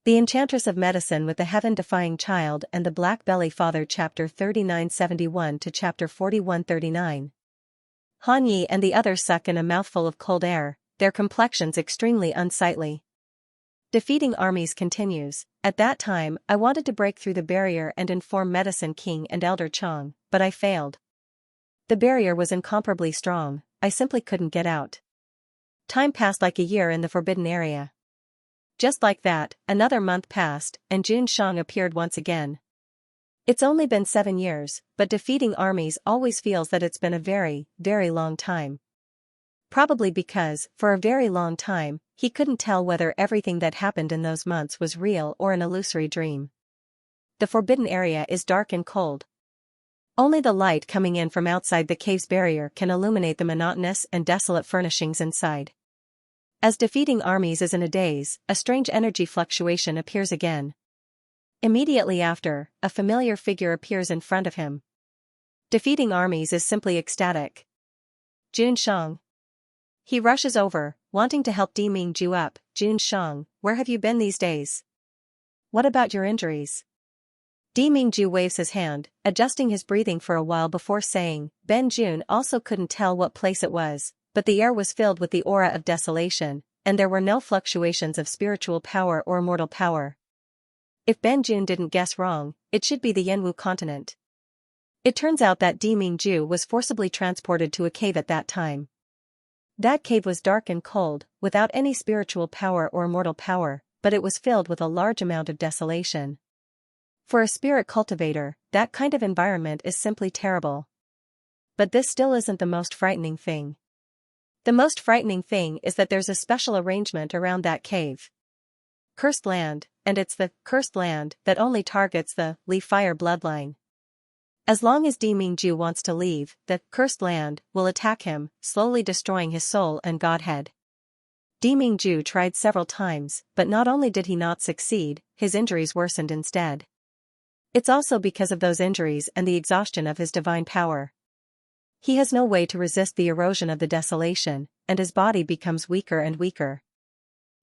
The Enchantress of Medicine with the Heaven-Defying Child and the Black Belly Father Chapter 3971 to Chapter 4139. Han Yi and the others suck in a mouthful of cold air, their complexions extremely unsightly. Defeating armies continues. At that time, I wanted to break through the barrier and inform Medicine King and Elder Chong, but I failed. The barrier was incomparably strong, I simply couldn't get out. Time passed like a year in the forbidden area. Just like that, another month passed, and Jun Shang appeared once again. It's only been 7 years, but defeating armies always feels that it's been a very, very long time. Probably because, for a very long time, he couldn't tell whether everything that happened in those months was real or an illusory dream. The forbidden area is dark and cold. Only the light coming in from outside the cave's barrier can illuminate the monotonous and desolate furnishings inside. As defeating armies is in a daze, a strange energy fluctuation appears again. Immediately after, a familiar figure appears in front of him. Defeating armies is simply ecstatic. Jun Shang. He rushes over, wanting to help Di Mingju up. Jun Shang, where have you been these days? What about your injuries? Di Mingju waves his hand, adjusting his breathing for a while before saying. Ben Jun also couldn't tell what place it was, but the air was filled with the aura of desolation, and there were no fluctuations of spiritual power or mortal power. If Ben Jun didn't guess wrong, it should be the Yanwu continent. It turns out that Di Mingju was forcibly transported to a cave at that time. That cave was dark and cold, without any spiritual power or mortal power, but it was filled with a large amount of desolation. For a spirit cultivator, that kind of environment is simply terrible. But this still isn't the most frightening thing. The most frightening thing is that there's a special arrangement around that cave. Cursed land, and it's the cursed land that only targets the Li Fire bloodline. As long as Di Mingju wants to leave, the cursed land will attack him, slowly destroying his soul and godhead. Di Mingju tried several times, but not only did he not succeed, his injuries worsened instead. It's also because of those injuries and the exhaustion of his divine power. He has no way to resist the erosion of the desolation, and his body becomes weaker and weaker.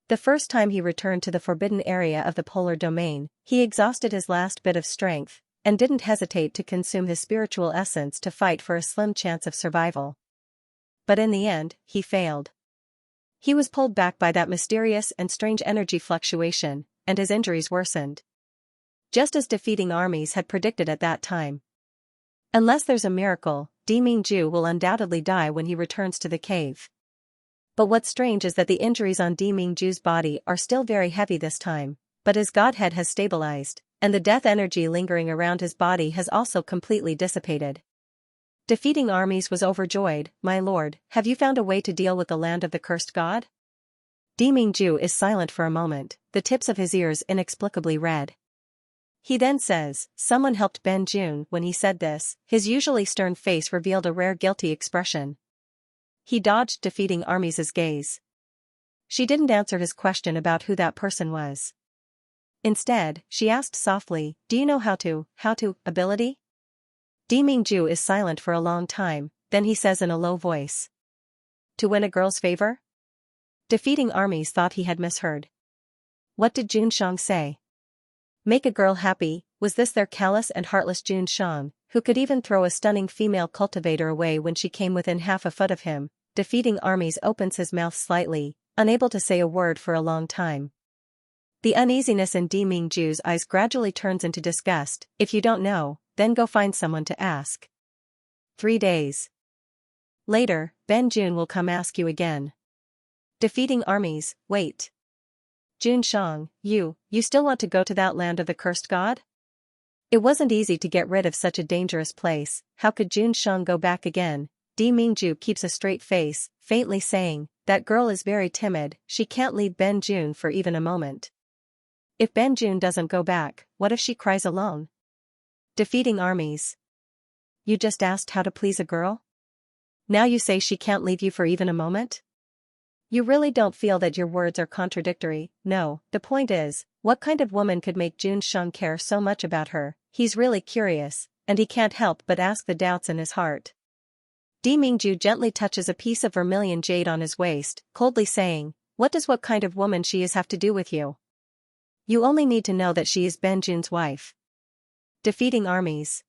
The first time he returned to the forbidden area of the polar domain, he exhausted his last bit of strength, and didn't hesitate to consume his spiritual essence to fight for a slim chance of survival. But in the end, he failed. He was pulled back by that mysterious and strange energy fluctuation, and his injuries worsened. Just as defeating armies had predicted at that time. Unless there's a miracle, Di Mingju will undoubtedly die when he returns to the cave. But what's strange is that the injuries on Di Mingju's body are still very heavy this time, but his godhead has stabilized, and the death energy lingering around his body has also completely dissipated. Defeating armies was overjoyed. My lord, have you found a way to deal with the land of the cursed god? Di Mingju is silent for a moment, the tips of his ears inexplicably red. He then says, someone helped Ben Jun. When he said this, his usually stern face revealed a rare guilty expression. He dodged defeating armies' gaze. She didn't answer his question about who that person was. Instead, she asked softly, do you know how to, ability? Di Mingju is silent for a long time, then he says in a low voice. To win a girl's favor? Defeating armies thought he had misheard. What did Jun Shang say? Make a girl happy. Was this their callous and heartless Jun Shang, who could even throw a stunning female cultivator away when she came within half a foot of him? Defeating armies opens his mouth slightly, unable to say a word for a long time. The uneasiness in Di Mingju's eyes gradually turns into disgust. If you don't know, then go find someone to ask. 3 days later, Ben Jun will come ask you again. Defeating armies, wait. Jun Shang, you still want to go to that land of the cursed god? It wasn't easy to get rid of such a dangerous place. How could Jun Shang go back again? Di Mingju keeps a straight face, faintly saying, that girl is very timid, she can't leave Ben Jun for even a moment. If Ben Jun doesn't go back, what if she cries alone? Defeating armies. You just asked how to please a girl? Now you say she can't leave you for even a moment? You really don't feel that your words are contradictory? No, the point is, what kind of woman could make Jun Shang care so much about her? He's really curious, and he can't help but ask the doubts in his heart. Di Mingju gently touches a piece of vermilion jade on his waist, coldly saying, what does what kind of woman she is have to do with you? You only need to know that she is Benjun's wife. Defeating armies.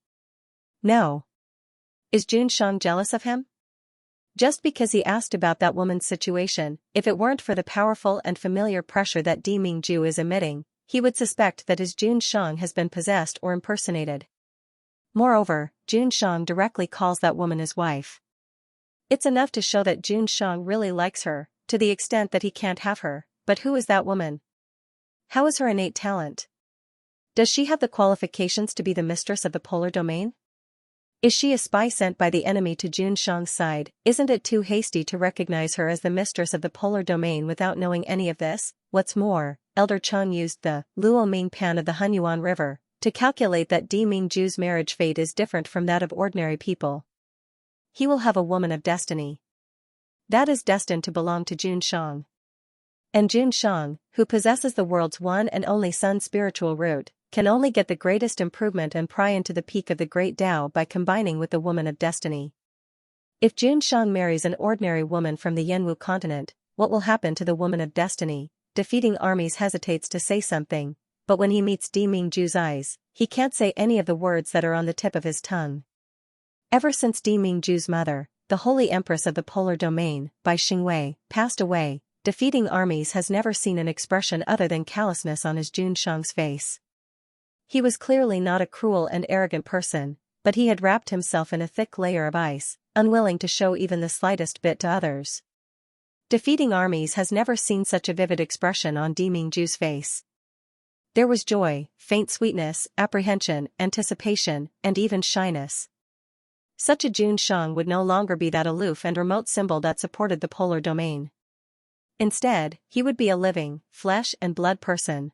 No. Is Xianxia jealous of him? Just because he asked about that woman's situation, if it weren't for the powerful and familiar pressure that Demingju is emitting, he would suspect that his Xianxia has been possessed or impersonated. Moreover, Xianxia directly calls that woman his wife. It's enough to show that Xianxia really likes her, to the extent that he can't have her, but who is that woman? How is her innate talent? Does she have the qualifications to be the mistress of the polar domain? Is she a spy sent by the enemy to Xianxia's side? Isn't it too hasty to recognize her as the mistress of the polar domain without knowing any of this? What's more, Elder Chang used the Luoming Pan of the Hunyuan River to calculate that Demingju's marriage fate is different from that of ordinary people. He will have a woman of destiny that is destined to belong to Xianxia. And Xianxia, who possesses the world's one and only sun spiritual root, can only get the greatest improvement and pry into the peak of the great Tao by combining with the woman of destiny. If Xianxia marries an ordinary woman from the Yanwu continent, what will happen to the woman of destiny? Defeating armies hesitates to say something, but when he meets Demingju's eyes, he can't say any of the words that are on the tip of his tongue. Ever since Demingju's mother, the Holy Empress of the Polar Domain, Bai Xingwei, passed away, Defeating armies has never seen an expression other than callousness on his Xianxia's face. He was clearly not a cruel and arrogant person, but he had wrapped himself in a thick layer of ice, unwilling to show even the slightest bit to others. Defeating armies has never seen such a vivid expression on Demingju's face. There was joy, faint sweetness, apprehension, anticipation, and even shyness. Such a Xianxia would no longer be that aloof and remote symbol that supported the polar domain. Instead, he would be a living, flesh and blood person.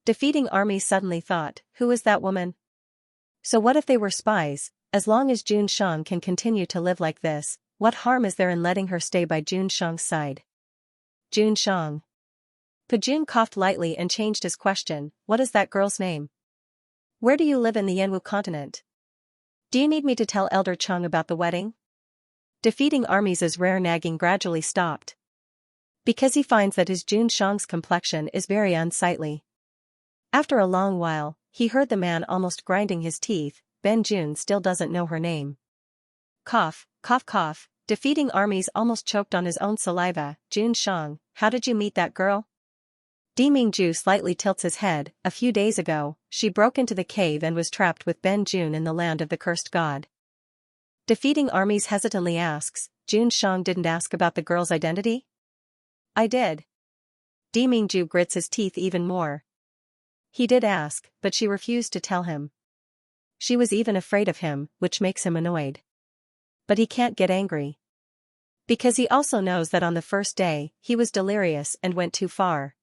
Defeating armies suddenly thought, who is that woman? So what if they were spies? As long as Xianxia can continue to live like this, what harm is there in letting her stay by Xianxia's side? Xianxia. Pajun coughed lightly and changed his question, what is that girl's name? Where do you live in the Yanwu continent? Do you need me to tell Elder Chang about the wedding? Defeating armies' rare nagging gradually stopped, because he finds that his Xianxia's complexion is very unsightly. After a long while, he heard the man almost grinding his teeth. Benjun still doesn't know her name. Cough, cough, cough. Defeating armies almost choked on his own saliva. Xianxia, how did you meet that girl? Demingju slightly tilts his head. A few days ago, she broke into the cave and was trapped with Benjun in the land of the cursed god. Defeating armies hesitantly asks, Xianxia didn't ask about the girl's identity? I did. Demingju grits his teeth even more. He did ask, but she refused to tell him. She was even afraid of him, which makes him annoyed. But he can't get angry, because he also knows that on the first day, he was delirious and went too far.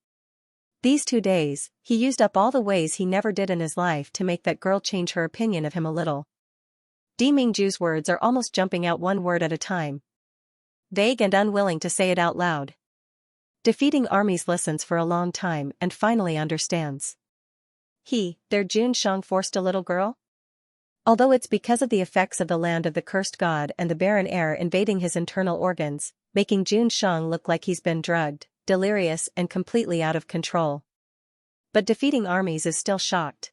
These 2 days, he used up all the ways he never did in his life to make that girl change her opinion of him a little. Demingju's words are almost jumping out one word at a time, vague and unwilling to say it out loud. Defeating armies listens for a long time and finally understands. Their Xianxia forced a little girl? Although it's because of the effects of the land of the cursed god and the barren air invading his internal organs, making Xianxia look like he's been drugged, delirious and completely out of control. But defeating armies is still shocked.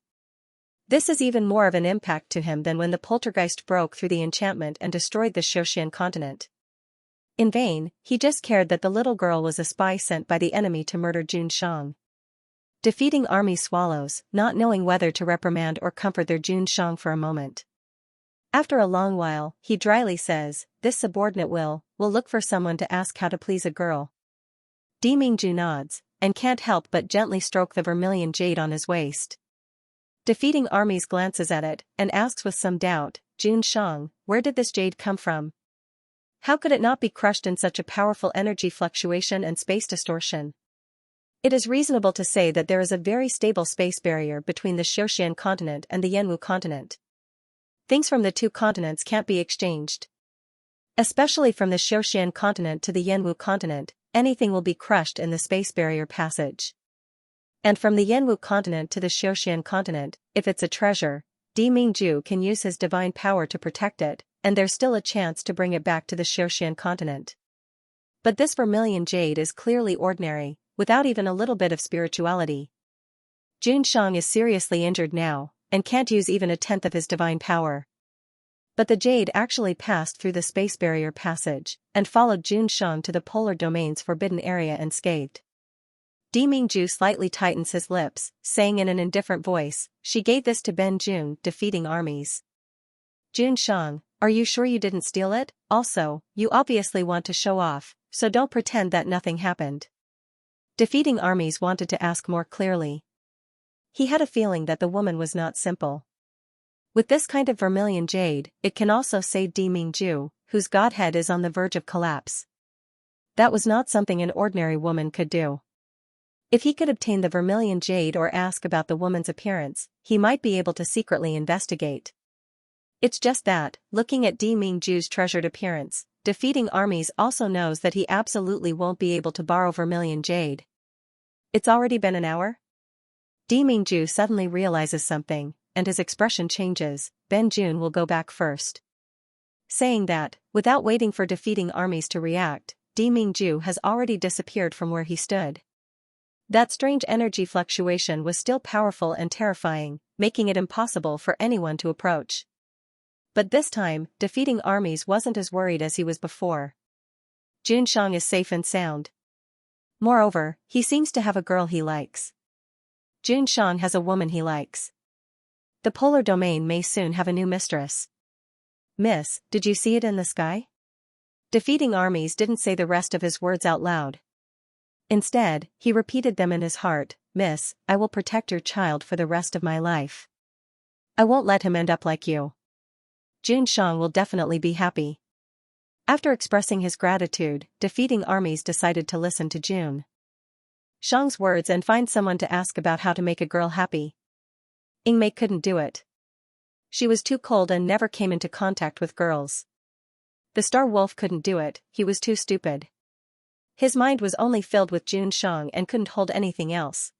This is even more of an impact to him than when the poltergeist broke through the enchantment and destroyed the Xiaoxian continent. In vain, he just cared that the little girl was a spy sent by the enemy to murder Xianxia. Defeating army swallows, not knowing whether to reprimand or comfort their Xianxia for a moment. After a long while, he dryly says, this subordinate will look for someone to ask how to please a girl. Demingju nods, and can't help but gently stroke the vermilion jade on his waist. Defeating armies glances at it, and asks with some doubt, Xianxia, where did this jade come from? How could it not be crushed in such a powerful energy fluctuation and space distortion? It is reasonable to say that there is a very stable space barrier between the Xiaoxian continent and the Yanwu continent. Things from the two continents can't be exchanged. Especially from the Xiaoxian continent to the Yanwu continent, anything will be crushed in the space barrier passage. And from the Yanwu continent to the Xiaoxian continent, if it's a treasure, Demingju can use his divine power to protect it, and there's still a chance to bring it back to the Xiaoxian continent. But this vermilion jade is clearly ordinary, without even a little bit of spirituality. Xianxia is seriously injured now, and can't use even a tenth of his divine power. But the jade actually passed through the space barrier passage, and followed Xianxia to the polar domain's forbidden area unscathed. Demingju slightly tightens his lips, saying in an indifferent voice, "She gave this to Ben Jun, defeating armies." Xianxia, are you sure you didn't steal it? Also, you obviously want to show off, so don't pretend that nothing happened. Defeating armies wanted to ask more clearly. He had a feeling that the woman was not simple. With this kind of vermilion jade, it can also save Demingju, whose godhead is on the verge of collapse. That was not something an ordinary woman could do. If he could obtain the vermilion jade or ask about the woman's appearance, he might be able to secretly investigate. It's just that, looking at Demingju's treasured appearance, defeating armies also knows that he absolutely won't be able to borrow vermilion jade. It's already been an hour? Demingju suddenly realizes something, and his expression changes. Ben Jun will go back first. Saying that, without waiting for defeating armies to react, Demingju has already disappeared from where he stood. That strange energy fluctuation was still powerful and terrifying, making it impossible for anyone to approach. But this time, defeating armies wasn't as worried as he was before. Xianxia is safe and sound. Moreover, he seems to have a girl he likes. Xianxia has a woman he likes. The polar domain may soon have a new mistress. Miss, did you see it in the sky? Defeating armies didn't say the rest of his words out loud. Instead, he repeated them in his heart. Miss, I will protect your child for the rest of my life. I won't let him end up like you. Xianxia will definitely be happy. After expressing his gratitude, defeating armies decided to listen to Xianxia's words and find someone to ask about how to make a girl happy. Ingmei couldn't do it. She was too cold and never came into contact with girls. The Star Wolf couldn't do it, he was too stupid. His mind was only filled with Xianxia and couldn't hold anything else.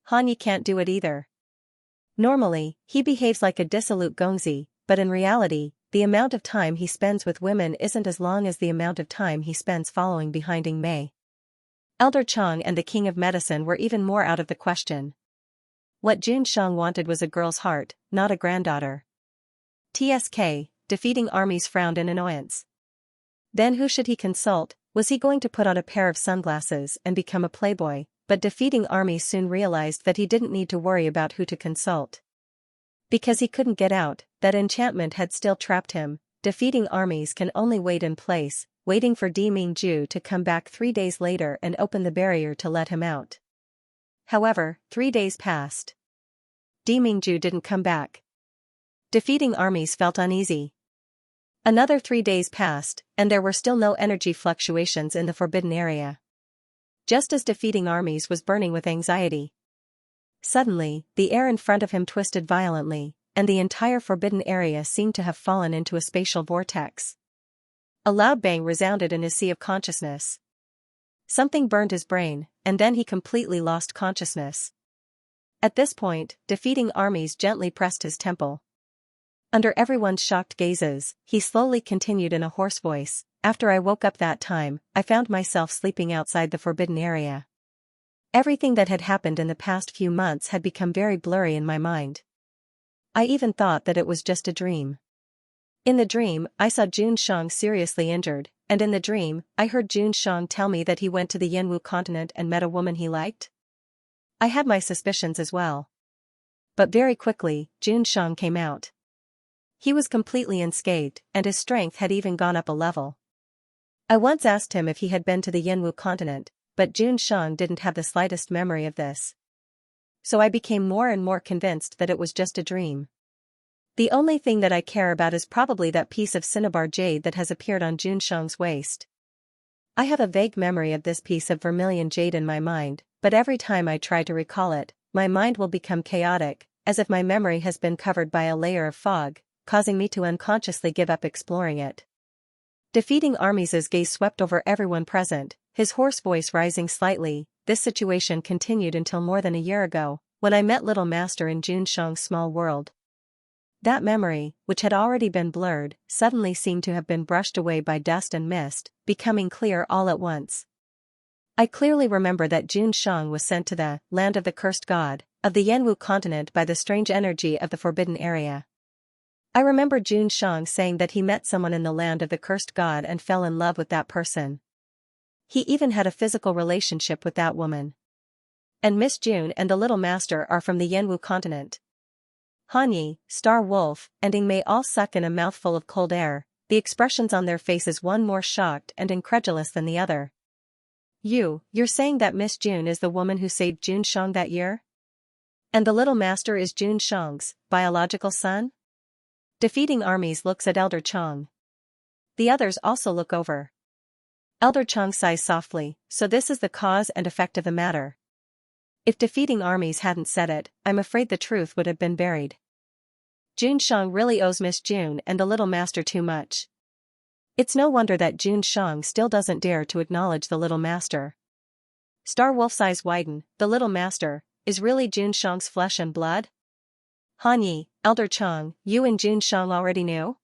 Hanyi can't do it either. Normally, he behaves like a dissolute gongzi, but in reality, the amount of time he spends with women isn't as long as the amount of time he spends following behind Ingmei. Elder Chang and the King of Medicine were even more out of the question. What Xianxia wanted was a girl's heart, not a granddaughter. TSK, defeating armies frowned in annoyance. Then who should he consult? Was he going to put on a pair of sunglasses and become a playboy? But defeating armies soon realized that he didn't need to worry about who to consult. Because he couldn't get out, that enchantment had still trapped him. Defeating armies can only wait in place, waiting for Demingju to come back 3 days later and open the barrier to let him out. However, 3 days passed. Demingju didn't come back. Defeating armies felt uneasy. Another 3 days passed, and there were still no energy fluctuations in the forbidden area. Just as defeating armies was burning with anxiety. Suddenly, the air in front of him twisted violently, and the entire forbidden area seemed to have fallen into a spatial vortex. A loud bang resounded in his sea of consciousness. Something burned his brain, and then he completely lost consciousness. At this point, defeating armies gently pressed his temple. Under everyone's shocked gazes, he slowly continued in a hoarse voice, "After I woke up that time, I found myself sleeping outside the forbidden area. Everything that had happened in the past few months had become very blurry in my mind. I even thought that it was just a dream. In the dream, I saw Xianxia seriously injured, and in the dream, I heard Xianxia tell me that he went to the Yanwu continent and met a woman he liked. I had my suspicions as well. But very quickly, Xianxia came out. He was completely unscathed, and his strength had even gone up a level. I once asked him if he had been to the Yanwu continent, but Xianxia didn't have the slightest memory of this. So I became more and more convinced that it was just a dream. The only thing that I care about is probably that piece of cinnabar jade that has appeared on Xianxia's waist. I have a vague memory of this piece of vermilion jade in my mind, but every time I try to recall it, my mind will become chaotic, as if my memory has been covered by a layer of fog, causing me to unconsciously give up exploring it. Defeating armies' gaze swept over everyone present, his hoarse voice rising slightly. This situation continued until more than a year ago, when I met Little Master in Xianxia's small world. That memory, which had already been blurred, suddenly seemed to have been brushed away by dust and mist, becoming clear all at once. I clearly remember that Xianxia was sent to the land of the cursed god, of the Yanwu continent by the strange energy of the forbidden area. I remember Jun Shang saying that he met someone in the land of the cursed god and fell in love with that person. He even had a physical relationship with that woman. And Miss June and the little master are from the Yanwu continent. Han Yi, Star Wolf, and Ying Mei all suck in a mouthful of cold air, the expressions on their faces one more shocked and incredulous than the other. You're saying that Miss June is the woman who saved Jun Shang that year? And the little master is Jun Shang's biological son? Defeating Armies looks at Elder Chang. The others also look over. Elder Chang sighs softly, so this is the cause and effect of the matter. If Defeating Armies hadn't said it, I'm afraid the truth would have been buried. Jun Shang really owes Miss June and the little master too much. It's no wonder that Jun Shang still doesn't dare to acknowledge the little master. Star Wolf's eyes widen. The little master is really Jun Shang's flesh and blood? Han Yi, Elder Chang, you and Jun Shang already knew?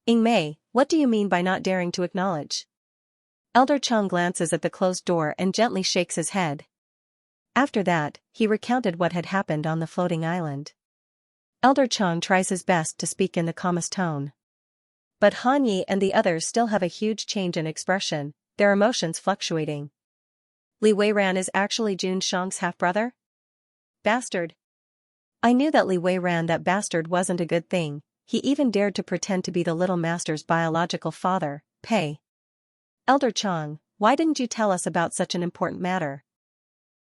Ying Mei, what do you mean by not daring to acknowledge? Elder Chang glances at the closed door and gently shakes his head. After that, he recounted what had happened on the floating island. Elder Chang tries his best to speak in the calmest tone. But Han Yi and the others still have a huge change in expression, their emotions fluctuating. Li Weiran is actually Jun Shang's half-brother? Bastard. I knew that Li Weiran, that bastard, wasn't a good thing. He even dared to pretend to be the little master's biological father, Pei. Elder Chang, why didn't you tell us about such an important matter?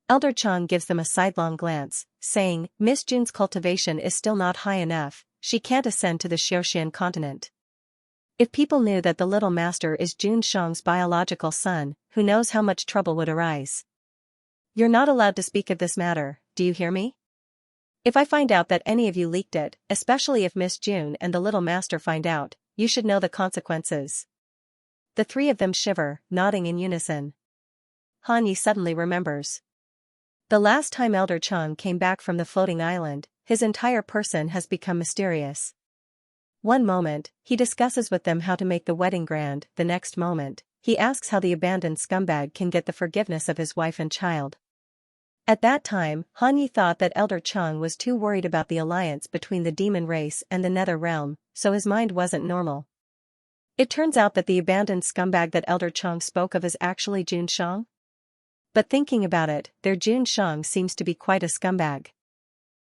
Elder Chang gives them a sidelong glance, saying, Miss Jun's cultivation is still not high enough, she can't ascend to the Xiaoxian continent. If people knew that the little master is Jun Shang's biological son, who knows how much trouble would arise. You're not allowed to speak of this matter, do you hear me? If I find out that any of you leaked it, especially if Miss June and the little master find out, you should know the consequences. The three of them shiver, nodding in unison. Han Yi suddenly remembers. The last time Elder Chang came back from the floating island, his entire person has become mysterious. One moment, he discusses with them how to make the wedding grand, the next moment, he asks how the abandoned scumbag can get the forgiveness of his wife and child. At that time, Han Yi thought that Elder Chang was too worried about the alliance between the demon race and the nether realm, so his mind wasn't normal. It turns out that the abandoned scumbag that Elder Chang spoke of is actually Jun Shang? But thinking about it, their Jun Shang seems to be quite a scumbag.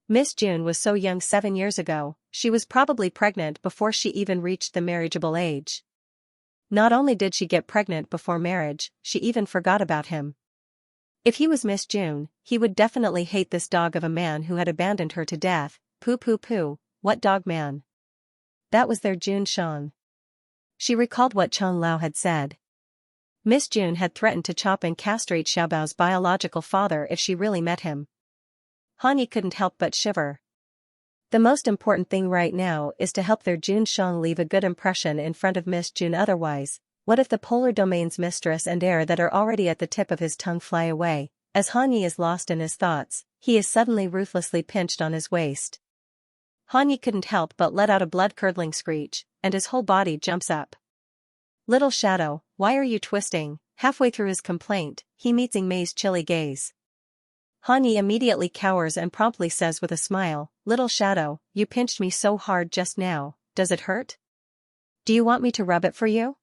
Miss June was so young 7 years ago, she was probably pregnant before she even reached the marriageable age. Not only did she get pregnant before marriage, she even forgot about him. If he was Miss June, he would definitely hate this dog of a man who had abandoned her to death. Pooh pooh pooh, what dog man? That was their Jun Shang. She recalled what Chang Lao had said. Miss June had threatened to chop and castrate Xiaobao's biological father if she really met him. Han Yi couldn't help but shiver. The most important thing right now is to help their Jun Shang leave a good impression in front of Miss June. Otherwise, what if the polar domain's mistress and heir that are already at the tip of his tongue fly away? As Han Yi is lost in his thoughts, he is suddenly ruthlessly pinched on his waist. Han Yi couldn't help but let out a blood-curdling screech, and his whole body jumps up. Little Shadow, why are you twisting? Halfway through his complaint, he meets Ying Mei's chilly gaze. Han Yi immediately cowers and promptly says with a smile, Little Shadow, you pinched me so hard just now, does it hurt? Do you want me to rub it for you?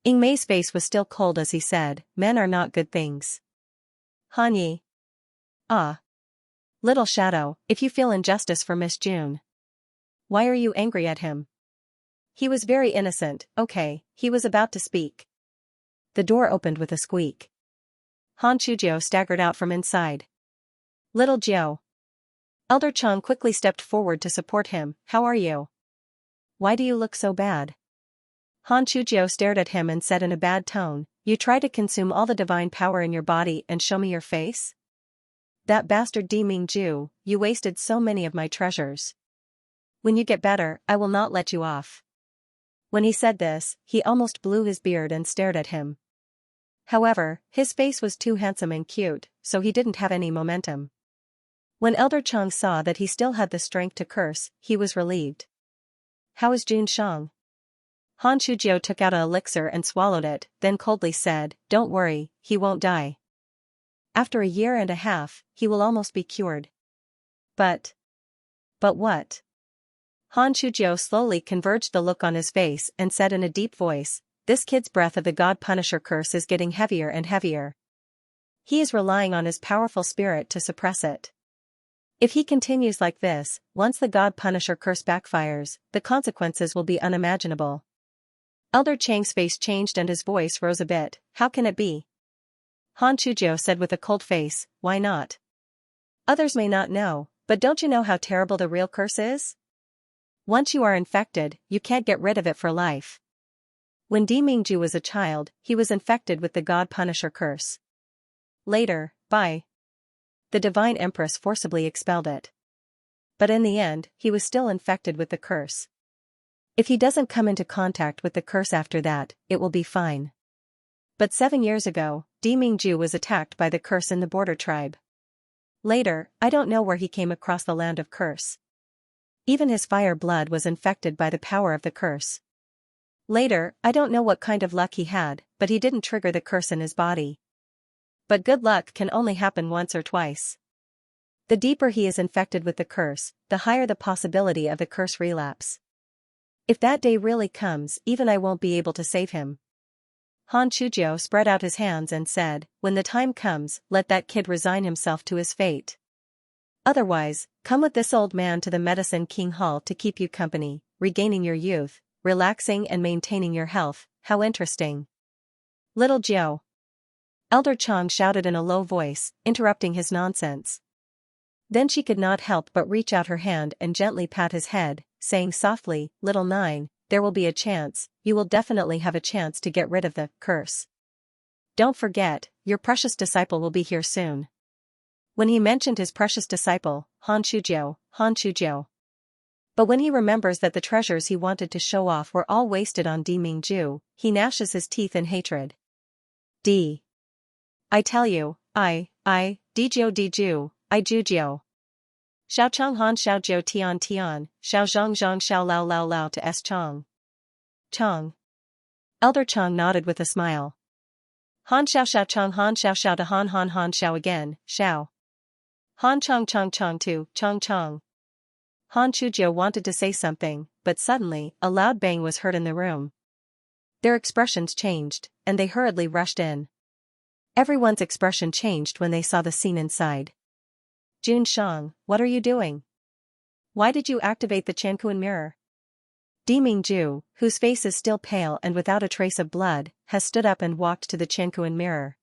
Ying Mei's face was still cold as he said, men are not good things. Han Yi. Ah. Little Shadow, if you feel injustice for Miss June. Why are you angry at him? He was very innocent, okay, he was about to speak. The door opened with a squeak. Han Chujiu staggered out from inside. Little Jiu. Elder Chang quickly stepped forward to support him, how are you? Why do you look so bad? Han Chujiu stared at him and said in a bad tone, you try to consume all the divine power in your body and show me your face? That bastard Di Mingju, you wasted so many of my treasures. When you get better, I will not let you off. When he said this, he almost blew his beard and stared at him. However, his face was too handsome and cute, so he didn't have any momentum. When Elder Chang saw that he still had the strength to curse, he was relieved. How is Jun Shang? Han Chujiu took out an elixir and swallowed it, then coldly said, don't worry, he won't die. After 1.5 years, he will almost be cured. But what? Han Shujiao slowly converged the look on his face and said in a deep voice, "This kid's breath of the God Punisher curse is getting heavier and heavier. He is relying on his powerful spirit to suppress it. If he continues like this, once the God Punisher curse backfires, the consequences will be unimaginable." Elder Chang's face changed and his voice rose a bit. "How can it be?" Han Shujiao said with a cold face, "Why not? Others may not know, but don't you know how terrible the real curse is? Once you are infected, you can't get rid of it for life. When Di Mingju was a child, he was infected with the God Punisher curse. Later, the Divine Empress forcibly expelled it. But in the end, he was still infected with the curse. If he doesn't come into contact with the curse after that, it will be fine. But 7 years ago, Di Mingju was attacked by the curse in the border tribe. Later, I don't know where he came across the land of curse. Even his fire blood was infected by the power of the curse. Later, I don't know what kind of luck he had, but he didn't trigger the curse in his body. But good luck can only happen once or twice. The deeper he is infected with the curse, the higher the possibility of the curse relapse. If that day really comes, even I won't be able to save him." Han Shujiao spread out his hands and said, "When the time comes, let that kid resign himself to his fate. Otherwise, come with this old man to the Medicine King Hall to keep you company, regaining your youth, relaxing and maintaining your health. How interesting." "Little Jiao!" Elder Chang shouted in a low voice, interrupting his nonsense. Then she could not help but reach out her hand and gently pat his head, saying softly, "Little Nine, there will be a chance, you will definitely have a chance to get rid of the curse. Don't forget, your precious disciple will be here soon." When he mentioned his precious disciple, Han Shujiao. But when he remembers that the treasures he wanted to show off were all wasted on Di Mingju, he gnashes his teeth in hatred. I tell you, Dijio, I Jujio. Xiao Chong Han Xiao Jiao Tian, Xiao Zhang Xiao Lao to S Chong. Chong. Elder Chong nodded with a smile. Han Xiao Chong Han Xiao to Han Xiao again, Xiao. Han Chong to, Chong. Han Shujiao wanted to say something, but suddenly, a loud bang was heard in the room. Their expressions changed, and they hurriedly rushed in. Everyone's expression changed when they saw the scene inside. "Jun Shang, what are you doing? Why did you activate the Chankuan mirror?" Di Mingju, whose face is still pale and without a trace of blood, has stood up and walked to the Chankuan mirror.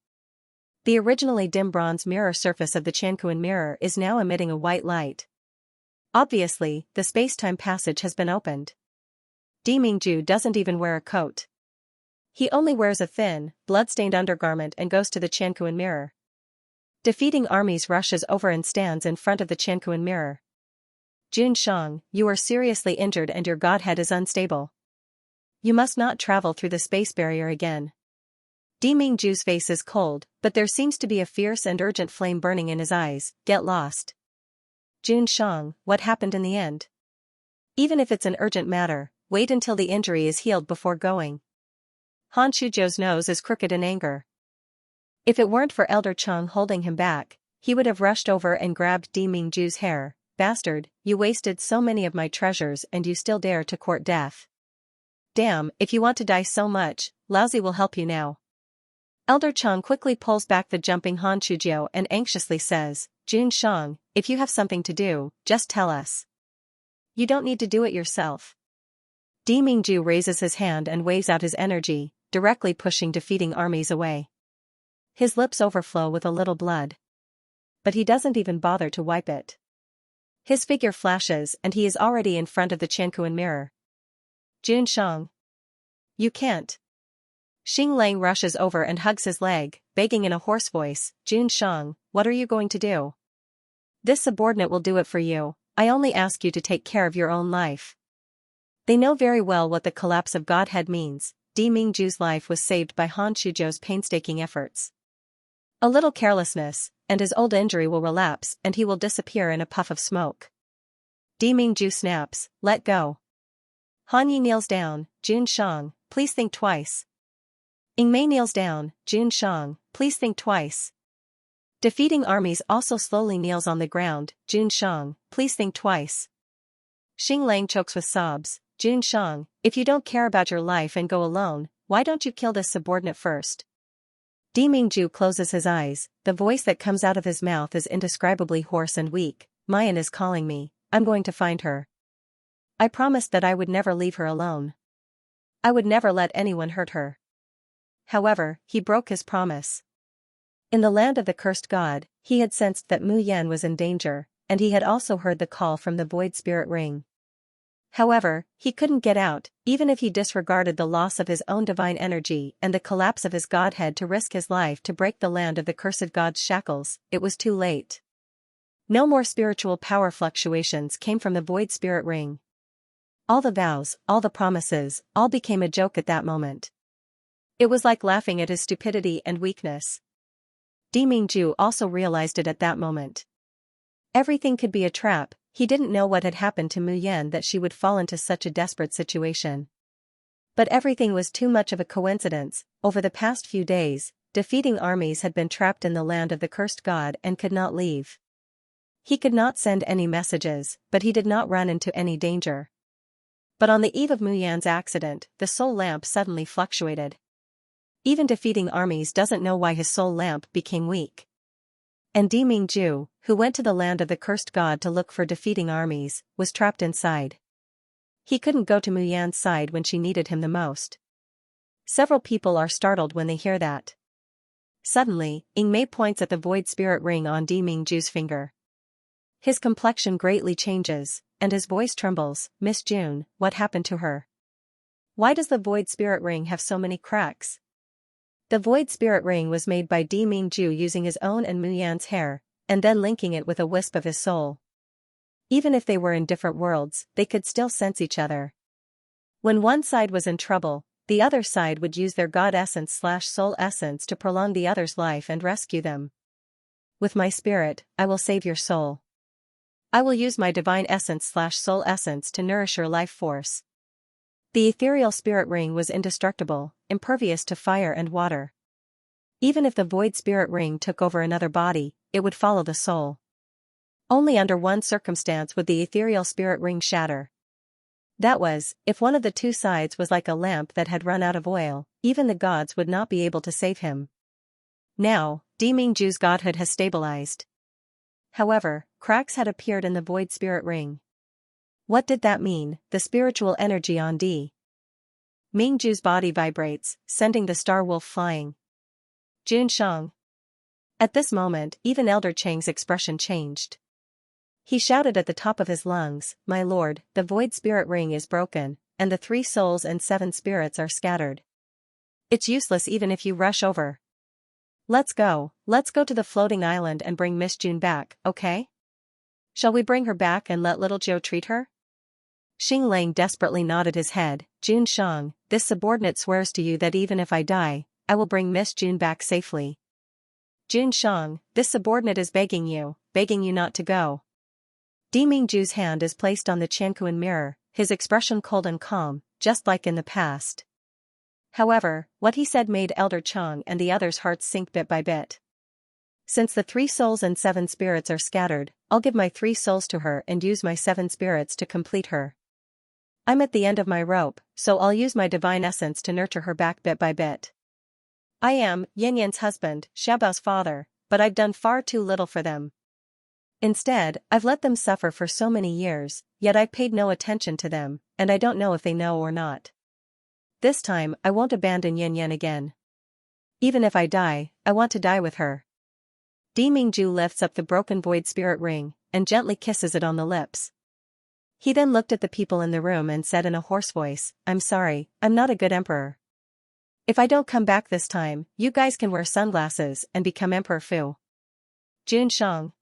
The originally dim bronze mirror surface of the Chankuan mirror is now emitting a white light. Obviously, the space-time passage has been opened. Di Mingju doesn't even wear a coat. He only wears a thin, blood-stained undergarment and goes to the Chankuan mirror. Defeating armies rushes over and stands in front of the Chankuan mirror. "Jun Shang, you are seriously injured and your godhead is unstable. You must not travel through the space barrier again." Di Mingju's face is cold, but there seems to be a fierce and urgent flame burning in his eyes. "Get lost." "Jun Shang, what happened in the end? Even if it's an urgent matter, wait until the injury is healed before going." Han Shujiao's nose is crooked in anger. If it weren't for Elder Chang holding him back, he would have rushed over and grabbed Di Mingju's hair. "Bastard, you wasted so many of my treasures and you still dare to court death. Damn, if you want to die so much, Laozi will help you now." Elder Chang quickly pulls back the jumping Han Shujiao and anxiously says, "Jun Shang, if you have something to do, just tell us. You don't need to do it yourself." Di Mingju raises his hand and waves out his energy, directly pushing defeating armies away. His lips overflow with a little blood. But he doesn't even bother to wipe it. His figure flashes and he is already in front of the Chankuan mirror. "Jun Shang. You can't." Xing Lang rushes over and hugs his leg, begging in a hoarse voice, "Jun Shang, what are you going to do? This subordinate will do it for you, I only ask you to take care of your own life." They know very well what the collapse of Godhead means. Di Mingju's life was saved by Han Shujiao's painstaking efforts. A little carelessness, and his old injury will relapse and he will disappear in a puff of smoke. Di Mingju snaps, "Let go." Han Yi kneels down, "Jun Shang, please think twice." Yingmei kneels down, "Jun Shang, please think twice." Defeating armies also slowly kneels on the ground. Jun Shang, please think twice. Xing Lang chokes with sobs. Jun Shang, if you don't care about your life and go alone, why don't you kill this subordinate first? Di Mingju closes his eyes, the voice that comes out of his mouth is indescribably hoarse and weak. Mayan is calling me, I'm going to find her. I promised that I would never leave her alone. I would never let anyone hurt her. However, he broke his promise. In the land of the cursed god, he had sensed that Mu Yan was in danger, and he had also heard the call from the void spirit ring. However, he couldn't get out, even if he disregarded the loss of his own divine energy and the collapse of his godhead to risk his life to break the land of the cursed god's shackles. It was too late. No more spiritual power fluctuations came from the void spirit ring. All the vows, all the promises, all became a joke at that moment. It was like laughing at his stupidity and weakness. Di Mingju also realized it at that moment. Everything could be a trap. He didn't know what had happened to Mu Yan that she would fall into such a desperate situation. But everything was too much of a coincidence. Over the past few days, defeating armies had been trapped in the land of the cursed god and could not leave. He could not send any messages, but he did not run into any danger. But on the eve of Mu Yan's accident, the soul lamp suddenly fluctuated. Even defeating armies doesn't know why his soul lamp became weak. And Di Mingju, who went to the land of the cursed god to look for defeating armies, was trapped inside. He couldn't go to Mu Yan's side when she needed him the most. Several people are startled when they hear that. Suddenly, Ying Mei points at the void spirit ring on Di Mingju's finger. His complexion greatly changes, and his voice trembles. Miss June, what happened to her? Why does the void spirit ring have so many cracks? The void spirit ring was made by Di Mingju using his own and Mu Yan's hair, and then linking it with a wisp of his soul. Even if they were in different worlds, they could still sense each other. When one side was in trouble, the other side would use their god essence/soul essence to prolong the other's life and rescue them. With my spirit, I will save your soul. I will use my divine essence/soul essence to nourish your life force. The ethereal spirit ring was indestructible, impervious to fire and water. Even if the void spirit ring took over another body, it would follow the soul. Only under one circumstance would the ethereal spirit ring shatter. That was, if one of the two sides was like a lamp that had run out of oil. Even the gods would not be able to save him. Now, Di Mingju's godhood has stabilized. However, cracks had appeared in the void spirit ring. What did that mean? The spiritual energy on Di Mingju's body vibrates, sending the star wolf flying. Jun Shang. At this moment, even Elder Chang's expression changed. He shouted at the top of his lungs, "My lord, the void spirit ring is broken, and the 3 souls and 7 spirits are scattered. It's useless even if you rush over. Let's go to the floating island and bring Miss June back, okay? Shall we bring her back and let little Joe treat her?" Xing Lang desperately nodded his head. Jun Shang, this subordinate swears to you that even if I die, I will bring Miss June back safely. Jun Shang, this subordinate is begging you not to go. Di Mingju's hand is placed on the Qianquan mirror, his expression cold and calm, just like in the past. However, what he said made Elder Chang and the others' hearts sink bit by bit. Since the 3 souls and 7 spirits are scattered, I'll give my 3 souls to her and use my 7 spirits to complete her. I'm at the end of my rope, so I'll use my divine essence to nurture her back bit by bit. I am Yin Yan's husband, Xiaobao's father, but I've done far too little for them. Instead, I've let them suffer for so many years, yet I've paid no attention to them, and I don't know if they know or not. This time, I won't abandon Yin Yan again. Even if I die, I want to die with her. Di Mingju lifts up the broken void spirit ring, and gently kisses it on the lips. He then looked at the people in the room and said in a hoarse voice, "I'm sorry, I'm not a good emperor. If I don't come back this time, you guys can wear sunglasses and become Emperor Fu." Jun Shang.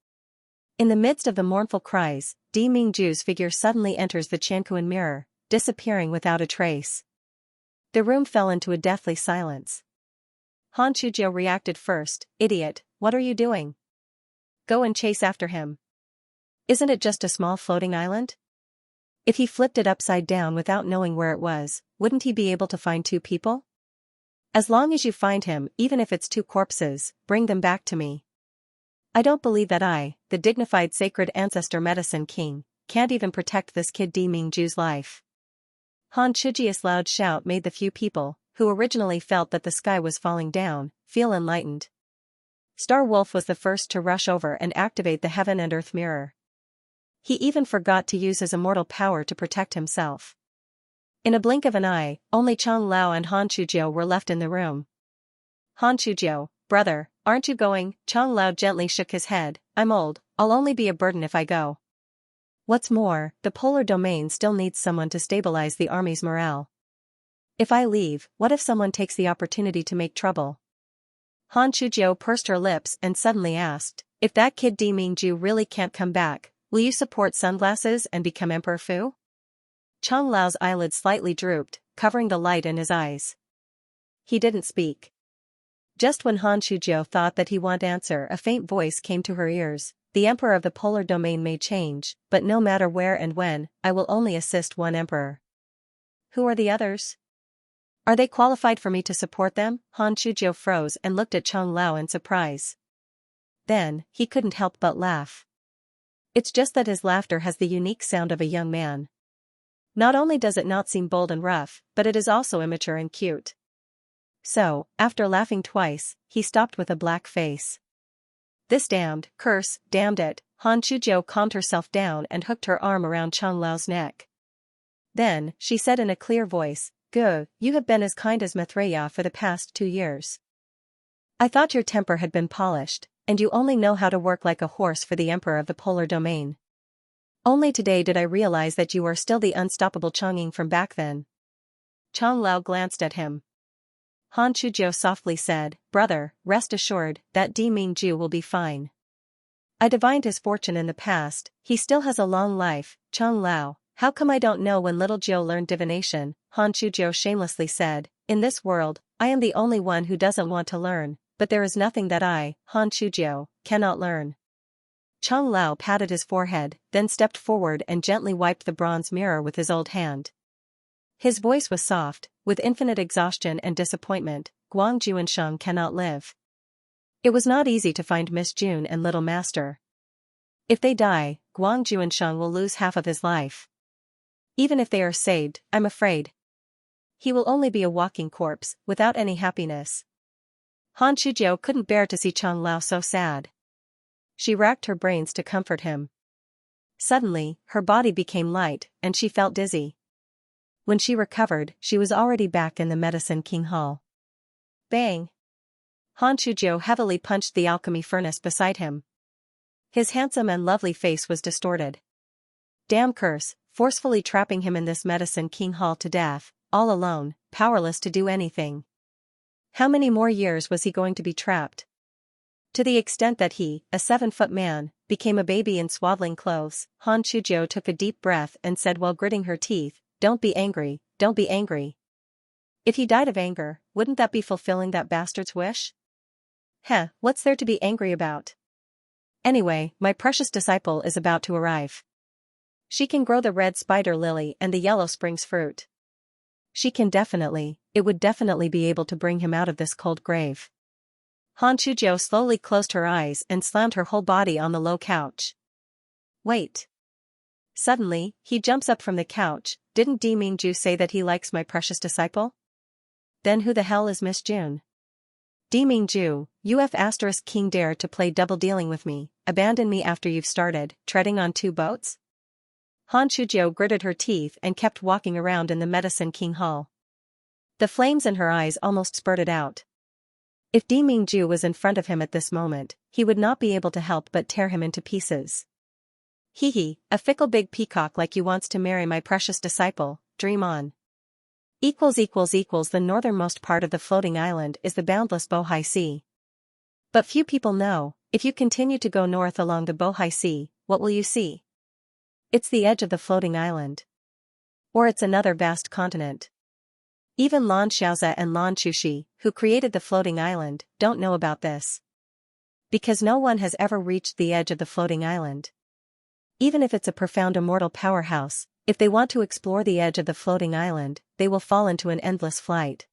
In the midst of the mournful cries, Di Mingju's figure suddenly enters the Qianquan mirror, disappearing without a trace. The room fell into a deathly silence. Han Chujiu reacted first. "Idiot, what are you doing? Go and chase after him. Isn't it just a small floating island? If he flipped it upside down without knowing where it was, wouldn't he be able to find 2 people? As long as you find him, even if it's 2 corpses, bring them back to me." I don't believe that I, the dignified sacred ancestor medicine king, can't even protect this kid Mingju's life. Han Chujia's loud shout made the few people, who originally felt that the sky was falling down, feel enlightened. Star Wolf was the first to rush over and activate the heaven and earth mirror. He even forgot to use his immortal power to protect himself. In a blink of an eye, only Chang Lao and Han Chujiu were left in the room. Han Chujiu, brother, aren't you going? Chang Lao gently shook his head. I'm old, I'll only be a burden if I go. What's more, the polar domain still needs someone to stabilize the army's morale. If I leave, what if someone takes the opportunity to make trouble? Han Chujiu pursed her lips and suddenly asked, if that kid Mingju really can't come back, will you support sunglasses and become Emperor Fu? Chang Lao's eyelids slightly drooped, covering the light in his eyes. He didn't speak. Just when Han Chujiu thought that he wouldn't answer, a faint voice came to her ears. The emperor of the polar domain may change, but no matter where and when, I will only assist one emperor. Who are the others? Are they qualified for me to support them? Han Chujiu froze and looked at Chang Lao in surprise. Then, he couldn't help but laugh. It's just that his laughter has the unique sound of a young man. Not only does it not seem bold and rough, but it is also immature and cute. So, after laughing twice, he stopped with a black face. This damned curse, damned it, Han Chujiu calmed herself down and hooked her arm around Chang Lao's neck. Then, she said in a clear voice, Guh, you have been as kind as Maitreya for the past 2 years. I thought your temper had been polished, and you only know how to work like a horse for the emperor of the polar domain. Only today did I realize that you are still the unstoppable Chang'ing from back then. Chang Lao glanced at him. Han Chujiu softly said, brother, rest assured, that Mingju will be fine. I divined his fortune in the past, he still has a long life. Chang Lao, how come I don't know when little Jiu learned divination? Han Chujiu shamelessly said, in this world, I am the only one who doesn't want to learn, but there is nothing that I, Han Chujiu, cannot learn. Chang Lao patted his forehead, then stepped forward and gently wiped the bronze mirror with his old hand. His voice was soft, with infinite exhaustion and disappointment. Guangju and Sheng cannot live. It was not easy to find Miss June and Little Master. If they die, Guangju and Sheng will lose half of his life. Even if they are saved, I'm afraid he will only be a walking corpse, without any happiness. Han Chujiu couldn't bear to see Chang Lao so sad. She racked her brains to comfort him. Suddenly, her body became light, and she felt dizzy. When she recovered, she was already back in the Medicine King Hall. Bang! Han Chujiu heavily punched the alchemy furnace beside him. His handsome and lovely face was distorted. Damn curse, forcefully trapping him in this Medicine King Hall to death, all alone, powerless to do anything. How many more years was he going to be trapped? To the extent that he, a 7-foot man, became a baby in swaddling clothes. Han Chujiu took a deep breath and said while gritting her teeth, don't be angry, don't be angry. If he died of anger, wouldn't that be fulfilling that bastard's wish? Heh, what's there to be angry about? Anyway, my precious disciple is about to arrive. She can grow the red spider lily and the yellow springs fruit. She can it would definitely be able to bring him out of this cold grave. Han Chujiu slowly closed her eyes and slammed her whole body on the low couch. Wait. Suddenly, he jumps up from the couch. Didn't Mingju say that he likes my precious disciple? Then who the hell is Miss June? Mingju, you F** king dare to play double dealing with me, abandon me after you've started, treading on 2 boats? Han Chujiu gritted her teeth and kept walking around in the Medicine King Hall. The flames in her eyes almost spurted out. If Mingju was in front of him at this moment, he would not be able to help but tear him into pieces. Hee hee, a fickle big peacock like you wants to marry my precious disciple, dream on. The northernmost part of the floating island is the boundless Bohai Sea. But few people know, if you continue to go north along the Bohai Sea, what will you see? It's the edge of the floating island. Or it's another vast continent. Even Lan Xiaozi and Lan Chushi, who created the floating island, don't know about this. Because no one has ever reached the edge of the floating island. Even if it's a profound immortal powerhouse, if they want to explore the edge of the floating island, they will fall into an endless flight.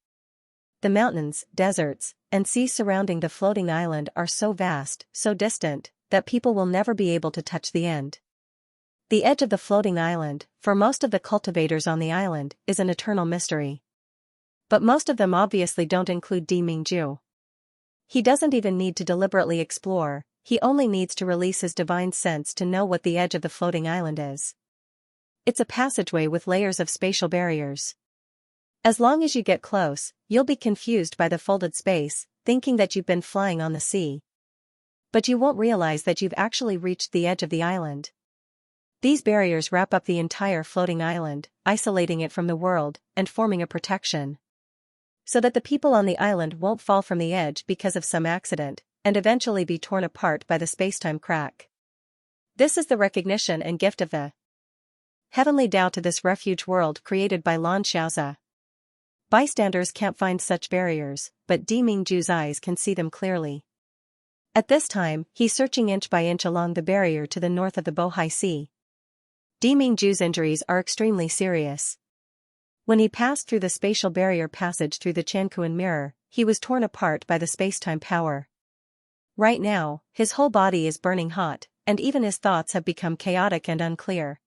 The mountains, deserts, and seas surrounding the floating island are so vast, so distant, that people will never be able to touch the end. The edge of the floating island, for most of the cultivators on the island, is an eternal mystery. But most of them obviously don't include Demingju. He doesn't even need to deliberately explore, he only needs to release his divine sense to know what the edge of the floating island is. It's a passageway with layers of spatial barriers. As long as you get close, you'll be confused by the folded space, thinking that you've been flying on the sea. But you won't realize that you've actually reached the edge of the island. These barriers wrap up the entire floating island, isolating it from the world, and forming a protection. So that the people on the island won't fall from the edge because of some accident, and eventually be torn apart by the spacetime crack. This is the recognition and gift of the heavenly Tao to this refuge world created by Xianxia. Bystanders can't find such barriers, but Demingju's eyes can see them clearly. At this time, he's searching inch by inch along the barrier to the north of the Bohai Sea. Demingju's injuries are extremely serious. When he passed through the spatial barrier passage through the Chankuan mirror, he was torn apart by the spacetime power. Right now, his whole body is burning hot, and even his thoughts have become chaotic and unclear.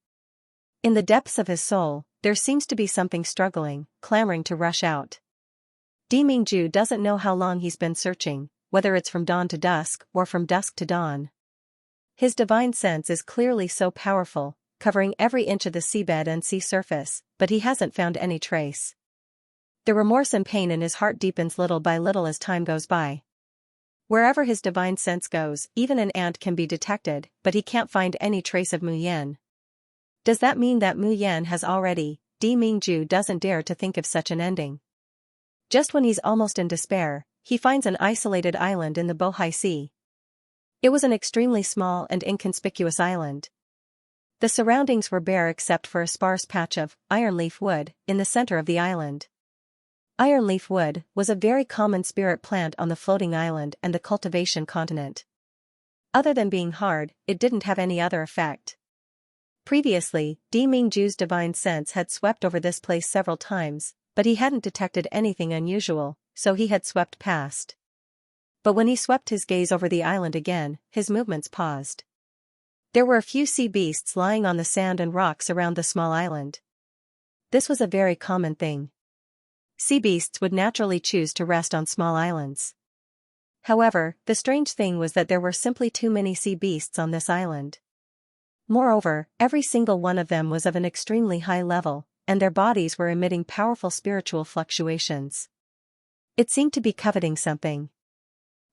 In the depths of his soul, there seems to be something struggling, clamoring to rush out. Demingju doesn't know how long he's been searching, whether it's from dawn to dusk or from dusk to dawn. His divine sense is clearly so powerful, covering every inch of the seabed and sea surface, but he hasn't found any trace. The remorse and pain in his heart deepens little by little as time goes by. Wherever his divine sense goes, even an ant can be detected, but he can't find any trace of Mu Yan. Does that mean that Mu Yan has already? Demingju doesn't dare to think of such an ending. Just when he's almost in despair, he finds an isolated island in the Bohai Sea. It was an extremely small and inconspicuous island. The surroundings were bare except for a sparse patch of iron leaf wood in the center of the island. Iron leaf wood was a very common spirit plant on the floating island and the cultivation continent. Other than being hard, it didn't have any other effect. Previously, Demingju's divine sense had swept over this place several times, but he hadn't detected anything unusual, so he had swept past. But when he swept his gaze over the island again, his movements paused. There were a few sea beasts lying on the sand and rocks around the small island. This was a very common thing. Sea beasts would naturally choose to rest on small islands. However, the strange thing was that there were simply too many sea beasts on this island. Moreover, every single one of them was of an extremely high level, and their bodies were emitting powerful spiritual fluctuations. It seemed to be coveting something.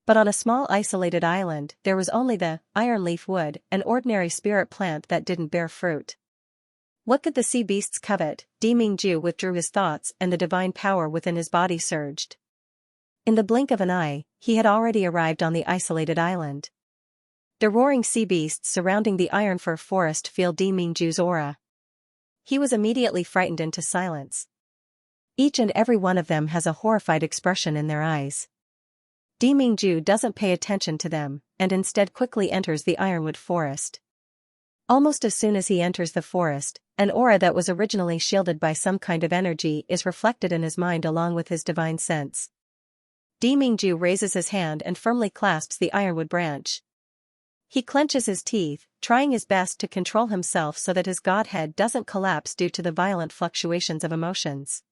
But on a small isolated island, there was only the iron leaf wood, an ordinary spirit plant that didn't bear fruit. What could the sea beasts covet? Demingju withdrew his thoughts and the divine power within his body surged. In the blink of an eye, he had already arrived on the isolated island. The roaring sea beasts surrounding the iron fir forest filled Demingju's aura. He was immediately frightened into silence. Each and every one of them has a horrified expression in their eyes. Demingju doesn't pay attention to them, and instead quickly enters the ironwood forest. Almost as soon as he enters the forest, an aura that was originally shielded by some kind of energy is reflected in his mind along with his divine sense. Demingju raises his hand and firmly clasps the ironwood branch. He clenches his teeth, trying his best to control himself so that his godhead doesn't collapse due to the violent fluctuations of emotions.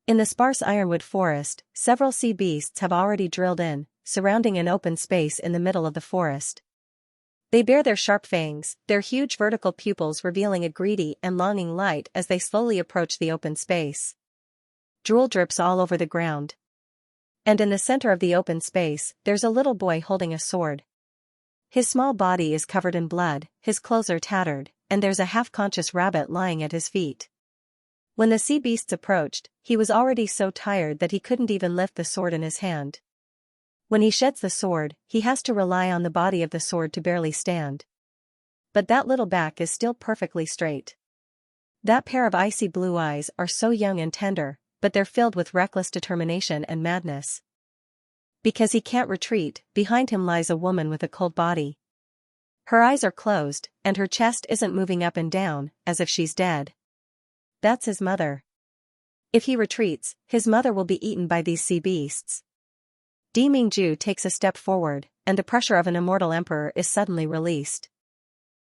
In the sparse ironwood forest, several sea beasts have already drilled in, surrounding an open space in the middle of the forest. They bare their sharp fangs, their huge vertical pupils revealing a greedy and longing light as they slowly approach the open space. Drool drips all over the ground. And in the center of the open space, there's a little boy holding a sword. His small body is covered in blood, his clothes are tattered, and there's a half-conscious rabbit lying at his feet. When the sea beasts approached, he was already so tired that he couldn't even lift the sword in his hand. When he sheds the sword, he has to rely on the body of the sword to barely stand. But that little back is still perfectly straight. That pair of icy blue eyes are so young and tender, but they're filled with reckless determination and madness. Because he can't retreat, behind him lies a woman with a cold body. Her eyes are closed, and her chest isn't moving up and down, as if she's dead. That's his mother. If he retreats, his mother will be eaten by these sea beasts. Di Mingju takes a step forward, and the pressure of an immortal emperor is suddenly released.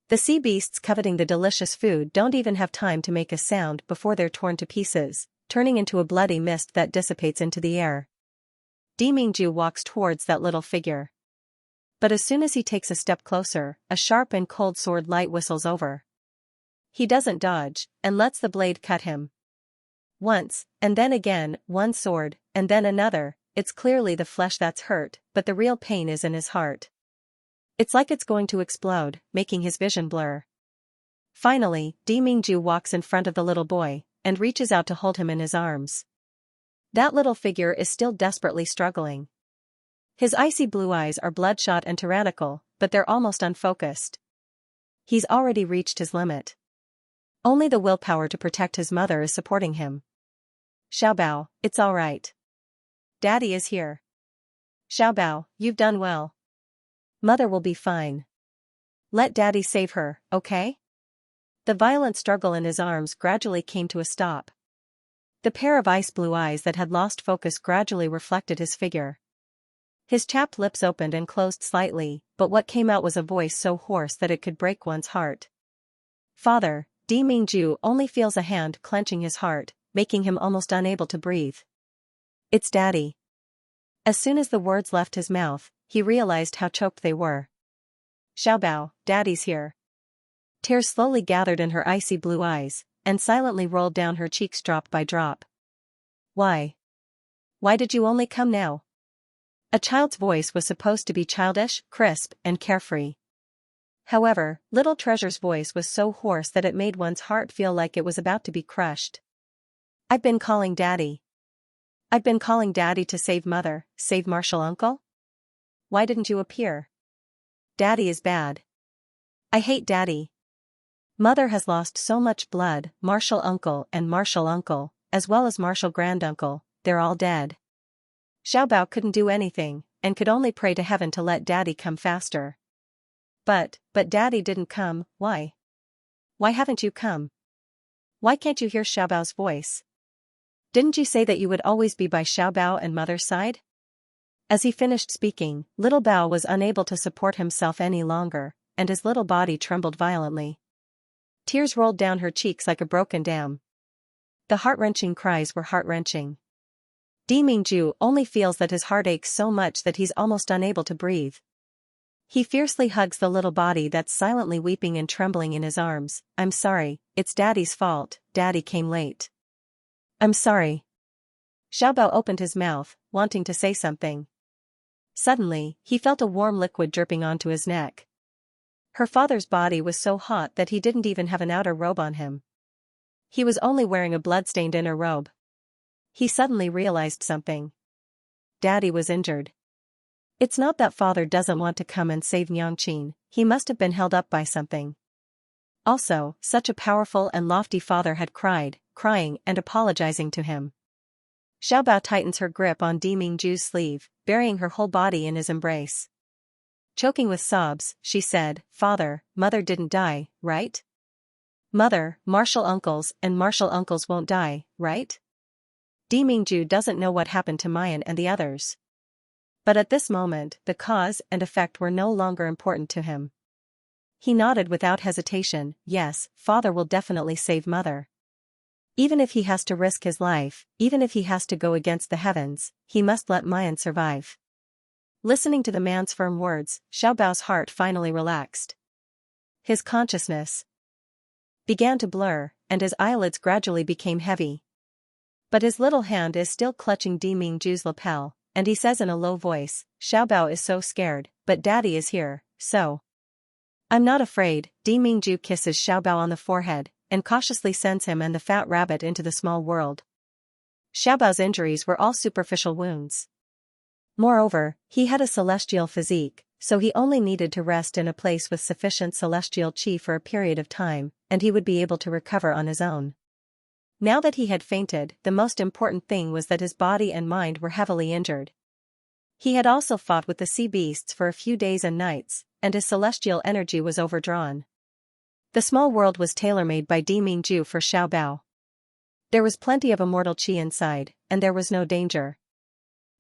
The sea beasts coveting the delicious food don't even have time to make a sound before they're torn to pieces, turning into a bloody mist that dissipates into the air. Di Mingju walks towards that little figure. But as soon as he takes a step closer, a sharp and cold sword light whistles over. He doesn't dodge, and lets the blade cut him. Once, and then again, one sword, and then another. It's clearly the flesh that's hurt, but the real pain is in his heart. It's like it's going to explode, making his vision blur. Finally, Di Mingju walks in front of the little boy, and reaches out to hold him in his arms. That little figure is still desperately struggling. His icy blue eyes are bloodshot and tyrannical, but they're almost unfocused. He's already reached his limit. Only the willpower to protect his mother is supporting him. Xiaobao, it's all right. Daddy is here. Xiaobao, you've done well. Mother will be fine. Let Daddy save her, okay? The violent struggle in his arms gradually came to a stop. The pair of ice blue eyes that had lost focus gradually reflected his figure. His chapped lips opened and closed slightly, but what came out was a voice so hoarse that it could break one's heart. Father, Di Mingju only feels a hand clenching his heart, making him almost unable to breathe. It's Daddy. As soon as the words left his mouth, he realized how choked they were. Xiaobao, Daddy's here. Tears slowly gathered in her icy blue eyes, and silently rolled down her cheeks drop by drop. Why? Why did you only come now? A child's voice was supposed to be childish, crisp, and carefree. However, little Treasure's voice was so hoarse that it made one's heart feel like it was about to be crushed. I've been calling Daddy. I've been calling Daddy to save Mother, save Martial Uncle? Why didn't you appear? Daddy is bad. I hate Daddy. Mother has lost so much blood, Martial Uncle, as well as Martial Granduncle, they're all dead. Xiaobao couldn't do anything, and could only pray to heaven to let Daddy come faster. But Daddy didn't come, why? Why haven't you come? Why can't you hear Xiaobao's voice? Didn't you say that you would always be by Xiaobao and Mother's side? As he finished speaking, little Bao was unable to support himself any longer, and his little body trembled violently. Tears rolled down her cheeks like a broken dam. The heart-wrenching cries were heart-wrenching. Di Mingju only feels that his heart aches so much that he's almost unable to breathe. He fiercely hugs the little body that's silently weeping and trembling in his arms. I'm sorry, it's Daddy's fault, Daddy came late. I'm sorry. Xiaobao opened his mouth, wanting to say something. Suddenly, he felt a warm liquid dripping onto his neck. Her father's body was so hot that he didn't even have an outer robe on him. He was only wearing a blood-stained inner robe. He suddenly realized something. Daddy was injured. It's not that father doesn't want to come and save Nyangqin, he must have been held up by something. Also, such a powerful and lofty father had crying and apologizing to him. Xiaobao tightens her grip on Di Mingju's sleeve, burying her whole body in his embrace. Choking with sobs, she said, Father, Mother didn't die, right? Mother, Martial Uncles won't die, right? Di Mingju doesn't know what happened to Mayan and the others. But at this moment, the cause and effect were no longer important to him. He nodded without hesitation, yes, Father will definitely save Mother. Even if he has to risk his life, even if he has to go against the heavens, he must let Mayan survive. Listening to the man's firm words, Xiaobao's heart finally relaxed. His consciousness began to blur, and his eyelids gradually became heavy. But his little hand is still clutching Di Mingju's lapel, and he says in a low voice, Xiaobao is so scared, but Daddy is here, so. I'm not afraid. Di Mingju kisses Xiaobao on the forehead, and cautiously sends him and the fat rabbit into the small world. Xiaobao's injuries were all superficial wounds. Moreover, he had a celestial physique, so he only needed to rest in a place with sufficient celestial qi for a period of time, and he would be able to recover on his own. Now that he had fainted, the most important thing was that his body and mind were heavily injured. He had also fought with the sea beasts for a few days and nights, and his celestial energy was overdrawn. The small world was tailor-made by Di Mingju for Xiaobao. There was plenty of immortal chi inside, and there was no danger.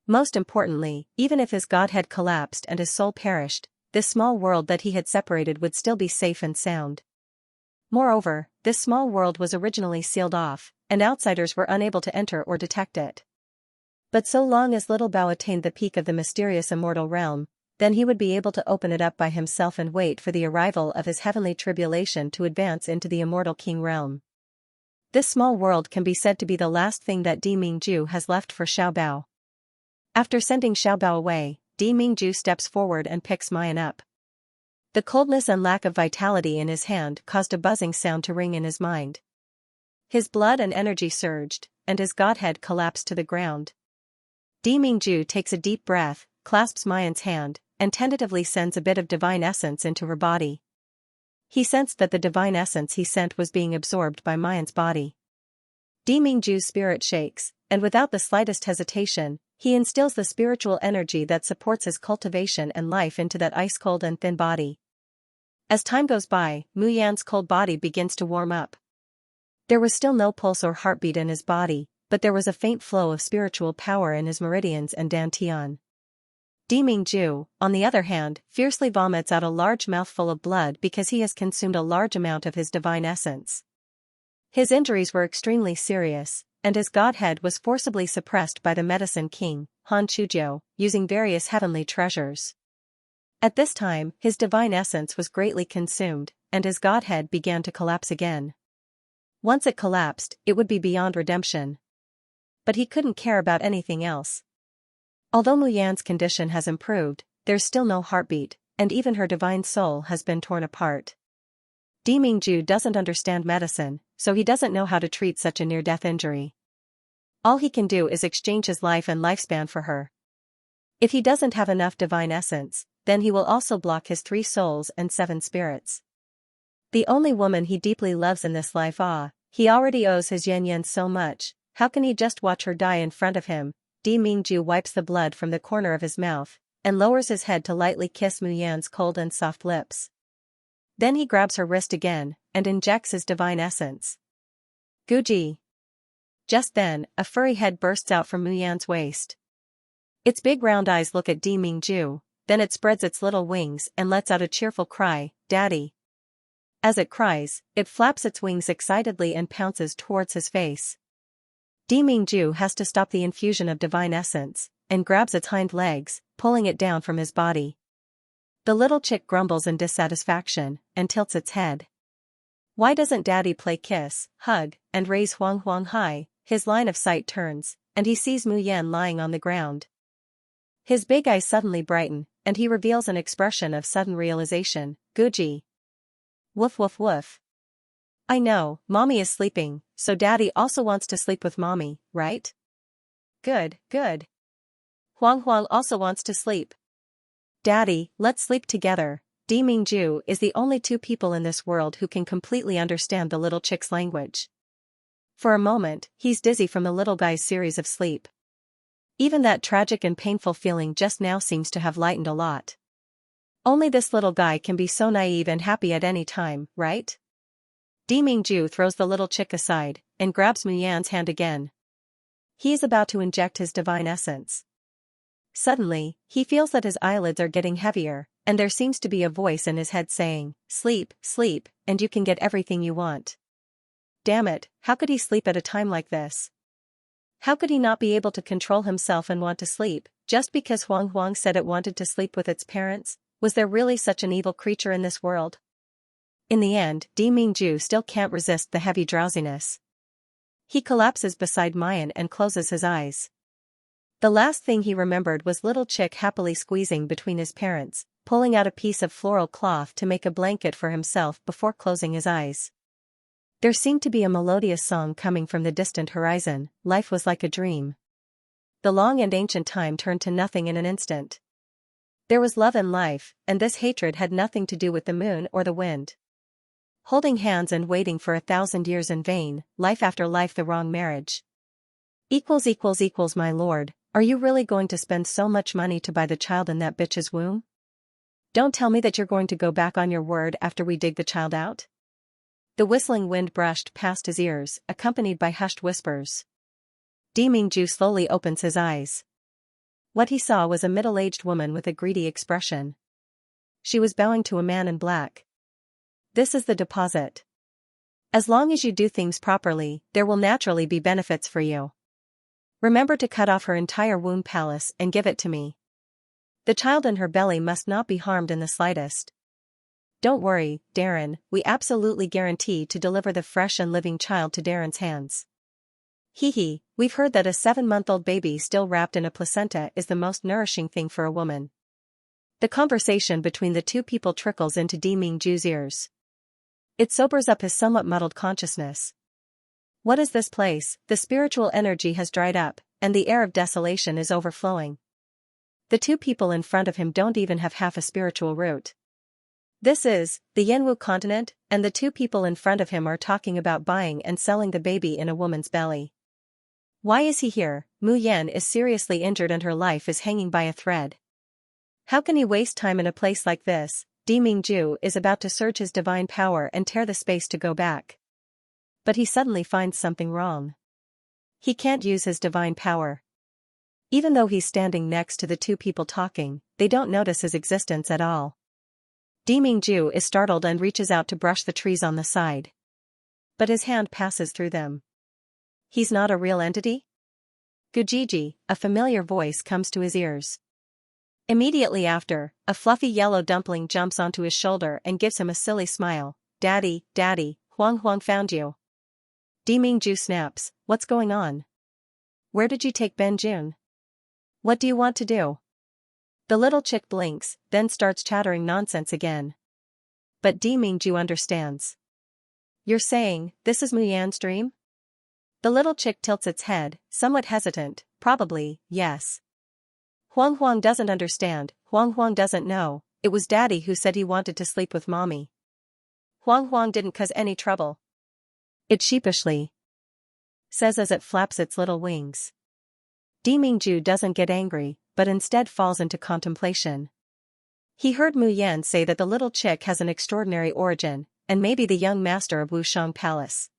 Most importantly, even if his godhead collapsed and his soul perished, this small world that he had separated would still be safe and sound. Moreover, this small world was originally sealed off, and outsiders were unable to enter or detect it. But so long as little Bao attained the peak of the mysterious immortal realm, then he would be able to open it up by himself and wait for the arrival of his heavenly tribulation to advance into the immortal king realm. This small world can be said to be the last thing that Di Mingju has left for Xiao Bao. After sending Xiao Bao away, Di Mingju steps forward and picks Mayan up. The coldness and lack of vitality in his hand caused a buzzing sound to ring in his mind. His blood and energy surged, and his godhead collapsed to the ground. Di Mingju takes a deep breath, clasps Mayan's hand, and tentatively sends a bit of divine essence into her body. He sensed that the divine essence he sent was being absorbed by Mayan's body. Di Mingju's spirit shakes, and without the slightest hesitation, he instills the spiritual energy that supports his cultivation and life into that ice-cold and thin body. As time goes by, Mu Yan's cold body begins to warm up. There was still no pulse or heartbeat in his body, but there was a faint flow of spiritual power in his meridians and dantian. Di Mingju, on the other hand, fiercely vomits out a large mouthful of blood because he has consumed a large amount of his divine essence. His injuries were extremely serious, and his godhead was forcibly suppressed by the medicine king, Han Chujiu, using various heavenly treasures. At this time, his divine essence was greatly consumed, and his godhead began to collapse again. Once it collapsed, it would be beyond redemption. But he couldn't care about anything else. Although Mu Yan's condition has improved, there's still no heartbeat, and even her divine soul has been torn apart. Di Mingju doesn't understand medicine, so he doesn't know how to treat such a near-death injury. All he can do is exchange his life and lifespan for her. If he doesn't have enough divine essence, then he will also block his 3 souls and 7 spirits. The only woman he deeply loves in this life, he already owes his Yan so much, how can he just watch her die in front of him? Di Mingju wipes the blood from the corner of his mouth, and lowers his head to lightly kiss Mu Yan's cold and soft lips. Then he grabs her wrist again, and injects his divine essence. Guji! Just then, a furry head bursts out from Mu Yan's waist. Its big round eyes look at Di Mingju, then it spreads its little wings and lets out a cheerful cry, "Daddy!" As it cries, it flaps its wings excitedly and pounces towards his face. Di Mingju has to stop the infusion of divine essence, and grabs its hind legs, pulling it down from his body. The little chick grumbles in dissatisfaction, and tilts its head. Why doesn't Daddy play kiss, hug, and raise Huang Huang high? His line of sight turns, and he sees Mu Yan lying on the ground. His big eyes suddenly brighten, and he reveals an expression of sudden realization, Guji. Woof woof woof. I know, Mommy is sleeping, so Daddy also wants to sleep with Mommy, right? Good, good. Huang Huang also wants to sleep. Daddy, let's sleep together. Di Mingju is the only 2 people in this world who can completely understand the little chick's language. For a moment, he's dizzy from the little guy's series of sleep. Even that tragic and painful feeling just now seems to have lightened a lot. Only this little guy can be so naive and happy at any time, right? Di Mingju throws the little chick aside, and grabs Mu Yan's hand again. He is about to inject his divine essence. Suddenly, he feels that his eyelids are getting heavier, and there seems to be a voice in his head saying, "Sleep, sleep, and you can get everything you want." Damn it, how could he sleep at a time like this? How could he not be able to control himself and want to sleep, just because Huang Huang said it wanted to sleep with its parents? Was there really such an evil creature in this world? In the end, Di Mingju still can't resist the heavy drowsiness. He collapses beside Mayan and closes his eyes. The last thing he remembered was little Chick happily squeezing between his parents, pulling out a piece of floral cloth to make a blanket for himself before closing his eyes. There seemed to be a melodious song coming from the distant horizon. Life was like a dream. The long and ancient time turned to nothing in an instant. There was love in life, and this hatred had nothing to do with the moon or the wind. Holding hands and waiting for 1,000 years in vain, life after life, the wrong marriage. My lord, are you really going to spend so much money to buy the child in that bitch's womb? Don't tell me that you're going to go back on your word after we dig the child out. The whistling wind brushed past his ears, accompanied by hushed whispers. Demingju slowly opens his eyes. What he saw was a middle-aged woman with a greedy expression. She was bowing to a man in black. This is the deposit. As long as you do things properly, there will naturally be benefits for you. Remember to cut off her entire womb palace and give it to me. The child in her belly must not be harmed in the slightest. Don't worry, Darren, we absolutely guarantee to deliver the fresh and living child to Darren's hands. Hee, we've heard that a 7-month-old baby still wrapped in a placenta is the most nourishing thing for a woman. The conversation between the two people trickles into Demingju's ears. It sobers up his somewhat muddled consciousness. What is this place? The spiritual energy has dried up, and the air of desolation is overflowing. The two people in front of him don't even have half a spiritual root. This is the Yanwu continent, and the two people in front of him are talking about buying and selling the baby in a woman's belly. Why is he here? Mu Yan is seriously injured and her life is hanging by a thread. How can he waste time in a place like this? Demingju is about to surge his divine power and tear the space to go back. But he suddenly finds something wrong. He can't use his divine power. Even though he's standing next to the two people talking, they don't notice his existence at all. Demingju is startled and reaches out to brush the trees on the side. But his hand passes through them. He's not a real entity? Gujiji, a familiar voice comes to his ears. Immediately after, a fluffy yellow dumpling jumps onto his shoulder and gives him a silly smile. Daddy, Huang found you. Demingju snaps, what's going on? Where did you take Benjun? What do you want to do? The little chick blinks, then starts chattering nonsense again. But Demingju understands. You're saying, this is Mu Yan's dream? The little chick tilts its head, somewhat hesitant, probably, yes. Huang doesn't understand, Huang doesn't know, it was Daddy who said he wanted to sleep with Mommy. Huang didn't cause any trouble. It sheepishly says as it flaps its little wings. Demingju doesn't get angry, but instead falls into contemplation. He heard Mu Yan say that the little chick has an extraordinary origin, and may be the young master of Wushang Palace.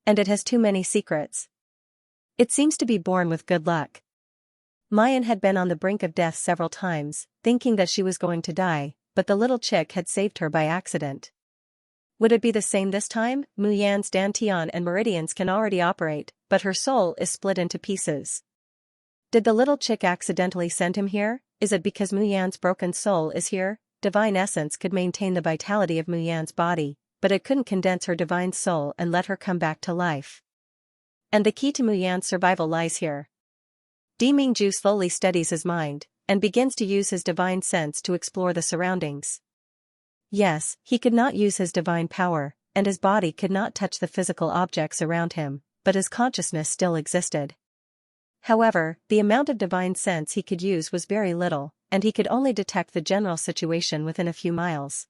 And it has too many secrets. It seems to be born with good luck. Mayan had been on the brink of death several times, thinking that she was going to die, but the little chick had saved her by accident. Would it be the same this time? Mu Yan's dantian and meridians can already operate, but her soul is split into pieces. Did the little chick accidentally send him here? Is it because Mu Yan's broken soul is here? Divine essence could maintain the vitality of Mu Yan's body, but it couldn't condense her divine soul and let her come back to life. And the key to Mu Yan's survival lies here. Demingju slowly steadies his mind, and begins to use his divine sense to explore the surroundings. Yes, he could not use his divine power, and his body could not touch the physical objects around him, but his consciousness still existed. However, the amount of divine sense he could use was very little, and he could only detect the general situation within a few miles.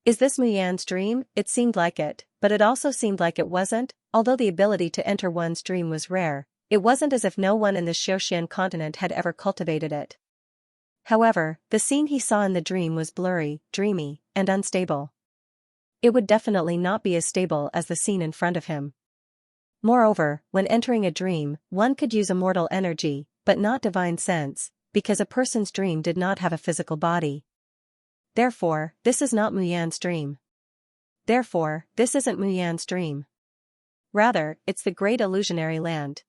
Is this Mu Yan's dream? It seemed like it, but it also seemed like it wasn't. Although the ability to enter one's dream was rare, it wasn't as if no one in the Xianxia continent had ever cultivated it. However, the scene he saw in the dream was blurry, dreamy, and unstable. It would definitely not be as stable as the scene in front of him. Moreover, when entering a dream, one could use immortal energy, but not divine sense, because a person's dream did not have a physical body. Therefore, this is not Mu Yan's dream. Therefore, this isn't Mu Yan's dream. Rather, it's the great illusionary land.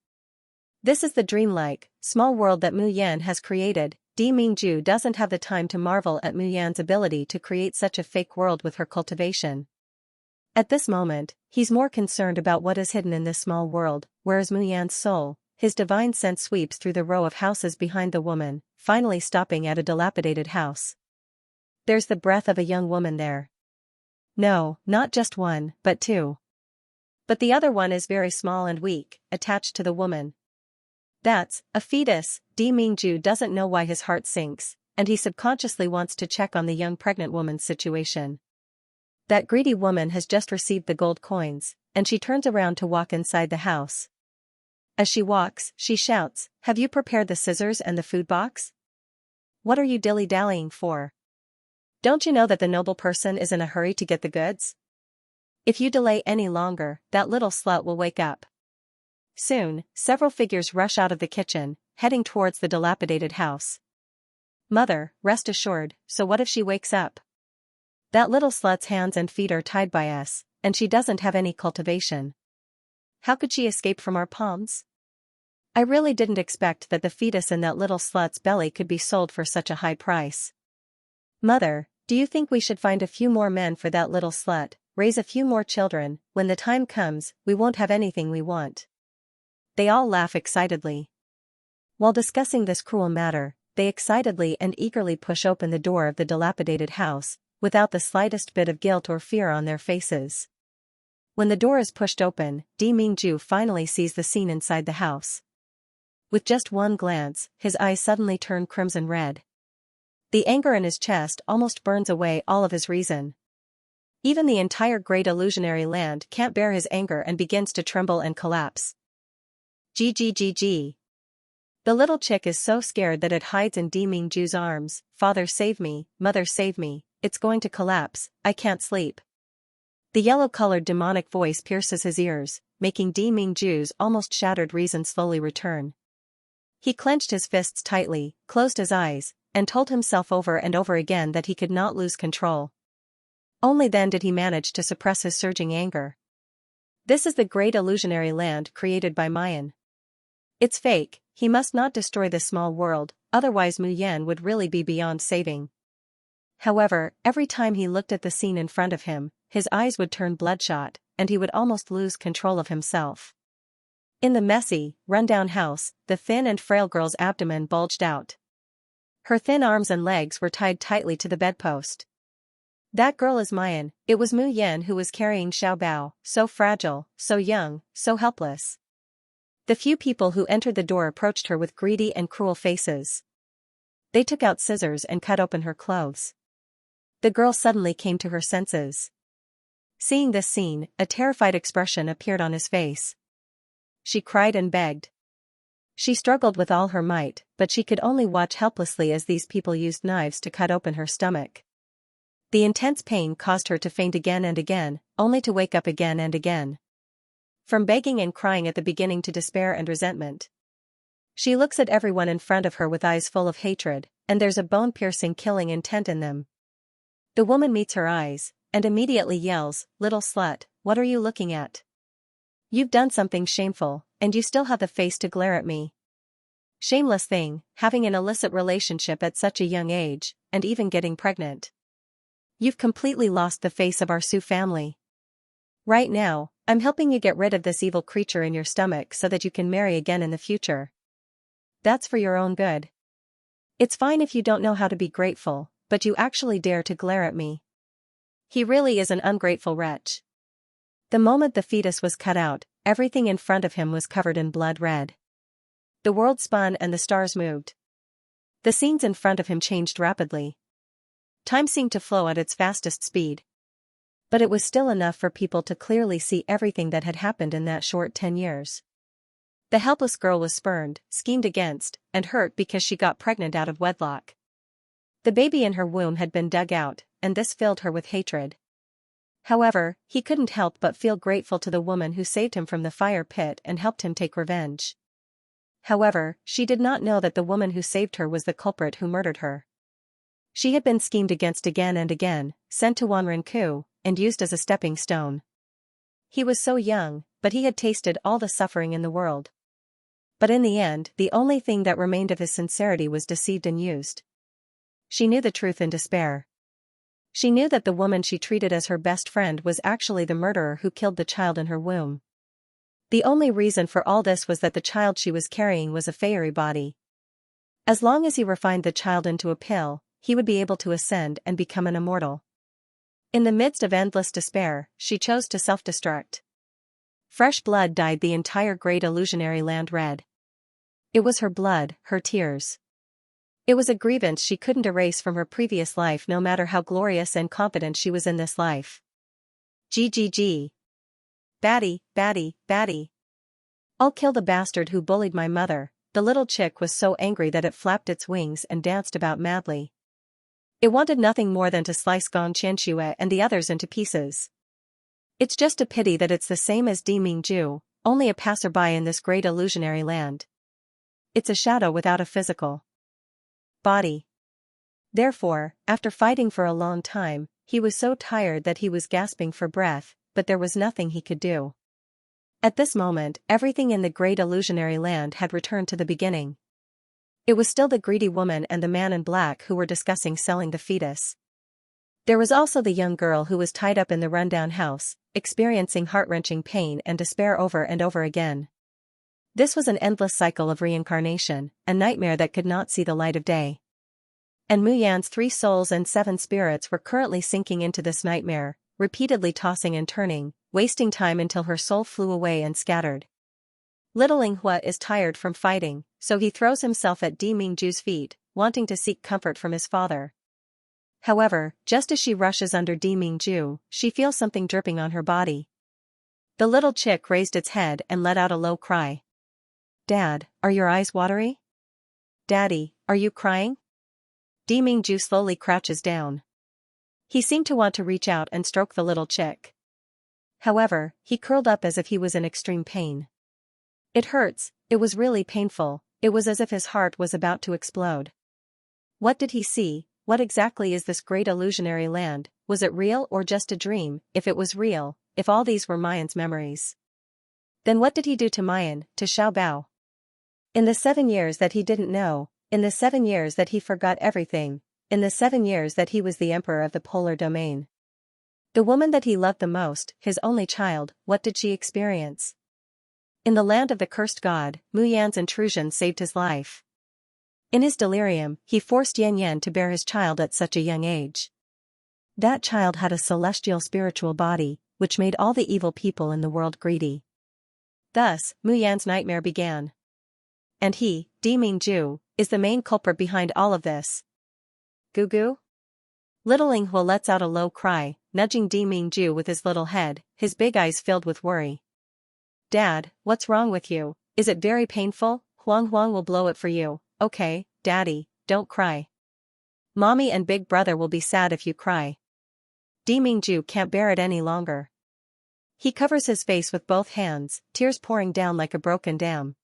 This is the dreamlike, small world that Mu Yan has created. Demingju doesn't have the time to marvel at Mu Yan's ability to create such a fake world with her cultivation. At this moment, he's more concerned about what is hidden in this small world, whereas Mu Yan's soul, his divine sense sweeps through the row of houses behind the woman, finally stopping at a dilapidated house. There's the breath of a young woman there. No, not just one, but two. But the other one is very small and weak, attached to the woman. That's a fetus. Demingju doesn't know why his heart sinks, and he subconsciously wants to check on the young pregnant woman's situation. That greedy woman has just received the gold coins, and she turns around to walk inside the house. As she walks, she shouts, "Have you prepared the scissors and the food box? What are you dilly-dallying for? Don't you know that the noble person is in a hurry to get the goods?" If you delay any longer, that little slut will wake up. Soon, several figures rush out of the kitchen, heading towards the dilapidated house. Mother, rest assured, so what if she wakes up? That little slut's hands and feet are tied by us, and she doesn't have any cultivation. How could she escape from our palms? I really didn't expect that the fetus in that little slut's belly could be sold for such a high price. Mother, do you think we should find a few more men for that little slut, raise a few more children? When the time comes, we won't have anything we want. They all laugh excitedly. While discussing this cruel matter, they excitedly and eagerly push open the door of the dilapidated house, without the slightest bit of guilt or fear on their faces. When the door is pushed open, Mingju finally sees the scene inside the house. With just one glance, his eyes suddenly turn crimson red. The anger in his chest almost burns away all of his reason. Even the entire great illusionary land can't bear his anger and begins to tremble and collapse. GGGG. The little chick is so scared that it hides in Mingju's arms. Father save me, mother save me, it's going to collapse, I can't sleep. The yellow-colored demonic voice pierces his ears, making Mingju's almost shattered reason slowly return. He clenched his fists tightly, closed his eyes, and told himself over and over again that he could not lose control. Only then did he manage to suppress his surging anger. This is the great illusionary land created by Mayan. It's fake, he must not destroy this small world, otherwise Mu Yan would really be beyond saving. However, every time he looked at the scene in front of him, his eyes would turn bloodshot, and he would almost lose control of himself. In the messy, run-down house, the thin and frail girl's abdomen bulged out. Her thin arms and legs were tied tightly to the bedpost. That girl is Mayan. It was Mu Yan who was carrying Xiao Bao, so fragile, so young, so helpless. The few people who entered the door approached her with greedy and cruel faces. They took out scissors and cut open her clothes. The girl suddenly came to her senses. Seeing this scene, a terrified expression appeared on his face. She cried and begged. She struggled with all her might, but she could only watch helplessly as these people used knives to cut open her stomach. The intense pain caused her to faint again and again, only to wake up again and again. From begging and crying at the beginning to despair and resentment. She looks at everyone in front of her with eyes full of hatred, and there's a bone-piercing killing intent in them. The woman meets her eyes, and immediately yells, "Little slut, what are you looking at? You've done something shameful, and you still have the face to glare at me. Shameless thing, having an illicit relationship at such a young age, and even getting pregnant. You've completely lost the face of our Sioux family. Right now, I'm helping you get rid of this evil creature in your stomach so that you can marry again in the future. That's for your own good. It's fine if you don't know how to be grateful, but you actually dare to glare at me. He really is an ungrateful wretch." The moment the fetus was cut out, everything in front of him was covered in blood red. The world spun and the stars moved. The scenes in front of him changed rapidly. Time seemed to flow at its fastest speed. But it was still enough for people to clearly see everything that had happened in that short 10 years. The helpless girl was spurned, schemed against, and hurt because she got pregnant out of wedlock. The baby in her womb had been dug out, and this filled her with hatred. However, he couldn't help but feel grateful to the woman who saved him from the fire pit and helped him take revenge. However, she did not know that the woman who saved her was the culprit who murdered her. She had been schemed against again and again, sent to Wanrenku, and used as a stepping stone. He was so young, but he had tasted all the suffering in the world. But in the end, the only thing that remained of his sincerity was deceived and used. She knew the truth in despair. She knew that the woman she treated as her best friend was actually the murderer who killed the child in her womb. The only reason for all this was that the child she was carrying was a fairy body. As long as he refined the child into a pill, he would be able to ascend and become an immortal. In the midst of endless despair, she chose to self-destruct. Fresh blood dyed the entire great illusionary land red. It was her blood, her tears. It was a grievance she couldn't erase from her previous life no matter how glorious and confident she was in this life. GGG. Batty, batty, batty. I'll kill the bastard who bullied my mother. The little chick was so angry that it flapped its wings and danced about madly. It wanted nothing more than to slice Xianxia and the others into pieces. It's just a pity that it's the same as Di Mingju, only a passerby in this great illusionary land. It's a shadow without a physical body. Therefore, after fighting for a long time, he was so tired that he was gasping for breath, but there was nothing he could do. At this moment, everything in the great illusionary land had returned to the beginning. It was still the greedy woman and the man in black who were discussing selling the fetus. There was also the young girl who was tied up in the rundown house, experiencing heart-wrenching pain and despair over and over again. This was an endless cycle of reincarnation, a nightmare that could not see the light of day. And Mu Yan's 3 souls and 7 spirits were currently sinking into this nightmare, repeatedly tossing and turning, wasting time until her soul flew away and scattered. Little Linghua is tired from fighting, so he throws himself at Di Mingju's feet, wanting to seek comfort from his father. However, just as she rushes under Di Mingju, she feels something dripping on her body. The little chick raised its head and let out a low cry. "Dad, are your eyes watery? Daddy, are you crying?" Di Mingju slowly crouches down. He seemed to want to reach out and stroke the little chick. However, he curled up as if he was in extreme pain. It hurts, it was really painful, it was as if his heart was about to explode. What did he see? What exactly is this great illusionary land? Was it real or just a dream? If it was real, if all these were Mayan's memories, then what did he do to Mayan, to Xiaobao? In the 7 years that he didn't know, in the 7 years that he forgot everything, in the 7 years that he was the emperor of the polar domain. The woman that he loved the most, his only child, what did she experience? In the land of the cursed god, Mu Yan's intrusion saved his life. In his delirium, he forced Yan to bear his child at such a young age. That child had a celestial spiritual body, which made all the evil people in the world greedy. Thus, Mu Yan's nightmare began. And he, Di Mingju, is the main culprit behind all of this. Goo goo? Little Linghua lets out a low cry, nudging Di Mingju with his little head, his big eyes filled with worry. "Dad, what's wrong with you? Is it very painful? Huang will blow it for you. Okay, Daddy, don't cry. Mommy and big brother will be sad if you cry." Di Mingju can't bear it any longer. He covers his face with both hands, tears pouring down like a broken dam.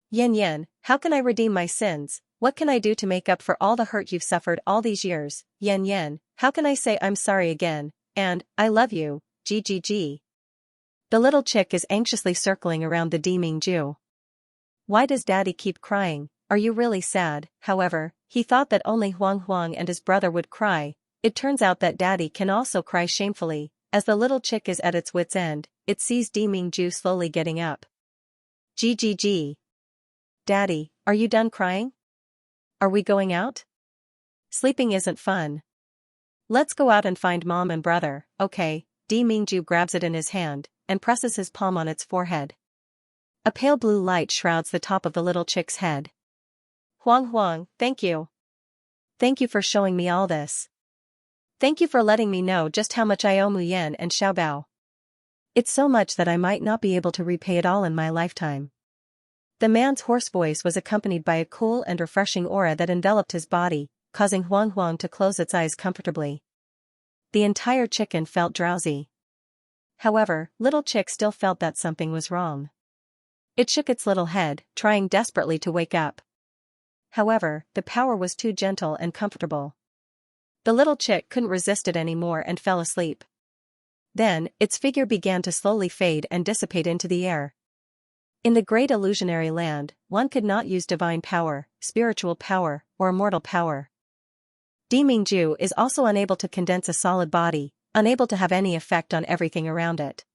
Yan, how can I redeem my sins? What can I do to make up for all the hurt you've suffered all these years? Yan, how can I say I'm sorry again, and, I love you, GGG? The little chick is anxiously circling around the Di Mingju. Why does Daddy keep crying? Are you really sad? However, he thought that only Huang and his brother would cry. It turns out that Daddy can also cry shamefully. As the little chick is at its wit's end, it sees Di Mingju slowly getting up. GGG. Daddy, are you done crying? Are we going out? Sleeping isn't fun. Let's go out and find Mom and brother, okay? Di Mingju grabs it in his hand, and presses his palm on its forehead. A pale blue light shrouds the top of the little chick's head. Huang, thank you. Thank you for showing me all this. Thank you for letting me know just how much I owe Mu Yan and Xiaobao. It's so much that I might not be able to repay it all in my lifetime. The man's hoarse voice was accompanied by a cool and refreshing aura that enveloped his body, causing Huang to close its eyes comfortably. The entire chicken felt drowsy. However, little chick still felt that something was wrong. It shook its little head, trying desperately to wake up. However, the power was too gentle and comfortable. The little chick couldn't resist it anymore and fell asleep. Then, its figure began to slowly fade and dissipate into the air. In the great illusionary land, one could not use divine power, spiritual power, or immortal power. Di Mingju is also unable to condense a solid body, unable to have any effect on everything around it.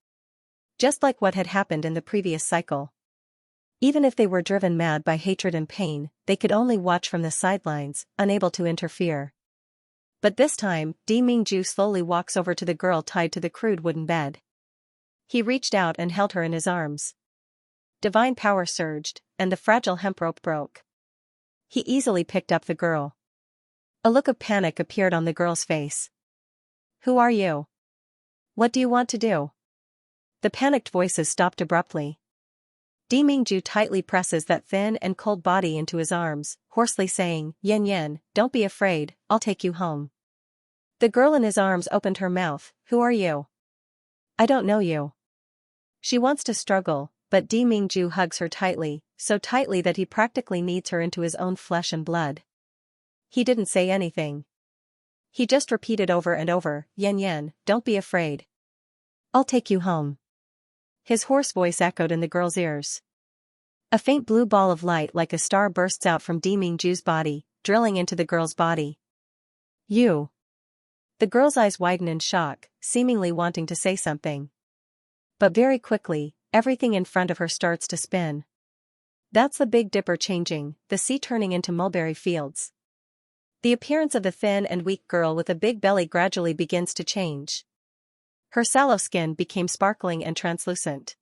Just like what had happened in the previous cycle. Even if they were driven mad by hatred and pain, they could only watch from the sidelines, unable to interfere. But this time, Di Mingju slowly walks over to the girl tied to the crude wooden bed. He reached out and held her in his arms. Divine power surged, and the fragile hemp rope broke. He easily picked up the girl. A look of panic appeared on the girl's face. Who are you? What do you want to do? The panicked voices stopped abruptly. Di Mingju tightly presses that thin and cold body into his arms, hoarsely saying, Yan, don't be afraid, I'll take you home. The girl in his arms opened her mouth. Who are you? I don't know you. She wants to struggle, but Di Mingju hugs her tightly, so tightly that he practically kneads her into his own flesh and blood. He didn't say anything. He just repeated over and over, Yan Yan, don't be afraid. I'll take you home. His hoarse voice echoed in the girl's ears. A faint blue ball of light like a star bursts out from Di Mingju's body, drilling into the girl's body. You. The girl's eyes widen in shock, seemingly wanting to say something. But very quickly, everything in front of her starts to spin. That's the Big Dipper changing, the sea turning into mulberry fields. The appearance of the thin and weak girl with a big belly gradually begins to change. Her sallow skin became sparkling and translucent.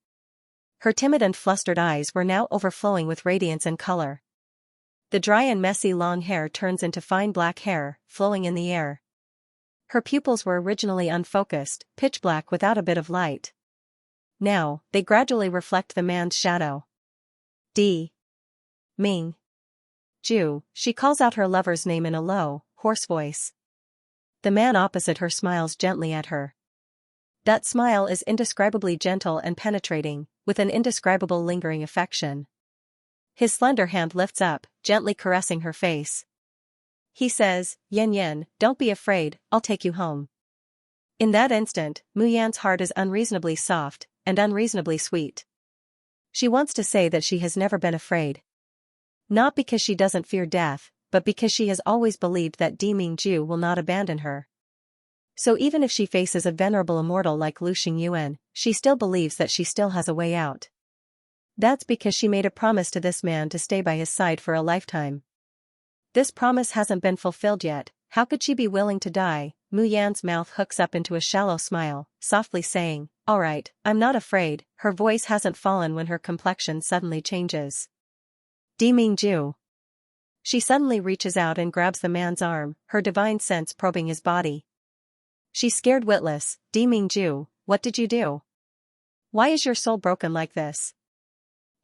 Her timid and flustered eyes were now overflowing with radiance and color. The dry and messy long hair turns into fine black hair, flowing in the air. Her pupils were originally unfocused, pitch black without a bit of light. Now, they gradually reflect the man's shadow. Di Ming Ju, she calls out her lover's name in a low, hoarse voice. The man opposite her smiles gently at her. That smile is indescribably gentle and penetrating, with an indescribable lingering affection. His slender hand lifts up, gently caressing her face. He says, Yan Yan, don't be afraid, I'll take you home. In that instant, Mu Yan's heart is unreasonably soft, and unreasonably sweet. She wants to say that she has never been afraid. Not because she doesn't fear death, but because she has always believed that Di Mingju will not abandon her. So even if she faces a venerable immortal like Lu Xingyuan, she still believes that she still has a way out. That's because she made a promise to this man to stay by his side for a lifetime. This promise hasn't been fulfilled yet. How could she be willing to die? Mu Yan's mouth hooks up into a shallow smile, softly saying, all right, I'm not afraid. Her voice hasn't fallen when her complexion suddenly changes. Di Mingju. She suddenly reaches out and grabs the man's arm, her divine sense probing his body. She's scared witless. Di Mingju, what did you do? Why is your soul broken like this?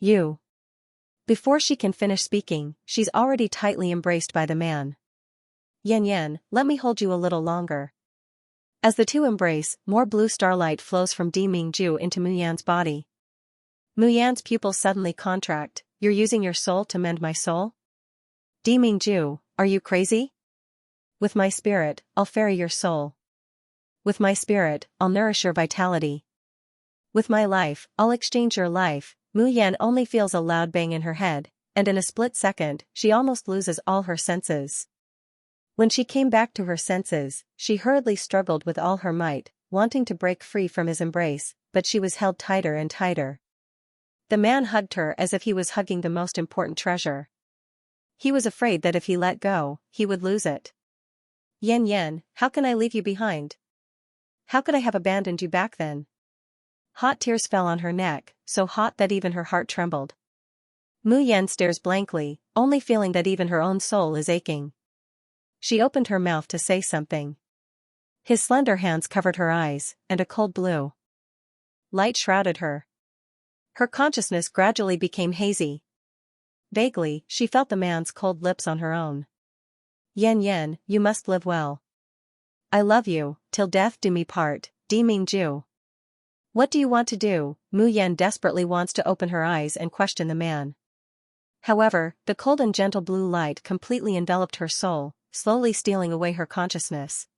You. Before she can finish speaking, she's already tightly embraced by the man. Yan Yan, let me hold you a little longer. As the two embrace, more blue starlight flows from Di Mingju into Mu Yan's body. Mu Yan's pupils suddenly contract. You're using your soul to mend my soul? Di Mingju, are you crazy? With my spirit, I'll ferry your soul. With my spirit, I'll nourish your vitality. With my life, I'll exchange your life. Mu Yan only feels a loud bang in her head, and in a split second, she almost loses all her senses. When she came back to her senses, she hurriedly struggled with all her might, wanting to break free from his embrace, but she was held tighter and tighter. The man hugged her as if he was hugging the most important treasure. He was afraid that if he let go, he would lose it. Yan Yan, how can I leave you behind? How could I have abandoned you back then? Hot tears fell on her neck, so hot that even her heart trembled. Mu Yan stares blankly, only feeling that even her own soul is aching. She opened her mouth to say something. His slender hands covered her eyes, and a cold blue light shrouded her. Her consciousness gradually became hazy. Vaguely, she felt the man's cold lips on her own. Yan Yan, you must live well. I love you, till death do me part, Di Mingju. What do you want to do? Mu Yan desperately wants to open her eyes and question the man. However, the cold and gentle blue light completely enveloped her soul, slowly stealing away her consciousness.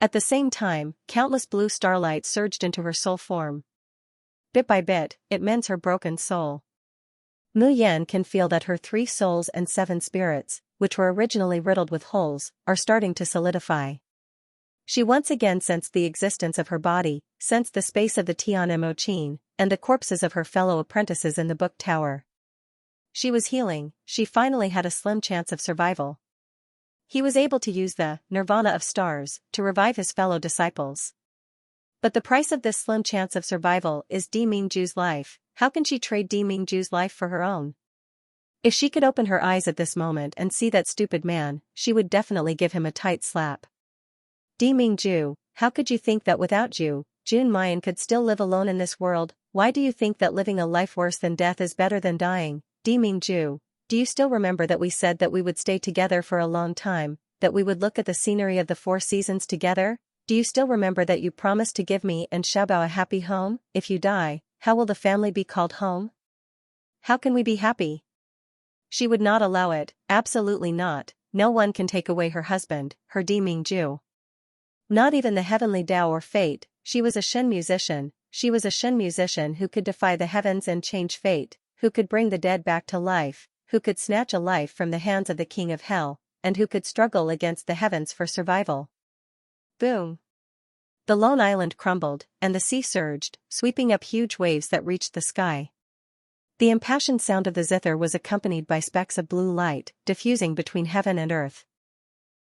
At the same time, countless blue starlight surged into her soul form. Bit by bit, it mends her broken soul. Mu Yan can feel that her 3 souls and 7 spirits, which were originally riddled with holes, are starting to solidify. She once again sensed the existence of her body, sensed the space of the Tianmo Qin, and the corpses of her fellow apprentices in the book tower. She was healing, she finally had a slim chance of survival. He was able to use the nirvana of stars to revive his fellow disciples. But the price of this slim chance of survival is Di Mingju's life. How can she trade Di Mingju's life for her own? If she could open her eyes at this moment and see that stupid man, she would definitely give him a tight slap. Di Mingju, how could you think that without you, Jun Mayan could still live alone in this world? Why do you think that living a life worse than death is better than dying? Di Mingju, do you still remember that we said that we would stay together for a long time, that we would look at the scenery of the 4 seasons together? do you still remember that you promised to give me and Xiaobao a happy home? If you die, how will the family be called home? How can we be happy? She would not allow it, absolutely not. No one can take away her husband, her Di Mingju. Not even the heavenly Tao or fate. She was a Shen musician. She was a Shen musician who could defy the heavens and change fate, who could bring the dead back to life, who could snatch a life from the hands of the king of hell, and who could struggle against the heavens for survival. Boom! The lone island crumbled, and the sea surged, sweeping up huge waves that reached the sky. The impassioned sound of the zither was accompanied by specks of blue light, diffusing between heaven and earth.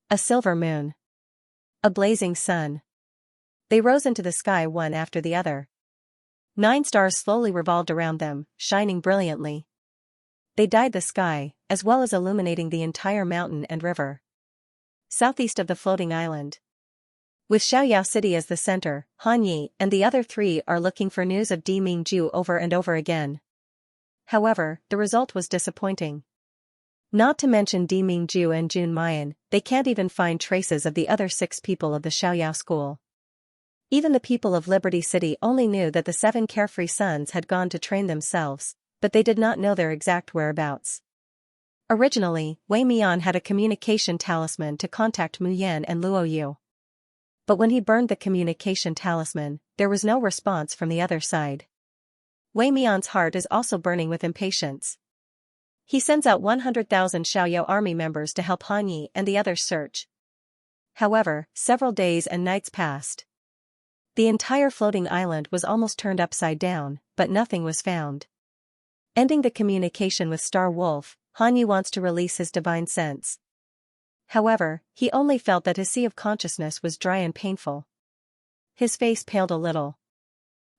A silver moon. A blazing sun. They rose into the sky one after the other. 9 stars slowly revolved around them, shining brilliantly. They dyed the sky, as well as illuminating the entire mountain and river. Southeast of the floating island. With Xiaoyao City as the center, Han Yi and the other 3 are looking for news of Di Mingju over and over again. However, the result was disappointing. Not to mention Di Mingju and Jun Mayan, they can't even find traces of the other 6 people of the Xiaoyao school. Even the people of Liberty City only knew that the 7 carefree sons had gone to train themselves, but they did not know their exact whereabouts. Originally, Wei Mian had a communication talisman to contact Mu Yan and Luo Yu. But when he burned the communication talisman, there was no response from the other side. Wei Mian's heart is also burning with impatience. He sends out 100,000 Xiaoyao army members to help Han Yi and the others search. However, several days and nights passed. The entire floating island was almost turned upside down, but nothing was found. Ending the communication with Star Wolf, Han Yi wants to release his divine sense. However, he only felt that his sea of consciousness was dry and painful. His face paled a little.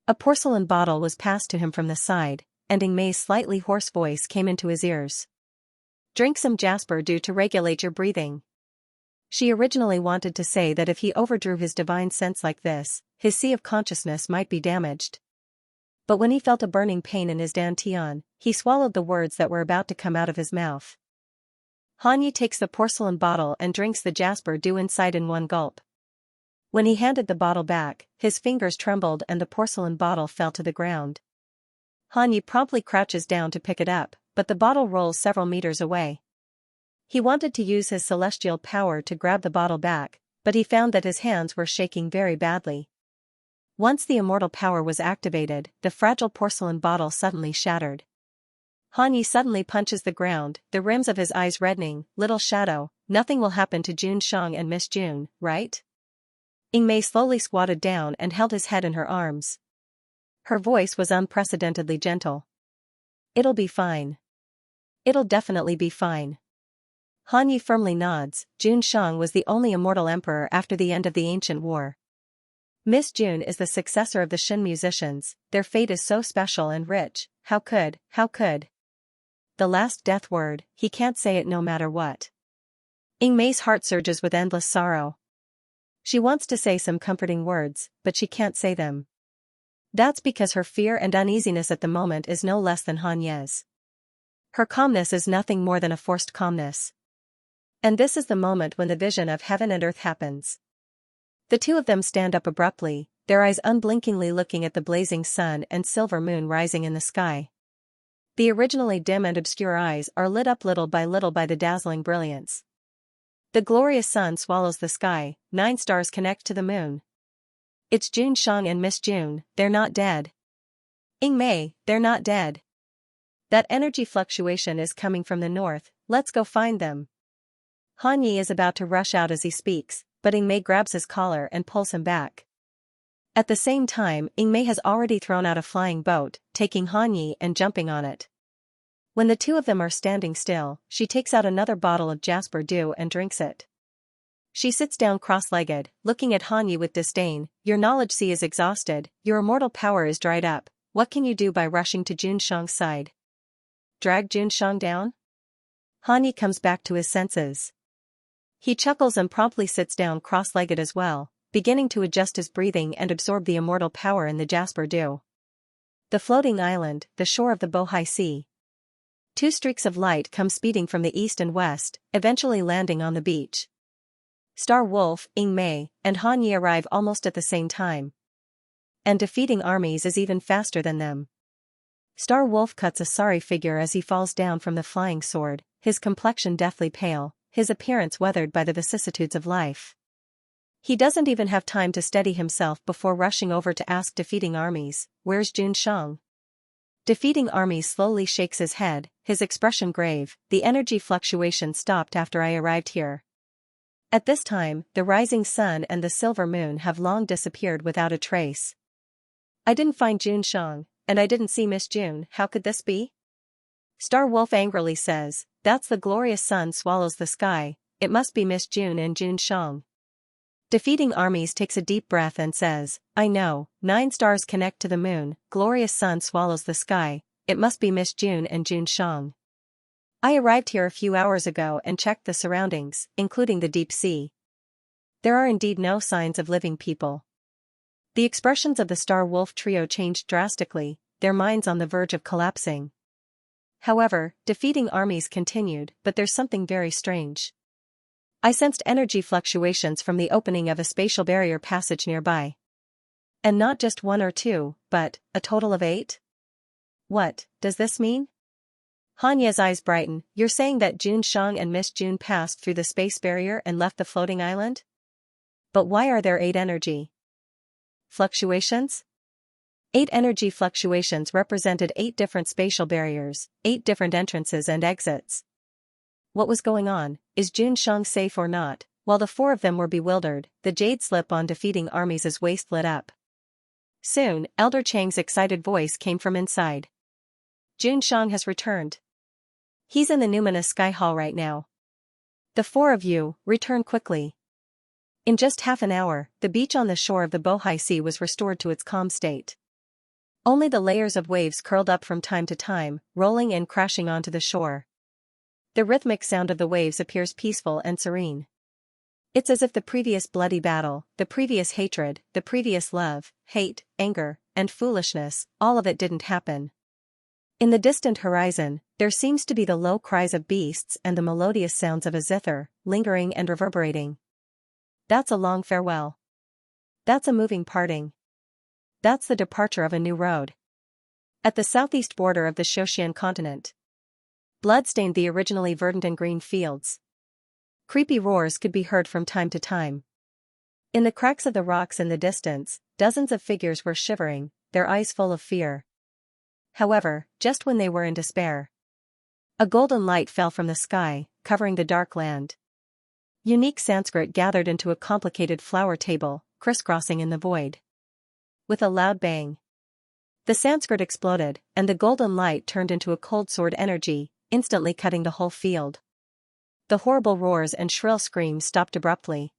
A porcelain bottle was passed to him from the side, and Ing Mei's slightly hoarse voice came into his ears. Drink some jasper dew to regulate your breathing. She originally wanted to say that if he overdrew his divine sense like this, his sea of consciousness might be damaged. But when he felt a burning pain in his dantian, he swallowed the words that were about to come out of his mouth. Han Yi takes the porcelain bottle and drinks the jasper dew inside in one gulp. When he handed the bottle back, his fingers trembled and the porcelain bottle fell to the ground. Han Yi promptly crouches down to pick it up, but the bottle rolls several meters away. He wanted to use his celestial power to grab the bottle back, but he found that his hands were shaking very badly. Once the immortal power was activated, the fragile porcelain bottle suddenly shattered. Han Yi suddenly punches the ground, the rims of his eyes reddening. Little shadow, nothing will happen to Jun Shang and Miss June, right? Ing Mei slowly squatted down and held his head in her arms. Her voice was unprecedentedly gentle. It'll be fine. It'll definitely be fine. Han Yi firmly nods. Jun Shang was the only immortal emperor after the end of the ancient war. Miss June is the successor of the Shen musicians. Their fate is so special and rich. How could? The last death word, he can't say it no matter what. Ing Mei's heart surges with endless sorrow. She wants to say some comforting words, but she can't say them. That's because her fear and uneasiness at the moment is no less than Han Ye's. Her calmness is nothing more than a forced calmness. And this is the moment when the vision of heaven and earth happens. The 2 of them stand up abruptly, their eyes unblinkingly looking at the blazing sun and silver moon rising in the sky. The originally dim and obscure eyes are lit up little by the dazzling brilliance. The glorious sun swallows the sky, 9 stars connect to the moon. It's Jun Shang and Miss June, they're not dead. Ing Mei, they're not dead. That energy fluctuation is coming from the north, let's go find them. Han Yi is about to rush out as he speaks, but Ing Mei grabs his collar and pulls him back. At the same time, Ing Mei has already thrown out a flying boat, taking Han Yi and jumping on it. When the 2 of them are standing still, she takes out another bottle of jasper dew and drinks it. She sits down cross-legged, looking at Han Yi with disdain. Your knowledge sea is exhausted, your immortal power is dried up. What can you do by rushing to Jun Shang's side? Drag Jun Shang down? Han Yi comes back to his senses. He chuckles and promptly sits down cross-legged as well, beginning to adjust his breathing and absorb the immortal power in the jasper dew. The floating island, the shore of the Bohai Sea. 2 streaks of light come speeding from the east and west, eventually landing on the beach. Star Wolf, Ying Mei, and Han Yi arrive almost at the same time. And defeating armies is even faster than them. Star Wolf cuts a sorry figure as he falls down from the flying sword, his complexion deathly pale, his appearance weathered by the vicissitudes of life. He doesn't even have time to steady himself before rushing over to ask defeating armies, "Where's Jun Shang?" Defeating armies slowly shakes his head, his expression grave. "The energy fluctuation stopped after I arrived here. At this time, the rising sun and the silver moon have long disappeared without a trace. I didn't find Jun Shang, and I didn't see Miss June. How could this be?" Star Wolf angrily says, "That's the glorious sun swallows the sky, it must be Miss June and Jun Shang." Defeating armies takes a deep breath and says, "I know, 9 stars connect to the moon, glorious sun swallows the sky, it must be Miss June and Jun Shang. I arrived here a few hours ago and checked the surroundings, including the deep sea. There are indeed no signs of living people." The expressions of the Star Wolf trio changed drastically, their minds on the verge of collapsing. However, defeating armies continued, "But there's something very strange. I sensed energy fluctuations from the opening of a spatial barrier passage nearby. And not just 1 or 2, but a total of 8? What does this mean?" Hanya's eyes brighten. "You're saying that Jun Shang and Miss June passed through the space barrier and left the floating island? But why are there 8 energy fluctuations?" 8 energy fluctuations represented 8 different spatial barriers, 8 different entrances and exits. What was going on? Is Jun Shang safe or not? While the 4 of them were bewildered, the jade slip on defeating armies' waist lit up. Soon, Elder Chang's excited voice came from inside. "Jun Shang has returned. He's in the numinous sky hall right now. The 4 of you, return quickly." In just half an hour, the beach on the shore of the Bohai Sea was restored to its calm state. Only the layers of waves curled up from time to time, rolling and crashing onto the shore. The rhythmic sound of the waves appears peaceful and serene. It's as if the previous bloody battle, the previous hatred, the previous love, hate, anger, and foolishness, all of it didn't happen. In the distant horizon, there seems to be the low cries of beasts and the melodious sounds of a zither, lingering and reverberating. That's a long farewell. That's a moving parting. That's the departure of a new road. At the southeast border of the Shoshian continent, blood stained the originally verdant and green fields. Creepy roars could be heard from time to time. In the cracks of the rocks in the distance, dozens of figures were shivering, their eyes full of fear. However, just when they were in despair, a golden light fell from the sky, covering the dark land. Unique Sanskrit gathered into a complicated flower table, crisscrossing in the void. With a loud bang, the Sanskrit exploded, and the golden light turned into a cold sword energy, instantly cutting the whole field. The horrible roars and shrill screams stopped abruptly.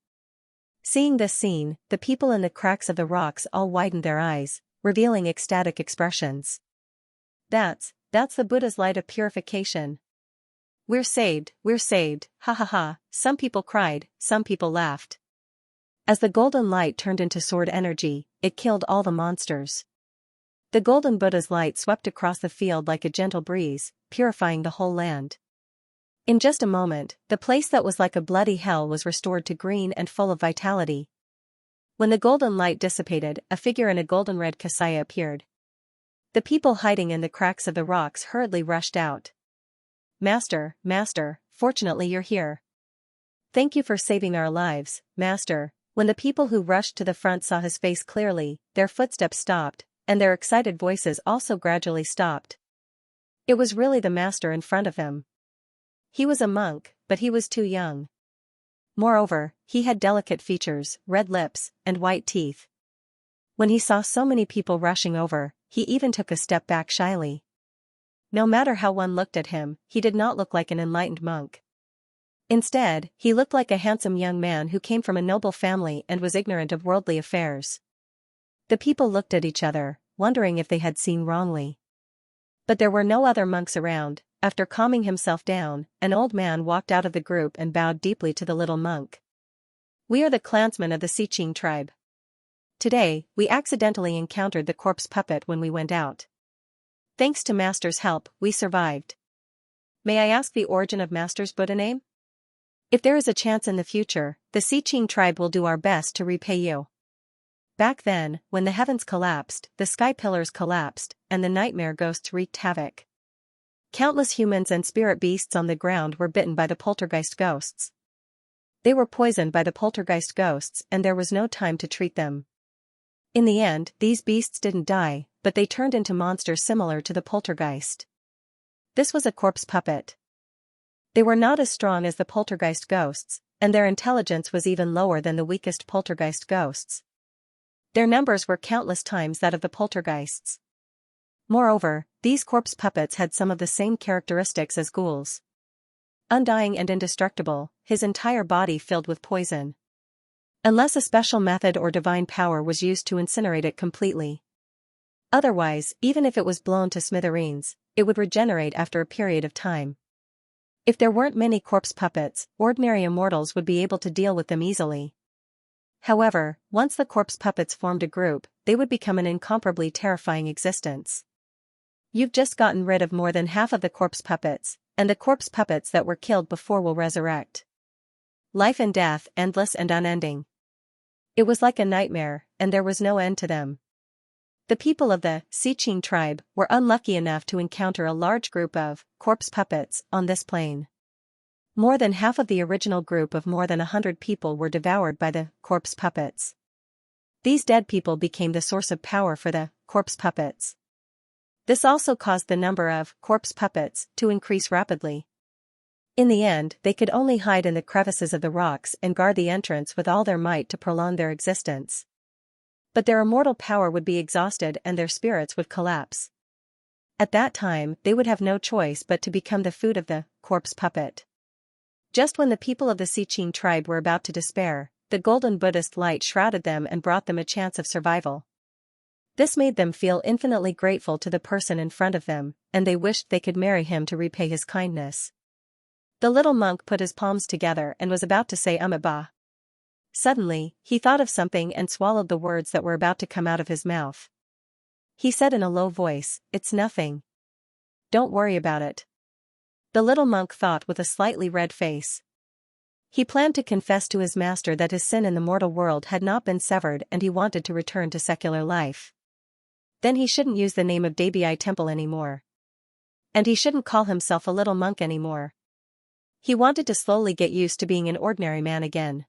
Seeing this scene, the people in the cracks of the rocks all widened their eyes, revealing ecstatic expressions. That's the Buddha's light of purification. We're saved, ha ha ha," some people cried, some people laughed. As the golden light turned into sword energy, it killed all the monsters. The golden Buddha's light swept across the field like a gentle breeze, purifying the whole land. In just a moment, the place that was like a bloody hell was restored to green and full of vitality. When the golden light dissipated, a figure in a golden-red kasaya appeared. The people hiding in the cracks of the rocks hurriedly rushed out. Master, fortunately you're here. Thank you for saving our lives, Master." When the people who rushed to the front saw his face clearly, their footsteps stopped, and their excited voices also gradually stopped. It was really the Master in front of him. He was a monk, but he was too young. Moreover, he had delicate features, red lips, and white teeth. When he saw so many people rushing over, he even took a step back shyly. No matter how one looked at him, he did not look like an enlightened monk. Instead, he looked like a handsome young man who came from a noble family and was ignorant of worldly affairs. The people looked at each other, wondering if they had seen wrongly. But there were no other monks around. After calming himself down, an old man walked out of the group and bowed deeply to the little monk. "We are the clansmen of the Siqing tribe. Today, we accidentally encountered the corpse puppet when we went out. Thanks to Master's help, we survived. May I ask the origin of Master's Buddha name?" If there is a chance in the future, the Xiqing tribe will do our best to repay you. Back then, when the heavens collapsed, the sky pillars collapsed, and the nightmare ghosts wreaked havoc. Countless humans and spirit beasts on the ground were bitten by the poltergeist ghosts. They were poisoned by the poltergeist ghosts and there was no time to treat them. In the end, these beasts didn't die, but they turned into monsters similar to the poltergeist. This was a corpse puppet. They were not as strong as the poltergeist ghosts, and their intelligence was even lower than the weakest poltergeist ghosts. Their numbers were countless times that of the poltergeists. Moreover, these corpse puppets had some of the same characteristics as ghouls. Undying and indestructible, his entire body filled with poison. Unless a special method or divine power was used to incinerate it completely. Otherwise, even if it was blown to smithereens, it would regenerate after a period of time. If there weren't many corpse puppets, ordinary immortals would be able to deal with them easily. However, once the corpse puppets formed a group, they would become an incomparably terrifying existence. You've just gotten rid of more than half of the corpse puppets, and the corpse puppets that were killed before will resurrect. Life and death, endless and unending. It was like a nightmare, and there was no end to them. The people of the Xiqing tribe were unlucky enough to encounter a large group of corpse puppets on this plane. More than half of the original group of more than 100 people were devoured by the corpse puppets. These dead people became the source of power for the corpse puppets. This also caused the number of corpse puppets to increase rapidly. In the end, they could only hide in the crevices of the rocks and guard the entrance with all their might to prolong their existence. But their immortal power would be exhausted and their spirits would collapse. At that time, they would have no choice but to become the food of the corpse puppet. Just when the people of the Xiqing tribe were about to despair, the golden Buddhist light shrouded them and brought them a chance of survival. This made them feel infinitely grateful to the person in front of them, and they wished they could marry him to repay his kindness. The little monk put his palms together and was about to say Ba. Suddenly, he thought of something and swallowed the words that were about to come out of his mouth. He said in a low voice, "It's nothing. Don't worry about it." The little monk thought with a slightly red face. He planned to confess to his master that his sin in the mortal world had not been severed and he wanted to return to secular life. Then he shouldn't use the name of Defying temple anymore. And he shouldn't call himself a little monk anymore. He wanted to slowly get used to being an ordinary man again.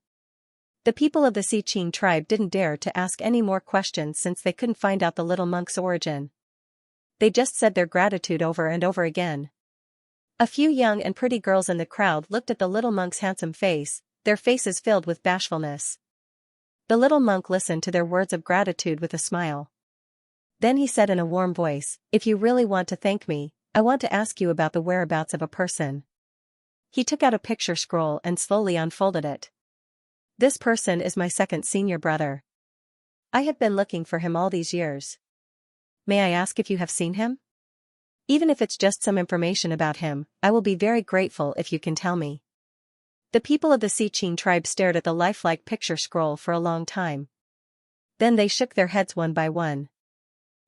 The people of the Xiqing tribe didn't dare to ask any more questions since they couldn't find out the little monk's origin. They just said their gratitude over and over again. A few young and pretty girls in the crowd looked at the little monk's handsome face, their faces filled with bashfulness. The little monk listened to their words of gratitude with a smile. Then he said in a warm voice, "If you really want to thank me, I want to ask you about the whereabouts of a person." He took out a picture scroll and slowly unfolded it. "This person is my second senior brother. I have been looking for him all these years. May I ask if you have seen him? Even if it's just some information about him, I will be very grateful if you can tell me." The people of the Xiqing tribe stared at the lifelike picture scroll for a long time. Then they shook their heads one by one.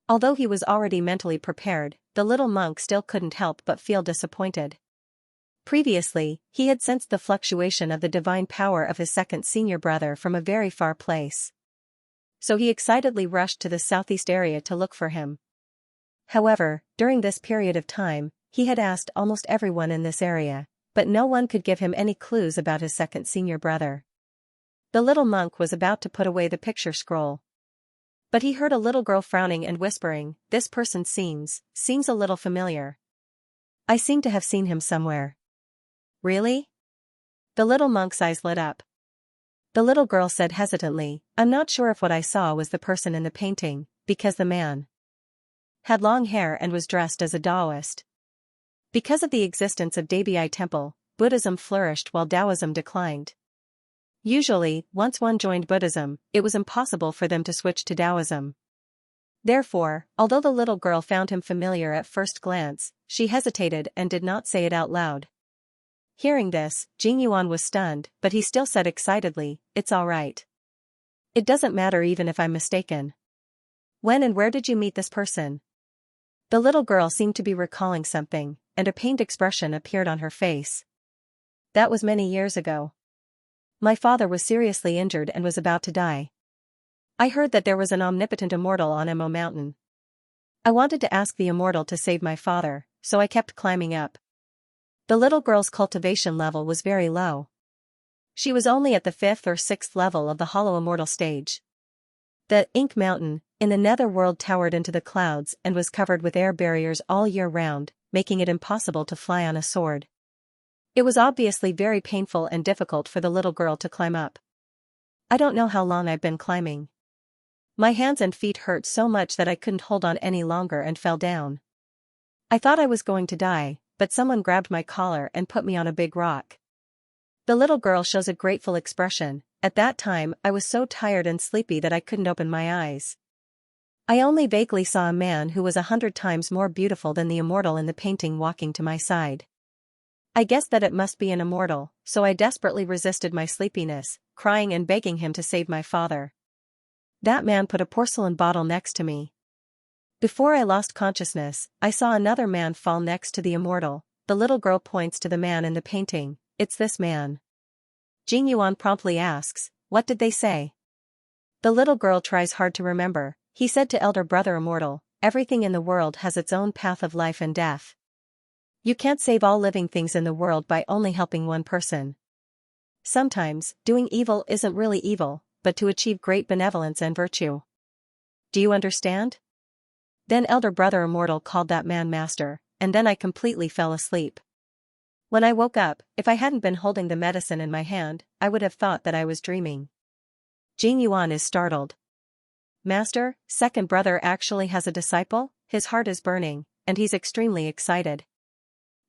Although he was already mentally prepared, the little monk still couldn't help but feel disappointed. Previously, he had sensed the fluctuation of the divine power of his second senior brother from a very far place. So he excitedly rushed to the southeast area to look for him. However, during this period of time, he had asked almost everyone in this area, but no one could give him any clues about his second senior brother. The little monk was about to put away the picture scroll. But he heard a little girl frowning and whispering, "This person seems a little familiar. I seem to have seen him somewhere." "Really?" The little monk's eyes lit up. The little girl said hesitantly, "I'm not sure if what I saw was the person in the painting, because the man had long hair and was dressed as a Taoist. Because of the existence of Defying temple, Buddhism flourished while Taoism declined. Usually, once one joined Buddhism, it was impossible for them to switch to Taoism. Therefore, although the little girl found him familiar at first glance, she hesitated and did not say it out loud. Hearing this, Jing Yuan was stunned, but he still said excitedly, "It's all right. It doesn't matter even if I'm mistaken. When and where did you meet this person?" The little girl seemed to be recalling something, and a pained expression appeared on her face. That was many years ago. My father was seriously injured and was about to die. I heard that there was an omnipotent immortal on Emo Mountain. I wanted to ask the immortal to save my father, so I kept climbing up. The little girl's cultivation level was very low. She was only at the 5th or 6th level of the Hollow Immortal stage. The Ink Mountain, in the netherworld, towered into the clouds and was covered with air barriers all year round, making it impossible to fly on a sword. It was obviously very painful and difficult for the little girl to climb up. I don't know how long I've been climbing. My hands and feet hurt so much that I couldn't hold on any longer and fell down. I thought I was going to die, but someone grabbed my collar and put me on a big rock. The little girl shows a grateful expression. At that time I was so tired and sleepy that I couldn't open my eyes. I only vaguely saw a man who was 100 times more beautiful than the immortal in the painting walking to my side. I guessed that it must be an immortal, so I desperately resisted my sleepiness, crying and begging him to save my father. That man put a porcelain bottle next to me. Before I lost consciousness, I saw another man fall next to the immortal. The little girl points to the man in the painting. It's this man. Jing Yuan promptly asks, "What did they say?" The little girl tries hard to remember. He said to elder brother immortal, "Everything in the world has its own path of life and death. You can't save all living things in the world by only helping one person. Sometimes, doing evil isn't really evil, but to achieve great benevolence and virtue. Do you understand?" Then elder brother immortal called that man master, and then I completely fell asleep. When I woke up, if I hadn't been holding the medicine in my hand, I would have thought that I was dreaming. Jing Yuan is startled. "Master, second brother actually has a disciple?" His heart is burning, and he's extremely excited.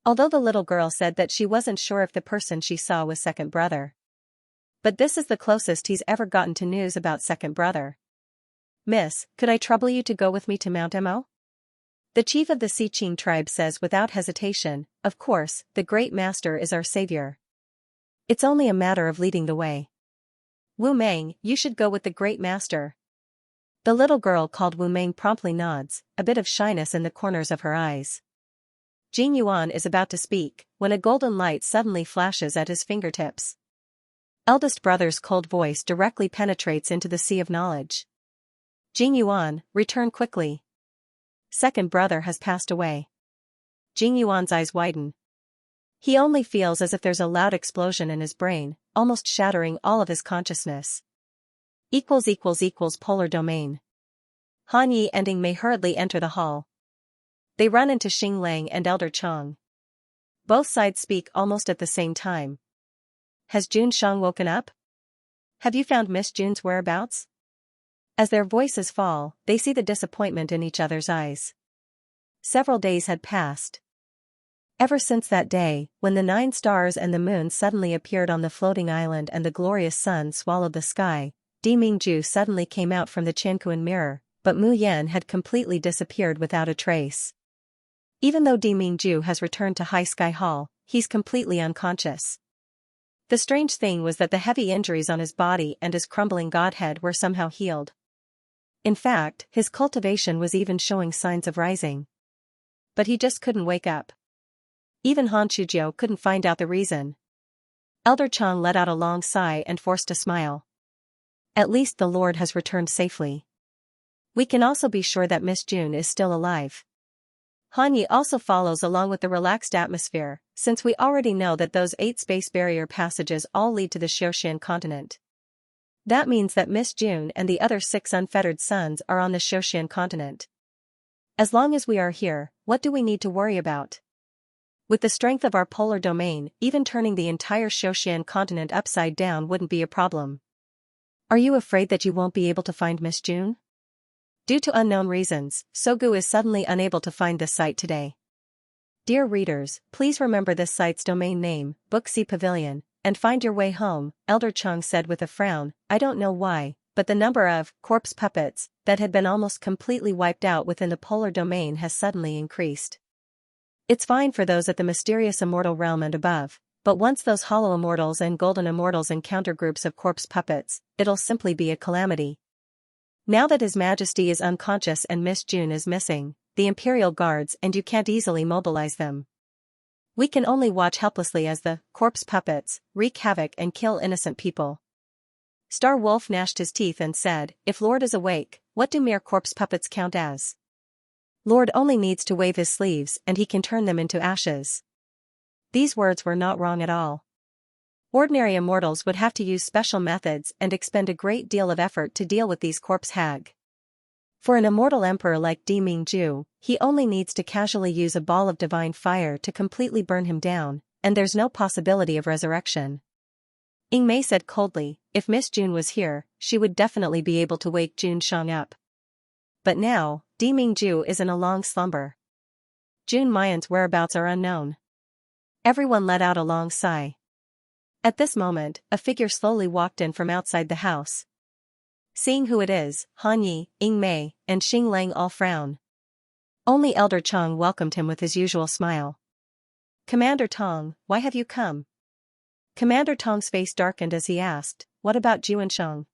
Although the little girl said that she wasn't sure if the person she saw was second brother. But this is the closest he's ever gotten to news about second brother. "Miss, could I trouble you to go with me to Mount Emo?" The chief of the Siqing tribe says without hesitation, "Of course, the great master is our savior. It's only a matter of leading the way. Wu Meng, you should go with the great master." The little girl called Wu Meng promptly nods, a bit of shyness in the corners of her eyes. Jing Yuan is about to speak, when a golden light suddenly flashes at his fingertips. Eldest brother's cold voice directly penetrates into the sea of knowledge. "Jing Yuan, return quickly. Second brother has passed away." Jing Yuan's eyes widen. He only feels as if there's a loud explosion in his brain, almost shattering all of his consciousness. Polar domain. Han Yi and Ing Mei hurriedly enter the hall. They run into Xing Lang and Elder Chang. Both sides speak almost at the same time. "Has Jun Shang woken up? Have you found Miss Jun's whereabouts?" As their voices fall, they see the disappointment in each other's eyes. Several days had passed. Ever since that day, when the 9 stars and the moon suddenly appeared on the floating island and the glorious sun swallowed the sky, Di Mingju suddenly came out from the Qianquan mirror, but Mu Yan had completely disappeared without a trace. Even though Di Mingju has returned to High Sky Hall, he's completely unconscious. The strange thing was that the heavy injuries on his body and his crumbling godhead were somehow healed. In fact, his cultivation was even showing signs of rising. But he just couldn't wake up. Even Han Shujiao couldn't find out the reason. Elder Chang let out a long sigh and forced a smile. "At least the Lord has returned safely. We can also be sure that Miss June is still alive." Han Yi also follows along with the relaxed atmosphere, since we already know that those 8 space barrier passages all lead to the Xiaoxian continent. That means that Miss June and the other 6 unfettered sons are on the Xiaoxian continent. As long as we are here, what do we need to worry about? With the strength of our polar domain, even turning the entire Xiaoxian continent upside down wouldn't be a problem. Are you afraid that you won't be able to find Miss June? Due to unknown reasons, Sogu is suddenly unable to find this site today. Dear readers, please remember this site's domain name, Book C Pavilion, and find your way home, Elder Chung said with a frown. I don't know why, but the number of corpse puppets that had been almost completely wiped out within the polar domain has suddenly increased. It's fine for those at the mysterious immortal realm and above, but once those hollow immortals and golden immortals encounter groups of corpse puppets, it'll simply be a calamity. Now that His Majesty is unconscious and Miss June is missing, the Imperial Guards and you can't easily mobilize them. We can only watch helplessly as the corpse puppets wreak havoc and kill innocent people. Star Wolf gnashed his teeth and said, if Lord is awake, what do mere corpse puppets count as? Lord only needs to wave his sleeves and he can turn them into ashes. These words were not wrong at all. Ordinary immortals would have to use special methods and expend a great deal of effort to deal with these corpse hag. For an immortal emperor like Di Mingju, he only needs to casually use a ball of divine fire to completely burn him down, and there's no possibility of resurrection. Ying Mei said coldly, if Miss June was here, she would definitely be able to wake Jun Shang up. But now, Di Mingju is in a long slumber. Jun Mayan's whereabouts are unknown. Everyone let out a long sigh. At this moment, a figure slowly walked in from outside the house. Seeing who it is, Han Yi, Ying Mei, and Xing Lang all frown. Only Elder Chang welcomed him with his usual smile. Commander Tong, why have you come? Commander Tong's face darkened as he asked, what about Juansheng?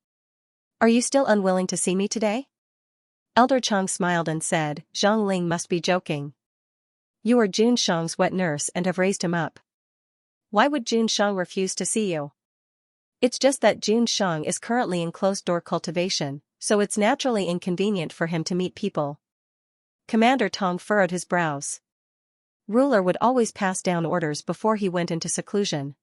Are you still unwilling to see me today? Elder Chang smiled and said, Zhang Ling must be joking. You are Jun Shang's wet nurse and have raised him up. Why would Jun Shang refuse to see you? It's just that Jun Shang is currently in closed-door cultivation, so it's naturally inconvenient for him to meet people. Commander Tong furrowed his brows. Ruler would always pass down orders before he went into seclusion.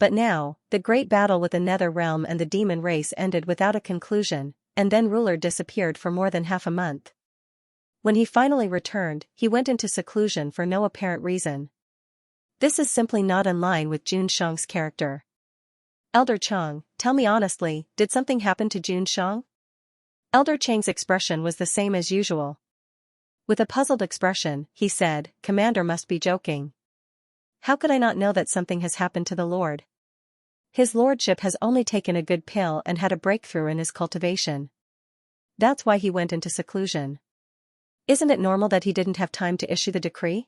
But now, the great battle with the Nether Realm and the demon race ended without a conclusion, and then Ruler disappeared for more than half a month. When he finally returned, he went into seclusion for no apparent reason. This is simply not in line with Jun Shang's character. Elder Chang, tell me honestly, did something happen to Jun Shang? Elder Chang's expression was the same as usual. With a puzzled expression, he said, Commander must be joking. How could I not know that something has happened to the Lord? His lordship has only taken a good pill and had a breakthrough in his cultivation. That's why he went into seclusion. Isn't it normal that he didn't have time to issue the decree?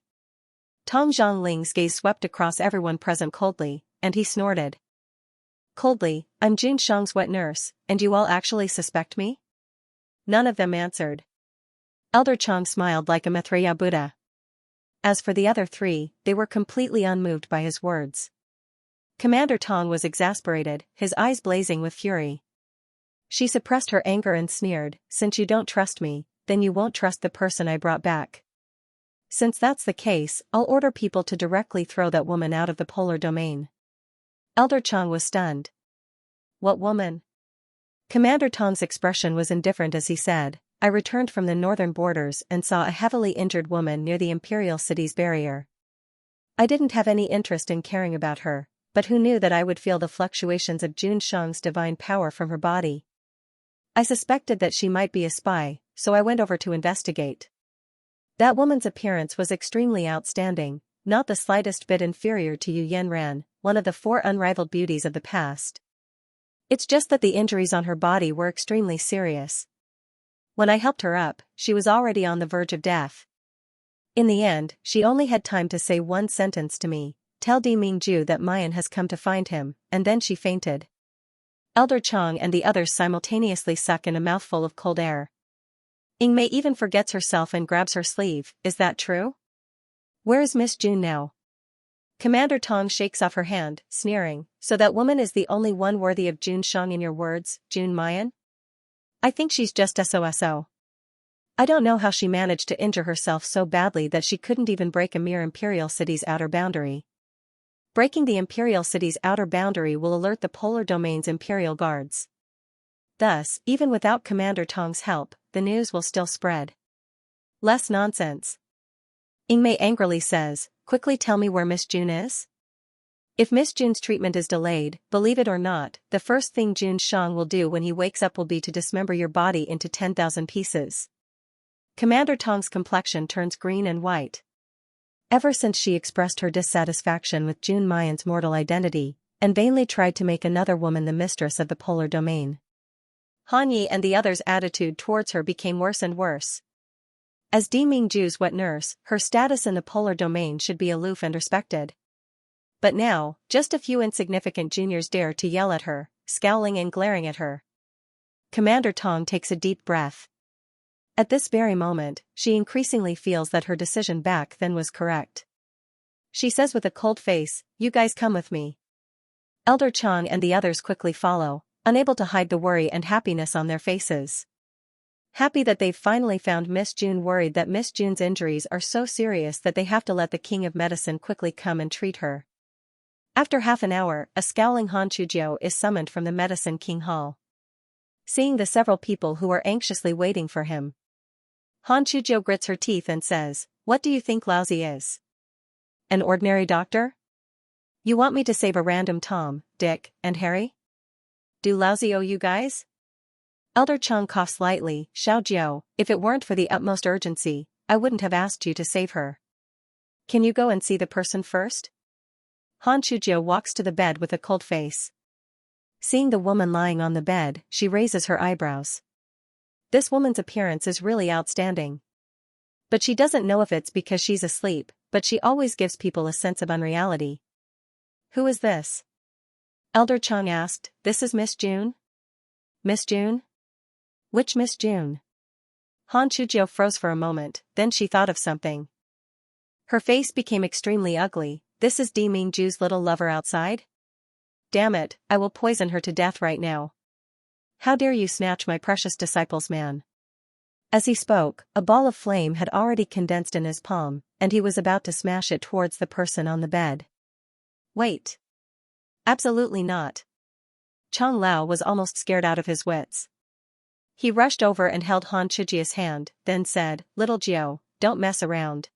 Tong Zhongling's gaze swept across everyone present coldly, and he snorted. Coldly, I'm Jun Shang's wet nurse, and you all actually suspect me? None of them answered. Elder Chang smiled like a Maitreya Buddha. As for the other three, they were completely unmoved by his words. Commander Tong was exasperated, his eyes blazing with fury. She suppressed her anger and sneered, since you don't trust me, then you won't trust the person I brought back. Since that's the case, I'll order people to directly throw that woman out of the polar domain. Elder Chang was stunned. What woman? Commander Tong's expression was indifferent as he said, I returned from the northern borders and saw a heavily injured woman near the Imperial City's barrier. I didn't have any interest in caring about her, but who knew that I would feel the fluctuations of Jun Shang's divine power from her body? I suspected that she might be a spy, so I went over to investigate. That woman's appearance was extremely outstanding, not the slightest bit inferior to Yu Yanran, one of the 4 unrivaled beauties of the past. It's just that the injuries on her body were extremely serious. When I helped her up, she was already on the verge of death. In the end, she only had time to say one sentence to me, tell Di Mingju that Mayan has come to find him, and then she fainted. Elder Chang and the others simultaneously suck in a mouthful of cold air. Ying Mei even forgets herself and grabs her sleeve, is that true? Where is Miss June now? Commander Tong shakes off her hand, sneering, so that woman is the only one worthy of Jun Shang in your words, Jun Mayan? I think she's just SOSO. I don't know how she managed to injure herself so badly that she couldn't even break a mere Imperial City's outer boundary. Breaking the Imperial City's outer boundary will alert the Polar Domain's Imperial Guards. Thus, even without Commander Tong's help, the news will still spread. Less nonsense. Ying Mei angrily says, quickly tell me where Miss June is? If Miss June's treatment is delayed, believe it or not, the first thing Jun Shang will do when he wakes up will be to dismember your body into 10,000 pieces. Commander Tong's complexion turns green and white. Ever since she expressed her dissatisfaction with Jun Mayan's mortal identity, and vainly tried to make another woman the mistress of the polar domain. Han Yi and the others' attitude towards her became worse and worse. As Di Mingju's wet nurse, her status in the polar domain should be aloof and respected. But now, just a few insignificant juniors dare to yell at her, scowling and glaring at her. Commander Tong takes a deep breath. At this very moment, she increasingly feels that her decision back then was correct. she says with a cold face, "You guys come with me." Elder Chang and the others quickly follow, unable to hide the worry and happiness on their faces. Happy that they've finally found Miss June, worried that Miss June's injuries are so serious that they have to let the king of medicine quickly come and treat her. After half an hour, a scowling Han Chujiu is summoned from the Medicine King Hall. Seeing the several people who are anxiously waiting for him, Han Chujiu grits her teeth and says, "What do you think Lousy is? An ordinary doctor? You want me to save a random Tom, Dick, and Harry? Do Lousy owe you guys?" Elder Chung coughs lightly. "Xiao Jiao, if it weren't for the utmost urgency, I wouldn't have asked you to save her. Can you go and see the person first?" Han Chujiu walks to the bed with a cold face. Seeing the woman lying on the bed, she raises her eyebrows. This woman's appearance is really outstanding. But she doesn't know if it's because she's asleep, but she always gives people a sense of unreality. "Who is this?" Elder Chung asked. "This is Miss June?" "Miss June? Which Miss June?" Han Chujiu froze for a moment, then she thought of something. Her face became extremely ugly. "This is Di Mingju's little lover outside? Damn it, I will poison her to death right now. How dare you snatch my precious disciple's man?" As he spoke, a ball of flame had already condensed in his palm, and he was about to smash it towards the person on the bed. Wait. Absolutely not. Chang Lao was almost scared out of his wits. He rushed over and held Han Chujiu's hand, then said, "Little Jiu, don't mess around.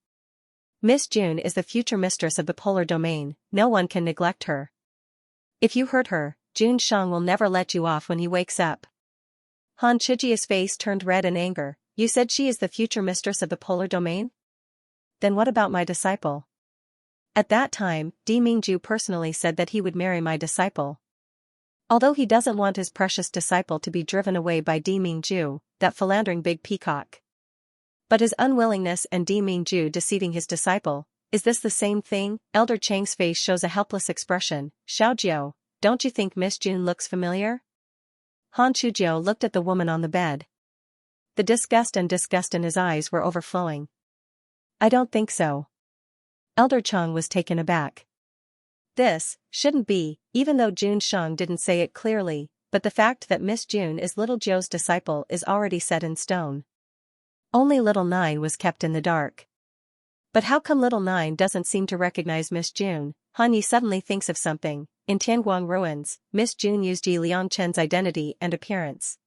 Miss June is the future mistress of the polar domain, no one can neglect her. If you hurt her, Jun Shang will never let you off when he wakes up." Han Chujiu's face turned red in anger. "You said she is the future mistress of the polar domain? Then what about my disciple? At that time, Di Mingju personally said that he would marry my disciple. Although he doesn't want his precious disciple to be driven away by Di Mingju, that philandering big peacock. But his unwillingness and Di Mingju deceiving his disciple, is this the same thing?" Elder Chang's face shows a helpless expression. "Xiao Jiao, don't you think Miss June looks familiar?" Han Chujiu looked at the woman on the bed. The disgust in his eyes were overflowing. "I don't think so." Elder Chang was taken aback. This shouldn't be, even though Jun Shang didn't say it clearly, but the fact that Miss June is little Jiu's disciple is already set in stone. Only little Nine was kept in the dark. But how come little Nine doesn't seem to recognize Miss June? Han Yi suddenly thinks of something. In Tianguang ruins, Miss June used Yi Liangchen's identity and appearance.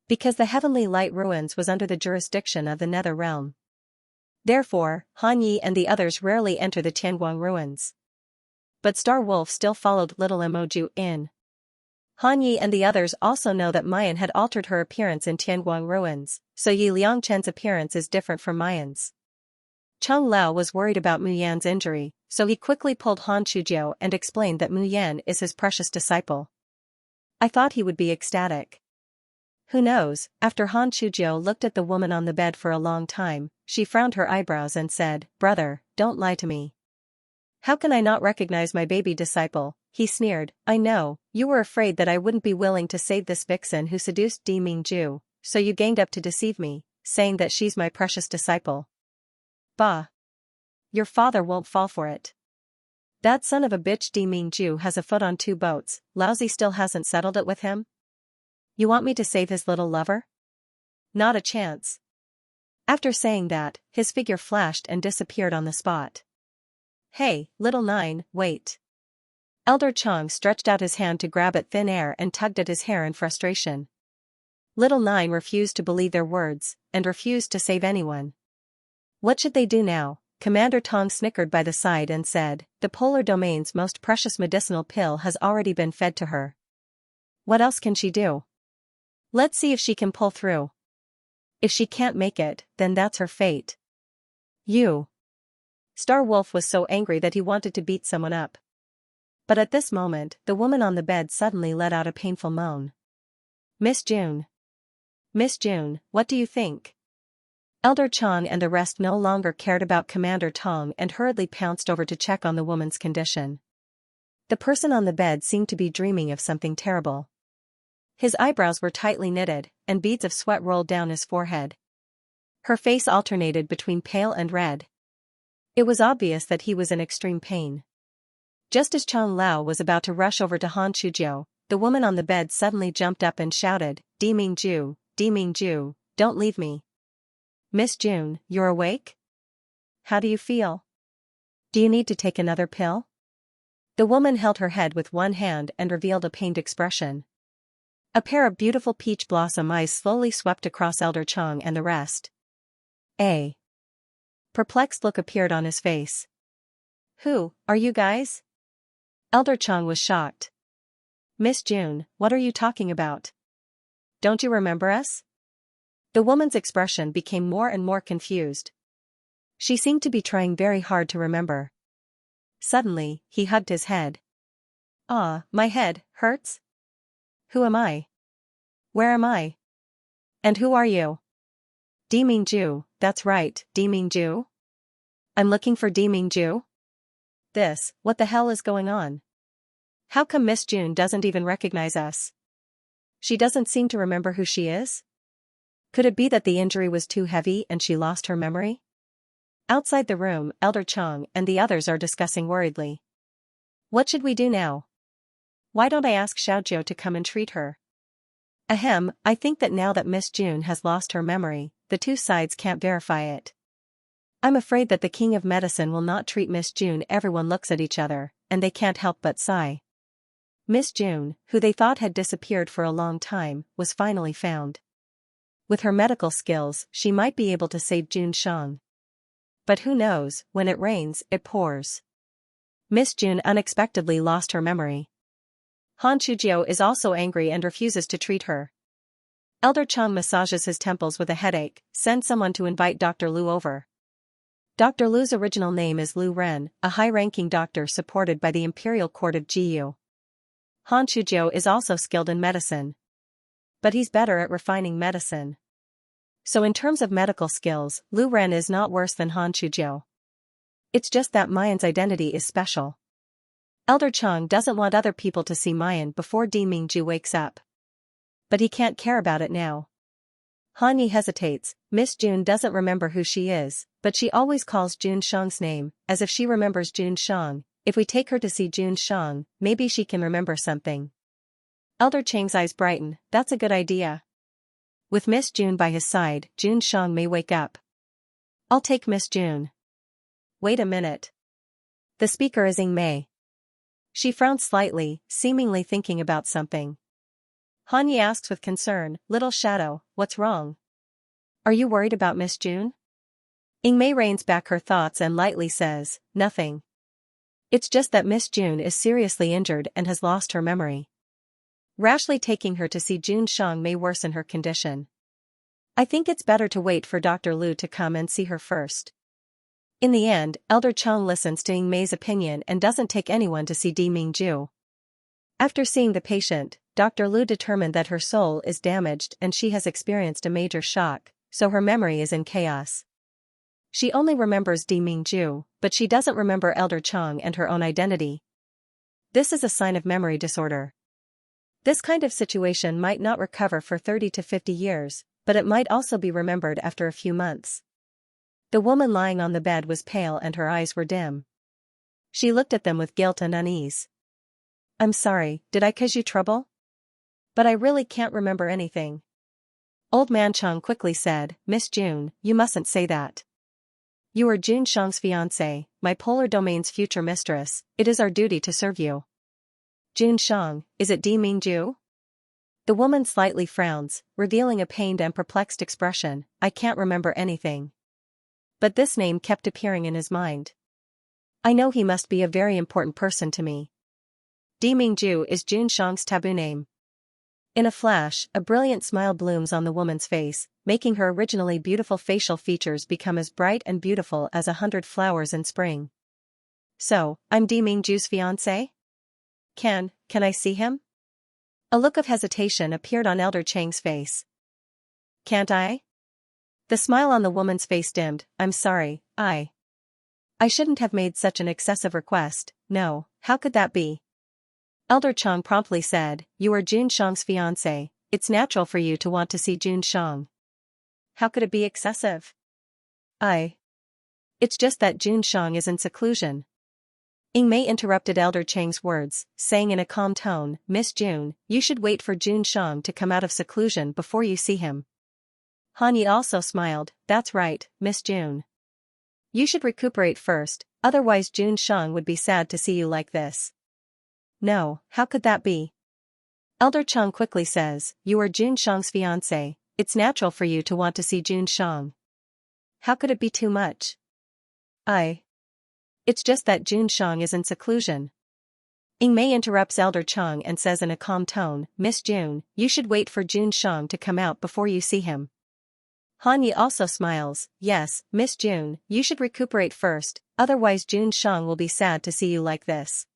Because the Heavenly Light ruins was under the jurisdiction of the Nether Realm. Therefore, Han Yi and the others rarely enter the Tianguang ruins. But Star Wolf still followed little Emoju in. Han Yi and the others also know that Mayan had altered her appearance in Tianguang ruins, so Yi Liangchen's appearance is different from Mayan's. Chang Lao was worried about Mu Yan's injury, so he quickly pulled Han Chujiu and explained that Mu Yan is his precious disciple. I thought he would be ecstatic. Who knows? After Han Chujiu looked at the woman on the bed for a long time, she frowned her eyebrows and said, "Brother, don't lie to me. How can I not recognize my baby disciple?" He sneered. "I know, you were afraid that I wouldn't be willing to save this vixen who seduced Di Mingju, so you ganged up to deceive me, saying that she's my precious disciple. Bah! Your father won't fall for it. That son of a bitch Di Mingju has a foot on two boats, Lousy still hasn't settled it with him? You want me to save his little lover? Not a chance." After saying that, his figure flashed and disappeared on the spot. "Hey, little Nine, wait." Elder Chang stretched out his hand to grab at thin air and tugged at his hair in frustration. Little Nine refused to believe their words, and refused to save anyone. What should they do now? Commander Tong snickered by the side and said, "The polar domain's most precious medicinal pill has already been fed to her. What else can she do? Let's see if she can pull through. If she can't make it, then that's her fate." You. Star Wolf was so angry that he wanted to beat someone up. But at this moment, the woman on the bed suddenly let out a painful moan. "Miss June. Miss June, what do you think?" Elder Chang and the rest no longer cared about Commander Tong and hurriedly pounced over to check on the woman's condition. The person on the bed seemed to be dreaming of something terrible. His eyebrows were tightly knitted, and beads of sweat rolled down his forehead. Her face alternated between pale and red. It was obvious that he was in extreme pain. Just as Chang Lao was about to rush over to Han Shujiu, the woman on the bed suddenly jumped up and shouted, Di Mingju, don't leave me. Miss June, you're awake? How do you feel? Do you need to take another pill? The woman held her head with one hand and revealed a pained expression. A pair of beautiful peach blossom eyes slowly swept across Elder Chang and the rest. A perplexed look appeared on his face. Who are you guys? Elder Chang was shocked. Miss June, what are you talking about? Don't you remember us? The woman's expression became more and more confused. She seemed to be trying very hard to remember. Suddenly, he hugged his head. Ah, my head hurts? Who am I? Where am I? And who are you? Di Mingju, that's right, Di Mingju? I'm looking for Di Mingju? What the hell is going on? How come Miss June doesn't even recognize us? She doesn't seem to remember who she is? Could it be that the injury was too heavy and she lost her memory? Outside the room, Elder Chang and the others are discussing worriedly. What should we do now? Why don't I ask Xiaojiu to come and treat her? Ahem, I think that now that Miss June has lost her memory, the two sides can't verify it. I'm afraid that the king of medicine will not treat Miss June. Everyone looks at each other, and they can't help but sigh. Miss June, who they thought had disappeared for a long time, was finally found. With her medical skills, she might be able to save June Shang. But who knows, when it rains, it pours. Miss June unexpectedly lost her memory. Han Shujiu is also angry and refuses to treat her. Elder Chang massages his temples with a headache. Send someone to invite Dr. Lu over. Dr. Lu's original name is Lu Ren, a high-ranking doctor supported by the imperial court of Jiyu. Han Shujiu is also skilled in medicine. But he's better at refining medicine. So in terms of medical skills, Lu Ren is not worse than Han Shujiu. It's just that Mayan's identity is special. Elder Chang doesn't want other people to see Mayan before Di Mingju wakes up. But he can't care about it now. Han Yi hesitates. Miss June doesn't remember who she is, but she always calls June Shang's name, as if she remembers June Shang. If we take her to see June Shang, maybe she can remember something. Elder Chang's eyes brighten. That's a good idea. With Miss June by his side, June Shang may wake up. I'll take Miss June. Wait a minute. The speaker is Ying Mei. She frowned slightly, seemingly thinking about something. Han Yi asks with concern, Little Shadow, what's wrong? Are you worried about Miss June? Ying Mei reins back her thoughts and lightly says, nothing. It's just that Miss June is seriously injured and has lost her memory. Rashly taking her to see June Shang may worsen her condition. I think it's better to wait for Dr. Lu to come and see her first. In the end, Elder Chang listens to Ying Mei's opinion and doesn't take anyone to see Di Mingju. After seeing the patient, Dr. Lu determined that her soul is damaged and she has experienced a major shock, so her memory is in chaos. She only remembers Di Mingju, but she doesn't remember Elder Chang and her own identity. This is a sign of memory disorder. This kind of situation might not recover for 30 to 50 years, but it might also be remembered after a few months. The woman lying on the bed was pale and her eyes were dim. She looked at them with guilt and unease. I'm sorry, did I cause you trouble? But I really can't remember anything. Old Man Chang quickly said, Miss June, you mustn't say that. You are June Shang's fiancée, my polar domain's future mistress. It is our duty to serve you. June Shang, is it Di Mingju? The woman slightly frowns, revealing a pained and perplexed expression. I can't remember anything. But this name kept appearing in his mind. I know he must be a very important person to me. Di Mingju is June Shang's taboo name. In a flash, a brilliant smile blooms on the woman's face, making her originally beautiful facial features become as bright and beautiful as 100 flowers in spring. So, I'm Di Mingju's fiancé? Can I see him? A look of hesitation appeared on Elder Chang's face. Can't I? The smile on the woman's face dimmed. I'm sorry, I shouldn't have made such an excessive request. No, how could that be? Elder Chang promptly said, you are June Shang's fiancé, it's natural for you to want to see June Shang. How could it be excessive? It's just that Jun Shang is in seclusion. Ying Mei interrupted Elder Chang's words, saying in a calm tone, Miss Jun, you should wait for Jun Shang to come out of seclusion before you see him. Han Yi also smiled, that's right, Miss Jun. You should recuperate first, otherwise Jun Shang would be sad to see you like this. No, how could that be? Elder Chang quickly says, you are Jun Shang's fiancé, it's natural for you to want to see Jun Shang. How could it be too much? It's just that Jun Shang is in seclusion. Ying Mei interrupts Elder Chang and says in a calm tone, Miss Jun, you should wait for Jun Shang to come out before you see him. Han Yi also smiles, yes, Miss Jun, you should recuperate first, otherwise Jun Shang will be sad to see you like this.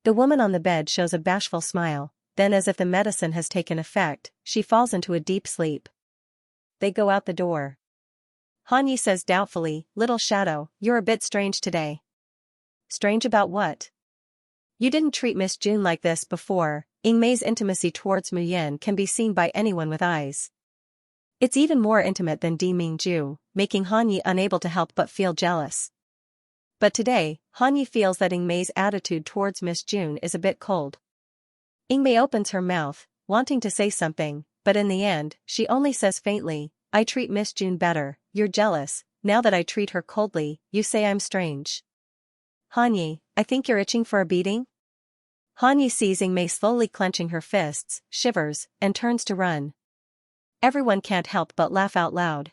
The woman on the bed shows a bashful smile, then as if the medicine has taken effect, she falls into a deep sleep. They go out the door. Han Yi says doubtfully, Little Shadow, you're a bit strange today. Strange about what? You didn't treat Miss Jun like this before. Ying Mei's intimacy towards Mu Yin can be seen by anyone with eyes. It's even more intimate than Di Mingju, making Han Yi unable to help but feel jealous. But today, Han Yi feels that Ying Mei's attitude towards Miss Jun is a bit cold. Ying Mei opens her mouth, wanting to say something, but in the end, she only says faintly, I treat Miss Jun better, you're jealous, now that I treat her coldly, you say I'm strange. Han Yi, I think you're itching for a beating? Han Yi sees Ying Mei slowly clenching her fists, shivers, and turns to run. Everyone can't help but laugh out loud.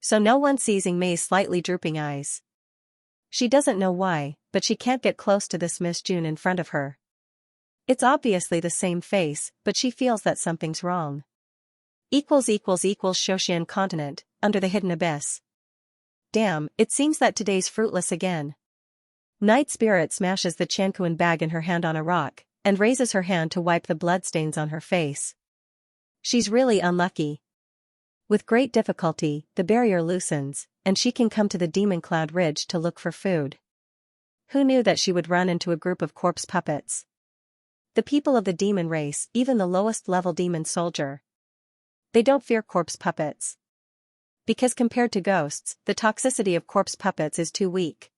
So no one sees Ying Mei's slightly drooping eyes. She doesn't know why, but she can't get close to this Miss Jun in front of her. It's obviously the same face, but she feels that something's wrong. Shoshan continent, under the hidden abyss. Damn, it seems that today's fruitless again. Night Spirit smashes the Chankuan bag in her hand on a rock, and raises her hand to wipe the bloodstains on her face. She's really unlucky. With great difficulty, the barrier loosens, and she can come to the Demon Cloud Ridge to look for food. Who knew that she would run into a group of corpse puppets? The people of the demon race, even the lowest level demon soldier. They don't fear corpse puppets. Because compared to ghosts, the toxicity of corpse puppets is too weak.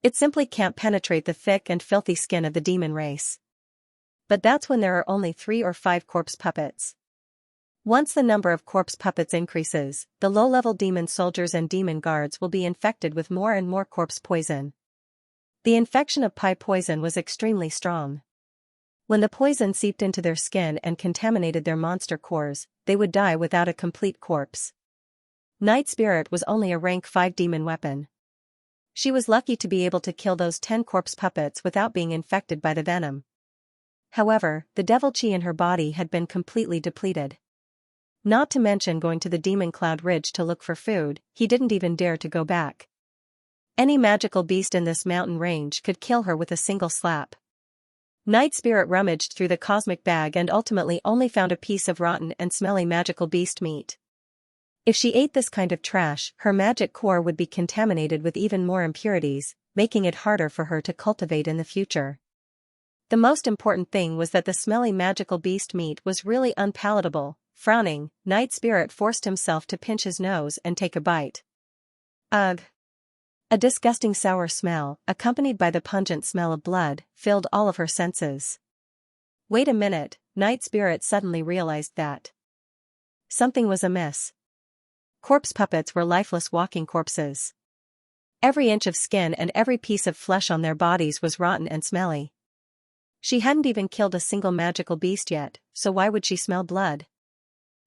It simply can't penetrate the thick and filthy skin of the demon race. But that's when there are only 3 or 5 corpse puppets. Once the number of corpse puppets increases, the low-level demon soldiers and demon guards will be infected with more and more corpse poison. The infection of Pi poison was extremely strong. When the poison seeped into their skin and contaminated their monster cores, they would die without a complete corpse. Night Spirit was only a rank 5 demon weapon. She was lucky to be able to kill those 10 corpse puppets without being infected by the venom. However, the devil chi in her body had been completely depleted. Not to mention going to the Demon Cloud Ridge to look for food, he didn't even dare to go back. Any magical beast in this mountain range could kill her with a single slap. Night Spirit rummaged through the cosmic bag and ultimately only found a piece of rotten and smelly magical beast meat. If she ate this kind of trash, her magic core would be contaminated with even more impurities, making it harder for her to cultivate in the future. The most important thing was that the smelly magical beast meat was really unpalatable. Frowning, Night Spirit forced himself to pinch his nose and take a bite. Ugh! A disgusting sour smell, accompanied by the pungent smell of blood, filled all of her senses. Wait a minute, Night Spirit suddenly realized that something was amiss. Corpse puppets were lifeless walking corpses. Every inch of skin and every piece of flesh on their bodies was rotten and smelly. She hadn't even killed a single magical beast yet, so why would she smell blood?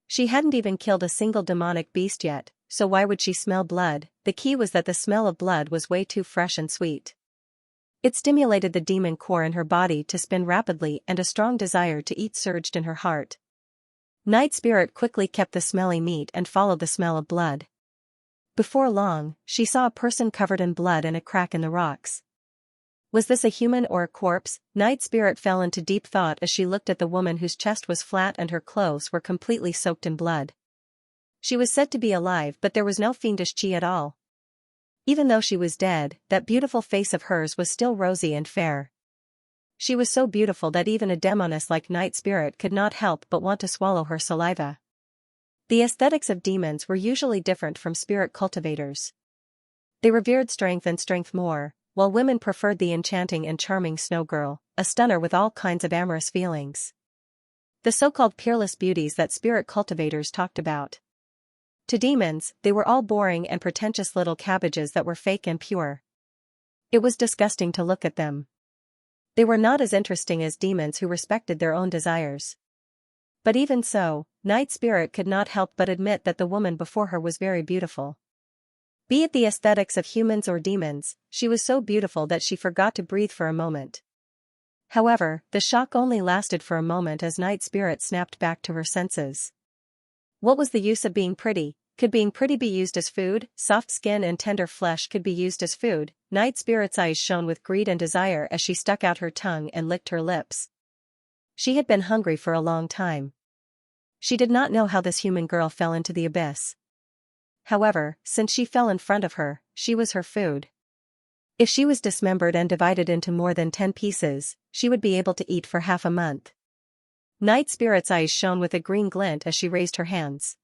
She hadn't even killed a single demonic beast yet, so why would she smell blood? The key was that the smell of blood was way too fresh and sweet. It stimulated the demon core in her body to spin rapidly, and a strong desire to eat surged in her heart. Night Spirit quickly kept the smelly meat and followed the smell of blood. Before long, she saw a person covered in blood and a crack in the rocks. Was this a human or a corpse? Night Spirit fell into deep thought as she looked at the woman whose chest was flat and her clothes were completely soaked in blood. She was said to be alive, but there was no fiendish chi at all. Even though she was dead, that beautiful face of hers was still rosy and fair. She was so beautiful that even a demoness like Night Spirit could not help but want to swallow her saliva. The aesthetics of demons were usually different from spirit cultivators. They revered strength and strength more, while women preferred the enchanting and charming snow girl, a stunner with all kinds of amorous feelings. The so-called peerless beauties that spirit cultivators talked about. To demons, they were all boring and pretentious little cabbages that were fake and pure. It was disgusting to look at them. They were not as interesting as demons who respected their own desires. But even so, Night Spirit could not help but admit that the woman before her was very beautiful. Be it the aesthetics of humans or demons, she was so beautiful that she forgot to breathe for a moment. However, the shock only lasted for a moment as Night Spirit snapped back to her senses. What was the use of being pretty? Could being pretty be used as food? Soft skin and tender flesh could be used as food. Night Spirit's eyes shone with greed and desire as she stuck out her tongue and licked her lips. She had been hungry for a long time. She did not know how this human girl fell into the abyss. However, since she fell in front of her, she was her food. If she was dismembered and divided into more than 10 pieces, she would be able to eat for half a month. Night Spirit's eyes shone with a green glint as she raised her hands.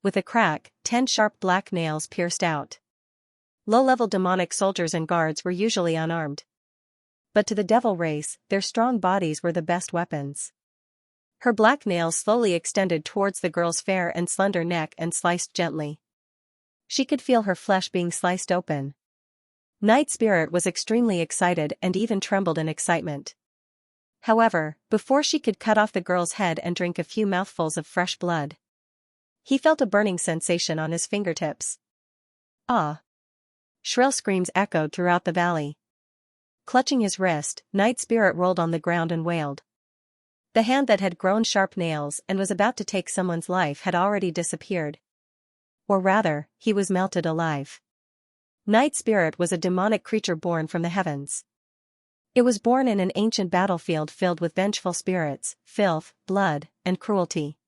With a crack, 10 sharp black nails pierced out. Low-level demonic soldiers and guards were usually unarmed. But to the devil race, their strong bodies were the best weapons. Her black nails slowly extended towards the girl's fair and slender neck and sliced gently. She could feel her flesh being sliced open. Night Spirit was extremely excited and even trembled in excitement. However, before she could cut off the girl's head and drink a few mouthfuls of fresh blood, he felt a burning sensation on his fingertips. Ah! Shrill screams echoed throughout the valley. Clutching his wrist, Night Spirit rolled on the ground and wailed. The hand that had grown sharp nails and was about to take someone's life had already disappeared. Or rather, he was melted alive. Night Spirit was a demonic creature born from the heavens. It was born in an ancient battlefield filled with vengeful spirits, filth, blood, and cruelty.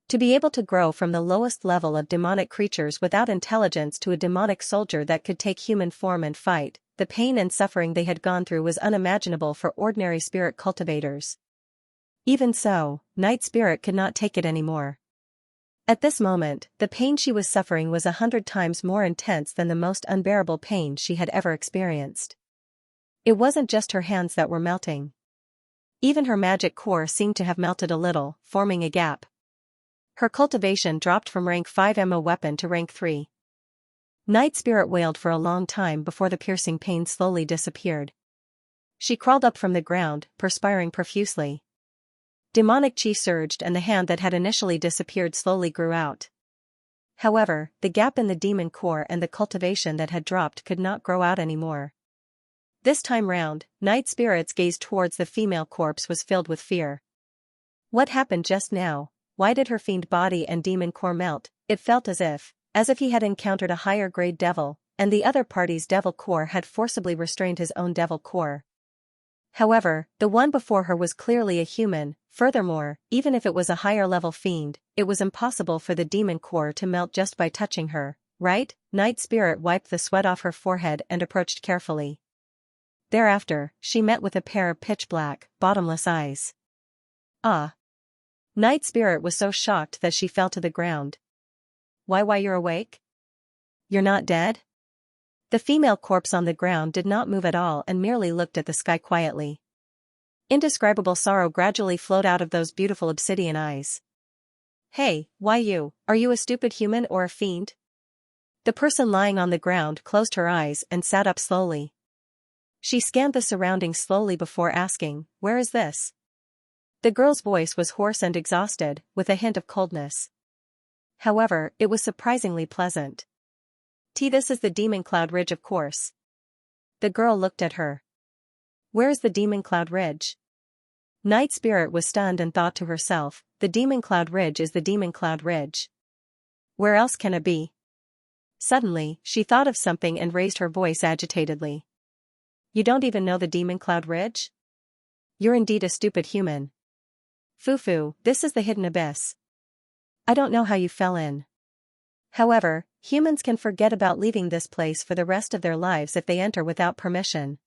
To be able to grow from the lowest level of demonic creatures without intelligence to a demonic soldier that could take human form and fight, the pain and suffering they had gone through was unimaginable for ordinary spirit cultivators. Even so, Night Spirit could not take it anymore. At this moment, the pain she was suffering was 100 times more intense than the most unbearable pain she had ever experienced. It wasn't just her hands that were melting. Even her magic core seemed to have melted a little, forming a gap. Her cultivation dropped from rank 5 ammo weapon to rank 3. Night Spirit wailed for a long time before the piercing pain slowly disappeared. She crawled up from the ground, perspiring profusely. Demonic chi surged and the hand that had initially disappeared slowly grew out. However, the gap in the demon core and the cultivation that had dropped could not grow out anymore. This time round, Night Spirit's gaze towards the female corpse was filled with fear. What happened just now? Why did her fiend body and demon core melt? It felt as if he had encountered a higher grade devil, and the other party's devil core had forcibly restrained his own devil core. However, the one before her was clearly a human. Furthermore, even if it was a higher level fiend, it was impossible for the demon core to melt just by touching her, right? Night Spirit wiped the sweat off her forehead and approached carefully. Thereafter, she met with a pair of pitch-black, bottomless eyes. Ah! Night Spirit was so shocked that she fell to the ground. Why you're awake? You're not dead? The female corpse on the ground did not move at all and merely looked at the sky quietly. Indescribable sorrow gradually flowed out of those beautiful obsidian eyes. Hey, why you? Are you a stupid human or a fiend? The person lying on the ground closed her eyes and sat up slowly. She scanned the surroundings slowly before asking, "Where is this?" The girl's voice was hoarse and exhausted, with a hint of coldness. However, it was surprisingly pleasant. This is the Demon Cloud Ridge, of course. The girl looked at her. Where is the Demon Cloud Ridge? Night Spirit was stunned and thought to herself, the Demon Cloud Ridge is the Demon Cloud Ridge. Where else can it be? Suddenly, she thought of something and raised her voice agitatedly. You don't even know the Demon Cloud Ridge? You're indeed a stupid human. Foo-foo, this is the hidden abyss. I don't know how you fell in. However, humans can forget about leaving this place for the rest of their lives if they enter without permission.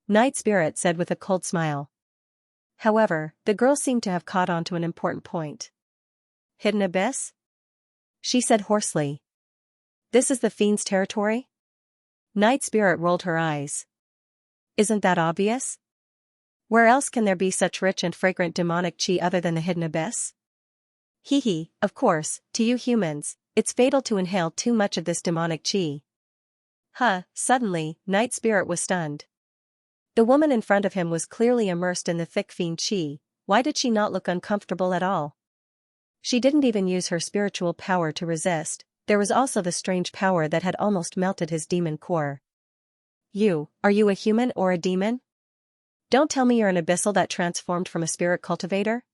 Night Spirit said with a cold smile. However, the girl seemed to have caught on to an important point. Hidden abyss? She said hoarsely. This is the fiend's territory? Night Spirit rolled her eyes. Isn't that obvious? Where else can there be such rich and fragrant demonic chi other than the hidden abyss? Hee hee, of course, to you humans, it's fatal to inhale too much of this demonic chi. Suddenly, Night Spirit was stunned. The woman in front of him was clearly immersed in the thick fiend chi. Why did she not look uncomfortable at all? She didn't even use her spiritual power to resist. There was also the strange power that had almost melted his demon core. Are you a human or a demon? Don't tell me you're an abyssal that transformed from a spirit cultivator?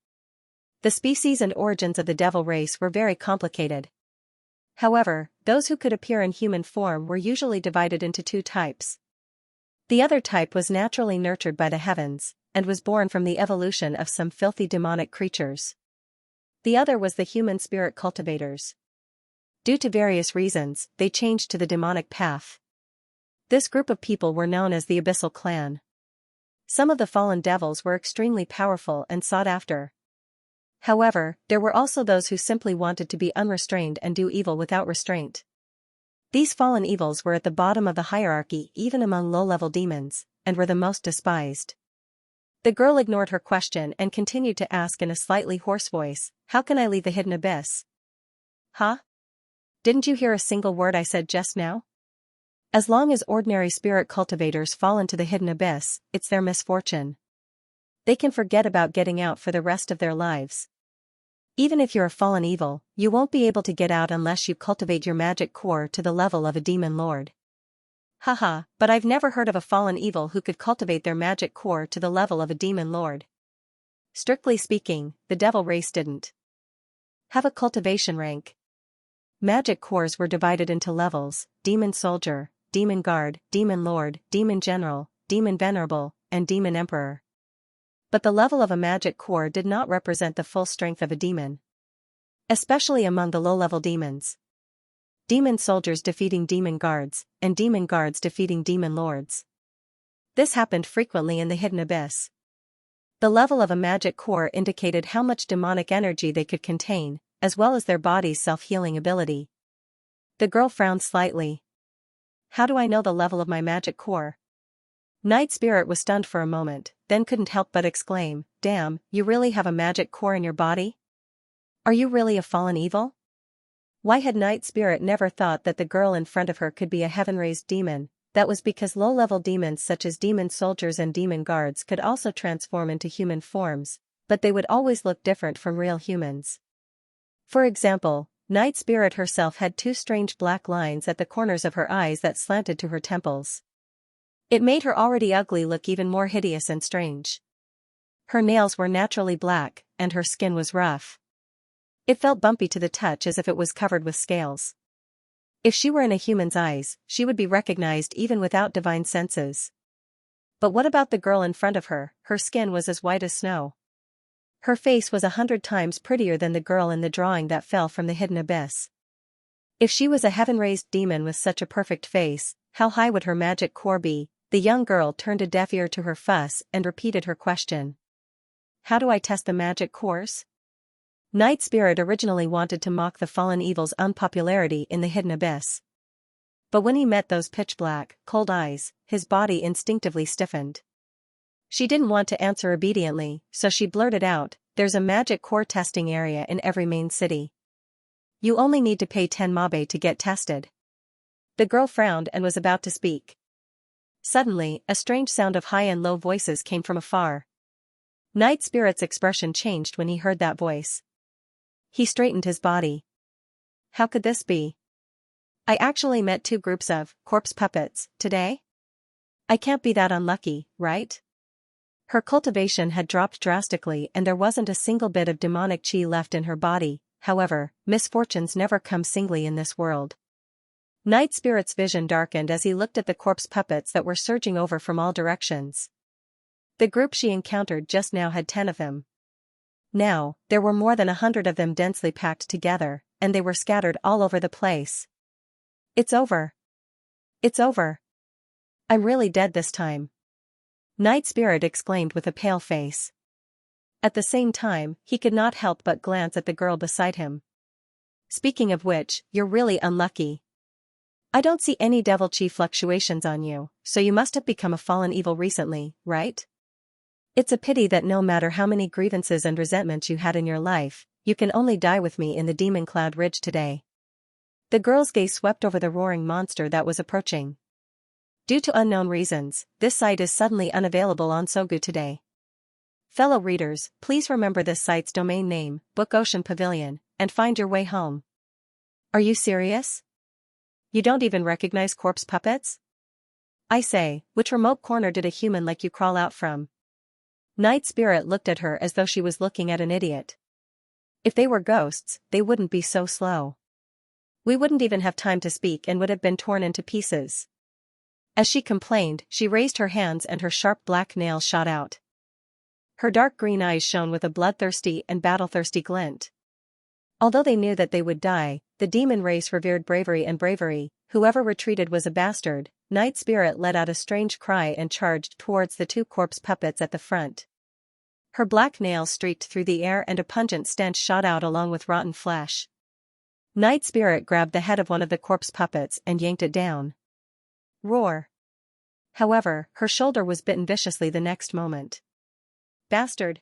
The species and origins of the devil race were very complicated. However, those who could appear in human form were usually divided into two types. The other type was naturally nurtured by the heavens, and was born from the evolution of some filthy demonic creatures. The other was the human spirit cultivators. Due to various reasons, they changed to the demonic path. This group of people were known as the Abyssal Clan. Some of the fallen devils were extremely powerful and sought after. However, there were also those who simply wanted to be unrestrained and do evil without restraint. These fallen evils were at the bottom of the hierarchy even among low-level demons, and were the most despised. The girl ignored her question and continued to ask in a slightly hoarse voice, "How can I leave the hidden abyss?" Huh? Didn't you hear a single word I said just now? As long as ordinary spirit cultivators fall into the hidden abyss, it's their misfortune. They can forget about getting out for the rest of their lives. Even if you're a fallen evil, you won't be able to get out unless you cultivate your magic core to the level of a demon lord. But I've never heard of a fallen evil who could cultivate their magic core to the level of a demon lord. Strictly speaking, the devil race didn't have a cultivation rank. Magic cores were divided into levels: demon soldier, demon guard, demon lord, demon general, demon venerable, and demon emperor. But the level of a magic core did not represent the full strength of a demon. Especially among the low-level demons. Demon soldiers defeating demon guards, and demon guards defeating demon lords. This happened frequently in the hidden abyss. The level of a magic core indicated how much demonic energy they could contain, as well as their body's self-healing ability. The girl frowned slightly. How do I know the level of my magic core? Night Spirit was stunned for a moment, then couldn't help but exclaim, "Damn, you really have a magic core in your body? Are you really a fallen evil?" Why had Night Spirit never thought that the girl in front of her could be a heaven-raised demon? That was because low-level demons such as demon soldiers and demon guards could also transform into human forms, but they would always look different from real humans. For example, Night Spirit herself had two strange black lines at the corners of her eyes that slanted to her temples. It made her already ugly look even more hideous and strange. Her nails were naturally black, and her skin was rough. It felt bumpy to the touch as if it was covered with scales. If she were in a human's eyes, she would be recognized even without divine senses. But what about the girl in front of her? Her skin was as white as snow. Her face was 100 times prettier than the girl in the drawing that fell from the hidden abyss. If she was a heaven-raised demon with such a perfect face, how high would her magic core be? The young girl turned a deaf ear to her fuss and repeated her question. How do I test the magic cores? Night Spirit originally wanted to mock the fallen evil's unpopularity in the hidden abyss. But when he met those pitch-black, cold eyes, his body instinctively stiffened. She didn't want to answer obediently, so she blurted out, "There's a magic core testing area in every main city. You only need to pay 10 mabe to get tested." The girl frowned and was about to speak. Suddenly, a strange sound of high and low voices came from afar. Night Spirit's expression changed when he heard that voice. He straightened his body. How could this be? I actually met 2 groups of corpse puppets today? I can't be that unlucky, right? Her cultivation had dropped drastically and there wasn't a single bit of demonic chi left in her body. However, misfortunes never come singly in this world. Night Spirit's vision darkened as he looked at the corpse puppets that were surging over from all directions. The group she encountered just now had 10 of them. Now, there were more than 100 of them densely packed together, and they were scattered all over the place. It's over. It's over. I'm really dead this time. Night Spirit exclaimed with a pale face. At the same time, he could not help but glance at the girl beside him. Speaking of which, you're really unlucky. I don't see any devil chi fluctuations on you, so you must have become a fallen evil recently, right? It's a pity that no matter how many grievances and resentments you had in your life, you can only die with me in the Demon Cloud Ridge today. The girl's gaze swept over the roaring monster that was approaching. Due to unknown reasons, this site is suddenly unavailable on Sogu today. Fellow readers, please remember this site's domain name, Book Ocean Pavilion, and find your way home. Are you serious? You don't even recognize corpse puppets? I say, which remote corner did a human like you crawl out from? Night Spirit looked at her as though she was looking at an idiot. If they were ghosts, they wouldn't be so slow. We wouldn't even have time to speak and would have been torn into pieces. As she complained, she raised her hands and her sharp black nails shot out. Her dark green eyes shone with a bloodthirsty and battle-thirsty glint. Although they knew that they would die, the demon race revered bravery and bravery. Whoever retreated was a bastard. Night Spirit let out a strange cry and charged towards the two corpse puppets at the front. Her black nails streaked through the air and a pungent stench shot out along with rotten flesh. Night Spirit grabbed the head of one of the corpse puppets and yanked it down. Roar! However, her shoulder was bitten viciously the next moment. Bastard!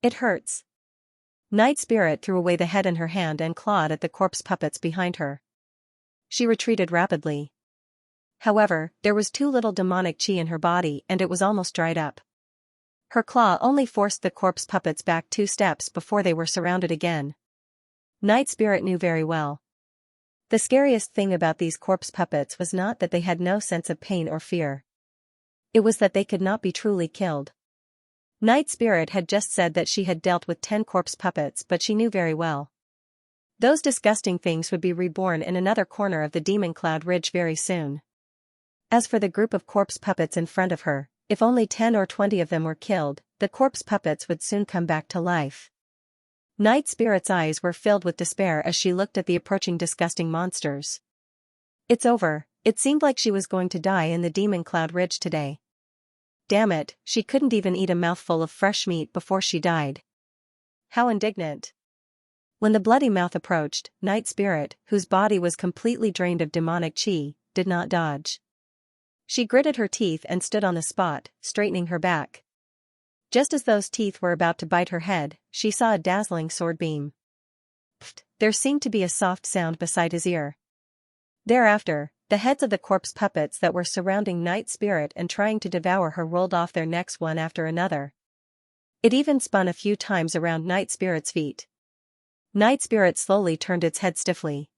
It hurts. Night Spirit threw away the head in her hand and clawed at the corpse puppets behind her. She retreated rapidly. However, there was too little demonic chi in her body and it was almost dried up. Her claw only forced the corpse puppets back 2 steps before they were surrounded again. Night Spirit knew very well. The scariest thing about these corpse puppets was not that they had no sense of pain or fear. It was that they could not be truly killed. Night Spirit had just said that she had dealt with 10 corpse puppets, but she knew very well. Those disgusting things would be reborn in another corner of the Demon Cloud Ridge very soon. As for the group of corpse puppets in front of her, if only 10 or 20 of them were killed, the corpse puppets would soon come back to life. Night Spirit's eyes were filled with despair as she looked at the approaching disgusting monsters. It's over. It seemed like she was going to die in the Demon Cloud Ridge today. Damn it, she couldn't even eat a mouthful of fresh meat before she died. How indignant. When the bloody mouth approached, Night Spirit, whose body was completely drained of demonic chi, did not dodge. She gritted her teeth and stood on the spot, straightening her back. Just as those teeth were about to bite her head, she saw a dazzling sword beam. Pfft, there seemed to be a soft sound beside his ear. Thereafter, the heads of the corpse puppets that were surrounding Night Spirit and trying to devour her rolled off their necks one after another. It even spun a few times around Night Spirit's feet. Night Spirit slowly turned its head stiffly.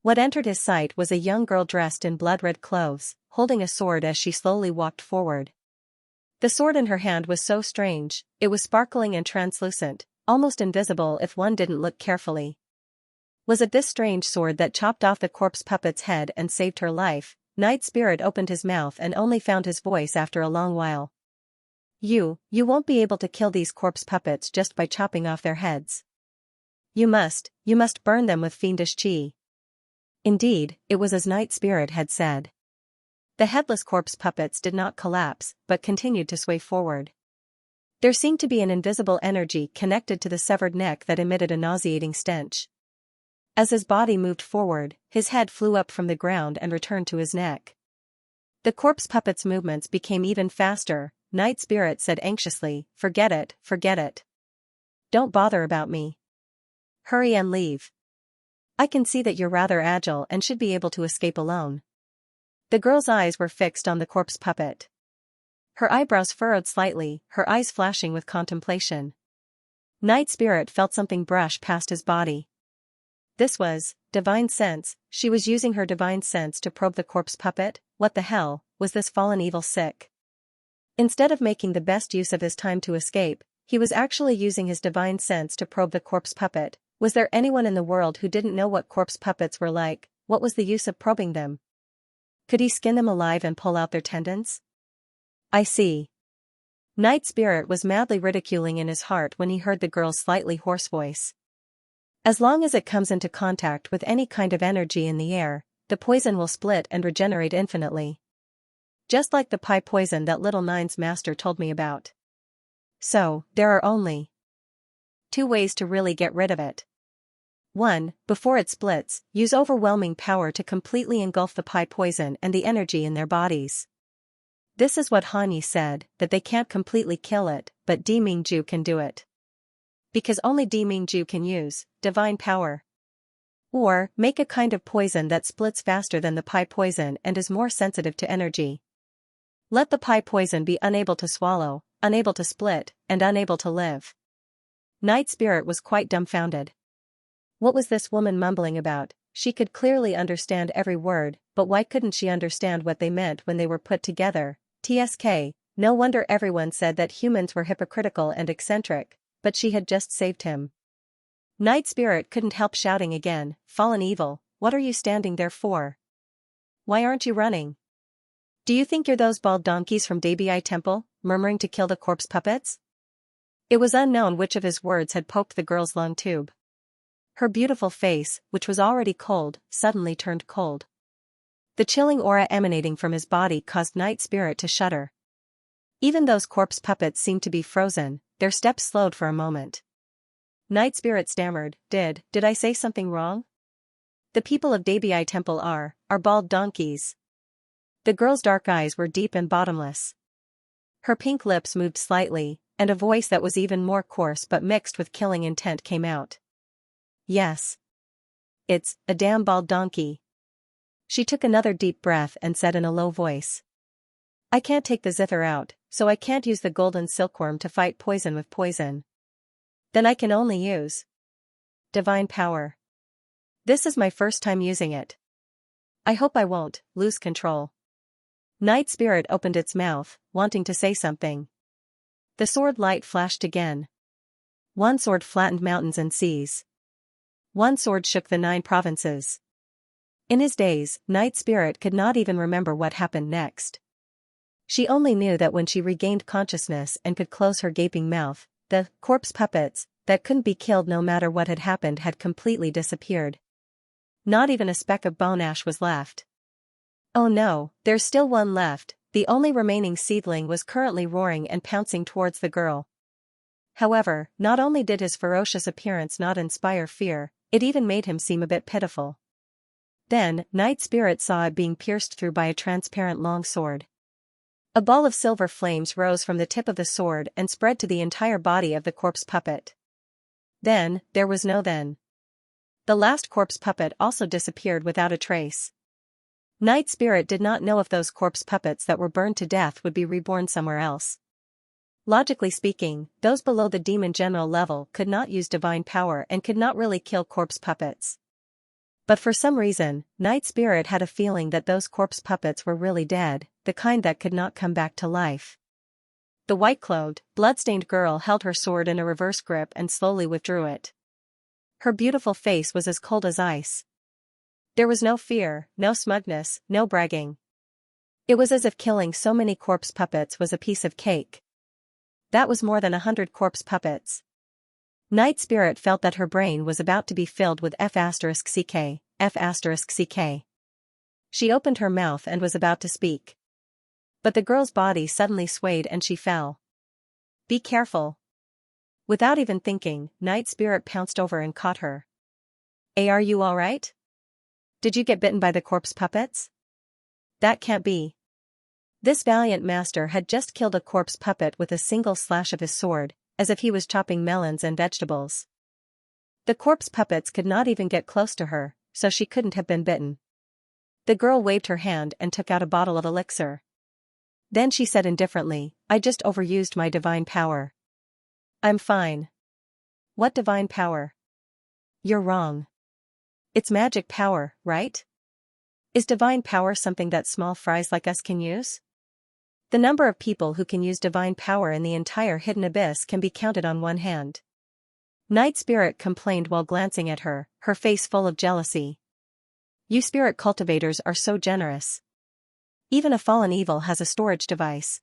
What entered his sight was a young girl dressed in blood-red clothes, holding a sword as she slowly walked forward. The sword in her hand was so strange, it was sparkling and translucent, almost invisible if one didn't look carefully. Was it this strange sword that chopped off the corpse puppet's head and saved her life? Night Spirit opened his mouth and only found his voice after a long while. You won't be able to kill these corpse puppets just by chopping off their heads. You must burn them with fiendish chi. Indeed, it was as Night Spirit had said. The headless corpse puppets did not collapse, but continued to sway forward. There seemed to be an invisible energy connected to the severed neck that emitted a nauseating stench. As his body moved forward, his head flew up from the ground and returned to his neck. The corpse puppet's movements became even faster. Night Spirit said anxiously, forget it. Don't bother about me. Hurry and leave. I can see that you're rather agile and should be able to escape alone. The girl's eyes were fixed on the corpse puppet. Her eyebrows furrowed slightly, her eyes flashing with contemplation. Night Spirit felt something brush past his body. This was divine sense. She was using her divine sense to probe the corpse puppet. What the hell, was this fallen evil sick? Instead of making the best use of his time to escape, he was actually using his divine sense to probe the corpse puppet. Was there anyone in the world who didn't know what corpse puppets were like? What was the use of probing them? Could he skin them alive and pull out their tendons? I see. Night Spirit was madly ridiculing in his heart when he heard the girl's slightly hoarse voice. As long as it comes into contact with any kind of energy in the air, the poison will split and regenerate infinitely. Just like the pie poison that Little Nine's master told me about. So, there are only 2 ways to really get rid of it. 1. Before it splits, use overwhelming power to completely engulf the pie poison and the energy in their bodies. This is what Hanyi said, that they can't completely kill it, but Di Mingju can do it. Because only Di Mingju can use divine power. Or, make a kind of poison that splits faster than the pie poison and is more sensitive to energy. Let the pie poison be unable to swallow, unable to split, and unable to live. Night Spirit was quite dumbfounded. What was this woman mumbling about? She could clearly understand every word, but why couldn't she understand what they meant when they were put together? TSK, no wonder everyone said that humans were hypocritical and eccentric, but she had just saved him. Night Spirit couldn't help shouting again, "Fallen evil, what are you standing there for? Why aren't you running? Do you think you're those bald donkeys from Defying Temple, murmuring to kill the corpse puppets?" It was unknown which of his words had poked the girl's lung tube. Her beautiful face, which was already cold, suddenly turned cold. The chilling aura emanating from his body caused Night Spirit to shudder. Even those corpse puppets seemed to be frozen, their steps slowed for a moment. Night Spirit stammered, Did I say something wrong? The people of Defying Temple are bald donkeys." The girl's dark eyes were deep and bottomless. Her pink lips moved slightly, and a voice that was even more coarse but mixed with killing intent came out. "Yes. It's a damn bald donkey." She took another deep breath and said in a low voice. "I can't take the zither out, so I can't use the golden silkworm to fight poison with poison. Then I can only use divine power. This is my first time using it. I hope I won't lose control." Night Spirit opened its mouth, wanting to say something. The sword light flashed again. One sword flattened mountains and seas. One sword shook the 9 provinces. In his daze, Night Spirit could not even remember what happened next. She only knew that when she regained consciousness and could close her gaping mouth, the corpse puppets, that couldn't be killed no matter what had happened, had completely disappeared. Not even a speck of bone ash was left. Oh no, there's still one left. The only remaining seedling was currently roaring and pouncing towards the girl. However, not only did his ferocious appearance not inspire fear, it even made him seem a bit pitiful. Then, Night Spirit saw it being pierced through by a transparent long sword. A ball of silver flames rose from the tip of the sword and spread to the entire body of the corpse puppet. Then, there was no then. The last corpse puppet also disappeared without a trace. Night Spirit did not know if those corpse puppets that were burned to death would be reborn somewhere else. Logically speaking, those below the demon general level could not use divine power and could not really kill corpse puppets. But for some reason, Night Spirit had a feeling that those corpse puppets were really dead, the kind that could not come back to life. The white-clothed, blood-stained girl held her sword in a reverse grip and slowly withdrew it. Her beautiful face was as cold as ice. There was no fear, no smugness, no bragging. It was as if killing so many corpse puppets was a piece of cake. That was more than 100 corpse puppets. Night Spirit felt that her brain was about to be filled with F***ck, F***ck. She opened her mouth and was about to speak. But the girl's body suddenly swayed and she fell. "Be careful." Without even thinking, Night Spirit pounced over and caught her. Are you alright? Did you get bitten by the corpse puppets? That can't be. This valiant master had just killed a corpse puppet with a single slash of his sword, as if he was chopping melons and vegetables. The corpse puppets could not even get close to her, so she couldn't have been bitten. The girl waved her hand and took out a bottle of elixir. Then she said indifferently, "I just overused my divine power. I'm fine." "What divine power?" "You're wrong. It's magic power, right? Is divine power something that small fries like us can use? The number of people who can use divine power in the entire hidden abyss can be counted on one hand." Night Spirit complained while glancing at her, her face full of jealousy. "You spirit cultivators are so generous. Even a fallen evil has a storage device.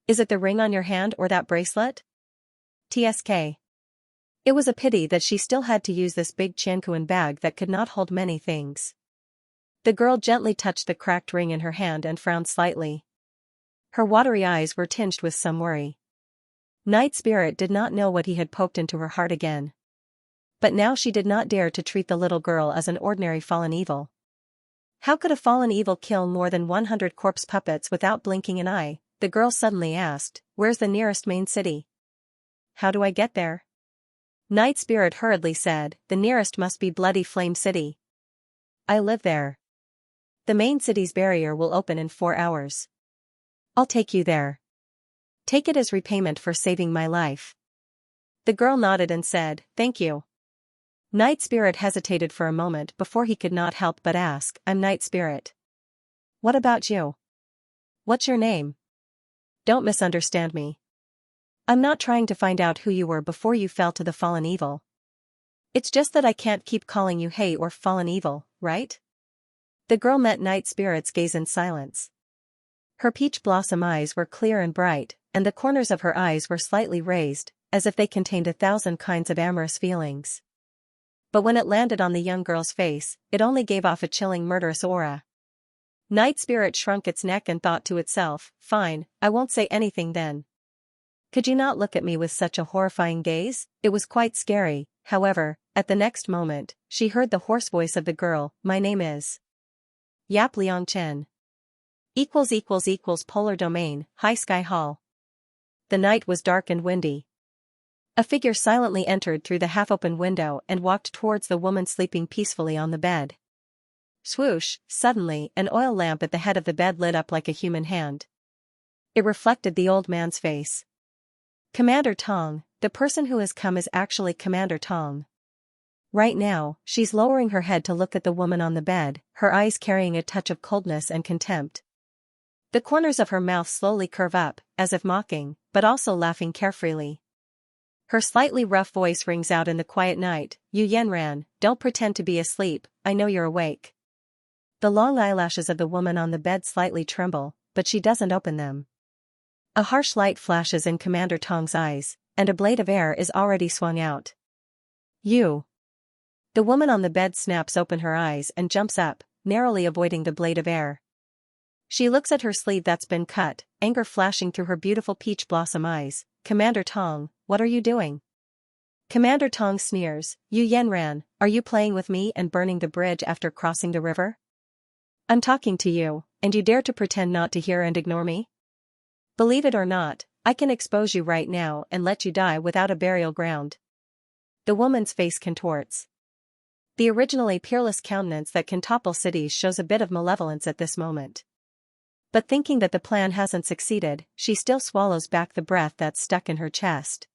Is it the ring on your hand or that bracelet?" TSK. It was a pity that she still had to use this big Chankuan bag that could not hold many things. The girl gently touched the cracked ring in her hand and frowned slightly. Her watery eyes were tinged with some worry. Night Spirit did not know what he had poked into her heart again. But now she did not dare to treat the little girl as an ordinary fallen evil. How could a fallen evil kill more than 100 corpse puppets without blinking an eye? The girl suddenly asked. Where's the nearest main city? How do I get there? Night Spirit hurriedly said. The nearest must be Bloody Flame City. I live there. The main city's barrier will open in 4 hours. I'll take you there. Take it as repayment for saving my life. The girl nodded and said, thank you. Night Spirit hesitated for a moment before he could not help but ask, I'm Night Spirit. What about you? What's your name? Don't misunderstand me. I'm not trying to find out who you were before you fell to the fallen evil. It's just that I can't keep calling you hey or fallen evil, right? The girl met Night Spirit's gaze in silence. Her peach blossom eyes were clear and bright, and the corners of her eyes were slightly raised, as if they contained 1,000 kinds of amorous feelings. But when it landed on the young girl's face, it only gave off a chilling murderous aura. Night Spirit shrunk its neck and thought to itself, fine, I won't say anything then. Could you not look at me with such a horrifying gaze? It was quite scary, however, at the next moment, she heard the hoarse voice of the girl, my name is Yap Liang Chen. == Polar Domain, High Sky Hall. The night was dark and windy. A figure silently entered through the half-open window and walked towards the woman sleeping peacefully on the bed. Swoosh, suddenly, an oil lamp at the head of the bed lit up like a human hand. It reflected the old man's face. Commander Tong, the person who has come is actually Commander Tong. Right now, she's lowering her head to look at the woman on the bed, her eyes carrying a touch of coldness and contempt. The corners of her mouth slowly curve up, as if mocking, but also laughing carefreely. Her slightly rough voice rings out in the quiet night, Yu Yanran, don't pretend to be asleep, I know you're awake. The long eyelashes of the woman on the bed slightly tremble, but she doesn't open them. A harsh light flashes in Commander Tong's eyes, and a blade of air is already swung out. You. The woman on the bed snaps open her eyes and jumps up, narrowly avoiding the blade of air. She looks at her sleeve that's been cut, anger flashing through her beautiful peach blossom eyes. Commander Tong, what are you doing? Commander Tong sneers, Yu Yanran, are you playing with me and burning the bridge after crossing the river? I'm talking to you, and you dare to pretend not to hear and ignore me? Believe it or not, I can expose you right now and let you die without a burial ground. The woman's face contorts. The originally peerless countenance that can topple cities shows a bit of malevolence at this moment. But thinking that the plan hasn't succeeded, she still swallows back the breath that's stuck in her chest.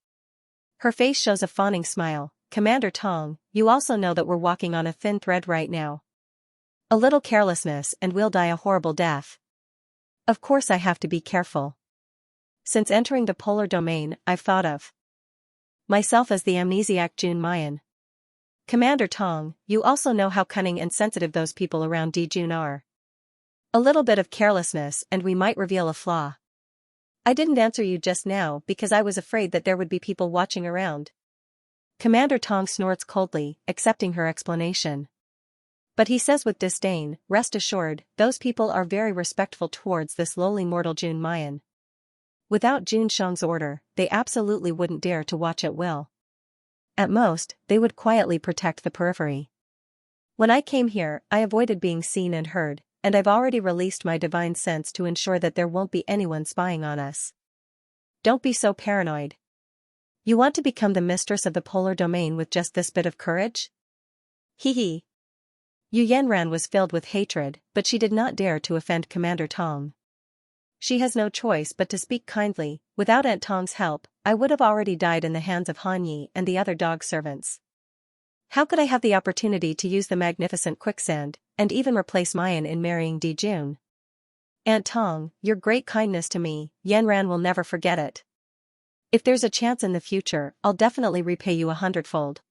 Her face shows a fawning smile. Commander Tong, you also know that we're walking on a thin thread right now. A little carelessness and we'll die a horrible death. Of course I have to be careful. Since entering the polar domain, I've thought of myself as the amnesiac Jun Mayan. Commander Tong, you also know how cunning and sensitive those people around Dijun are. A little bit of carelessness and we might reveal a flaw. I didn't answer you just now because I was afraid that there would be people watching around. Commander Tong snorts coldly, accepting her explanation. But he says with disdain, rest assured, those people are very respectful towards this lowly mortal Jun Mayan. Without Jun Shang's order, they absolutely wouldn't dare to watch at will. At most, they would quietly protect the periphery. When I came here, I avoided being seen and heard, and I've already released my divine sense to ensure that there won't be anyone spying on us. Don't be so paranoid. You want to become the mistress of the polar domain with just this bit of courage? Hee hee. Yu Yanran was filled with hatred, but she did not dare to offend Commander Tong. She has no choice but to speak kindly. Without Aunt Tong's help, I would have already died in the hands of Han Yi and the other dog servants. How could I have the opportunity to use the magnificent quicksand, and even replace Mayan in marrying Dijun? Aunt Tong, your great kindness to me, Yanran will never forget it. If there's a chance in the future, I'll definitely repay you 100-fold.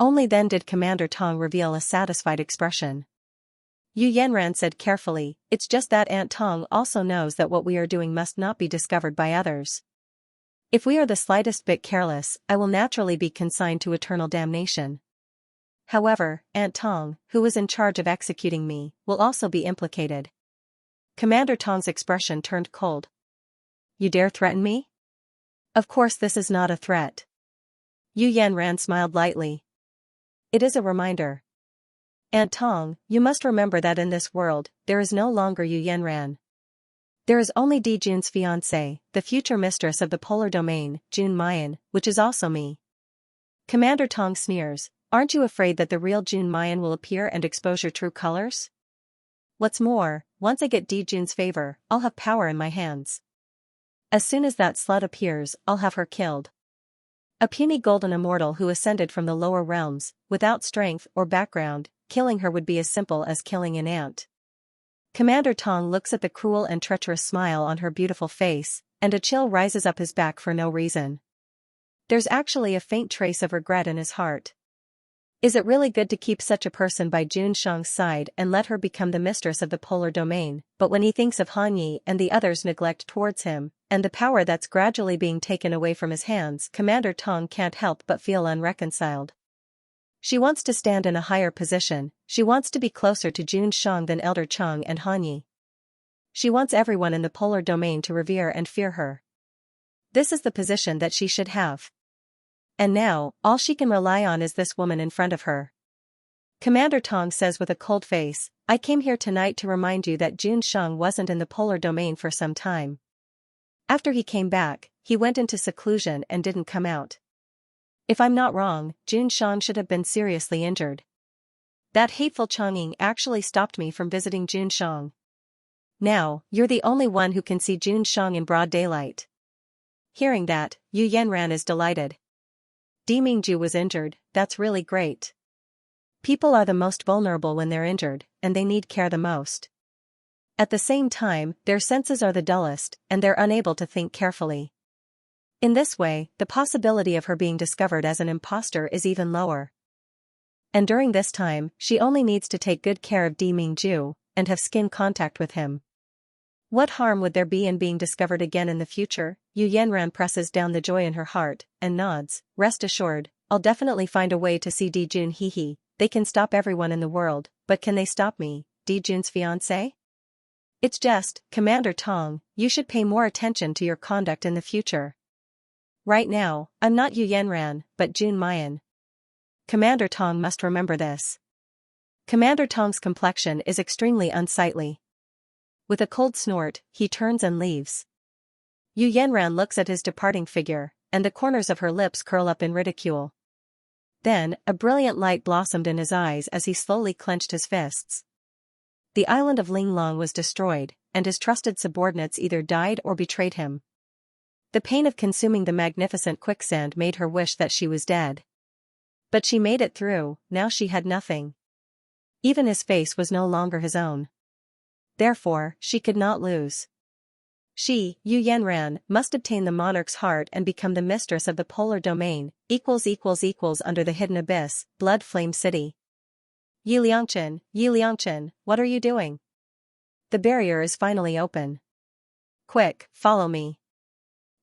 Only then did Commander Tong reveal a satisfied expression. Yu Yanran said carefully, it's just that Aunt Tong also knows that what we are doing must not be discovered by others. If we are the slightest bit careless, I will naturally be consigned to eternal damnation. However, Aunt Tong, who is in charge of executing me, will also be implicated. Commander Tong's expression turned cold. You dare threaten me? Of course this is not a threat. Yu Yanran smiled lightly. It is a reminder. Aunt Tong, you must remember that in this world, there is no longer Yu Yanran. There is only Di Jun's fiancée, the future mistress of the polar domain, Jun Mayan, which is also me. Commander Tong sneers, aren't you afraid that the real Jun Mayan will appear and expose your true colors? What's more, once I get Di Jun's favor, I'll have power in my hands. As soon as that slut appears, I'll have her killed. A puny golden immortal who ascended from the lower realms, without strength or background, killing her would be as simple as killing an ant. Commander Tong looks at the cruel and treacherous smile on her beautiful face, and a chill rises up his back for no reason. There's actually a faint trace of regret in his heart. Is it really good to keep such a person by Jun Shang's side and let her become the mistress of the polar domain? But when he thinks of Han Yi and the others' neglect towards him, and the power that's gradually being taken away from his hands, Commander Tong can't help but feel unreconciled. She wants to stand in a higher position, she wants to be closer to Jun Shang than Elder Chang and Han Yi. She wants everyone in the polar domain to revere and fear her. This is the position that she should have. And now, all she can rely on is this woman in front of her. Commander Tong says with a cold face, I came here tonight to remind you that Jun Shang wasn't in the polar domain for some time. After he came back, he went into seclusion and didn't come out. If I'm not wrong, Jun Shang should have been seriously injured. That hateful Chang'ing actually stopped me from visiting Jun Shang. Now, you're the only one who can see Jun Shang in broad daylight. Hearing that, Yu Yanran is delighted. Di Mingju was injured, that's really great. People are the most vulnerable when they're injured, and they need care the most. At the same time, their senses are the dullest, and they're unable to think carefully. In this way, the possibility of her being discovered as an imposter is even lower. And during this time, she only needs to take good care of Di Mingju, and have skin contact with him. What harm would there be in being discovered again in the future? Yu Yanran presses down the joy in her heart, and nods, rest assured, I'll definitely find a way to see Di Jun. Hee. They can stop everyone in the world, but can they stop me, Di Jun's fiancé? It's just, Commander Tong, you should pay more attention to your conduct in the future. Right now, I'm not Yu Yanran, but Jun Mayan. Commander Tong must remember this. Commander Tong's complexion is extremely unsightly. With a cold snort, he turns and leaves. Yu Yanran looks at his departing figure, and the corners of her lips curl up in ridicule. Then, a brilliant light blossomed in his eyes as he slowly clenched his fists. The island of Linglong was destroyed, and his trusted subordinates either died or betrayed him. The pain of consuming the magnificent quicksand made her wish that she was dead. But she made it through, now she had nothing. Even his face was no longer his own. Therefore, she could not lose. She, Yu Yanran, must obtain the monarch's heart and become the mistress of the polar domain, under the hidden abyss, Blood Flame City. Yi Liangchen, what are you doing? The barrier is finally open. Quick, follow me.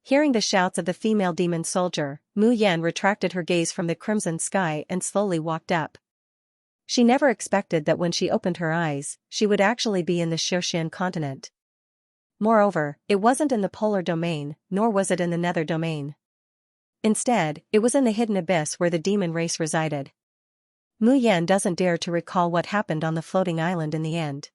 Hearing the shouts of the female demon soldier, Mu Yan retracted her gaze from the crimson sky and slowly walked up. She never expected that when she opened her eyes, she would actually be in the Xianxia continent. Moreover, it wasn't in the polar domain, nor was it in the nether domain. Instead, it was in the hidden abyss where the demon race resided. Mu Yan doesn't dare to recall what happened on the floating island in the end.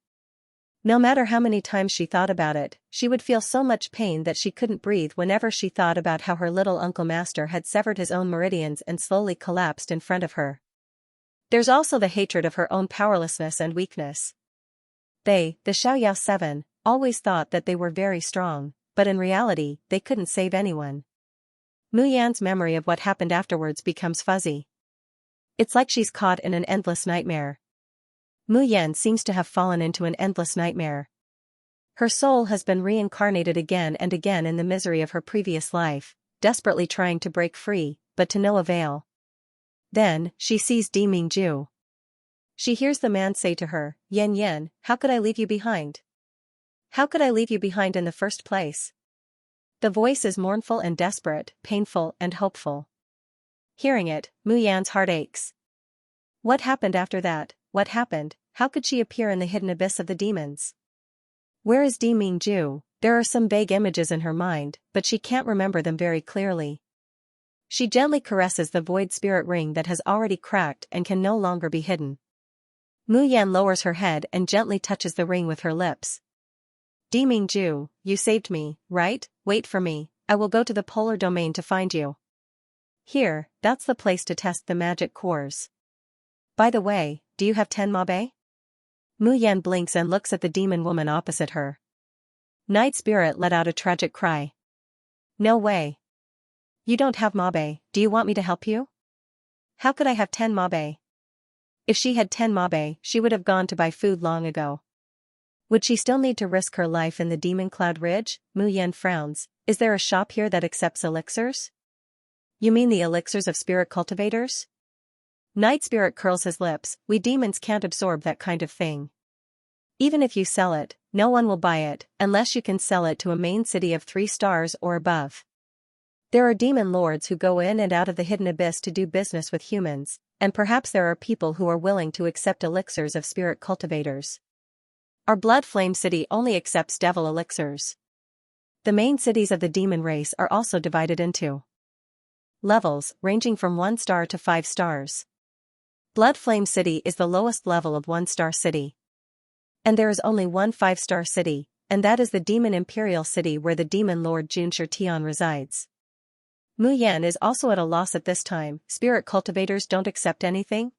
No matter how many times she thought about it, she would feel so much pain that she couldn't breathe whenever she thought about how her little uncle master had severed his own meridians and slowly collapsed in front of her. There's also the hatred of her own powerlessness and weakness. They, the Xiaoyao 7, always thought that they were very strong, but in reality, they couldn't save anyone. Mu Yan's memory of what happened afterwards becomes fuzzy. It's like she's caught in an endless nightmare. Mu Yan seems to have fallen into an endless nightmare. Her soul has been reincarnated again and again in the misery of her previous life, desperately trying to break free, but to no avail. Then, she sees Di Mingju. She hears the man say to her, Yan, how could I leave you behind? How could I leave you behind in the first place? The voice is mournful and desperate, painful and hopeful. Hearing it, Mu Yan's heart aches. What happened after that? What happened? How could she appear in the hidden abyss of the demons? Where is Di Mingju? There are some vague images in her mind, but she can't remember them very clearly. She gently caresses the void spirit ring that has already cracked and can no longer be hidden. Mu Yan lowers her head and gently touches the ring with her lips. Demon Ju, you saved me, right? Wait for me, I will go to the polar domain to find you. Here, that's the place to test the magic cores. By the way, do you have 10 mabe? Mu Yan blinks and looks at the demon woman opposite her. Night Spirit let out a tragic cry. No way. You don't have mabe, do you want me to help you? How could I have 10 mabe? If she had 10 mabe, she would have gone to buy food long ago. Would she still need to risk her life in the Demon Cloud Ridge? Mu Yan frowns. Is there a shop here that accepts elixirs? You mean the elixirs of spirit cultivators? Night Spirit curls his lips. We demons can't absorb that kind of thing. Even if you sell it, no one will buy it, unless you can sell it to a main city of 3 stars or above. There are demon lords who go in and out of the hidden abyss to do business with humans, and perhaps there are people who are willing to accept elixirs of spirit cultivators. Our Blood Flame City only accepts devil elixirs. The main cities of the demon race are also divided into levels, ranging from 1 star to 5 stars. Blood Flame City is the lowest level of 1-star city. And there is only one 5-star city, and that is the Demon Imperial City where the Demon Lord Junshi Tian resides. Mu Yan is also at a loss at this time. Spirit cultivators don't accept anything?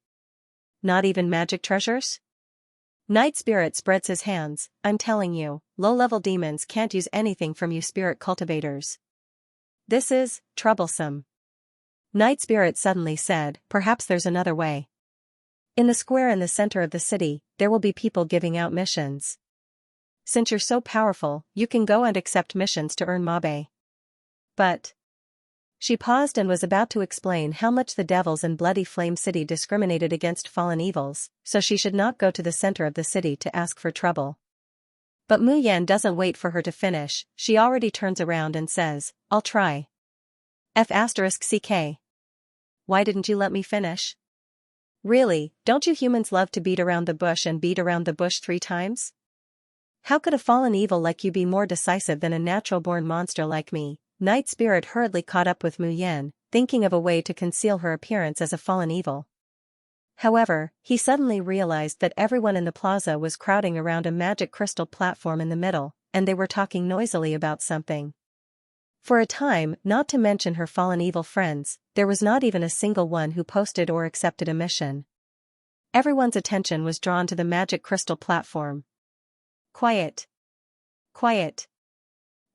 Not even magic treasures? Night Spirit spreads his hands. I'm telling you, low-level demons can't use anything from you spirit cultivators. This is troublesome. Night Spirit suddenly said, perhaps there's another way. In the square in the center of the city, there will be people giving out missions. Since you're so powerful, you can go and accept missions to earn mabe. But she paused and was about to explain how much the devils in Bloody Flame City discriminated against fallen evils, so she should not go to the center of the city to ask for trouble. But Mu Yan doesn't wait for her to finish, she already turns around and says, I'll try. F***ck. Why didn't you let me finish? Really, don't you humans love to beat around the bush and beat around the bush 3 times? How could a fallen evil like you be more decisive than a natural-born monster like me? Night Spirit hurriedly caught up with Mu Yan, thinking of a way to conceal her appearance as a fallen evil. However, he suddenly realized that everyone in the plaza was crowding around a magic crystal platform in the middle, and they were talking noisily about something. For a time, not to mention her fallen evil friends, there was not even a single one who posted or accepted a mission. Everyone's attention was drawn to the magic crystal platform. Quiet. Quiet.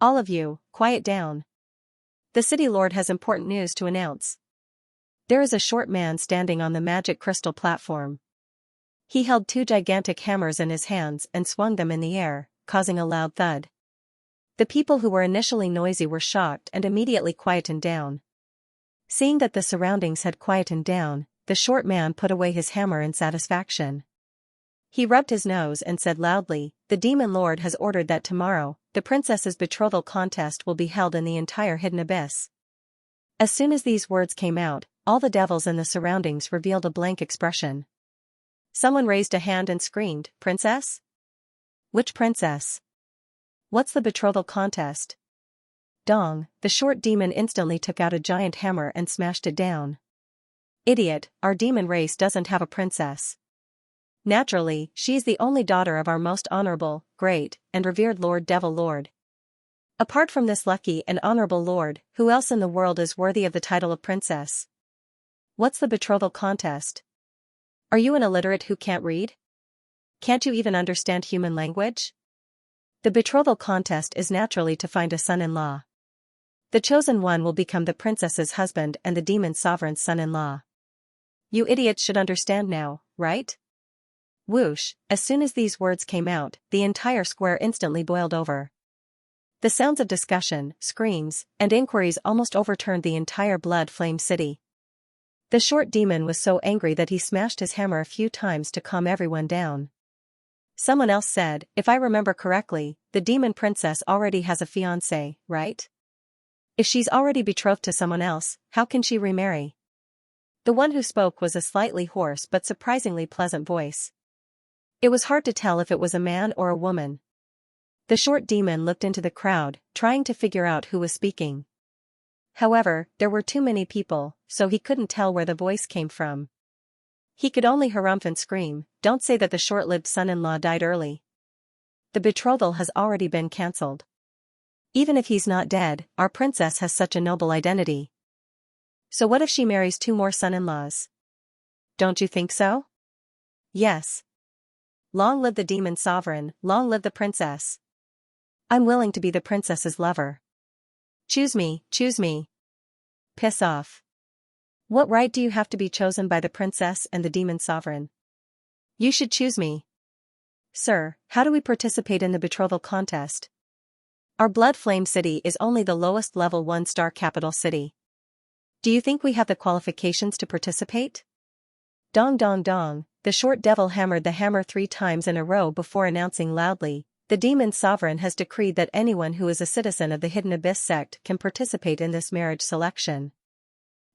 All of you, quiet down. The city lord has important news to announce. There is a short man standing on the magic crystal platform. He held 2 gigantic hammers in his hands and swung them in the air, causing a loud thud. The people who were initially noisy were shocked and immediately quietened down. Seeing that the surroundings had quietened down, the short man put away his hammer in satisfaction. He rubbed his nose and said loudly, the Demon Lord has ordered that tomorrow, the princess's betrothal contest will be held in the entire hidden abyss. As soon as these words came out, all the devils in the surroundings revealed a blank expression. Someone raised a hand and screamed, Princess? Which princess? What's the betrothal contest? Dong, the short demon instantly took out a giant hammer and smashed it down. Idiot, our demon race doesn't have a princess. Naturally, she is the only daughter of our most honorable, great, and revered Lord Devil Lord. Apart from this lucky and honorable lord, who else in the world is worthy of the title of princess? What's the betrothal contest? Are you an illiterate who can't read? Can't you even understand human language? The betrothal contest is naturally to find a son-in-law. The chosen one will become the princess's husband and the demon sovereign's son-in-law. You idiots should understand now, right? Whoosh, as soon as these words came out, the entire square instantly boiled over. The sounds of discussion, screams, and inquiries almost overturned the entire Blood Flame City. The short demon was so angry that he smashed his hammer a few times to calm everyone down. Someone else said, if I remember correctly, the demon princess already has a fiancé, right? If she's already betrothed to someone else, how can she remarry? The one who spoke was a slightly hoarse but surprisingly pleasant voice. It was hard to tell if it was a man or a woman. The short demon looked into the crowd, trying to figure out who was speaking. However, there were too many people, so he couldn't tell where the voice came from. He could only harumph and scream, "Don't say that the short-lived son-in-law died early. The betrothal has already been cancelled. Even if he's not dead, our princess has such a noble identity. So what if she marries 2 more son-in-laws? Don't you think so?" "Yes. Long live the demon sovereign, long live the princess. I'm willing to be the princess's lover. Choose me, choose me." "Piss off. What right do you have to be chosen by the princess and the demon sovereign? You should choose me." "Sir, how do we participate in the betrothal contest? Our Blood Flame City is only the lowest level 1-star capital city. Do you think we have the qualifications to participate?" Dong dong dong, the short devil hammered the hammer 3 times in a row before announcing loudly, "The demon sovereign has decreed that anyone who is a citizen of the Hidden Abyss sect can participate in this marriage selection.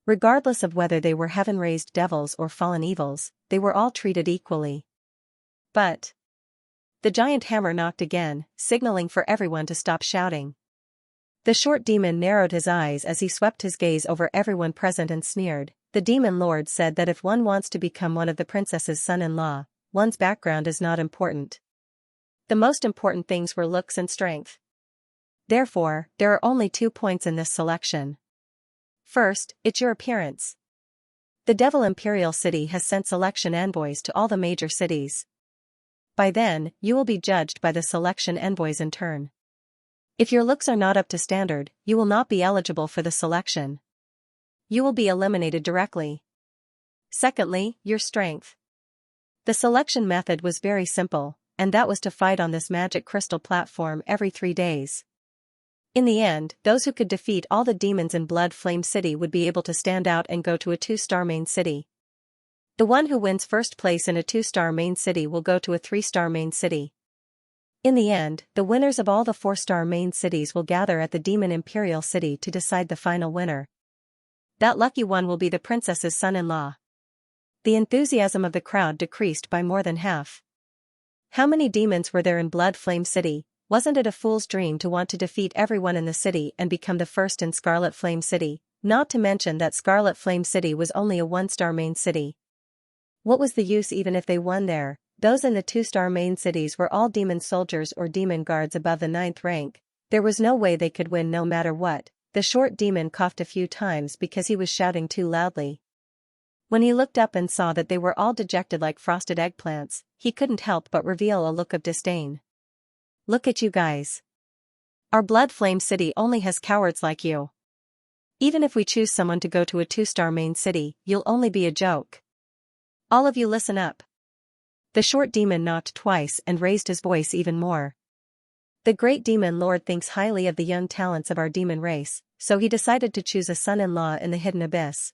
Regardless of whether they were heaven-raised devils or fallen evils, they were all treated equally." "But..." The giant hammer knocked again, signaling for everyone to stop shouting. The short demon narrowed his eyes as he swept his gaze over everyone present and sneered. "The demon lord said that if one wants to become one of the princess's son-in-law, one's background is not important. The most important things were looks and strength. Therefore, there are only 2 points in this selection. First, it's your appearance. The Devil Imperial City has sent selection envoys to all the major cities. By then, you will be judged by the selection envoys in turn. If your looks are not up to standard, you will not be eligible for the selection. You will be eliminated directly. Secondly, your strength. The selection method was very simple, and that was to fight on this magic crystal platform every 3 days. In the end, those who could defeat all the demons in Blood Flame City would be able to stand out and go to a 2-star main city. The one who wins first place in a 2-star main city will go to a 3-star main city. In the end, the winners of all the 4-star main cities will gather at the Demon Imperial City to decide the final winner. That lucky one will be the princess's son-in-law." The enthusiasm of the crowd decreased by more than half. How many demons were there in Blood Flame City? Wasn't it a fool's dream to want to defeat everyone in the city and become the first in Scarlet Flame City, not to mention that Scarlet Flame City was only a 1-star main city? What was the use even if they won there? Those in the 2-star main cities were all demon soldiers or demon guards above the 9th rank. There was no way they could win no matter what. The short demon coughed a few times because he was shouting too loudly. When he looked up and saw that they were all dejected like frosted eggplants, he couldn't help but reveal a look of disdain. "Look at you guys. Our Blood Flame City only has cowards like you. Even if we choose someone to go to a 2-star main city, you'll only be a joke. All of you listen up." The short demon knocked twice and raised his voice even more. "The great demon lord thinks highly of the young talents of our demon race, so he decided to choose a son-in-law in the Hidden Abyss.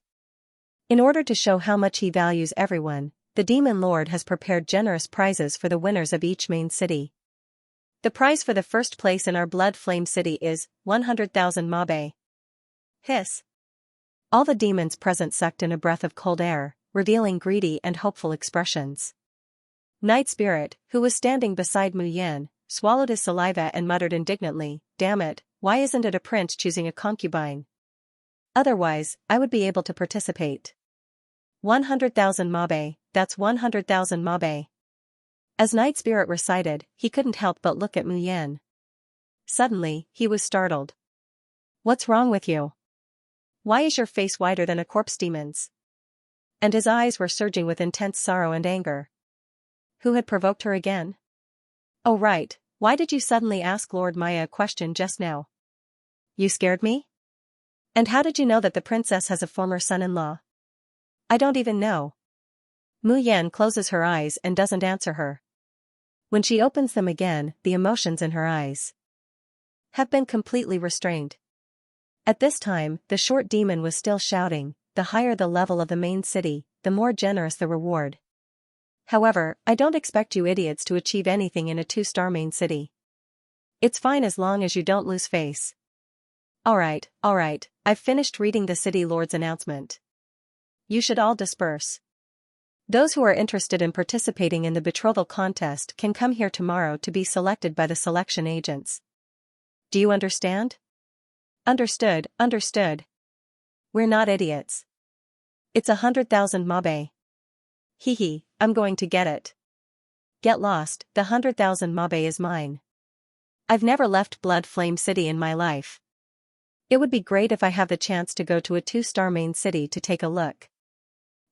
In order to show how much he values everyone, the demon lord has prepared generous prizes for the winners of each main city. The prize for the first place in our Blood Flame City is 100,000 mabe." Hiss. All the demons present sucked in a breath of cold air, revealing greedy and hopeful expressions. Night Spirit, who was standing beside Mu Yan, swallowed his saliva and muttered indignantly, "Damn it, why isn't it a prince choosing a concubine? Otherwise, I would be able to participate. 100,000 mabe, that's 100,000 mabe." As Night Spirit recited, he couldn't help but look at Mu Yan. Suddenly, he was startled. "What's wrong with you? Why is your face whiter than a corpse demon's?" And his eyes were surging with intense sorrow and anger. Who had provoked her again? "Oh right, why did you suddenly ask Lord Maya a question just now? You scared me? And how did you know that the princess has a former son-in-law?" "I don't even know." Mu Yan closes her eyes and doesn't answer her. When she opens them again, the emotions in her eyes have been completely restrained. At this time, the short demon was still shouting, "The higher the level of the main city, the more generous the reward. However, I don't expect you idiots to achieve anything in a 2-star main city. It's fine as long as you don't lose face. Alright, I've finished reading the city lord's announcement. You should all disperse. Those who are interested in participating in the betrothal contest can come here tomorrow to be selected by the selection agents. Do you understand?" Understood. We're not idiots. It's 100,000 mabe. Hee, I'm going to get it. Get lost, the 100,000 mabe is mine. I've never left Blood Flame City in my life. It would be great if I have the chance to go to a 2-star main city to take a look.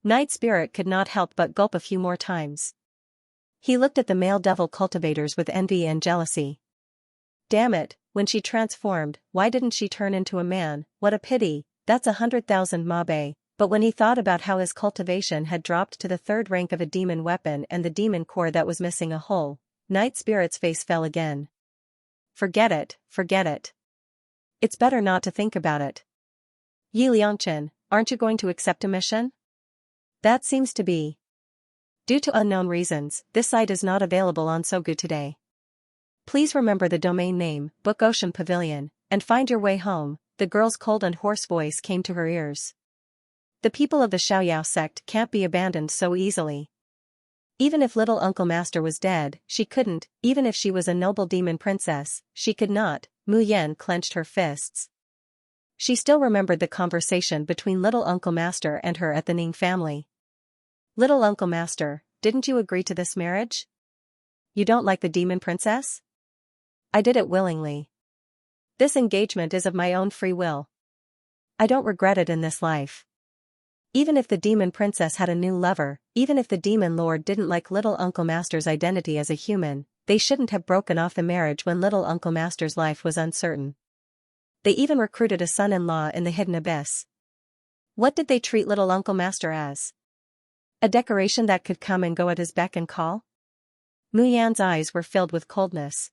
Night Spirit could not help but gulp a few more times. He looked at the male devil cultivators with envy and jealousy. Damn it, when she transformed, why didn't she turn into a man? What a pity, that's 100,000 mabe. But when he thought about how his cultivation had dropped to the 3rd rank of a demon weapon and the demon core that was missing a hole, Night Spirit's face fell again. Forget it, forget it. It's better not to think about it. Yi Liangchen, aren't you going to accept a mission? That seems to be. Due to unknown reasons, this site is not available on Sogu today. Please remember the domain name, Book Ocean Pavilion, and find your way home. The girl's cold and hoarse voice came to her ears. The people of the Xiaoyao sect can't be abandoned so easily. Even if little Uncle Master was dead, she couldn't, even if she was a noble demon princess, she could not. Mu Yan clenched her fists. She still remembered the conversation between little Uncle Master and her at the Ning family. Little Uncle Master, didn't you agree to this marriage? You don't like the demon princess? I did it willingly. This engagement is of my own free will. I don't regret it in this life. Even if the demon princess had a new lover, even if the demon lord didn't like little Uncle Master's identity as a human, they shouldn't have broken off the marriage when little Uncle Master's life was uncertain. They even recruited a son-in-law in the hidden abyss. What did they treat little Uncle Master as? A decoration that could come and go at his beck and call? Mu Yan's eyes were filled with coldness.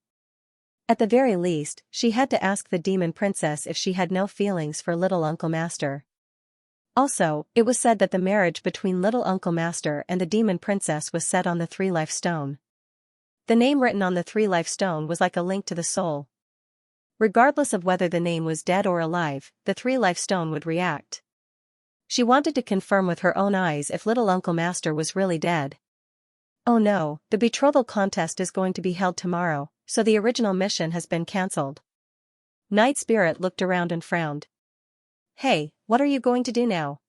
At the very least, she had to ask the demon princess if she had no feelings for little Uncle Master. Also, it was said that the marriage between little Uncle Master and the demon princess was set on the 3-life stone. The name written on the 3-life stone was like a link to the soul. Regardless of whether the name was dead or alive, the 3-life stone would react. She wanted to confirm with her own eyes if little Uncle Master was really dead. Oh no, the betrothal contest is going to be held tomorrow, so the original mission has been cancelled. Night Spirit looked around and frowned. Hey, what are you going to do now?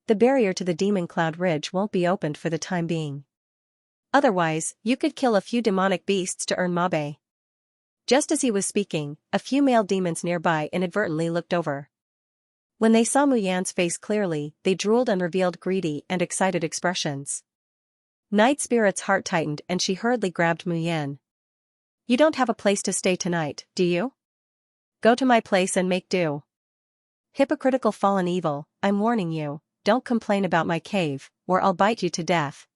The barrier to the Demon Cloud Ridge won't be opened for the time being. Otherwise, you could kill a few demonic beasts to earn mabe. Just as he was speaking, a few male demons nearby inadvertently looked over. When they saw Mu Yan's face clearly, they drooled and revealed greedy and excited expressions. Night Spirit's heart tightened and she hurriedly grabbed Mu Yan. You don't have a place to stay tonight, do you? Go to my place and make do. Hypocritical fallen evil, I'm warning you, don't complain about my cave, or I'll bite you to death.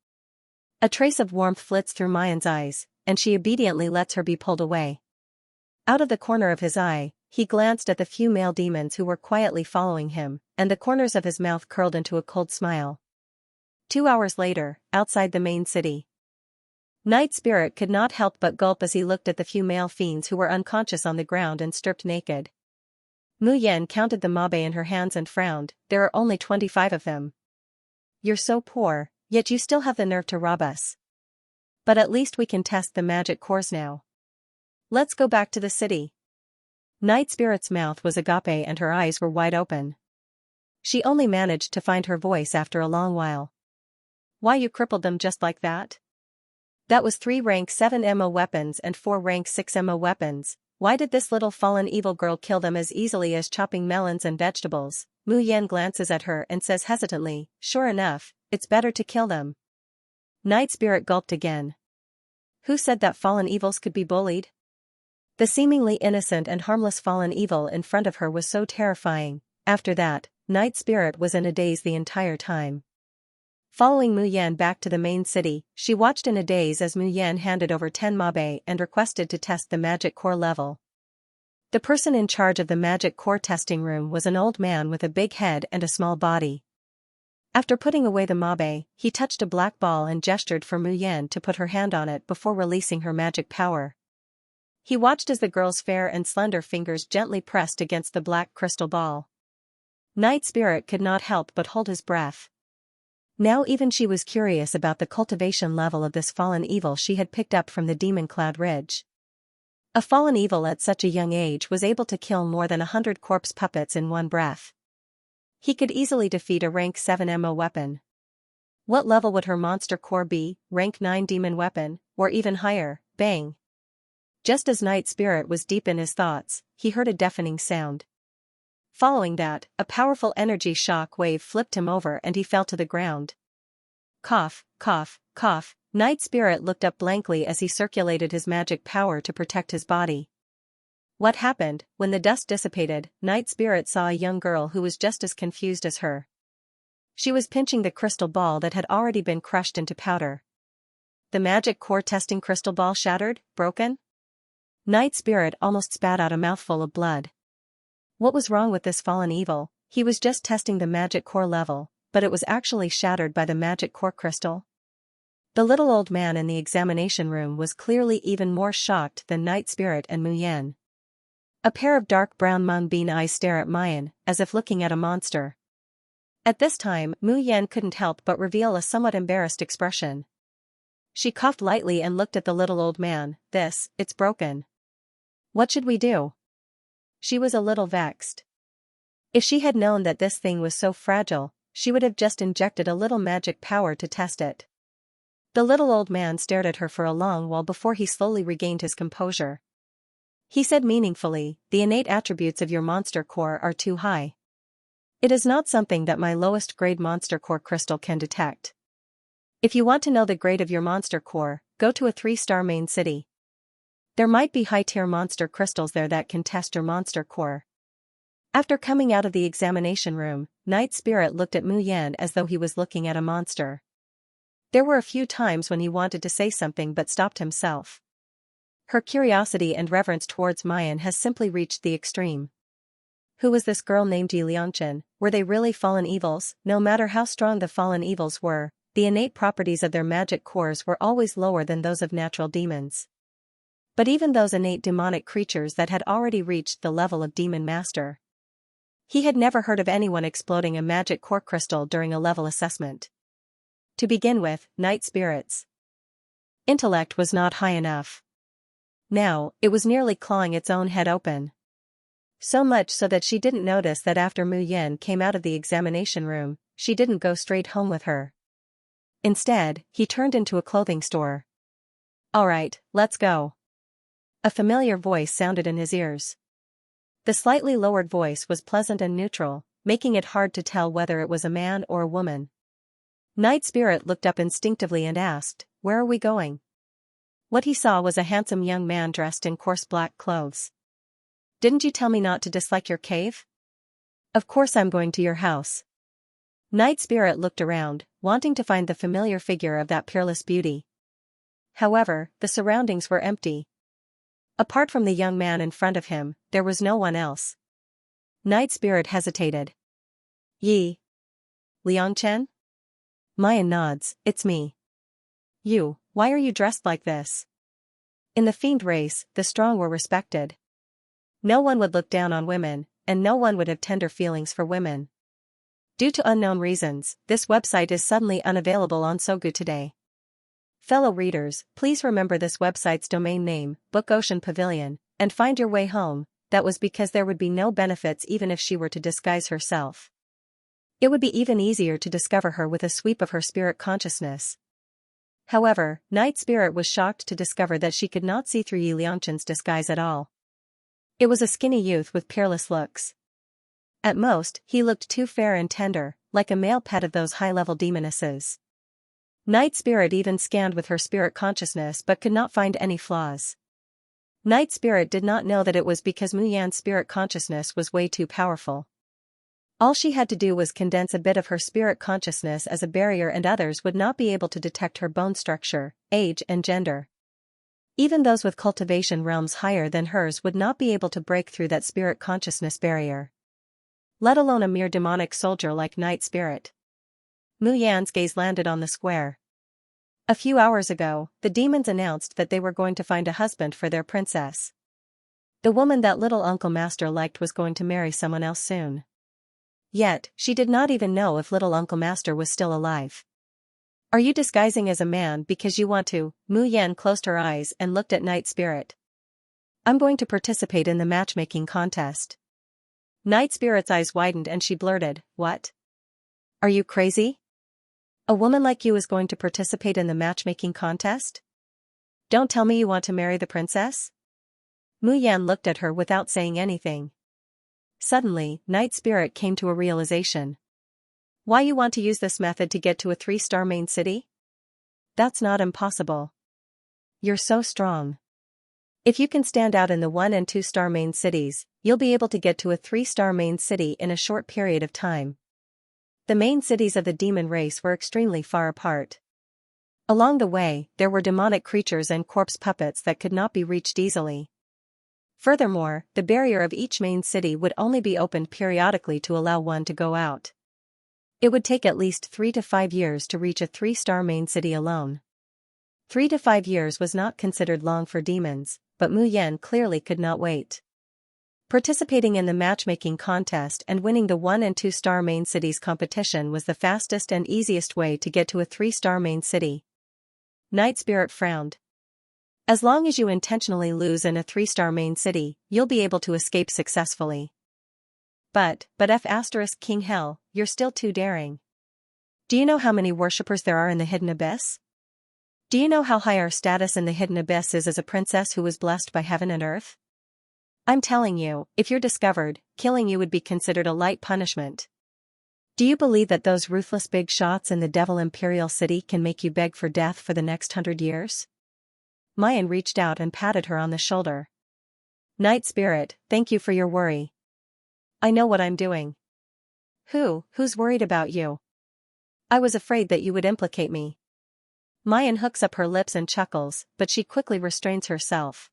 A trace of warmth flits through Mayan's eyes, and she obediently lets her be pulled away. Out of the corner of his eye, he glanced at the few male demons who were quietly following him, and the corners of his mouth curled into a cold smile. 2 hours later, outside the main city. Night Spirit could not help but gulp as he looked at the few male fiends who were unconscious on the ground and stripped naked. Mu Yan counted the mabe in her hands and frowned, there are only 25 of them. You're so poor, yet you still have the nerve to rob us. But at least we can test the magic cores now. Let's go back to the city. Night Spirit's mouth was agape and her eyes were wide open. She only managed to find her voice after a long while. Why, you crippled them just like that? That was 3 rank 7 MO weapons and 4 rank 6 MO weapons. Why did this little fallen evil girl kill them as easily as chopping melons and vegetables? Mu Yan glances at her and says hesitantly, sure enough, it's better to kill them. Night Spirit gulped again. Who said that fallen evils could be bullied? The seemingly innocent and harmless fallen evil in front of her was so terrifying. After that, Night Spirit was in a daze the entire time. Following Mu Yan back to the main city, she watched in a daze as Mu Yan handed over 10 mabe and requested to test the magic core level. The person in charge of the magic core testing room was an old man with a big head and a small body. After putting away the mabe, he touched a black ball and gestured for Mu Yan to put her hand on it before releasing her magic power. He watched as the girl's fair and slender fingers gently pressed against the black crystal ball. Night Spirit could not help but hold his breath. Now even she was curious about the cultivation level of this fallen evil she had picked up from the Demon Cloud Ridge. A fallen evil at such a young age was able to kill more than 100 corpse puppets in one breath. He could easily defeat a rank 7 MO weapon. What level would her monster core be? Rank 9 demon weapon, or even higher? Bang! Just as Night Spirit was deep in his thoughts, he heard a deafening sound. Following that, a powerful energy shock wave flipped him over and he fell to the ground. Cough, cough, cough. Night Spirit looked up blankly as he circulated his magic power to protect his body. What happened? When the dust dissipated, Night Spirit saw a young girl who was just as confused as her. She was pinching the crystal ball that had already been crushed into powder. The magic core testing crystal ball shattered, broken? Night Spirit almost spat out a mouthful of blood. What was wrong with this fallen evil? He was just testing the magic core level, but it was actually shattered by the magic core crystal. The little old man in the examination room was clearly even more shocked than Night Spirit and Mu Yan. A pair of dark brown moonbeam eyes stare at Mayan, as if looking at a monster. At this time, Mu Yan couldn't help but reveal a somewhat embarrassed expression. She coughed lightly and looked at the little old man. It's broken. What should we do? She was a little vexed. If she had known that this thing was so fragile, she would have just injected a little magic power to test it. The little old man stared at her for a long while before he slowly regained his composure. He said meaningfully, the innate attributes of your monster core are too high. It is not something that my lowest grade monster core crystal can detect. If you want to know the grade of your monster core, go to a 3-star main city. There might be high-tier monster crystals there that can test your monster core. After coming out of the examination room, Night Spirit looked at Mu Yan as though he was looking at a monster. There were a few times when he wanted to say something but stopped himself. Her curiosity and reverence towards Mayan has simply reached the extreme. Who was this girl named Xianxia? Were they really fallen evils? No matter how strong the fallen evils were, the innate properties of their magic cores were always lower than those of natural demons. But even those innate demonic creatures that had already reached the level of demon master. He had never heard of anyone exploding a magic core crystal during a level assessment. To begin with, Night Spirit's intellect was not high enough. Now, it was nearly clawing its own head open. So much so that she didn't notice that after Mu Yan came out of the examination room, she didn't go straight home with her. Instead, he turned into a clothing store. Alright, let's go. A familiar voice sounded in his ears. The slightly lowered voice was pleasant and neutral, making it hard to tell whether it was a man or a woman. Night Spirit looked up instinctively and asked, "Where are we going?" What he saw was a handsome young man dressed in coarse black clothes. "Didn't you tell me not to dislike your cave?" "Of course I'm going to your house." Night Spirit looked around, wanting to find the familiar figure of that peerless beauty. However, the surroundings were empty. Apart from the young man in front of him, there was no one else. Night Spirit hesitated. "Yi. Xianxia?" Mayan nods, "It's me." "You, why are you dressed like this?" In the fiend race, the strong were respected. No one would look down on women, and no one would have tender feelings for women. Due to unknown reasons, this website is suddenly unavailable on Sogu today. Fellow readers, please remember this website's domain name, Book Ocean Pavilion, and find your way home. That was because there would be no benefits even if she were to disguise herself. It would be even easier to discover her with a sweep of her spirit consciousness. However, Night Spirit was shocked to discover that she could not see through Yi Liangchen's disguise at all. It was a skinny youth with peerless looks. At most, he looked too fair and tender, like a male pet of those high-level demonesses. Night Spirit even scanned with her spirit consciousness but could not find any flaws. Night Spirit did not know that it was because Mu Yan's spirit consciousness was way too powerful. All she had to do was condense a bit of her spirit consciousness as a barrier and others would not be able to detect her bone structure, age and gender. Even those with cultivation realms higher than hers would not be able to break through that spirit consciousness barrier. Let alone a mere demonic soldier like Night Spirit. Mu Yan's gaze landed on the square. A few hours ago, the demons announced that they were going to find a husband for their princess. The woman that little Uncle Master liked was going to marry someone else soon. Yet, she did not even know if little Uncle Master was still alive. "Are you disguising as a man because you want to?" Mu Yan closed her eyes and looked at Night Spirit. "I'm going to participate in the matchmaking contest." Night Spirit's eyes widened and she blurted, "What? Are you crazy? A woman like you is going to participate in the matchmaking contest? Don't tell me you want to marry the princess?" Mu Yan looked at her without saying anything. Suddenly, Night Spirit came to a realization. Why you want to use this method to get to a 3-star main city? That's not impossible. You're so strong. If you can stand out in the 1 and 2-star main cities, you'll be able to get to a 3-star main city in a short period of time. The main cities of the demon race were extremely far apart. Along the way, there were demonic creatures and corpse puppets that could not be reached easily. Furthermore, the barrier of each main city would only be opened periodically to allow one to go out. It would take at least 3 to 5 years to reach a 3-star main city alone. 3 to 5 years was not considered long for demons, but Mu Yan clearly could not wait. Participating in the matchmaking contest and winning the 1 and 2-star main cities competition was the fastest and easiest way to get to a 3-star main city. Night Spirit frowned. As long as you intentionally lose in a 3-star main city, you'll be able to escape successfully. But F** King Hell, you're still too daring. Do you know how many worshippers there are in the Hidden Abyss? Do you know how high our status in the Hidden Abyss is as a princess who was blessed by heaven and earth? I'm telling you, if you're discovered, killing you would be considered a light punishment. Do you believe that those ruthless big shots in the Devil Imperial City can make you beg for death for the next 100 years? Mayan reached out and patted her on the shoulder. Night Spirit, thank you for your worry. I know what I'm doing. Who's worried about you? I was afraid that you would implicate me. Mayan hooks up her lips and chuckles, but she quickly restrains herself.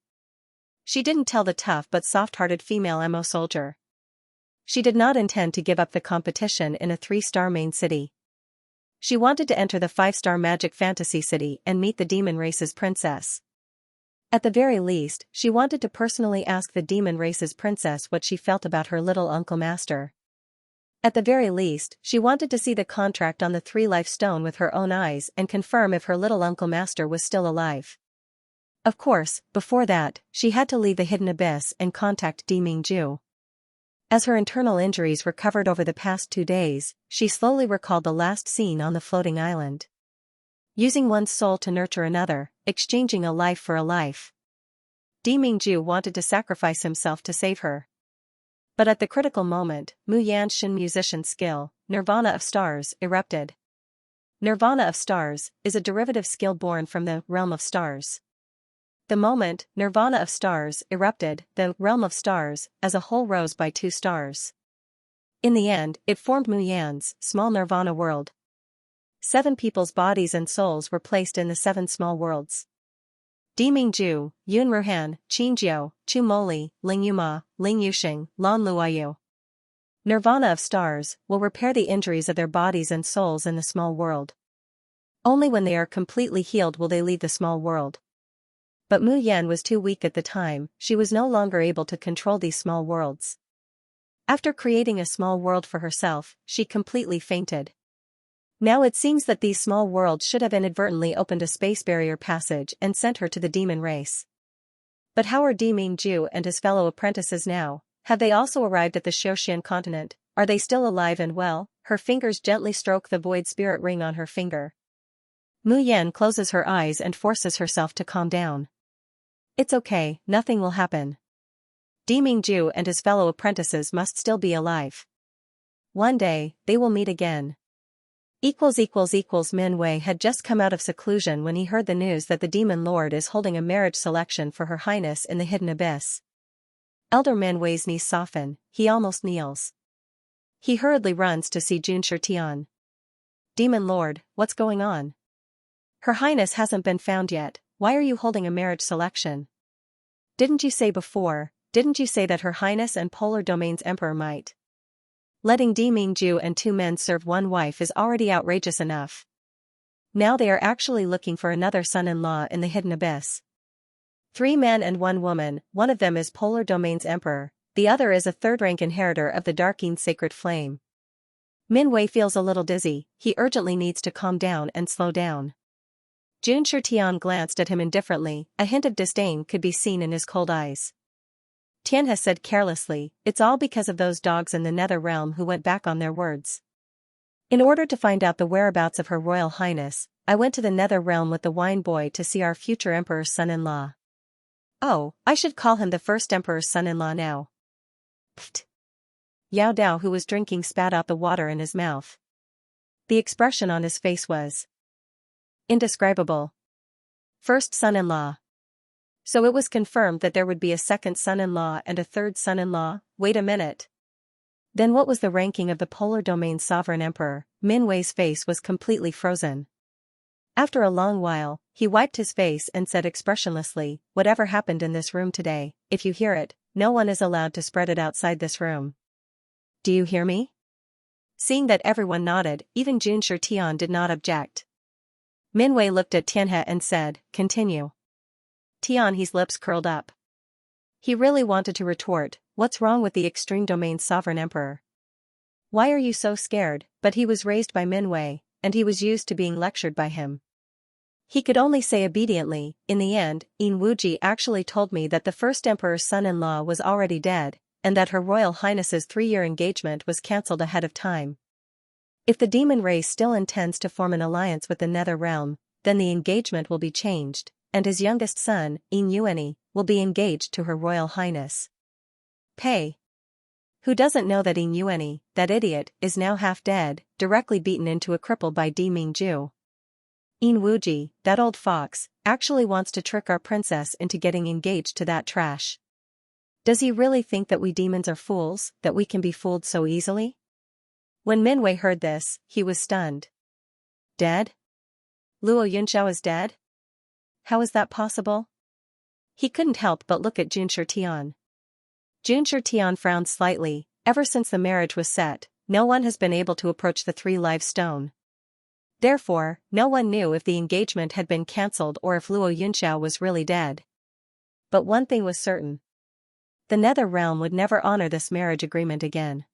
She didn't tell the tough but soft-hearted female emo soldier. She did not intend to give up the competition in a 3-star main city. She wanted to enter the 5-star magic fantasy city and meet the demon race's princess. At the very least, she wanted to personally ask the demon race's princess what she felt about her little uncle master. At the very least, she wanted to see the contract on the 3-life stone with her own eyes and confirm if her little uncle master was still alive. Of course, before that, she had to leave the Hidden Abyss and contact Di Mingju. As her internal injuries recovered over the past 2 days, she slowly recalled the last scene on the floating island. Using one's soul to nurture another, exchanging a life for a life. Di Mingju wanted to sacrifice himself to save her. But at the critical moment, Mu Yan's Shin musician skill, Nirvana of Stars, erupted. Nirvana of Stars is a derivative skill born from the realm of stars. The moment Nirvana of Stars erupted, the realm of stars as a whole rose by 2 stars. In the end, it formed Mu Yan's small Nirvana world. 7 people's bodies and souls were placed in the 7 small worlds. Di Mingju, Yun Ruhan, Qinjiu, Chu Moli, Ling Yuma, Ling Yuxing, Lan Luoyu. Nirvana of Stars will repair the injuries of their bodies and souls in the small world. Only when they are completely healed will they leave the small world. But Mu Yan was too weak at the time, she was no longer able to control these small worlds. After creating a small world for herself, she completely fainted. Now it seems that these small worlds should have inadvertently opened a space barrier passage and sent her to the demon race. But how are Di Mingju and his fellow apprentices now? Have they also arrived at the Xiaoxian continent? Are they still alive and well? Her fingers gently stroke the void spirit ring on her finger. Mu Yan closes her eyes and forces herself to calm down. It's okay, nothing will happen. Di Mingju and his fellow apprentices must still be alive. One day, they will meet again. Min Wei had just come out of seclusion when he heard the news that the Demon Lord is holding a marriage selection for Her Highness in the Hidden Abyss. Elder Min Wei's knees soften, he almost kneels. He hurriedly runs to see Jun Shirtian. Demon Lord, what's going on? Her Highness hasn't been found yet, why are you holding a marriage selection? Didn't you say that Her Highness and Polar Domain's Emperor might? Letting Di Mingju and 2 men serve one wife is already outrageous enough. Now they are actually looking for another son-in-law in the Hidden Abyss. 3 men and 1 woman, one of them is Polar Domain's Emperor, the other is a 3rd-rank inheritor of the Darkeen Sacred Flame. Min Wei feels a little dizzy, he urgently needs to calm down and slow down. Jun Shirtian glanced at him indifferently, a hint of disdain could be seen in his cold eyes. Tianhe said carelessly, it's all because of those dogs in the Nether Realm who went back on their words. In order to find out the whereabouts of Her Royal Highness, I went to the Nether Realm with the wine boy to see our future Emperor's son-in-law. Oh, I should call him the first Emperor's son-in-law now. Pfft. Yao Dao, who was drinking, spat out the water in his mouth. The expression on his face was indescribable. First son-in-law. So it was confirmed that there would be a second son-in-law and a third son-in-law. Wait a minute. Then what was the ranking of the Polar Domain's sovereign emperor? Min Wei's face was completely frozen. After a long while, he wiped his face and said expressionlessly, whatever happened in this room today, if you hear it, no one is allowed to spread it outside this room. Do you hear me? Seeing that everyone nodded, even Xianxia did not object. Min Wei looked at Tianhe and said, continue. Tianhe's lips curled up. He really wanted to retort, what's wrong with the Extreme Domain's sovereign emperor? Why are you so scared? But he was raised by Min Wei, and he was used to being lectured by him. He could only say obediently, in the end, Yin Wuji actually told me that the first emperor's son-in-law was already dead, and that Her Royal Highness's 3-year engagement was cancelled ahead of time. If the demon race still intends to form an alliance with the Nether Realm, then the engagement will be changed, and his youngest son, Yin Yuani, will be engaged to Her Royal Highness. Pei. Who doesn't know that Yin Yuani, that idiot, is now half dead, directly beaten into a cripple by Di Mingju. Yin Wuji, that old fox, actually wants to trick our princess into getting engaged to that trash. Does he really think that we demons are fools, that we can be fooled so easily? When Min Wei heard this, he was stunned. Dead? Luo Yunxiao is dead? How is that possible? He couldn't help but look at Xianxia. Xianxia frowned slightly. Ever since the marriage was set, no one has been able to approach the 3 live stone. Therefore, no one knew if the engagement had been cancelled or if Luo Yunxiao was really dead. But one thing was certain. The Nether Realm would never honor this marriage agreement again.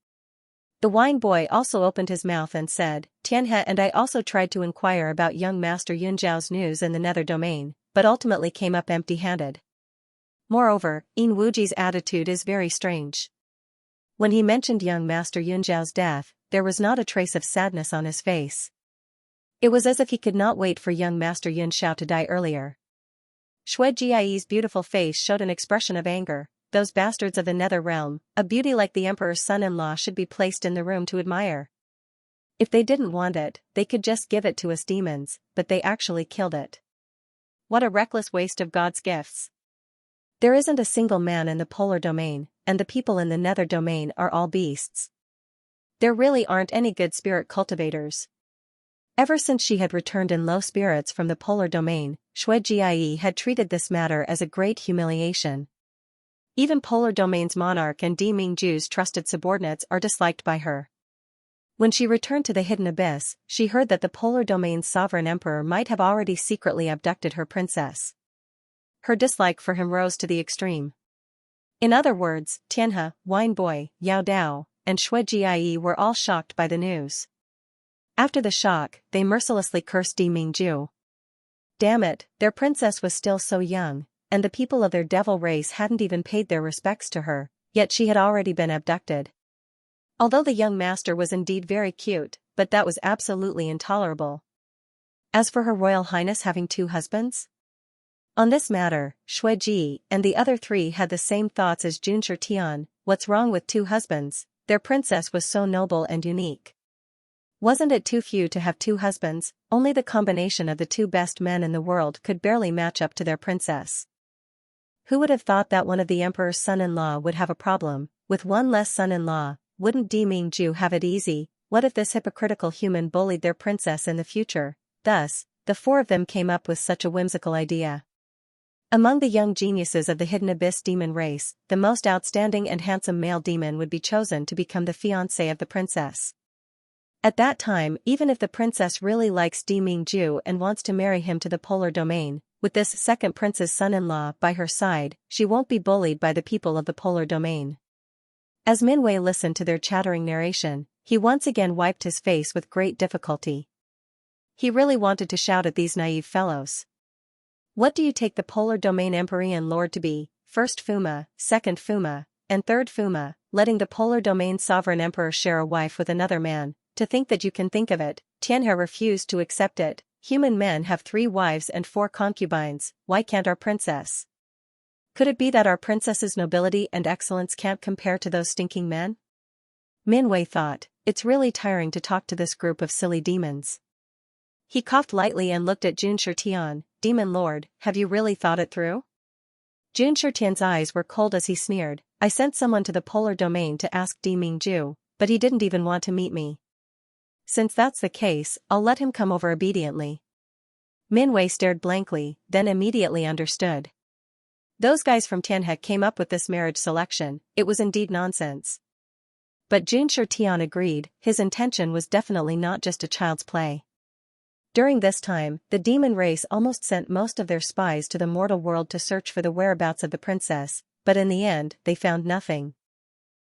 The wine boy also opened his mouth and said, Tianhe and I also tried to inquire about young Master Yunjiao's news in the Nether Domain, but ultimately came up empty-handed. Moreover, Yin Wuji's attitude is very strange. When he mentioned young Master Yunjiao's death, there was not a trace of sadness on his face. It was as if he could not wait for young Master Yunxiao to die earlier. Shui Jiayi's beautiful face showed an expression of anger. Those bastards of the Nether Realm, a beauty like the Emperor's son-in-law should be placed in the room to admire. If they didn't want it, they could just give it to us demons, but they actually killed it. What a reckless waste of God's gifts. There isn't a single man in the Polar Domain, and the people in the Nether Domain are all beasts. There really aren't any good spirit cultivators. Ever since she had returned in low spirits from the Polar Domain, Shui Jiayi had treated this matter as a great humiliation. Even Polar Domain's monarch and Di Mingju's trusted subordinates are disliked by her. When she returned to the Hidden Abyss, she heard that the Polar Domain's sovereign emperor might have already secretly abducted her princess. Her dislike for him rose to the extreme. In other words, Tianhe, Wine Boy, Yao Dao, and Shui Jiayi were all shocked by the news. After the shock, they mercilessly cursed Di Mingju. Damn it, their princess was still so young, and the people of their devil race hadn't even paid their respects to her, yet she had already been abducted. Although the young master was indeed very cute, but that was absolutely intolerable. As for Her Royal Highness having 2 husbands? On this matter, Shui Ji and the other 3 had the same thoughts as Xianxia. What's wrong with 2 husbands? Their princess was so noble and unique. Wasn't it too few to have 2 husbands? Only the combination of the 2 best men in the world could barely match up to their princess. Who would have thought that one of the emperor's son-in-law would have a problem? With one less son-in-law, wouldn't Di Mingju have it easy? What if this hypocritical human bullied their princess in the future? Thus, the 4 of them came up with such a whimsical idea. Among the young geniuses of the Hidden Abyss demon race, the most outstanding and handsome male demon would be chosen to become the fiancé of the princess. At that time, even if the princess really likes Di Mingju and wants to marry him to the Polar Domain, with this second prince's son-in-law by her side, she won't be bullied by the people of the Polar Domain. As Min Wei listened to their chattering narration, he once again wiped his face with great difficulty. He really wanted to shout at these naive fellows. What do you take the Polar Domain Empyrean Lord to be, first Fuma, second Fuma, and third Fuma, letting the polar domain's sovereign emperor share a wife with another man. To think that you can think of it, Tianhe refused to accept it. Human men have 3 wives and 4 concubines, why can't our princess? Could it be that our princess's nobility and excellence can't compare to those stinking men? Minwei thought, it's really tiring to talk to this group of silly demons. He coughed lightly and looked at Jun Shirtian. Demon Lord, have you really thought it through? Jun Shirtian's eyes were cold as he sneered, I sent someone to the polar domain to ask Di Mingju, but he didn't even want to meet me. Since that's the case, I'll let him come over obediently. Minwei stared blankly, then immediately understood. Those guys from Tianhe came up with this marriage selection, it was indeed nonsense. But Jun Shirtian agreed, his intention was definitely not just a child's play. During this time, the demon race almost sent most of their spies to the mortal world to search for the whereabouts of the princess, but in the end, they found nothing.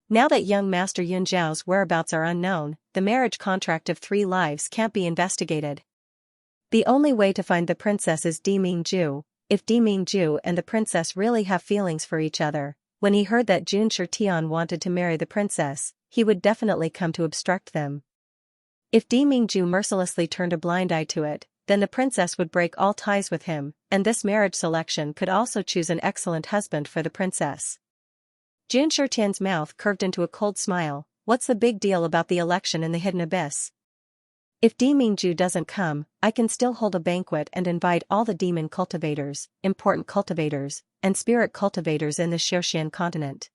Now that young Master Yun Zhao's whereabouts are unknown, the marriage contract of 3 lives can't be investigated. The only way to find the princess is Di Mingju. If Di Mingju and the princess really have feelings for each other, when he heard that Jun Shirtian wanted to marry the princess, he would definitely come to obstruct them. If Di Mingju mercilessly turned a blind eye to it, then the princess would break all ties with him, and this marriage selection could also choose an excellent husband for the princess. Jun Shirtian's mouth curved into a cold smile, what's the big deal about the election in the hidden abyss? If Di Mingju doesn't come, I can still hold a banquet and invite all the demon cultivators, important cultivators, and spirit cultivators in the Xianxia continent.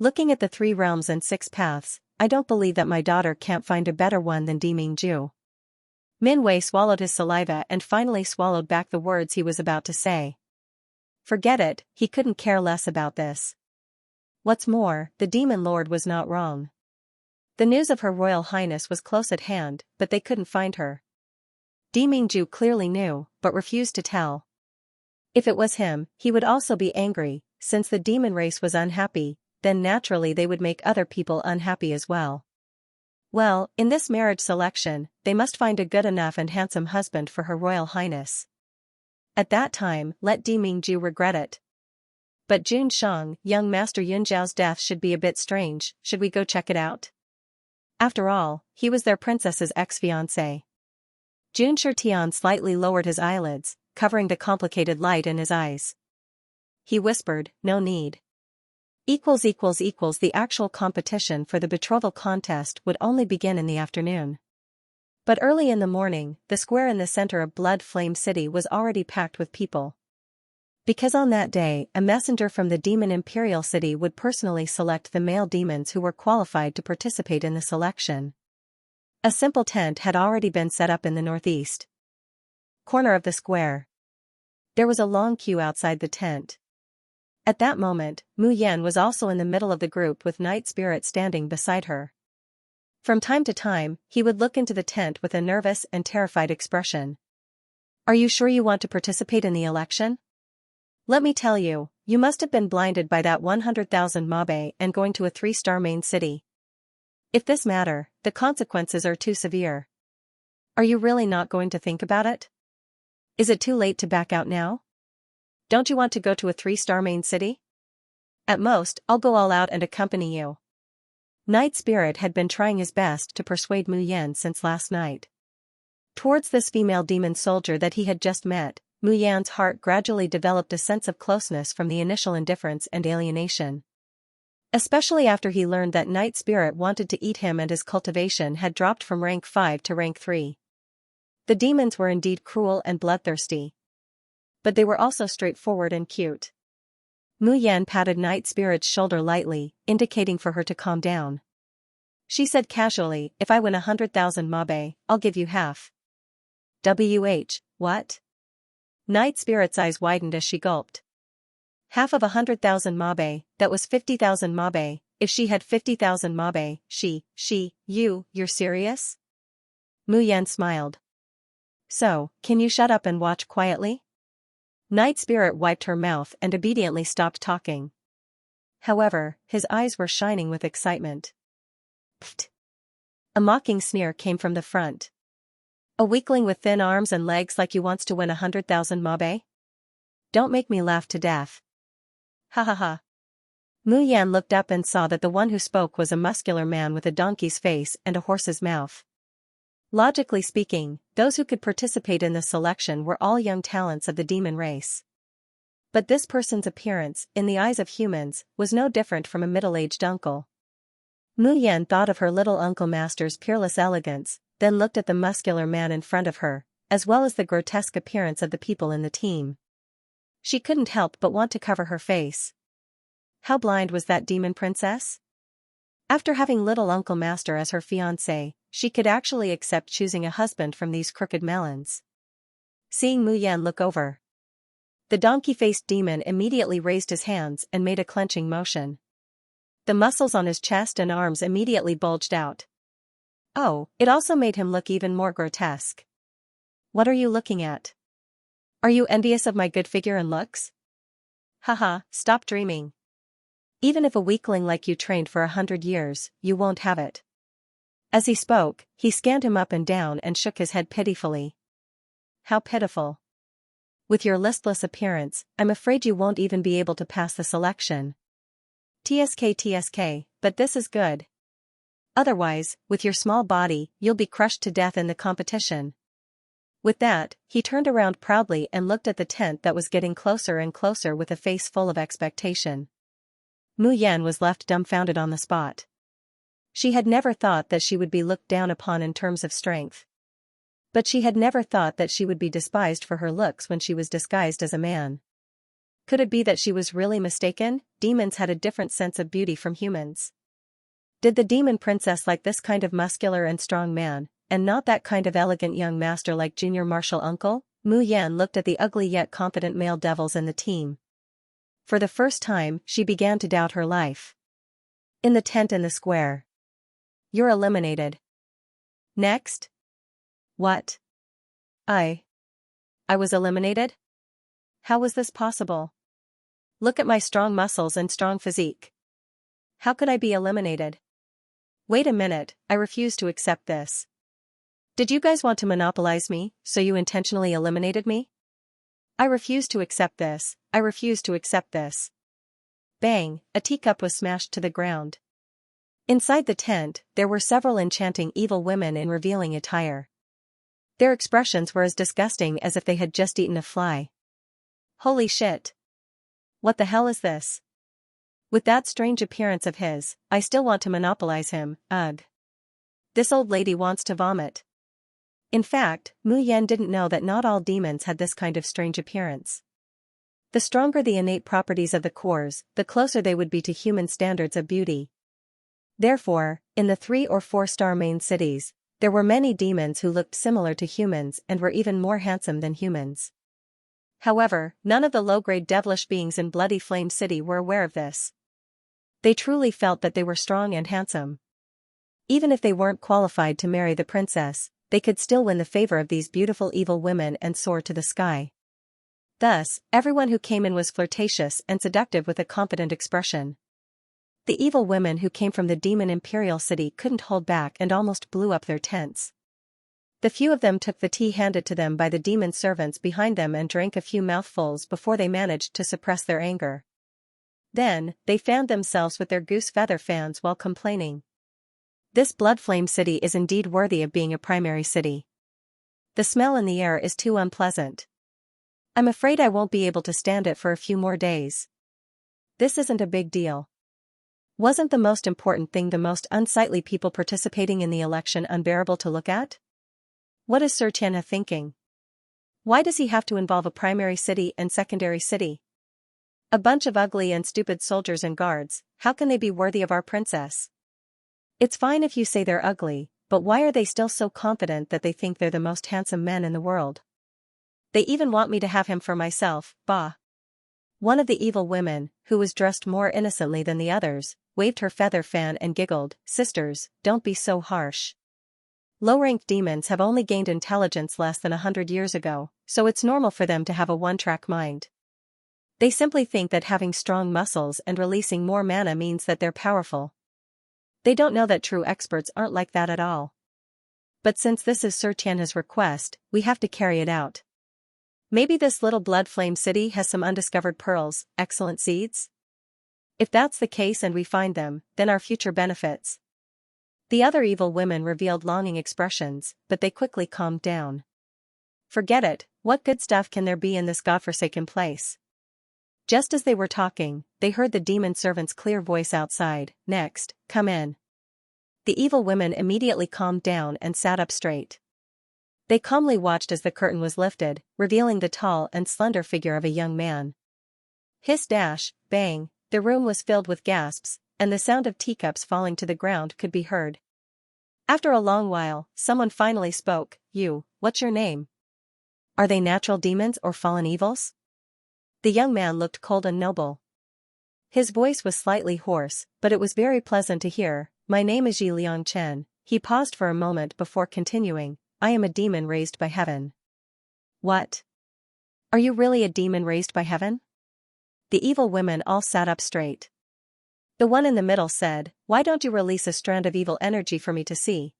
Looking at the 3 realms and 6 paths, I don't believe that my daughter can't find a better one than Di Mingju. Minwei swallowed his saliva and finally swallowed back the words he was about to say. Forget it, he couldn't care less about this. What's more, the demon lord was not wrong. The news of Her Royal Highness was close at hand, but they couldn't find her. Di Mingju clearly knew, but refused to tell. If it was him, he would also be angry, since the demon race was unhappy, then naturally they would make other people unhappy as well. Well, in this marriage selection, they must find a good enough and handsome husband for Her Royal Highness. At that time, let Di Mingju regret it. But Jun Shang, young Master Yun Zhao's death should be a bit strange, should we go check it out? After all, he was their princess's ex-fiancé. Jun Shirtian slightly lowered his eyelids, covering the complicated light in his eyes. He whispered, no need. The actual competition for the betrothal contest would only begin in the afternoon. But early in the morning, the square in the center of Blood Flame City was already packed with people. Because on that day, a messenger from the Demon Imperial City would personally select the male demons who were qualified to participate in the selection. A simple tent had already been set up in the northeast corner of the square. There was a long queue outside the tent. At that moment, Mu Yan was also in the middle of the group with Night Spirit standing beside her. From time to time, he would look into the tent with a nervous and terrified expression. Are you sure you want to participate in the election? Let me tell you, you must have been blinded by that 100,000 mabe and going to a 3-star main city. If this matter, the consequences are too severe. Are you really not going to think about it? Is it too late to back out now? Don't you want to go to a 3-star main city? At most, I'll go all out and accompany you. Night Spirit had been trying his best to persuade Mu Yan since last night. Towards this female demon soldier that he had just met, Mu Yan's heart gradually developed a sense of closeness from the initial indifference and alienation. Especially after he learned that Night Spirit wanted to eat him and his cultivation had dropped from rank 5 to rank 3. The demons were indeed cruel and bloodthirsty. But they were also straightforward and cute. Mu Yan patted Night Spirit's shoulder lightly, indicating for her to calm down. She said casually, if I win 100,000 mabe, I'll give you half. What? Night Spirit's eyes widened as she gulped. Half of 100,000 mabe, that was 50,000 mabe. If she had 50,000 mabe, you're serious? Mu Yan smiled. So, can you shut up and watch quietly? Night Spirit wiped her mouth and obediently stopped talking. However, his eyes were shining with excitement. Pfft! A mocking sneer came from the front. A weakling with thin arms and legs like you wants to win 100,000 mabe? Don't make me laugh to death. Ha ha ha. Mu Yan looked up and saw that the one who spoke was a muscular man with a donkey's face and a horse's mouth. Logically speaking, those who could participate in this selection were all young talents of the demon race. But this person's appearance, in the eyes of humans, was no different from a middle-aged uncle. Mu Yan thought of her little uncle master's peerless elegance, then looked at the muscular man in front of her, as well as the grotesque appearance of the people in the team. She couldn't help but want to cover her face. How blind was that demon princess? After having little uncle master as her fiancé, she could actually accept choosing a husband from these crooked melons. Seeing Mu Yan look over, the donkey-faced demon immediately raised his hands and made a clenching motion. The muscles on his chest and arms immediately bulged out. Oh, it also made him look even more grotesque. What are you looking at? Are you envious of my good figure and looks? Haha, stop dreaming. Even if a weakling like you trained for 100 years, you won't have it. As he spoke, he scanned him up and down and shook his head pitifully. How pitiful. With your listless appearance, I'm afraid you won't even be able to pass the selection. TSK, but this is good. Otherwise, with your small body, you'll be crushed to death in the competition. With that, he turned around proudly and looked at the tent that was getting closer and closer with a face full of expectation. Mu Yan was left dumbfounded on the spot. She had never thought that she would be looked down upon in terms of strength. But she had never thought that she would be despised for her looks when she was disguised as a man. Could it be that she was really mistaken? Demons had a different sense of beauty from humans. Did the demon princess like this kind of muscular and strong man, and not that kind of elegant young master like junior martial uncle? Mu Yan looked at the ugly yet confident male devils in the team. For the first time, she began to doubt her life. In the tent in the square. You're eliminated. Next? What? I was eliminated? How was this possible? Look at my strong muscles and strong physique. How could I be eliminated? Wait a minute, I refuse to accept this. Did you guys want to monopolize me, so you intentionally eliminated me? I refuse to accept this, I refuse to accept this. Bang, a teacup was smashed to the ground. Inside the tent, there were several enchanting evil women in revealing attire. Their expressions were as disgusting as if they had just eaten a fly. Holy shit. What the hell is this? With that strange appearance of his, I still want to monopolize him, ugh. This old lady wants to vomit. In fact, Mu Yan didn't know that not all demons had this kind of strange appearance. The stronger the innate properties of the cores, the closer they would be to human standards of beauty. Therefore, in the 3 or 4-star main cities, there were many demons who looked similar to humans and were even more handsome than humans. However, none of the low-grade devilish beings in Bloody Flame City were aware of this. They truly felt that they were strong and handsome. Even if they weren't qualified to marry the princess, they could still win the favor of these beautiful evil women and soar to the sky. Thus, everyone who came in was flirtatious and seductive with a confident expression. The evil women who came from the demon imperial city couldn't hold back and almost blew up their tents. The few of them took the tea handed to them by the demon servants behind them and drank a few mouthfuls before they managed to suppress their anger. Then, they fanned themselves with their goose feather fans while complaining. This Bloodflame City is indeed worthy of being a primary city. The smell in the air is too unpleasant. I'm afraid I won't be able to stand it for a few more days. This isn't a big deal. Wasn't the most important thing the most unsightly people participating in the election unbearable to look at? What is Xianxia thinking? Why does he have to involve a primary city and secondary city? A bunch of ugly and stupid soldiers and guards, how can they be worthy of our princess? It's fine if you say they're ugly, but why are they still so confident that they think they're the most handsome men in the world? They even want me to have him for myself, bah. One of the evil women, who was dressed more innocently than the others, waved her feather fan and giggled, "Sisters, don't be so harsh. Low-ranked demons have only gained intelligence less than 100 years ago, so it's normal for them to have a one-track mind. They simply think that having strong muscles and releasing more mana means that they're powerful. They don't know that true experts aren't like that at all. But since this is Xianxia's request, we have to carry it out. Maybe this little blood flame city has some undiscovered pearls, excellent seeds?" If that's the case and we find them, then our future benefits. The other evil women revealed longing expressions, but they quickly calmed down. Forget it, what good stuff can there be in this godforsaken place? Just as they were talking, they heard the demon servant's clear voice outside, "Next, come in." The evil women immediately calmed down and sat up straight. They calmly watched as the curtain was lifted, revealing the tall and slender figure of a young man. Hiss dash, bang, the room was filled with gasps, and the sound of teacups falling to the ground could be heard. After a long while, someone finally spoke, "What's your name? Are they natural demons or fallen evils?" The young man looked cold and noble. His voice was slightly hoarse, but it was very pleasant to hear. "My name is Yi Liang Chen." He paused for a moment before continuing, "I am a demon raised by heaven." "What? Are you really a demon raised by heaven?" The evil women all sat up straight. The one in the middle said, "Why don't you release a strand of evil energy for me to see?"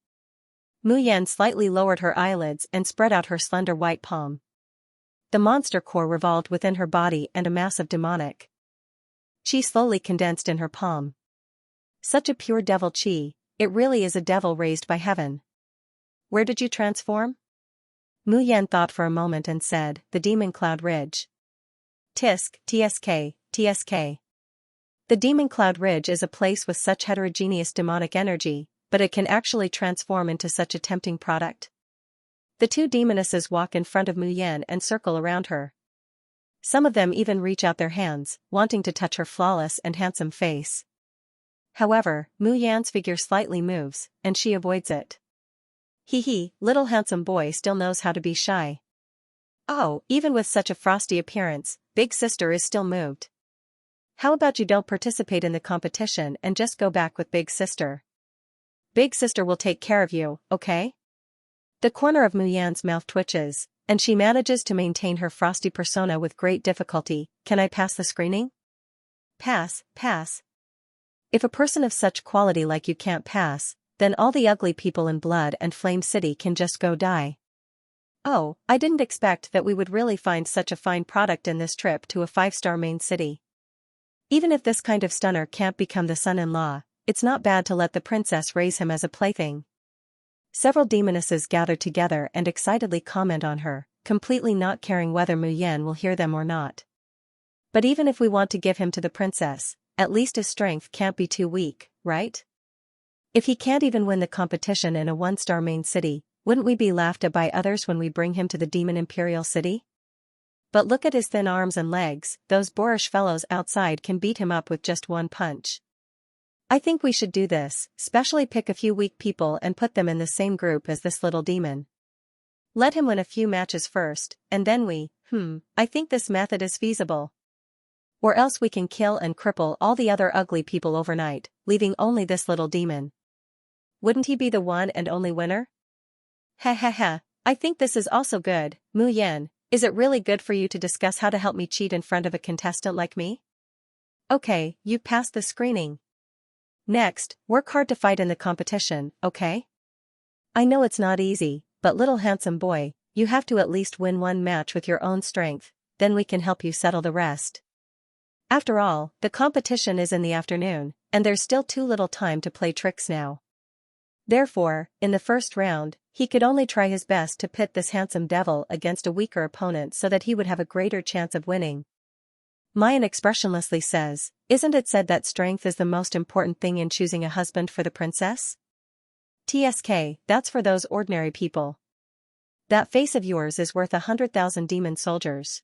Mu Yan slightly lowered her eyelids and spread out her slender white palm. The monster core revolved within her body and a mass of demonic chi slowly condensed in her palm. Such a pure devil chi, it really is a devil raised by heaven. "Where did you transform?" Mu Yan thought for a moment and said, "The Demon Cloud Ridge." Tisk, tsk, tsk. The Demon Cloud Ridge is a place with such heterogeneous demonic energy, but it can actually transform into such a tempting product. The two demonesses walk in front of Mu Yan and circle around her. Some of them even reach out their hands, wanting to touch her flawless and handsome face. However, Mu Yan's figure slightly moves, and she avoids it. Hee, little handsome boy still knows how to be shy. Oh, even with such a frosty appearance, Big Sister is still moved. How about you don't participate in the competition and just go back with Big Sister? Big Sister will take care of you, okay? The corner of Mu Yan's mouth twitches, and she manages to maintain her frosty persona with great difficulty. "Can I pass the screening?" Pass. If a person of such quality like you can't pass, then all the ugly people in Blood and Flame City can just go die. Oh, I didn't expect that we would really find such a fine product in this trip to a 5-star main city. Even if this kind of stunner can't become the son-in-law, it's not bad to let the princess raise him as a plaything. Several demonesses gather together and excitedly comment on her, completely not caring whether Mu Yan will hear them or not. But even if we want to give him to the princess, at least his strength can't be too weak, right? If he can't even win the competition in a 1-star main city, wouldn't we be laughed at by others when we bring him to the Demon Imperial City? But look at his thin arms and legs, those boorish fellows outside can beat him up with just one punch. I think we should do this, specially pick a few weak people and put them in the same group as this little demon. Let him win a few matches first, and then I think this method is feasible. Or else we can kill and cripple all the other ugly people overnight, leaving only this little demon. Wouldn't he be the one and only winner? Ha, I think this is also good. Mu Yan, is it really good for you to discuss how to help me cheat in front of a contestant like me? Okay, you've passed the screening. Next, work hard to fight in the competition, okay? I know it's not easy, but little handsome boy, you have to at least win one match with your own strength, then we can help you settle the rest. After all, the competition is in the afternoon, and there's still too little time to play tricks now. Therefore, in the first round, he could only try his best to pit this handsome devil against a weaker opponent so that he would have a greater chance of winning. Mayan expressionlessly says, "Isn't it said that strength is the most important thing in choosing a husband for the princess?" TSK, that's for those ordinary people. That face of yours is worth 100,000 demon soldiers.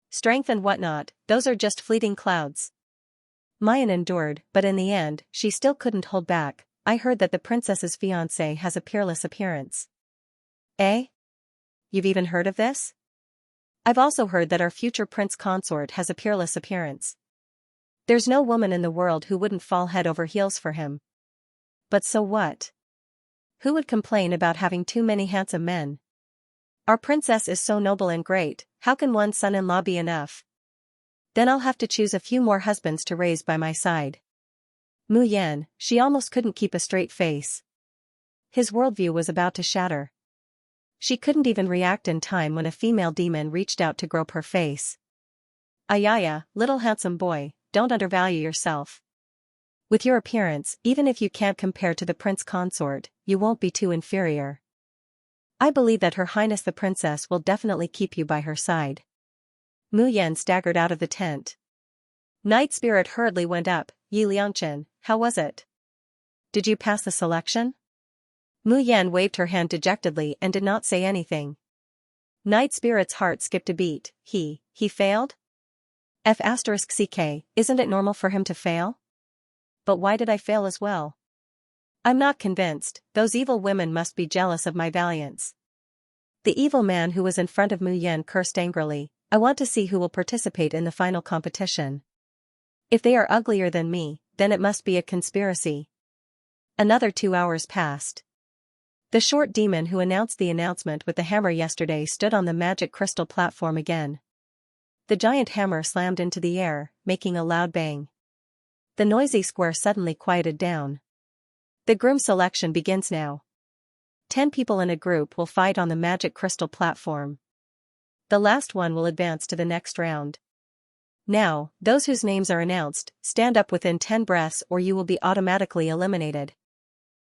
Strength and whatnot, those are just fleeting clouds. Mayan endured, but in the end, she still couldn't hold back. I heard that the princess's fiancé has a peerless appearance. Eh? You've even heard of this? I've also heard that our future prince consort has a peerless appearance. There's no woman in the world who wouldn't fall head over heels for him. But so what? Who would complain about having too many handsome men? Our princess is so noble and great, how can one son-in-law be enough? Then I'll have to choose a few more husbands to raise by my side. Mu Yan, she almost couldn't keep a straight face. His worldview was about to shatter. She couldn't even react in time when a female demon reached out to grope her face. Ayaya, little handsome boy, don't undervalue yourself. With your appearance, even if you can't compare to the prince consort, you won't be too inferior. I believe that Her Highness the Princess will definitely keep you by her side. Mu Yan staggered out of the tent. Night Spirit hurriedly went up. Yi Liangchen, how was it? Did you pass the selection? Mu Yan waved her hand dejectedly and did not say anything. Night Spirit's heart skipped a beat. He failed? F***ck, isn't it normal for him to fail? But why did I fail as well? I'm not convinced, those evil women must be jealous of my valiance. The evil man who was in front of Mu Yan cursed angrily. I want to see who will participate in the final competition. If they are uglier than me, then it must be a conspiracy. Another 2 hours passed. The short demon who announced the announcement with the hammer yesterday stood on the magic crystal platform again. The giant hammer slammed into the air, making a loud bang. The noisy square suddenly quieted down. The groom selection begins now. 10 people in a group will fight on the magic crystal platform. The last one will advance to the next round. Now, those whose names are announced, stand up within 10 breaths or you will be automatically eliminated.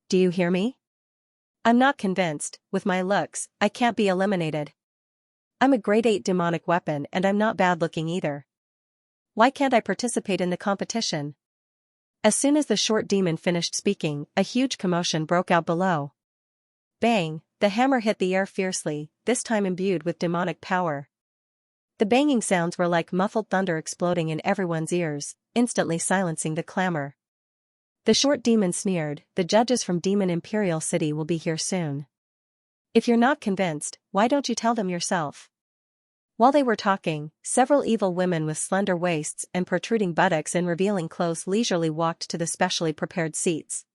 Do you hear me? I'm not convinced, with my looks, I can't be eliminated. I'm a grade 8 demonic weapon and I'm not bad looking either. Why can't I participate in the competition? As soon as the short demon finished speaking, a huge commotion broke out below. Bang, the hammer hit the air fiercely, this time imbued with demonic power. The banging sounds were like muffled thunder exploding in everyone's ears, instantly silencing the clamor. The short demon sneered, the judges from Demon Imperial City will be here soon. If you're not convinced, why don't you tell them yourself? While they were talking, several evil women with slender waists and protruding buttocks in revealing clothes leisurely walked to the specially prepared seats.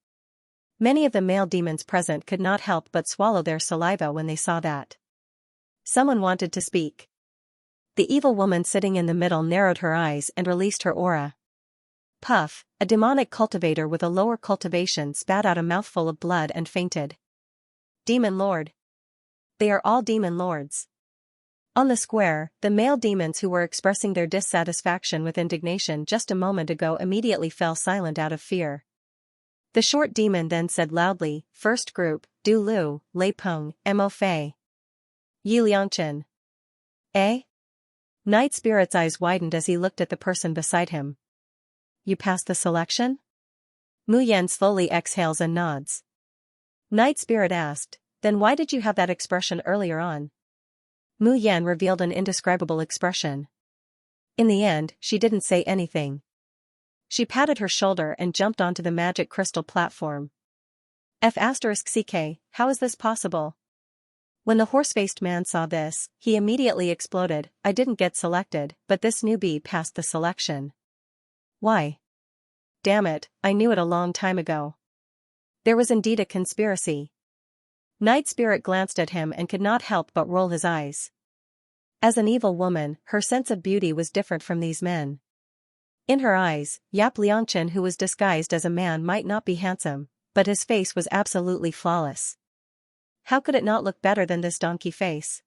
Many of the male demons present could not help but swallow their saliva when they saw that. Someone wanted to speak. The evil woman sitting in the middle narrowed her eyes and released her aura. Puff, a demonic cultivator with a lower cultivation spat out a mouthful of blood and fainted. Demon Lord. They are all demon lords. On the square, the male demons who were expressing their dissatisfaction with indignation just a moment ago immediately fell silent out of fear. The short demon then said loudly, First group, Du Lu, Lei Peng, Mo Fei. Yi Liangchen. Eh? Night Spirit's eyes widened as he looked at the person beside him. You passed the selection? Mu Yan slowly exhales and nods. Night Spirit asked, Then why did you have that expression earlier on? Mu Yan revealed an indescribable expression. In the end, she didn't say anything. She patted her shoulder and jumped onto the magic crystal platform. F***ck, how is this possible? When the horse-faced man saw this, he immediately exploded. I didn't get selected, but this newbie passed the selection. Why? Damn it, I knew it a long time ago. There was indeed a conspiracy. Night Spirit glanced at him and could not help but roll his eyes. As an evil woman, her sense of beauty was different from these men. In her eyes, Yap Liangchen, who was disguised as a man, might not be handsome, but his face was absolutely flawless. How could it not look better than this donkey face?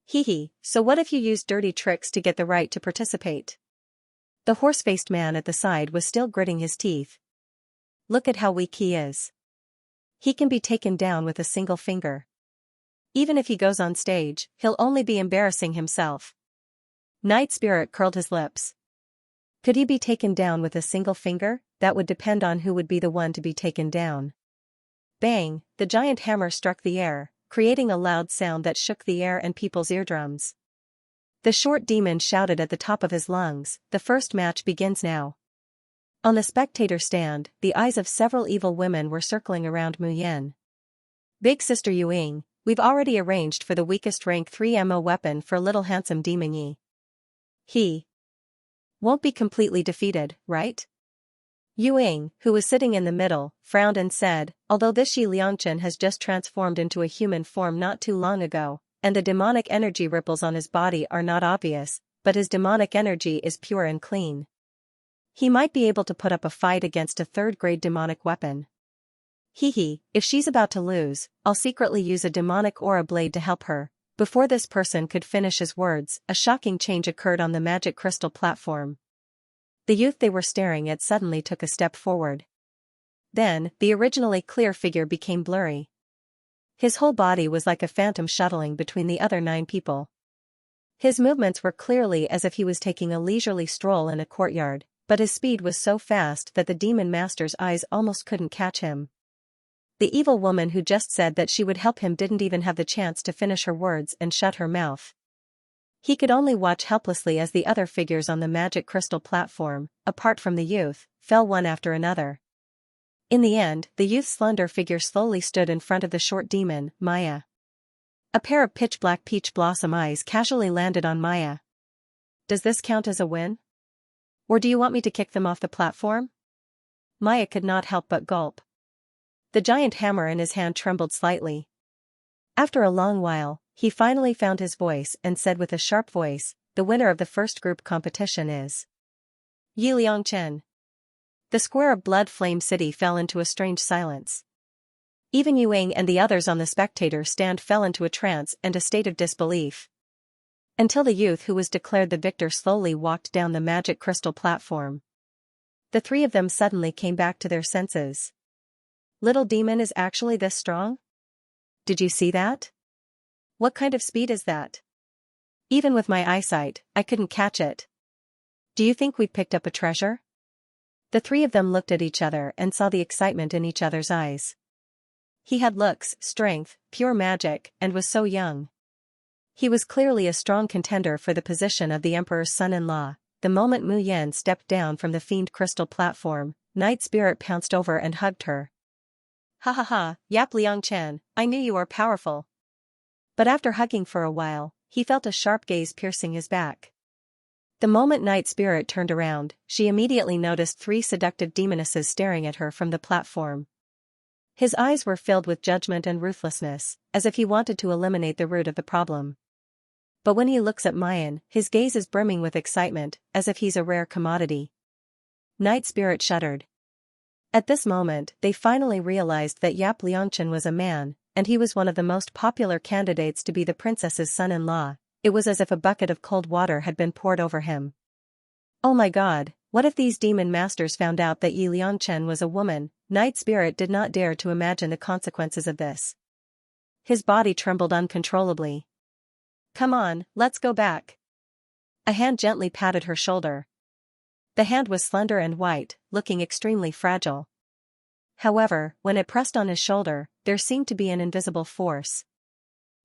Hee, so what if you used dirty tricks to get the right to participate? The horse-faced man at the side was still gritting his teeth. Look at how weak he is. He can be taken down with a single finger. Even if he goes on stage, he'll only be embarrassing himself. Night Spirit curled his lips. Could he be taken down with a single finger? That would depend on who would be the one to be taken down. Bang, the giant hammer struck the air, creating a loud sound that shook the air and people's eardrums. The short demon shouted at the top of his lungs, the first match begins now. On the spectator stand, the eyes of several evil women were circling around Mu Yan. Big Sister Yuing, we've already arranged for the weakest rank 3 MO weapon for little handsome demon Yi. He won't be completely defeated, right? Yuing, who was sitting in the middle, frowned and said, although this Yi Liangchen has just transformed into a human form not too long ago, and the demonic energy ripples on his body are not obvious, but his demonic energy is pure and clean. He might be able to put up a fight against a third-grade demonic weapon. If she's about to lose, I'll secretly use a demonic aura blade to help her. Before this person could finish his words, a shocking change occurred on the magic crystal platform. The youth they were staring at suddenly took a step forward. Then, the originally clear figure became blurry. His whole body was like a phantom shuttling between the other 9 people. His movements were clearly as if he was taking a leisurely stroll in a courtyard, but his speed was so fast that the demon master's eyes almost couldn't catch him. The evil woman who just said that she would help him didn't even have the chance to finish her words and shut her mouth. He could only watch helplessly as the other figures on the magic crystal platform, apart from the youth, fell one after another. In the end, the youth's slender figure slowly stood in front of the short demon, Maya. A pair of pitch-black peach blossom eyes casually landed on Maya. Does this count as a win? Or do you want me to kick them off the platform? Maya could not help but gulp. The giant hammer in his hand trembled slightly. After a long while, he finally found his voice and said with a sharp voice, "The winner of the first group competition is Xianxia." The square of Blood Flame City fell into a strange silence. Even Yuang and the others on the spectator stand fell into a trance and a state of disbelief. Until the youth who was declared the victor slowly walked down the magic crystal platform. The 3 of them suddenly came back to their senses. Little demon is actually this strong? Did you see that? What kind of speed is that? Even with my eyesight, I couldn't catch it. Do you think we picked up a treasure? The 3 of them looked at each other and saw the excitement in each other's eyes. He had looks, strength, pure magic, and was so young. He was clearly a strong contender for the position of the Emperor's son-in-law. The moment Mu Yan stepped down from the fiend crystal platform, Night Spirit pounced over and hugged her. "Ha ha ha, Yap Liangchen, I knew you were powerful." But after hugging for a while, he felt a sharp gaze piercing his back. The moment Night Spirit turned around, she immediately noticed 3 seductive demonesses staring at her from the platform. His eyes were filled with judgment and ruthlessness, as if he wanted to eliminate the root of the problem. But when he looks at Mayan, his gaze is brimming with excitement, as if he's a rare commodity. Night Spirit shuddered. At this moment, they finally realized that Yap Liangchen was a man, and he was one of the most popular candidates to be the princess's son-in-law. It was as if a bucket of cold water had been poured over him. Oh my god, what if these demon masters found out that Yi Liangchen was a woman? Night Spirit did not dare to imagine the consequences of this. His body trembled uncontrollably. "Come on, let's go back." A hand gently patted her shoulder. The hand was slender and white, looking extremely fragile. However, when it pressed on his shoulder, there seemed to be an invisible force.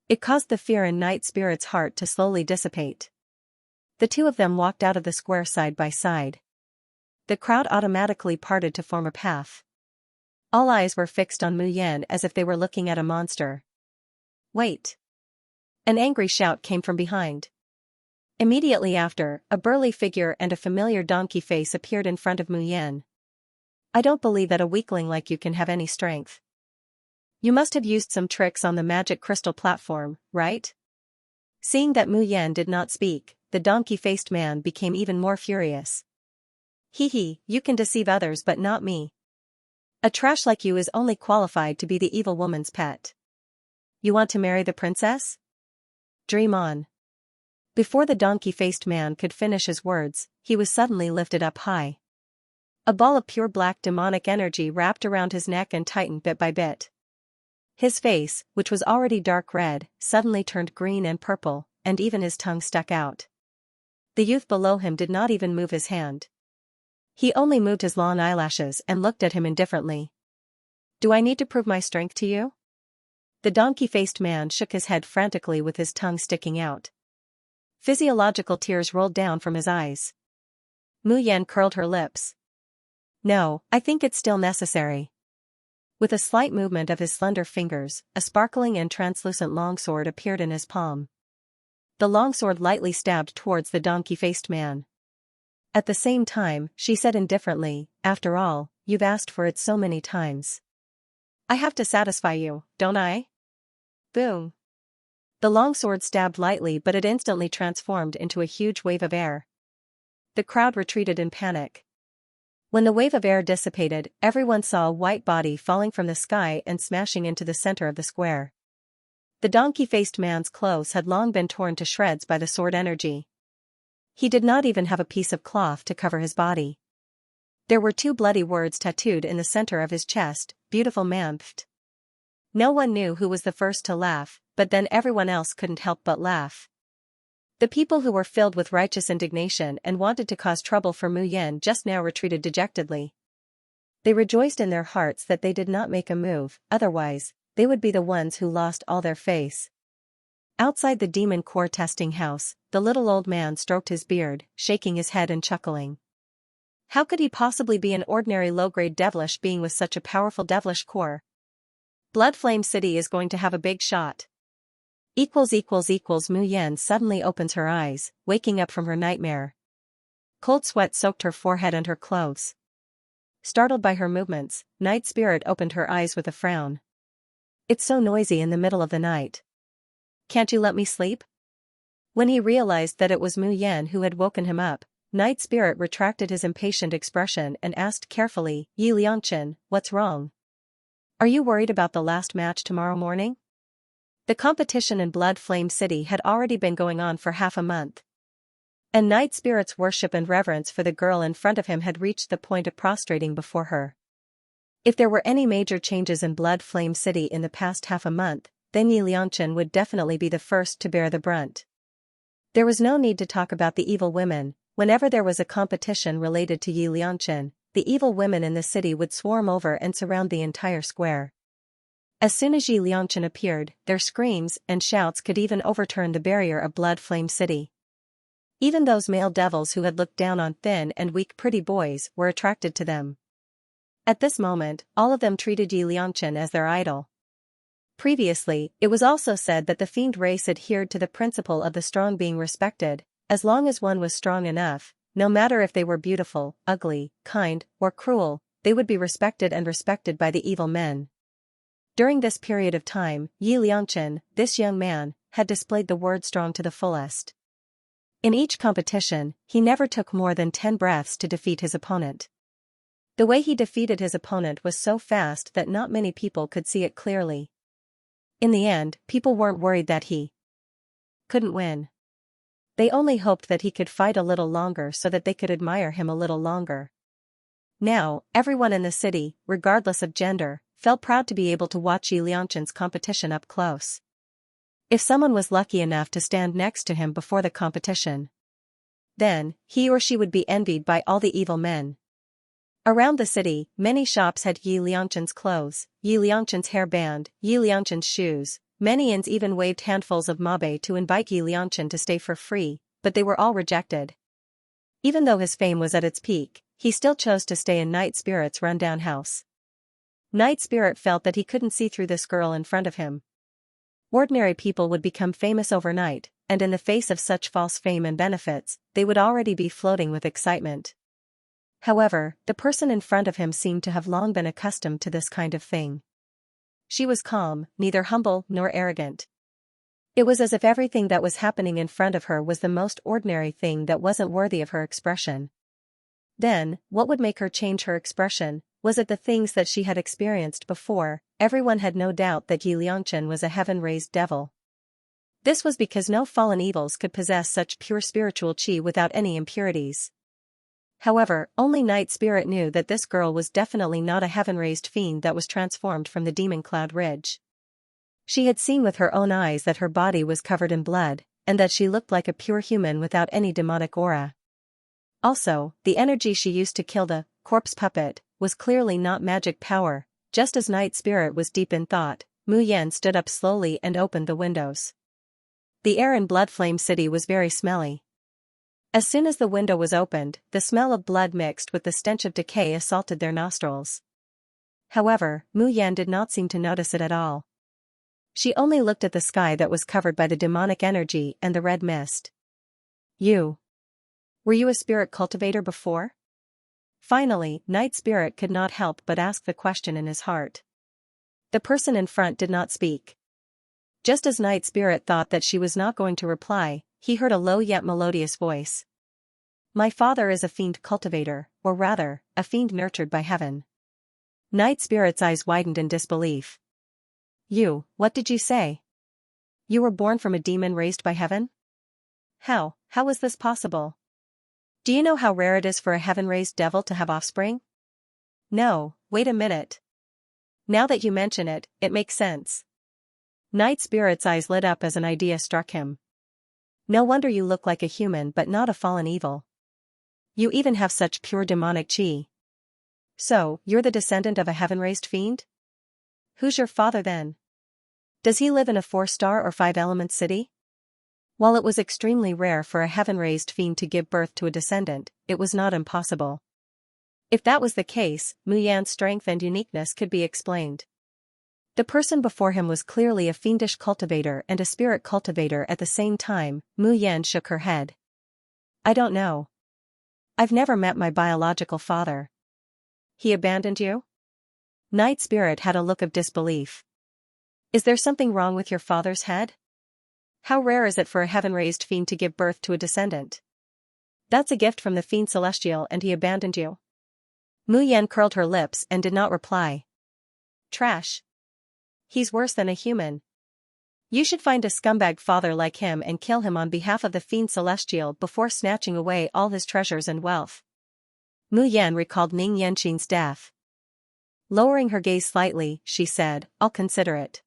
It caused the fear in Night Spirit's heart to slowly dissipate. The 2 of them walked out of the square side by side. The crowd automatically parted to form a path. All eyes were fixed on Mu Yan as if they were looking at a monster. "Wait!" An angry shout came from behind. Immediately after, a burly figure and a familiar donkey face appeared in front of Mu Yan. "I don't believe that a weakling like you can have any strength. You must have used some tricks on the magic crystal platform, right?" Seeing that Mu Yan did not speak, the donkey-faced man became even more furious. "Hee, you can deceive others but not me. A trash like you is only qualified to be the evil woman's pet. You want to marry the princess? Dream on." Before the donkey-faced man could finish his words, he was suddenly lifted up high. A ball of pure black demonic energy wrapped around his neck and tightened bit by bit. His face, which was already dark red, suddenly turned green and purple, and even his tongue stuck out. The youth below him did not even move his hand. He only moved his long eyelashes and looked at him indifferently. "Do I need to prove my strength to you?" The donkey-faced man shook his head frantically with his tongue sticking out. Physiological tears rolled down from his eyes. Mu Yan curled her lips. "No, I think it's still necessary." With a slight movement of his slender fingers, a sparkling and translucent longsword appeared in his palm. The longsword lightly stabbed towards the donkey-faced man. At the same time, she said indifferently, "After all, you've asked for it so many times. I have to satisfy you, don't I?" Boom. The longsword stabbed lightly, but it instantly transformed into a huge wave of air. The crowd retreated in panic. When the wave of air dissipated, everyone saw a white body falling from the sky and smashing into the center of the square. The donkey-faced man's clothes had long been torn to shreds by the sword energy. He did not even have a piece of cloth to cover his body. There were 2 bloody words tattooed in the center of his chest, "Beautiful man." No one knew who was the first to laugh, but then everyone else couldn't help but laugh. The people who were filled with righteous indignation and wanted to cause trouble for Mu Yan just now retreated dejectedly. They rejoiced in their hearts that they did not make a move, otherwise, they would be the ones who lost all their face. Outside the demon core testing house, the little old man stroked his beard, shaking his head and chuckling. How could he possibly be an ordinary low-grade devilish being with such a powerful devilish core? Bloodflame City is going to have a big shot. Mu Yan suddenly opens her eyes, waking up from her nightmare. Cold sweat soaked her forehead and her clothes. Startled by her movements, Night Spirit opened her eyes with a frown. It's so noisy in the middle of the night. Can't you let me sleep? When he realized that it was Mu Yan who had woken him up, Night Spirit retracted his impatient expression and asked carefully, "Yi Liangchen, what's wrong? Are you worried about the last match tomorrow morning?" The competition in Blood Flame City had already been going on for half a month. And Night Spirit's worship and reverence for the girl in front of him had reached the point of prostrating before her. If there were any major changes in Blood Flame City in the past half a month, then Yi Liangchen would definitely be the first to bear the brunt. There was no need to talk about the evil women. Whenever there was a competition related to Yi Liangchen, the evil women in the city would swarm over and surround the entire square. As soon as Yi Liangchen appeared, their screams and shouts could even overturn the barrier of Blood Flame City. Even those male devils who had looked down on thin and weak pretty boys were attracted to them. At this moment, all of them treated Yi Liangchen as their idol. Previously, it was also said that the fiend race adhered to the principle of the strong being respected. As long as one was strong enough, no matter if they were beautiful, ugly, kind, or cruel, they would be respected and respected by the evil men. During this period of time, Yi Liangchen, this young man, had displayed the word strong to the fullest. In each competition, he never took more than 10 breaths to defeat his opponent. The way he defeated his opponent was so fast that not many people could see it clearly. In the end, people weren't worried that he couldn't win. They only hoped that he could fight a little longer so that they could admire him a little longer. Now, everyone in the city, regardless of gender, felt proud to be able to watch Yi Liangchen's competition up close. If someone was lucky enough to stand next to him before the competition, then, he or she would be envied by all the evil men. Around the city, many shops had Yi Liangchen's clothes, Yi Liangchen's hairband, Yi Liangchen's shoes. Many inns even waved handfuls of mabe to invite Yi Liangchen to stay for free, but they were all rejected. Even though his fame was at its peak, he still chose to stay in Night Spirit's rundown house. Night Spirit felt that he couldn't see through this girl in front of him. Ordinary people would become famous overnight, and in the face of such false fame and benefits, they would already be floating with excitement. However, the person in front of him seemed to have long been accustomed to this kind of thing. She was calm, neither humble nor arrogant. It was as if everything that was happening in front of her was the most ordinary thing that wasn't worthy of her expression. Then, what would make her change her expression? Was it the things that she had experienced before? Everyone had no doubt that Yi Liangchen was a heaven-raised devil. This was because no fallen evils could possess such pure spiritual qi without any impurities. However, only Night Spirit knew that this girl was definitely not a heaven-raised fiend that was transformed from the demon Cloud Ridge. She had seen with her own eyes that her body was covered in blood, and that she looked like a pure human without any demonic aura. Also, the energy she used to kill the corpse puppet was clearly not magic power. Just as Night Spirit was deep in thought, Mu Yan stood up slowly and opened the windows. The air in Bloodflame City was very smelly. As soon as the window was opened, the smell of blood mixed with the stench of decay assaulted their nostrils. However, Mu Yan did not seem to notice it at all. She only looked at the sky that was covered by the demonic energy and the red mist. Were you a spirit cultivator before? Finally, Night Spirit could not help but ask the question in his heart. The person in front did not speak. Just as Night Spirit thought that she was not going to reply, he heard a low yet melodious voice. My father is a fiend cultivator, or rather, a fiend nurtured by heaven. Night Spirit's eyes widened in disbelief. What did you say? You were born from a demon raised by heaven? How was this possible? Do you know how rare it is for a heaven-raised devil to have offspring? No, wait a minute. Now that you mention it, it makes sense. Night Spirit's eyes lit up as an idea struck him. No wonder you look like a human but not a fallen evil. You even have such pure demonic chi. So, you're the descendant of a heaven-raised fiend? Who's your father then? Does he live in a 4-star or 5-element city? While it was extremely rare for a heaven-raised fiend to give birth to a descendant, it was not impossible. If that was the case, Mu Yan's strength and uniqueness could be explained. The person before him was clearly a fiendish cultivator and a spirit cultivator at the same time. Mu Yan shook her head. I don't know. I've never met my biological father. He abandoned you? Night Spirit had a look of disbelief. Is there something wrong with your father's head? How rare is it for a heaven-raised fiend to give birth to a descendant? That's a gift from the fiend celestial and he abandoned you. Mu Yan curled her lips and did not reply. Trash. He's worse than a human. You should find a scumbag father like him and kill him on behalf of the fiend celestial before snatching away all his treasures and wealth. Mu Yan recalled Ning Yanqing's death. Lowering her gaze slightly, she said, I'll consider it.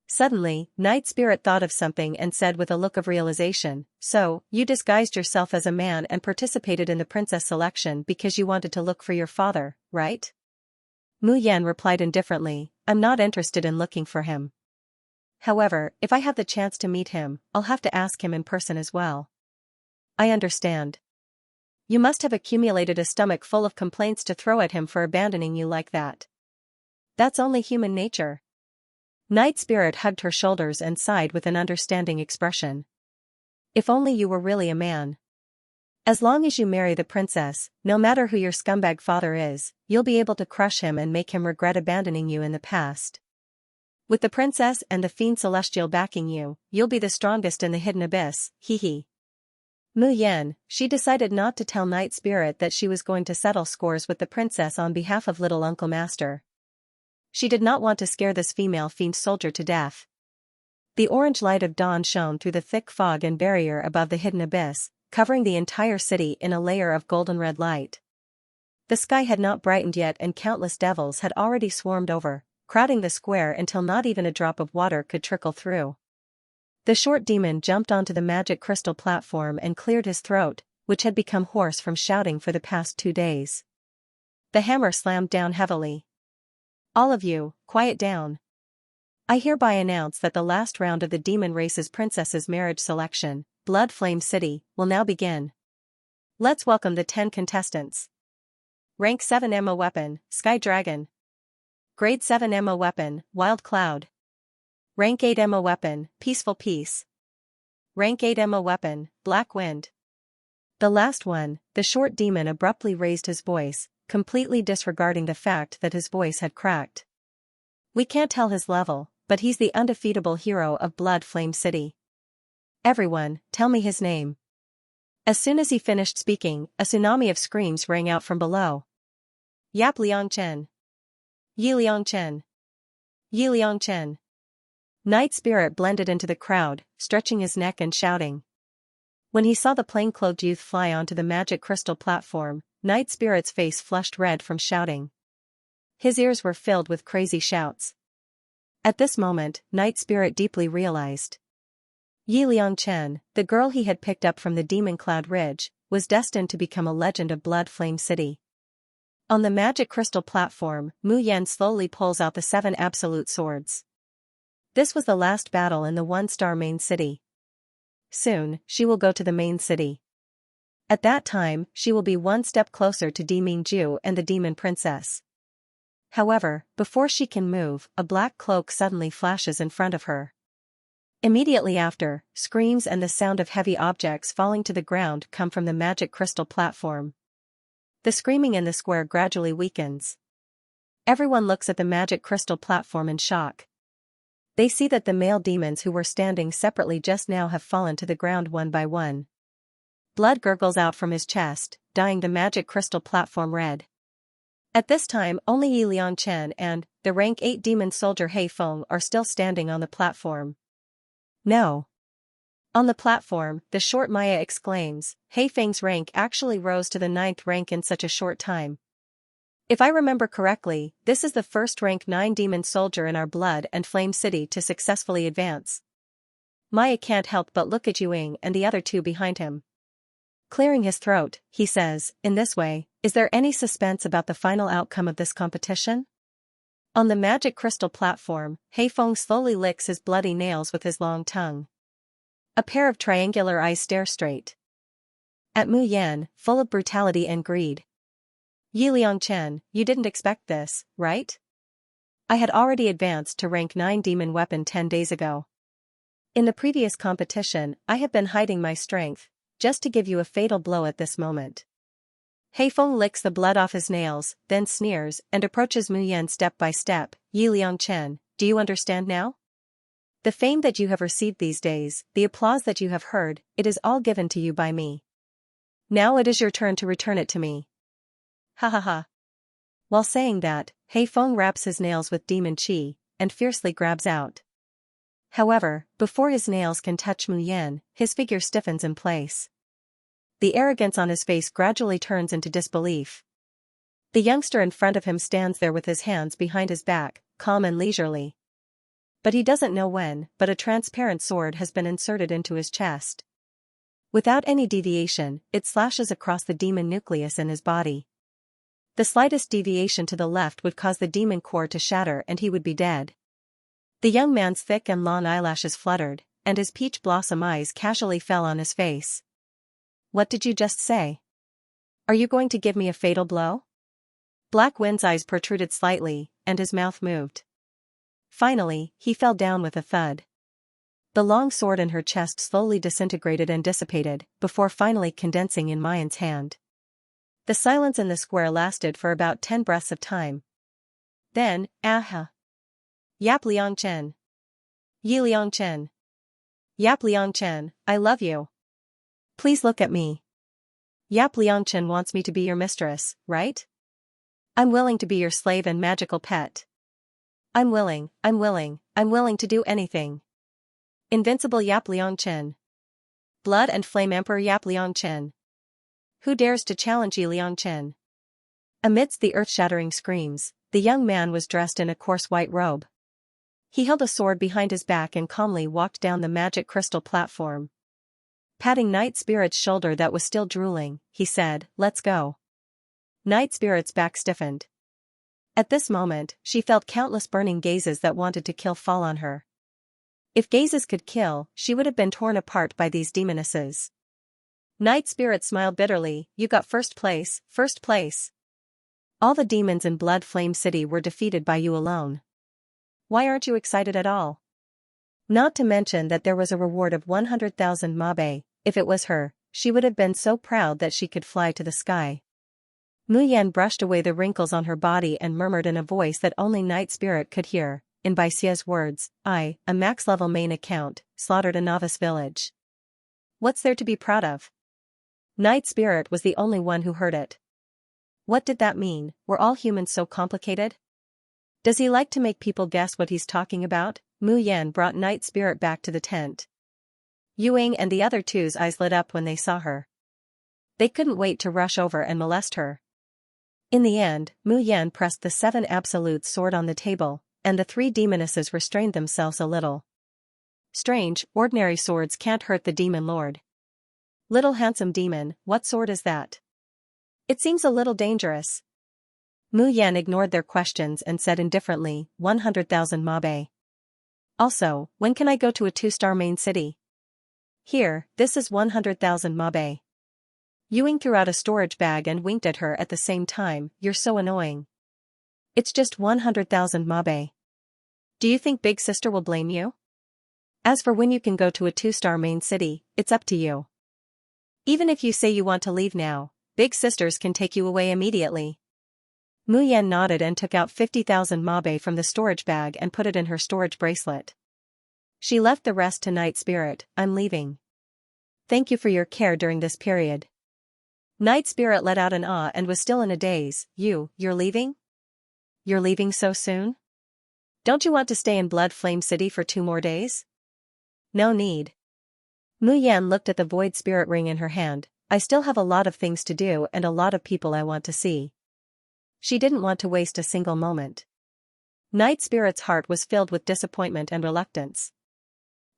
Suddenly, Night Spirit thought of something and said with a look of realization, so, you disguised yourself as a man and participated in the princess selection because you wanted to look for your father, right? Mu Yan replied indifferently, I'm not interested in looking for him. However, if I have the chance to meet him, I'll have to ask him in person as well. I understand. You must have accumulated a stomach full of complaints to throw at him for abandoning you like that. That's only human nature. Night Spirit hugged her shoulders and sighed with an understanding expression. If only you were really a man. As long as you marry the princess, no matter who your scumbag father is, you'll be able to crush him and make him regret abandoning you in the past. With the princess and the fiend celestial backing you, you'll be the strongest in the hidden abyss, hee hee. Mu Yan, she decided not to tell Night Spirit that she was going to settle scores with the princess on behalf of little Uncle Master. She did not want to scare this female fiend soldier to death. The orange light of dawn shone through the thick fog and barrier above the hidden abyss, covering the entire city in a layer of golden red light. The sky had not brightened yet and countless devils had already swarmed over, crowding the square until not even a drop of water could trickle through. The short demon jumped onto the magic crystal platform and cleared his throat, which had become hoarse from shouting for the past 2 days. The hammer slammed down heavily. All of you, quiet down. I hereby announce that the last round of the demon race's princess's marriage selection, Blood Flame City, will now begin. Let's welcome the 10 contestants. Rank 7 Ammo Weapon, Sky Dragon. Grade 7 Ammo Weapon, Wild Cloud. Rank 8 Ammo Weapon, Peaceful Peace. Rank 8 Ammo Weapon, Black Wind. The last one, the short demon abruptly raised his voice, completely disregarding the fact that his voice had cracked. We can't tell his level, but he's the undefeatable hero of Blood Flame City. Everyone, tell me his name. As soon as he finished speaking, a tsunami of screams rang out from below. Yap Liang Chen. Yi Liang Chen. Yi Liang Chen. Night Spirit blended into the crowd, stretching his neck and shouting. When he saw the plain-clothed youth fly onto the magic crystal platform, Night Spirit's face flushed red from shouting. His ears were filled with crazy shouts. At this moment, Night Spirit deeply realized. Yi Liang Chen, the girl he had picked up from the Demon Cloud Ridge, was destined to become a legend of Blood Flame City. On the magic crystal platform, Mu Yan slowly pulls out the 7 absolute swords. This was the last battle in the 1-star main city. Soon, she will go to the main city. At that time, she will be one step closer to Di Mingju and the Demon Princess. However, before she can move, a black cloak suddenly flashes in front of her. Immediately after, screams and the sound of heavy objects falling to the ground come from the magic crystal platform. The screaming in the square gradually weakens. Everyone looks at the magic crystal platform in shock. They see that the male demons who were standing separately just now have fallen to the ground one by one. Blood gurgles out from his chest, dyeing the magic crystal platform red. At this time only Yi Liang Chen and the rank 8 demon soldier He Feng are still standing on the platform. No. On the platform, the short Maya exclaims, Heifeng's rank actually rose to the 9th rank in such a short time. If I remember correctly, this is the first rank 9 demon soldier in our Blood and Flame City to successfully advance. Maya can't help but look at Yuing and the other two behind him. Clearing his throat, he says, in this way, is there any suspense about the final outcome of this competition? On the magic crystal platform, Heifeng slowly licks his bloody nails with his long tongue. A pair of triangular eyes stare straight at Mu Yan, full of brutality and greed. Yi Liangchen, you didn't expect this, right? I had already advanced to rank 9 demon weapon 10 days ago. In the previous competition, I have been hiding my strength, just to give you a fatal blow at this moment. Heifeng licks the blood off his nails, then sneers and approaches Mu Yan step by step. Yi Liangchen, do you understand now? The fame that you have received these days, the applause that you have heard, it is all given to you by me. Now it is your turn to return it to me. Ha ha ha. While saying that, Heifeng wraps his nails with demon qi, and fiercely grabs out. However, before his nails can touch Mu Yan, his figure stiffens in place. The arrogance on his face gradually turns into disbelief. The youngster in front of him stands there with his hands behind his back, calm and leisurely. But he doesn't know when, but a transparent sword has been inserted into his chest. Without any deviation, it slashes across the demon nucleus in his body. The slightest deviation to the left would cause the demon core to shatter and he would be dead. The young man's thick and long eyelashes fluttered, and his peach blossom eyes casually fell on his face. What did you just say? Are you going to give me a fatal blow? Black Wind's eyes protruded slightly, and his mouth moved. Finally, he fell down with a thud. The long sword in her chest slowly disintegrated and dissipated, before finally condensing in Mayan's hand. The silence in the square lasted for about 10 breaths of time. Then, aha! Yap Liangchen. Yi Liangchen. Yap Liangchen, I love you. Please look at me. Yap Liangchen wants me to be your mistress, right? I'm willing to be your slave and magical pet. I'm willing to do anything. Invincible Yap Liangchen. Blood and Flame Emperor Yap Liangchen. Who dares to challenge Yi Liangchen? Amidst the earth-shattering screams, the young man was dressed in a coarse white robe. He held a sword behind his back and calmly walked down the magic crystal platform. Patting Night Spirit's shoulder that was still drooling, he said, "Let's go." Night Spirit's back stiffened. At this moment, she felt countless burning gazes that wanted to kill fall on her. If gazes could kill, she would have been torn apart by these demonesses. Night Spirit smiled bitterly, "You got first place, first place. All the demons in Blood Flame City were defeated by you alone. Why aren't you excited at all? Not to mention that there was a reward of 100,000 mabe, if it was her, she would have been so proud that she could fly to the sky." Mu Yan brushed away the wrinkles on her body and murmured in a voice that only Night Spirit could hear, in Baisia's words, "I, a max-level main account, slaughtered a novice village. What's there to be proud of?" Night Spirit was the only one who heard it. What did that mean? Were all humans so complicated? Does he like to make people guess what he's talking about? Mu Yan brought Night Spirit back to the tent. Yuing and the other two's eyes lit up when they saw her. They couldn't wait to rush over and molest her. In the end, Mu Yan pressed the 7 absolute sword on the table, and the 3 demonesses restrained themselves a little. Strange, ordinary swords can't hurt the demon lord. Little handsome demon, what sword is that? It seems a little dangerous. Mu Yan ignored their questions and said indifferently, 100,000 mabe. Also, when can I go to a 2-star main city? Here, this is 100,000 mabe. Yuing threw out a storage bag and winked at her at the same time, "You're so annoying. It's just 100,000 mabe. Do you think Big Sister will blame you? As for when you can go to a 2-star main city, it's up to you. Even if you say you want to leave now, Big Sisters can take you away immediately." Mu Yan nodded and took out 50,000 mabe from the storage bag and put it in her storage bracelet. She left the rest to Night Spirit. "I'm leaving. Thank you for your care during this period." Night Spirit let out an ah and was still in a daze. You're leaving? You're leaving so soon? Don't you want to stay in Blood Flame City for 2 more days? No need. Mu Yan looked at the void spirit ring in her hand. I still have a lot of things to do and a lot of people I want to see. She didn't want to waste a single moment. Night Spirit's heart was filled with disappointment and reluctance.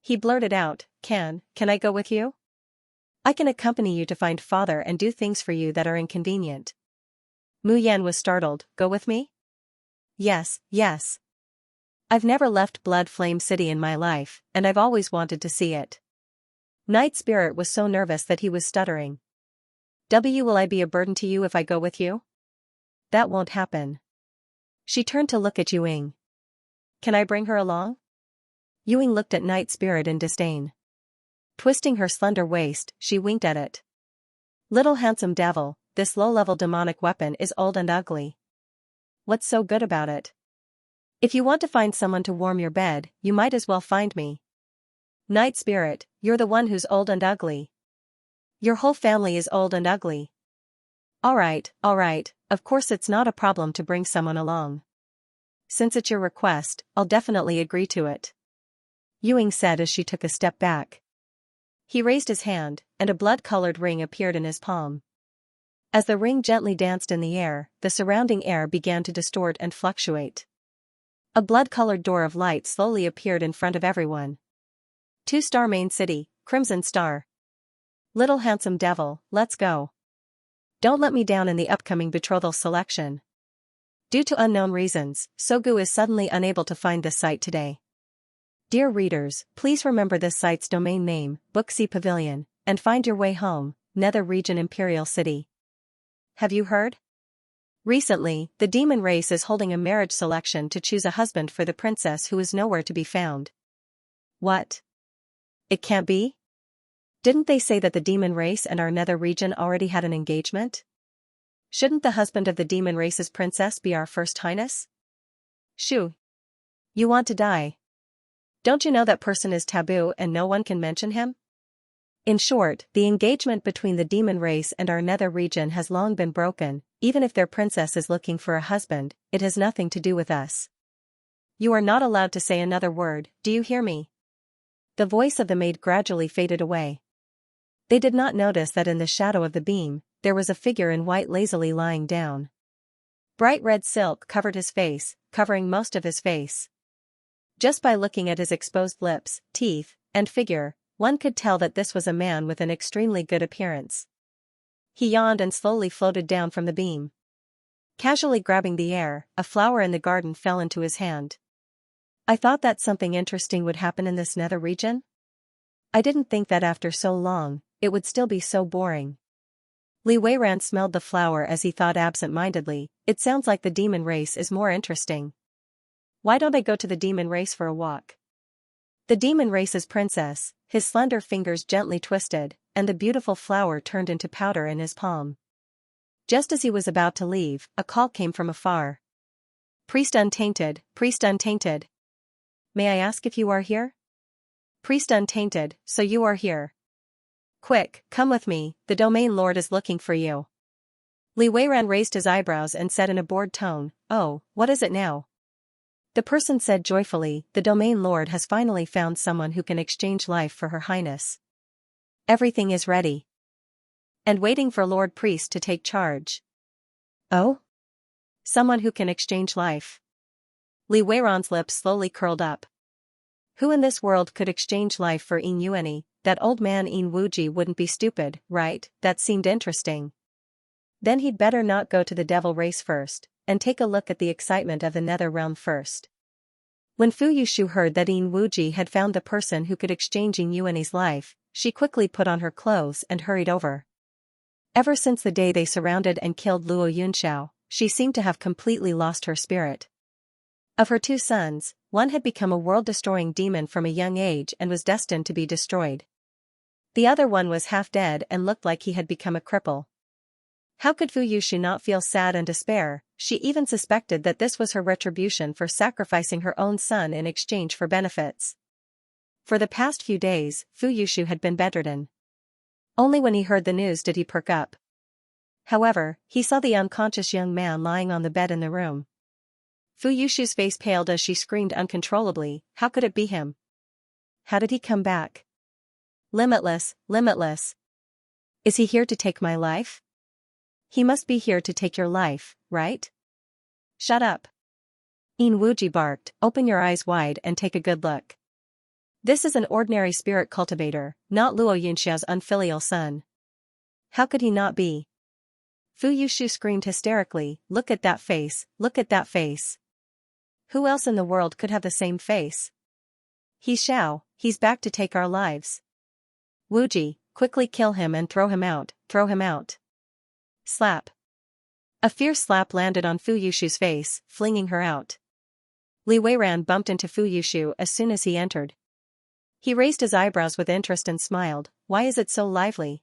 He blurted out, Can I go with you? I can accompany you to find father and do things for you that are inconvenient. Mu Yan was startled. Go with me? Yes. I've never left Blood Flame City in my life, and I've always wanted to see it. Night Spirit was so nervous that he was stuttering. Will I be a burden to you if I go with you? That won't happen. She turned to look at Yuing. Can I bring her along? Yuing looked at Night Spirit in disdain. Twisting her slender waist, she winked at it. Little handsome devil, this low-level demonic weapon is old and ugly. What's so good about it? If you want to find someone to warm your bed, you might as well find me. Night Spirit, you're the one who's old and ugly. Your whole family is old and ugly. All right, of course it's not a problem to bring someone along. Since it's your request, I'll definitely agree to it. Yuing said as she took a step back. He raised his hand, and a blood-colored ring appeared in his palm. As the ring gently danced in the air, the surrounding air began to distort and fluctuate. A blood-colored door of light slowly appeared in front of everyone. 2-star main city, Crimson Star. Little handsome devil, let's go. Don't let me down in the upcoming betrothal selection. Due to unknown reasons, Sogu is suddenly unable to find this site today. Dear readers, please remember this site's domain name, Booksea Pavilion, and find your way home, Nether Region Imperial City. Have you heard? Recently, the demon race is holding a marriage selection to choose a husband for the princess who is nowhere to be found. What? It can't be? Didn't they say that the demon race and our nether region already had an engagement? Shouldn't the husband of the demon race's princess be our first highness? Shoo. You want to die? Don't you know that person is taboo and no one can mention him? In short, the engagement between the demon race and our nether region has long been broken. Even if their princess is looking for a husband, it has nothing to do with us. You are not allowed to say another word, do you hear me? The voice of the maid gradually faded away. They did not notice that in the shadow of the beam, there was a figure in white lazily lying down. Bright red silk covered his face, covering most of his face. Just by looking at his exposed lips, teeth, and figure, one could tell that this was a man with an extremely good appearance. He yawned and slowly floated down from the beam. Casually grabbing the air, a flower in the garden fell into his hand. I thought that something interesting would happen in this nether region. I didn't think that after so long, it would still be so boring. Li Weiran smelled the flower as he thought absent-mindedly, it sounds like the demon race is more interesting. Why don't I go to the demon race for a walk? The demon race's princess, his slender fingers gently twisted, and the beautiful flower turned into powder in his palm. Just as he was about to leave, a call came from afar. Priest Untainted, Priest Untainted. May I ask if you are here? Priest Untainted, so you are here. Quick, come with me, the domain lord is looking for you. Li Weiran raised his eyebrows and said in a bored tone, Oh, what is it now? The person said joyfully, the domain lord has finally found someone who can exchange life for her highness. Everything is ready. And waiting for Lord Priest to take charge. Oh? Someone who can exchange life. Li Weiran's lips slowly curled up. Who in this world could exchange life for Yin Yuani? That old man Yin Wuji wouldn't be stupid, right? That seemed interesting. Then he'd better not go to the devil race first, and take a look at the excitement of the nether realm first. When Fu Yushu heard that Yin Wuji had found the person who could exchange Yin Yuani's life, she quickly put on her clothes and hurried over. Ever since the day they surrounded and killed Luo Yunxiao, she seemed to have completely lost her spirit. Of her 2 sons, one had become a world-destroying demon from a young age and was destined to be destroyed. The other one was half dead and looked like he had become a cripple. How could Fu Yushu not feel sad and despair? She even suspected that this was her retribution for sacrificing her own son in exchange for benefits. For the past few days, Fu Yushu had been bedridden. Only when he heard the news did he perk up. However, he saw the unconscious young man lying on the bed in the room. Fu Yushu's face paled as she screamed uncontrollably, how could it be him? How did he come back? Limitless, limitless. Is he here to take my life? He must be here to take your life, right? Shut up. Wuji barked, open your eyes wide and take a good look. This is an ordinary spirit cultivator, not Luo Yunxiao's unfilial son. How could he not be? Fu Yushu screamed hysterically, look at that face, look at that face. Who else in the world could have the same face? He's Xiao, he's back to take our lives. Wuji, quickly kill him and throw him out, throw him out. Slap. A fierce slap landed on Fu Yushu's face, flinging her out. Li Weiran bumped into Fu Yushu as soon as he entered. He raised his eyebrows with interest and smiled, why is it so lively?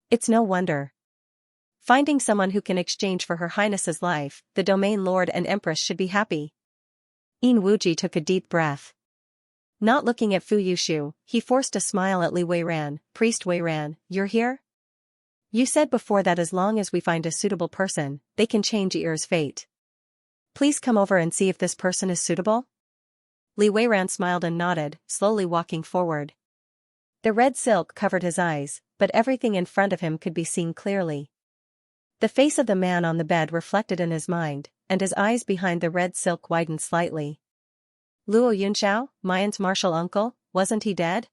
It's no wonder. Finding someone who can exchange for Her Highness's life, the domain lord and empress should be happy. Wuji took a deep breath. Not looking at Fu Yushu, he forced a smile at Li Weiran. Priest Weiran, you're here? You said before that as long as we find a suitable person, they can change Er's fate. Please come over and see if this person is suitable? Li Weiran smiled and nodded, slowly walking forward. The red silk covered his eyes, but everything in front of him could be seen clearly. The face of the man on the bed reflected in his mind, and his eyes behind the red silk widened slightly. Luo Yunxiao, Mayan's martial uncle, wasn't he dead?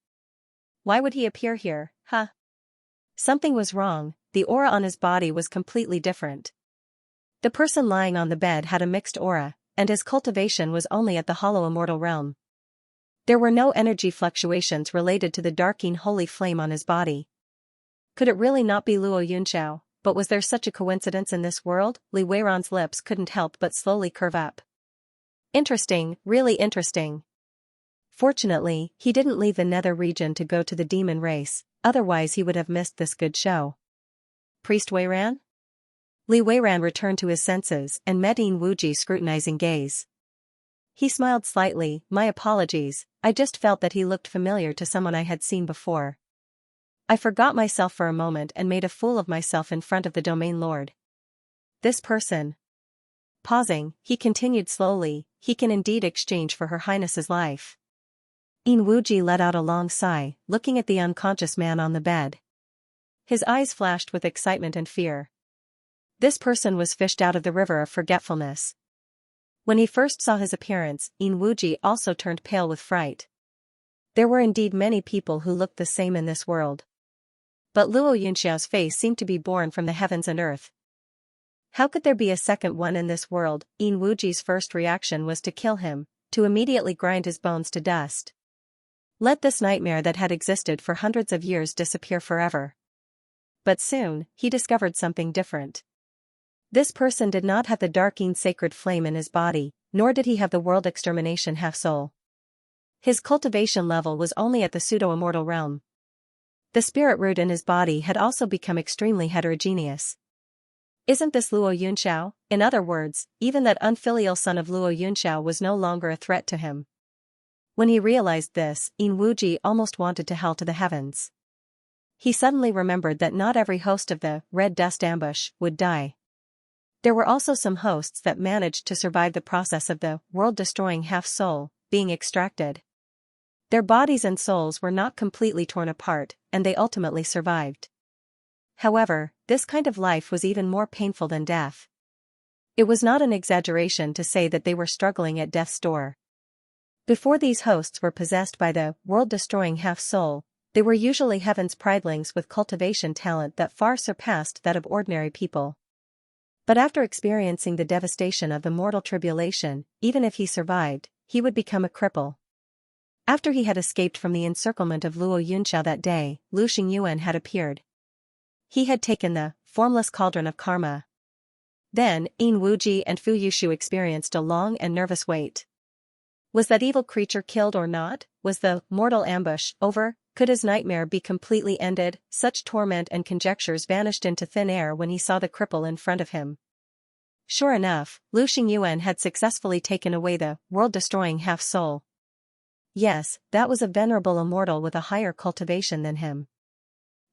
Why would he appear here, huh? Something was wrong, the aura on his body was completely different. The person lying on the bed had a mixed aura, and his cultivation was only at the hollow immortal realm. There were no energy fluctuations related to the darking holy flame on his body. Could it really not be Luo Yunxiao, but was there such a coincidence in this world? Li Weiran's lips couldn't help but slowly curve up. Interesting, really interesting. Fortunately, he didn't leave the nether region to go to the demon race, otherwise he would have missed this good show. Priest Weiran? Li Weiran returned to his senses and met Wuji's scrutinizing gaze. He smiled slightly, my apologies, I just felt that he looked familiar to someone I had seen before. I forgot myself for a moment and made a fool of myself in front of the domain lord. This person. Pausing, he continued slowly, he can indeed exchange for Her Highness's life. Wuji let out a long sigh, looking at the unconscious man on the bed. His eyes flashed with excitement and fear. This person was fished out of the river of forgetfulness. When he first saw his appearance, Wuji also turned pale with fright. There were indeed many people who looked the same in this world. But Luo Yunxiao's face seemed to be born from the heavens and earth. How could there be a second one in this world? Wuji's first reaction was to kill him, to immediately grind his bones to dust. Let this nightmare that had existed for hundreds of years disappear forever. But soon, he discovered something different. This person did not have the darking sacred flame in his body, nor did he have the world extermination half-soul. His cultivation level was only at the pseudo-immortal realm. The spirit root in his body had also become extremely heterogeneous. Isn't this Luo Yunxiao? In other words, even that unfilial son of Luo Yunxiao was no longer a threat to him. When he realized this, Wuji almost wanted to hail to the heavens. He suddenly remembered that not every host of the red dust ambush would die. There were also some hosts that managed to survive the process of the world-destroying half-soul being extracted. Their bodies and souls were not completely torn apart, and they ultimately survived. However, this kind of life was even more painful than death. It was not an exaggeration to say that they were struggling at death's door. Before these hosts were possessed by the world-destroying half-soul, they were usually heaven's pridelings with cultivation talent that far surpassed that of ordinary people. But after experiencing the devastation of the mortal tribulation, even if he survived, he would become a cripple. After he had escaped from the encirclement of Luo Yunxiao that day, Lu Xingyuan had appeared. He had taken the formless cauldron of karma. Then, Wuji and Fu Yushu experienced a long and nervous wait. Was that evil creature killed or not? Was the mortal ambush over? Could his nightmare be completely ended? Such torment and conjectures vanished into thin air when he saw the cripple in front of him. Sure enough, Lu Xingyuan had successfully taken away the world-destroying half-soul. Yes, that was a venerable immortal with a higher cultivation than him.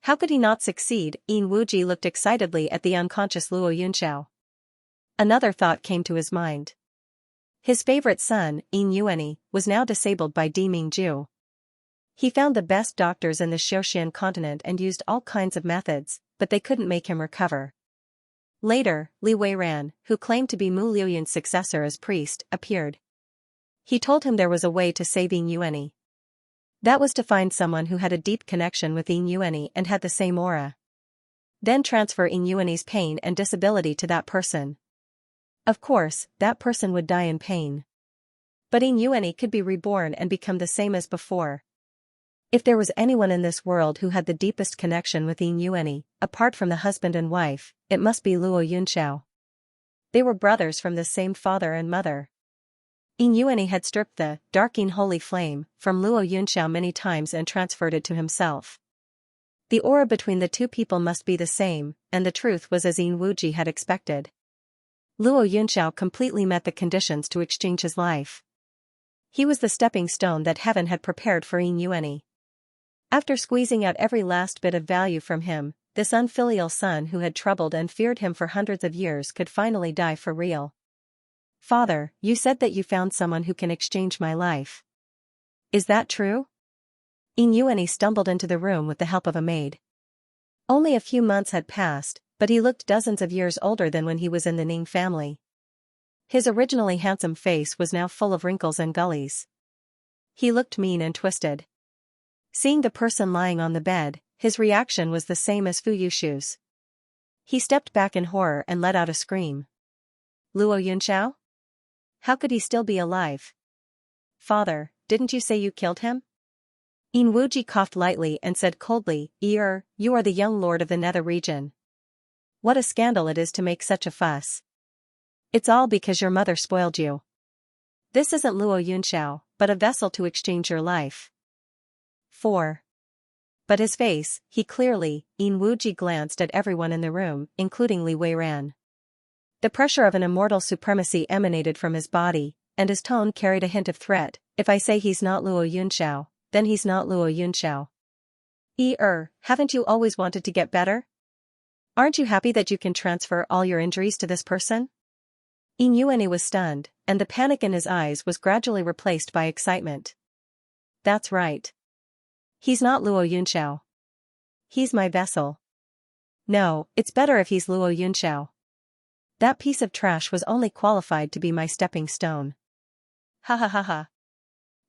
How could he not succeed? Wuji looked excitedly at the unconscious Luo Yunxiao. Another thought came to his mind. His favorite son, Yuanyi, was now disabled by Di Mingju. He found the best doctors in the Xiaoxian continent and used all kinds of methods, but they couldn't make him recover. Later, Li Weiran, who claimed to be Mu Liuyun's successor as priest, appeared. He told him there was a way to save Yin Yuanyi. That was to find someone who had a deep connection with Yin Yuanyi and had the same aura. Then transfer Yin Yuanyi's pain and disability to that person. Of course, that person would die in pain. But Yin Yuanyi could be reborn and become the same as before. If there was anyone in this world who had the deepest connection with Yin Yuanyi, apart from the husband and wife, it must be Luo Yunxiao. They were brothers from the same father and mother. Yin Yuanyi had stripped the dark Yin holy flame from Luo Yunxiao many times and transferred it to himself. The aura between the two people must be the same, and the truth was as Yin Wuji had expected. Luo Yunxiao completely met the conditions to exchange his life. He was the stepping stone that heaven had prepared for Yin Yuanyi. After squeezing out every last bit of value from him, this unfilial son who had troubled and feared him for hundreds of years could finally die for real. Father, you said that you found someone who can exchange my life. Is that true? Yin Yuanyi stumbled into the room with the help of a maid. Only a few months had passed, but he looked dozens of years older than when he was in the Ning family. His originally handsome face was now full of wrinkles and gullies. He looked mean and twisted. Seeing the person lying on the bed, his reaction was the same as Fu Yushu's. He stepped back in horror and let out a scream. Luo Yunxiao? How could he still be alive? Father, didn't you say you killed him? Yin Wuji coughed lightly and said coldly, you are the young lord of the nether region. What a scandal it is to make such a fuss. It's all because your mother spoiled you. This isn't Luo Yunxiao, but a vessel to exchange your life. 4. But his face, Yin Wuji glanced at everyone in the room, including Li Weiran. The pressure of an immortal supremacy emanated from his body, and his tone carried a hint of threat. If I say he's not Luo Yunxiao, then he's not Luo Yunxiao. Haven't you always wanted to get better? Aren't you happy that you can transfer all your injuries to this person? Yin Yuanyi was stunned, and the panic in his eyes was gradually replaced by excitement. That's right. He's not Luo Yunxiao. He's my vessel. No, it's better if he's Luo Yunxiao. That piece of trash was only qualified to be my stepping stone. Ha ha ha ha.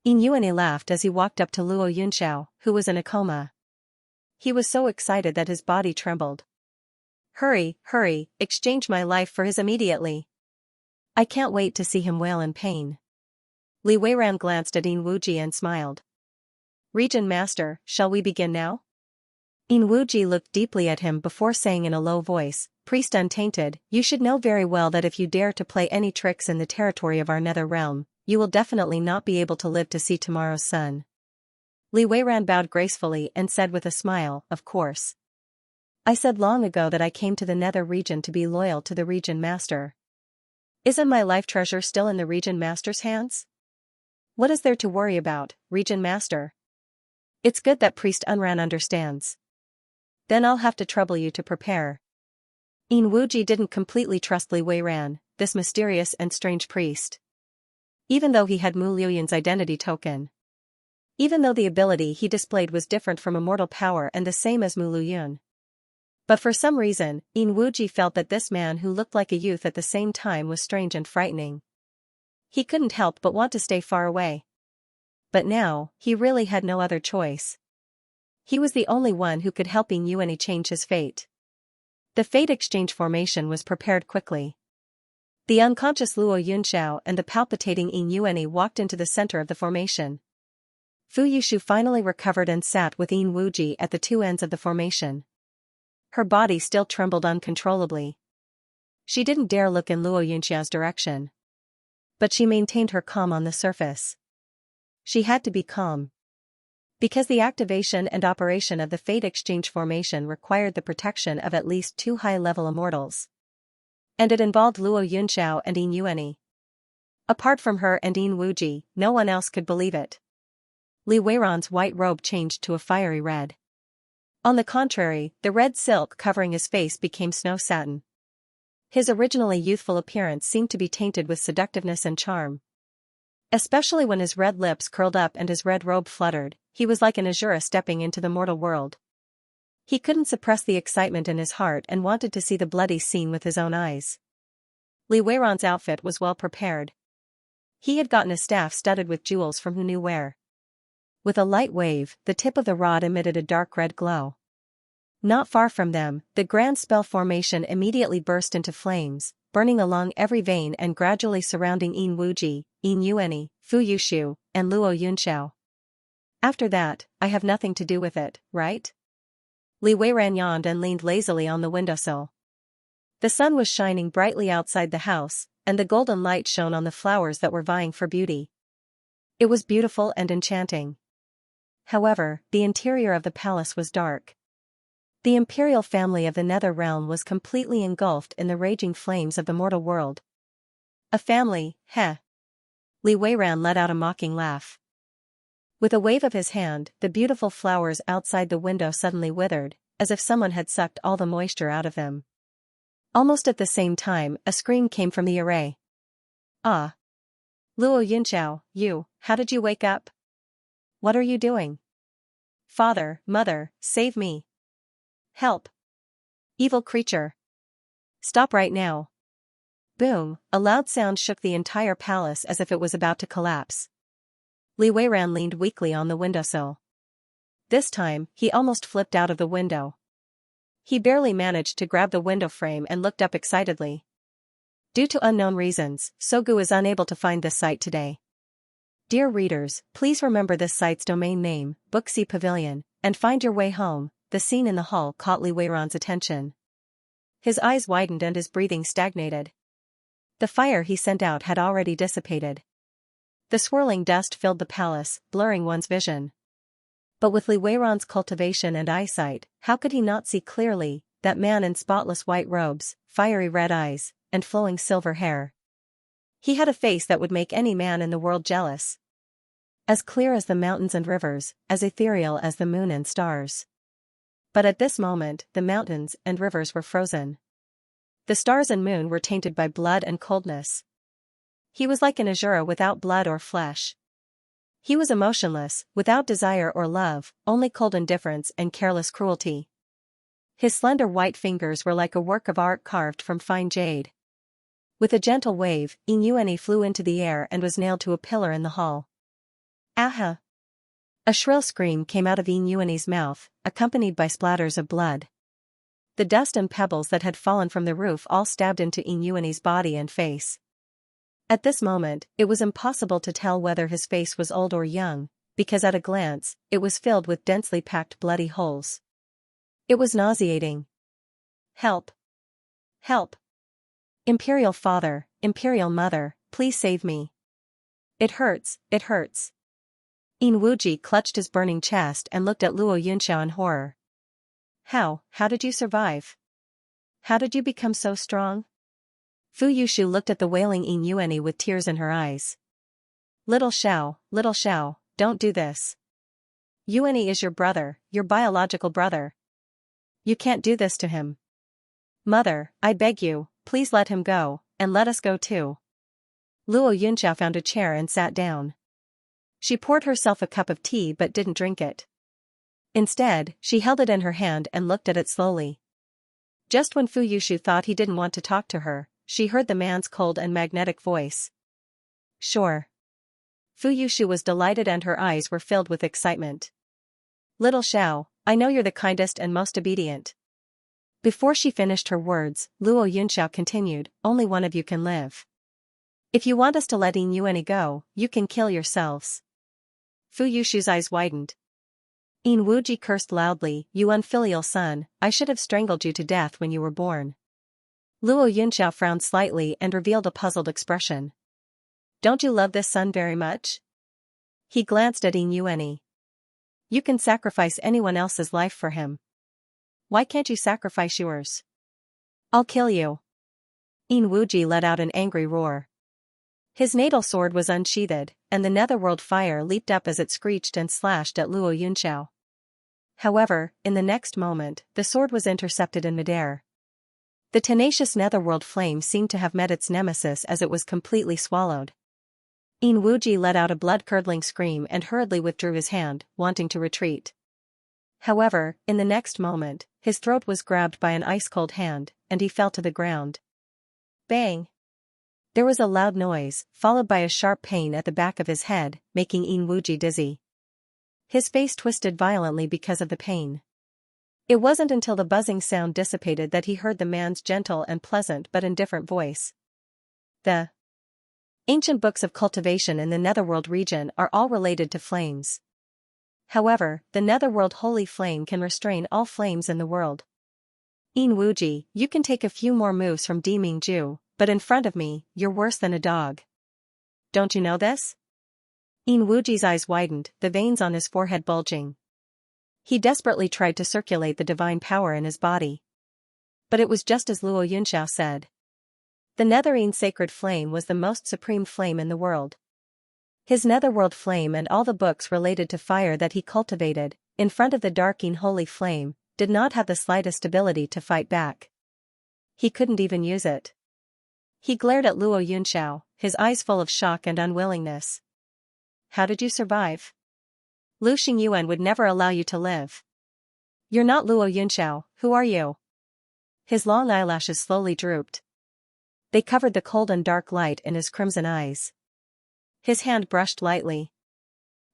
Yin Yuanyi laughed as he walked up to Luo Yunxiao, who was in a coma. He was so excited that his body trembled. Hurry, exchange my life for his immediately. I can't wait to see him wail in pain. Li Weiran glanced at Yin Wuji and smiled. Region Master, shall we begin now? Yin Wuji looked deeply at him before saying in a low voice, Priest Untainted, you should know very well that if you dare to play any tricks in the territory of our nether realm, you will definitely not be able to live to see tomorrow's sun. Li Weiran bowed gracefully and said with a smile, of course. I said long ago that I came to the nether region to be loyal to the Region Master. Isn't my life treasure still in the Region Master's hands? What is there to worry about, Region Master? It's good that Priest Unran understands. Then I'll have to trouble you to prepare. Yin Wuji didn't completely trust Li Weiran, this mysterious and strange priest. Even though he had Mu Liuyun's identity token. Even though the ability he displayed was different from immortal power and the same as Mu Liuyun. But for some reason, Yin Wuji felt that this man who looked like a youth at the same time was strange and frightening. He couldn't help but want to stay far away. But now, he really had no other choice. He was the only one who could help Yin Yuanyi change his fate. The fate exchange formation was prepared quickly. The unconscious Luo Yunxiao and the palpitating Yin Yuanyi walked into the center of the formation. Fu Yushu finally recovered and sat with Yin Wuji at the two ends of the formation. Her body still trembled uncontrollably. She didn't dare look in Luo Yunxiao's direction. But she maintained her calm on the surface. She had to be calm. Because the activation and operation of the Fate Exchange formation required the protection of at least 2 high-level immortals. And it involved Luo Yunxiao and Yin Yuanyi. Apart from her and Yin Wuji, no one else could believe it. Li Weiran's white robe changed to a fiery red. On the contrary, the red silk covering his face became snow satin. His originally youthful appearance seemed to be tainted with seductiveness and charm. Especially when his red lips curled up and his red robe fluttered, he was like an Azura stepping into the mortal world. He couldn't suppress the excitement in his heart and wanted to see the bloody scene with his own eyes. Li Weiran's outfit was well prepared. He had gotten a staff studded with jewels from who knew where. With a light wave, the tip of the rod emitted a dark red glow. Not far from them, the grand spell formation immediately burst into flames, burning along every vein and gradually surrounding Yin Wuji, Yin Yuanyi, Fu Yushu, and Luo Yunxiao. After that, I have nothing to do with it, right? Li Weiran yawned and leaned lazily on the windowsill. The sun was shining brightly outside the house, and the golden light shone on the flowers that were vying for beauty. It was beautiful and enchanting. However, the interior of the palace was dark. The imperial family of the Nether Realm was completely engulfed in the raging flames of the mortal world. A family, heh? Li Weiran let out a mocking laugh. With a wave of his hand, the beautiful flowers outside the window suddenly withered, as if someone had sucked all the moisture out of them. Almost at the same time, a scream came from the array. Ah! Luo Yunxiao, how did you wake up? What are you doing? Father, mother, save me. Help! Evil creature! Stop right now! Boom, a loud sound shook the entire palace as if it was about to collapse. Li Weiran leaned weakly on the windowsill. This time, he almost flipped out of the window. He barely managed to grab the window frame and looked up excitedly. Due to unknown reasons, Sogu is unable to find this site today. Dear readers, please remember this site's domain name, Booksy Pavilion, and find your way home. The scene in the hall caught Li Weiran's attention. His eyes widened and his breathing stagnated. The fire he sent out had already dissipated. The swirling dust filled the palace, blurring one's vision. But with Li Weiran's cultivation and eyesight, how could he not see clearly that man in spotless white robes, fiery red eyes, and flowing silver hair? He had a face that would make any man in the world jealous. As clear as the mountains and rivers, as ethereal as the moon and stars. But at this moment, the mountains and rivers were frozen. The stars and moon were tainted by blood and coldness. He was like an Azura without blood or flesh. He was emotionless, without desire or love, only cold indifference and careless cruelty. His slender white fingers were like a work of art carved from fine jade. With a gentle wave, Yin Yuanyi flew into the air and was nailed to a pillar in the hall. Aha! A shrill scream came out of Yin Yuanyi's mouth, accompanied by splatters of blood. The dust and pebbles that had fallen from the roof all stabbed into Yin Yuanyi's body and face. At this moment, it was impossible to tell whether his face was old or young, because at a glance, it was filled with densely packed bloody holes. It was nauseating. Help! Help! Imperial Father, Imperial Mother, please save me. It hurts, it hurts. Yin Wuji clutched his burning chest and looked at Luo Yunxiao in horror. How did you survive? How did you become so strong? Fu Yushu looked at the wailing Yin Yuanyi with tears in her eyes. Little Xiao, don't do this. Yuanyi is your brother, your biological brother. You can't do this to him. Mother, I beg you, please let him go, and let us go too. Luo Yunxiao found a chair and sat down. She poured herself a cup of tea but didn't drink it. Instead, she held it in her hand and looked at it slowly. Just when Fu Yushu thought he didn't want to talk to her, she heard the man's cold and magnetic voice. Sure. Fu Yushu was delighted and her eyes were filled with excitement. Little Xiao, I know you're the kindest and most obedient. Before she finished her words, Luo Yunxiao continued, only one of you can live. If you want us to let Yin Yuanyi go, you can kill yourselves. Fu Yushu's eyes widened. Yin Wuji cursed loudly, you unfilial son, I should have strangled you to death when you were born. Luo Yunxiao frowned slightly and revealed a puzzled expression. Don't you love this son very much? He glanced at Yin Yuanyi. You can sacrifice anyone else's life for him. Why can't you sacrifice yours? I'll kill you. Yin Wuji let out an angry roar. His natal sword was unsheathed, and the netherworld fire leaped up as it screeched and slashed at Luo Yunxiao. However, in the next moment, the sword was intercepted in midair. The tenacious netherworld flame seemed to have met its nemesis as it was completely swallowed. Yin Wuji let out a blood-curdling scream and hurriedly withdrew his hand, wanting to retreat. However, in the next moment, his throat was grabbed by an ice-cold hand, and he fell to the ground. Bang! There was a loud noise, followed by a sharp pain at the back of his head, making Yin Wuji dizzy. His face twisted violently because of the pain. It wasn't until the buzzing sound dissipated that he heard the man's gentle and pleasant but indifferent voice. The ancient books of cultivation in the Netherworld region are all related to flames. However, the Netherworld holy flame can restrain all flames in the world. Yin Wuji, you can take a few more moves from Deming Ju, but in front of me, you're worse than a dog. Don't you know this? Yin Wuji's eyes widened, the veins on his forehead bulging. He desperately tried to circulate the divine power in his body. But it was just as Luo Yunxiao said. The Netherine sacred flame was the most supreme flame in the world. His Netherworld flame and all the books related to fire that he cultivated, in front of the dark Yin holy flame, did not have the slightest ability to fight back. He couldn't even use it. He glared at Luo Yunxiao, his eyes full of shock and unwillingness. How did you survive? Lu Xingyuan would never allow you to live. You're not Luo Yunxiao, who are you? His long eyelashes slowly drooped. They covered the cold and dark light in his crimson eyes. His hand brushed lightly.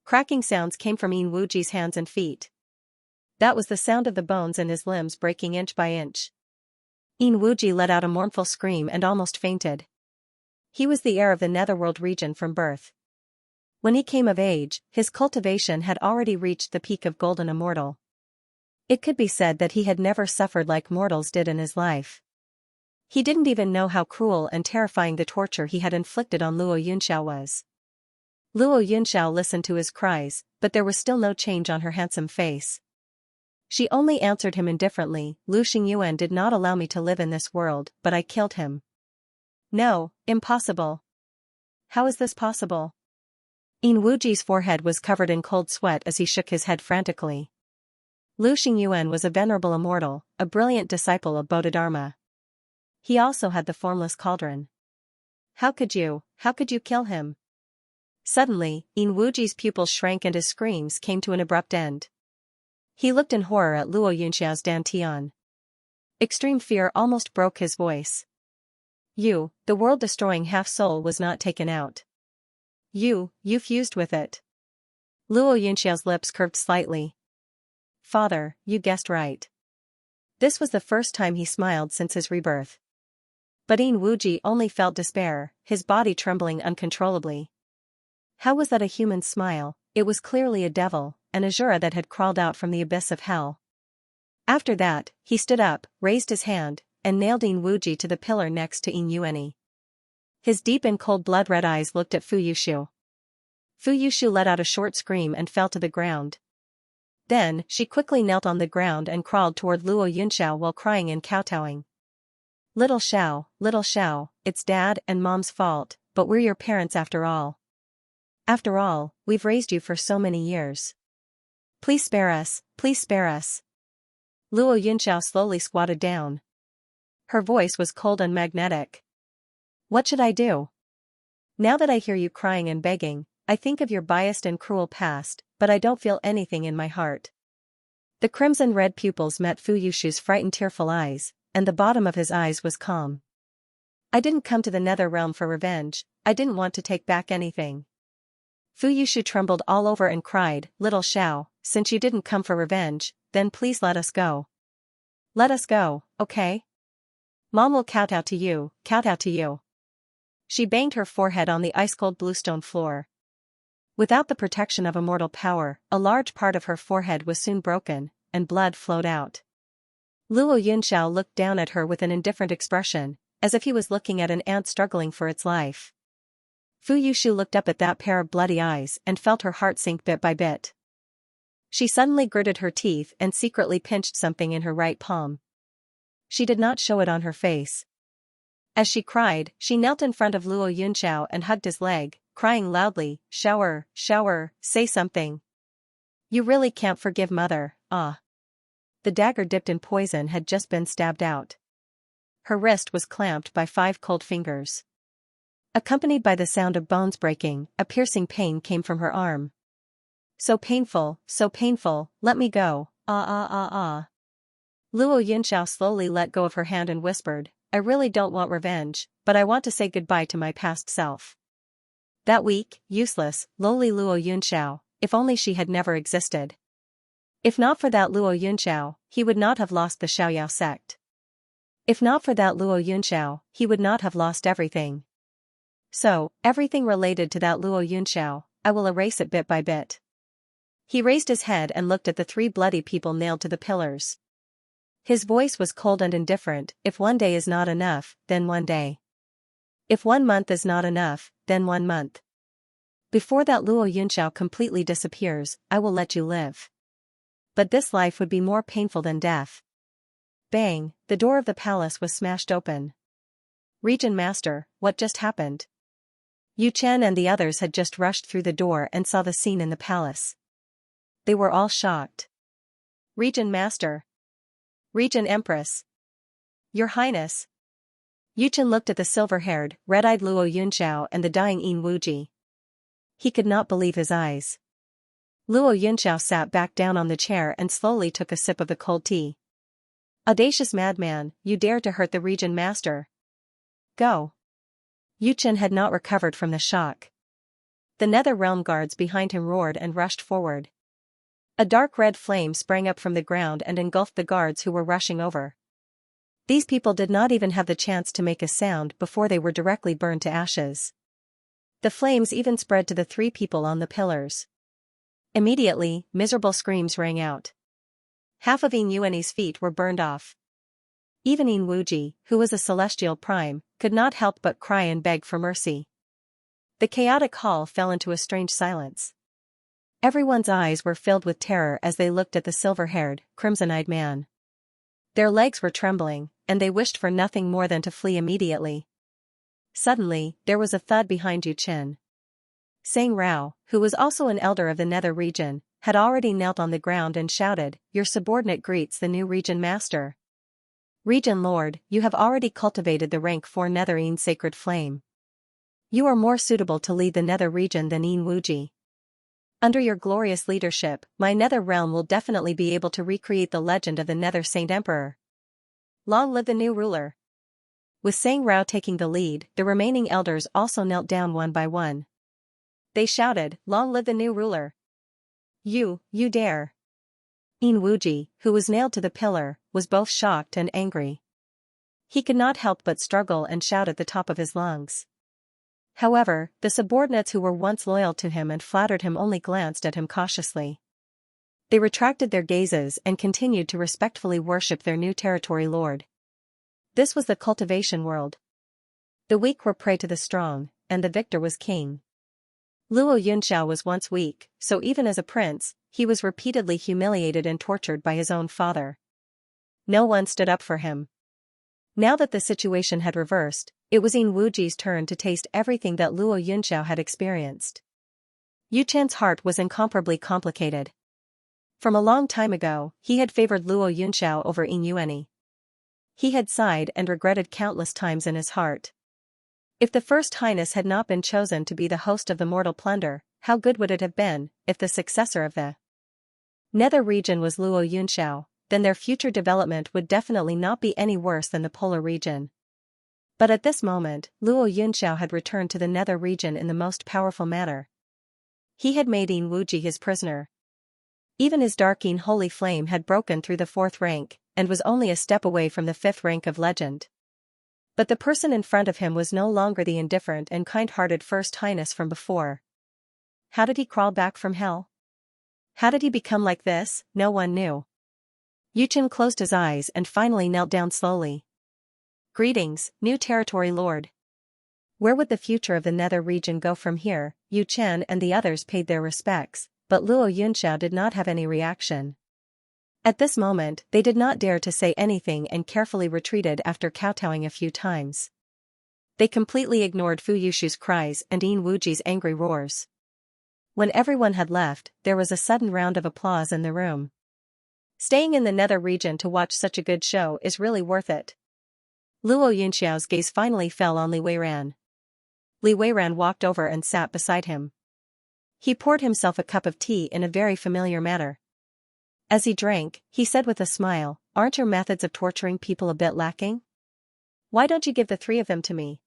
Cracking sounds came from Yin Wuji's hands and feet. That was the sound of the bones in his limbs breaking inch by inch. Yin Wuji let out a mournful scream and almost fainted. He was the heir of the Netherworld region from birth. When he came of age, his cultivation had already reached the peak of golden immortal. It could be said that he had never suffered like mortals did in his life. He didn't even know how cruel and terrifying the torture he had inflicted on Luo Yunxiao was. Luo Yunxiao listened to his cries, but there was still no change on her handsome face. She only answered him indifferently, Lu Xingyuan did not allow me to live in this world, but I killed him. No, impossible. How is this possible? Yin Wuji's forehead was covered in cold sweat as he shook his head frantically. Lu Xingyuan was a venerable immortal, a brilliant disciple of Bodhidharma. He also had the formless cauldron. How could you kill him? Suddenly, Yin Wuji's pupils shrank and his screams came to an abrupt end. He looked in horror at Luo Yunxiao's dantian. Extreme fear almost broke his voice. The world-destroying half-soul was not taken out. You fused with it. Luo Yunxiao's lips curved slightly. Father, you guessed right. This was the first time he smiled since his rebirth. But Yin Wuji only felt despair, his body trembling uncontrollably. How was that a human smile? It was clearly a devil, an Azura that had crawled out from the abyss of hell. After that, he stood up, raised his hand, and nailed Yin Wuji to the pillar next to Yin Yuanyi. His deep and cold blood-red eyes looked at Fu Yushu. Fu Yushu let out a short scream and fell to the ground. Then, she quickly knelt on the ground and crawled toward Luo Yunxiao while crying and kowtowing. Little Xiao, it's Dad and Mom's fault, but we're your parents after all. After all, we've raised you for so many years. Please spare us, please spare us. Luo Yunxiao slowly squatted down. Her voice was cold and magnetic. What should I do? Now that I hear you crying and begging, I think of your biased and cruel past, but I don't feel anything in my heart. The crimson-red pupils met Fu Yushu's frightened tearful eyes, and the bottom of his eyes was calm. I didn't come to the nether realm for revenge, I didn't want to take back anything. Fu Yushu trembled all over and cried, Little Xiao, since you didn't come for revenge, then please let us go. Let us go, okay? Mom will kowtow to you, kowtow to you. She banged her forehead on the ice-cold bluestone floor. Without the protection of immortal power, a large part of her forehead was soon broken, and blood flowed out. Luo Yunxiao looked down at her with an indifferent expression, as if he was looking at an ant struggling for its life. Fu Yushu looked up at that pair of bloody eyes and felt her heart sink bit by bit. She suddenly gritted her teeth and secretly pinched something in her right palm. She did not show it on her face. As she cried, she knelt in front of Luo Yunxiao and hugged his leg, crying loudly, Shower, say something. You really can't forgive Mother, ah. The dagger dipped in poison had just been stabbed out. Her wrist was clamped by 5 cold fingers. Accompanied by the sound of bones breaking, a piercing pain came from her arm. So painful, let me go, ah ah ah ah. Luo Yunxiao slowly let go of her hand and whispered, I really don't want revenge, but I want to say goodbye to my past self. That weak, useless, lowly Luo Yunxiao, if only she had never existed. If not for that Luo Yunxiao, he would not have lost the Xiaoyao sect. If not for that Luo Yunxiao, he would not have lost everything. So, everything related to that Luo Yunxiao, I will erase it bit by bit. He raised his head and looked at the 3 bloody people nailed to the pillars. His voice was cold and indifferent. If 1 day is not enough, then 1 day. If 1 month is not enough, then 1 month. Before that Luo Yunxiao completely disappears, I will let you live. But this life would be more painful than death. Bang, the door of the palace was smashed open. Region Master, what just happened? Yu Chen and the others had just rushed through the door and saw the scene in the palace. They were all shocked. Region Master. Region Empress. Your Highness. Yu Chen looked at the silver-haired, red-eyed Luo Yunxiao and the dying Yin Wuji. He could not believe his eyes. Luo Yunxiao sat back down on the chair and slowly took a sip of the cold tea. Audacious madman, you dare to hurt the Region Master. Go. Yu Chen had not recovered from the shock. The Nether Realm guards behind him roared and rushed forward. A dark red flame sprang up from the ground and engulfed the guards who were rushing over. These people did not even have the chance to make a sound before they were directly burned to ashes. The flames even spread to the 3 people on the pillars. Immediately, miserable screams rang out. Half of Yin Yuan's feet were burned off. Even Yin Wuji, who was a celestial prime, could not help but cry and beg for mercy. The chaotic hall fell into a strange silence. Everyone's eyes were filled with terror as they looked at the silver-haired, crimson-eyed man. Their legs were trembling, and they wished for nothing more than to flee immediately. Suddenly, there was a thud behind Yu Chen. Sang Rao, who was also an elder of the Nether region, had already knelt on the ground and shouted, Your subordinate greets the new Region Master. Region Lord, you have already cultivated the rank 4 Netherine Sacred Flame. You are more suitable to lead the Nether region than Yin Wuji. Under your glorious leadership, my Nether realm will definitely be able to recreate the legend of the Nether Saint Emperor. Long live the new ruler. With Sang Rao taking the lead, the remaining elders also knelt down one by one. They shouted, Long live the new ruler. You dare. Yin Wuji, who was nailed to the pillar, was both shocked and angry. He could not help but struggle and shout at the top of his lungs. However, the subordinates who were once loyal to him and flattered him only glanced at him cautiously. They retracted their gazes and continued to respectfully worship their new territory lord. This was the cultivation world. The weak were prey to the strong, and the victor was king. Luo Yunxiao was once weak, so even as a prince, he was repeatedly humiliated and tortured by his own father. No one stood up for him. Now that the situation had reversed, it was Yin Wuji's turn to taste everything that Luo Yunxiao had experienced. Yu Chen's heart was incomparably complicated. From a long time ago, he had favored Luo Yunxiao over Yin Yuani. He had sighed and regretted countless times in his heart. If the First Highness had not been chosen to be the host of the Mortal Plunder, how good would it have been, if the successor of the Nether region was Luo Yunxiao, then their future development would definitely not be any worse than the Polar region. But at this moment, Luo Yunxiao had returned to the Nether region in the most powerful manner. He had made Yin Wuji his prisoner. Even his dark Yin holy flame had broken through the 4th rank, and was only a step away from the 5th rank of legend. But the person in front of him was no longer the indifferent and kind-hearted First Highness from before. How did he crawl back from hell? How did he become like this? No one knew. Yu Chen closed his eyes and finally knelt down slowly. Greetings, new territory lord. Where would the future of the Nether region go from here? Yu Chen and the others paid their respects, but Luo Yunxiao did not have any reaction. At this moment, they did not dare to say anything and carefully retreated after kowtowing a few times. They completely ignored Fu Yushu's cries and Yin Wuji's angry roars. When everyone had left, there was a sudden round of applause in the room. Staying in the Nether region to watch such a good show is really worth it. Luo Yunxiao's gaze finally fell on Li Weiran. Li Weiran walked over and sat beside him. He poured himself a cup of tea in a very familiar manner. As he drank, he said with a smile, "Aren't your methods of torturing people a bit lacking? Why don't you give the three of them to me?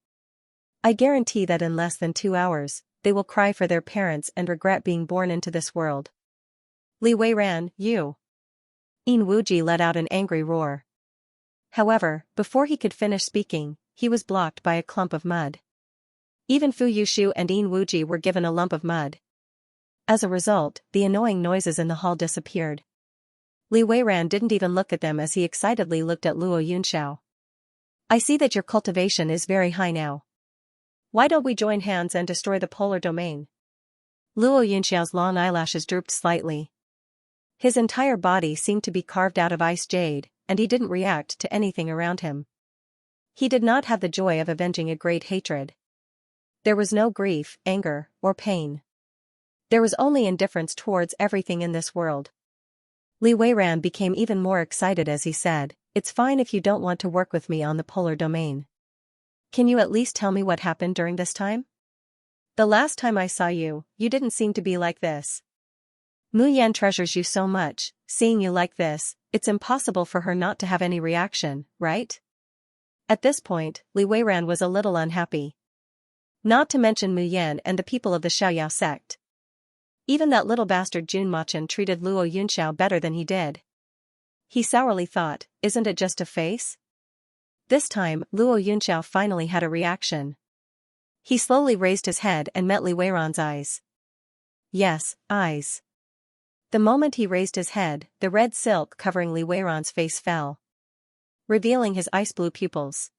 I guarantee that in less than 2 hours, they will cry for their parents and regret being born into this world." Li Weiran, you! Yin Wuji let out an angry roar. However, before he could finish speaking, he was blocked by a clump of mud. Even Fu Yushu and Yin Wuji were given a lump of mud. As a result, the annoying noises in the hall disappeared. Li Weiran didn't even look at them as he excitedly looked at Luo Yunxiao. "I see that your cultivation is very high now. Why don't we join hands and destroy the polar domain?" Luo Yunxiao's long eyelashes drooped slightly. His entire body seemed to be carved out of ice jade, and he didn't react to anything around him. He did not have the joy of avenging a great hatred. There was no grief, anger, or pain. There was only indifference towards everything in this world. Li Weiran became even more excited as he said, "It's fine if you don't want to work with me on the polar domain. Can you at least tell me what happened during this time? The last time I saw you, you didn't seem to be like this. Mu Yan treasures you so much, seeing you like this, it's impossible for her not to have any reaction, right?" At this point, Li Weiran was a little unhappy. Not to mention Mu Yan and the people of the Xiaoyao sect. Even that little bastard Jun Machan treated Luo Yunxiao better than he did. He sourly thought, isn't it just a face? This time, Luo Yunxiao finally had a reaction. He slowly raised his head and met Li Weiran's eyes. Yes, eyes. The moment he raised his head, the red silk covering Li Weiran's face fell, revealing his ice-blue pupils.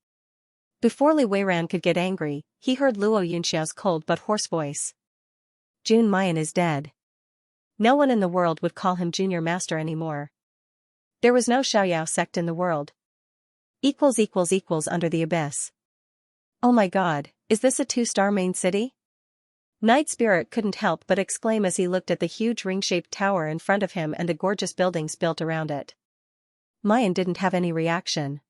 Before Li Weiran could get angry, he heard Luo Yunxiao's cold but hoarse voice. "Jun Mayan is dead. No one in the world would call him Junior Master anymore. There was no Xiaoyao sect in the world. Under the abyss. Oh my god, is this a 2-star main city?" Night Spirit couldn't help but exclaim as he looked at the huge ring-shaped tower in front of him and the gorgeous buildings built around it. Mayan didn't have any reaction.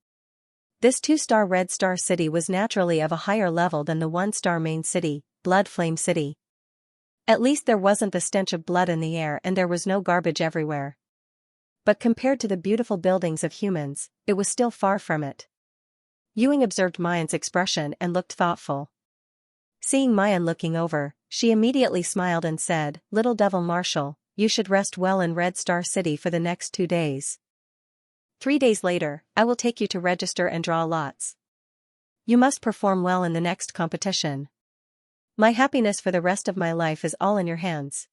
This 2-star Red Star City was naturally of a higher level than the 1-star main city, Blood Flame City. At least there wasn't the stench of blood in the air and there was no garbage everywhere. But compared to the beautiful buildings of humans, it was still far from it. Yuing observed Mayan's expression and looked thoughtful. Seeing Mayan looking over, she immediately smiled and said, "Little Devil Marshal, you should rest well in Red Star City for the next 2 days. 3 days later, I will take you to register and draw lots. You must perform well in the next competition. My happiness for the rest of my life is all in your hands."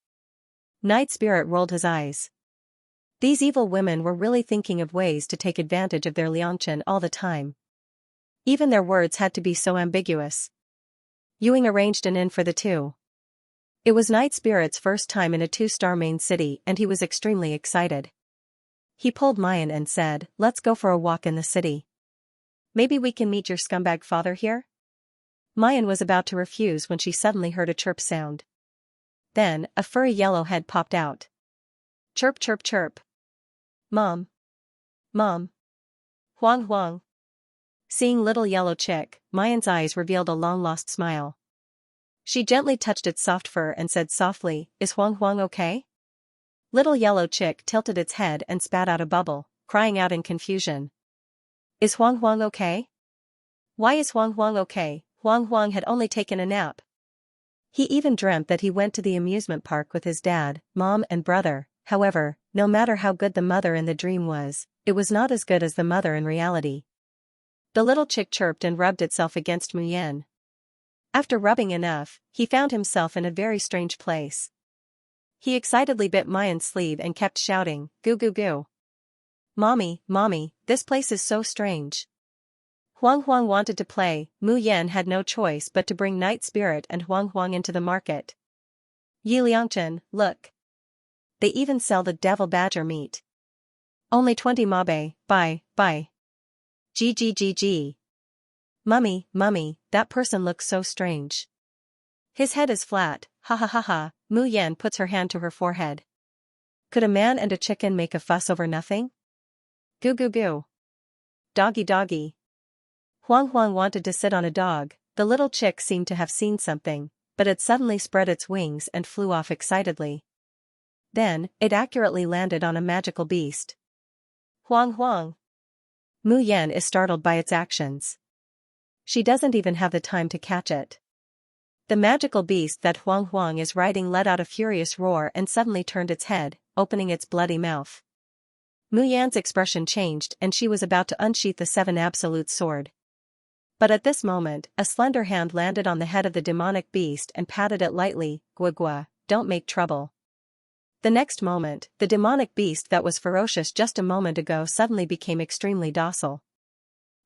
Night Spirit rolled his eyes. These evil women were really thinking of ways to take advantage of their Liangchen all the time. Even their words had to be so ambiguous. Yuing arranged an inn for the two. It was Night Spirit's first time in a 2-star main city and he was extremely excited. He pulled Mayan and said, "Let's go for a walk in the city. Maybe we can meet your scumbag father here?" Mayan was about to refuse when she suddenly heard a chirp sound. Then, a furry yellow head popped out. "Chirp chirp chirp. Mom. Mom. Huang Huang." Seeing little yellow chick, Mayan's eyes revealed a long-lost smile. She gently touched its soft fur and said softly, "Is Huang Huang okay?" Little yellow chick tilted its head and spat out a bubble, crying out in confusion. "Is Huang Huang okay? Why is Huang Huang okay?" Huang Huang had only taken a nap. He even dreamt that he went to the amusement park with his dad, mom and brother. However, no matter how good the mother in the dream was, it was not as good as the mother in reality. The little chick chirped and rubbed itself against Mu Yan. After rubbing enough, he found himself in a very strange place. He excitedly bit Mayan's sleeve and kept shouting, "Goo goo goo. Mommy, mommy, this place is so strange." Huang Huang wanted to play. Mu Yan had no choice but to bring Night Spirit and Huang Huang into the market. "Yi Liangchen, look. They even sell the devil badger meat. Only 20 mabe, buy. Gg. Mummy, mummy, that person looks so strange. His head is flat, ha ha ha ha." Mu Yan puts her hand to her forehead. Could a man and a chicken make a fuss over nothing? Goo goo goo. Doggy doggy. Huang Huang wanted to sit on a dog, The little chick seemed to have seen something, but it suddenly spread its wings and flew off excitedly. Then, it accurately landed on a magical beast. Huang Huang. Mu Yan is startled by its actions. She doesn't even have the time to catch it. The magical beast that Huang Huang is riding let out a furious roar and suddenly turned its head, opening its bloody mouth. Mu Yan's expression changed and she was about to unsheath the seven absolute sword. But at this moment, a slender hand landed on the head of the demonic beast and patted it lightly. Gua gua, don't make trouble. The next moment, the demonic beast that was ferocious just a moment ago suddenly became extremely docile.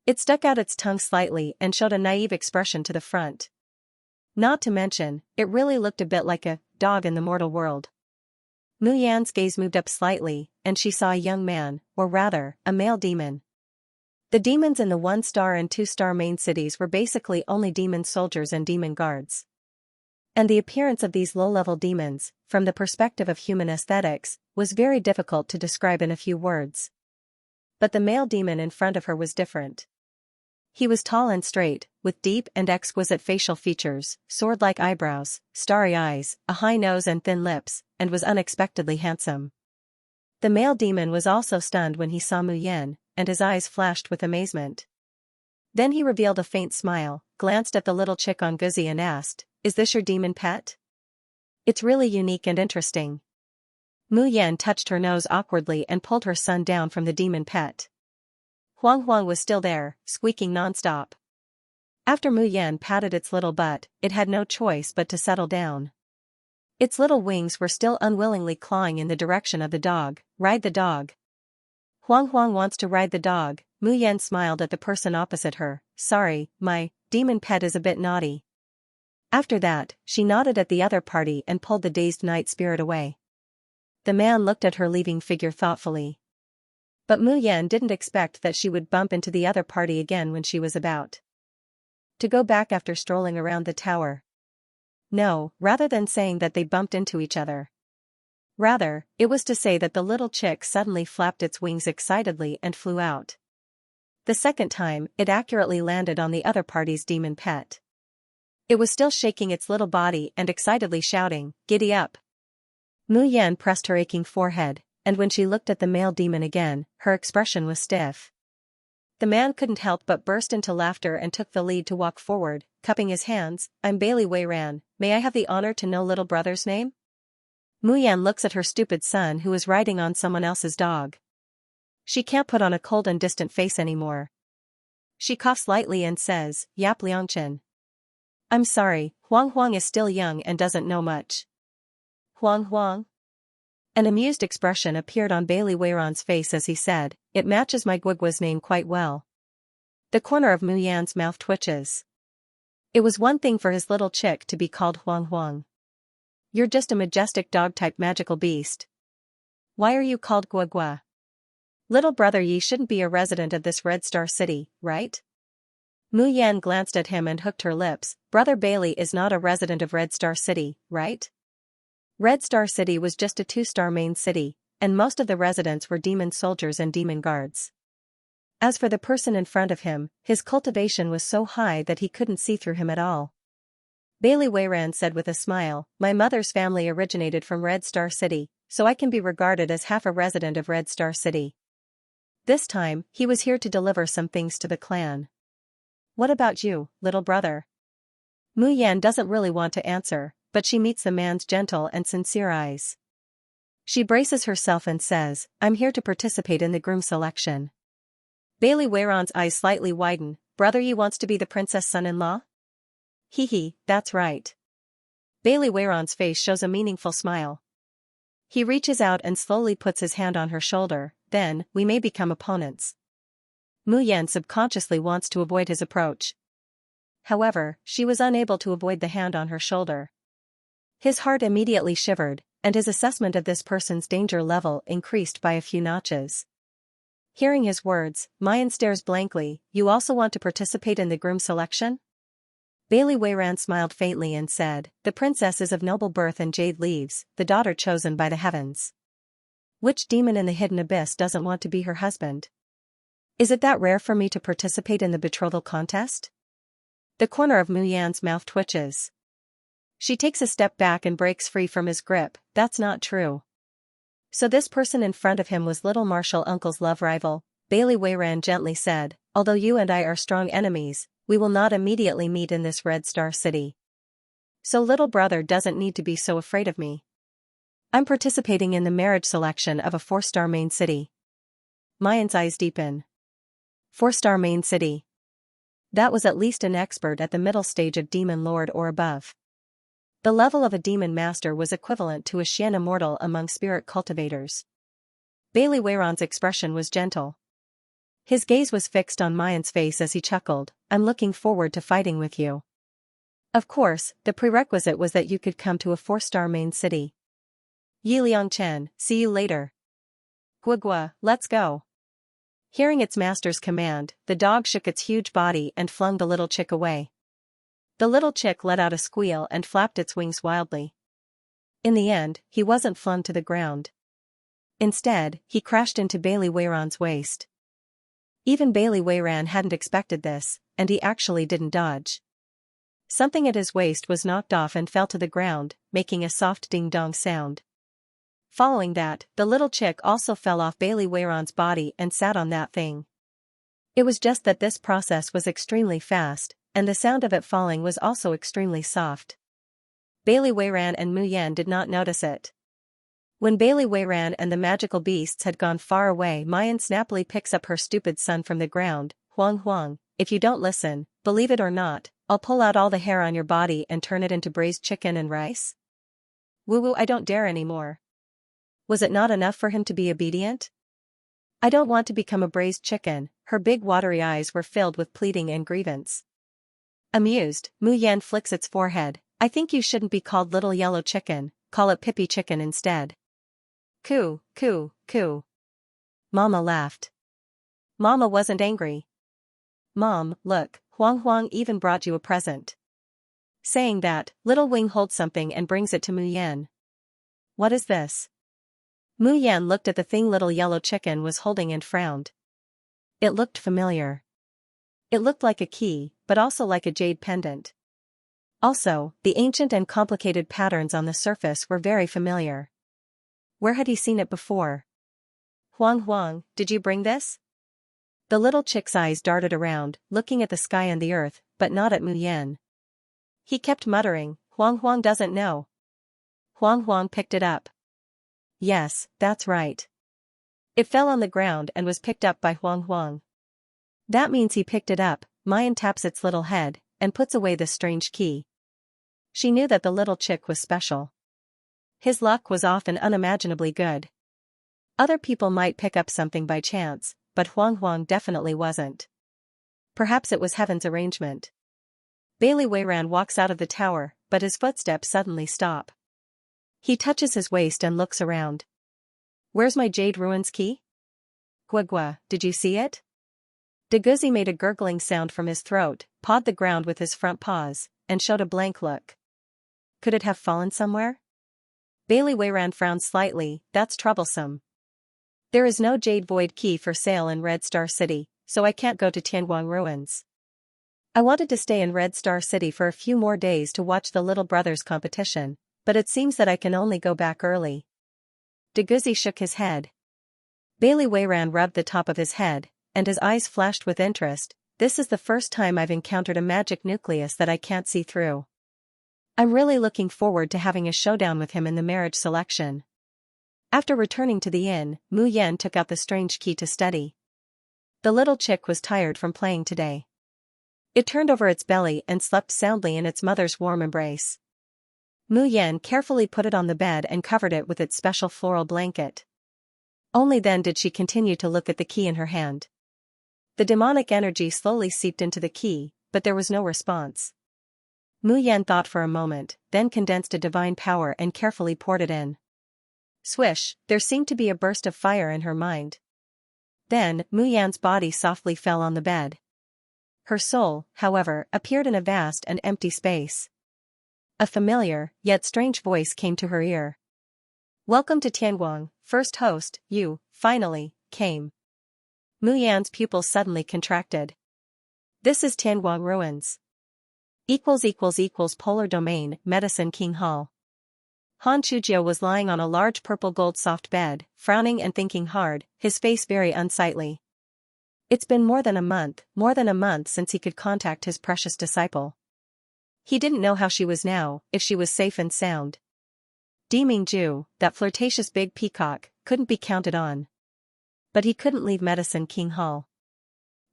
It stuck out its tongue slightly and showed a naive expression to the front. Not to mention, it really looked a bit like a dog in the mortal world. Mu Yan's gaze moved up slightly, and she saw a young man, or rather, a male demon. The demons in the 1-star and 2-star main cities were basically only demon soldiers and demon guards. And the appearance of these low-level demons, from the perspective of human aesthetics, was very difficult to describe in a few words. But the male demon in front of her was different. He was tall and straight, with deep and exquisite facial features, sword-like eyebrows, starry eyes, a high nose and thin lips, and was unexpectedly handsome. The male demon was also stunned when he saw Mu Yan, and his eyes flashed with amazement. Then he revealed a faint smile, glanced at the little chick on Guzi and asked, "Is this your demon pet? It's really unique and interesting." Mu Yan touched her nose awkwardly and pulled her son down from the demon pet. Huang Huang was still there, squeaking non-stop. After Mu Yan patted its little butt, it had no choice but to settle down. Its little wings were still unwillingly clawing in the direction of the dog. "Ride the dog." Huang Huang wants to ride the dog. Mu Yan smiled at the person opposite her. "Sorry, my demon pet is a bit naughty." After that, she nodded at the other party and pulled the dazed night spirit away. The man looked at her leaving figure thoughtfully. But Mu Yan didn't expect that she would bump into the other party again when she was about to go back after strolling around the tower. No, rather than saying that they bumped into each other. Rather, it was to say that the little chick suddenly flapped its wings excitedly and flew out. The second time, it accurately landed on the other party's demon pet. It was still shaking its little body and excitedly shouting, "Giddy up!" Mu Yan pressed her aching forehead, and when she looked at the male demon again, her expression was stiff. The man couldn't help but burst into laughter and took the lead to walk forward, cupping his hands. "I'm Bailey Weiran, may I have the honor to know little brother's name?" Mu Yan looks at her stupid son who is riding on someone else's dog. She can't put on a cold and distant face anymore. She coughs lightly and says, "Yap Liangchen." "I'm sorry, Huang Huang is still young and doesn't know much." "Huang Huang?" An amused expression appeared on Bailey Weiran's face as he said, "It matches my Guigua's name quite well." The corner of Mu Yan's mouth twitches. It was one thing for his little chick to be called Huang Huang. "You're just a majestic dog-type magical beast. Why are you called Guigua? Little brother, ye shouldn't be a resident of this Red Star City, right?" Mu Yan glanced at him and hooked her lips. "Brother Bailey is not a resident of Red Star City, right?" Red Star City was just a 2-star main city, and most of the residents were demon soldiers and demon guards. As for the person in front of him, his cultivation was so high that he couldn't see through him at all. Bailey Weiran said with a smile, "My mother's family originated from Red Star City, so I can be regarded as half a resident of Red Star City. This time, he was here to deliver some things to the clan." "What about you, little brother?" Mu Yan doesn't really want to answer, but she meets the man's gentle and sincere eyes. She braces herself and says, "I'm here to participate in the groom selection." Bailey Weiran's eyes slightly widen. "Brother, you wants to be the princess son-in-law?" "Hee, that's right." Bailey Weiran's face shows a meaningful smile. He reaches out and slowly puts his hand on her shoulder. "Then, we may become opponents." Mu Yan subconsciously wants to avoid his approach. However, she was unable to avoid the hand on her shoulder. His heart immediately shivered, and his assessment of this person's danger level increased by a few notches. Hearing his words, Mayan stares blankly. "You also want to participate in the groom selection?" Bailey Weiran smiled faintly and said, "The princess is of noble birth and jade leaves, the daughter chosen by the heavens. Which demon in the hidden abyss doesn't want to be her husband? Is it that rare for me to participate in the betrothal contest?" The corner of Mu Yan's mouth twitches. She takes a step back and breaks free from his grip. That's not true. So this person in front of him was little Marshall Uncle's love rival, Bailey Weiran gently said, although you and I are strong enemies, we will not immediately meet in this Red Star City. So little brother doesn't need to be so afraid of me. I'm participating in the marriage selection of a 4-star main city. Mayan's eyes deepen. 4-star main city. That was at least an expert at the middle stage of Demon Lord or above. The level of a Demon Master was equivalent to a Xian Immortal among spirit cultivators. Bailey Weiran's expression was gentle. His gaze was fixed on Mayan's face as he chuckled, I'm looking forward to fighting with you. Of course, the prerequisite was that you could come to a 4-star main city. Yi Liangchen, see you later. Guagua, let's go. Hearing its master's command, the dog shook its huge body and flung the little chick away. The little chick let out a squeal and flapped its wings wildly. In the end, he wasn't flung to the ground. Instead, he crashed into Bailey Weiran's waist. Even Bailey Weiran hadn't expected this, and he actually didn't dodge. Something at his waist was knocked off and fell to the ground, making a soft ding-dong sound. Following that, the little chick also fell off Bailey Weiran's body and sat on that thing. It was just that this process was extremely fast, and the sound of it falling was also extremely soft. Bailey Weiran and Mu Yan did not notice it. When Bailey Weiran and the magical beasts had gone far away, Mayan snappily picks up her stupid son from the ground. Huang Huang, if you don't listen, believe it or not, I'll pull out all the hair on your body and turn it into braised chicken and rice. Woo-woo, I don't dare anymore. Was it not enough for him to be obedient? I don't want to become a braised chicken. Her big watery eyes were filled with pleading and grievance. Amused, Mu Yan flicks its forehead. I think you shouldn't be called little yellow chicken, call it Pippy chicken instead. Coo, coo, coo. Mama laughed. Mama wasn't angry. Mom, look, Huang Huang even brought you a present. Saying that, Little Wing holds something and brings it to Mu Yan. What is this? Mu Yan looked at the thing little yellow chicken was holding and frowned. It looked familiar. It looked like a key, but also like a jade pendant. Also, the ancient and complicated patterns on the surface were very familiar. Where had he seen it before? Huang Huang, did you bring this? The little chick's eyes darted around, looking at the sky and the earth, but not at Mu Yan. He kept muttering, Huang Huang doesn't know. Huang Huang picked it up. Yes, that's right. It fell on the ground and was picked up by Huang Huang. That means he picked it up. Mayan taps its little head, and puts away the strange key. She knew that the little chick was special. His luck was often unimaginably good. Other people might pick up something by chance, but Huang Huang definitely wasn't. Perhaps it was heaven's arrangement. Bailey Weiran walks out of the tower, but his footsteps suddenly stop. He touches his waist and looks around. Where's my Jade Ruins key? Guagua, did you see it? Deguzi made a gurgling sound from his throat, pawed the ground with his front paws, and showed a blank look. Could it have fallen somewhere? Bailey Weiran frowned slightly. That's troublesome. There is no Jade Void key for sale in Red Star City, so I can't go to Tianguang Ruins. I wanted to stay in Red Star City for a few more days to watch the Little Brothers competition, but it seems that I can only go back early. Deguzi shook his head. Bailey Weiran rubbed the top of his head, and his eyes flashed with interest. This is the first time I've encountered a magic nucleus that I can't see through. I'm really looking forward to having a showdown with him in the marriage selection. After returning to the inn, Mu Yan took out the strange key to study. The little chick was tired from playing today. It turned over its belly and slept soundly in its mother's warm embrace. Mu Yan carefully put it on the bed and covered it with its special floral blanket. Only then did she continue to look at the key in her hand. The demonic energy slowly seeped into the key, but there was no response. Mu Yan thought for a moment, then condensed a divine power and carefully poured it in. Swish, there seemed to be a burst of fire in her mind. Then, Mu Yan's body softly fell on the bed. Her soul, however, appeared in a vast and empty space. A familiar, yet strange voice came to her ear. Welcome to Tianguang, first host, you, finally, came. Mu Yan's pupils suddenly contracted. This is Tianguang Ruins. Polar Domain, Medicine King Hall. Han Shujiao was lying on a large purple gold soft bed, frowning and thinking hard, his face very unsightly. It's been more than a month since he could contact his precious disciple. He didn't know how she was now, if she was safe and sound. Di Mingju, that flirtatious big peacock, couldn't be counted on. But he couldn't leave Medicine King Hall.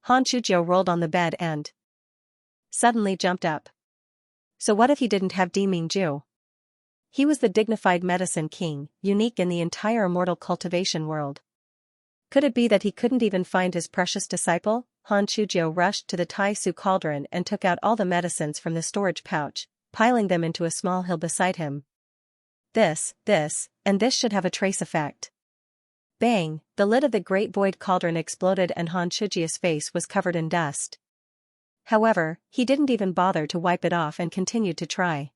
Han Shujiao rolled on the bed and suddenly jumped up. So what if he didn't have Di Mingju? He was the dignified Medicine King, unique in the entire immortal cultivation world. Could it be that he couldn't even find his precious disciple? Han Shujiao rushed to the Tai Su cauldron and took out all the medicines from the storage pouch, piling them into a small hill beside him. This should have a trace effect. Bang! The lid of the great void cauldron exploded and Han Shujia's face was covered in dust. However, he didn't even bother to wipe it off and continued to try.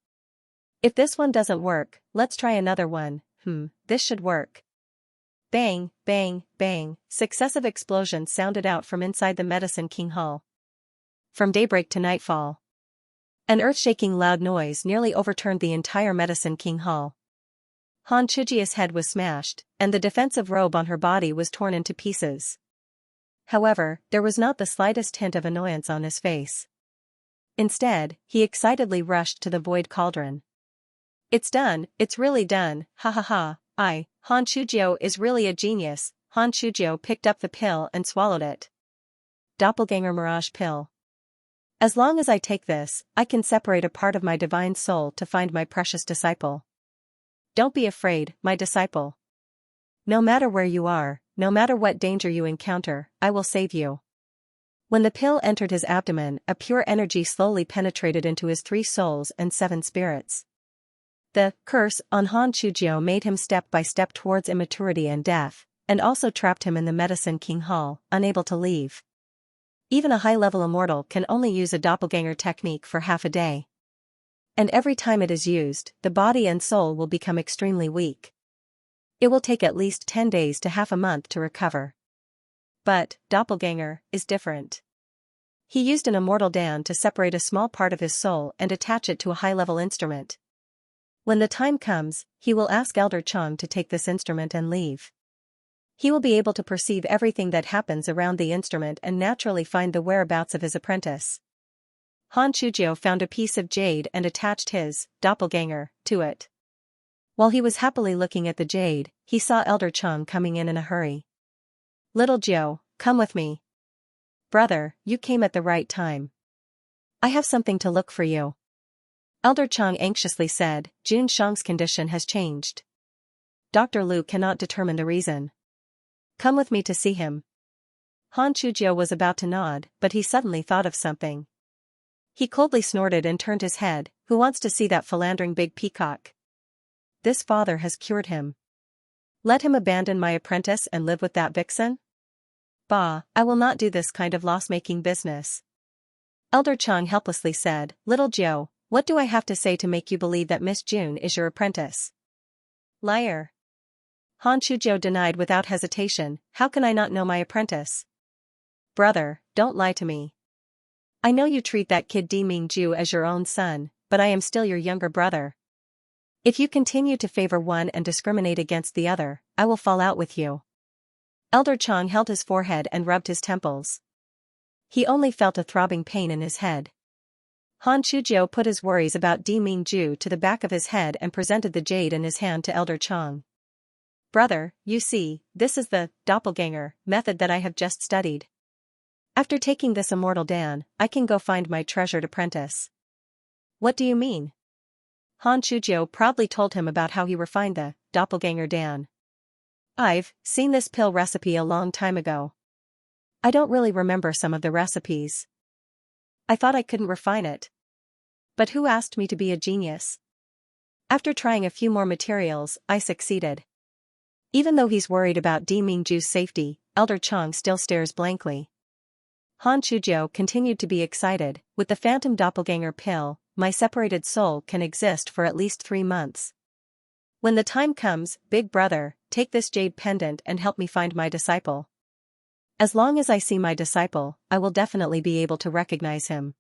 If this one doesn't work, let's try another one. This should work. Bang, bang, bang, successive explosions sounded out from inside the Medicine King Hall. From daybreak to nightfall. An earth-shaking loud noise nearly overturned the entire Medicine King Hall. Han Shujia's head was smashed, and the defensive robe on her body was torn into pieces. However, there was not the slightest hint of annoyance on his face. Instead, he excitedly rushed to the void cauldron. It's done, it's really done, ha ha ha, Han Shujiao is really a genius. Han Shujiao picked up the pill and swallowed it. Doppelganger Mirage Pill. As long as I take this, I can separate a part of my divine soul to find my precious disciple. Don't be afraid, my disciple. No matter where you are, no matter what danger you encounter, I will save you. When the pill entered his abdomen, a pure energy slowly penetrated into his 3 souls and 7 spirits. The curse on Han Shujiao made him step by step towards immaturity and death, and also trapped him in the Medicine King Hall, unable to leave. Even a high-level immortal can only use a doppelganger technique for half a day. And every time it is used, the body and soul will become extremely weak. It will take at least 10 days to half a month to recover. But, doppelganger, is different. He used an immortal Dan to separate a small part of his soul and attach it to a high-level instrument. When the time comes, he will ask Elder Chang to take this instrument and leave. He will be able to perceive everything that happens around the instrument and naturally find the whereabouts of his apprentice. Han Shujiao found a piece of jade and attached his doppelganger to it. While he was happily looking at the jade, he saw Elder Chang coming in a hurry. Little Jiao, come with me. Brother, you came at the right time. I have something to look for you. Elder Chang anxiously said, Jun Shang's condition has changed. Dr. Lu cannot determine the reason. Come with me to see him. Han Shujiao was about to nod, but he suddenly thought of something. He coldly snorted and turned his head. Who wants to see that philandering big peacock? This father has cured him. Let him abandon my apprentice and live with that vixen? Bah, I will not do this kind of loss-making business. Elder Chang helplessly said, Little Jiao, what do I have to say to make you believe that Miss June is your apprentice? Liar. Han Shujiao denied without hesitation, how can I not know my apprentice? Brother, don't lie to me. I know you treat that kid Di Mingju as your own son, but I am still your younger brother. If you continue to favor one and discriminate against the other, I will fall out with you. Elder Chang held his forehead and rubbed his temples. He only felt a throbbing pain in his head. Han Shujiao put his worries about Di Mingju to the back of his head and presented the jade in his hand to Elder Chang. Brother, you see, this is the doppelganger method that I have just studied. After taking this immortal Dan, I can go find my treasured apprentice. What do you mean? Han Shujiao proudly told him about how he refined the doppelganger Dan. I've seen this pill recipe a long time ago. I don't really remember some of the recipes. I thought I couldn't refine it. But who asked me to be a genius? After trying a few more materials, I succeeded. Even though he's worried about Di Mingju's safety, Elder Chang still stares blankly. Han Shujiao continued to be excited. With the phantom doppelganger pill, my separated soul can exist for at least 3 months. When the time comes, big brother, take this jade pendant and help me find my disciple. As long as I see my disciple, I will definitely be able to recognize him.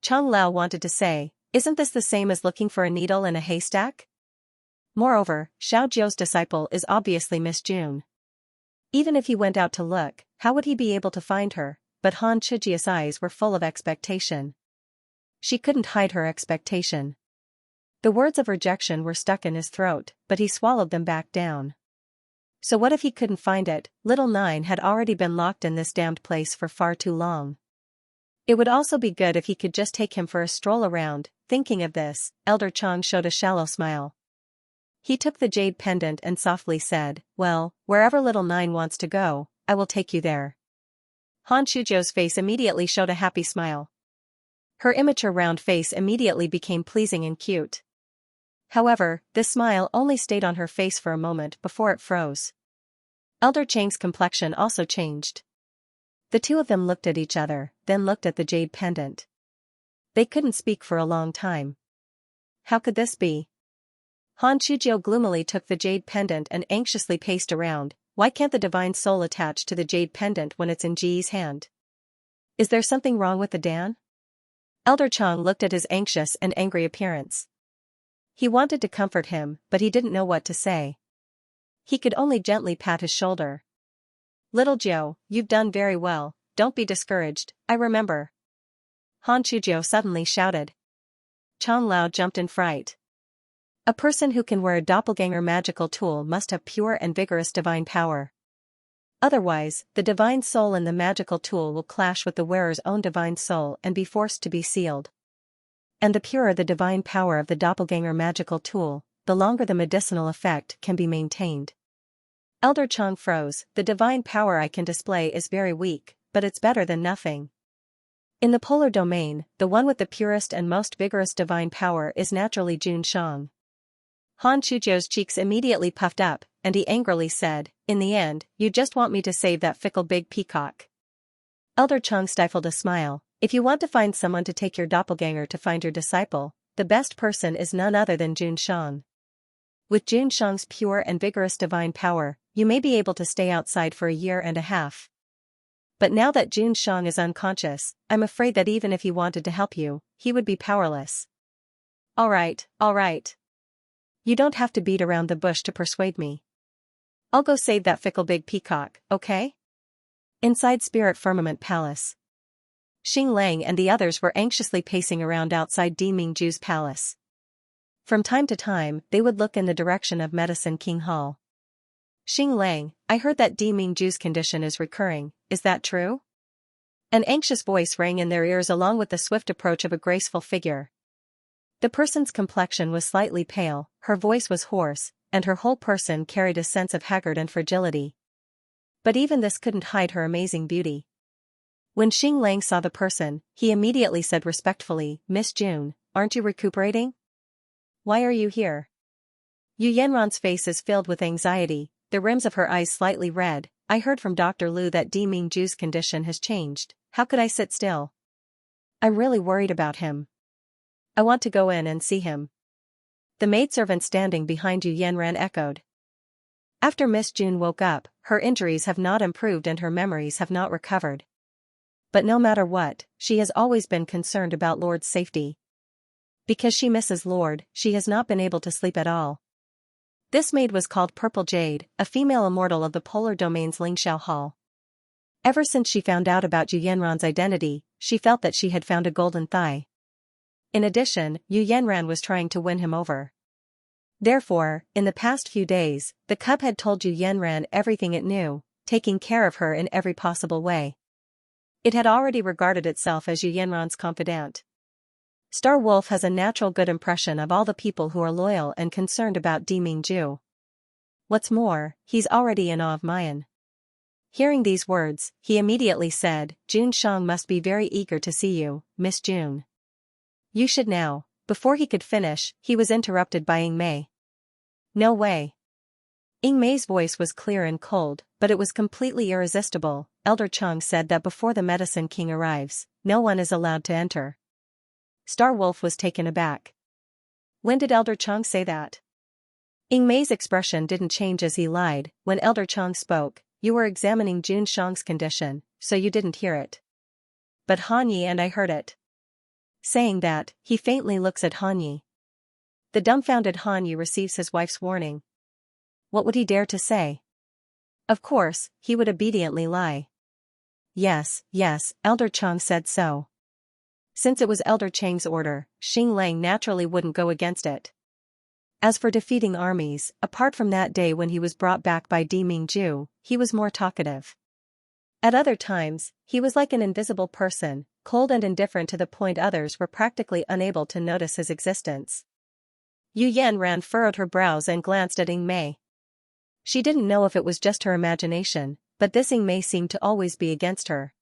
Chang Lao wanted to say, isn't this the same as looking for a needle in a haystack? Moreover, Xiao Jiu's disciple is obviously Miss June. Even if he went out to look, how would he be able to find her? But Han Chijia's eyes were full of expectation. She couldn't hide her expectation. The words of rejection were stuck in his throat, but he swallowed them back down. So what if he couldn't find it? Little Nine had already been locked in this damned place for far too long. It would also be good if he could just take him for a stroll around. Thinking of this, Elder Chang showed a shallow smile. He took the jade pendant and softly said, well, wherever Little Nine wants to go, I will take you there. Han Shujiu's face immediately showed a happy smile. Her immature round face immediately became pleasing and cute. However, this smile only stayed on her face for a moment before it froze. Elder Chang's complexion also changed. The two of them looked at each other, then looked at the jade pendant. They couldn't speak for a long time. How could this be? Han Shujiu gloomily took the jade pendant and anxiously paced around. Why can't the divine soul attach to the jade pendant when it's in Ji's hand? Is there something wrong with the Dan? Elder Chang looked at his anxious and angry appearance. He wanted to comfort him, but he didn't know what to say. He could only gently pat his shoulder. Little Jiu, you've done very well, don't be discouraged, I remember. Han Shujiu suddenly shouted. Chang Lao jumped in fright. A person who can wear a doppelganger magical tool must have pure and vigorous divine power. Otherwise, the divine soul in the magical tool will clash with the wearer's own divine soul and be forced to be sealed. And the purer the divine power of the doppelganger magical tool, the longer the medicinal effect can be maintained. Elder Chang froze. The divine power I can display is very weak, but it's better than nothing. In the polar domain, the one with the purest and most vigorous divine power is naturally Jun Shang. Han Shujiu's cheeks immediately puffed up, and he angrily said, in the end, you just want me to save that fickle big peacock. Elder Chang stifled a smile. If you want to find someone to take your doppelganger to find your disciple, the best person is none other than Jun Shang. With Jun Shang's pure and vigorous divine power, you may be able to stay outside for a year and a half. But now that Jun Shang is unconscious, I'm afraid that even if he wanted to help you, he would be powerless. All right. You don't have to beat around the bush to persuade me. I'll go save that fickle big peacock, okay? Inside Spirit Firmament Palace. Xing Lang and the others were anxiously pacing around outside Di Mingju's palace. From time to time, they would look in the direction of Medicine King Hall. Xing Lang, I heard that Di Mingju's condition is recurring, is that true? An anxious voice rang in their ears along with the swift approach of a graceful figure. The person's complexion was slightly pale, her voice was hoarse, and her whole person carried a sense of haggard and fragility. But even this couldn't hide her amazing beauty. When Xing Lang saw the person, he immediately said respectfully, Miss June, aren't you recuperating? Why are you here? Yu Yanran's face is filled with anxiety, the rims of her eyes slightly red. I heard from Dr. Lu that Di Mingju's condition has changed. How could I sit still? I'm really worried about him. I want to go in and see him. The maidservant standing behind Yu Yanran echoed. After Miss June woke up, her injuries have not improved and her memories have not recovered. But no matter what, she has always been concerned about Lord's safety. Because she misses Lord, she has not been able to sleep at all. This maid was called Purple Jade, a female immortal of the Polar Domain's Lingxiao Hall. Ever since she found out about Yu Yanran's identity, she felt that she had found a golden thigh. In addition, Yu Yanran was trying to win him over. Therefore, in the past few days, the cub had told Yu Yanran everything it knew, taking care of her in every possible way. It had already regarded itself as Yu Yanran's confidant. Star Wolf has a natural good impression of all the people who are loyal and concerned about Di Mingju. What's more, he's already in awe of Mayan. Hearing these words, he immediately said, Jun Shang must be very eager to see you, Miss June. You should now. Before he could finish, he was interrupted by Ying Mei. No way. Ying Mei's voice was clear and cold, but it was completely irresistible. Elder Chang said that before the Medicine King arrives, no one is allowed to enter. Star Wolf was taken aback. When did Elder Chang say that? Ying Mei's expression didn't change as he lied. When Elder Chang spoke, you were examining Jun Shang's condition, so you didn't hear it. But Han Yi and I heard it. saying that, he faintly looks at Han Yi. The dumbfounded Han Yi receives his wife's warning. What would he dare to say? Of course, he would obediently lie. Yes, Elder Chang said so. Since it was Elder Chang's order, Xing Lang naturally wouldn't go against it. As for defeating armies, apart from that day when he was brought back by Di Mingju, he was more talkative. At other times, he was like an invisible person, cold and indifferent to the point others were practically unable to notice his existence. Yu Yanran furrowed her brows and glanced at Ing Mei. She didn't know if it was just her imagination, but this Ing Mei seemed to always be against her.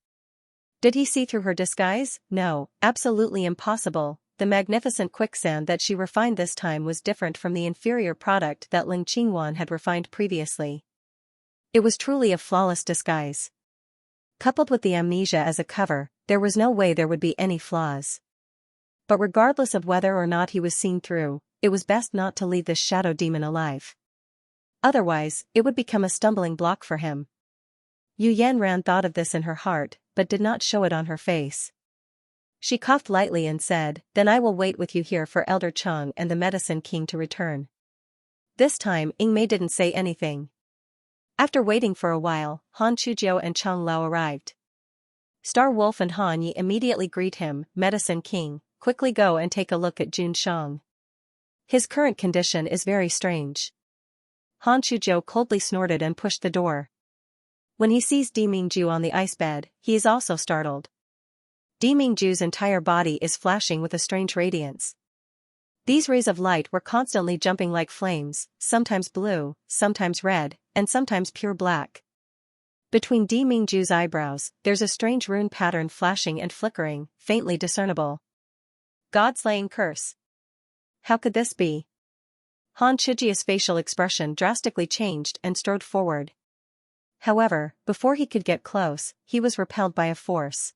Did he see through her disguise? No, absolutely impossible. The magnificent quicksand that she refined this time was different from the inferior product that Ling Qingwan had refined previously. It was truly a flawless disguise. Coupled with the amnesia as a cover, there was no way there would be any flaws. But regardless of whether or not he was seen through, it was best not to leave this shadow demon alive. Otherwise, it would become a stumbling block for him. Yu Yanran thought of this in her heart, but did not show it on her face. She coughed lightly and said, "Then I will wait with you here for Elder Chang and the Medicine King to return." This time Ing Mei didn't say anything. After waiting for a while, Han Chujiu and Chang Lao arrived. Star Wolf and Han Yi immediately greet him. "Medicine King, quickly go and take a look at Jun Shang. His current condition is very strange." Han Chujiu coldly snorted and pushed the door. When he sees Di Mingju on the ice bed, he is also startled. Di Mingju's entire body is flashing with a strange radiance. These rays of light were constantly jumping like flames, sometimes blue, sometimes red, and sometimes pure black. Between Di Mingju's eyebrows, there's a strange rune pattern flashing and flickering, faintly discernible. God-slaying curse. How could this be? Han Chijia's facial expression drastically changed and strode forward. However, before he could get close, he was repelled by a force.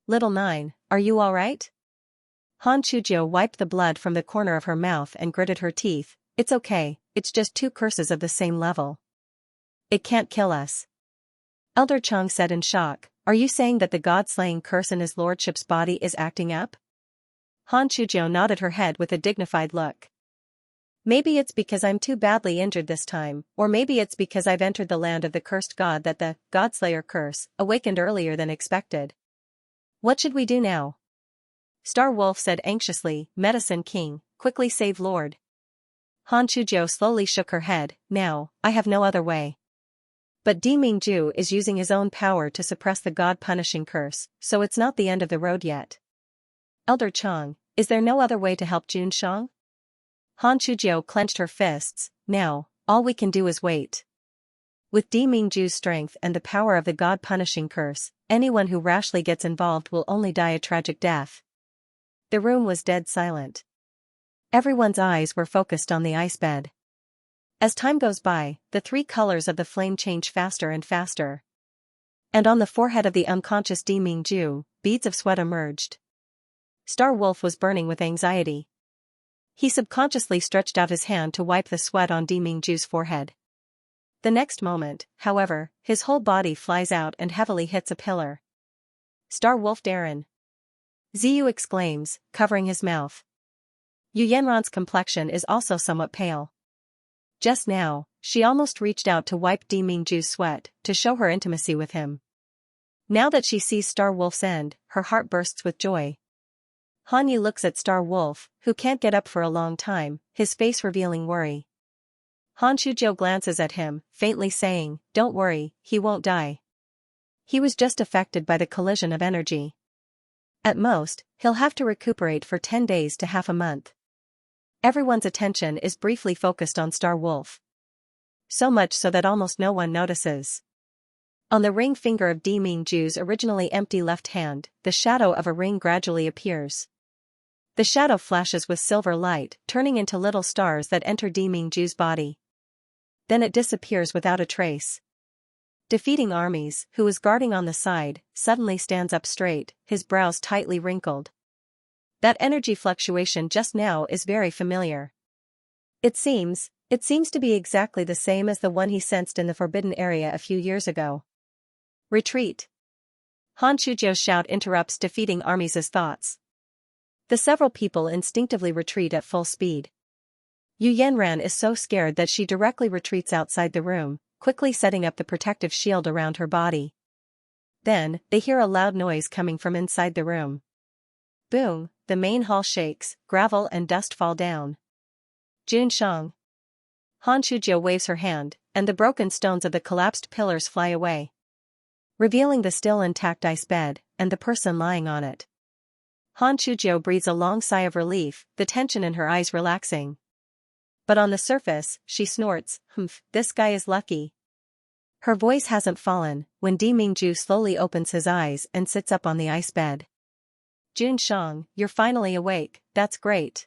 "Little Nine, are you all right?" Han Chujiu wiped the blood from the corner of her mouth and gritted her teeth. "It's okay, it's just two curses of the same level. It can't kill us." Elder Chang said in shock, "Are you saying that the god-slaying curse in his lordship's body is acting up?" Han Chujiu nodded her head with a dignified look. "Maybe it's because I'm too badly injured this time, or maybe it's because I've entered the land of the cursed god that the Godslayer curse awakened earlier than expected. What should we do now?" Star Wolf said anxiously. "Medicine King, quickly save Lord." Han Chujiu slowly shook her head. "Now, I have no other way. But Di Mingju is using his own power to suppress the god-punishing curse, so it's not the end of the road yet. Elder Chang, is there no other way to help Jun Shang?" Han Chujiu clenched her fists. "Now, all we can do is wait. With Di Mingju's strength and the power of the god-punishing curse, anyone who rashly gets involved will only die a tragic death." The room was dead silent. Everyone's eyes were focused on the ice bed. As time goes by, the three colors of the flame change faster and faster. And on the forehead of the unconscious Di Mingju, beads of sweat emerged. Star Wolf was burning with anxiety. He subconsciously stretched out his hand to wipe the sweat on Di Mingju's forehead. The next moment, however, his whole body flies out and heavily hits a pillar. "Star Wolf Darren!" Ziyu exclaims, covering his mouth. Yu Yanran's complexion is also somewhat pale. Just now, she almost reached out to wipe Di Mingju's sweat, to show her intimacy with him. Now that she sees Star Wolf's end, her heart bursts with joy. Han Yi looks at Star Wolf, who can't get up for a long time, his face revealing worry. Han Chujiu glances at him, faintly saying, "Don't worry, he won't die. He was just affected by the collision of energy. At most, he'll have to recuperate for 10 days to half a month." Everyone's attention is briefly focused on Star Wolf. So much so that almost no one notices. On the ring finger of Di Mingju's originally empty left hand, the shadow of a ring gradually appears. The shadow flashes with silver light, turning into little stars that enter Di Mingju's body. Then it disappears without a trace. Defeating armies, who was guarding on the side, suddenly stands up straight, his brows tightly wrinkled. That energy fluctuation just now is very familiar. It seems to be exactly the same as the one he sensed in the forbidden area a few years ago. Retreat! Han Chujiu's shout interrupts defeating armies' thoughts. The several people instinctively retreat at full speed. Yu Yanran is so scared that she directly retreats outside the room, quickly setting up the protective shield around her body. Then, they hear a loud noise coming from inside the room. Boom, the main hall shakes, gravel and dust fall down. Jun Shang. Han Shujiu waves her hand, and the broken stones of the collapsed pillars fly away, revealing the still intact ice bed, and the person lying on it. Han Shujiu breathes a long sigh of relief, the tension in her eyes relaxing. But on the surface, she snorts, "Humph, this guy is lucky." Her voice hasn't fallen, when Di Mingju slowly opens his eyes and sits up on the ice bed. "Jun Shang, you're finally awake, that's great."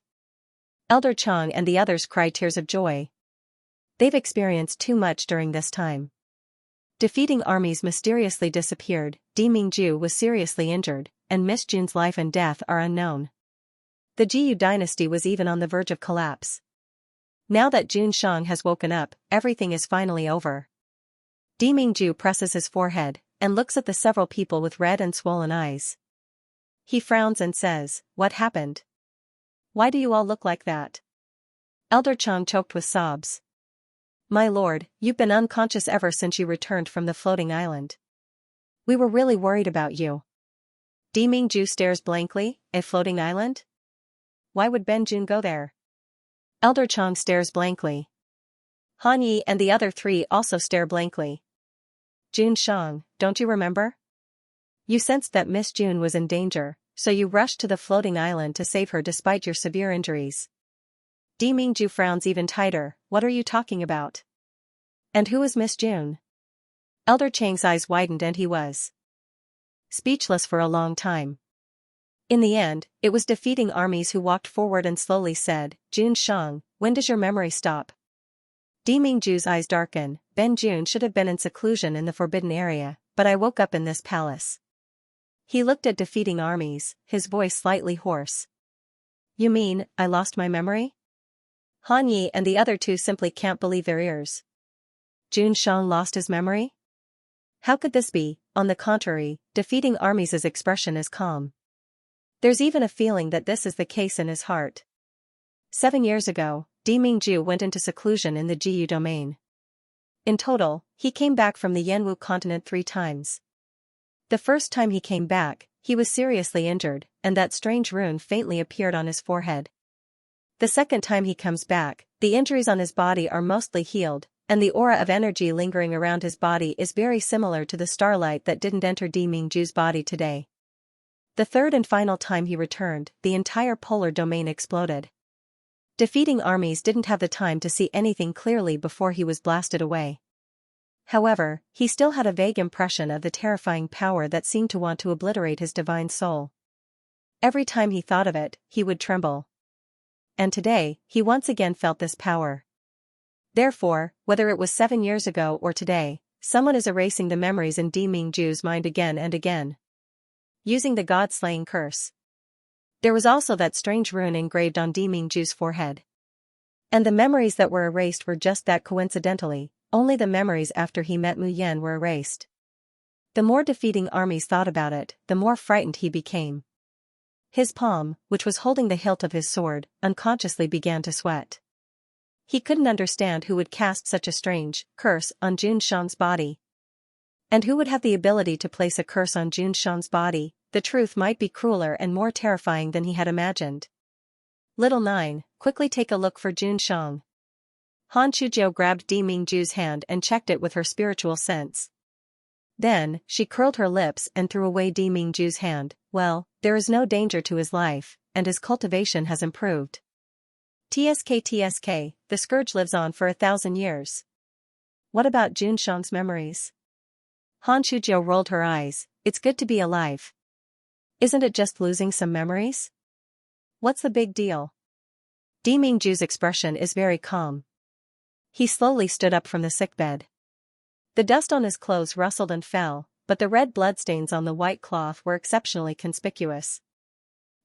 Elder Chang and the others cry tears of joy. They've experienced too much during this time. Defeating armies mysteriously disappeared, Di Mingju was seriously injured, and Miss Jun's life and death are unknown. The Jiyu dynasty was even on the verge of collapse. Now that Jun Shang has woken up, everything is finally over. Di Mingju presses his forehead, and looks at the several people with red and swollen eyes. He frowns and says, "What happened? Why do you all look like that?" Elder Chang choked with sobs. "My lord, you've been unconscious ever since you returned from the floating island. We were really worried about you." Di Mingju stares blankly. "A floating island? Why would Ben Jun go there?" Elder Chang stares blankly. Han Yi and the other three also stare blankly. "Jun Shang, don't you remember? You sensed that Miss Jun was in danger, so you rushed to the floating island to save her despite your severe injuries." Di Mingju frowns even tighter. "What are you talking about? And who is Miss Jun?" Elder Chang's eyes widened and he was speechless for a long time. In the end, it was defeating armies who walked forward and slowly said, "Jun Shang, when does your memory stop?" Di Mingju's eyes darken. "Ben Jun should have been in seclusion in the forbidden area, but I woke up in this palace." He looked at defeating armies, his voice slightly hoarse. "You mean, I lost my memory?" Han Yi and the other two simply can't believe their ears. Jun Shang lost his memory? How could this be? On the contrary, defeating armies' expression is calm. There's even a feeling that this is the case in his heart. 7 years ago, Di Mingju went into seclusion in the Jiyu domain. In total, he came back from the Yanwu continent 3 times. The first time he came back, he was seriously injured, and that strange rune faintly appeared on his forehead. The second time he comes back, the injuries on his body are mostly healed, and the aura of energy lingering around his body is very similar to the starlight that didn't enter Di Mingju's body today. The third and final time he returned, the entire polar domain exploded. Defeating armies didn't have the time to see anything clearly before he was blasted away. However, he still had a vague impression of the terrifying power that seemed to want to obliterate his divine soul. Every time he thought of it, he would tremble. And today, he once again felt this power. Therefore, whether it was 7 years ago or today, someone is erasing the memories in Di Mingju's mind again and again, using the god-slaying curse. There was also that strange rune engraved on Di Mingju's forehead. And the memories that were erased were just that coincidentally, only the memories after he met Mu Yan were erased. The more defeating armies thought about it, the more frightened he became. His palm, which was holding the hilt of his sword, unconsciously began to sweat. He couldn't understand who would cast such a strange curse on Jun Shang's body. And who would have the ability to place a curse on Jun Shang's body? The truth might be crueler and more terrifying than he had imagined. Little 9, quickly take a look for Jun Shang. Han Shujiu grabbed Di Mingju's hand and checked it with her spiritual sense. Then, she curled her lips and threw away Di Mingju's hand. "Well, there is no danger to his life, and his cultivation has improved. TSK, the scourge lives on for 1,000 years. What about Jun Shang's memories?" Han Shujiu rolled her eyes. "It's good to be alive. Isn't it just losing some memories? What's the big deal?" Di Mingju's expression is very calm. He slowly stood up from the sickbed. The dust on his clothes rustled and fell, but the red bloodstains on the white cloth were exceptionally conspicuous.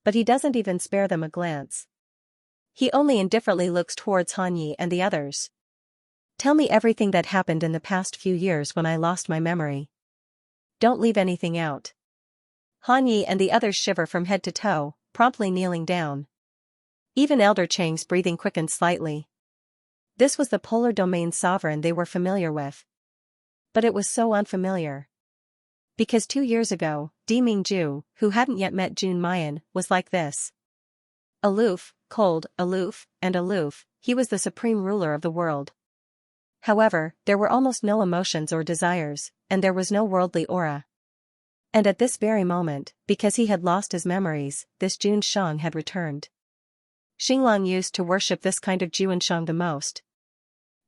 But he doesn't even spare them a glance. He only indifferently looks towards Han Yi and the others. "Tell me everything that happened in the past few years when I lost my memory. Don't leave anything out." Han Yi and the others shiver from head to toe. promptly kneeling down. Even Elder Chang's breathing quickened slightly. This was the polar domain sovereign they were familiar with. But it was so unfamiliar. Because 2 years ago, Di Mingju, who hadn't yet met Jun Mayan, was like this. Aloof, cold, aloof, and aloof, he was the supreme ruler of the world. However, there were almost no emotions or desires, and there was no worldly aura. And at this very moment, because he had lost his memories, this Jun Shang had returned. Xinglang used to worship this kind of Jun Shang the most.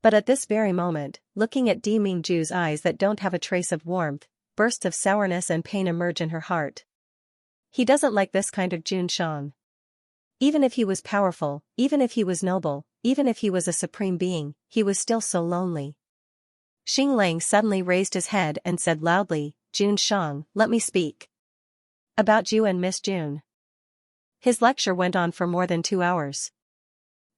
But at this very moment, looking at Di Mingju's eyes that don't have a trace of warmth, bursts of sourness and pain emerge in her heart. He doesn't like this kind of Jun Shang. Even if he was powerful, even if he was noble, even if he was a supreme being, he was still so lonely. Xinglang suddenly raised his head and said loudly, Jun Shang, let me speak. About you and Miss June. His lecture went on for more than 2 hours.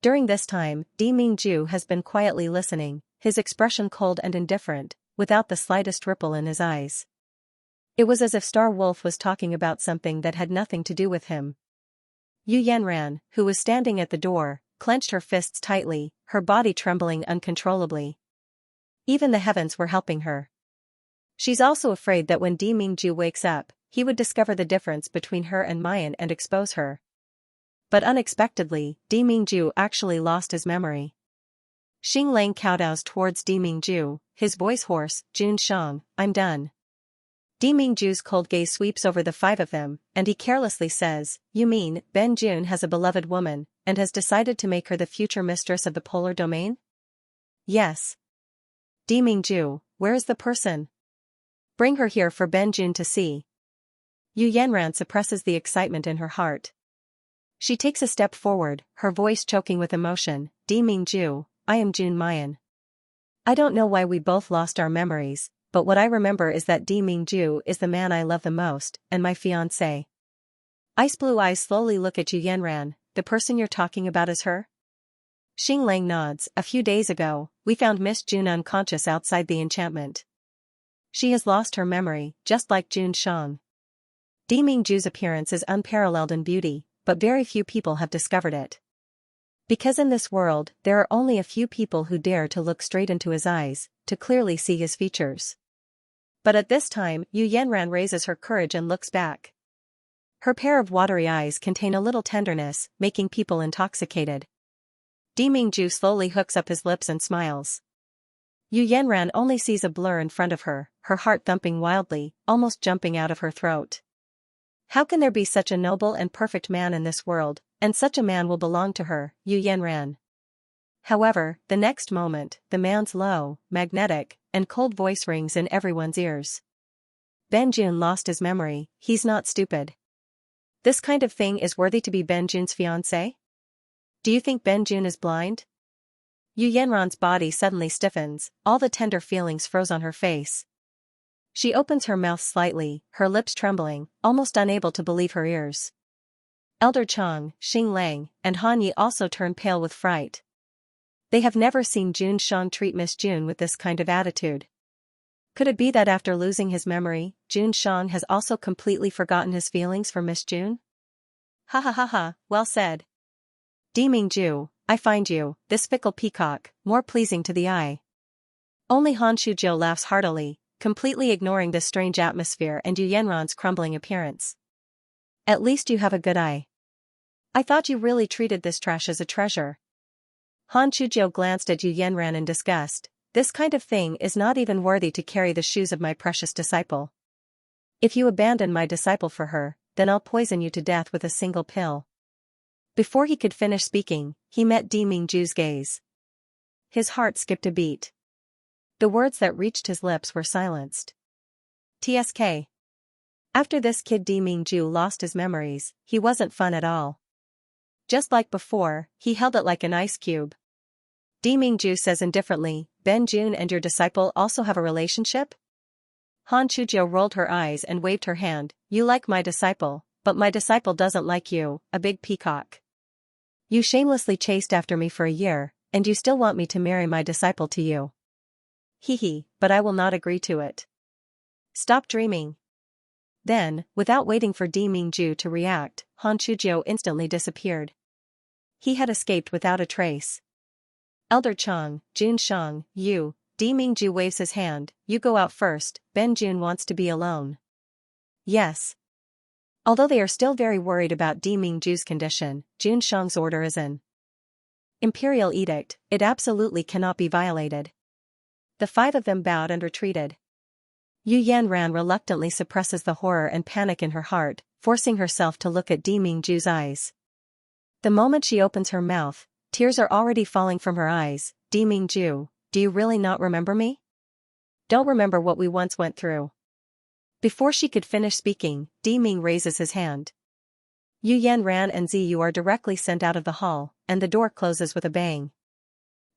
During this time, Di Mingju has been quietly listening, his expression cold and indifferent, without the slightest ripple in his eyes. It was as if Star Wolf was talking about something that had nothing to do with him. Yu Yanran, who was standing at the door, clenched her fists tightly, her body trembling uncontrollably. Even the heavens were helping her. She's also afraid that when Di Mingju wakes up, he would discover the difference between her and Mayan and expose her. But unexpectedly, Di Mingju actually lost his memory. Xinglang kowtows towards Di Mingju, his voice hoarse, Jun Shang, I'm done. Di Mingju's cold gaze sweeps over the 5 of them, and he carelessly says, you mean, Ben Jun has a beloved woman, and has decided to make her the future mistress of the polar domain? Yes. Di Mingju, where is the person? Bring her here for Ben Jun to see. Yu Yanran suppresses the excitement in her heart. She takes a step forward, her voice choking with emotion, Di Mingju, I am Jun Mayan. I don't know why we both lost our memories, but what I remember is that Di Mingju is the man I love the most, and my fiancé. Ice blue eyes slowly look at Yu Yanran, the person you're talking about is her? Xinglang nods, a few days ago, we found Miss Jun unconscious outside the enchantment. She has lost her memory, just like Jun Shang. Di Mingju's appearance is unparalleled in beauty, but very few people have discovered it. Because in this world, there are only a few people who dare to look straight into his eyes, to clearly see his features. But at this time, Yu Yanran raises her courage and looks back. Her pair of watery eyes contain a little tenderness, making people intoxicated. Di Mingju slowly hooks up his lips and smiles. Yu Yanran only sees a blur in front of her, her heart thumping wildly, almost jumping out of her throat. How can there be such a noble and perfect man in this world, and such a man will belong to her, Yu Yanran? However, the next moment, the man's low, magnetic, and cold voice rings in everyone's ears. Ben Jun lost his memory, he's not stupid. This kind of thing is worthy to be Ben Jun's fiancé? Do you think Ben Jun is blind? Yu Yanran's body suddenly stiffens, all the tender feelings froze on her face. She opens her mouth slightly, her lips trembling, almost unable to believe her ears. Elder Chang, Xinglang, and Han Yi also turn pale with fright. They have never seen Jun Shang treat Miss Jun with this kind of attitude. Could it be that after losing his memory, Jun Shang has also completely forgotten his feelings for Miss Jun? Ha ha ha ha, well said. Di Mingju, I find you, this fickle peacock, more pleasing to the eye. Only Han Shujiu laughs heartily, completely ignoring this strange atmosphere and Yu Yanran's crumbling appearance. At least you have a good eye. I thought you really treated this trash as a treasure. Han Shujiu glanced at Yu Yanran in disgust. This kind of thing is not even worthy to carry the shoes of my precious disciple. If you abandon my disciple for her, then I'll poison you to death with a single pill. Before he could finish speaking, he met Di Mingju's gaze. His heart skipped a beat. The words that reached his lips were silenced. TSK. After this kid Di Mingju lost his memories, he wasn't fun at all. Just like before, he held it like an ice cube. Di Mingju says indifferently, Ben Jun and your disciple also have a relationship? Han Shujiu rolled her eyes and waved her hand, you like my disciple, but my disciple doesn't like you, a big peacock. You shamelessly chased after me for a year, and you still want me to marry my disciple to you. Hee hee, but I will not agree to it. Stop dreaming. Then, without waiting for Di Mingju to react, Han Chujiu instantly disappeared. He had escaped without a trace. Elder Chang, Jun Shang, you. Di Mingju waves his hand, you go out first, Ben Jun wants to be alone. Yes. Although they are still very worried about Di Mingju's condition, Jun Shang's order is an imperial edict, it absolutely cannot be violated. The five of them bowed and retreated. Yu Yanran reluctantly suppresses the horror and panic in her heart, forcing herself to look at Di Mingju's eyes. The moment she opens her mouth, tears are already falling from her eyes. Di Mingju, do you really not remember me? Don't remember what we once went through? Before she could finish speaking, Di Ming raises his hand. Yu Yanran and Ziyu are directly sent out of the hall, and the door closes with a bang.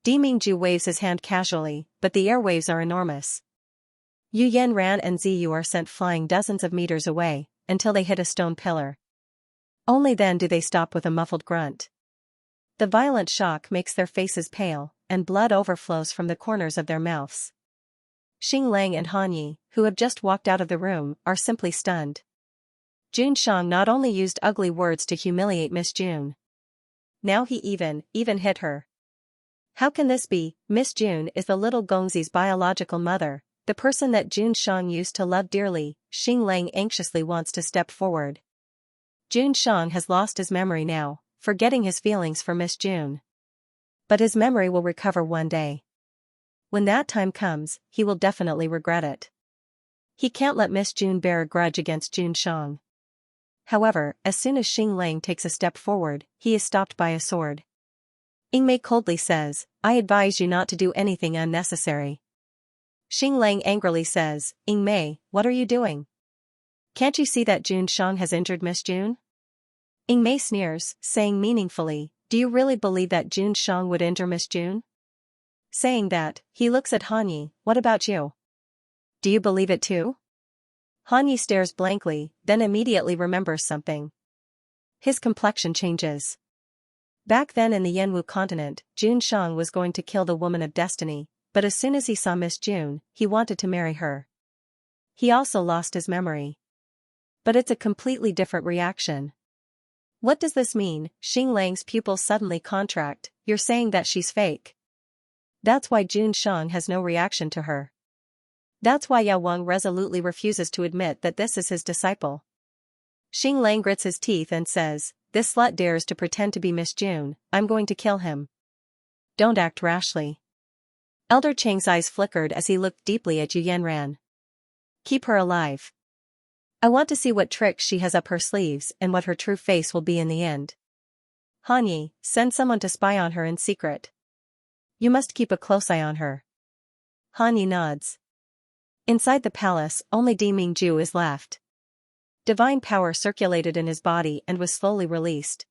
Di Mingju waves his hand casually, but the airwaves are enormous. Yu Yanran and Ziyu are sent flying dozens of meters away, until they hit a stone pillar. Only then do they stop with a muffled grunt. The violent shock makes their faces pale, and blood overflows from the corners of their mouths. Xing Lang and Han Yi, who have just walked out of the room, are simply stunned. Jun Shang not only used ugly words to humiliate Miss June. Now he even hit her. How can this be? Miss June is the little Gongzi's biological mother, the person that Jun Shang used to love dearly. Xing Lang anxiously wants to step forward. Jun Shang has lost his memory now, forgetting his feelings for Miss June. But his memory will recover one day. When that time comes, he will definitely regret it. He can't let Miss June bear a grudge against Jun Shang. However, as soon as Xing Lang takes a step forward, he is stopped by a sword. Ying Mei coldly says, I advise you not to do anything unnecessary. Xing Lang angrily says, Ying Mei, what are you doing? Can't you see that Jun Shang has injured Miss June? Ying Mei sneers, saying meaningfully, do you really believe that Jun Shang would injure Miss June? Saying that, he looks at Han Yi, what about you? Do you believe it too? Han Yi stares blankly, then immediately remembers something. His complexion changes. Back then in the Yanwu continent, Jun Shang was going to kill the woman of destiny, but as soon as he saw Miss June, he wanted to marry her. He also lost his memory. But it's a completely different reaction. What does this mean? Xing Lang's pupils suddenly contract, you're saying that she's fake. That's why Jun Shang has no reaction to her. That's why Yao Wang resolutely refuses to admit that this is his disciple. Xing Lang grits his teeth and says, this slut dares to pretend to be Miss June, I'm going to kill him. Don't act rashly. Elder Chang's eyes flickered as he looked deeply at Yu Yanran. Keep her alive. I want to see what tricks she has up her sleeves and what her true face will be in the end. Han Yi, send someone to spy on her in secret. You must keep a close eye on her. Han Yi nods. Inside the palace, only Di Mingju is left. Divine power circulated in his body and was slowly released.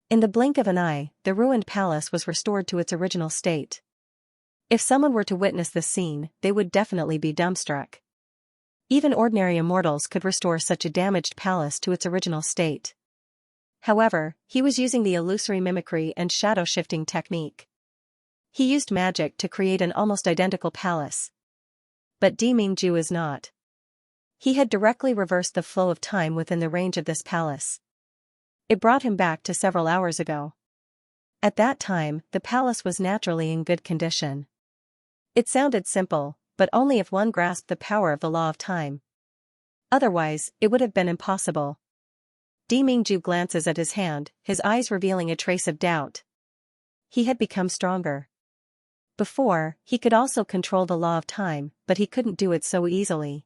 In the blink of an eye, the ruined palace was restored to its original state. If someone were to witness this scene, they would definitely be dumbstruck. Even ordinary immortals could restore such a damaged palace to its original state. However, he was using the illusory mimicry and shadow-shifting technique. He used magic to create an almost identical palace. But Di Mingju is not. He had directly reversed the flow of time within the range of this palace. It brought him back to several hours ago. At that time, the palace was naturally in good condition. It sounded simple, but only if one grasped the power of the law of time. Otherwise, it would have been impossible. Di Mingju glances at his hand, his eyes revealing a trace of doubt. He had become stronger. Before, he could also control the law of time, but he couldn't do it so easily.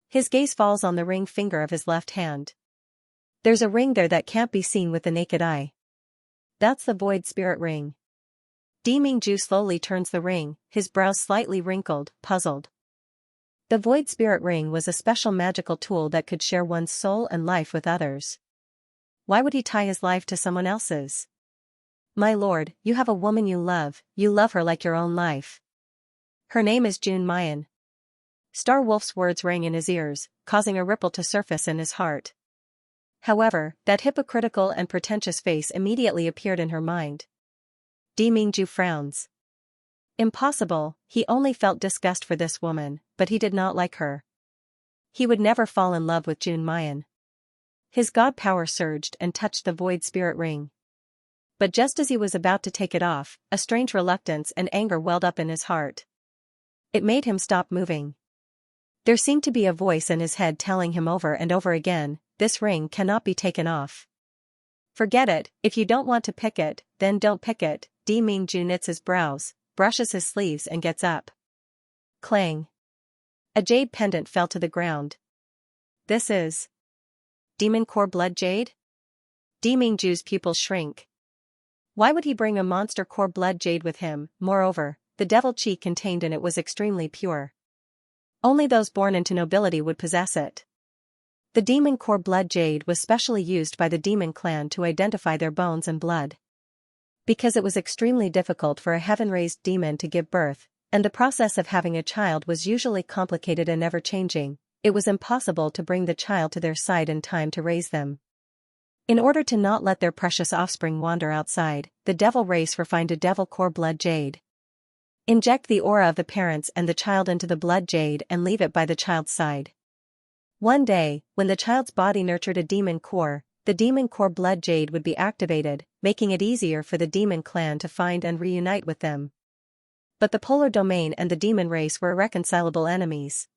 His gaze falls on the ring finger of his left hand. There's a ring there that can't be seen with the naked eye. That's the void spirit ring. Di Mingju slowly turns the ring, his brows slightly wrinkled, puzzled. The void spirit ring was a special magical tool that could share one's soul and life with others. Why would he tie his life to someone else's? My lord, you have a woman you love her like your own life. Her name is June Mayan. Star Wolf's words rang in his ears, causing a ripple to surface in his heart. However, that hypocritical and pretentious face immediately appeared in her mind. Di Mingju frowns. Impossible, he only felt disgust for this woman, but he did not like her. He would never fall in love with Jun Mayan. His god power surged and touched the void spirit ring. But just as he was about to take it off, a strange reluctance and anger welled up in his heart. It made him stop moving. There seemed to be a voice in his head telling him over and over again, "This ring cannot be taken off. Forget it, if you don't want to pick it, then don't pick it." Mingju knits his brows, brushes his sleeves and gets up. Clang. A jade pendant fell to the ground. This is demon core blood jade? Mingju's pupils shrink. Why would he bring a monster core blood jade with him? Moreover, the devil chi contained in it was extremely pure. Only those born into nobility would possess it. The demon core blood jade was specially used by the demon clan to identify their bones and blood. Because it was extremely difficult for a heaven-raised demon to give birth, and the process of having a child was usually complicated and ever-changing, it was impossible to bring the child to their side in time to raise them. In order to not let their precious offspring wander outside, the devil race refined a devil core blood jade. Inject the aura of the parents and the child into the blood jade and leave it by the child's side. One day, when the child's body nurtured a demon core, the demon core blood jade would be activated, making it easier for the demon clan to find and reunite with them. But the polar domain and the demon race were irreconcilable enemies.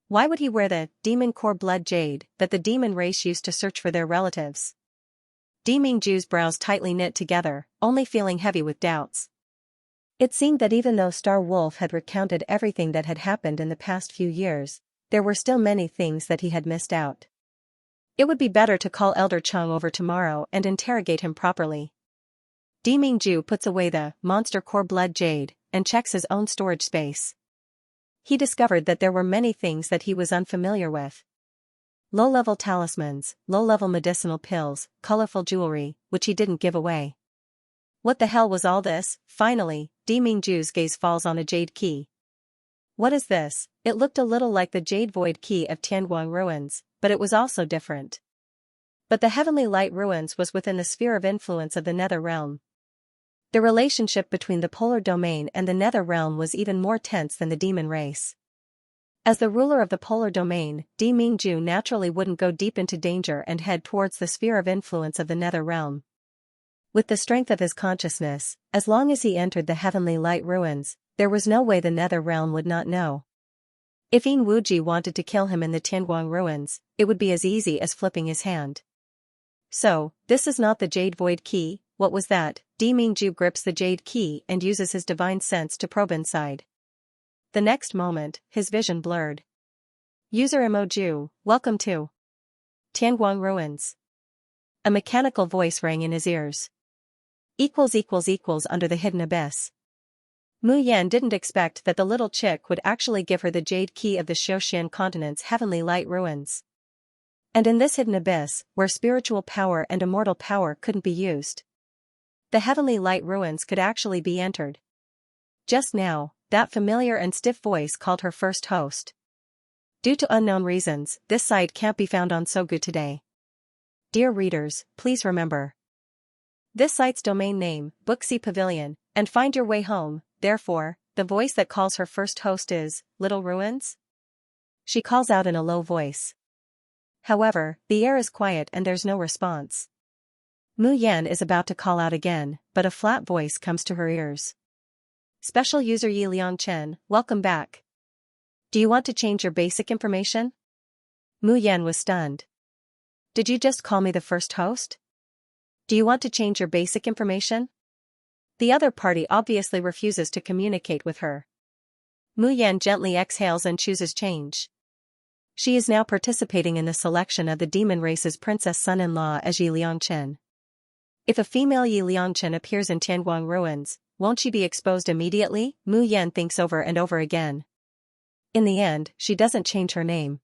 Why would he wear the demon core blood jade that the demon race used to search for their relatives? Mingju's brows tightly knit together, only feeling heavy with doubts. It seemed that even though Star Wolf had recounted everything that had happened in the past few years, there were still many things that he had missed out. It would be better to call Elder Chung over tomorrow and interrogate him properly. Mingju puts away the monster core blood jade and checks his own storage space. He discovered that there were many things that he was unfamiliar with. Low-level talismans, low-level medicinal pills, colorful jewelry, which he didn't give away. What the hell was all this? Finally, Mingju's gaze falls on a jade key. What is this? It looked a little like the jade void key of Tianguang ruins, but it was also different. But the heavenly light ruins was within the sphere of influence of the nether realm. The relationship between the polar domain and the nether realm was even more tense than the demon race. As the ruler of the polar domain, Mingju naturally wouldn't go deep into danger and head towards the sphere of influence of the nether realm. With the strength of his consciousness, as long as he entered the heavenly light ruins, there was no way the nether realm would not know. If Yin Wuji wanted to kill him in the Tianguang ruins, it would be as easy as flipping his hand. So, this is not the jade void key. What was that? Mingju grips the jade key and uses his divine sense to probe inside. The next moment, his vision blurred. User Emoju, welcome to Tianguang ruins. A mechanical voice rang in his ears. Under the hidden abyss. Mu Yan didn't expect that the little chick would actually give her the jade key of the Xiaoxian continent's heavenly light ruins. And in this hidden abyss, where spiritual power and immortal power couldn't be used, the heavenly light ruins could actually be entered. Just now, that familiar and stiff voice called her first host. Due to unknown reasons, this site can't be found on Sogu today. Dear readers, please remember this site's domain name, Booksy Pavilion, and find your way home. Therefore, the voice that calls her first host is Little Ruins? She calls out in a low voice. However, the air is quiet and there's no response. Mu Yan is about to call out again, but a flat voice comes to her ears. Special user Yi Liang Chen, welcome back. Do you want to change your basic information? Mu Yan was stunned. Did you just call me the first host? Do you want to change your basic information? The other party obviously refuses to communicate with her. Mu Yan gently exhales and chooses change. She is now participating in the selection of the demon race's princess son-in-law as Yi Liangchen. If a female Yi Liangchen appears in Tianguang ruins, won't she be exposed immediately? Mu Yan thinks over and over again. In the end, she doesn't change her name.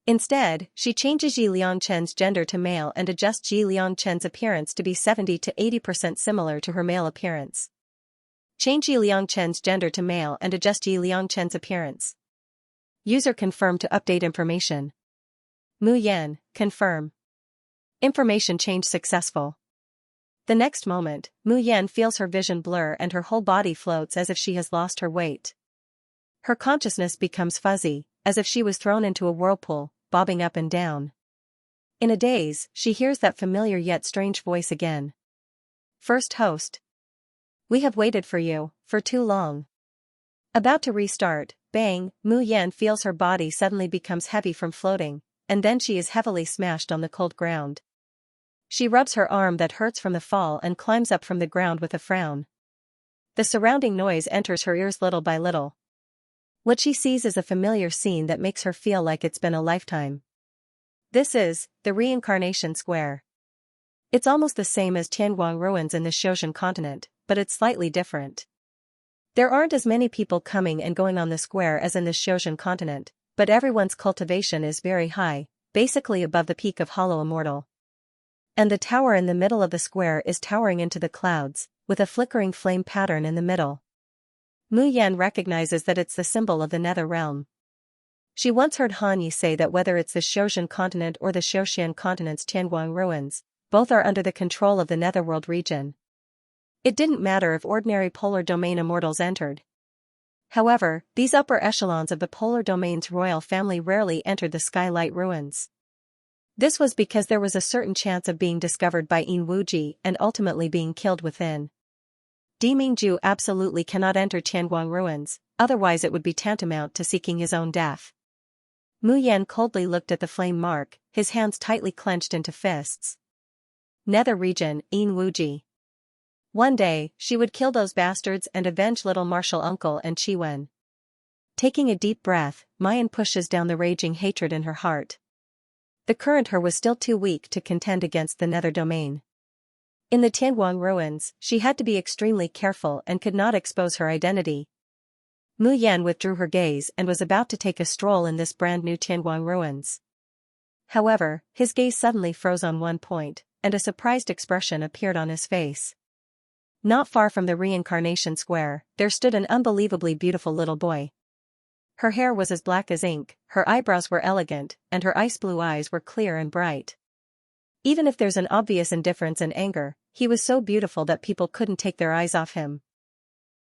Instead, she changes Yi Liangchen's gender to male and adjusts Yi Liangchen's appearance to be 70 to 80% similar to her male appearance. Change Yi Liangchen's gender to male and adjust Yi Liangchen's appearance. User confirm to update information. Mu Yan, confirm. Information change successful. The next moment, Mu Yan feels her vision blur and her whole body floats as if she has lost her weight. Her consciousness becomes fuzzy, as if she was thrown into a whirlpool, bobbing up and down. In a daze, she hears that familiar yet strange voice again. First host. We have waited for you, for too long. About to restart, bang, Mu Yan feels her body suddenly becomes heavy from floating, and then she is heavily smashed on the cold ground. She rubs her arm that hurts from the fall and climbs up from the ground with a frown. The surrounding noise enters her ears little by little. What she sees is a familiar scene that makes her feel like it's been a lifetime. This is the Reincarnation Square. It's almost the same as Tianguang ruins in the Xianxia continent, but it's slightly different. There aren't as many people coming and going on the square as in the Xianxia continent, but everyone's cultivation is very high, basically above the peak of Hollow Immortal. And the tower in the middle of the square is towering into the clouds, with a flickering flame pattern in the middle. Mu Yan recognizes that it's the symbol of the Nether Realm. She once heard Han Yi say that whether it's the Xianxia continent or the Xianxia continent's Tianguang ruins, both are under the control of the Netherworld region. It didn't matter if ordinary polar domain immortals entered. However, these upper echelons of the polar domain's royal family rarely entered the Skylight ruins. This was because there was a certain chance of being discovered by Yin Wuji and ultimately being killed within. Di Mingju absolutely cannot enter Tianguang ruins, otherwise it would be tantamount to seeking his own death. Mu Yan coldly looked at the flame mark, his hands tightly clenched into fists. Nether region, Yin Wuji. One day, she would kill those bastards and avenge little martial uncle and Chiwen. Taking a deep breath, Mayan pushes down the raging hatred in her heart. The current her was still too weak to contend against the Nether domain. In the Tianguang ruins, she had to be extremely careful and could not expose her identity. Mu Yan withdrew her gaze and was about to take a stroll in this brand new Tianguang ruins. However, his gaze suddenly froze on one point, and a surprised expression appeared on his face. Not far from the Reincarnation Square, there stood an unbelievably beautiful little boy. Her hair was as black as ink, her eyebrows were elegant, and her ice-blue eyes were clear and bright. Even if there's an obvious indifference and anger, he was so beautiful that people couldn't take their eyes off him.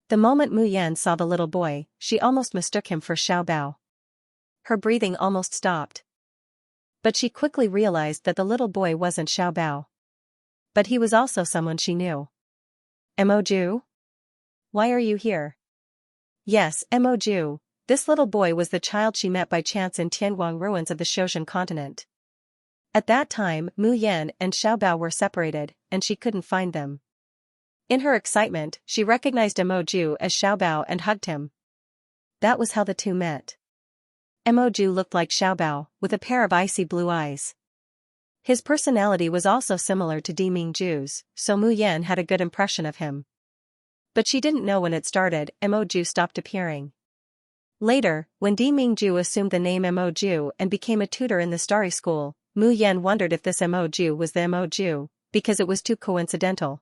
The moment Mu Yan saw the little boy, she almost mistook him for Xiao Bao. Her breathing almost stopped. But she quickly realized that the little boy wasn't Xiao Bao. But he was also someone she knew. Mo Ju? Why are you here? Yes, Mo Ju. This little boy was the child she met by chance in Tianguang ruins of the Xianxia continent. At that time, Mu Yan and Xiao Bao were separated, and she couldn't find them. In her excitement, she recognized Mo Ju as Xiao Bao and hugged him. That was how the two met. Mo Ju looked like Xiao Bao, with a pair of icy blue eyes. His personality was also similar to Di Mingju's, so Mu Yan had a good impression of him. But she didn't know when it started, Mo Ju stopped appearing. Later, when Di Mingju assumed the name Mo Ju and became a tutor in the Starry School, Mu Yan wondered if this Mo Ju was the Mo Ju, because it was too coincidental.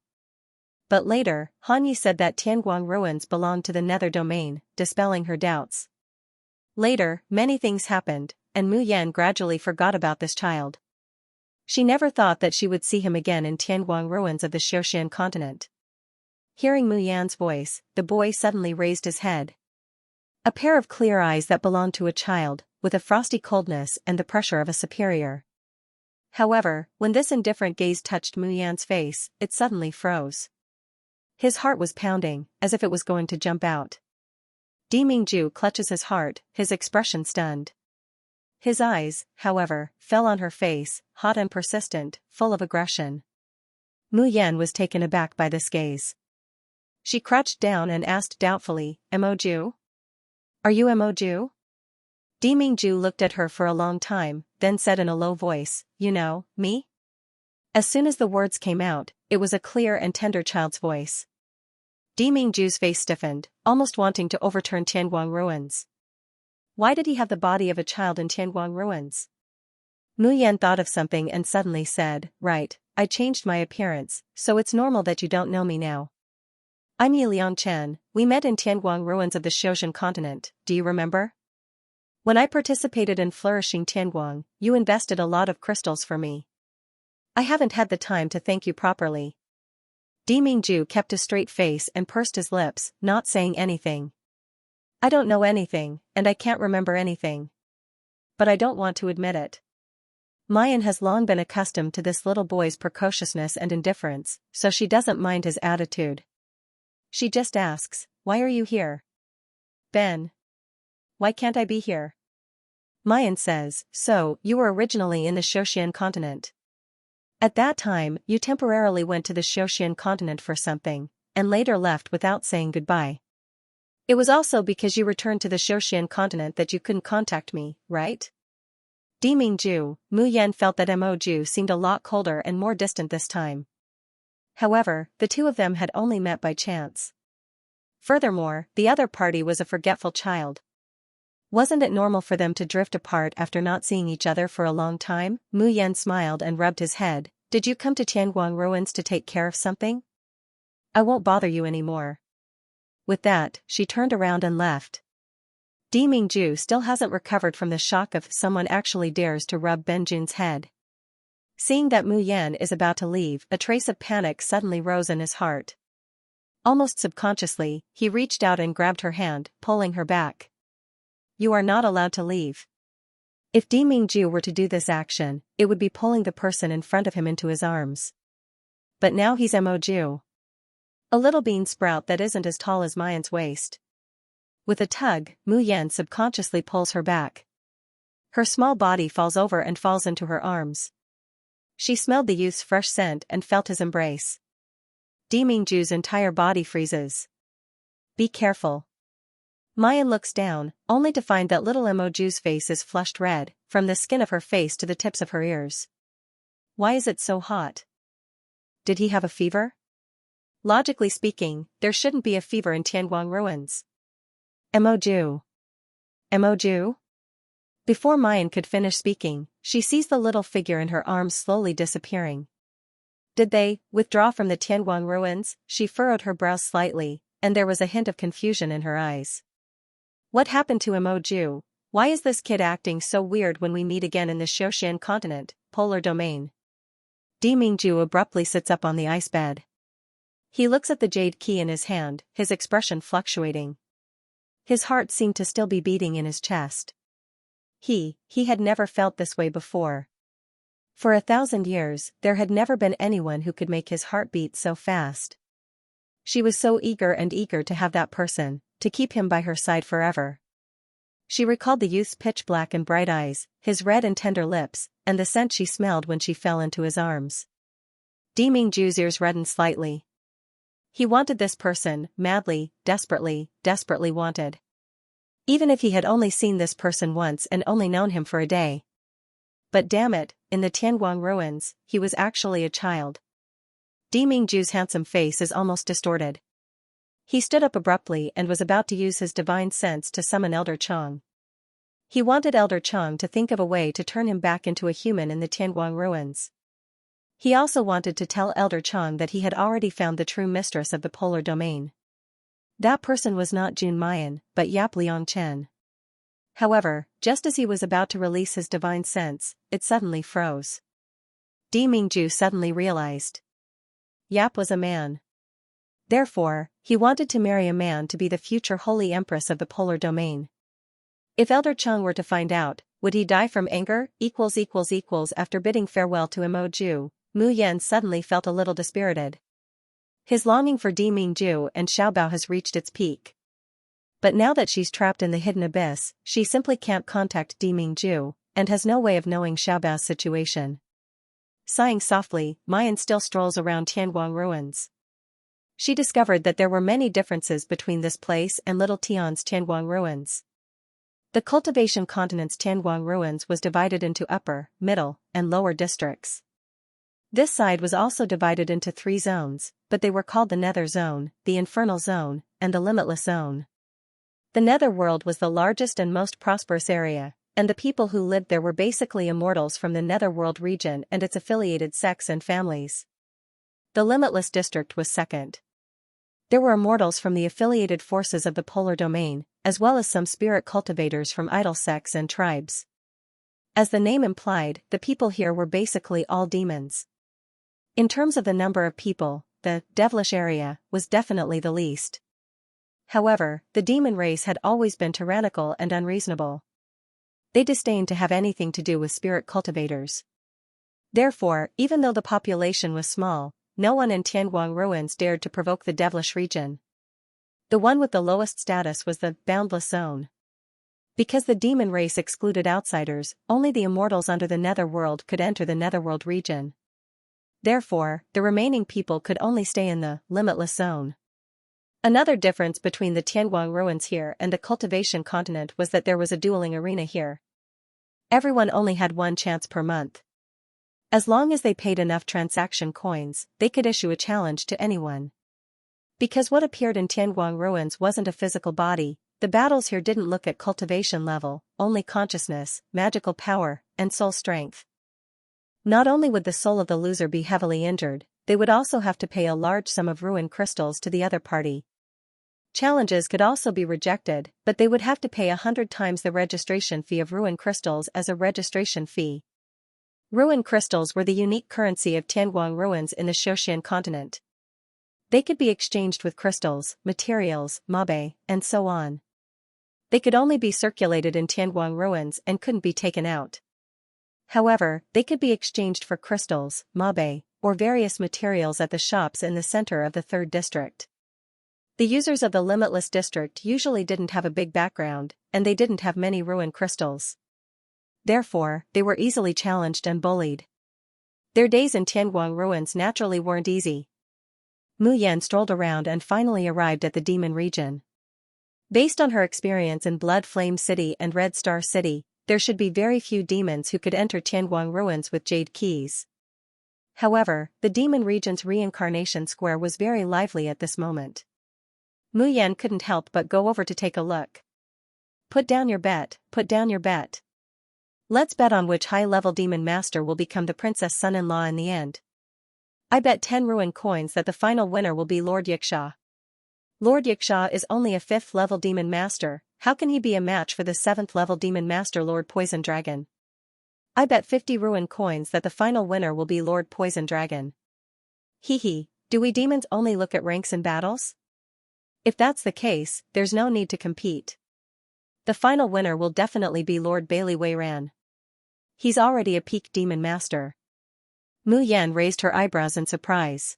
But later, Han Yi said that Tianguang ruins belonged to the Nether domain, dispelling her doubts. Later, many things happened, and Mu Yan gradually forgot about this child. She never thought that she would see him again in Tianguang ruins of the Xianxia continent. Hearing Mu Yan's voice, the boy suddenly raised his head. A pair of clear eyes that belonged to a child, with a frosty coldness and the pressure of a superior. However, when this indifferent gaze touched Mu Yan's face, it suddenly froze. His heart was pounding, as if it was going to jump out. Di Mingju clutches his heart, his expression stunned. His eyes, however, fell on her face, hot and persistent, full of aggression. Mu Yan was taken aback by this gaze. She crouched down and asked doubtfully, Mo Ju? Are you Mo Ju? Di Mingju looked at her for a long time, then said in a low voice, You know, me? As soon as the words came out, it was a clear and tender child's voice. Di Mingju's face stiffened, almost wanting to overturn Tianguang ruins. Why did he have the body of a child in Tianguang ruins? Mu Yan thought of something and suddenly said, Right, I changed my appearance, so it's normal that you don't know me now. I'm Yi Liang Chen, we met in Tianguang ruins of the Xianxia continent, do you remember? When I participated in Flourishing Tianguang, you invested a lot of crystals for me. I haven't had the time to thank you properly. Di Mingju kept a straight face and pursed his lips, not saying anything. I don't know anything, and I can't remember anything. but I don't want to admit it. Mayan has long been accustomed to this little boy's precociousness and indifference, so she doesn't mind his attitude. She just asks, "Why are you here?" "Ben. Why can't I be here?" Mayan says, "So, you were originally in the Xianxia continent. At that time, you temporarily went to the Xianxia continent for something, and later left without saying goodbye. It was also because you returned to the Xianxia continent that you couldn't contact me, right?" Dimingju, Mu Yan felt that Mo seemed a lot colder and more distant this time. However, the two of them had only met by chance. Furthermore, the other party was a forgetful child. Wasn't it normal for them to drift apart after not seeing each other for a long time? Mu Yan smiled and rubbed his head. "Did you come to Tianguang ruins to take care of something? I won't bother you anymore." With that, she turned around and left. Dimingju still hasn't recovered from the shock of someone actually dares to rub Benjun's head. Seeing that Mu Yan is about to leave, a trace of panic suddenly rose in his heart. Almost subconsciously, he reached out and grabbed her hand, pulling her back. "You are not allowed to leave." If Dimingju were to do this action, it would be pulling the person in front of him into his arms. But now he's Moju. A little bean sprout that isn't as tall as Mayan's waist. With a tug, Mu Yan subconsciously pulls her back. Her small body falls over and falls into her arms. She smelled the youth's fresh scent and felt his embrace. Dimingju's entire body freezes. "Be careful." Mayan looks down, only to find that little Moju's face is flushed red, from the skin of her face to the tips of her ears. Why is it so hot? Did he have a fever? Logically speaking, there shouldn't be a fever in Tianguang ruins. Moju. Moju? Before Mayan could finish speaking, she sees the little figure in her arms slowly disappearing. Did they withdraw from the Tianguang ruins? She furrowed her brows slightly, and there was a hint of confusion in her eyes. What happened to Moju? Why is this kid acting so weird when we meet again in the Xianxia continent, polar domain? Dimingju abruptly sits up on the ice bed. He looks at the jade key in his hand, his expression fluctuating. His heart seemed to still be beating in his chest. He had never felt this way before. For 1,000 years, there had never been anyone who could make his heart beat so fast. She was so eager to have that person, to keep him by her side forever. She recalled the youth's pitch black and bright eyes, his red and tender lips, and the scent she smelled when she fell into his arms. Dimingju's ears reddened slightly. He wanted this person, madly, desperately wanted. Even if he had only seen this person once and only known him for a day. But damn it, in the Tianguang ruins, he was actually a child. Dimingju's handsome face is almost distorted. He stood up abruptly and was about to use his divine sense to summon Elder Chang. He wanted Elder Chang to think of a way to turn him back into a human in the Tianguang ruins. He also wanted to tell Elder Chang that he had already found the true mistress of the polar domain. That person was not Jun Mayan, but Yap Liang Chen. However, just as he was about to release his divine sense, it suddenly froze. Dimingju suddenly realized. Yap was a man. Therefore, he wanted to marry a man to be the future holy empress of the polar domain. If Elder Chang were to find out, would he die from anger? After bidding farewell to Moju, Mu Yan suddenly felt a little dispirited. His longing for Dimingju and Xiaobao has reached its peak. But now that she's trapped in the hidden abyss, she simply can't contact Dimingju, and has no way of knowing Xiaobao's situation. Sighing softly, Mayan still strolls around Tianguang ruins. She discovered that there were many differences between this place and Little Tian's Tianguang ruins. The Cultivation continent's Tianguang ruins was divided into upper, middle, and lower districts. This side was also divided into 3 zones, but they were called the Nether Zone, the Infernal Zone, and the Limitless Zone. The Netherworld was the largest and most prosperous area, and the people who lived there were basically immortals from the Netherworld region and its affiliated sects and families. The Limitless district was second. There were immortals from the affiliated forces of the polar domain, as well as some spirit cultivators from idol sects and tribes. As the name implied, the people here were basically all demons. In terms of the number of people, the devilish area was definitely the least. However, the demon race had always been tyrannical and unreasonable. They disdained to have anything to do with spirit cultivators. Therefore, even though the population was small, no one in Tianguang ruins dared to provoke the devilish region. The one with the lowest status was the boundless zone. Because the demon race excluded outsiders, only the immortals under the netherworld could enter the netherworld region. Therefore, the remaining people could only stay in the limitless zone. Another difference between the Tianguang ruins here and the cultivation continent was that there was a dueling arena here. Everyone only had one chance per month. As long as they paid enough transaction coins, they could issue a challenge to anyone. Because what appeared in Tianguang ruins wasn't a physical body, the battles here didn't look at cultivation level, only consciousness, magical power, and soul strength. Not only would the soul of the loser be heavily injured, they would also have to pay a large sum of ruin crystals to the other party. Challenges could also be rejected, but they would have to pay 100 times the registration fee of ruin crystals as a registration fee. Ruin crystals were the unique currency of Tianguang ruins in the Xianxia continent. They could be exchanged with crystals, materials, mabe, and so on. They could only be circulated in Tianguang ruins and couldn't be taken out. However, they could be exchanged for crystals, mabe, or various materials at the shops in the center of the third district. The users of the limitless district usually didn't have a big background, and they didn't have many ruin crystals. Therefore, they were easily challenged and bullied. Their days in Tianguang ruins naturally weren't easy. Mu Yan strolled around and finally arrived at the demon region. Based on her experience in Blood Flame City and Red Star City, there should be very few demons who could enter Tianguang ruins with jade keys. However, the demon region's reincarnation square was very lively at this moment. Mu Yan couldn't help but go over to take a look. Put down your bet, put down your bet. Let's bet on which high-level demon master will become the princess son-in-law in the end. I bet 10 ruin coins that the final winner will be Lord Xianxia. Lord Xianxia is only a 5th-level demon master, how can he be a match for the 7th-level demon master Lord Poison Dragon? I bet 50 ruin coins that the final winner will be Lord Poison Dragon. Hee, do we demons only look at ranks in battles? If that's the case, there's no need to compete. The final winner will definitely be Lord Bailey Weiran. He's already a peak demon master. Mu Yan raised her eyebrows in surprise.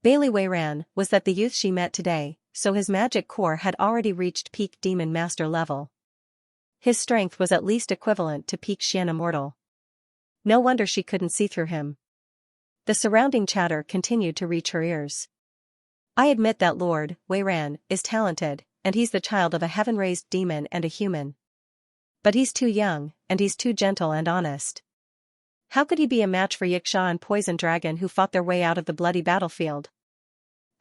Bailey Weiran was that the youth she met today, so his magic core had already reached peak demon master level. His strength was at least equivalent to peak Xian immortal. No wonder she couldn't see through him. The surrounding chatter continued to reach her ears. I admit that Lord Weiran is talented, and he's the child of a heaven-raised demon and a human. But he's too young, and he's too gentle and honest. How could he be a match for Xianxia and Poison Dragon who fought their way out of the bloody battlefield?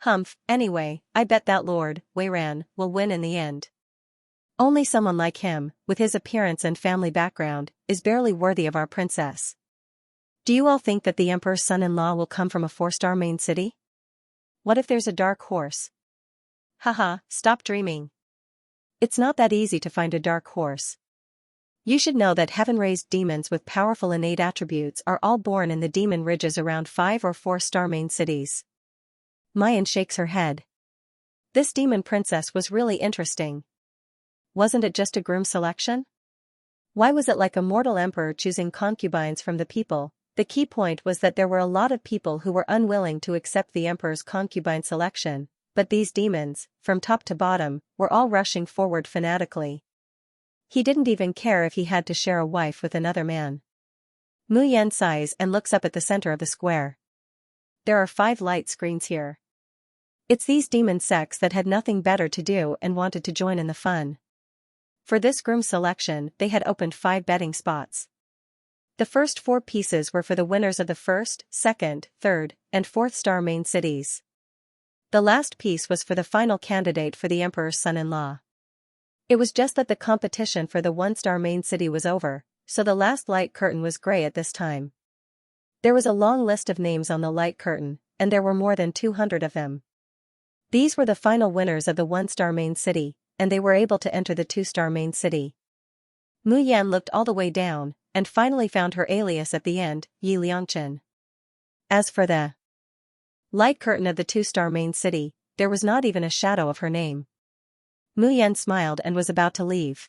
Humph, anyway, I bet that Lord Weiran will win in the end. Only someone like him, with his appearance and family background, is barely worthy of our princess. Do you all think that the Emperor's son-in-law will come from a 4-star main city? What if there's a dark horse? Haha, stop dreaming. It's not that easy to find a dark horse. You should know that heaven-raised demons with powerful innate attributes are all born in the demon ridges around 5 or 4-star main cities. Mayan shakes her head. This demon princess was really interesting. Wasn't it just a groom selection? Why was it like a mortal emperor choosing concubines from the people? The key point was that there were a lot of people who were unwilling to accept the emperor's concubine selection, but these demons, from top to bottom, were all rushing forward fanatically. He didn't even care if he had to share a wife with another man. Mu Yan sighs and looks up at the center of the square. There are 5 light screens here. It's these demon sects that had nothing better to do and wanted to join in the fun. For this groom selection, they had opened 5 betting spots. The first 4 pieces were for the winners of the 1st, 2nd, 3rd, and 4th star main cities. The last piece was for the final candidate for the Emperor's son-in-law. It was just that the competition for the 1-star main city was over, so the last light curtain was gray at this time. There was a long list of names on the light curtain, and there were more than 200 of them. These were the final winners of the 1-star main city, and they were able to enter the 2-star main city. Mu Yan looked all the way down, and finally found her alias at the end, Yi Liangchen. As for the light curtain of the 2-star main city, there was not even a shadow of her name. Mu Yan smiled and was about to leave.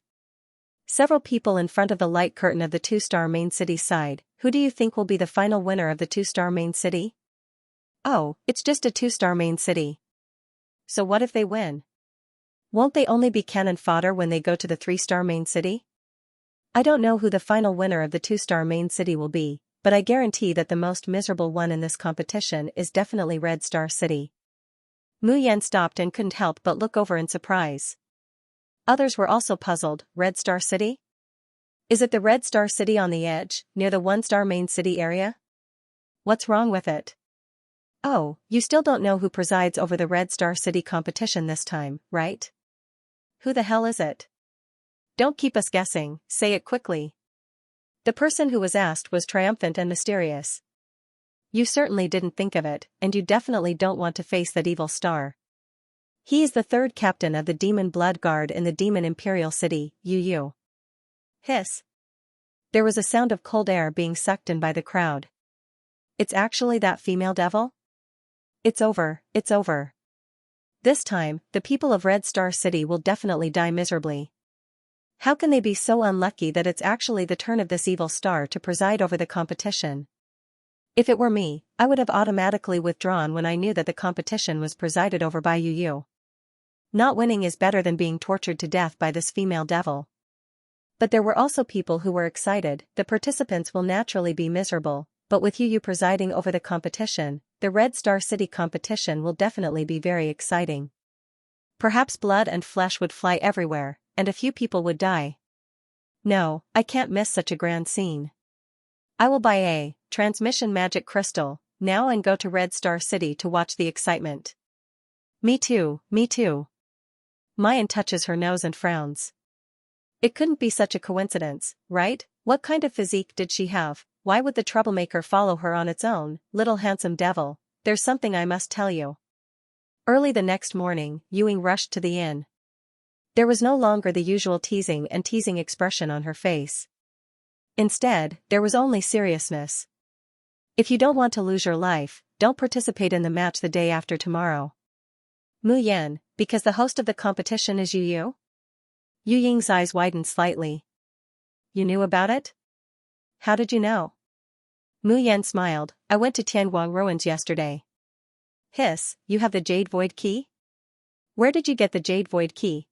Several people in front of the light curtain of the two-star main city sighed. Who do you think will be the final winner of the two-star main city? Oh, it's just a two-star main city. So what if they win? Won't they only be cannon fodder when they go to the three-star main city? I don't know who the final winner of the two-star main city will be, but I guarantee that the most miserable one in this competition is definitely Red Star City. Mu Yan stopped and couldn't help but look over in surprise. Others were also puzzled. Red Star City? Is it the Red Star City on the edge, near the one-star main city area? What's wrong with it? Oh, you still don't know who presides over the Red Star City competition this time, right? Who the hell is it? Don't keep us guessing, say it quickly. The person who was asked was triumphant and mysterious. You certainly didn't think of it, and you definitely don't want to face that evil star. He is the third captain of the Demon Blood Guard in the Demon Imperial City, Yu. Hiss. There was a sound of cold air being sucked in by the crowd. It's actually that female devil? It's over, it's over. This time, the people of Red Star City will definitely die miserably. How can they be so unlucky that it's actually the turn of this evil star to preside over the competition? If it were me, I would have automatically withdrawn when I knew that the competition was presided over by Yu. Not winning is better than being tortured to death by this female devil. But there were also people who were excited. The participants will naturally be miserable, but with Yu presiding over the competition, the Red Star City competition will definitely be very exciting. Perhaps blood and flesh would fly everywhere, and a few people would die. No, I can't miss such a grand scene. I will buy a transmission magic crystal now and go to Red Star City to watch the excitement. Me too, me too. Mayan touches her nose and frowns. It couldn't be such a coincidence, right? What kind of physique did she have? Why would the troublemaker follow her on its own? Little handsome devil, there's something I must tell you. Early the next morning, Ewing rushed to the inn. There was no longer the usual teasing expression on her face. Instead, there was only seriousness. If you don't want to lose your life, don't participate in the match the day after tomorrow. Mu Yan, because the host of the competition is Yu? Yu Ying's eyes widened slightly. You knew about it? How did you know? Mu Yan smiled. I went to Tianguang ruins yesterday. Hiss, you have the Jade Void Key? Where did you get the Jade Void Key?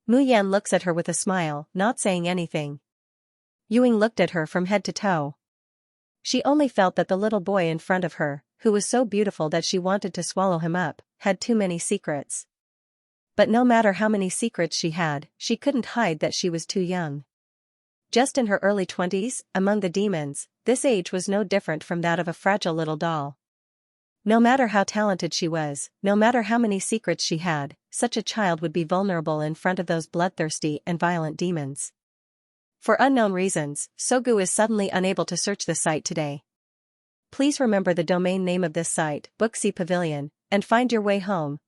Mu Yan looks at her with a smile, not saying anything. Ewing looked at her from head to toe. She only felt that the little boy in front of her, who was so beautiful that she wanted to swallow him up, had too many secrets. But no matter how many secrets she had, she couldn't hide that she was too young. Just in her early 20s, among the demons, this age was no different from that of a fragile little doll. No matter how talented she was, no matter how many secrets she had, such a child would be vulnerable in front of those bloodthirsty and violent demons. For unknown reasons, Sogu is suddenly unable to search the site today. Please remember the domain name of this site, Booksy Pavilion, and find your way home.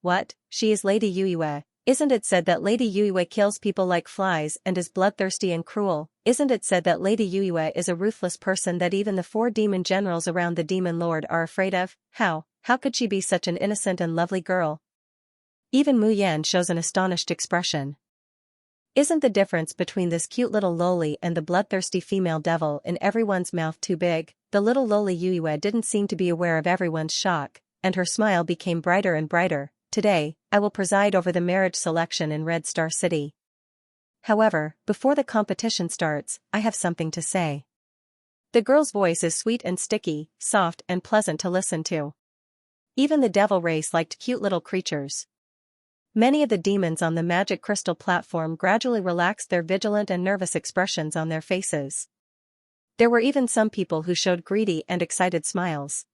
What? She is Lady Yue. Isn't it said that Lady Yue kills people like flies and is bloodthirsty and cruel? Isn't it said that Lady Yue is a ruthless person that even the 4 demon generals around the demon lord are afraid of? How could she be such an innocent and lovely girl? Even Mu Yan shows an astonished expression. Isn't the difference between this cute little loli and the bloodthirsty female devil in everyone's mouth too big? The little loli Yue didn't seem to be aware of everyone's shock, and her smile became brighter and brighter. Today, I will preside over the marriage selection in Red Star City. However, before the competition starts, I have something to say. The girl's voice is sweet and sticky, soft and pleasant to listen to. Even the devil race liked cute little creatures. Many of the demons on the magic crystal platform gradually relaxed their vigilant and nervous expressions on their faces. There were even some people who showed greedy and excited smiles.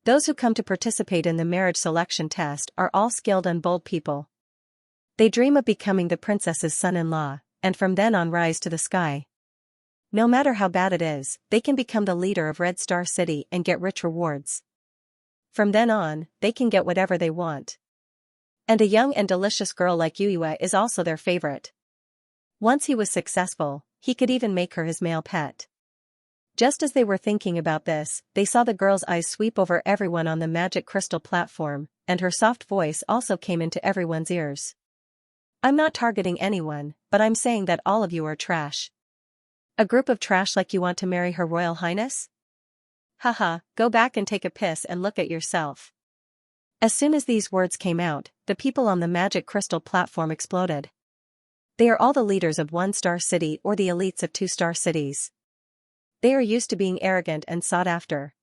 Those who come to participate in the marriage selection test are all skilled and bold people. They dream of becoming the princess's son-in-law, and from then on rise to the sky. No matter how bad it is, they can become the leader of Red Star City and get rich rewards. From then on, they can get whatever they want. And a young and delicious girl like Yue is also their favorite. Once he was successful, he could even make her his male pet. Just as they were thinking about this, they saw the girl's eyes sweep over everyone on the magic crystal platform, and her soft voice also came into everyone's ears. I'm not targeting anyone, but I'm saying that all of you are trash. A group of trash like you want to marry Her Royal Highness? Haha, go back and take a piss and look at yourself. As soon as these words came out, the people on the magic crystal platform exploded. They are all the leaders of one-star city or the elites of two-star cities. They are used to being arrogant and sought after.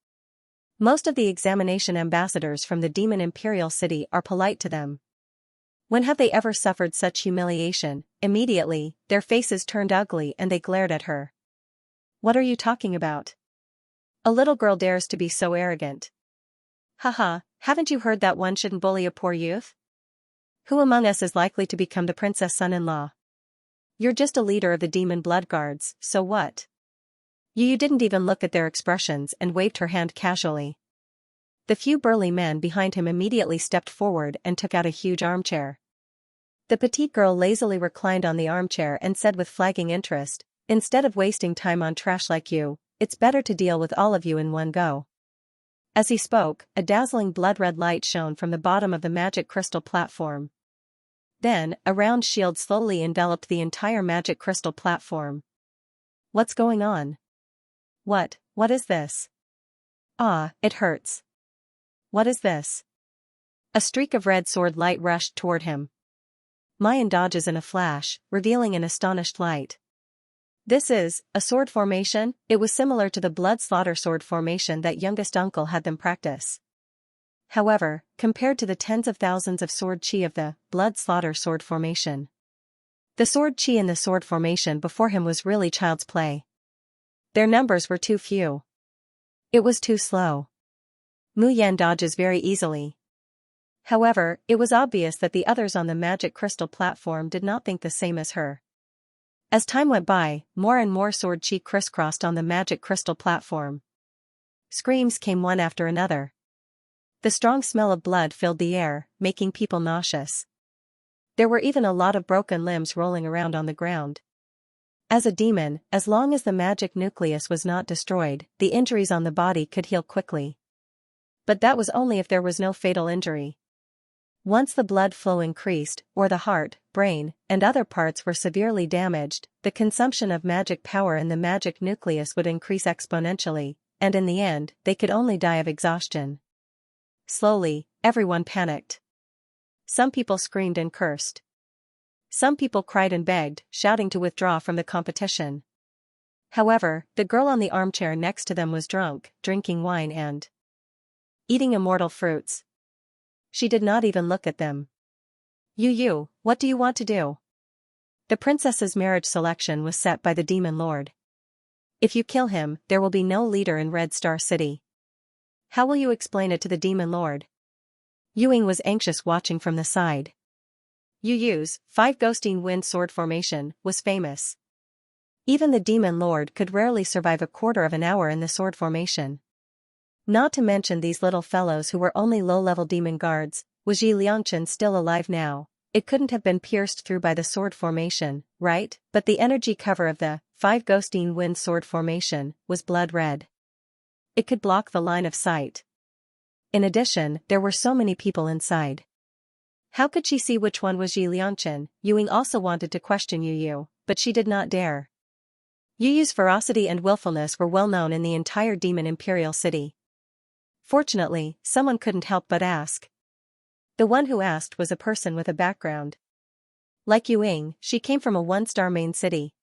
Most of the examination ambassadors from the Demon Imperial City are polite to them. When have they ever suffered such humiliation? Immediately, their faces turned ugly and they glared at her. What are you talking about? A little girl dares to be so arrogant. Haha, haven't you heard that one shouldn't bully a poor youth? Who among us is likely to become the princess son-in-law? You're just a leader of the demon blood guards, so what? You didn't even look at their expressions and waved her hand casually. The few burly men behind him immediately stepped forward and took out a huge armchair. The petite girl lazily reclined on the armchair and said with flagging interest, "Instead of wasting time on trash like you, it's better to deal with all of you in one go." As he spoke, a dazzling blood-red light shone from the bottom of the magic crystal platform. Then, a round shield slowly enveloped the entire magic crystal platform. What's going on? What is this? Ah, it hurts. What is this? A streak of red sword light rushed toward him. Mayan dodges in a flash, revealing an astonished light. This is a sword formation. It was similar to the blood slaughter sword formation that youngest uncle had them practice. However, compared to the tens of thousands of sword chi of the blood slaughter sword formation, the sword chi in the sword formation before him was really child's play. Their numbers were too few. It was too slow. Mu Yan dodges very easily. However, it was obvious that the others on the magic crystal platform did not think the same as her. As time went by, more and more sword chi crisscrossed on the magic crystal platform. Screams came one after another. The strong smell of blood filled the air, making people nauseous. There were even a lot of broken limbs rolling around on the ground. As a demon, as long as the magic nucleus was not destroyed, the injuries on the body could heal quickly. But that was only if there was no fatal injury. Once the blood flow increased, or the heart, brain, and other parts were severely damaged, the consumption of magic power in the magic nucleus would increase exponentially, and in the end, they could only die of exhaustion. Slowly, everyone panicked. Some people screamed and cursed. Some people cried and begged, shouting to withdraw from the competition. However, the girl on the armchair next to them was drunk, drinking wine and eating immortal fruits. She did not even look at them. You, what do you want to do? The princess's marriage selection was set by the demon lord. If you kill him, there will be no leader in Red Star City. How will you explain it to the demon lord? Yuing was anxious watching from the side. Yu Yu's 5 ghosting wind sword formation was famous. Even the demon lord could rarely survive a quarter of an hour in the sword formation. Not to mention these little fellows who were only low-level demon guards. Was Yi Liangchen still alive now? It couldn't have been pierced through by the sword formation, right? But the energy cover of the 5 ghosting wind sword formation was blood red. It could block the line of sight. In addition, there were so many people inside. How could she see which one was Yi Liangchen? Yuing also wanted to question Yu Yu, but she did not dare. Yu Yu's ferocity and willfulness were well known in the entire Demon Imperial City. Fortunately, someone couldn't help but ask. The one who asked was a person with a background. Like Yuing, she came from a one-star main city.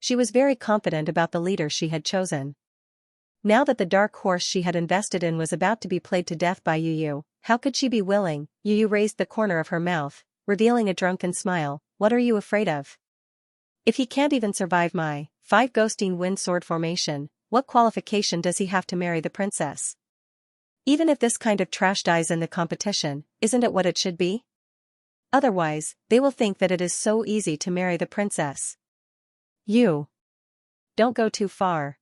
She was very confident about the leader she had chosen. Now that the dark horse she had invested in was about to be played to death by Yu Yu, how could she be willing? Yu Yu raised the corner of her mouth, revealing a drunken smile. What are you afraid of? If he can't even survive my 5 ghosting wind sword formation, what qualification does he have to marry the princess? Even if this kind of trash dies in the competition, isn't it what it should be? Otherwise, they will think that it is so easy to marry the princess. You. Don't go too far.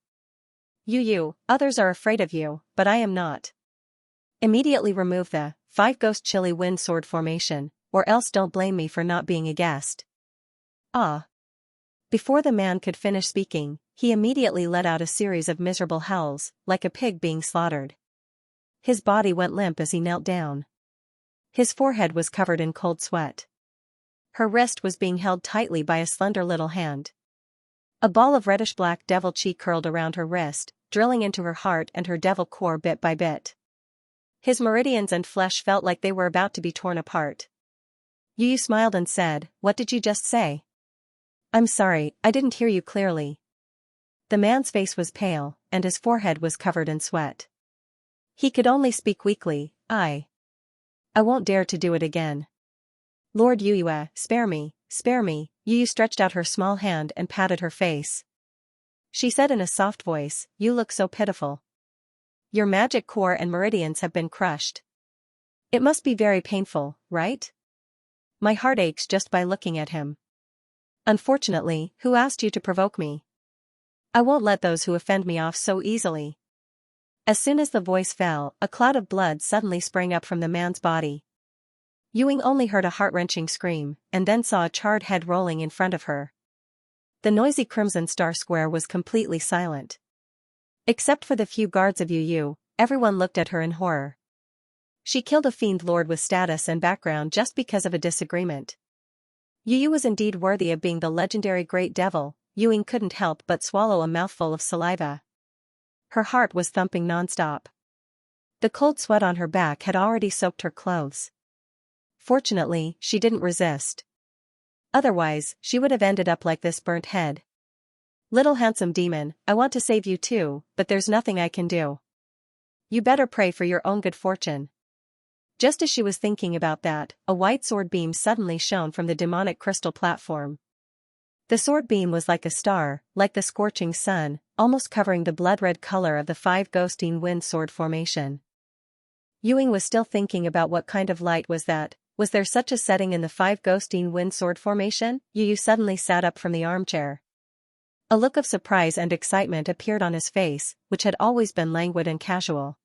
You, others are afraid of you, but I am not. Immediately remove the 5 ghost chilly wind sword formation, or else don't blame me for not being a guest. Ah. Before the man could finish speaking, he immediately let out a series of miserable howls, like a pig being slaughtered. His body went limp as he knelt down. His forehead was covered in cold sweat. Her wrist was being held tightly by a slender little hand. A ball of reddish-black devil chi curled around her wrist, drilling into her heart and her devil core bit by bit. His meridians and flesh felt like they were about to be torn apart. Yu smiled and said, "What did you just say?" "I'm sorry, I didn't hear you clearly." The man's face was pale, and his forehead was covered in sweat. He could only speak weakly, I won't dare to do it again. Lord Yue, spare me, spare me." Yu stretched out her small hand and patted her face. She said in a soft voice, "You look so pitiful. Your magic core and meridians have been crushed. It must be very painful, right? My heart aches just by looking at him. Unfortunately, who asked you to provoke me? I won't let those who offend me off so easily." As soon as the voice fell, a cloud of blood suddenly sprang up from the man's body. Ewing only heard a heart-wrenching scream, and then saw a charred head rolling in front of her. The noisy Crimson Star Square was completely silent. Except for the few guards of Yu, everyone looked at her in horror. She killed a fiend lord with status and background just because of a disagreement. Yu was indeed worthy of being the legendary Great Devil. Ewing couldn't help but swallow a mouthful of saliva. Her heart was thumping non-stop. The cold sweat on her back had already soaked her clothes. Fortunately, she didn't resist. Otherwise, she would have ended up like this burnt head. "Little handsome demon, I want to save you too, but there's nothing I can do. You better pray for your own good fortune." Just as she was thinking about that, a white sword beam suddenly shone from the demonic crystal platform. The sword beam was like a star, like the scorching sun, almost covering the blood-red color of the 5 ghosting wind sword formation. Ewing was still thinking about what kind of light was that. Was there such a setting in the 5 ghosting wind sword formation? Yu suddenly sat up from the armchair. A look of surprise and excitement appeared on his face, which had always been languid and casual.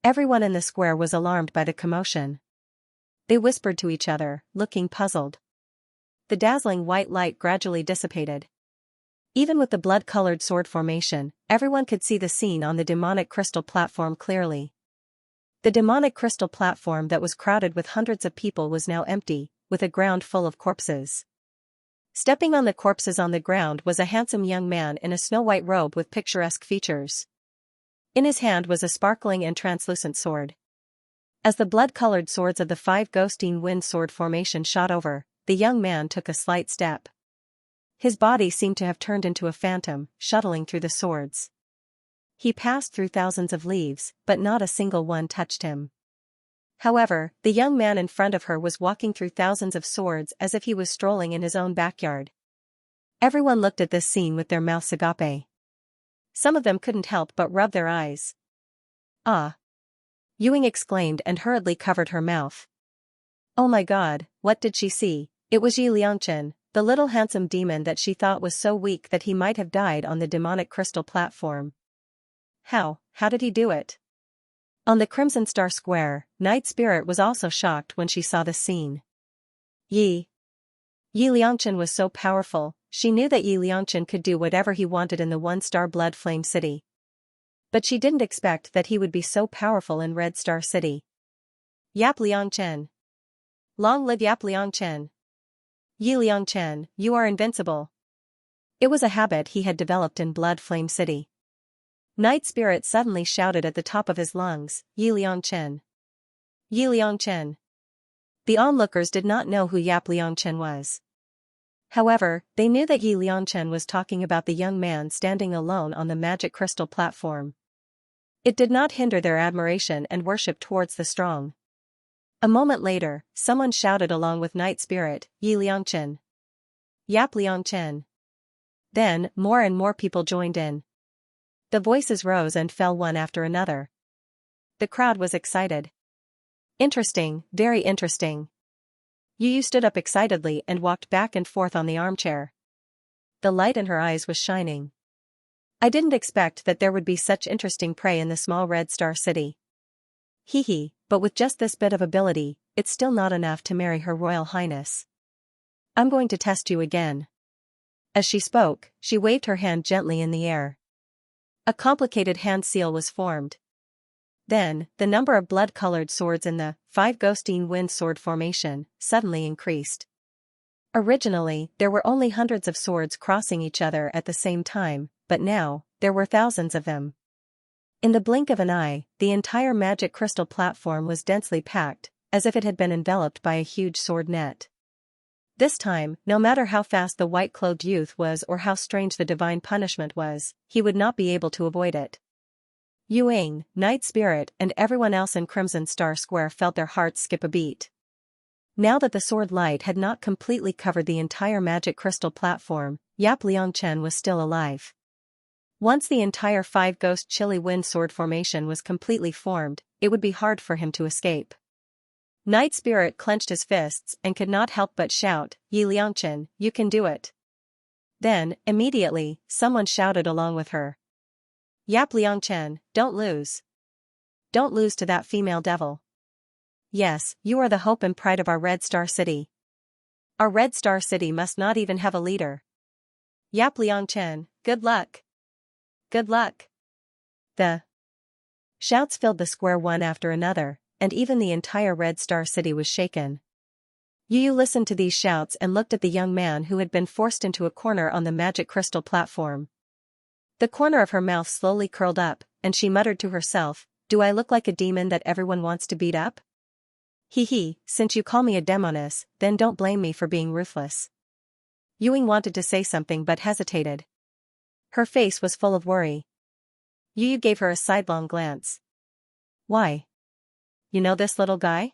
Everyone in the square was alarmed by the commotion. They whispered to each other, looking puzzled. The dazzling white light gradually dissipated. Even with the blood-colored sword formation, everyone could see the scene on the demonic crystal platform clearly. The demonic crystal platform that was crowded with hundreds of people was now empty, with a ground full of corpses. Stepping on the corpses on the ground was a handsome young man in a snow-white robe with picturesque features. In his hand was a sparkling and translucent sword. As the blood-colored swords of the 5 ghosting wind sword formation shot over, the young man took a slight step. His body seemed to have turned into a phantom, shuttling through the swords. He passed through thousands of leaves, but not a single one touched him. However, the young man in front of her was walking through thousands of swords as if he was strolling in his own backyard. Everyone looked at this scene with their mouths agape. Some of them couldn't help but rub their eyes. "Ah!" Ewing exclaimed and hurriedly covered her mouth. Oh my god, what did she see? It was Yi Liangchen, the little handsome demon that she thought was so weak that he might have died on the demonic crystal platform. How did he do it? On the Crimson Star Square, Night Spirit was also shocked when she saw the scene. Yi Liangchen was so powerful, she knew that Yi Liangchen could do whatever he wanted in the one-star Blood Flame City. But she didn't expect that he would be so powerful in Red Star City. Yap Liangchen. Long live Yap Liangchen. Yi Liangchen, you are invincible. It was a habit he had developed in Blood Flame City. Night Spirit suddenly shouted at the top of his lungs, Yi Liangchen. Yi Liangchen. The onlookers did not know who Yap Liangchen was. However, they knew that Yi Liangchen was talking about the young man standing alone on the magic crystal platform. It did not hinder their admiration and worship towards the strong. A moment later, someone shouted along with Night Spirit, Yi Liangchen. Yap Liangchen. Then, more and more people joined in. The voices rose and fell one after another. The crowd was excited. Interesting, very interesting. Yu stood up excitedly and walked back and forth on the armchair. The light in her eyes was shining. I didn't expect that there would be such interesting prey in the small Red Star City. Hee, but with just this bit of ability, it's still not enough to marry Her Royal Highness. I'm going to test you again. As she spoke, she waved her hand gently in the air. A complicated hand seal was formed. Then, the number of blood-colored swords in the 5 ghosting wind sword formation suddenly increased. Originally, there were only hundreds of swords crossing each other at the same time, but now, there were thousands of them. In the blink of an eye, the entire magic crystal platform was densely packed, as if it had been enveloped by a huge sword net. This time, no matter how fast the white-clothed youth was or how strange the divine punishment was, he would not be able to avoid it. Ying, Night Spirit, and everyone else in Crimson Star Square felt their hearts skip a beat. Now that the sword light had not completely covered the entire magic crystal platform, Yap Liangchen was still alive. Once the entire five-ghost chilly wind sword formation was completely formed, it would be hard for him to escape. Night Spirit clenched his fists and could not help but shout, "Yi Liangchen, you can do it." Then, immediately, someone shouted along with her. "Yap Liangchen, don't lose. Don't lose to that female devil. Yes, you are the hope and pride of our Red Star City. Our Red Star City must not even have a leader. Yap Liangchen, good luck. Good luck." The shouts filled the square one after another, and even the entire Red Star City was shaken. Yu listened to these shouts and looked at the young man who had been forced into a corner on the magic crystal platform. The corner of her mouth slowly curled up, and she muttered to herself, "Do I look like a demon that everyone wants to beat up? Hee, since you call me a demoness, then don't blame me for being ruthless." Ying wanted to say something but hesitated. Her face was full of worry. Yu gave her a sidelong glance. "Why? You know this little guy?"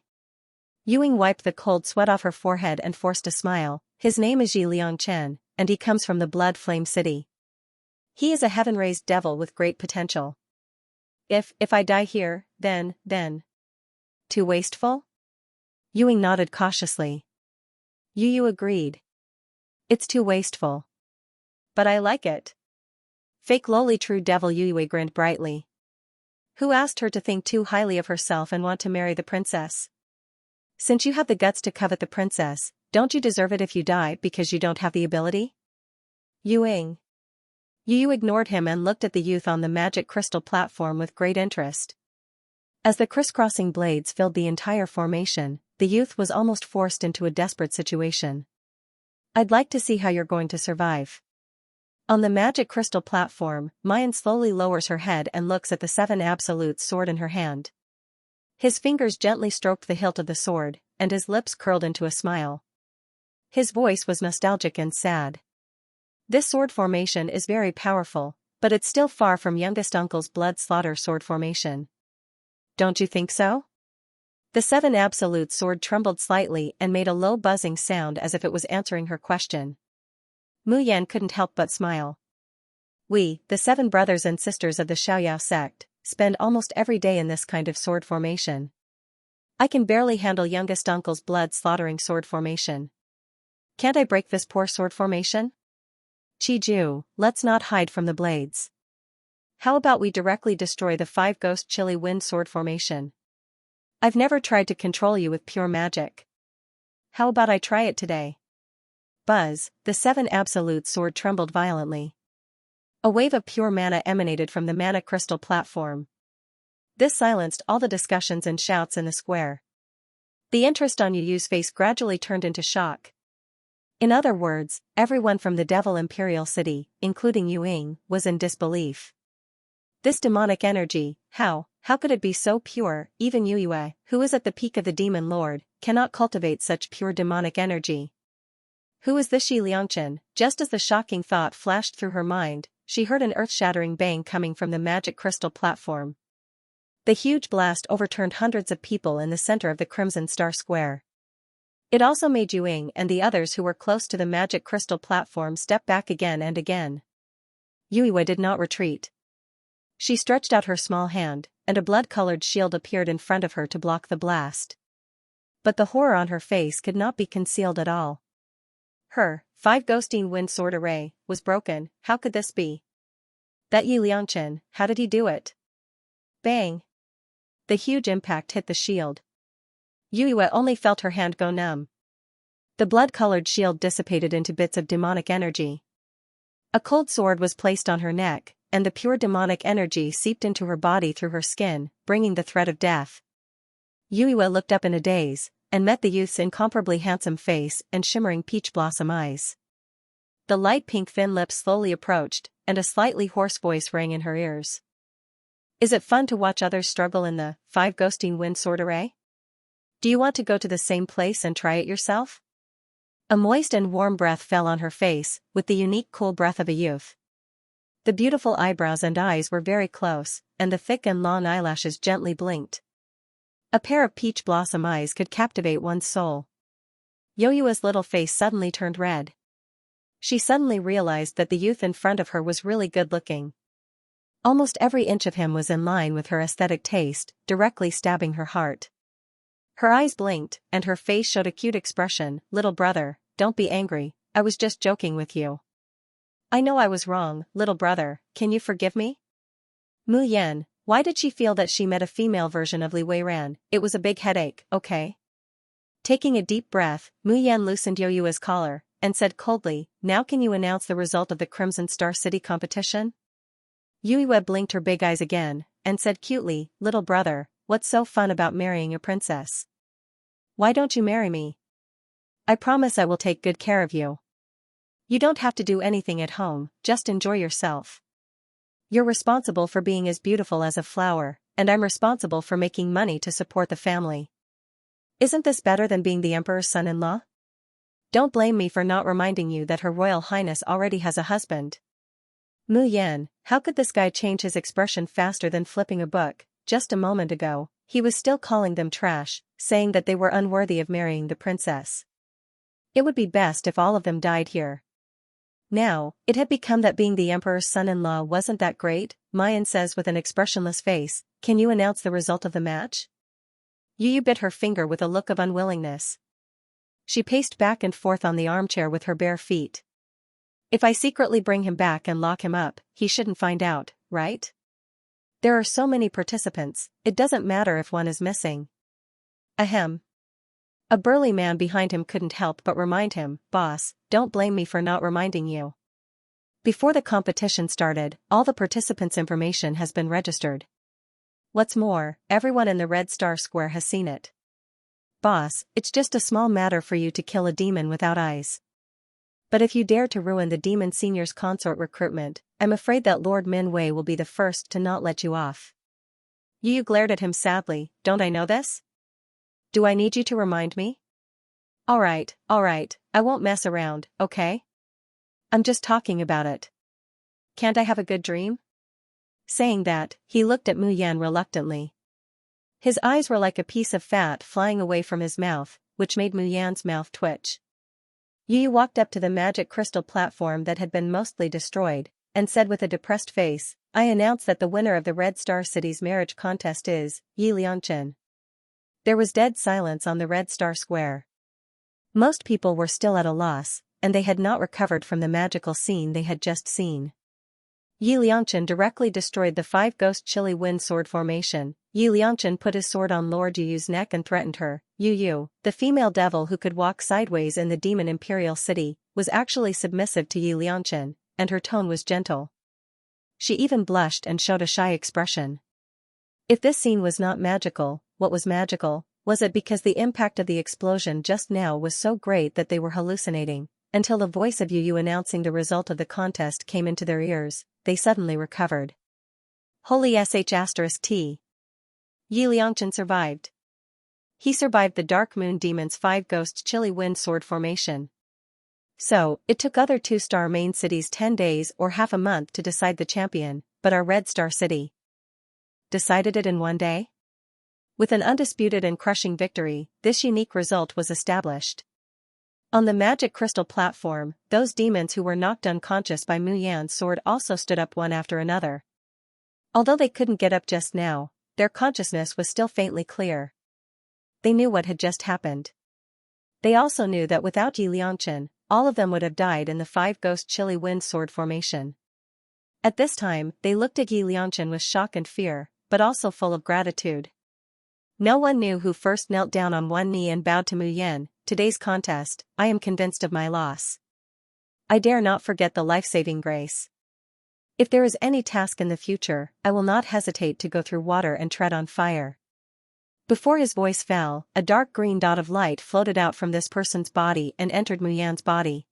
Ying wiped the cold sweat off her forehead and forced a smile. "His name is Yi Liangchen, and he comes from the Blood Flame City. He is a heaven-raised devil with great potential. If I die here, then. Too wasteful?" Ying nodded cautiously. Yu agreed. "It's too wasteful. But I like it." Fake lowly true devil Yue grinned brightly. "Who asked her to think too highly of herself and want to marry the princess? Since you have the guts to covet the princess, don't you deserve it if you die because you don't have the ability?" Yue ignored him and looked at the youth on the magic crystal platform with great interest. As the crisscrossing blades filled the entire formation, the youth was almost forced into a desperate situation. "I'd like to see how you're going to survive." On the magic crystal platform, Mayan slowly lowers her head and looks at the seven absolute sword in her hand. His fingers gently stroked the hilt of the sword, and his lips curled into a smile. His voice was nostalgic and sad. "This sword formation is very powerful, but it's still far from youngest uncle's blood slaughter sword formation. Don't you think so?" The seven absolute sword trembled slightly and made a low buzzing sound as if it was answering her question. Mu Yan couldn't help but smile. "We, the seven brothers and sisters of the Xiaoyao sect, spend almost every day in this kind of sword formation. I can barely handle youngest uncle's blood-slaughtering sword formation. Can't I break this poor sword formation? Qiju, let's not hide from the blades. How about we directly destroy the five-ghost chilly wind sword formation? I've never tried to control you with pure magic. How about I try it today?" Buzz, the seven absolute sword trembled violently. A wave of pure mana emanated from the mana crystal platform. This silenced all the discussions and shouts in the square. The interest on Yu's face gradually turned into shock. In other words, everyone from the Devil Imperial City, including Ying, was in disbelief. This demonic energy, how could it be so pure? Even Yue, who is at the peak of the Demon Lord, cannot cultivate such pure demonic energy. Who is this Yi Liangchen? Just as the shocking thought flashed through her mind, she heard an earth-shattering bang coming from the magic crystal platform. The huge blast overturned hundreds of people in the center of the Crimson Star Square. It also made Ying and the others who were close to the magic crystal platform step back again and again. Yue did not retreat. She stretched out her small hand, and a blood-colored shield appeared in front of her to block the blast. But the horror on her face could not be concealed at all. Her five-ghosting wind sword array was broken. How could this be? That Yi Liangchen, how did he do it? Bang! The huge impact hit the shield. Yue only felt her hand go numb. The blood-colored shield dissipated into bits of demonic energy. A cold sword was placed on her neck, and the pure demonic energy seeped into her body through her skin, bringing the threat of death. Yue looked up in a daze, and met the youth's incomparably handsome face and shimmering peach blossom eyes. The light pink thin lips slowly approached, and a slightly hoarse voice rang in her ears. Is it fun to watch others struggle in the 5 ghosting wind sword array? Do you want to go to the same place and try it yourself? A moist and warm breath fell on her face, with the unique cool breath of a youth. The beautiful eyebrows and eyes were very close, and the thick and long eyelashes gently blinked. A pair of peach blossom eyes could captivate one's soul. Yoyua's little face suddenly turned red. She suddenly realized that the youth in front of her was really good-looking. Almost every inch of him was in line with her aesthetic taste, directly stabbing her heart. Her eyes blinked, and her face showed a cute expression. Little brother, don't be angry, I was just joking with you. I know I was wrong, little brother, can you forgive me? Mu Yan, why did she feel that she met a female version of Li Weiran? It was a big headache, okay? Taking a deep breath, Mu Yan loosened Yoyua's collar, and said coldly, now can you announce the result of the Crimson Star City competition? Yoyua blinked her big eyes again, and said cutely, little brother, what's so fun about marrying a princess? Why don't you marry me? I promise I will take good care of you. You don't have to do anything at home, just enjoy yourself. You're responsible for being as beautiful as a flower, and I'm responsible for making money to support the family. Isn't this better than being the emperor's son-in-law? Don't blame me for not reminding you that Her Royal Highness already has a husband. Mu Yan, how could this guy change his expression faster than flipping a book? Just a moment ago, he was still calling them trash, saying that they were unworthy of marrying the princess. It would be best if all of them died here. Now, it had become that being the emperor's son-in-law wasn't that great. Mayan says with an expressionless face, can you announce the result of the match? Yu bit her finger with a look of unwillingness. She paced back and forth on the armchair with her bare feet. If I secretly bring him back and lock him up, he shouldn't find out, right? There are so many participants, it doesn't matter if one is missing. Ahem. A burly man behind him couldn't help but remind him, boss, don't blame me for not reminding you. Before the competition started, all the participants' information has been registered. What's more, everyone in the Red Star Square has seen it. Boss, it's just a small matter for you to kill a demon without eyes. But if you dare to ruin the Demon Senior's consort recruitment, I'm afraid that Lord Minwei will be the first to not let you off. Yu glared at him sadly, don't I know this? Do I need you to remind me? Alright, I won't mess around, okay? I'm just talking about it. Can't I have a good dream? Saying that, he looked at Mu Yan reluctantly. His eyes were like a piece of fat flying away from his mouth, which made Mu Yan's mouth twitch. Yu walked up to the magic crystal platform that had been mostly destroyed, and said with a depressed face, I announce that the winner of the Red Star City's marriage contest is Yi Liangchen. There was dead silence on the Red Star Square. Most people were still at a loss, and they had not recovered from the magical scene they had just seen. Yi Liangchen directly destroyed the 5 Ghost Chili Wind Sword formation. Yi Liangchen put his sword on Lord Yu's neck and threatened her. Yu, the female devil who could walk sideways in the Demon Imperial City, was actually submissive to Yi Liangchen, and her tone was gentle. She even blushed and showed a shy expression. If this scene was not magical, what was magical? Was it because the impact of the explosion just now was so great that they were hallucinating? Until the voice of Yu announcing the result of the contest came into their ears, they suddenly recovered. Holy sh*t. Yi Liangchen survived. He survived the Dark Moon Demon's 5 Ghost Chili Wind Sword formation. So, it took other 2-star main cities 10 days or half a month to decide the champion, but our Red Star City decided it in one day? With an undisputed and crushing victory, this unique result was established. On the magic crystal platform, those demons who were knocked unconscious by Mu Yan's sword also stood up one after another. Although they couldn't get up just now, their consciousness was still faintly clear. They knew what had just happened. They also knew that without Yi Liangchen, all of them would have died in the 5 Ghost Chili Wind Sword formation. At this time, they looked at Yi Liangchen with shock and fear, but also full of gratitude. No one knew who first knelt down on one knee and bowed to Mu Yan. Today's contest, I am convinced of my loss. I dare not forget the life-saving grace. If there is any task in the future, I will not hesitate to go through water and tread on fire. Before his voice fell, a dark green dot of light floated out from this person's body and entered Mu Yan's body.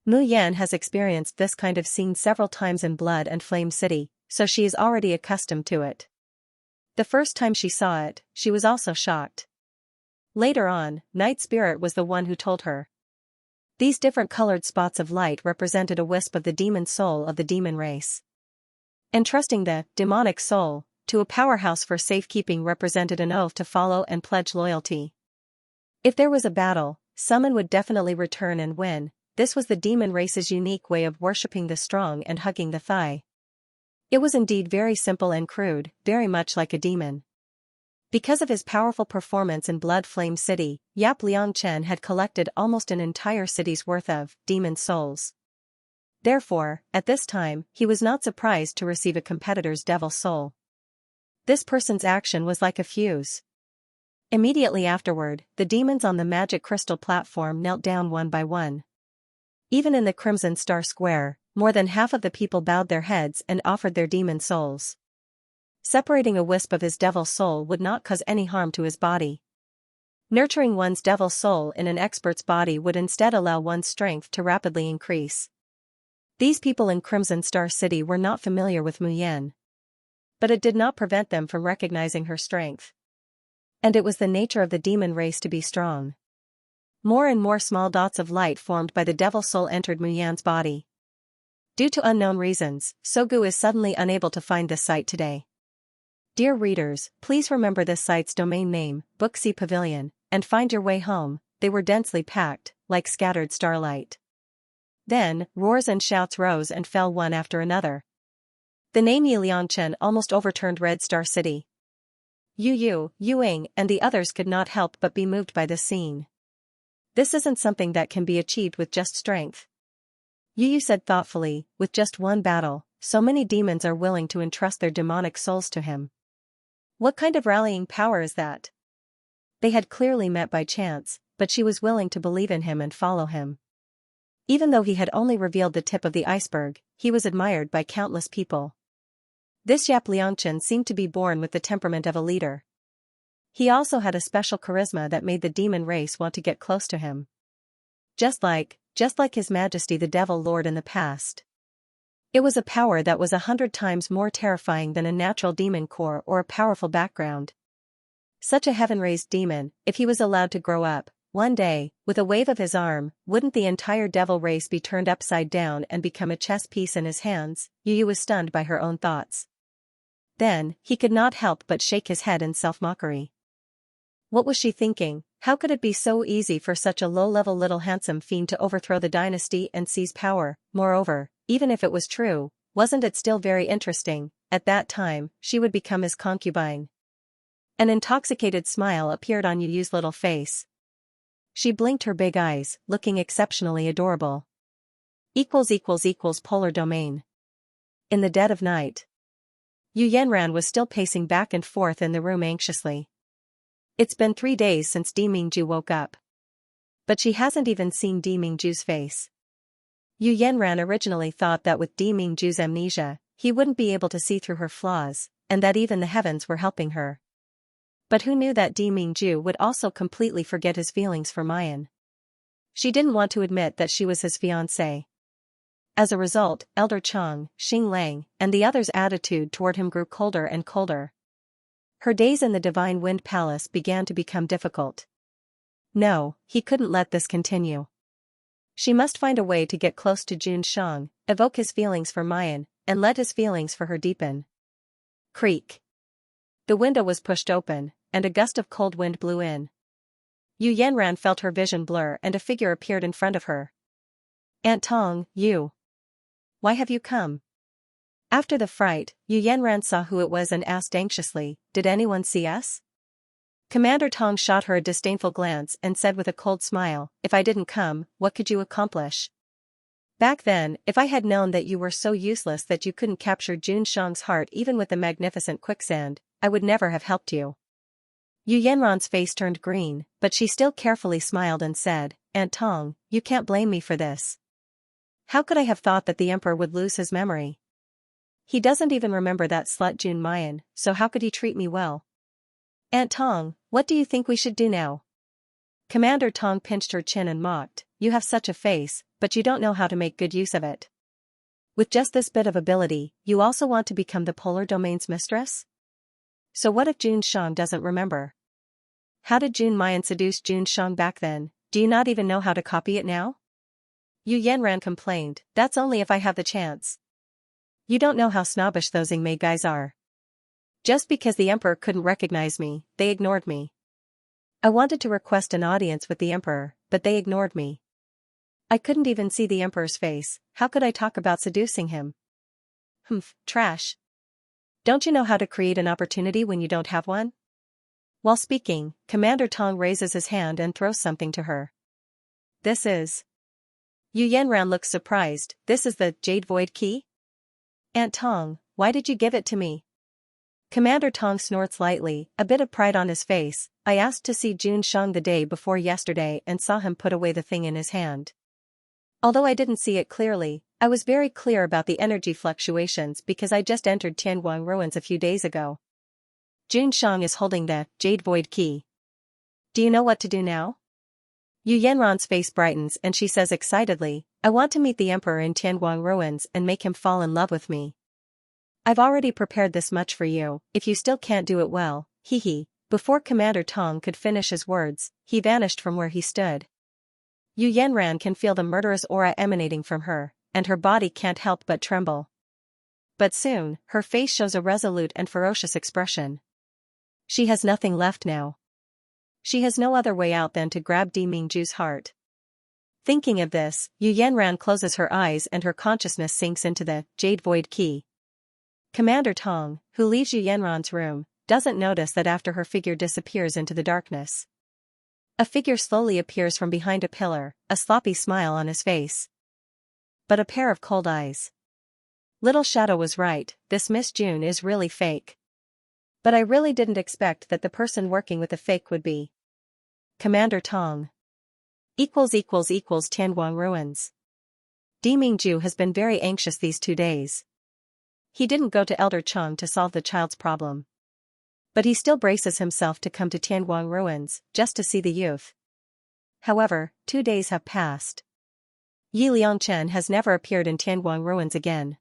Mu Yan has experienced this kind of scene several times in Blood and Flame City, so she is already accustomed to it. The first time she saw it, she was also shocked. Later on, Night Spirit was the one who told her. These different colored spots of light represented a wisp of the demon soul of the demon race. Entrusting the demonic soul to a powerhouse for safekeeping represented an oath to follow and pledge loyalty. If there was a battle, someone would definitely return and win. This was the demon race's unique way of worshipping the strong and hugging the thigh. It was indeed very simple and crude, very much like a demon. Because of his powerful performance in Blood Flame City, Yap Liangchen had collected almost an entire city's worth of demon souls. Therefore, at this time, he was not surprised to receive a competitor's devil soul. This person's action was like a fuse. Immediately afterward, the demons on the magic crystal platform knelt down one by one. Even in the Crimson Star Square, more than half of the people bowed their heads and offered their demon souls. Separating a wisp of his devil soul would not cause any harm to his body. Nurturing one's devil soul in an expert's body would instead allow one's strength to rapidly increase. These people in Crimson Star City were not familiar with Mu Yan. But it did not prevent them from recognizing her strength. And it was the nature of the demon race to be strong. More and more small dots of light formed by the devil soul entered Mu Yan's body. Due to unknown reasons, Sogu is suddenly unable to find this site today. Dear readers, please remember this site's domain name, Booksea Pavilion, and find your way home. They were densely packed, like scattered starlight. Then, roars and shouts rose and fell one after another. The name Yi Liangchen almost overturned Red Star City. Yu Ying, and the others could not help but be moved by this scene. This isn't something that can be achieved with just strength. Yu said thoughtfully, with just one battle, so many demons are willing to entrust their demonic souls to him. What kind of rallying power is that? They had clearly met by chance, but she was willing to believe in him and follow him. Even though he had only revealed the tip of the iceberg, he was admired by countless people. This Yap Liangchen seemed to be born with the temperament of a leader. He also had a special charisma that made the demon race want to get close to him. Just like His Majesty the Devil Lord in the past. It was a power that was 100 times more terrifying than a natural demon core or a powerful background. Such a heaven-raised demon, if he was allowed to grow up, one day, with a wave of his arm, wouldn't the entire devil race be turned upside down and become a chess piece in his hands? Yu was stunned by her own thoughts. Then, he could not help but shake his head in self-mockery. What was she thinking? How could it be so easy for such a low-level little handsome fiend to overthrow the dynasty and seize power? Moreover, even if it was true, wasn't it still very interesting? At that time, she would become his concubine. An intoxicated smile appeared on Yu's little face. She blinked her big eyes, looking exceptionally adorable. Polar domain. In the dead of night. Yu Yanran was still pacing back and forth in the room anxiously. It's been 3 days since Di Mingju woke up. But she hasn't even seen Di Mingju's face. Yu Yanran originally thought that with Di Mingju's amnesia, he wouldn't be able to see through her flaws, and that even the heavens were helping her. But who knew that Di Mingju would also completely forget his feelings for Mayan? She didn't want to admit that she was his fiancée. As a result, Elder Chang, Xing Lang, and the others' attitude toward him grew colder and colder. Her days in the Divine Wind Palace began to become difficult. No, he couldn't let this continue. She must find a way to get close to Jun Shang, evoke his feelings for Mayan, and let his feelings for her deepen. Creak. The window was pushed open, and a gust of cold wind blew in. Yu Yanran felt her vision blur and a figure appeared in front of her. Aunt Tong, you. Why have you come? After the fright, Yu Yanran saw who it was and asked anxiously, did anyone see us? Commander Tong shot her a disdainful glance and said with a cold smile, if I didn't come, what could you accomplish? Back then, if I had known that you were so useless that you couldn't capture Jun Shang's heart even with the magnificent quicksand, I would never have helped you. Yu Yanran's face turned green, but she still carefully smiled and said, Aunt Tong, you can't blame me for this. How could I have thought that the emperor would lose his memory? He doesn't even remember that slut Jun Mayan, so how could he treat me well? Aunt Tong, what do you think we should do now? Commander Tong pinched her chin and mocked, you have such a face, but you don't know how to make good use of it. With just this bit of ability, you also want to become the polar domain's mistress? So what if Jun Shang doesn't remember? How did Jun Mayan seduce Jun Shang back then? Do you not even know how to copy it now? Yu Yanran complained, that's only if I have the chance. You don't know how snobbish those Ingmei guys are. Just because the emperor couldn't recognize me, they ignored me. I wanted to request an audience with the emperor, but they ignored me. I couldn't even see the emperor's face, how could I talk about seducing him? Humph, trash. Don't you know how to create an opportunity when you don't have one? While speaking, Commander Tong raises his hand and throws something to her. This is... Yu Yanran looks surprised, this is the Jade Void Key? Aunt Tong, why did you give it to me? Commander Tong snorts lightly, a bit of pride on his face. I asked to see Jun Shang the day before yesterday and saw him put away the thing in his hand. Although I didn't see it clearly, I was very clear about the energy fluctuations because I just entered Tianguang ruins a few days ago. Jun Shang is holding the Jade Void Key. Do you know what to do now? Yu Yanran's face brightens and she says excitedly, I want to meet the emperor in Tianguang ruins and make him fall in love with me. I've already prepared this much for you, if you still can't do it well, hee hee. Before Commander Tong could finish his words, he vanished from where he stood. Yu Yanran can feel the murderous aura emanating from her, and her body can't help but tremble. But soon, her face shows a resolute and ferocious expression. She has nothing left now. She has no other way out than to grab Di Mingju's heart. Thinking of this, Yu Yanran closes her eyes and her consciousness sinks into the Jade Void Key. Commander Tong, who leaves Yu Yanran's room, doesn't notice that after her figure disappears into the darkness. A figure slowly appears from behind a pillar, a sloppy smile on his face. But a pair of cold eyes. Little Shadow was right, this Miss June is really fake. But I really didn't expect that the person working with the fake would be Commander Tong. Tianguang ruins. Di Mingju has been very anxious these 2 days. He didn't go to Elder Cheng to solve the child's problem. But he still braces himself to come to Tianguang ruins, just to see the youth. However, 2 days have passed. Yi Liangchen has never appeared in Tianguang ruins again.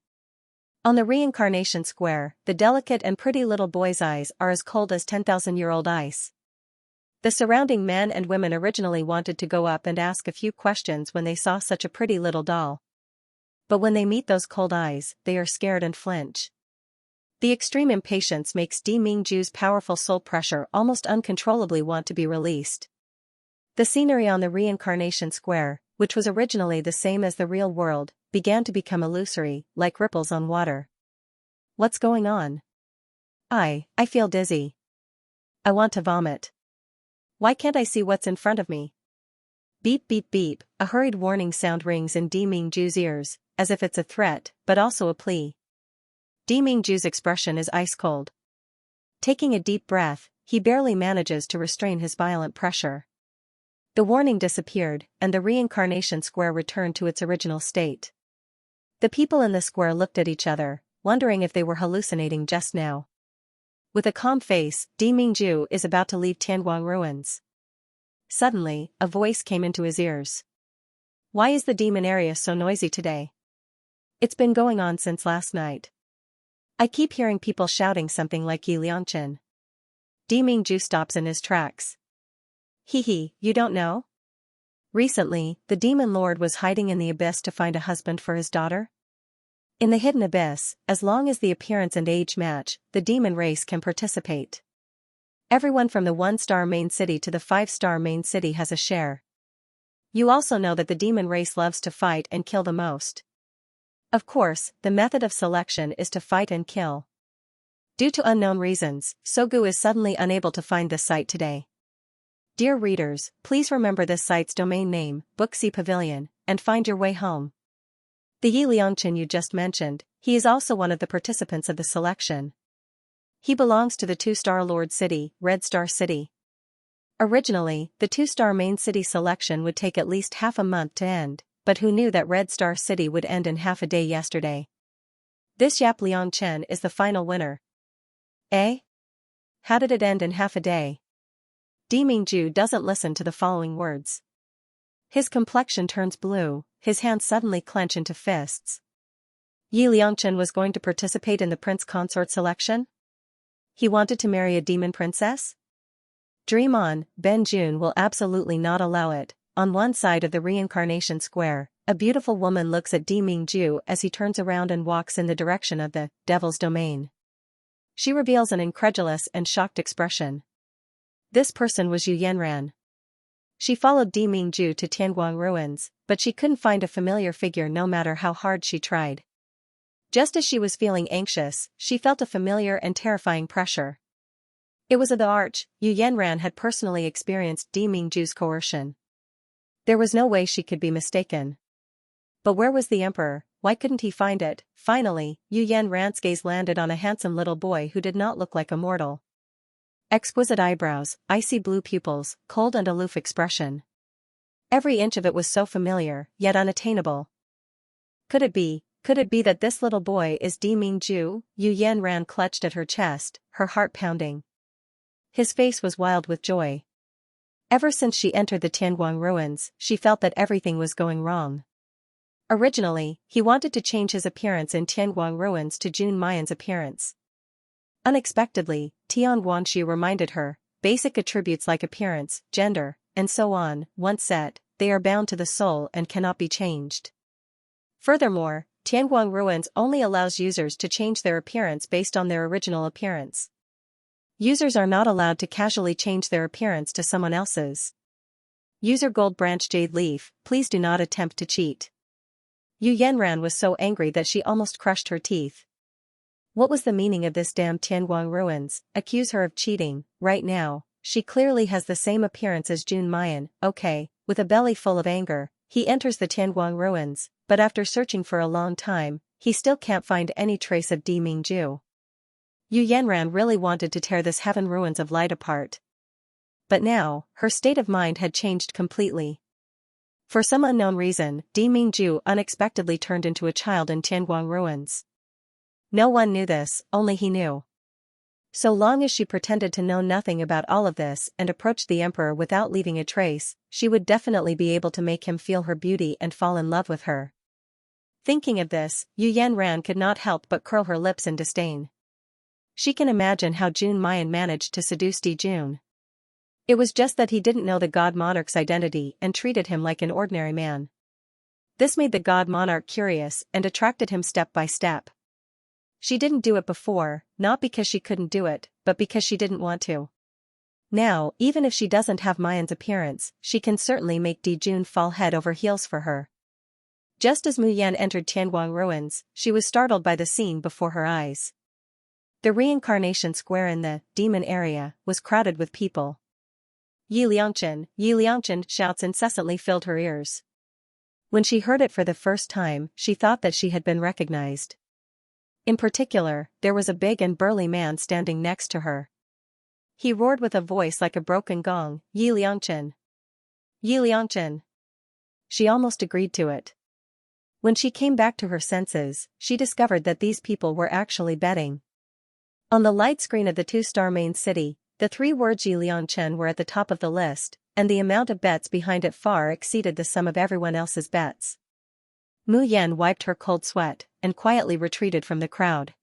On the reincarnation square, the delicate and pretty little boy's eyes are as cold as 10,000-year-old ice. The surrounding men and women originally wanted to go up and ask a few questions when they saw such a pretty little doll. But when they meet those cold eyes, they are scared and flinch. The extreme impatience makes Di Mingju's powerful soul pressure almost uncontrollably want to be released. The scenery on the reincarnation square, which was originally the same as the real world, began to become illusory, like ripples on water. What's going on? I feel dizzy. I want to vomit. Why can't I see what's in front of me? Beep beep beep, a hurried warning sound rings in Di Mingju's ears, as if it's a threat, but also a plea. Di Mingju's expression is ice cold. Taking a deep breath, he barely manages to restrain his violent pressure. The warning disappeared, and the reincarnation square returned to its original state. The people in the square looked at each other, wondering if they were hallucinating just now. With a calm face, Di Mingju is about to leave Tianguang ruins. Suddenly, a voice came into his ears. Why is the demon area so noisy today? It's been going on since last night. I keep hearing people shouting something like Yi Liangchen. Di Mingju stops in his tracks. Hee hee, you don't know? Recently, the demon lord was hiding in the abyss to find a husband for his daughter. In the hidden abyss, as long as the appearance and age match, the demon race can participate. Everyone from the 1-star main city to the 5-star main city has a share. You also know that the demon race loves to fight and kill the most. Of course, the method of selection is to fight and kill. Due to unknown reasons, Sogu is suddenly unable to find this site today. Dear readers, please remember this site's domain name, Booksy Pavilion, and find your way home. The Yi Liangchen you just mentioned, he is also one of the participants of the selection. He belongs to the 2-star Lord City, Red Star City. Originally, the 2-star main city selection would take at least half a month to end, but who knew that Red Star City would end in half a day yesterday? This Yap Liangchen is the final winner. Eh? how did it end in half a day? Dimingju doesn't listen to the following words. His complexion turns blue, his hands suddenly clench into fists. Yi Liangchen was going to participate in the prince consort selection? He wanted to marry a demon princess? Dream on, Ben Jun will absolutely not allow it. On one side of the reincarnation square, a beautiful woman looks at Dimingju as he turns around and walks in the direction of the devil's domain. She reveals an incredulous and shocked expression. This person was Yu Yanran. She followed Dimingju to Tianguang ruins, but she couldn't find a familiar figure no matter how hard she tried. Just as she was feeling anxious, she felt a familiar and terrifying pressure. It was of the arch. Yu Yanran had personally experienced Dimingju's coercion. There was no way she could be mistaken. But where was the emperor? Why couldn't he find it? Finally, Yu Yanran's gaze landed on a handsome little boy who did not look like a mortal. Exquisite eyebrows, icy blue pupils, cold and aloof expression. Every inch of it was so familiar, yet unattainable. Could it be that this little boy is Dimingju? Yu Yanran clutched at her chest, her heart pounding. His face was wild with joy. Ever since she entered the Tianguang ruins, she felt that everything was going wrong. Originally, he wanted to change his appearance in Tianguang ruins to Jun Mayan's appearance. Unexpectedly, Tian Guanxi reminded her, basic attributes like appearance, gender, and so on, once set, they are bound to the soul and cannot be changed. Furthermore, Tianguang ruins only allows users to change their appearance based on their original appearance. Users are not allowed to casually change their appearance to someone else's. User Gold Branch Jade Leaf, please do not attempt to cheat. Yu Yanran was so angry that she almost crushed her teeth. What was the meaning of this damn Tianguang ruins? Accuse her of cheating, right now, she clearly has the same appearance as Jun Mayan. Okay, with a belly full of anger, he enters the Tianguang ruins, but after searching for a long time, he still can't find any trace of Dimingju. Yu Yanran really wanted to tear this heaven ruins of light apart. But now, her state of mind had changed completely. For some unknown reason, Dimingju unexpectedly turned into a child in Tianguang ruins. No one knew this, only he knew. So long as she pretended to know nothing about all of this and approached the emperor without leaving a trace, she would definitely be able to make him feel her beauty and fall in love with her. Thinking of this, Yu Yanran could not help but curl her lips in disdain. She can imagine how Jun Mayan managed to seduce Di Jun. It was just that he didn't know the god monarch's identity and treated him like an ordinary man. This made the god monarch curious and attracted him step by step. She didn't do it before, not because she couldn't do it, but because she didn't want to. Now, even if she doesn't have Mayan's appearance, she can certainly make Di Jun fall head over heels for her. Just as Mu Yan entered Tianguang ruins, she was startled by the scene before her eyes. The reincarnation square in the demon area was crowded with people. Yi Liangchen shouts incessantly filled her ears. When she heard it for the first time, she thought that she had been recognized. In particular, there was a big and burly man standing next to her. He roared with a voice like a broken gong, Yi Liangchen. Yi Liangchen. She almost agreed to it. When she came back to her senses, she discovered that these people were actually betting. On the light screen of the two-star main city, the three words Yi Liangchen were at the top of the list, and the amount of bets behind it far exceeded the sum of everyone else's bets. Mu Yan wiped her cold sweat, and quietly retreated from the crowd.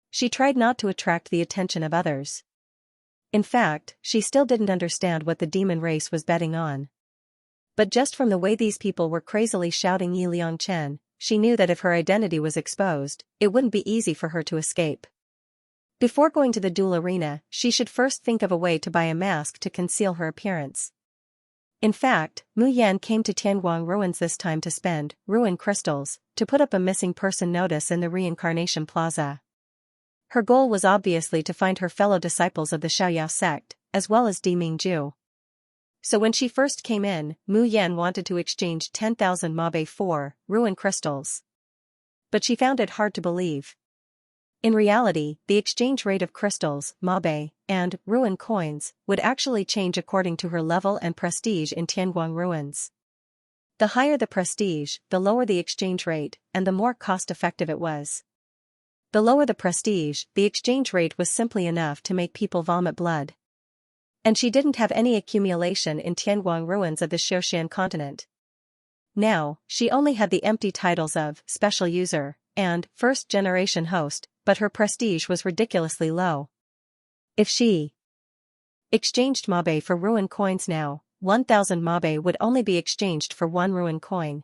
She tried not to attract the attention of others. In fact, she still didn't understand what the demon race was betting on. But just from the way these people were crazily shouting Yi Liangchen, she knew that if her identity was exposed, it wouldn't be easy for her to escape. Before going to the duel arena, she should first think of a way to buy a mask to conceal her appearance. In fact, Mu Yan came to Tianguang ruins this time to spend ruin crystals to put up a missing person notice in the reincarnation plaza. Her goal was obviously to find her fellow disciples of the Xiaoyao sect, as well as Dimingju. So when she first came in, Mu Yan wanted to exchange 10,000 mabe for ruin crystals. But she found it hard to believe. In reality, the exchange rate of crystals, mabe, and ruin coins would actually change according to her level and prestige in Tianguang ruins. The higher the prestige, the lower the exchange rate, and the more cost-effective it was. The lower the prestige, the exchange rate was simply enough to make people vomit blood. And she didn't have any accumulation in Tianguang ruins of the Xiaoxian continent. Now, she only had the empty titles of special user and first-generation host, but her prestige was ridiculously low. If she exchanged mabe for ruin coins now, 1,000 mabe would only be exchanged for 1 ruin coin.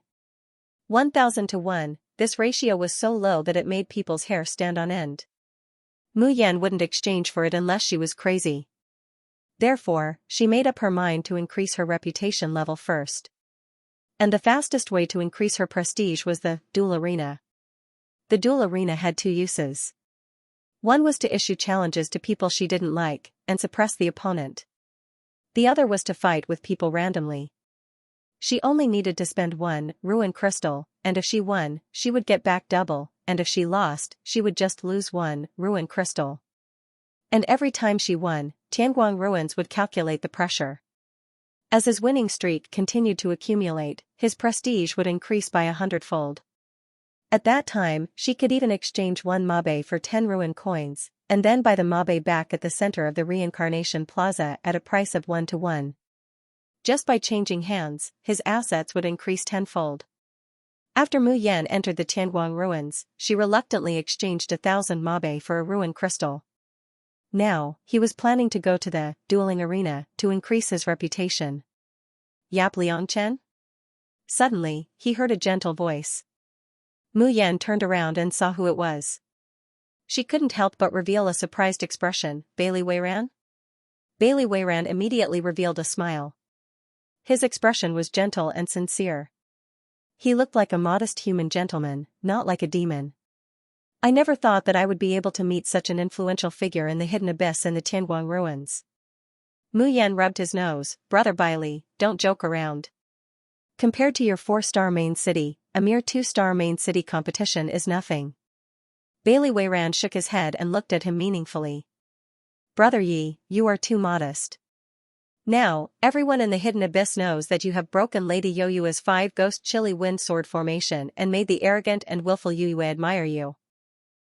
1,000 to 1, this ratio was so low that it made people's hair stand on end. Mu Yan wouldn't exchange for it unless she was crazy. Therefore, she made up her mind to increase her reputation level first. And the fastest way to increase her prestige was the duel arena. The duel arena had 2 uses. One was to issue challenges to people she didn't like, and suppress the opponent. The other was to fight with people randomly. She only needed to spend 1 ruin crystal, and if she won, she would get back double, and if she lost, she would just lose 1 ruin crystal. And every time she won, Tianguang ruins would calculate the pressure. As his winning streak continued to accumulate, his prestige would increase by 100-fold. At that time, she could even exchange 1 mabe for 10 ruin coins, and then buy the mabe back at the center of the reincarnation plaza at a price of 1 to 1. Just by changing hands, his assets would increase 10-fold. After Mu Yan entered the Tianguang ruins, she reluctantly exchanged 1,000 mabe for a ruin crystal. Now, he was planning to go to the dueling arena to increase his reputation. Yap Liangchen? Suddenly, he heard a gentle voice. Mu Yan turned around and saw who it was. She couldn't help but reveal a surprised expression. Bailey Weiran? Bailey Weiran immediately revealed a smile. His expression was gentle and sincere. He looked like a modest human gentleman, not like a demon. I never thought that I would be able to meet such an influential figure in the hidden abyss in the Tianguang ruins. Mu Yan rubbed his nose. Brother Bailey, don't joke around. Compared to your 4-star main city, a mere 2-star main city competition is nothing. Bailey Weiran shook his head and looked at him meaningfully. Brother Yi, you are too modest. Now, everyone in the hidden abyss knows that you have broken Lady Yoyua's 5 ghost chili wind sword formation and made the arrogant and willful Yoyue admire you.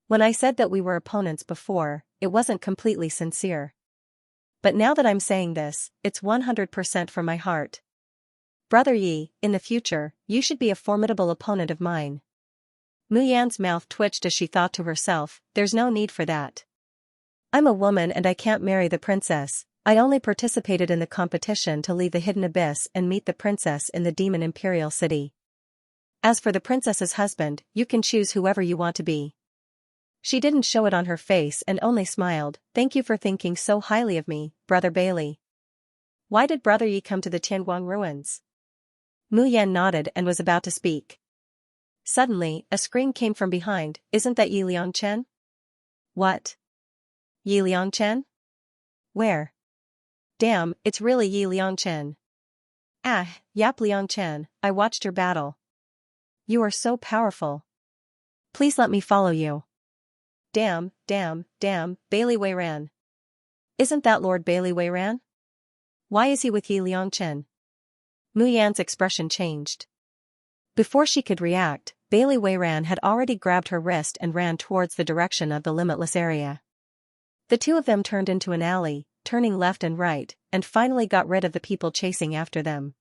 When I said that we were opponents before, it wasn't completely sincere. But now that I'm saying this, it's 100% from my heart. Brother Yi, in the future, you should be a formidable opponent of mine. Mu Yan's mouth twitched as she thought to herself, there's no need for that. I'm a woman and I can't marry the princess. I only participated in the competition to leave the hidden abyss and meet the princess in the demon imperial city. As for the princess's husband, you can choose whoever you want to be. She didn't show it on her face and only smiled. Thank you for thinking so highly of me, Brother Bailey. Why did Brother Yi come to the Tianguang ruins? Mu Yan nodded and was about to speak. Suddenly, a scream came from behind. Isn't that Yi Liangchen? What? Yi Liangchen? Where? Damn, it's really Yi Liangchen. Ah, Yap Liangchen, I watched your battle. You are so powerful. Please let me follow you. Damn, Bailey Weiran. Isn't that Lord Bailey Weiran? Why is he with Yi Liangchen? Mu Yan's expression changed. Before she could react, Bailey Weiran had already grabbed her wrist and ran towards the direction of the limitless area. The two of them turned into an alley, turning left and right, and finally got rid of the people chasing after them.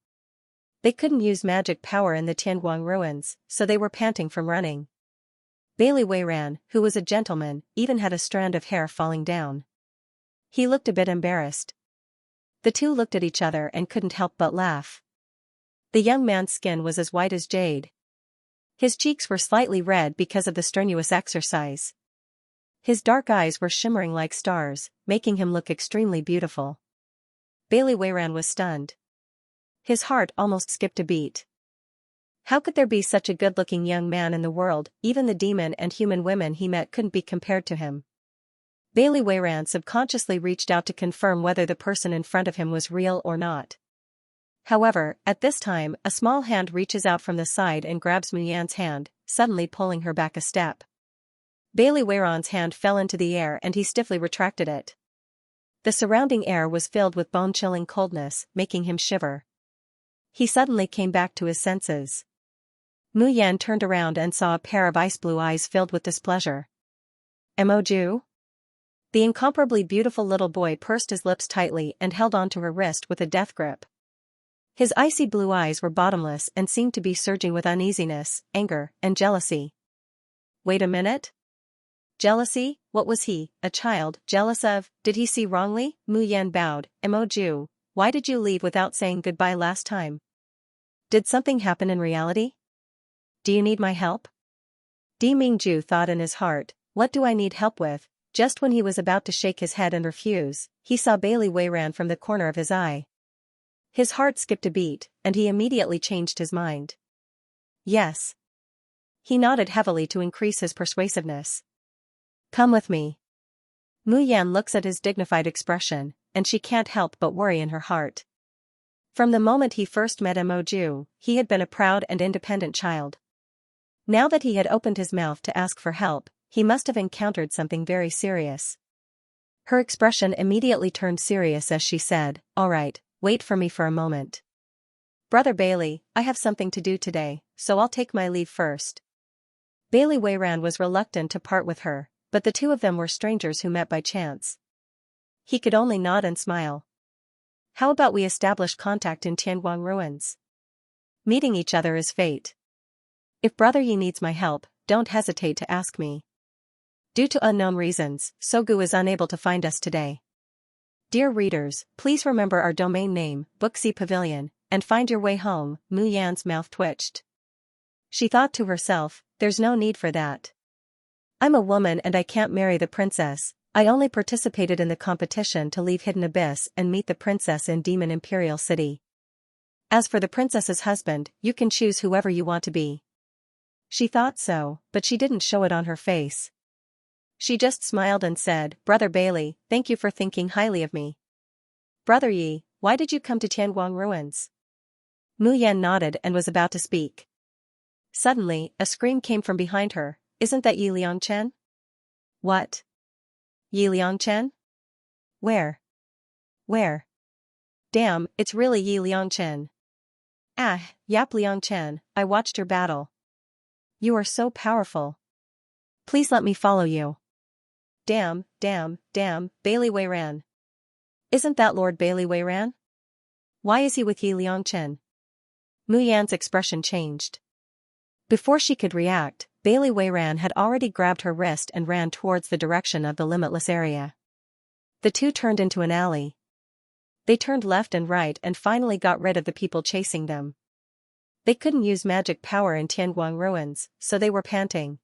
They couldn't use magic power in the Tianguang ruins, so they were panting from running. Bailey Weiran, who was a gentleman, even had a strand of hair falling down. He looked a bit embarrassed. The two looked at each other and couldn't help but laugh. The young man's skin was as white as jade. His cheeks were slightly red because of the strenuous exercise. His dark eyes were shimmering like stars, making him look extremely beautiful. Bailey Weiran was stunned. His heart almost skipped a beat. How could there be such a good-looking young man in the world? Even the demon and human women he met couldn't be compared to him. Bailey Weiran subconsciously reached out to confirm whether the person in front of him was real or not. However, at this time, a small hand reaches out from the side and grabs Mu Yan's hand, suddenly pulling her back a step. Bailey Weiran's hand fell into the air and he stiffly retracted it. The surrounding air was filled with bone-chilling coldness, making him shiver. He suddenly came back to his senses. Mu Yan turned around and saw a pair of ice-blue eyes filled with displeasure. Emoju? The incomparably beautiful little boy pursed his lips tightly and held onto her wrist with a death grip. His icy blue eyes were bottomless and seemed to be surging with uneasiness, anger, and jealousy. Wait a minute? Jealousy? What was he, a child, jealous of? Did he see wrongly? Mu Yan bowed. Emoju, why did you leave without saying goodbye last time? Did something happen in reality? Do you need my help? Di Mingju thought in his heart, what do I need help with? Just when he was about to shake his head and refuse, he saw Bailey Weiran from the corner of his eye. His heart skipped a beat, and he immediately changed his mind. Yes. He nodded heavily to increase his persuasiveness. Come with me. Mu Yan looks at his dignified expression, and she can't help but worry in her heart. From the moment he first met Emoju, he had been a proud and independent child. Now that he had opened his mouth to ask for help, he must have encountered something very serious. Her expression immediately turned serious as she said, all right, wait for me for a moment. Brother Bailey, I have something to do today, so I'll take my leave first. Bailey Weiran was reluctant to part with her, but the two of them were strangers who met by chance. He could only nod and smile. How about we establish contact in Tianguang ruins? Meeting each other is fate. If Brother Yi needs my help, don't hesitate to ask me. Due to unknown reasons, Sogu is unable to find us today. Dear readers, please remember our domain name, Booksy Pavilion, and find your way home. Mu Yan's mouth twitched. She thought to herself, there's no need for that. I'm a woman and I can't marry the princess. I only participated in the competition to leave Hidden Abyss and meet the princess in Demon Imperial City. As for the princess's husband, you can choose whoever you want to be. She thought so, but she didn't show it on her face. She just smiled and said, Brother Bailey, thank you for thinking highly of me. Brother Yi, why did you come to Tianguang ruins? Mu Yan nodded and was about to speak. Suddenly, a scream came from behind her. Isn't that Yi Liangchen? What? Yi Liangchen? Where? Where? Damn, it's really Yi Liangchen. Ah, Yap Liangchen, I watched your battle. You are so powerful. Please let me follow you. Damn, Bailey Weiran. Isn't that Lord Bailey Weiran? Why is he with Yi Liangchen? Mu Yan's expression changed. Before she could react, Bailey Weiran had already grabbed her wrist and ran towards the direction of the limitless area. The two turned into an alley. They turned left and right and finally got rid of the people chasing them. They couldn't use magic power in Tianguang ruins, so they were panting.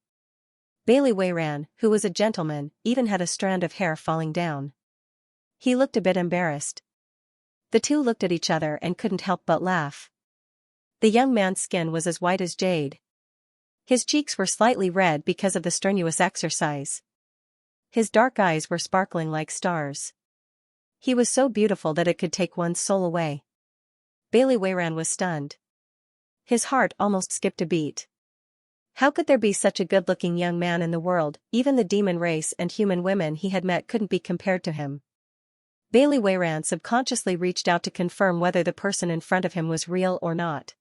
Bailey Weiran, who was a gentleman, even had a strand of hair falling down. He looked a bit embarrassed. The two looked at each other and couldn't help but laugh. The young man's skin was as white as jade. His cheeks were slightly red because of the strenuous exercise. His dark eyes were sparkling like stars. He was so beautiful that it could take one's soul away. Bailey Weiran was stunned. His heart almost skipped a beat. How could there be such a good-looking young man in the world? Even the demon race and human women he had met couldn't be compared to him. Bailey Weiran subconsciously reached out to confirm whether the person in front of him was real or not.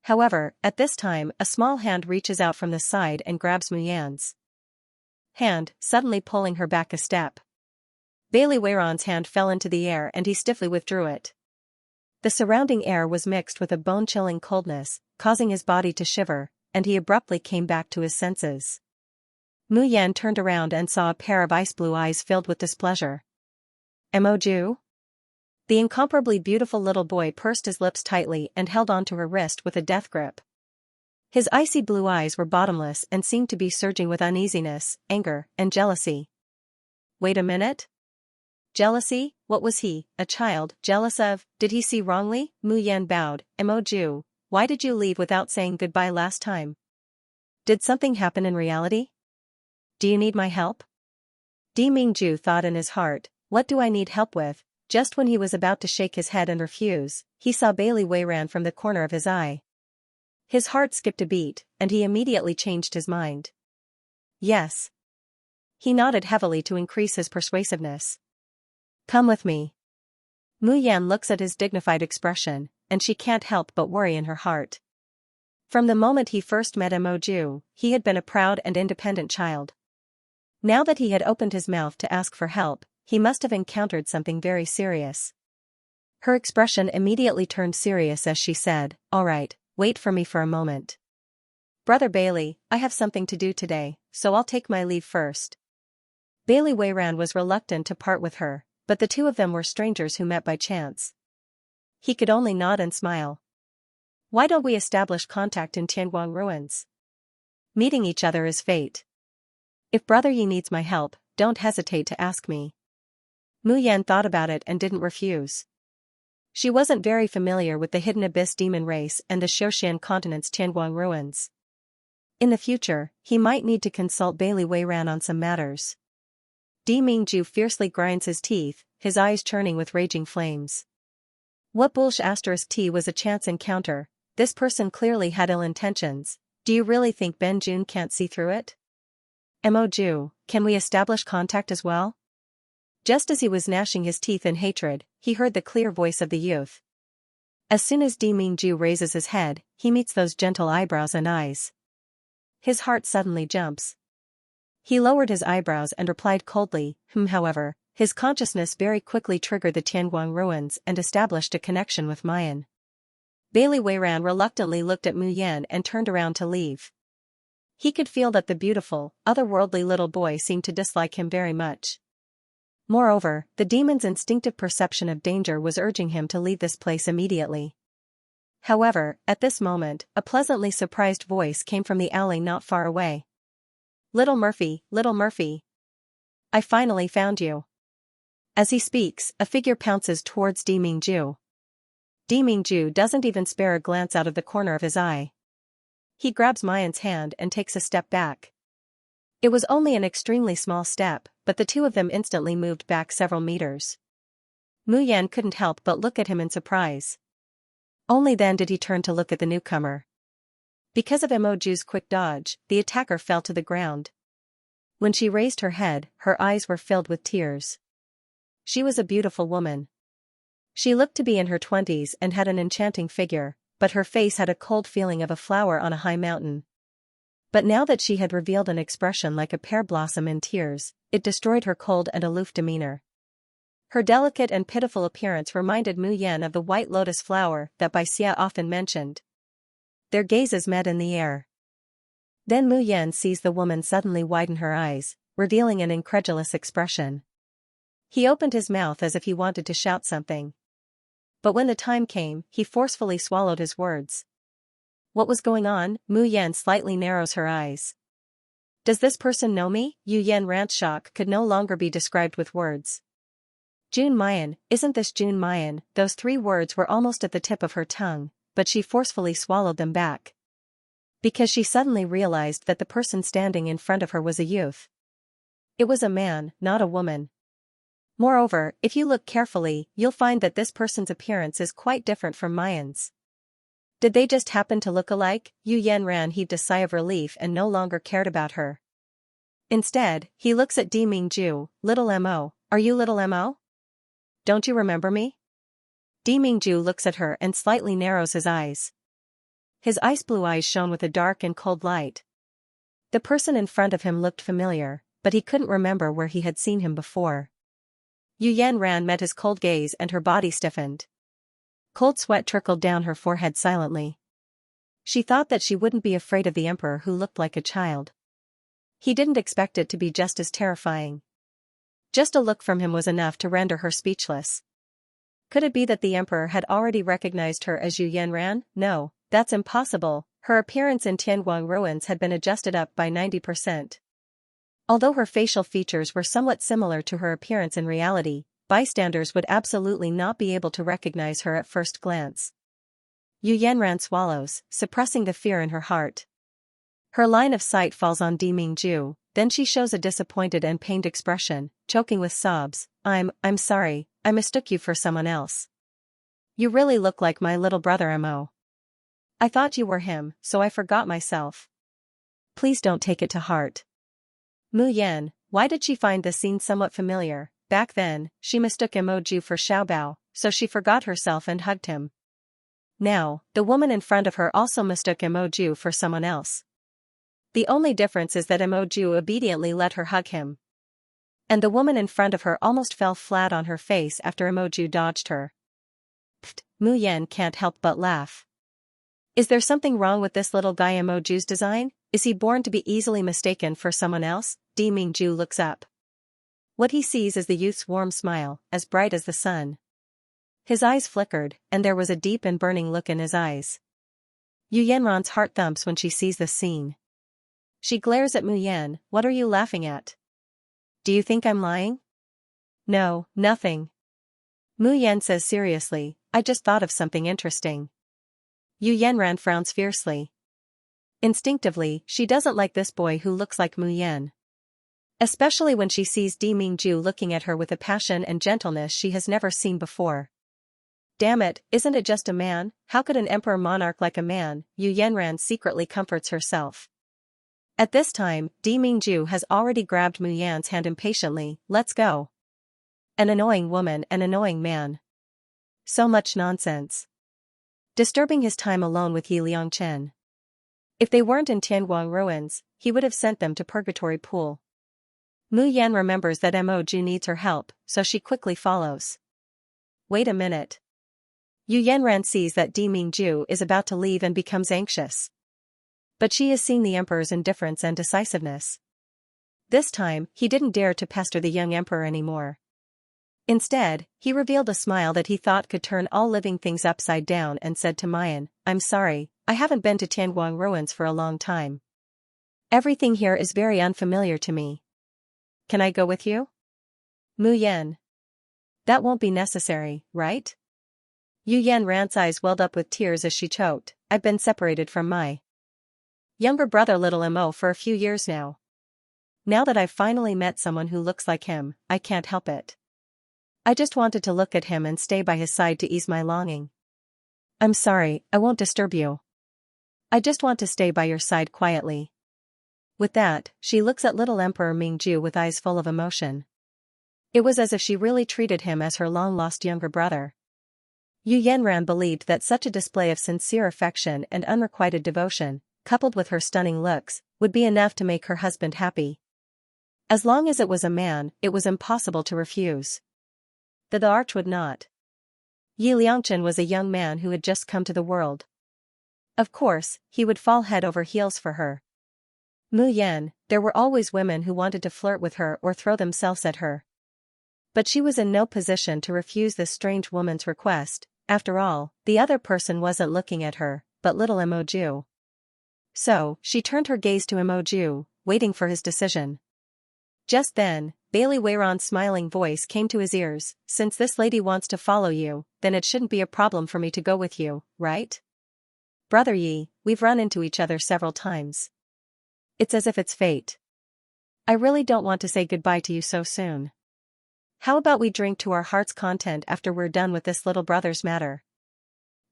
However, at this time, a small hand reaches out from the side and grabs Mu Yan's hand, suddenly pulling her back a step. Bailey Weiran's hand fell into the air and he stiffly withdrew it. The surrounding air was mixed with a bone-chilling coldness, causing his body to shiver, and he abruptly came back to his senses. Mu Yan turned around and saw a pair of ice-blue eyes filled with displeasure. Emoju? The incomparably beautiful little boy pursed his lips tightly and held onto her wrist with a death grip. His icy blue eyes were bottomless and seemed to be surging with uneasiness, anger, and jealousy. Wait a minute? Jealousy? What was he, a child, jealous of? Did he see wrongly? Mu Yan bowed. Emoju, why did you leave without saying goodbye last time? Did something happen in reality? Do you need my help? Di Mingju thought in his heart, what do I need help with? Just when he was about to shake his head and refuse, he saw Bailey Weiran from the corner of his eye. His heart skipped a beat, and he immediately changed his mind. Yes. He nodded heavily to increase his persuasiveness. Come with me. Mu Yan looks at his dignified expression, and she can't help but worry in her heart. From the moment he first met Emoju, he had been a proud and independent child. Now that he had opened his mouth to ask for help, he must have encountered something very serious. Her expression immediately turned serious as she said, "All right, wait for me for a moment. Brother Bailey, I have something to do today, so I'll take my leave first." Bailey Weiran was reluctant to part with her, but the two of them were strangers who met by chance. He could only nod and smile. "Why don't we establish contact in Tianguang ruins? Meeting each other is fate. If Brother Yi needs my help, don't hesitate to ask me." Mu Yan thought about it and didn't refuse. She wasn't very familiar with the Hidden Abyss demon race and the Xiaoxian continent's Tianguang ruins. In the future, he might need to consult Bailey Weiran on some matters. Di Mingju fiercely grinds his teeth, his eyes churning with raging flames. What bullsh ** T was a chance encounter, this person clearly had ill intentions. Do you really think Ben Jun can't see through it? Mo Ju, can we establish contact as well? Just as he was gnashing his teeth in hatred, he heard the clear voice of the youth. As soon as Di Mingju raises his head, he meets those gentle eyebrows and eyes. His heart suddenly jumps. He lowered his eyebrows and replied coldly, however, his consciousness very quickly triggered the Tianguang ruins and established a connection with Mayan. Bailey Weiran reluctantly looked at Mu Yan and turned around to leave. He could feel that the beautiful, otherworldly little boy seemed to dislike him very much. Moreover, the demon's instinctive perception of danger was urging him to leave this place immediately. However, at this moment, a pleasantly surprised voice came from the alley not far away. Little Murphy, I finally found you." As he speaks, a figure pounces towards Di Mingju. Di Mingju doesn't even spare a glance out of the corner of his eye. He grabs Mayan's hand and takes a step back. It was only an extremely small step, but the two of them instantly moved back several meters. Mu Yan couldn't help but look at him in surprise. Only then did he turn to look at the newcomer. Because of Mo Ju's quick dodge, the attacker fell to the ground. When she raised her head, her eyes were filled with tears. She was a beautiful woman. She looked to be in her 20s and had an enchanting figure, but her face had a cold feeling of a flower on a high mountain. But now that she had revealed an expression like a pear blossom in tears, it destroyed her cold and aloof demeanor. Her delicate and pitiful appearance reminded Mu Yan of the white lotus flower that Bai Xia often mentioned. Their gazes met in the air. Then Mu Yan sees the woman suddenly widen her eyes, revealing an incredulous expression. He opened his mouth as if he wanted to shout something. But when the time came, he forcefully swallowed his words. What was going on? Mu Yan slightly narrows her eyes. Does this person know me? Yu Yan Ran's shock could no longer be described with words. Jun Mayan, isn't this Jun Mayan? Those 3 words were almost at the tip of her tongue, but she forcefully swallowed them back. Because she suddenly realized that the person standing in front of her was a youth. It was a man, not a woman. Moreover, if you look carefully, you'll find that this person's appearance is quite different from Mayan's. Did they just happen to look alike? Yu Yan Ran heaved a sigh of relief and no longer cared about her. Instead, he looks at Di Mingju. Little Mo, are you little Mo? Don't you remember me? Di Mingju looks at her and slightly narrows his eyes. His ice blue eyes shone with a dark and cold light. The person in front of him looked familiar, but he couldn't remember where he had seen him before. Yu Yan Ran met his cold gaze and her body stiffened. Cold sweat trickled down her forehead silently. She thought that she wouldn't be afraid of the emperor who looked like a child. He didn't expect it to be just as terrifying. Just a look from him was enough to render her speechless. Could it be that the emperor had already recognized her as Yu Yan Ran? No, that's impossible. Her appearance in Tianguang ruins had been adjusted up by 90%. Although her facial features were somewhat similar to her appearance in reality, bystanders would absolutely not be able to recognize her at first glance. Yu Yanran swallows, suppressing the fear in her heart. Her line of sight falls on Di Mingju, then she shows a disappointed and pained expression, choking with sobs. I'm sorry, I mistook you for someone else. You really look like my little brother Mo. I thought you were him, so I forgot myself. Please don't take it to heart. Mu Yan, why did she find this scene somewhat familiar? Back then, she mistook Emoju for Xiaobao, so she forgot herself and hugged him. Now, the woman in front of her also mistook Emoju for someone else. The only difference is that Emoju obediently let her hug him. And the woman in front of her almost fell flat on her face after Emoju dodged her. Pfft, Mu Yan can't help but laugh. Is there something wrong with this little guy Emoju's design? Is he born to be easily mistaken for someone else? Di Mingju looks up. What he sees is the youth's warm smile, as bright as the sun. His eyes flickered, and there was a deep and burning look in his eyes. Yu Yanran's heart thumps when she sees this scene. She glares at Mu Yan. What are you laughing at? Do you think I'm lying? No, nothing. Mu Yan says seriously, I just thought of something interesting. Yu Yanran frowns fiercely. Instinctively, she doesn't like this boy who looks like Mu Yan. Especially when she sees Di Mingju looking at her with a passion and gentleness she has never seen before. Damn it, isn't it just a man? How could an emperor monarch like a man? Yu Yanran secretly comforts herself. At this time, Di Mingju has already grabbed Mu Yan's hand impatiently. Let's go. An annoying woman, an annoying man. So much nonsense. Disturbing his time alone with Yi Liangchen. If they weren't in Tianguang ruins, he would have sent them to Purgatory Pool. Mu Yan remembers that Emoju needs her help, so she quickly follows. Wait a minute. Yu Yanran sees that Di Mingju is about to leave and becomes anxious. But she has seen the emperor's indifference and decisiveness. This time, he didn't dare to pester the young emperor anymore. Instead, he revealed a smile that he thought could turn all living things upside down and said to Mayan, I'm sorry, I haven't been to Tianguang ruins for a long time. Everything here is very unfamiliar to me. Can I go with you? Mu Yan. That won't be necessary, right? Yu Yanran's eyes welled up with tears as she choked. I've been separated from my younger brother little Mo for a few years now. Now that I've finally met someone who looks like him, I can't help it. I just wanted to look at him and stay by his side to ease my longing. I'm sorry, I won't disturb you. I just want to stay by your side quietly. With that, she looks at little Emperor Mingju with eyes full of emotion. It was as if she really treated him as her long-lost younger brother. Yu Yanran believed that such a display of sincere affection and unrequited devotion, coupled with her stunning looks, would be enough to make her husband happy. As long as it was a man, it was impossible to refuse. The arch would not. Yi Liangchen was a young man who had just come to the world. Of course, he would fall head over heels for her. Mu Yan, there were always women who wanted to flirt with her or throw themselves at her. But she was in no position to refuse this strange woman's request. After all, the other person wasn't looking at her, but little Emoju. So, she turned her gaze to Emoju, waiting for his decision. Just then, Bailey Weiron's smiling voice came to his ears. Since this lady wants to follow you, then it shouldn't be a problem for me to go with you, right? Brother Yi, we've run into each other several times. It's as if it's fate. I really don't want to say goodbye to you so soon. How about we drink to our heart's content after we're done with this little brother's matter?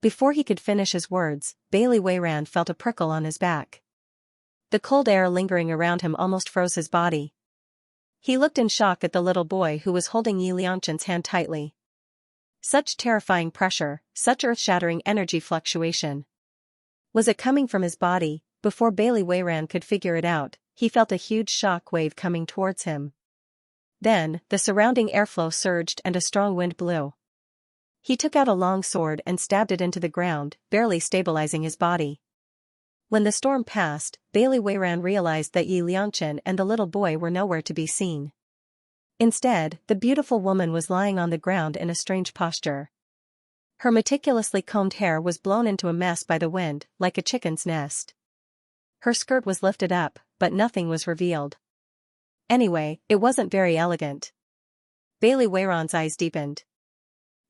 Before he could finish his words, Bailey Weiran felt a prickle on his back. The cold air lingering around him almost froze his body. He looked in shock at the little boy who was holding Yi Liangchen's hand tightly. Such terrifying pressure, such earth-shattering energy fluctuation. Was it coming from his body? Before Bailey Weiran could figure it out, he felt a huge shock wave coming towards him. Then, the surrounding airflow surged and a strong wind blew. He took out a long sword and stabbed it into the ground, barely stabilizing his body. When the storm passed, Bailey Weiran realized that Yi Liangchen and the little boy were nowhere to be seen. Instead, the beautiful woman was lying on the ground in a strange posture. Her meticulously combed hair was blown into a mess by the wind, like a chicken's nest. Her skirt was lifted up, but nothing was revealed. Anyway, it wasn't very elegant. Bailey Weiron's eyes deepened.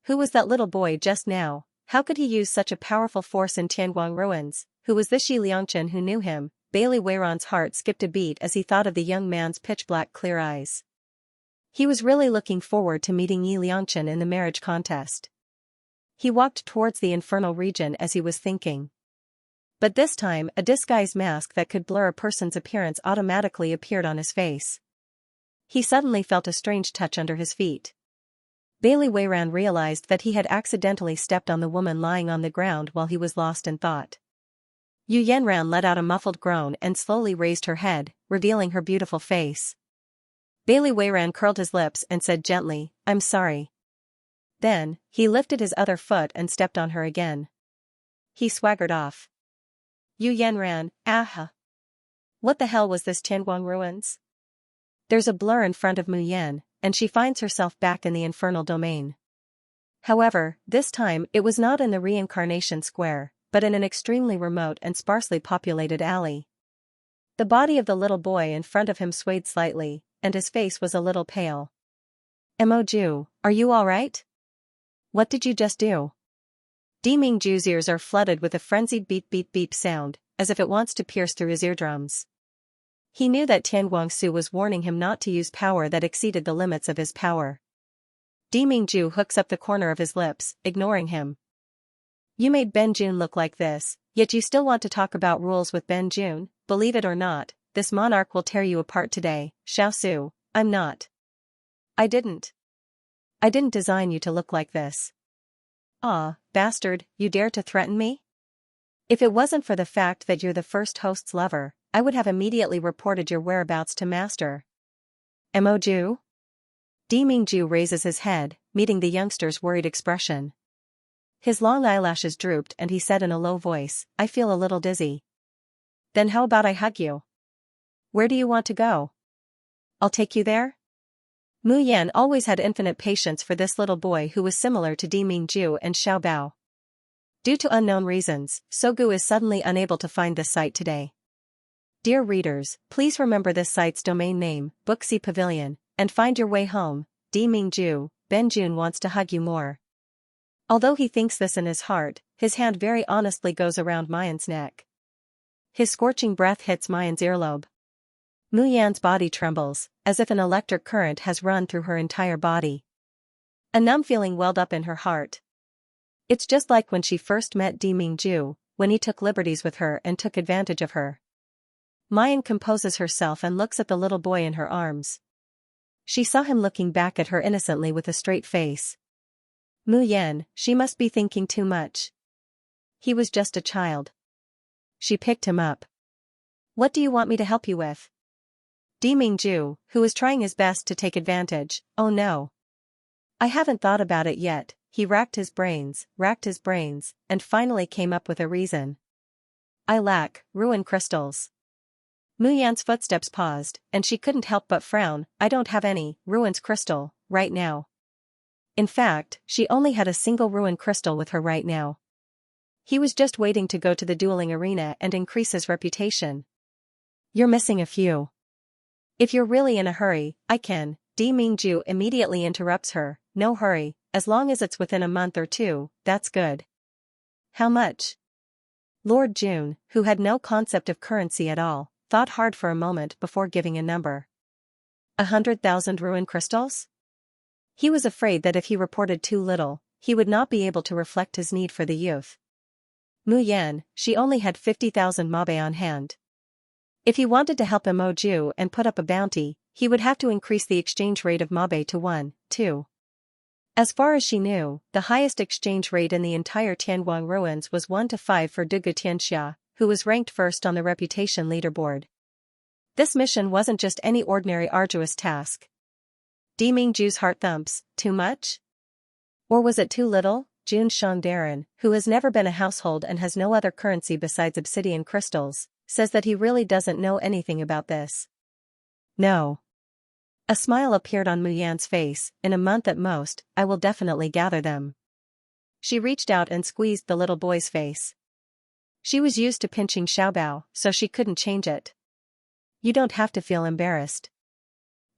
Who was that little boy just now? How could he use such a powerful force in Tianguang ruins? Who was this Yi Liangchen who knew him? Bailey Weiron's heart skipped a beat as he thought of the young man's pitch-black clear eyes. He was really looking forward to meeting Yi Liangchen in the marriage contest. He walked towards the infernal region as he was thinking. But this time, a disguise mask that could blur a person's appearance automatically appeared on his face. He suddenly felt a strange touch under his feet. Bailey Weiran realized that he had accidentally stepped on the woman lying on the ground while he was lost in thought. Yu Yanran let out a muffled groan and slowly raised her head, revealing her beautiful face. Bailey Weiran curled his lips and said gently, "I'm sorry." Then, he lifted his other foot and stepped on her again. He swaggered off. Yu Yanran, aha. What the hell was this Tianguang ruins? There's a blur in front of Mu Yan, and she finds herself back in the infernal domain. However, this time it was not in the reincarnation square, but in an extremely remote and sparsely populated alley. The body of the little boy in front of him swayed slightly, and his face was a little pale. "Mo-ju, are you alright? What did you just do?" Ming-ju's ears are flooded with a frenzied beep beep beep sound, as if it wants to pierce through his eardrums. He knew that Tian Guangsu was warning him not to use power that exceeded the limits of his power. Ming-ju hooks up the corner of his lips, ignoring him. "You made Ben Jun look like this, yet you still want to talk about rules with Ben Jun? Believe it or not, this monarch will tear you apart today, Xiaosu. I'm not. I didn't design you to look like this." "Ah, bastard, you dare to threaten me? If it wasn't for the fact that you're the first host's lover, I would have immediately reported your whereabouts to Master." "Mo-ju?" Ming-ju raises his head, meeting the youngster's worried expression. His long eyelashes drooped and he said in a low voice, "I feel a little dizzy." "Then how about I hug you? Where do you want to go? I'll take you there?" Mu Yan always had infinite patience for this little boy who was similar to Ming-ju and Xiao Bao. Due to unknown reasons, Sogu is suddenly unable to find this site today. Dear readers, please remember this site's domain name, Booksy Pavilion, and find your way home. Ming-ju, Ben Jun wants to hug you more. Although he thinks this in his heart, his hand very honestly goes around Mayan's neck. His scorching breath hits Mayan's earlobe. Mu Yan's body trembles, as if an electric current has run through her entire body. A numb feeling welled up in her heart. It's just like when she first met Ming-ju, when he took liberties with her and took advantage of her. Mayan composes herself and looks at the little boy in her arms. She saw him looking back at her innocently with a straight face. Mu Yan, she must be thinking too much. He was just a child. She picked him up. "What do you want me to help you with?" Ming-ju, who was trying his best to take advantage, "Oh no. I haven't thought about it yet." He racked his brains, and finally came up with a reason. "I lack ruin crystals." Mu Yan's footsteps paused, and she couldn't help but frown. "I don't have any ruins crystal right now." In fact, she only had a single ruin crystal with her right now. He was just waiting to go to the dueling arena and increase his reputation. "You're missing a few. If you're really in a hurry, I can." Ming-ju immediately interrupts her. "No hurry, as long as it's within a month or two, that's good." "How much?" Lord Jun, who had no concept of currency at all, thought hard for a moment before giving a number. 100,000 ruin crystals? He was afraid that if he reported too little, he would not be able to reflect his need for the youth. Mu Yan, she only had 50,000 mabe on hand. If he wanted to help Mo-ju and put up a bounty, he would have to increase the exchange rate of mabe to 1, 2. As far as she knew, the highest exchange rate in the entire Tianguang ruins was 1 to 5 for Dugu Xianxia, who was ranked first on the reputation leaderboard. This mission wasn't just any ordinary arduous task. Ming-ju's heart thumps. Too much? Or was it too little? Jun Shangdaran, who has never been a household and has no other currency besides obsidian crystals, says that he really doesn't know anything about this. "No." A smile appeared on Mu Yan's face. "In a month at most, I will definitely gather them." She reached out and squeezed the little boy's face. She was used to pinching Xiaobao, so she couldn't change it. "You don't have to feel embarrassed.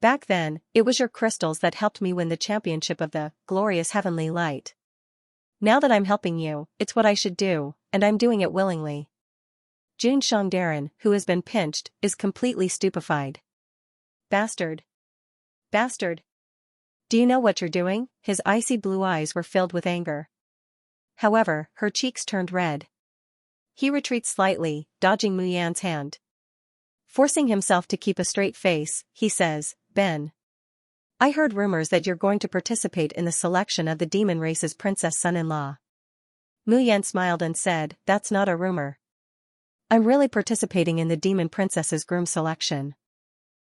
Back then, it was your crystals that helped me win the championship of the glorious heavenly light. Now that I'm helping you, it's what I should do, and I'm doing it willingly." Jun Shangdaran, who has been pinched, is completely stupefied. Bastard. Bastard. Do you know what you're doing?" His icy blue eyes were filled with anger. However, her cheeks turned red. He retreats slightly, dodging Mu Yan's hand. Forcing himself to keep a straight face, he says, "Ben. I heard rumors that you're going to participate in the selection of the demon race's princess son-in-law." Mu Yan smiled and said, "That's not a rumor. I'm really participating in the demon princess's groom selection.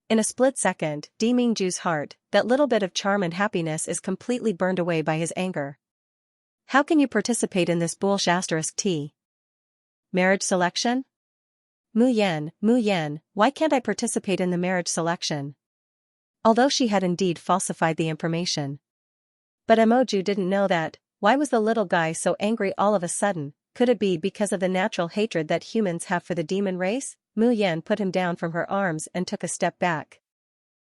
In a split second, Di Mingju's heart, that little bit of charm and happiness is completely burned away by his anger. How can you participate in this bullshit? Marriage selection? Mu Yan, why can't I participate in the marriage selection? Although she had indeed falsified the information. But Emoju didn't know that. Why was the little guy so angry all of a sudden? Could it be because of the natural hatred that humans have for the demon race? Mu Yan put him down from her arms and took a step back.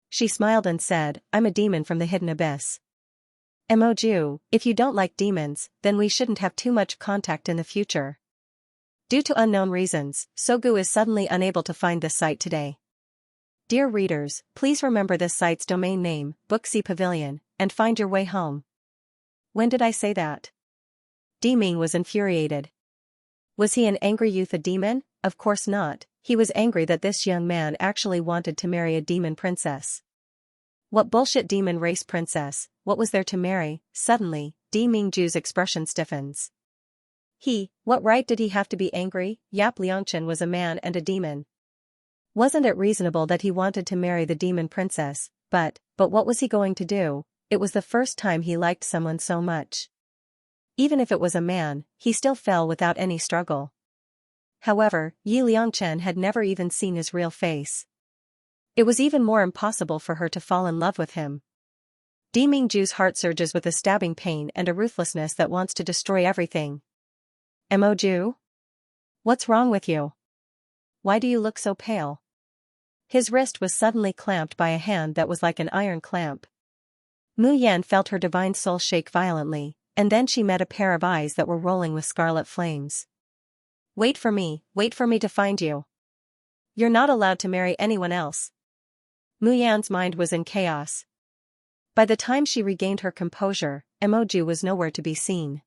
She smiled and said, I'm a demon from the hidden abyss. Emoju, if you don't like demons, then we shouldn't have too much contact in the future. Due to unknown reasons, Sogu is suddenly unable to find this site today. Dear readers, please remember this site's domain name, Booksy Pavilion, and find your way home. When did I say that? Di Ming was infuriated. Was he an angry youth a demon? Of course not, he was angry that this young man actually wanted to marry a demon princess. What bullshit demon race princess, what was there to marry? Suddenly, Di Mingju's expression stiffens. What right did he have to be angry? Yap Liangchen was a man and a demon. Wasn't it reasonable that he wanted to marry the demon princess? But what was he going to do? It was the first time he liked someone so much. Even if it was a man, he still fell without any struggle. However, Yi Liangchen had never even seen his real face. It was even more impossible for her to fall in love with him. Di Mingju's heart surges with a stabbing pain and a ruthlessness that wants to destroy everything. Emoju? What's wrong with you? Why do you look so pale? His wrist was suddenly clamped by a hand that was like an iron clamp. Mu Yan felt her divine soul shake violently, and then she met a pair of eyes that were rolling with scarlet flames. Wait for me to find you. You're not allowed to marry anyone else. Mu Yan's mind was in chaos. By the time she regained her composure, Emoju was nowhere to be seen.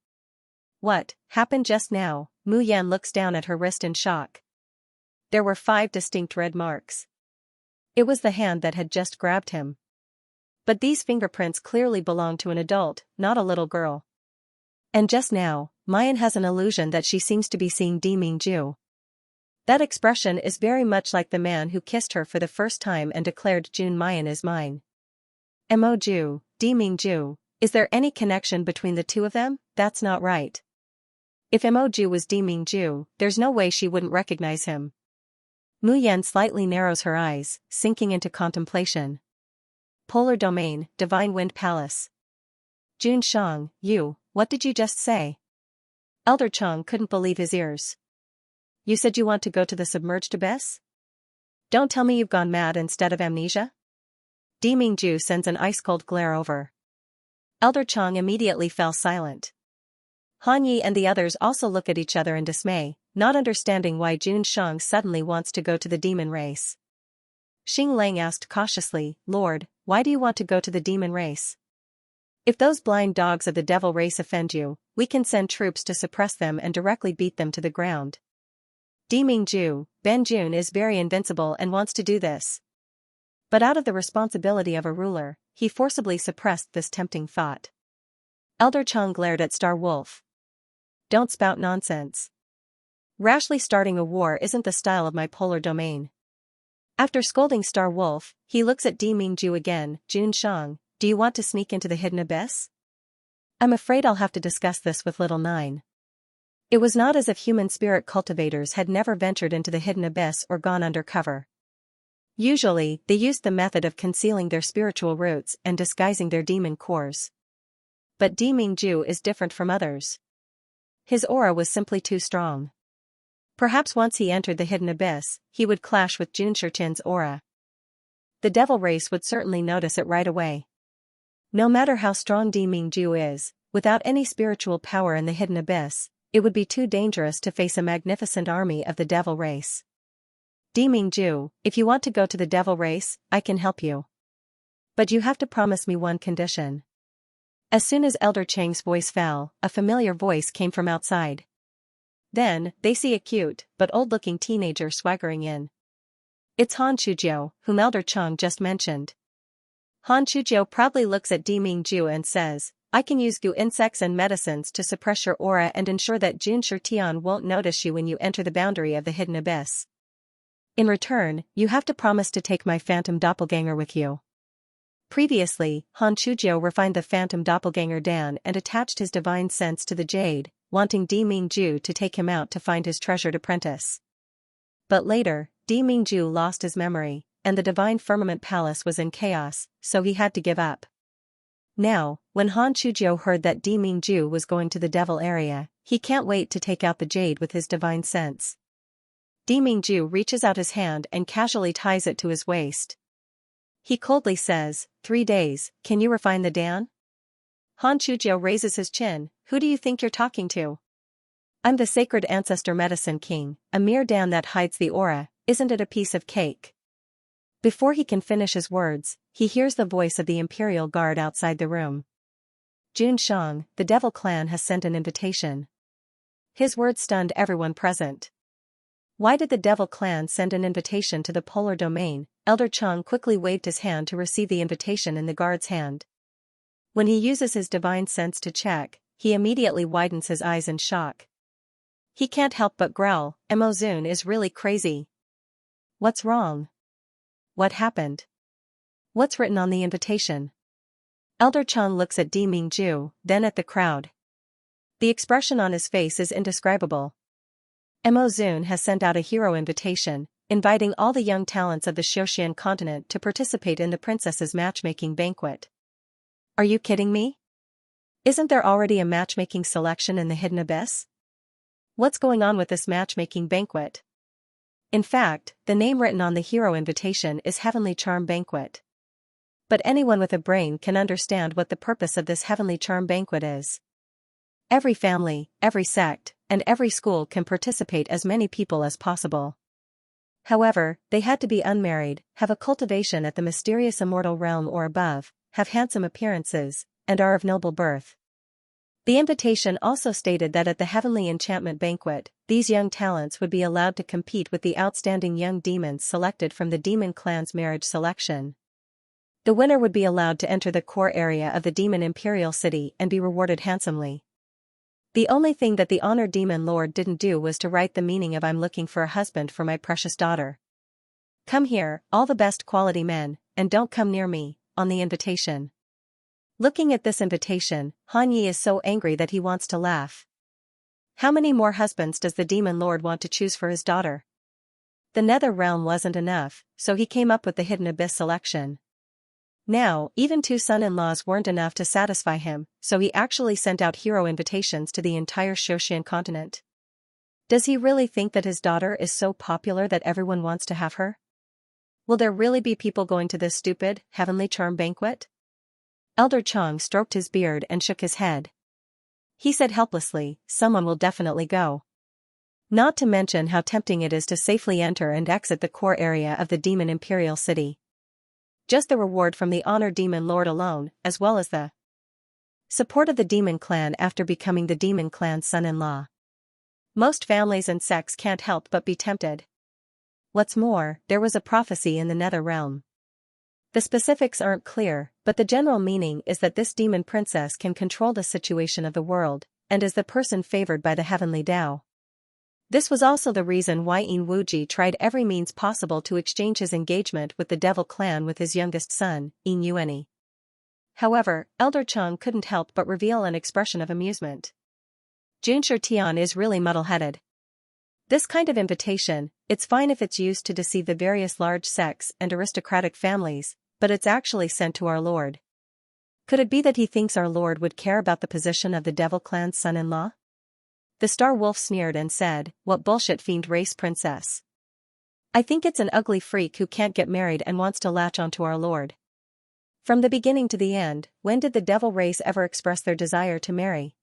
What happened just now? Mu Yan looks down at her wrist in shock. There were 5 distinct red marks. It was the hand that had just grabbed him. But these fingerprints clearly belonged to an adult, not a little girl. And just now, Mayan has an illusion that she seems to be seeing Di Mingju. That expression is very much like the man who kissed her for the first time and declared Jun Mayan is mine. Emoju, Di Mingju, is there any connection between the two of them? That's not right. If Emoju was Di Mingju, there's no way she wouldn't recognize him. Mu Yan slightly narrows her eyes, sinking into contemplation. Polar Domain, Divine Wind Palace. Jun Shang, what did you just say? Elder Chang couldn't believe his ears. You said you want to go to the submerged abyss? Don't tell me you've gone mad instead of amnesia? Di Mingju sends an ice-cold glare over. Elder Chang immediately fell silent. Han Yi and the others also look at each other in dismay, not understanding why Jun Shang suddenly wants to go to the demon race. Xing Lang asked cautiously, Lord, why do you want to go to the demon race? If those blind dogs of the devil race offend you, we can send troops to suppress them and directly beat them to the ground. Di Mingju, Ben Jun is very invincible and wants to do this. But out of the responsibility of a ruler, he forcibly suppressed this tempting thought. Elder Chang glared at Star Wolf. Don't spout nonsense. Rashly starting a war isn't the style of my polar domain. After scolding Star Wolf, he looks at Di Mingju again. Jun Shang, do you want to sneak into the hidden abyss? I'm afraid I'll have to discuss this with Little Nine. It was not as if human spirit cultivators had never ventured into the hidden abyss or gone undercover. Usually, they used the method of concealing their spiritual roots and disguising their demon cores. But Di Mingju is different from others. His aura was simply too strong. Perhaps once he entered the hidden abyss, he would clash with Jun Shirchin's aura. The devil race would certainly notice it right away. No matter how strong Di Mingju is, without any spiritual power in the hidden abyss, it would be too dangerous to face a magnificent army of the devil race. Di Mingju, if you want to go to the devil race, I can help you. But you have to promise me one condition. As soon as Elder Chang's voice fell, a familiar voice came from outside. Then, they see a cute, but old-looking teenager swaggering in. It's Han Chujiu, whom Elder Chang just mentioned. Han Chujiu proudly looks at Di Mingju and says, I can use goo insects and medicines to suppress your aura and ensure that Xianxia won't notice you when you enter the boundary of the hidden abyss. In return, you have to promise to take my phantom doppelganger with you. Previously, Han Chujiu refined the phantom doppelganger Dan and attached his divine sense to the jade, wanting Di Mingju to take him out to find his treasured apprentice. But later, Di Mingju lost his memory, and the divine firmament palace was in chaos, so he had to give up. Now, when Han Chujiu heard that Di Mingju was going to the devil area, he can't wait to take out the jade with his divine sense. Di Mingju reaches out his hand and casually ties it to his waist. He coldly says, 3 days, can you refine the Dan? Han Chujiu raises his chin, who do you think you're talking to? I'm the sacred ancestor medicine king, a mere Dan that hides the aura, isn't it a piece of cake? Before he can finish his words, he hears the voice of the Imperial Guard outside the room. Jun Shang, the Devil Clan has sent an invitation. His words stunned everyone present. Why did the Devil Clan send an invitation to the polar domain? Elder Chang quickly waved his hand to receive the invitation in the guard's hand. When he uses his divine sense to check, he immediately widens his eyes in shock. He can't help but growl, Emozun is really crazy. What's wrong? What happened? What's written on the invitation? Elder Chang looks at Di Mingju, then at the crowd. The expression on his face is indescribable. Emozun has sent out a hero invitation, inviting all the young talents of the Xianxia continent to participate in the princess's matchmaking banquet. Are you kidding me? Isn't there already a matchmaking selection in the hidden abyss? What's going on with this matchmaking banquet? In fact, the name written on the hero invitation is Heavenly Charm Banquet. But anyone with a brain can understand what the purpose of this Heavenly Charm Banquet is. Every family, every sect, and every school can participate as many people as possible. However, they had to be unmarried, have a cultivation at the mysterious immortal realm or above, have handsome appearances, and are of noble birth. The invitation also stated that at the Heavenly Enchantment Banquet, these young talents would be allowed to compete with the outstanding young demons selected from the Demon Clan's marriage selection. The winner would be allowed to enter the core area of the Demon Imperial City and be rewarded handsomely. The only thing that the honored Demon Lord didn't do was to write the meaning of "I'm looking for a husband for my precious daughter. Come here, all the best quality men, and don't come near me," on the invitation. Looking at this invitation, Han Yi is so angry that he wants to laugh. How many more husbands does the Demon Lord want to choose for his daughter? The Nether Realm wasn't enough, so he came up with the Hidden Abyss selection. Now, even 2 son-in-laws weren't enough to satisfy him, so he actually sent out hero invitations to the entire Xianxia continent. Does he really think that his daughter is so popular that everyone wants to have her? Will there really be people going to this stupid, heavenly charm banquet? Elder Chang stroked his beard and shook his head. He said helplessly, someone will definitely go. Not to mention how tempting it is to safely enter and exit the core area of the Demon Imperial City. Just the reward from the honored Demon Lord alone, as well as the support of the Demon Clan after becoming the Demon Clan's son-in-law. Most families and sects can't help but be tempted. What's more, there was a prophecy in the Nether Realm. The specifics aren't clear, but the general meaning is that this demon princess can control the situation of the world, and is the person favored by the heavenly Tao. This was also the reason why Yin Wuji tried every means possible to exchange his engagement with the Devil Clan with his youngest son, Yin Yuani. However, Elder Chang couldn't help but reveal an expression of amusement. Junshi Tian is really muddle-headed. This kind of invitation, it's fine if it's used to deceive the various large sects and aristocratic families, but it's actually sent to our Lord. Could it be that he thinks our Lord would care about the position of the Devil Clan's son-in-law? The Star Wolf sneered and said, "What bullshit fiend race princess. I think it's an ugly freak who can't get married and wants to latch onto our Lord." From the beginning to the end, when did the devil race ever express their desire to marry?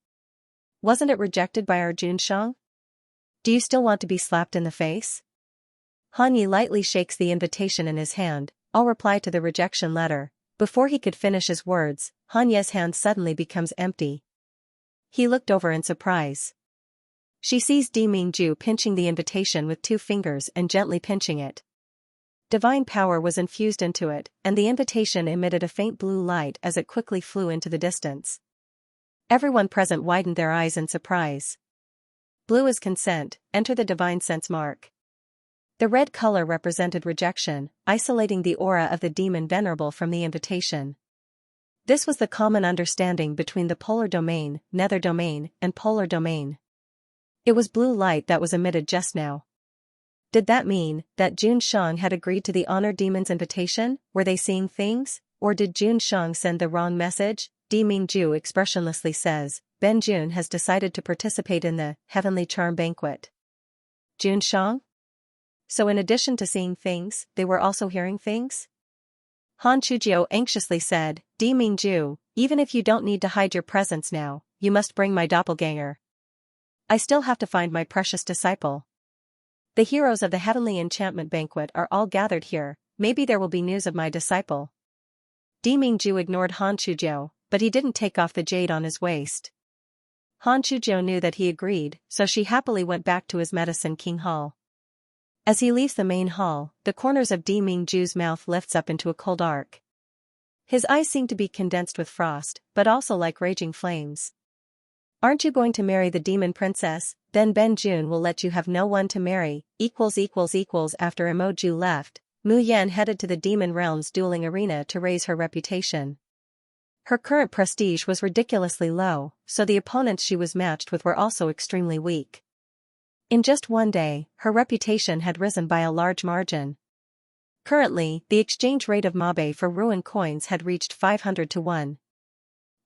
Wasn't it rejected by our Junshang? Do you still want to be slapped in the face? Han Yi lightly shakes the invitation in his hand, "I'll reply to the rejection letter." Before he could finish his words, Han Ye's hand suddenly becomes empty. He looked over in surprise. She sees Di Mingju pinching the invitation with 2 fingers and gently pinching it. Divine power was infused into it, and the invitation emitted a faint blue light as it quickly flew into the distance. Everyone present widened their eyes in surprise. Blue is consent, enter the divine sense mark. The red color represented rejection, isolating the aura of the demon venerable from the invitation. This was the common understanding between the polar domain, nether domain, and polar domain. It was blue light that was emitted just now. Did that mean that Jun Shang had agreed to the honor demon's invitation? Were they seeing things? Or did Jun Shang send the wrong message? Di Mingju expressionlessly says, Ben Jun has decided to participate in the Heavenly Charm Banquet. Jun Shang? So in addition to seeing things, they were also hearing things? Han Chujiu anxiously said, Di Mingju, even if you don't need to hide your presence now, you must bring my doppelganger. I still have to find my precious disciple. The heroes of the Heavenly Enchantment Banquet are all gathered here, maybe there will be news of my disciple. Di Mingju ignored Han Chujiu, but he didn't take off the jade on his waist. Han Chujiu knew that he agreed, so she happily went back to his Medicine King Hall. As he leaves the main hall, the corners of Di Mingju's mouth lifts up into a cold arc. His eyes seem to be condensed with frost, but also like raging flames. Aren't you going to marry the demon princess? Then Ben Jun will let you have no one to marry. After Emoju left, Mu Yan headed to the demon realm's dueling arena to raise her reputation. Her current prestige was ridiculously low, so the opponents she was matched with were also extremely weak. In just one day, her reputation had risen by a large margin. Currently, the exchange rate of Mabe for ruin coins had reached 500 to 1.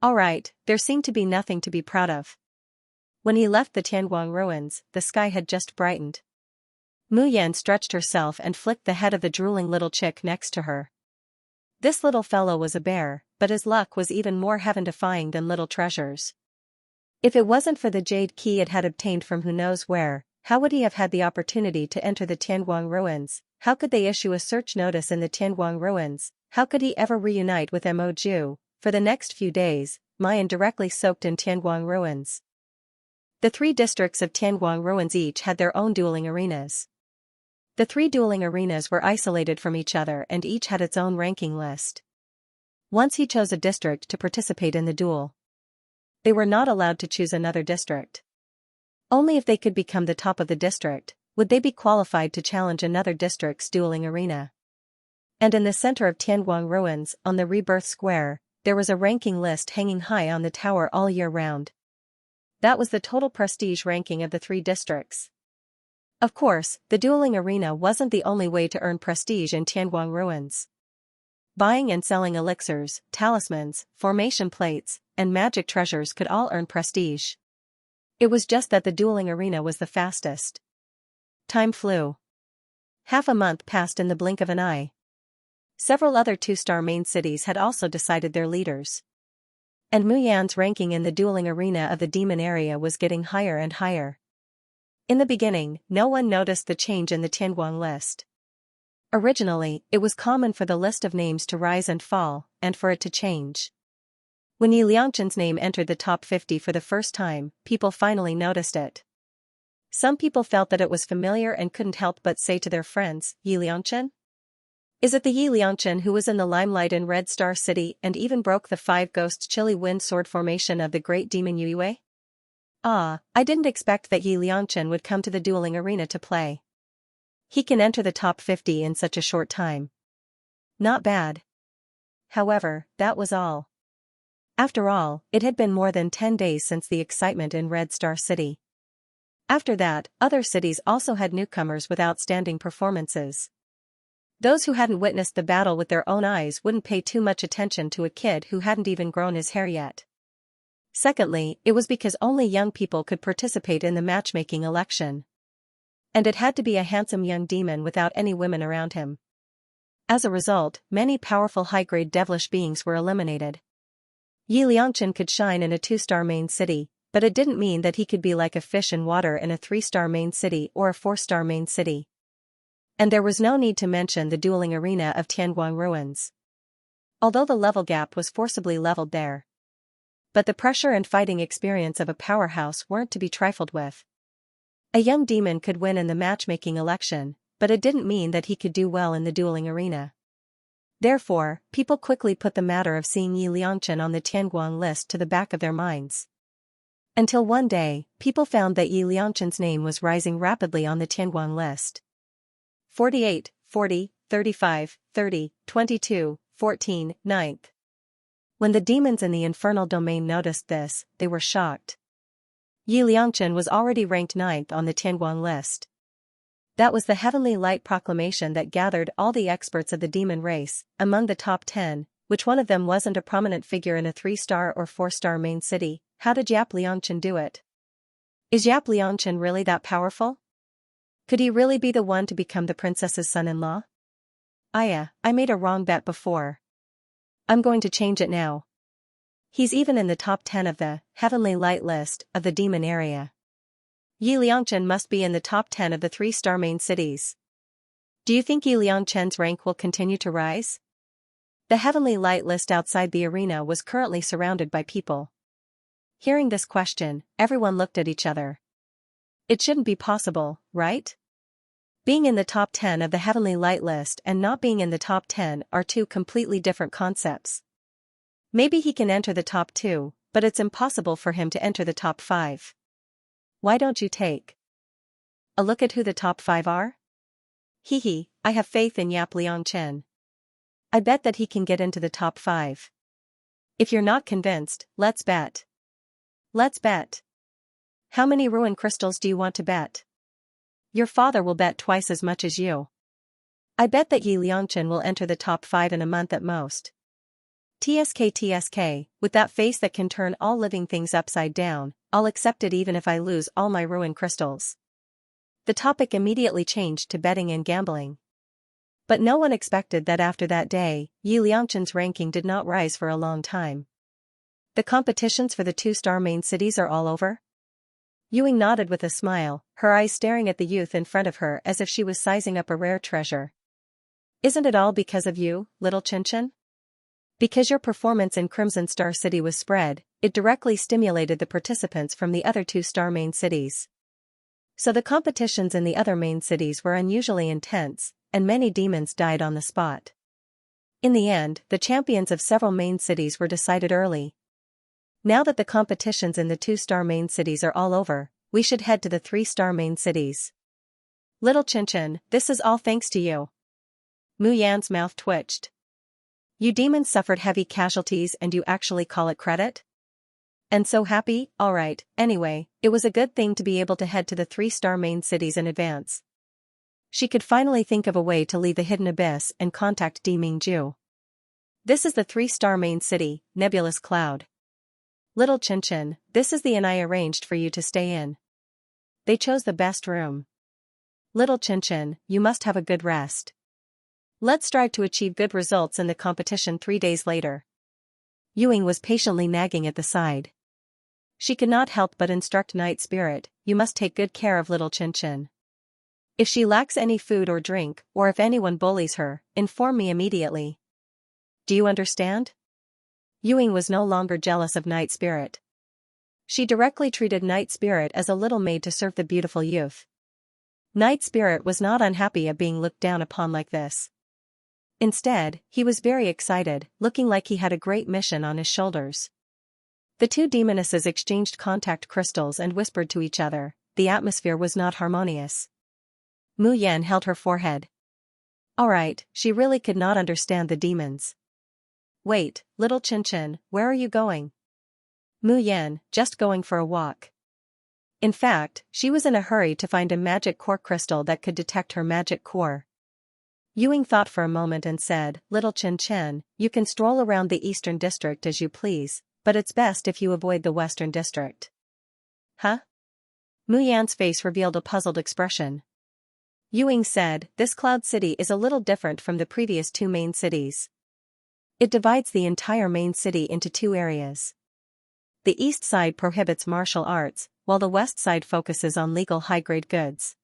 Alright, there seemed to be nothing to be proud of. When he left the Tianguang ruins, the sky had just brightened. Mu Yan stretched herself and flicked the head of the drooling little chick next to her. This little fellow was a bear, but his luck was even more heaven-defying than little treasures. If it wasn't for the jade key it had obtained from who knows where, how would he have had the opportunity to enter the Tianguang ruins? How could they issue a search notice in the Tianguang ruins? How could he ever reunite with Mo Ju? For the next few days, Mayan directly soaked in Tianguang ruins. The 3 districts of Tianguang ruins each had their own dueling arenas. The 3 dueling arenas were isolated from each other and each had its own ranking list. Once he chose a district to participate in the duel, they were not allowed to choose another district. Only if they could become the top of the district, would they be qualified to challenge another district's dueling arena. And in the center of Tianguang ruins, on the Rebirth Square, there was a ranking list hanging high on the tower all year round. That was the total prestige ranking of the 3 districts. Of course, the dueling arena wasn't the only way to earn prestige in Tianguang ruins. Buying and selling elixirs, talismans, formation plates, and magic treasures could all earn prestige. It was just that the dueling arena was the fastest. Time flew. Half a month passed in the blink of an eye. Several other 2-star main cities had also decided their leaders. And Mu Yan's ranking in the dueling arena of the demon area was getting higher and higher. In the beginning, no one noticed the change in the Tianguang list. Originally, it was common for the list of names to rise and fall, and for it to change. When Yi Liangchen's name entered the top 50 for the first time, people finally noticed it. Some people felt that it was familiar and couldn't help but say to their friends, Yi Liangchen? Is it the Yi Liangchen who was in the limelight in Red Star City and even broke the 5 ghost chilly wind sword formation of the great demon Yue? Ah, I didn't expect that Yi Liangchen would come to the dueling arena to play. He can enter the top 50 in such a short time. Not bad. However, that was all. After all, it had been more than 10 days since the excitement in Red Star City. After that, other cities also had newcomers with outstanding performances. Those who hadn't witnessed the battle with their own eyes wouldn't pay too much attention to a kid who hadn't even grown his hair yet. Secondly, it was because only young people could participate in the matchmaking election. And it had to be a handsome young demon without any women around him. As a result, many powerful high-grade devilish beings were eliminated. Yi Liangchen could shine in a 2-star main city, but it didn't mean that he could be like a fish in water in a 3-star main city or a 4-star main city. And there was no need to mention the dueling arena of Tianguang ruins. Although the level gap was forcibly leveled there. But the pressure and fighting experience of a powerhouse weren't to be trifled with. A young demon could win in the matchmaking election, but it didn't mean that he could do well in the dueling arena. Therefore, people quickly put the matter of seeing Yi Liangchen on the Tianguang list to the back of their minds. Until one day, people found that Yi Liangchen's name was rising rapidly on the Tianguang list. 48, 40, 35, 30, 22, 14, 9th. When the demons in the infernal domain noticed this, they were shocked. Yi Liangchen was already ranked 9th on the Tianguang list. That was the heavenly light proclamation that gathered all the experts of the demon race, among the top 10, which one of them wasn't a prominent figure in a 3-star or 4-star main city. How did Yap Liangchen do it? Is Yap Liangchen really that powerful? Could he really be the one to become the princess's son-in-law? I made a wrong bet before. I'm going to change it now. He's even in the top 10 of the heavenly light list of the demon area. Yi Liangchen must be in the top 10 of the 3-star main cities. Do you think Yi Liangchen's rank will continue to rise? The heavenly light list outside the arena was currently surrounded by people. Hearing this question, everyone looked at each other. It shouldn't be possible, right? Being in the top 10 of the heavenly light list and not being in the top 10 are two completely different concepts. Maybe he can enter the top 2, but it's impossible for him to enter the top 5. Why don't you take a look at who the top 5 are? I have faith in Yap Liangchen. I bet that he can get into the top 5. If you're not convinced, let's bet. Let's bet. How many ruin crystals do you want to bet? Your father will bet twice as much as you. I bet that Yi Liangchen will enter the top 5 in a month at most. TSK, with that face that can turn all living things upside down, I'll accept it even if I lose all my ruin crystals. The topic immediately changed to betting and gambling. But no one expected that after that day, Yi Liangchen's ranking did not rise for a long time. The competitions for the 2-star main cities are all over? Yuying nodded with a smile, her eyes staring at the youth in front of her as if she was sizing up a rare treasure. Isn't it all because of you, little Qianchen? Because your performance in Crimson Star City was spread, it directly stimulated the participants from the other 2-star main cities. So the competitions in the other main cities were unusually intense, and many demons died on the spot. In the end, the champions of several main cities were decided early. Now that the competitions in the 2-star main cities are all over, we should head to the 3-star main cities. Little Qianchen, this is all thanks to you. Mu Yan's mouth twitched. You demons suffered heavy casualties and you actually call it credit? And so happy, alright, anyway, it was a good thing to be able to head to the 3-star main cities in advance. She could finally think of a way to leave the hidden abyss and contact Di Mingju. This is the 3-star main city, Nebulous Cloud. Little Qianchen, this is the inn I arranged for you to stay in. They chose the best room. Little Qianchen, you must have a good rest. Let's strive to achieve good results in the competition 3 days later. Yuying was patiently nagging at the side. She could not help but instruct Night Spirit, you must take good care of little Qianchen. If she lacks any food or drink, or if anyone bullies her, inform me immediately. Do you understand? Yuying was no longer jealous of Night Spirit. She directly treated Night Spirit as a little maid to serve the beautiful youth. Night Spirit was not unhappy at being looked down upon like this. Instead, he was very excited, looking like he had a great mission on his shoulders. The two demonesses exchanged contact crystals and whispered to each other. The atmosphere was not harmonious. Mu Yan held her forehead. Alright, she really could not understand the demons. Wait, little Qianchen, where are you going? Mu Yan, just going for a walk. In fact, she was in a hurry to find a magic core crystal that could detect her magic core. Yuying thought for a moment and said, Little Qianchen, you can stroll around the eastern district as you please, but it's best if you avoid the western district. Huh? Mu Yan's face revealed a puzzled expression. Yuying said, this cloud city is a little different from the previous 2 main cities. It divides the entire main city into 2 areas. The east side prohibits martial arts, while the west side focuses on legal high-grade goods.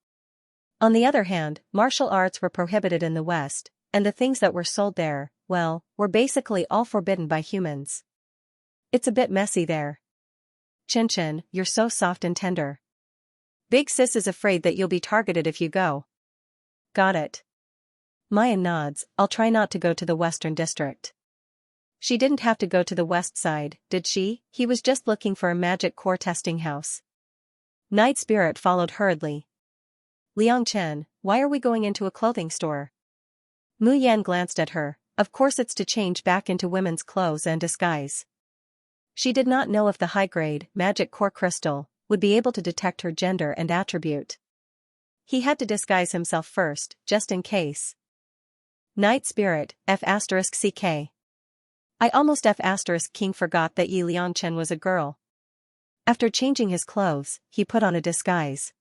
On the other hand, martial arts were prohibited in the west, and the things that were sold there, well, were basically all forbidden by humans. It's a bit messy there. Qianchen, you're so soft and tender. Big Sis is afraid that you'll be targeted if you go. Got it. Maya nods, I'll try not to go to the western district. She didn't have to go to the west side, did she? He was just looking for a magic core testing house. Night Spirit followed hurriedly. Liangchen, why are we going into a clothing store? Mu Yan glanced at her. Of course it's to change back into women's clothes and disguise. She did not know if the high-grade, magic core crystal, would be able to detect her gender and attribute. He had to disguise himself first, just in case. Night Spirit, F***CK. I almost F***king forgot that Yi Liangchen was a girl. After changing his clothes, he put on a disguise.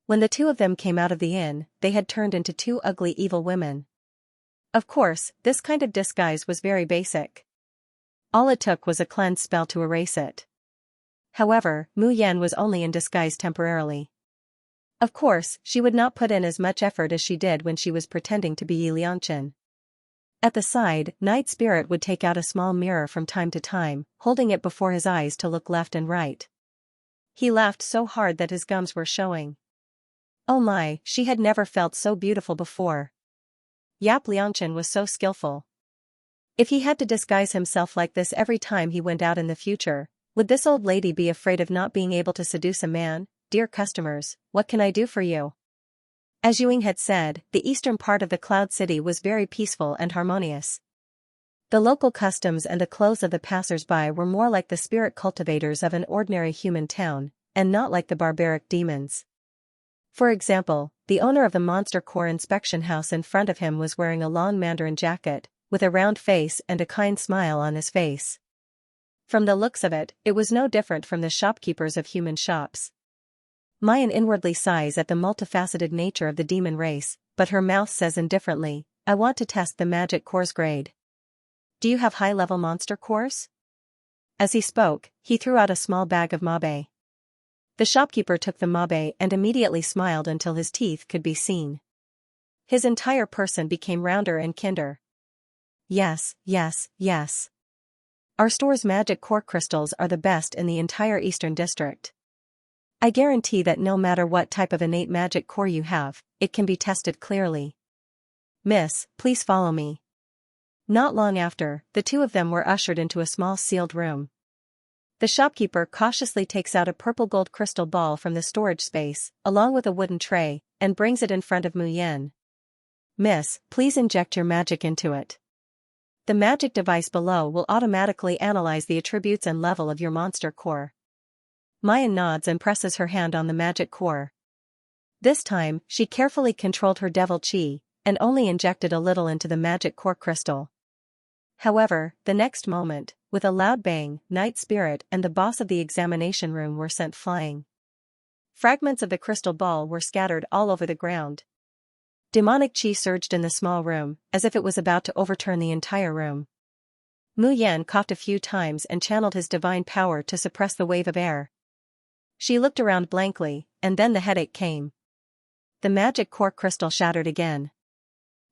When the two of them came out of the inn, they had turned into two ugly evil women. Of course, this kind of disguise was very basic. All it took was a cleanse spell to erase it. However, Mu Yan was only in disguise temporarily. Of course, she would not put in as much effort as she did when she was pretending to be Yi Liangchen. At the side, Night Spirit would take out a small mirror from time to time, holding it before his eyes to look left and right. He laughed so hard that his gums were showing. Oh my, she had never felt so beautiful before. Yap Liangchen was so skillful. If he had to disguise himself like this every time he went out in the future, would this old lady be afraid of not being able to seduce a man? Dear customers, what can I do for you? As Yuing had said, the eastern part of the Cloud City was very peaceful and harmonious. The local customs and the clothes of the passers-by were more like the spirit cultivators of an ordinary human town, and not like the barbaric demons. For example, the owner of the Monster Core inspection house in front of him was wearing a long mandarin jacket, with a round face and a kind smile on his face. From the looks of it, it was no different from the shopkeepers of human shops. Mayan inwardly sighs at the multifaceted nature of the demon race, but her mouth says indifferently, I want to test the magic core's grade. Do you have high-level monster cores? As he spoke, he threw out a small bag of mabe. The shopkeeper took the mabe and immediately smiled until his teeth could be seen. His entire person became rounder and kinder. Yes, yes, yes. Our store's magic core crystals are the best in the entire Eastern District. I guarantee that no matter what type of innate magic core you have, it can be tested clearly. Miss, please follow me. Not long after, the two of them were ushered into a small sealed room. The shopkeeper cautiously takes out a purple gold crystal ball from the storage space, along with a wooden tray, and brings it in front of Mu Yan. Miss, please inject your magic into it. The magic device below will automatically analyze the attributes and level of your monster core. Mayan nods and presses her hand on the magic core. This time, she carefully controlled her devil chi, and only injected a little into the magic core crystal. However, the next moment, with a loud bang, Night Spirit and the boss of the examination room were sent flying. Fragments of the crystal ball were scattered all over the ground. Demonic chi surged in the small room, as if it was about to overturn the entire room. Mu Yan coughed a few times and channeled his divine power to suppress the wave of air. She looked around blankly, and then the headache came. The magic core crystal shattered again.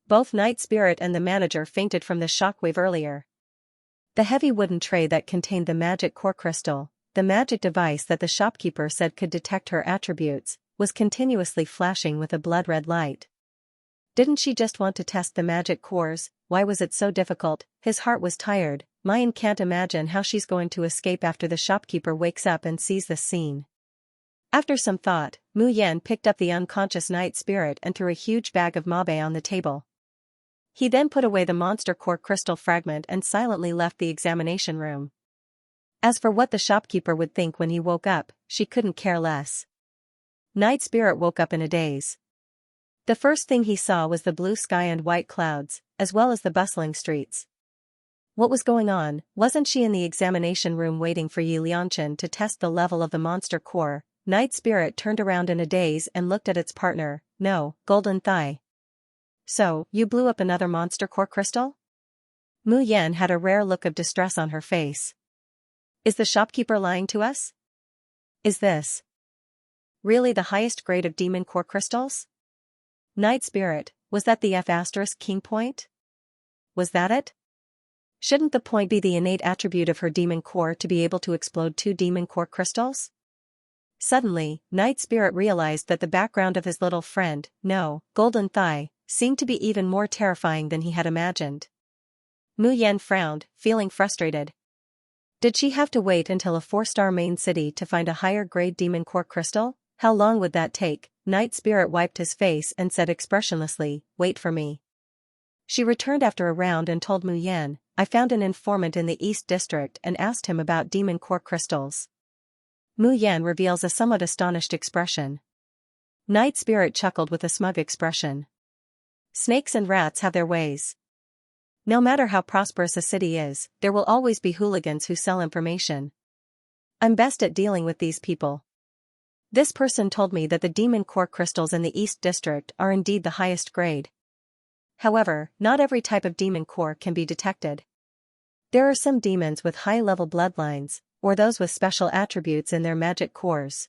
Both Night Spirit and the manager fainted from the shockwave earlier. The heavy wooden tray that contained the magic core crystal, the magic device that the shopkeeper said could detect her attributes, was continuously flashing with a blood-red light. Didn't she just want to test the magic cores? Why was it so difficult? His heart was tired. Mayan can't imagine how she's going to escape after the shopkeeper wakes up and sees this scene. After some thought, Mu Yan picked up the unconscious Night Spirit and threw a huge bag of mabe on the table. He then put away the monster core crystal fragment and silently left the examination room. As for what the shopkeeper would think when he woke up, she couldn't care less. Night Spirit woke up in a daze. The first thing he saw was the blue sky and white clouds, as well as the bustling streets. What was going on? Wasn't she in the examination room waiting for Yi Liangchen to test the level of the monster core? Night Spirit turned around in a daze and looked at its partner. No, Golden Thigh. So, you blew up another monster core crystal? Mu Yan had a rare look of distress on her face. Is the shopkeeper lying to us? Is this really the highest grade of demon core crystals? Night Spirit, was that the F***king point? Was that it? Shouldn't the point be the innate attribute of her demon core to be able to explode 2 demon core crystals? Suddenly, Night Spirit realized that the background of his little friend, no, Golden Thigh, seemed to be even more terrifying than he had imagined. Mu Yan frowned, feeling frustrated. Did she have to wait until a 4-star main city to find a higher-grade demon core crystal? How long would that take? Night Spirit wiped his face and said expressionlessly, "Wait for me." She returned after a round and told Mu Yan, "I found an informant in the East District and asked him about demon core crystals." Mu Yan reveals a somewhat astonished expression. Night Spirit chuckled with a smug expression. Snakes and rats have their ways. No matter how prosperous a city is, there will always be hooligans who sell information. I'm best at dealing with these people. This person told me that the demon core crystals in the East District are indeed the highest grade. However, not every type of demon core can be detected. There are some demons with high-level bloodlines, or those with special attributes in their magic cores.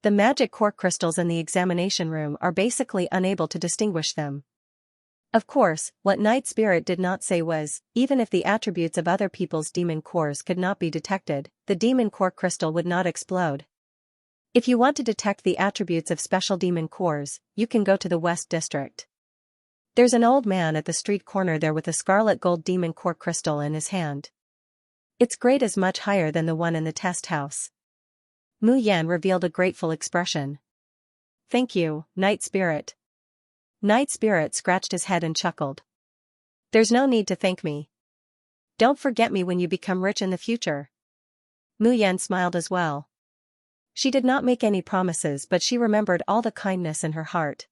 The magic core crystals in the examination room are basically unable to distinguish them. Of course, what Night Spirit did not say was, even if the attributes of other people's demon cores could not be detected, the demon core crystal would not explode. If you want to detect the attributes of special demon cores, you can go to the West District. There's an old man at the street corner there with a scarlet gold demon core crystal in his hand. Its grade is much higher than the one in the test house. Mu Yan revealed a grateful expression. Thank you, Night Spirit. Night Spirit scratched his head and chuckled. There's no need to thank me. Don't forget me when you become rich in the future. Mu Yan smiled as well. She did not make any promises, but she remembered all the kindness in her heart.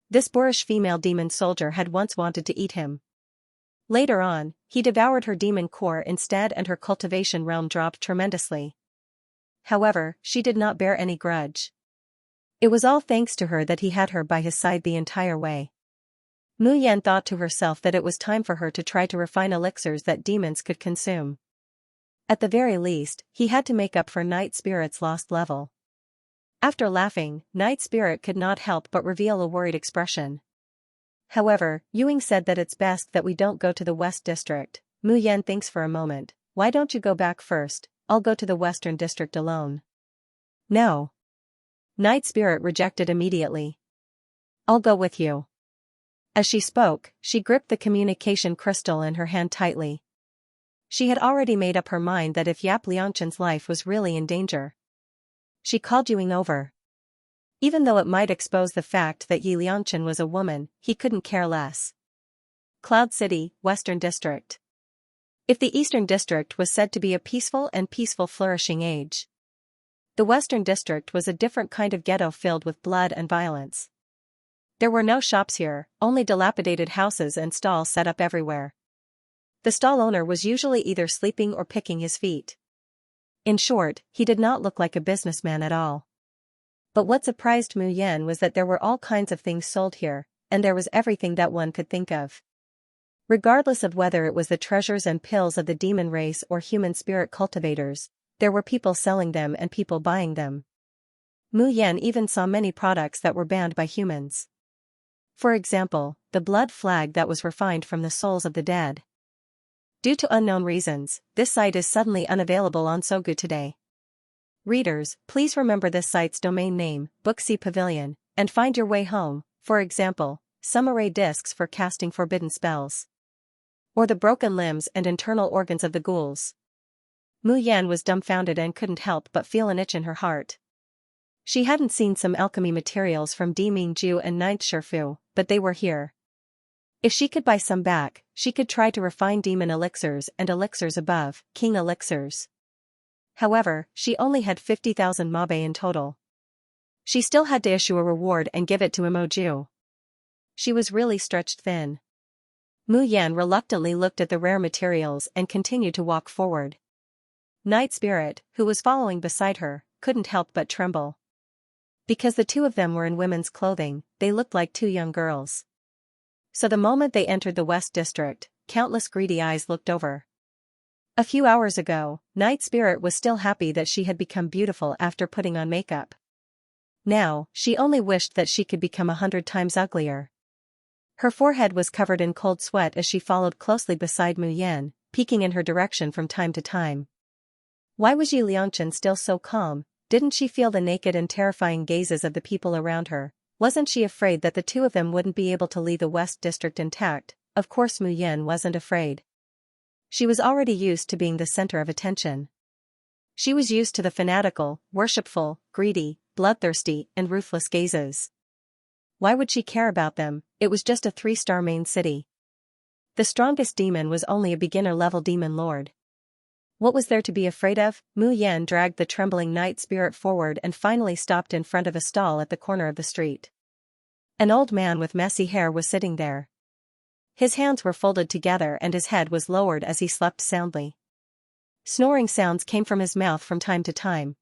This boorish female demon soldier had once wanted to eat him. Later on, he devoured her demon core instead and her cultivation realm dropped tremendously. However, she did not bear any grudge. It was all thanks to her that he had her by his side the entire way. Mu Yan thought to herself that it was time for her to try to refine elixirs that demons could consume. At the very least, he had to make up for Night Spirit's lost level. After laughing, Night Spirit could not help but reveal a worried expression. However, Ewing said that it's best that we don't go to the West District. Mu Yan thinks for a moment. Why don't you go back first? I'll go to the Western District alone. No. Night Spirit rejected immediately. I'll go with you. As she spoke, she gripped the communication crystal in her hand tightly. She had already made up her mind that if Yap Lianchen's life was really in danger. She called Ewing over. Even though it might expose the fact that Yi Lianchen was a woman, he couldn't care less. Cloud City, Western District. If the Eastern District was said to be a peaceful flourishing age, the Western District was a different kind of ghetto filled with blood and violence. There were no shops here, only dilapidated houses and stalls set up everywhere. The stall owner was usually either sleeping or picking his feet. In short, he did not look like a businessman at all. But what surprised Mu Yan was that there were all kinds of things sold here, and there was everything that one could think of. Regardless of whether it was the treasures and pills of the demon race or human spirit cultivators, there were people selling them and people buying them. Mu Yan even saw many products that were banned by humans. For example, the blood flag that was refined from the souls of the dead. Due to unknown reasons, this site is suddenly unavailable on Sogu today. Readers, please remember this site's domain name, Booksy Pavilion, and find your way home, for example, summary discs for casting forbidden spells. Or the broken limbs and internal organs of the ghouls. Mu Yan was dumbfounded and couldn't help but feel an itch in her heart. She hadn't seen some alchemy materials from Di Mingju and Ninth Shifu, but they were here. If she could buy some back, she could try to refine demon elixirs and elixirs above, king elixirs. However, she only had 50,000 mabe in total. She still had to issue a reward and give it to Imoju. She was really stretched thin. Mu Yan reluctantly looked at the rare materials and continued to walk forward. Night Spirit, who was following beside her, couldn't help but tremble. Because the two of them were in women's clothing, they looked like two young girls. So the moment they entered the West District, countless greedy eyes looked over. A few hours ago, Night Spirit was still happy that she had become beautiful after putting on makeup. Now, she only wished that she could become 100 times uglier. Her forehead was covered in cold sweat as she followed closely beside Mu Yan, peeking in her direction from time to time. Why was Yi Lianchen still so calm? Didn't she feel the naked and terrifying gazes of the people around her? Wasn't she afraid that the two of them wouldn't be able to leave the West District intact? Of course Mu Yan wasn't afraid. She was already used to being the center of attention. She was used to the fanatical, worshipful, greedy, bloodthirsty, and ruthless gazes. Why would she care about them? It was just a 3-star main city. The strongest demon was only a beginner-level demon lord. What was there to be afraid of? Mu Yan dragged the trembling night spirit forward and finally stopped in front of a stall at the corner of the street. An old man with messy hair was sitting there. His hands were folded together and his head was lowered as he slept soundly. Snoring sounds came from his mouth from time to time.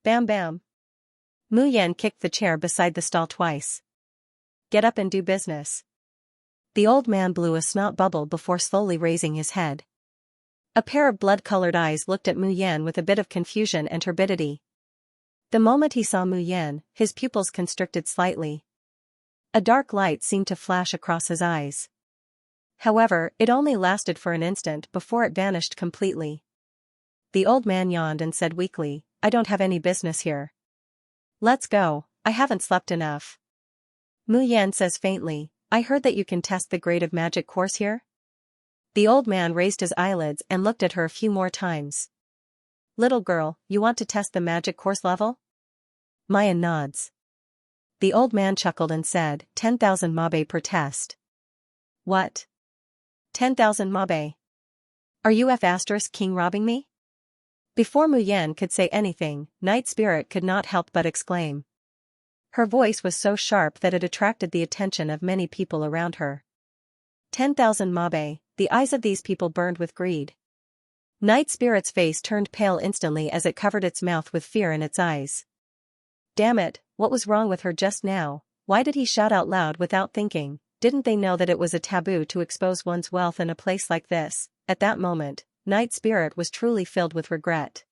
Bam bam. Mu Yan kicked the chair beside the stall twice. Get up and do business. The old man blew a snot bubble before slowly raising his head. A pair of blood-colored eyes looked at Mu Yan with a bit of confusion and turbidity. The moment he saw Mu Yan, his pupils constricted slightly. A dark light seemed to flash across his eyes. However, it only lasted for an instant before it vanished completely. The old man yawned and said weakly, I don't have any business here. Let's go, I haven't slept enough. Mu Yan says faintly, I heard that you can test the grade of magic course here? The old man raised his eyelids and looked at her a few more times. Little girl, you want to test the magic course level? Maya nods. The old man chuckled and said, 10,000 mabe per test. What? 10,000 mabe? Are you king robbing me? Before Mu Yan could say anything, Night Spirit could not help but exclaim. Her voice was so sharp that it attracted the attention of many people around her. 10,000 mabe, the eyes of these people burned with greed. Night Spirit's face turned pale instantly as it covered its mouth with fear in its eyes. Damn it, what was wrong with her just now? Why did he shout out loud without thinking? Didn't they know that it was a taboo to expose one's wealth in a place like this? At that moment, Night Spirit was truly filled with regret.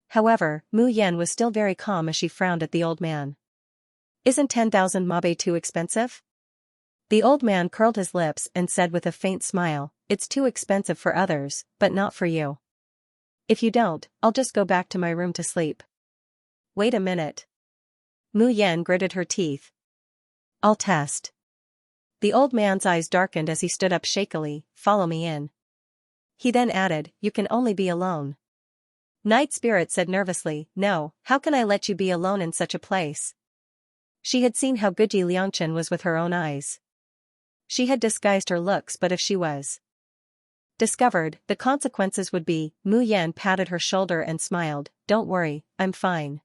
However, Mu Yan was still very calm as she frowned at the old man. Isn't 10,000 mabe too expensive? The old man curled his lips and said with a faint smile, it's too expensive for others, but not for you. If you don't, I'll just go back to my room to sleep. Wait a minute. Mu Yan gritted her teeth. I'll test. The old man's eyes darkened as he stood up shakily, follow me in. He then added, you can only be alone. Night Spirit said nervously, no, how can I let you be alone in such a place? She had seen how good Xianxia was with her own eyes. She had disguised her looks, but if she was discovered, the consequences would be. Mu Yan patted her shoulder and smiled, don't worry, I'm fine.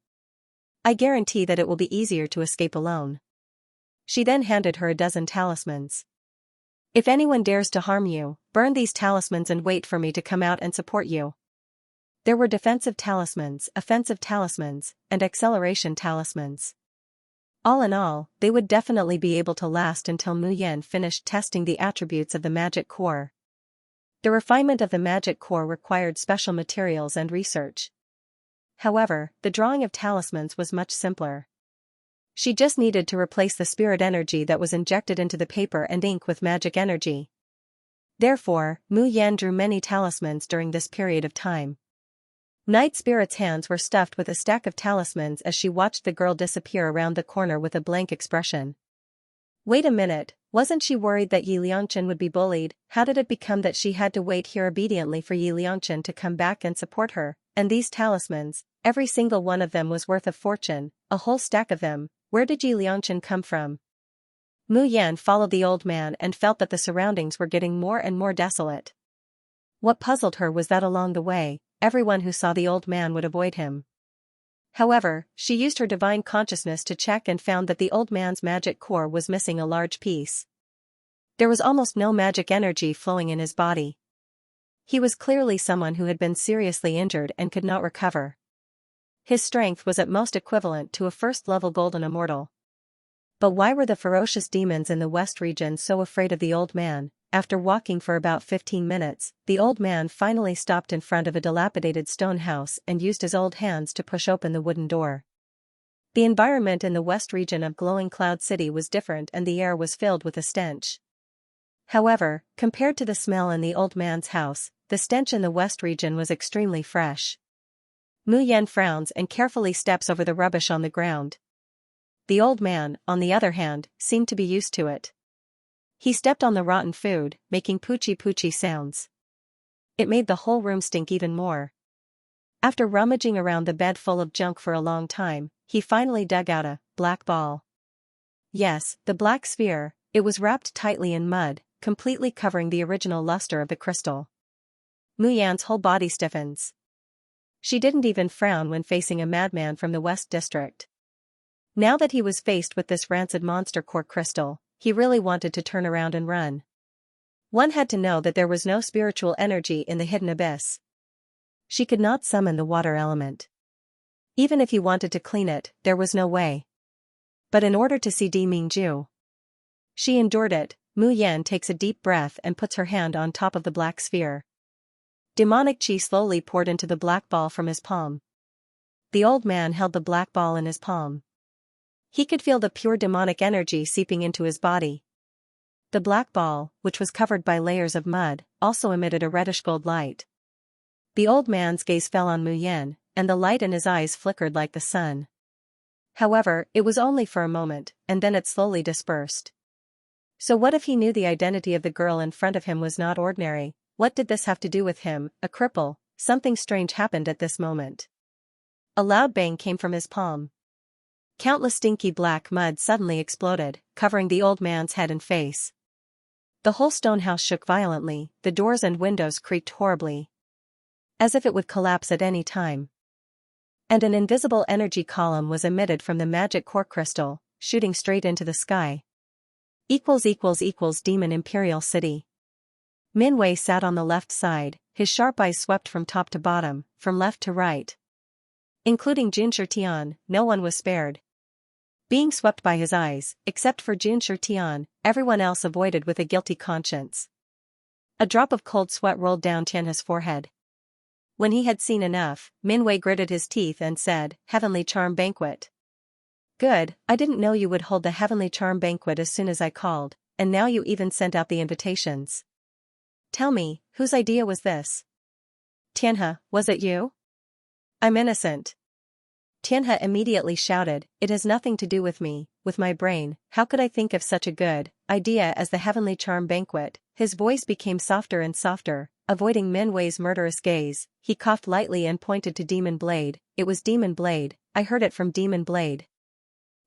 I guarantee that it will be easier to escape alone. She then handed her a dozen talismans. If anyone dares to harm you, burn these talismans and wait for me to come out and support you. There were defensive talismans, offensive talismans, and acceleration talismans. All in all, they would definitely be able to last until Mu Yan finished testing the attributes of the magic core. The refinement of the magic core required special materials and research. However, the drawing of talismans was much simpler. She just needed to replace the spirit energy that was injected into the paper and ink with magic energy. Therefore, Mu Yan drew many talismans during this period of time. Night Spirit's hands were stuffed with a stack of talismans as she watched the girl disappear around the corner with a blank expression. Wait a minute, wasn't she worried that Xianxia would be bullied? How did it become that she had to wait here obediently for Xianxia to come back and support her? And these talismans, every single one of them was worth a fortune, a whole stack of them. Where did Xianxia come from? Mu Yan followed the old man and felt that the surroundings were getting more and more desolate. What puzzled her was that along the way, everyone who saw the old man would avoid him. However, she used her divine consciousness to check and found that the old man's magic core was missing a large piece. There was almost no magic energy flowing in his body. He was clearly someone who had been seriously injured and could not recover. His strength was at most equivalent to a first-level golden immortal. But why were the ferocious demons in the West region so afraid of the old man? After walking for about 15 minutes, the old man finally stopped in front of a dilapidated stone house and used his old hands to push open the wooden door. The environment in the West region of Glowing Cloud City was different and the air was filled with a stench. However, compared to the smell in the old man's house, the stench in the West region was extremely fresh. Mu Yan frowns and carefully steps over the rubbish on the ground. The old man, on the other hand, seemed to be used to it. He stepped on the rotten food, making poochie-poochie sounds. it made the whole room stink even more. After rummaging around the bed full of junk for a long time, he finally dug out a black ball. Yes, the black sphere. It was wrapped tightly in mud, completely covering the original luster of the crystal. Mu Yan's whole body stiffens. She didn't even frown when facing a madman from the West District. Now that he was faced with this rancid monster core crystal, he really wanted to turn around and run. One had to know that there was no spiritual energy in the hidden abyss. She could not summon the water element. Even if he wanted to clean it, there was no way. But in order to see Di Mingju, she endured it. Mu Yan takes a deep breath and puts her hand on top of the black sphere. Demonic chi slowly poured into the black ball from his palm. The old man held the black ball in his palm. He could feel the pure demonic energy seeping into his body. The black ball, which was covered by layers of mud, also emitted a reddish gold light. The old man's gaze fell on Mu Yan, and the light in his eyes flickered like the sun. However, it was only for a moment, and then it slowly dispersed. So what if he knew the identity of the girl in front of him was not ordinary? What did this have to do with him, a cripple? Something strange happened at this moment. A loud bang came from his palm. Countless stinky black mud suddenly exploded, covering the old man's head and face. The whole stone house shook violently, the doors and windows creaked horribly, as if it would collapse at any time. And an invisible energy column was emitted from the magic core crystal, shooting straight into the sky. Demon Imperial City. Min Wei sat on the left side, his sharp eyes swept from top to bottom, from left to right. Including Jun Shirtian, no one was spared. Being swept by his eyes, except for Jun Shirtian, everyone else avoided with a guilty conscience. A drop of cold sweat rolled down Tianhe's forehead. When he had seen enough, Min Wei gritted his teeth and said, "Heavenly Charm Banquet. Good, I didn't know you would hold the Heavenly Charm Banquet as soon as I called, and now you even sent out the invitations. Tell me, whose idea was this?" "Tianhe, was it you?" "I'm innocent." Tianhe immediately shouted, "It has nothing to do with me, with my brain. How could I think of such a good idea as the Heavenly Charm Banquet?" His voice became softer and softer, avoiding Min Wei's murderous gaze. He coughed lightly and pointed to Demon Blade. "It was Demon Blade, I heard it from Demon Blade."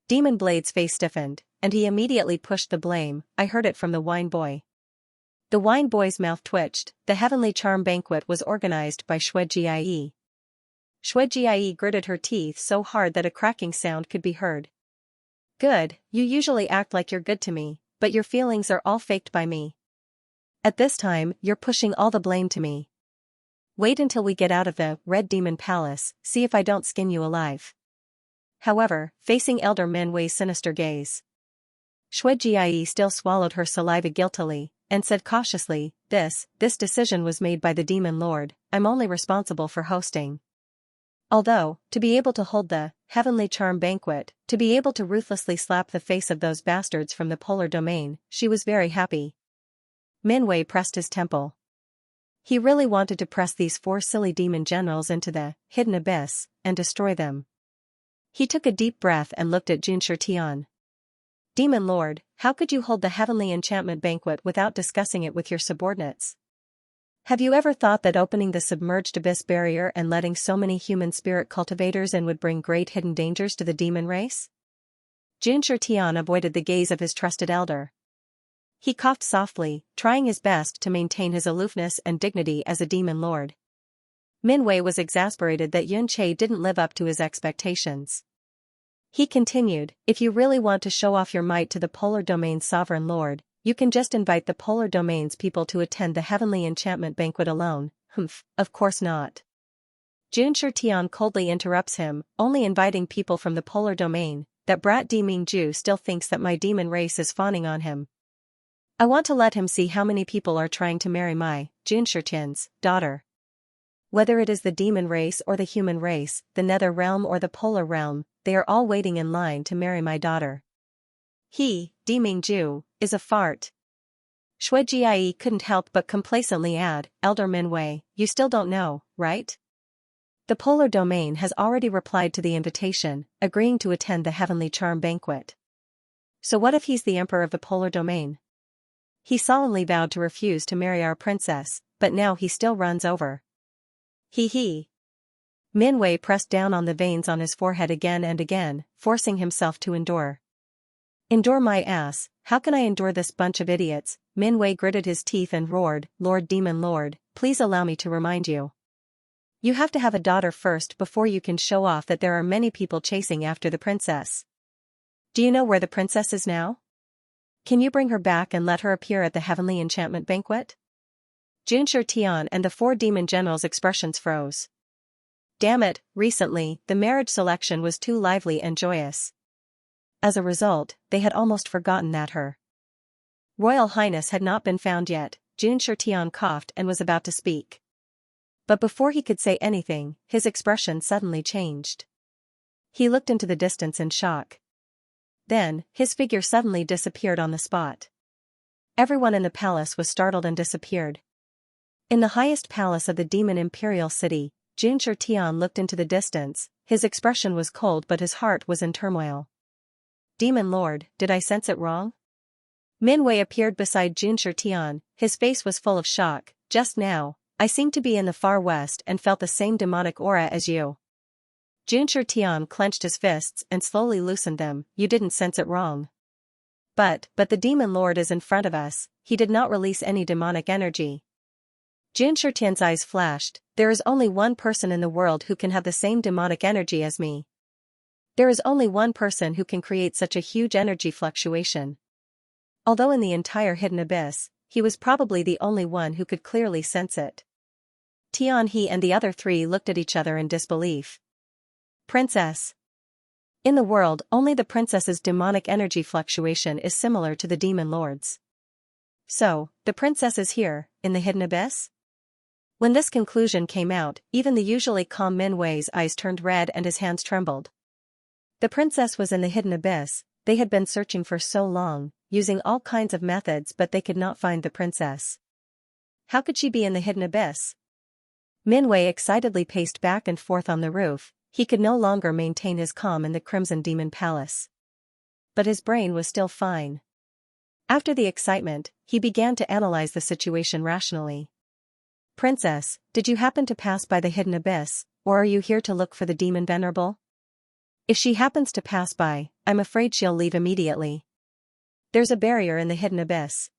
Demon Blade's face stiffened, and he immediately pushed the blame. "I heard it from the wine boy." The wine boy's mouth twitched. The Heavenly Charm Banquet was organized by Xue Jie. Xue Jie gritted her teeth so hard that a cracking sound could be heard. "Good, you usually act like you're good to me, but your feelings are all faked by me. At this time, you're pushing all the blame to me. Wait until we get out of the Red Demon Palace, see if I don't skin you alive." However, facing Elder Min Wei's sinister gaze, Xue Jie still swallowed her saliva guiltily, and said cautiously, This decision was made by the Demon Lord, I'm only responsible for hosting. Although, to be able to hold the Heavenly Charm Banquet, to be able to ruthlessly slap the face of those bastards from the polar domain, she was very happy." Min Wei pressed his temple. He really wanted to press these 4 silly demon generals into the hidden abyss, and destroy them. He took a deep breath and looked at Jun Shirtian. "Demon Lord, how could you hold the Heavenly Enchantment Banquet without discussing it with your subordinates? Have you ever thought that opening the submerged abyss barrier and letting so many human spirit cultivators in would bring great hidden dangers to the demon race?" Jun Shirtian avoided the gaze of his trusted elder. He coughed softly, trying his best to maintain his aloofness and dignity as a demon lord. Min Wei was exasperated that Yun Che didn't live up to his expectations. He continued, "If you really want to show off your might to the Polar Domain's sovereign lord, you can just invite the Polar Domain's people to attend the Heavenly Enchantment Banquet alone." "Humph, of course not." Jun Shirtian coldly interrupts him, "Only inviting people from the Polar Domain. That brat Di Mingju still thinks that my demon race is fawning on him. I want to let him see how many people are trying to marry my, Jun Shirtian's, daughter. Whether it is the demon race or the human race, the nether realm or the polar realm, they are all waiting in line to marry my daughter. He, Di Mingju, is a fart." Xue Jie couldn't help but complacently add, "Elder Min Wei, you still don't know, right? The Polar Domain has already replied to the invitation, agreeing to attend the Heavenly Charm Banquet. So what if he's the Emperor of the Polar Domain? He solemnly vowed to refuse to marry our princess, but now he still runs over. Hee hee. Min Wei pressed down on the veins on his forehead again and again, forcing himself to endure. Endure my ass, how can I endure this bunch of idiots? Min Wei gritted his teeth and roared, Lord Demon Lord, please allow me to remind you. You have to have a daughter first before you can show off that there are many people chasing after the princess. Do you know where the princess is now? Can you bring her back and let her appear at the heavenly enchantment banquet? Junshi Tian and the 4 demon generals' expressions froze. Damn it, recently, the marriage selection was too lively and joyous. As a result, they had almost forgotten that her Royal Highness had not been found yet. Junshi Tian coughed and was about to speak. But before he could say anything, his expression suddenly changed. He looked into the distance in shock. Then, his figure suddenly disappeared on the spot. Everyone in the palace was startled and disappeared. In the highest palace of the demon imperial city, Junshi Tian looked into the distance, his expression was cold but his heart was in turmoil. Demon Lord, did I sense it wrong? Min Wei appeared beside Junshi Tian, his face was full of shock. Just now, I seemed to be in the far west and felt the same demonic aura as you. Junshi Tian clenched his fists and slowly loosened them. You didn't sense it wrong. But the Demon Lord is in front of us, he did not release any demonic energy. Junshi Tian's eyes flashed, there is only one person in the world who can have the same demonic energy as me. There is only one person who can create such a huge energy fluctuation. Although in the entire hidden abyss, he was probably the only one who could clearly sense it. Tian He and the other 3 looked at each other in disbelief. Princess. In the world, only the princess's demonic energy fluctuation is similar to the demon lord's. So, the princess is here, in the hidden abyss? When this conclusion came out, even the usually calm Min Wei's eyes turned red and his hands trembled. The princess was in the hidden abyss, they had been searching for so long, using all kinds of methods but they could not find the princess. How could she be in the hidden abyss? Min Wei excitedly paced back and forth on the roof, he could no longer maintain his calm in the Crimson Demon Palace. But his brain was still fine. After the excitement, he began to analyze the situation rationally. Princess, did you happen to pass by the hidden abyss, or are you here to look for the demon venerable? If she happens to pass by, I'm afraid she'll leave immediately. There's a barrier in the hidden abyss.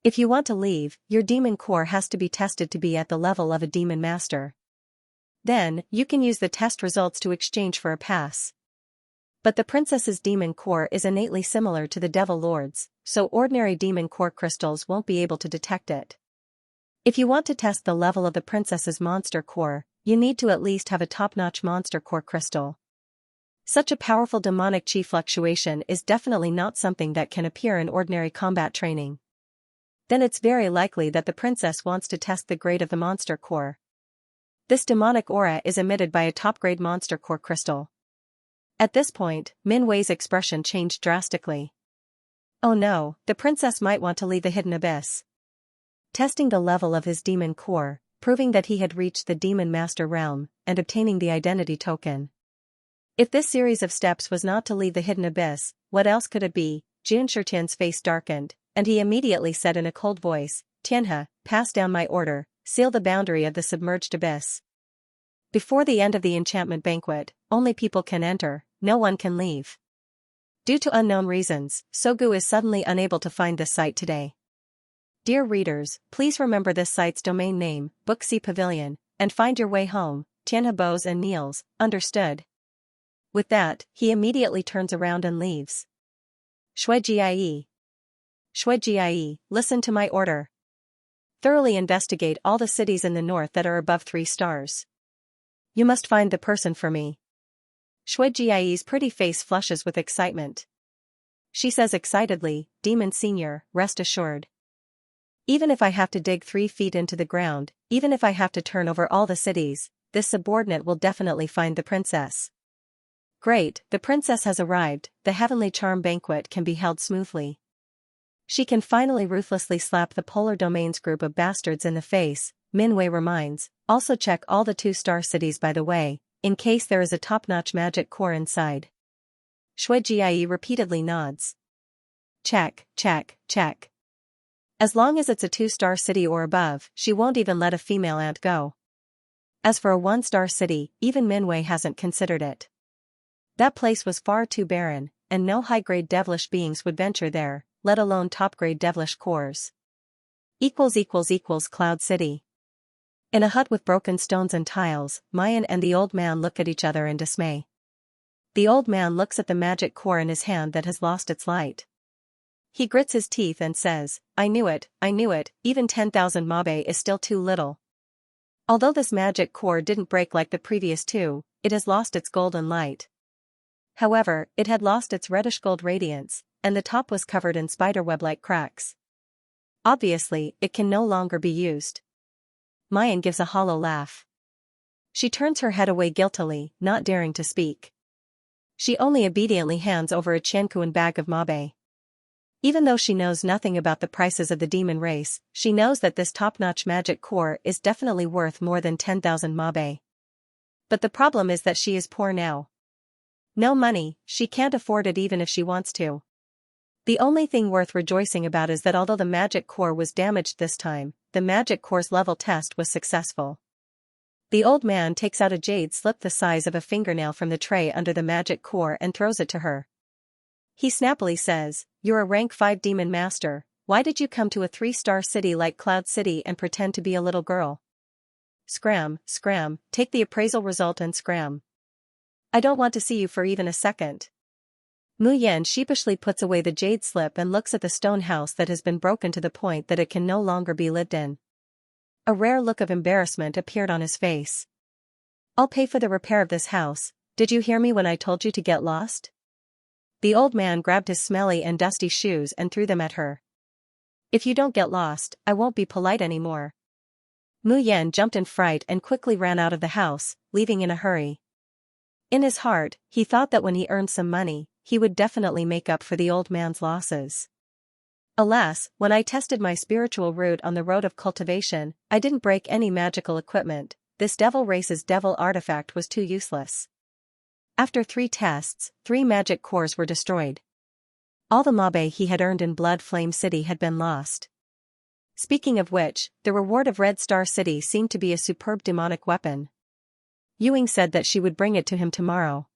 If you want to leave, your demon core has to be tested to be at the level of a demon master. Then, you can use the test results to exchange for a pass. But the princess's demon core is innately similar to the devil lord's, so ordinary demon core crystals won't be able to detect it. If you want to test the level of the princess's monster core, you need to at least have a top-notch monster core crystal. Such a powerful demonic chi fluctuation is definitely not something that can appear in ordinary combat training. Then it's very likely that the princess wants to test the grade of the monster core. This demonic aura is emitted by a top-grade monster core crystal. At this point, Min Wei's expression changed drastically. Oh no, the princess might want to leave the hidden abyss. Testing the level of his demon core, proving that he had reached the demon master realm, and obtaining the identity token. If this series of steps was not to leave the hidden abyss, what else could it be? Junshi Tian's face darkened, and he immediately said in a cold voice, Tianhe, pass down my order, seal the boundary of the submerged abyss. Before the end of the enchantment banquet, only people can enter, no one can leave. Due to unknown reasons, Sogu is suddenly unable to find this site today. Dear readers, please remember this site's domain name, Book C Pavilion, and find your way home, Tianhe Bows and Niels, understood? With that, he immediately turns around and leaves. Shuijie. Shuijie, listen to my order. Thoroughly investigate all the cities in the north that are above 3 stars. You must find the person for me. Shuijie's pretty face flushes with excitement. She says excitedly, Demon Senior, rest assured. Even if I have to dig 3 feet into the ground, even if I have to turn over all the cities, this subordinate will definitely find the princess. Great, the princess has arrived, the heavenly charm banquet can be held smoothly. She can finally ruthlessly slap the Polar Domains group of bastards in the face, Min Wei reminds, also check all the 2-star cities by the way, in case there is a top-notch magic core inside. Shuijie repeatedly nods. Check, check, check. As long as it's a 2-star city or above, she won't even let a female ant go. As for a 1-star city, even Minwei hasn't considered it. That place was far too barren, and no high-grade devilish beings would venture there, let alone top-grade devilish cores. Cloud City. In a hut with broken stones and tiles, Mayan and the old man look at each other in dismay. The old man looks at the magic core in his hand that has lost its light. He grits his teeth and says, I knew it, even 10,000 mabe is still too little. Although this magic core didn't break like the previous two, it has lost its golden light. However, it had lost its reddish-gold radiance, and the top was covered in spiderweb-like cracks. Obviously, it can no longer be used. Mayan gives a hollow laugh. She turns her head away guiltily, not daring to speak. She only obediently hands over a Qianquan bag of mabe. Even though she knows nothing about the prices of the demon race, she knows that this top-notch magic core is definitely worth more than 10,000 mabe. But the problem is that she is poor now. No money, she can't afford it even if she wants to. The only thing worth rejoicing about is that although the magic core was damaged this time, the magic core's level test was successful. The old man takes out a jade slip the size of a fingernail from the tray under the magic core and throws it to her. He snappily says, You're a rank 5 demon master, why did you come to a 3-star city like Cloud City and pretend to be a little girl? Scram, take the appraisal result and scram. I don't want to see you for even a second. Mu Yan sheepishly puts away the jade slip and looks at the stone house that has been broken to the point that it can no longer be lived in. A rare look of embarrassment appeared on his face. I'll pay for the repair of this house, did you hear me when I told you to get lost? The old man grabbed his smelly and dusty shoes and threw them at her. If you don't get lost, I won't be polite anymore. Mu Yan jumped in fright and quickly ran out of the house, leaving in a hurry. In his heart, he thought that when he earned some money, he would definitely make up for the old man's losses. Alas, when I tested my spiritual route on the road of cultivation, I didn't break any magical equipment. This devil race's devil artifact was too useless. After 3 tests, 3 magic cores were destroyed. All the mabe he had earned in Blood Flame City had been lost. Speaking of which, the reward of Red Star City seemed to be a superb demonic weapon. Ewing said that she would bring it to him tomorrow.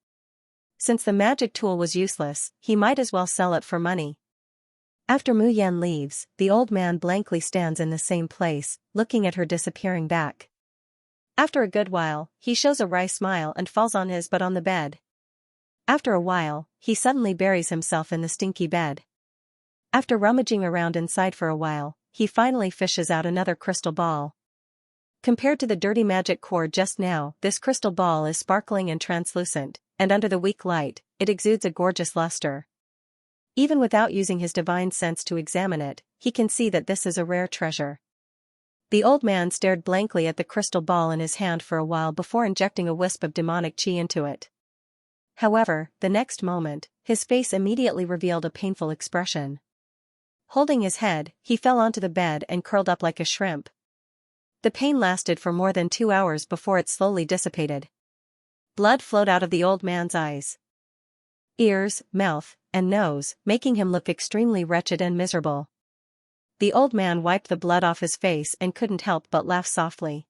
Since the magic tool was useless, he might as well sell it for money. After Mu Yan leaves, the old man blankly stands in the same place, looking at her disappearing back. After a good while, he shows a wry smile and falls on his butt on the bed. After a while, he suddenly buries himself in the stinky bed. After rummaging around inside for a while, he finally fishes out another crystal ball. Compared to the dirty magic core just now, this crystal ball is sparkling and translucent, and under the weak light, it exudes a gorgeous luster. Even without using his divine sense to examine it, he can see that this is a rare treasure. The old man stared blankly at the crystal ball in his hand for a while before injecting a wisp of demonic chi into it. However, the next moment, his face immediately revealed a painful expression. Holding his head, he fell onto the bed and curled up like a shrimp. The pain lasted for more than 2 hours before it slowly dissipated. Blood flowed out of the old man's eyes, ears, mouth, and nose, making him look extremely wretched and miserable. The old man wiped the blood off his face and couldn't help but laugh softly.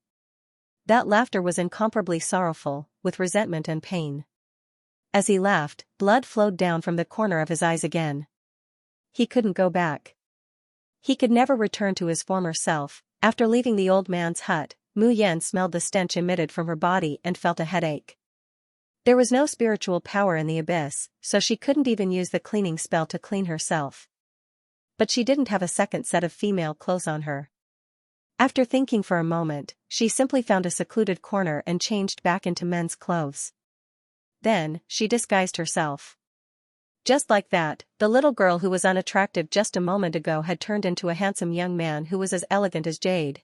That laughter was incomparably sorrowful, with resentment and pain. As he laughed, blood flowed down from the corner of his eyes again. He couldn't go back. He could never return to his former self. After leaving the old man's hut, Mu Yan smelled the stench emitted from her body and felt a headache. There was no spiritual power in the abyss, so she couldn't even use the cleaning spell to clean herself. But she didn't have a second set of female clothes on her. After thinking for a moment, she simply found a secluded corner and changed back into men's clothes. Then, she disguised herself. Just like that, the little girl who was unattractive just a moment ago had turned into a handsome young man who was as elegant as jade.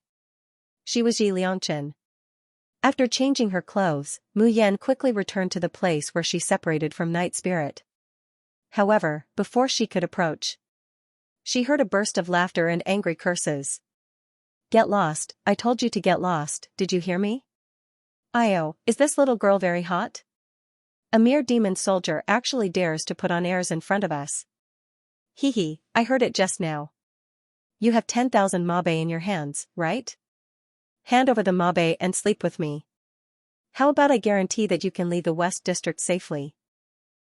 She was Yi Liangchen. After changing her clothes, Mu Yan quickly returned to the place where she separated from Night Spirit. However, before she could approach, she heard a burst of laughter and angry curses. Get lost, I told you to get lost, did you hear me? Io, is this little girl very hot? A mere demon soldier actually dares to put on airs in front of us. Hee hee, I heard it just now. You have 10,000 mabe in your hands, right? Hand over the mabe and sleep with me. How about I guarantee that you can leave the West District safely?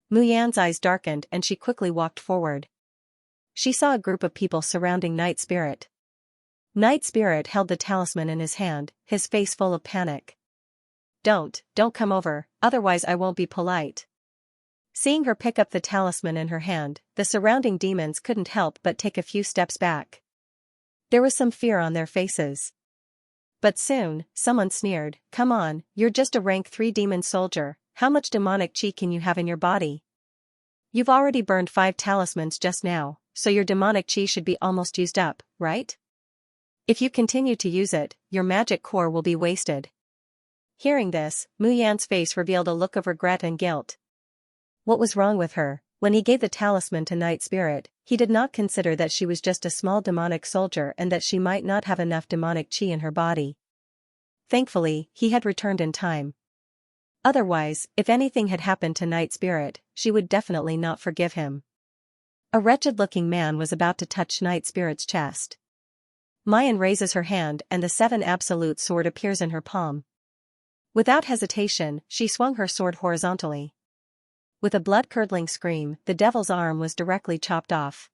Mu Yan's eyes darkened and she quickly walked forward. She saw a group of people surrounding Night Spirit. Night Spirit held the talisman in his hand, his face full of panic. Don't come over, otherwise I won't be polite. Seeing her pick up the talisman in her hand, the surrounding demons couldn't help but take a few steps back. There was some fear on their faces. But soon, someone sneered, "Come on, you're just a rank 3 demon soldier, how much demonic chi can you have in your body? You've already burned 5 talismans just now, so your demonic chi should be almost used up, right? If you continue to use it, your magic core will be wasted." Hearing this, Mu Yan's face revealed a look of regret and guilt. What was wrong with her? When he gave the talisman to Night Spirit, he did not consider that she was just a small demonic soldier and that she might not have enough demonic chi in her body. Thankfully, he had returned in time. Otherwise, if anything had happened to Night Spirit, she would definitely not forgive him. A wretched-looking man was about to touch Night Spirit's chest. Mayan raises her hand and the 7 absolute sword appears in her palm. Without hesitation, she swung her sword horizontally. With a blood-curdling scream, the devil's arm was directly chopped off.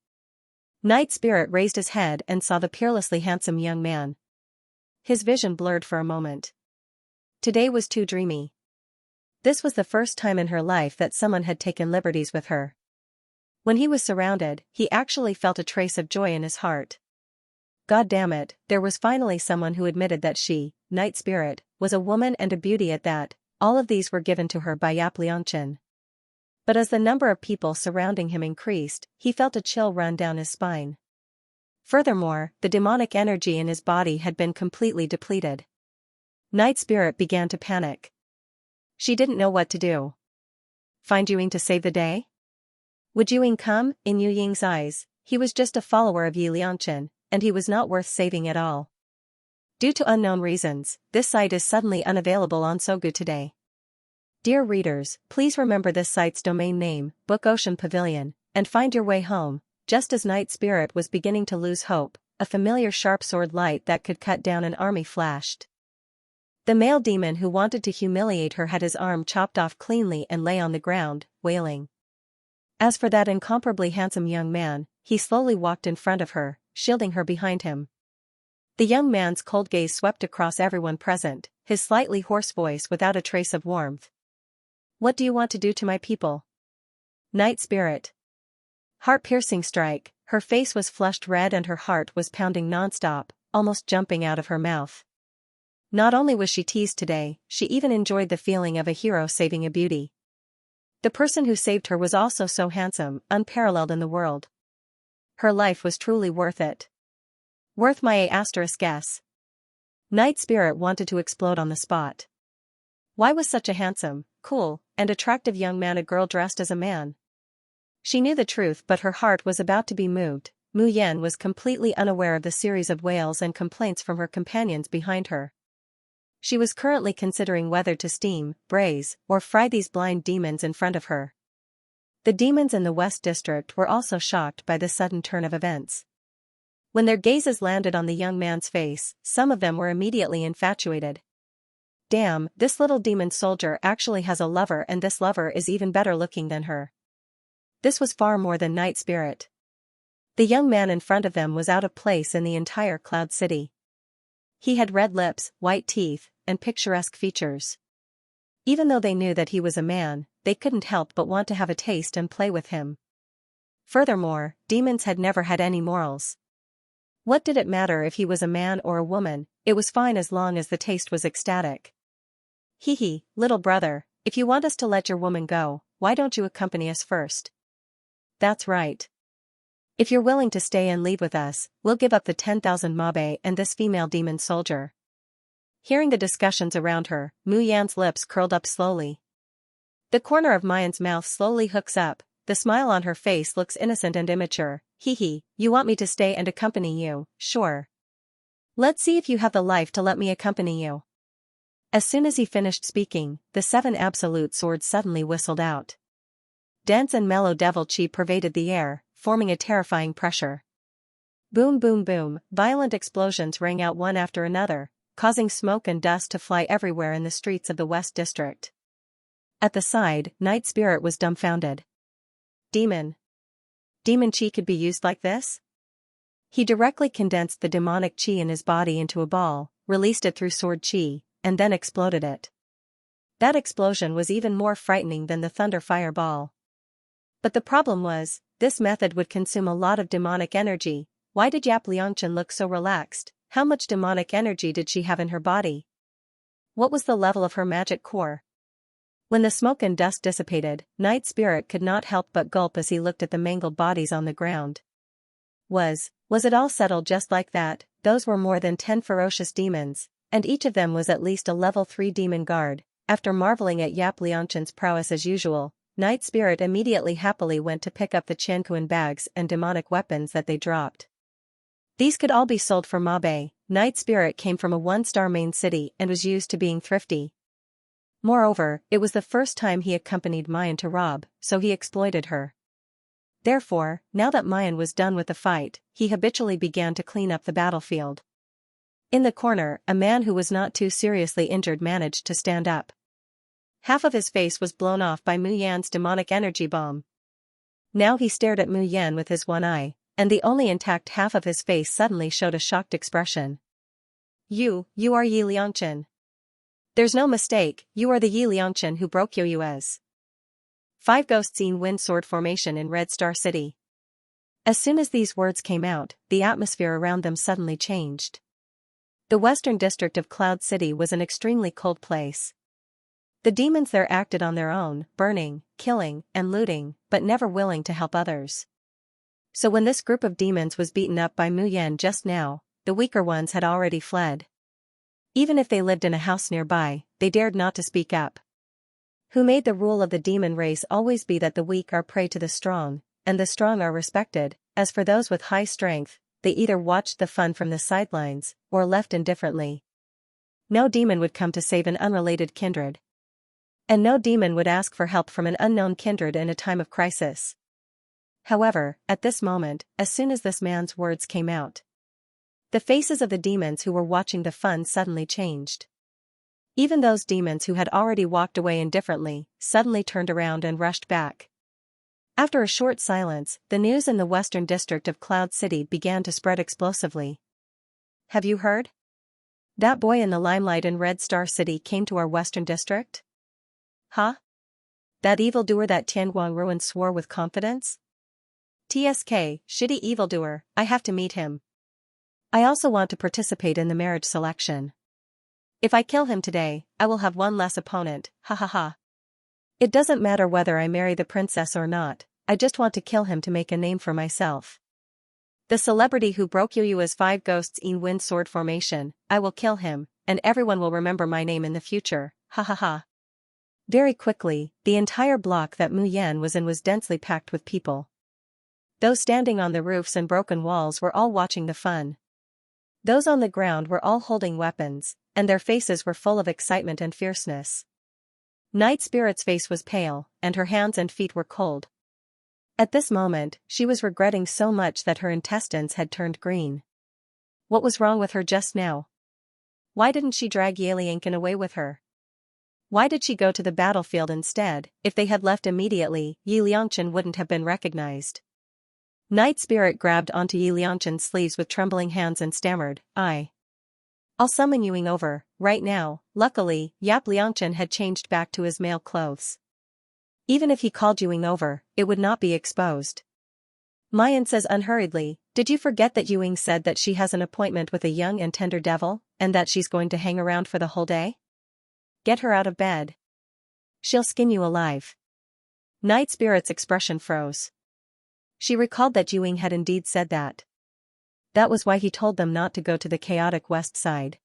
Night Spirit raised his head and saw the peerlessly handsome young man. His vision blurred for a moment. Today was too dreamy. This was the first time in her life that someone had taken liberties with her. When he was surrounded, he actually felt a trace of joy in his heart. God damn it, there was finally someone who admitted that she, Night Spirit, was a woman and a beauty at that. All of these were given to her by Yap Liangchen. But as the number of people surrounding him increased, he felt a chill run down his spine. Furthermore, the demonic energy in his body had been completely depleted. Night Spirit began to panic. She didn't know what to do. Find Yuying to save the day? Would Yuying come? In Yu Ying's eyes, he was just a follower of Yi Liangchen, and he was not worth saving at all. Due to unknown reasons, this site is suddenly unavailable on Sogu today. Dear readers, please remember this site's domain name, Book Ocean Pavilion, and find your way home. Just as Night Spirit was beginning to lose hope, a familiar sharp sword light that could cut down an army flashed. The male demon who wanted to humiliate her had his arm chopped off cleanly and lay on the ground, wailing. As for that incomparably handsome young man, he slowly walked in front of her, shielding her behind him. The young man's cold gaze swept across everyone present, his slightly hoarse voice without a trace of warmth. What do you want to do to my people? Night Spirit. Heart-piercing strike, her face was flushed red and her heart was pounding non-stop, almost jumping out of her mouth. Not only was she teased today, she even enjoyed the feeling of a hero saving a beauty. The person who saved her was also so handsome, unparalleled in the world. Her life was truly worth it. Worth my ***. Night Spirit wanted to explode on the spot. Why was such a handsome, cool, and attractive young man a girl dressed as a man? She knew the truth but her heart was about to be moved. Mu Yan was completely unaware of the series of wails and complaints from her companions behind her. She was currently considering whether to steam, braise, or fry these blind demons in front of her. The demons in the West District were also shocked by the sudden turn of events. When their gazes landed on the young man's face, some of them were immediately infatuated. Damn, this little demon soldier actually has a lover and this lover is even better looking than her. This was far more than Night Spirit. The young man in front of them was out of place in the entire Cloud City. He had red lips, white teeth, and picturesque features. Even though they knew that he was a man, they couldn't help but want to have a taste and play with him. Furthermore, demons had never had any morals. What did it matter if he was a man or a woman? It was fine as long as the taste was ecstatic. Hee, little brother, if you want us to let your woman go, why don't you accompany us first? That's right. If you're willing to stay and leave with us, we'll give up the 10,000 mabe and this female demon soldier. Hearing the discussions around her, Mu Yan's lips curled up slowly. The corner of Mayan's mouth slowly hooks up, the smile on her face looks innocent and immature. Hee, you want me to stay and accompany you, sure. Let's see if you have the life to let me accompany you. As soon as he finished speaking, the 7 absolute swords suddenly whistled out. Dense and mellow devil chi pervaded the air, forming a terrifying pressure. Boom boom boom, violent explosions rang out one after another, causing smoke and dust to fly everywhere in the streets of the West District. At the side, Night Spirit was dumbfounded. Demon. Demon chi could be used like this? He directly condensed the demonic chi in his body into a ball, released it through sword chi, and then exploded it. That explosion was even more frightening than the thunder fireball. But the problem was, this method would consume a lot of demonic energy. Why did Yap Liangchen look so relaxed? How much demonic energy did she have in her body? What was the level of her magic core? When the smoke and dust dissipated, Night Spirit could not help but gulp as he looked at the mangled bodies on the ground. Was it all settled just like that? Those were more than 10 ferocious demons, and each of them was at least a level 3 demon guard. After marveling at Yap Liangchen's prowess as usual, Night Spirit immediately happily went to pick up the Qianquan bags and demonic weapons that they dropped. These could all be sold for mabe. Night Spirit came from a 1-star main city and was used to being thrifty. Moreover, it was the first time he accompanied Mayan to rob, so he exploited her. Therefore, now that Mayan was done with the fight, he habitually began to clean up the battlefield. In the corner, a man who was not too seriously injured managed to stand up. Half of his face was blown off by Mu Yan's demonic energy bomb. Now he stared at Mu Yan with his one eye, and the only intact half of his face suddenly showed a shocked expression. You are Yi Liangchen. There's no mistake, you are the Yi Liangchen who broke Yoyue's 5 ghosts in wind sword formation in Red Star City. As soon as these words came out, the atmosphere around them suddenly changed. The western district of Cloud City was an extremely cold place. The demons there acted on their own, burning, killing, and looting, but never willing to help others. So when this group of demons was beaten up by Mu Yan just now, the weaker ones had already fled. Even if they lived in a house nearby, they dared not to speak up. Who made the rule of the demon race always be that the weak are prey to the strong, and the strong are respected. As for those with high strength, they either watched the fun from the sidelines, or left indifferently. No demon would come to save an unrelated kindred. And no demon would ask for help from an unknown kindred in a time of crisis. However, at this moment, as soon as this man's words came out, the faces of the demons who were watching the fun suddenly changed. Even those demons who had already walked away indifferently, suddenly turned around and rushed back. After a short silence, the news in the western district of Cloud City began to spread explosively. Have you heard? That boy in the limelight in Red Star City came to our western district? Huh? That evildoer that Tianguang ruined swore with confidence? TSK, shitty evildoer, I have to meet him. I also want to participate in the marriage selection. If I kill him today, I will have one less opponent, ha ha ha. It doesn't matter whether I marry the princess or not, I just want to kill him to make a name for myself. The celebrity who broke Yoyue's 5 ghosts in wind sword formation, I will kill him, and everyone will remember my name in the future, ha ha ha. Very quickly, the entire block that Mu Yan was in was densely packed with people. Those standing on the roofs and broken walls were all watching the fun. Those on the ground were all holding weapons, and their faces were full of excitement and fierceness. Night Spirit's face was pale, and her hands and feet were cold. At this moment, she was regretting so much that her intestines had turned green. What was wrong with her just now? Why didn't she drag Ye Liangchen away with her? Why did she go to the battlefield instead? If they had left immediately, Yi Liangchen wouldn't have been recognized. Night Spirit grabbed onto Yi Liangchen's sleeves with trembling hands and stammered, I'll summon Yuing over, right now. Luckily, Yap Liangchen had changed back to his male clothes. Even if he called Yuing over, it would not be exposed. Mayan says unhurriedly, did you forget that Yuing said that she has an appointment with a young and tender devil, and that she's going to hang around for the whole day? Get her out of bed. She'll skin you alive. Night Spirit's expression froze. She recalled that Yuing had indeed said that. That was why he told them not to go to the chaotic west side.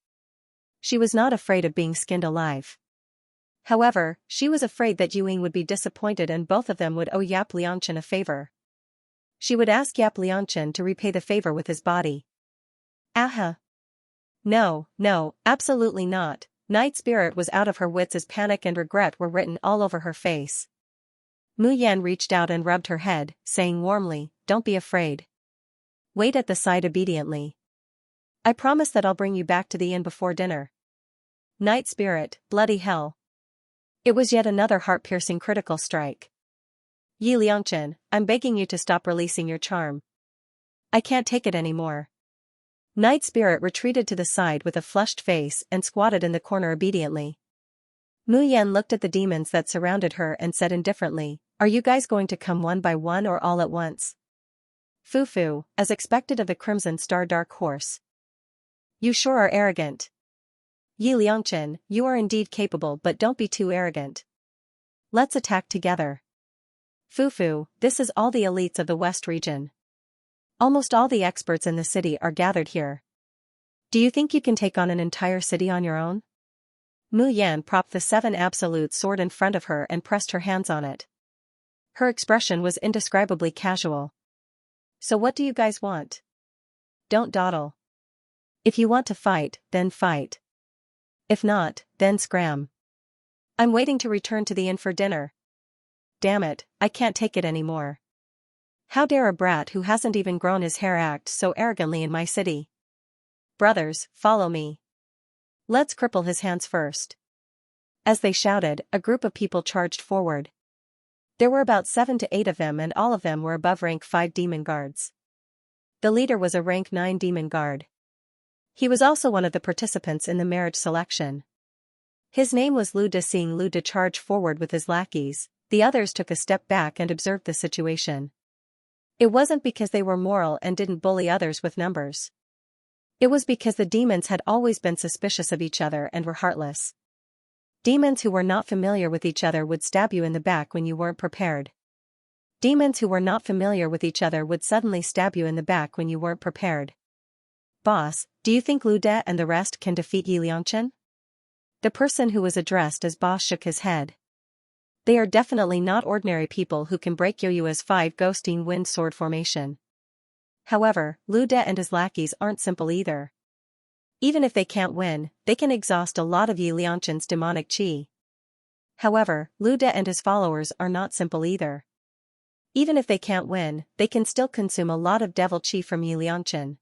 She was not afraid of being skinned alive. However, she was afraid that Yuing would be disappointed and both of them would owe Yap Liangchen a favor. She would ask Yap Liangchen to repay the favor with his body. Aha! No, absolutely not. Night Spirit was out of her wits as panic and regret were written all over her face. Mu Yan reached out and rubbed her head, saying warmly, don't be afraid. Wait at the side obediently. I promise that I'll bring you back to the inn before dinner. Night Spirit, bloody hell. It was yet another heart-piercing critical strike. Yi Liangchen, I'm begging you to stop releasing your charm. I can't take it anymore. Night Spirit retreated to the side with a flushed face and squatted in the corner obediently. Mu Yan looked at the demons that surrounded her and said indifferently, "Are you guys going to come one by one or all at once?" Fufu, as expected of the Crimson Star Dark Horse. You sure are arrogant. Yi Liangchen, you are indeed capable, but don't be too arrogant. Let's attack together. Fufu, this is all the elites of the West region. Almost all the experts in the city are gathered here. Do you think you can take on an entire city on your own? Mu Yan propped the 7 absolute sword in front of her and pressed her hands on it. Her expression was indescribably casual. So what do you guys want? Don't dawdle. If you want to fight, then fight. If not, then scram. I'm waiting to return to the inn for dinner. Damn it, I can't take it anymore. How dare a brat who hasn't even grown his hair act so arrogantly in my city? Brothers, follow me. Let's cripple his hands first. As they shouted, a group of people charged forward. There were about 7 to 8 of them, and all of them were above rank 5 demon guards. The leader was a rank 9 demon guard. He was also one of the participants in the marriage selection. His name was Lu De. Seeing Lu De charge forward with his lackeys, the others took a step back and observed the situation. It wasn't because they were moral and didn't bully others with numbers. It was because the demons had always been suspicious of each other and were heartless. Demons who were not familiar with each other would stab you in the back when you weren't prepared. Demons who were not familiar with each other would suddenly stab you in the back when you weren't prepared. Boss, do you think Lu De and the rest can defeat Yi Liangchen? The person who was addressed as boss shook his head. They are definitely not ordinary people who can break Yoyua's 5 ghosting wind sword formation. However, Lu De and his lackeys aren't simple either. Even if they can't win, they can exhaust a lot of Yi Liangchen's demonic qi. However, Lu De and his followers are not simple either. Even if they can't win, they can still consume a lot of devil qi from Yi Liangchen.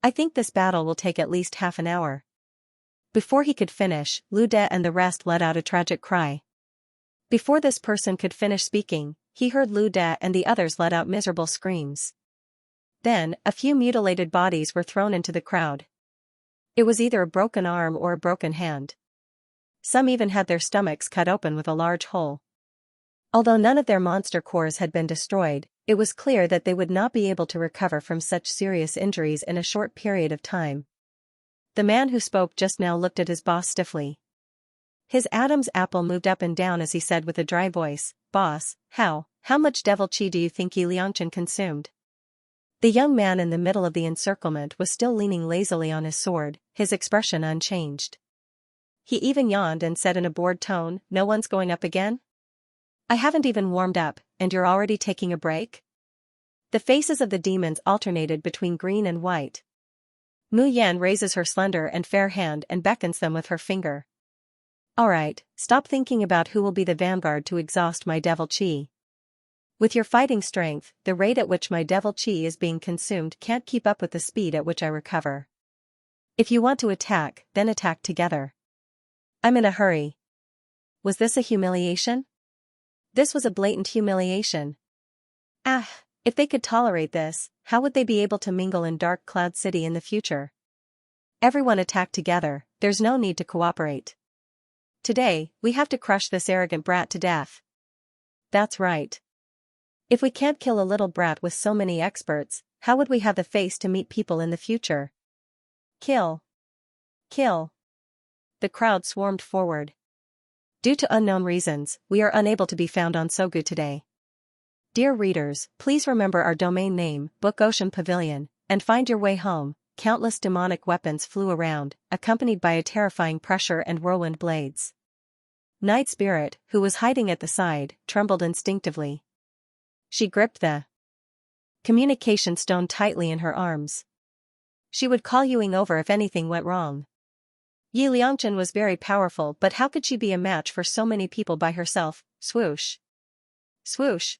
I think this battle will take at least half an hour. Before he could finish, Lu De and the rest let out a tragic cry. Before this person could finish speaking, he heard Lu De and the others let out miserable screams. Then, a few mutilated bodies were thrown into the crowd. It was either a broken arm or a broken hand. Some even had their stomachs cut open with a large hole. Although none of their monster cores had been destroyed, it was clear that they would not be able to recover from such serious injuries in a short period of time. The man who spoke just now looked at his boss stiffly. His Adam's apple moved up and down as he said with a dry voice, "Boss, how much devil qi do you think Yi Liangchen consumed?" The young man in the middle of the encirclement was still leaning lazily on his sword, his expression unchanged. He even yawned and said in a bored tone, "No one's going up again? I haven't even warmed up, and you're already taking a break?" The faces of the demons alternated between green and white. Mu Yan raises her slender and fair hand and beckons them with her finger. "Alright, stop thinking about who will be the vanguard to exhaust my devil qi. With your fighting strength, the rate at which my devil qi is being consumed can't keep up with the speed at which I recover. If you want to attack, then attack together. I'm in a hurry." Was this a humiliation? This was a blatant humiliation. If they could tolerate this, how would they be able to mingle in Dark Cloud City in the future? Everyone attack together, there's no need to cooperate. Today, we have to crush this arrogant brat to death. That's right. If we can't kill a little brat with so many experts, how would we have the face to meet people in the future? Kill. Kill. The crowd swarmed forward. Due to unknown reasons, we are unable to be found on Sogu today. Dear readers, please remember our domain name, Book Ocean Pavilion, and find your way home. Countless demonic weapons flew around, accompanied by a terrifying pressure and whirlwind blades. Night Spirit, who was hiding at the side, trembled instinctively. She gripped the communication stone tightly in her arms. She would call Yuing over if anything went wrong. Yi Liangchen was very powerful, but how could she be a match for so many people by herself? Swoosh. Swoosh.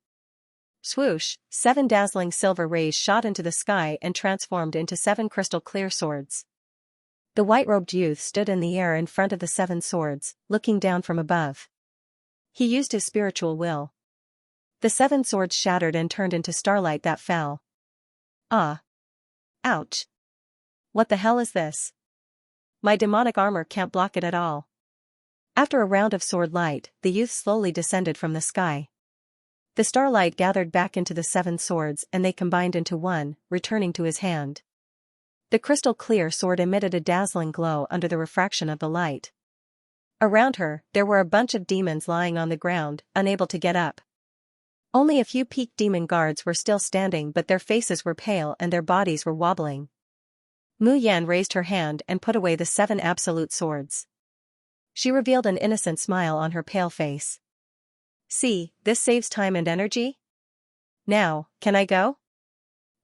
Swoosh, 7 dazzling silver rays shot into the sky and transformed into 7 crystal-clear swords. The white-robed youth stood in the air in front of the 7 swords, looking down from above. He used his spiritual will. The 7 swords shattered and turned into starlight that fell. Ah! Ouch! What the hell is this? My demonic armor can't block it at all. After a round of sword light, the youth slowly descended from the sky. The starlight gathered back into the 7 swords and they combined into one, returning to his hand. The crystal-clear sword emitted a dazzling glow under the refraction of the light. Around her, there were a bunch of demons lying on the ground, unable to get up. Only a few peaked demon guards were still standing, but their faces were pale and their bodies were wobbling. Mu Yan raised her hand and put away the 7 absolute swords. She revealed an innocent smile on her pale face. See, this saves time and energy? Now, can I go?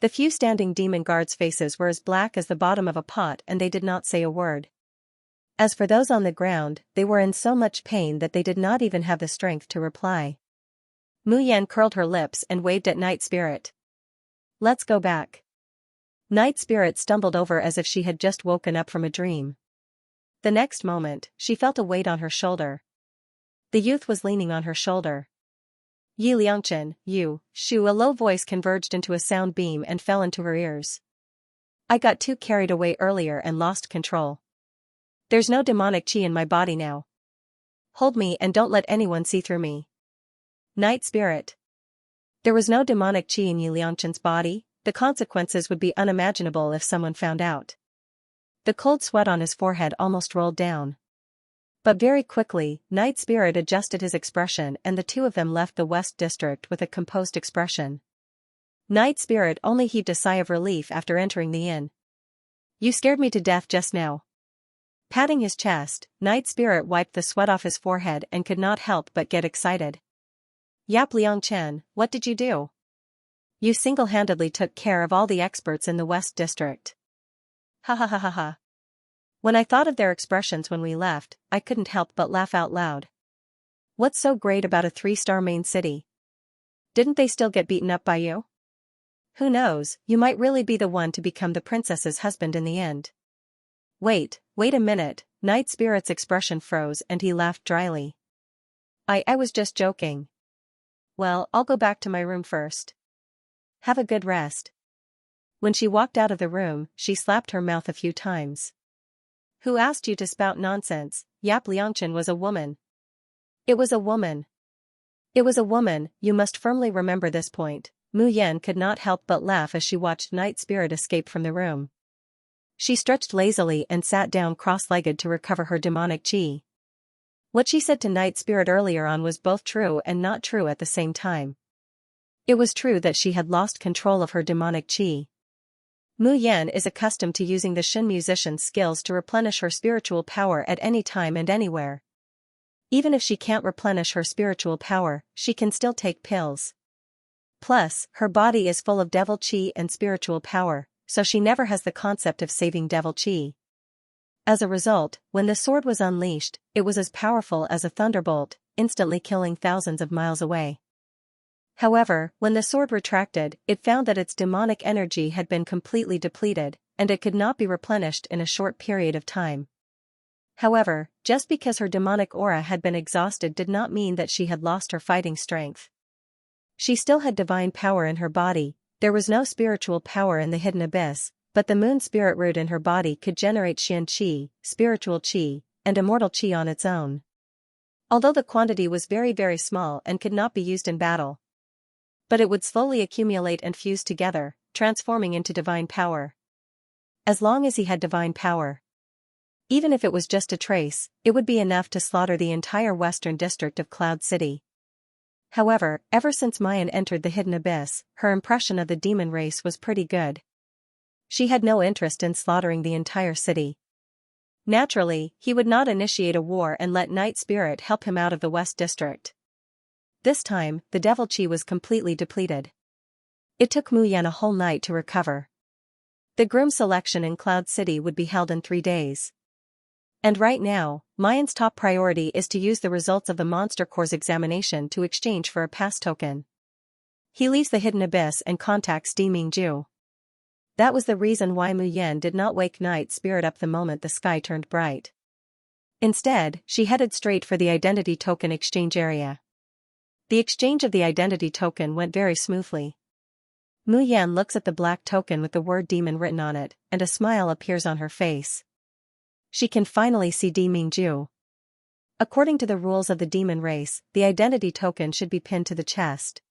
The few standing demon guards' faces were as black as the bottom of a pot and they did not say a word. As for those on the ground, they were in so much pain that they did not even have the strength to reply. Mu Yan curled her lips and waved at Night Spirit. Let's go back. Night Spirit stumbled over as if she had just woken up from a dream. The next moment, she felt a weight on her shoulder. The youth was leaning on her shoulder. Yi Liangchen, you, Shu. A low voice converged into a sound beam and fell into her ears. I got too carried away earlier and lost control. There's no demonic chi in my body now. Hold me and don't let anyone see through me. Night Spirit. There was no demonic chi in Yi Liangchen's body. The consequences would be unimaginable if someone found out. The cold sweat on his forehead almost rolled down. But very quickly, Night Spirit adjusted his expression and the two of them left the West District with a composed expression. Night Spirit only heaved a sigh of relief after entering the inn. You scared me to death just now. Patting his chest, Night Spirit wiped the sweat off his forehead and could not help but get excited. Yap Liangchen, what did you do? You single-handedly took care of all the experts in the West District. Ha ha ha ha ha. When I thought of their expressions when we left, I couldn't help but laugh out loud. What's so great about a 3-star main city? Didn't they still get beaten up by you? Who knows, you might really be the one to become the princess's husband in the end. Wait a minute, Night Spirit's expression froze and he laughed dryly. I was just joking. Well, I'll go back to my room first. Have a good rest. When she walked out of the room, she slapped her mouth a few times. Who asked you to spout nonsense? Yap Liangchen was a woman. It was a woman. It was a woman, you must firmly remember this point. Mu Yan could not help but laugh as she watched Night Spirit escape from the room. She stretched lazily and sat down cross-legged to recover her demonic chi. What she said to Night Spirit earlier on was both true and not true at the same time. It was true that she had lost control of her demonic chi. Mu Yan is accustomed to using the Shin musician's skills to replenish her spiritual power at any time and anywhere. Even if she can't replenish her spiritual power, she can still take pills. Plus, her body is full of devil chi and spiritual power, so she never has the concept of saving devil chi. As a result, when the sword was unleashed, it was as powerful as a thunderbolt, instantly killing thousands of miles away. However, when the sword retracted, it found that its demonic energy had been completely depleted, and it could not be replenished in a short period of time. However, just because her demonic aura had been exhausted did not mean that she had lost her fighting strength. She still had divine power in her body, there was no spiritual power in the hidden abyss, but the moon spirit root in her body could generate Xian Qi, spiritual Qi, and immortal Qi on its own. Although the quantity was very small and could not be used in battle. But it would slowly accumulate and fuse together, transforming into divine power. As long as he had divine power. Even if it was just a trace, it would be enough to slaughter the entire western district of Cloud City. However, ever since Mayan entered the hidden abyss, her impression of the demon race was pretty good. She had no interest in slaughtering the entire city. Naturally, he would not initiate a war and let Night Spirit help him out of the West District. This time, the devil chi was completely depleted. It took Mu Yan a whole night to recover. The groom selection in Cloud City would be held in 3 days. And right now, Mayan's top priority is to use the results of the Monster Core's examination to exchange for a pass token. He leaves the hidden abyss and contacts Di Mingju. That was the reason why Mu Yan did not wake Night Spirit up the moment the sky turned bright. Instead, she headed straight for the identity token exchange area. The exchange of the identity token went very smoothly. Mu Yan looks at the black token with the word demon written on it, and a smile appears on her face. She can finally see Di Mingju. According to the rules of the demon race, the identity token should be pinned to the chest.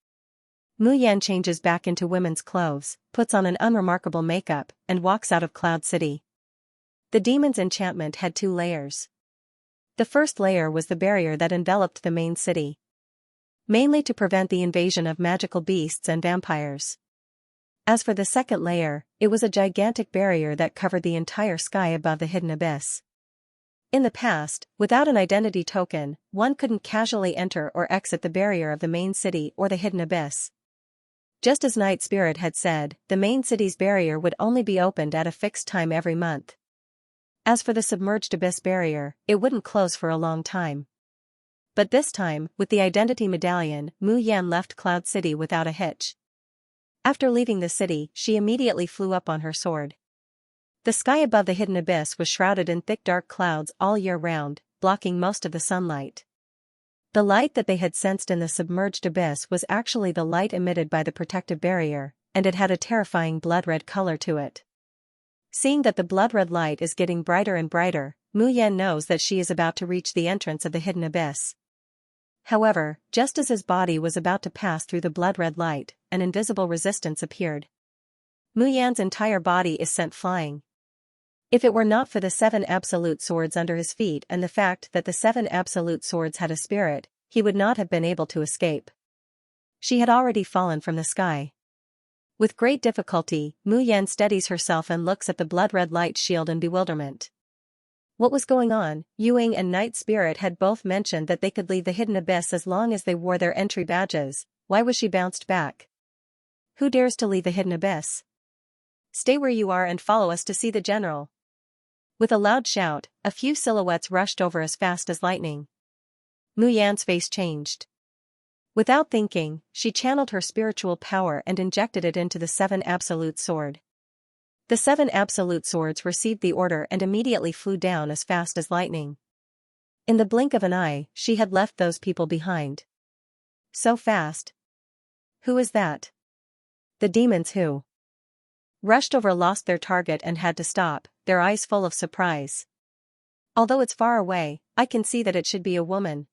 Mu Yan changes back into women's clothes, puts on an unremarkable makeup, and walks out of Cloud City. The demon's enchantment had 2 layers. The first layer was the barrier that enveloped the main city, mainly to prevent the invasion of magical beasts and vampires. As for the second layer, it was a gigantic barrier that covered the entire sky above the hidden abyss. In the past, without an identity token, one couldn't casually enter or exit the barrier of the main city or the hidden abyss. Just as Night Spirit had said, the main city's barrier would only be opened at a fixed time every month. As for the submerged abyss barrier, it wouldn't close for a long time. But this time, with the identity medallion, Mu Yan left Cloud City without a hitch. After leaving the city, she immediately flew up on her sword. The sky above the hidden abyss was shrouded in thick dark clouds all year round, blocking most of the sunlight. The light that they had sensed in the submerged abyss was actually the light emitted by the protective barrier, and it had a terrifying blood-red color to it. Seeing that the blood-red light is getting brighter and brighter, Mu Yan knows that she is about to reach the entrance of the hidden abyss. However, just as his body was about to pass through the blood-red light, an invisible resistance appeared. Mu Yan's entire body is sent flying. If it were not for the 7 absolute swords under his feet and the fact that the 7 absolute swords had a spirit, he would not have been able to escape. She had already fallen from the sky. With great difficulty, Mu Yan steadies herself and looks at the blood-red light shield in bewilderment. What was going on? Yuying and Night Spirit had both mentioned that they could leave the hidden abyss as long as they wore their entry badges. Why was she bounced back? Who dares to leave the hidden abyss? Stay where you are and follow us to see the general. With a loud shout, a few silhouettes rushed over as fast as lightning. Mu Yan's face changed. Without thinking, she channeled her spiritual power and injected it into the 7 absolute sword. The 7 absolute swords received the order and immediately flew down as fast as lightning. In the blink of an eye, she had left those people behind. So fast. Who is that? The demons who rushed over lost their target and had to stop, their eyes full of surprise. Although it's far away, I can see that it should be a woman.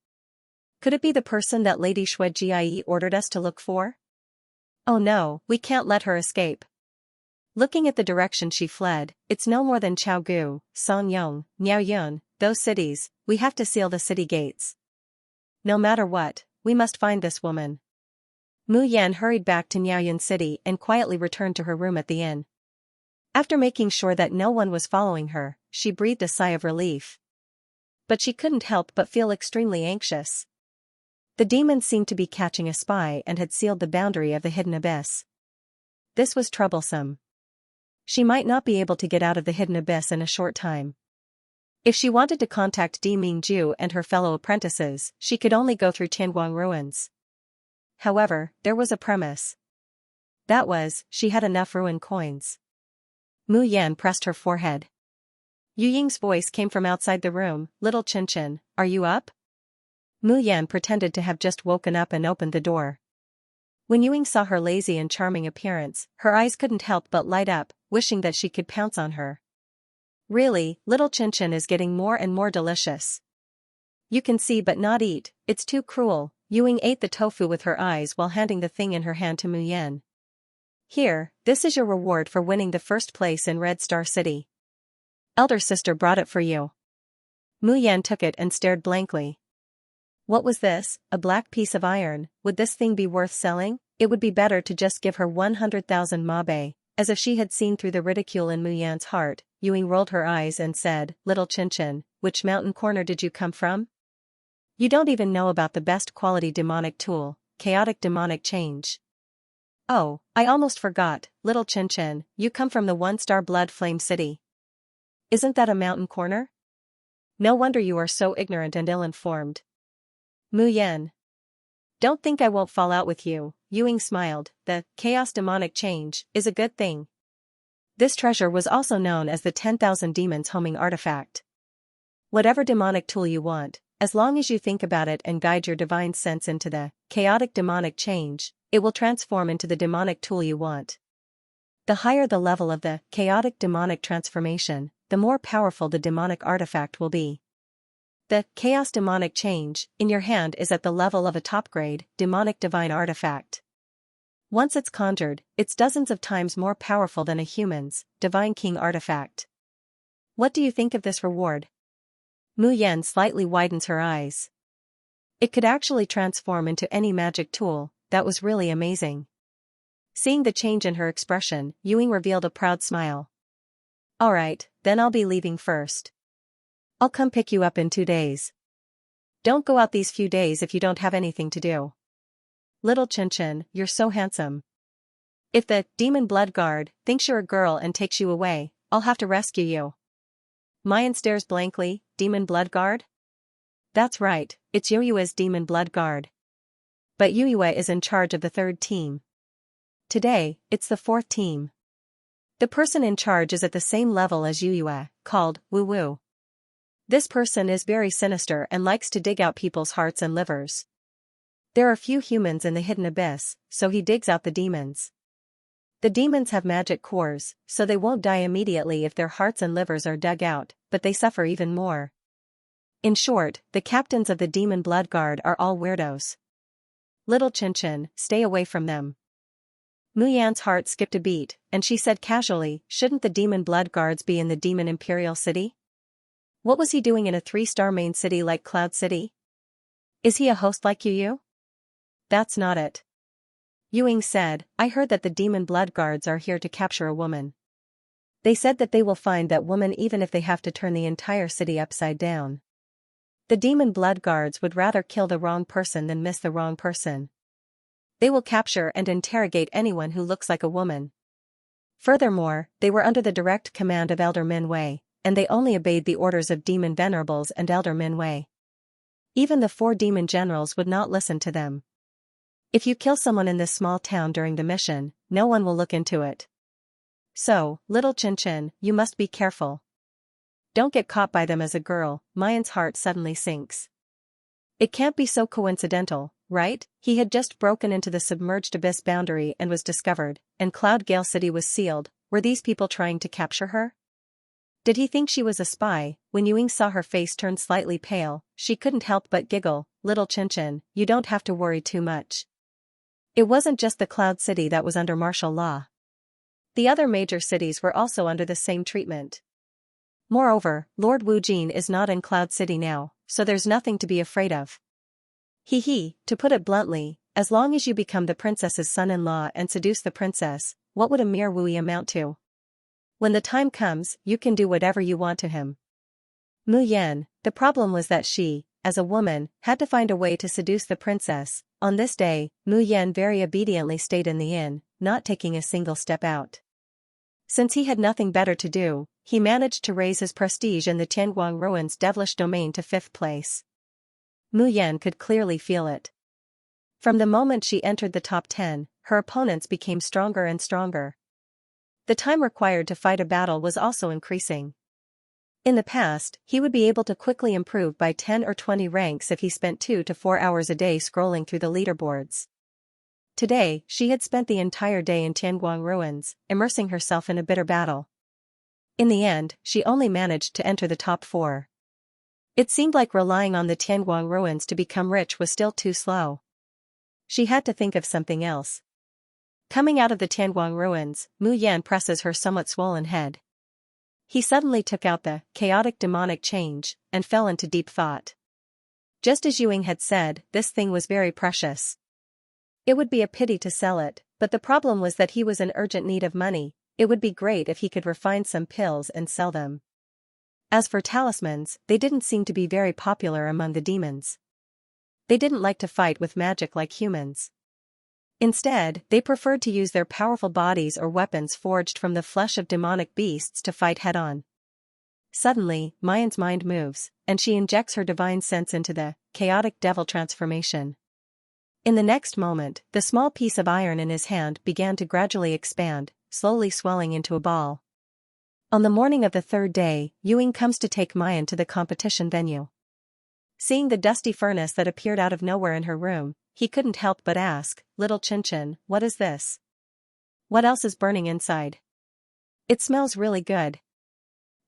Could it be the person that Lady Xuejie ordered us to look for? Oh no, we can't let her escape. Looking at the direction she fled, it's no more than Chaogu, Songyong, Niaoyun, those cities. We have to seal the city gates. No matter what, we must find this woman. Mu Yan hurried back to Niaoyun City and quietly returned to her room at the inn. After making sure that no one was following her, she breathed a sigh of relief. But she couldn't help but feel extremely anxious. The demons seemed to be catching a spy and had sealed the boundary of the hidden abyss. This was troublesome. She might not be able to get out of the hidden abyss in a short time. If she wanted to contact Di Mingju and her fellow apprentices, she could only go through Tianguang ruins. However, there was a premise. That was, she had enough ruin coins. Mu Yan pressed her forehead. Yu Ying's voice came from outside the room. Little Qinchin, are you up? Mu Yan pretended to have just woken up and opened the door. When Yu Ying saw her lazy and charming appearance, her eyes couldn't help but light up, wishing that she could pounce on her. Really, little Qinchin is getting more and more delicious. You can see but not eat, it's too cruel. Yu Ying ate the tofu with her eyes while handing the thing in her hand to Mu Yan. Here, this is your reward for winning the first place in Red Star City. Elder sister brought it for you. Mu Yan took it and stared blankly. What was this? A black piece of iron? Would this thing be worth selling? It would be better to just give her 100,000 mabe. As if she had seen through the ridicule in Mu Yan's heart, Yu Ying rolled her eyes and said, Little Qinchin, which mountain corner did you come from? You don't even know about the best quality demonic tool, chaotic demonic change. Oh, I almost forgot, little Qinchin, you come from the 1-star blood flame city. Isn't that a mountain corner? No wonder you are so ignorant and ill-informed. Mu Yan. Don't think I won't fall out with you. Ewing smiled. The chaos demonic change is a good thing. This treasure was also known as the 10,000 demons homing artifact. Whatever demonic tool you want, as long as you think about it and guide your divine sense into the chaotic demonic change, it will transform into the demonic tool you want. The higher the level of the chaotic demonic transformation, the more powerful the demonic artifact will be. The chaos demonic change in your hand is at the level of a top-grade demonic divine artifact. Once it's conjured, it's dozens of times more powerful than a human's divine king artifact. What do you think of this reward? Mu Yan slightly widens her eyes. It could actually transform into any magic tool. That was really amazing. Seeing the change in her expression, Ewing revealed a proud smile. Alright, then I'll be leaving first. I'll come pick you up in 2 days. Don't go out these few days if you don't have anything to do. Little Xianxia, you're so handsome. If the demon blood guard thinks you're a girl and takes you away, I'll have to rescue you. Mayan stares blankly. Demon blood guard? That's right, it's Yuyue's demon blood guard. But Yuyue is in charge of the 3rd team. Today, it's the 4th team. The person in charge is at the same level as Yuyue, called Wu Wu. This person is very sinister and likes to dig out people's hearts and livers. There are few humans in the hidden abyss, so he digs out the demons. The demons have magic cores, so they won't die immediately if their hearts and livers are dug out, but they suffer even more. In short, the captains of the demon blood guard are all weirdos. Little Xianxia, stay away from them. Mu Yan's heart skipped a beat, and she said casually, shouldn't the demon blood guards be in the demon imperial city? What was he doing in a 3-star main city like Cloud City? Is he a host like Yu? That's not it. Ewing said, I heard that the demon blood guards are here to capture a woman. They said that they will find that woman even if they have to turn the entire city upside down. The demon blood guards would rather kill the wrong person than miss the wrong person. They will capture and interrogate anyone who looks like a woman. Furthermore, they were under the direct command of Elder Minwei, and they only obeyed the orders of demon venerables and Elder Minwei. Even the 4 demon generals would not listen to them. If you kill someone in this small town during the mission, no one will look into it. So, little Xianxia, you must be careful. Don't get caught by them as a girl. Mayan's heart suddenly sinks. It can't be so coincidental, right? He had just broken into the submerged abyss boundary and was discovered, and Cloud Gale City was sealed. Were these people trying to capture her? Did he think she was a spy? When Ewing saw her face turn slightly pale, she couldn't help but giggle. Little Xianxia, you don't have to worry too much. It wasn't just the Cloud City that was under martial law. The other major cities were also under the same treatment. Moreover, Lord Wu Jin is not in Cloud City now, so there's nothing to be afraid of. To put it bluntly, as long as you become the princess's son-in-law and seduce the princess, what would a mere wooey amount to? When the time comes, you can do whatever you want to him. Mu Yan, the problem was that she, as a woman, had to find a way to seduce the princess. On this day, Mu Yan very obediently stayed in the inn, not taking a single step out. Since he had nothing better to do, he managed to raise his prestige in the Tianguang Ruins' devilish domain to 5th place. Mu Yan could clearly feel it. From the moment she entered the top 10, her opponents became stronger and stronger. The time required to fight a battle was also increasing. In the past, he would be able to quickly improve by 10 or 20 ranks if he spent 2 to 4 hours a day scrolling through the leaderboards. Today, she had spent the entire day in Tianguang Ruins, immersing herself in a bitter battle. In the end, she only managed to enter the top 4. It seemed like relying on the Tianguang Ruins to become rich was still too slow. She had to think of something else. Coming out of the Tianguang Ruins, Mu Yan presses her somewhat swollen head. He suddenly took out the chaotic demonic change and fell into deep thought. Just as Ewing had said, this thing was very precious. It would be a pity to sell it, but the problem was that he was in urgent need of money. It would be great if he could refine some pills and sell them. As for talismans, they didn't seem to be very popular among the demons. They didn't like to fight with magic like humans. Instead, they preferred to use their powerful bodies or weapons forged from the flesh of demonic beasts to fight head-on. Suddenly, Mayan's mind moves, and she injects her divine sense into the chaotic devil transformation. In the next moment, the small piece of iron in his hand began to gradually expand, slowly swelling into a ball. On the morning of the third day, Ewing comes to take Mayan to the competition venue. Seeing the dusty furnace that appeared out of nowhere in her room, he couldn't help but ask, "Little Qianqian, what is this? What else is burning inside? It smells really good."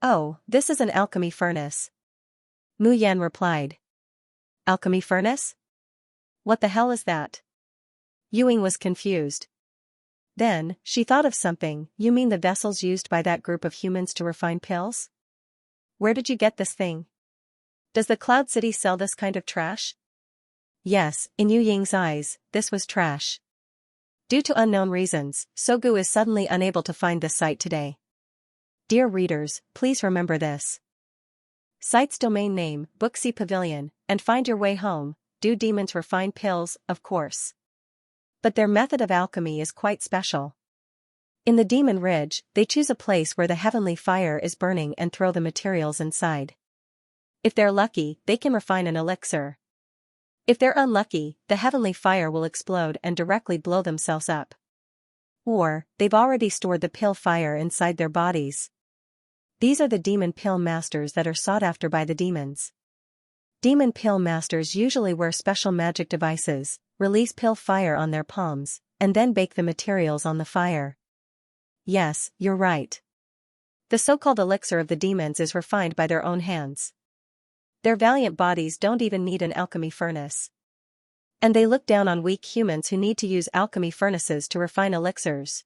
"Oh, this is an alchemy furnace," Mu Yan replied. "Alchemy furnace? What the hell is that?" Ewing was confused. Then, she thought of something. "You mean the vessels used by that group of humans to refine pills? Where did you get this thing? Does the Cloud City sell this kind of trash?" Yes, in Yu Ying's eyes, this was trash. Due to unknown reasons, Sogu is suddenly unable to find the site today. Dear readers, please remember this. Site's domain name, Booksy Pavilion, and find your way home. Do demons refine pills? Of course. But their method of alchemy is quite special. In the Demon Ridge, they choose a place where the heavenly fire is burning and throw the materials inside. If they're lucky, they can refine an elixir. If they're unlucky, the heavenly fire will explode and directly blow themselves up. Or, they've already stored the pill fire inside their bodies. These are the demon pill masters that are sought after by the demons. Demon pill masters usually wear special magic devices, release pill fire on their palms, and then bake the materials on the fire. Yes, you're right. The so-called elixir of the demons is refined by their own hands. Their valiant bodies don't even need an alchemy furnace. And they look down on weak humans who need to use alchemy furnaces to refine elixirs.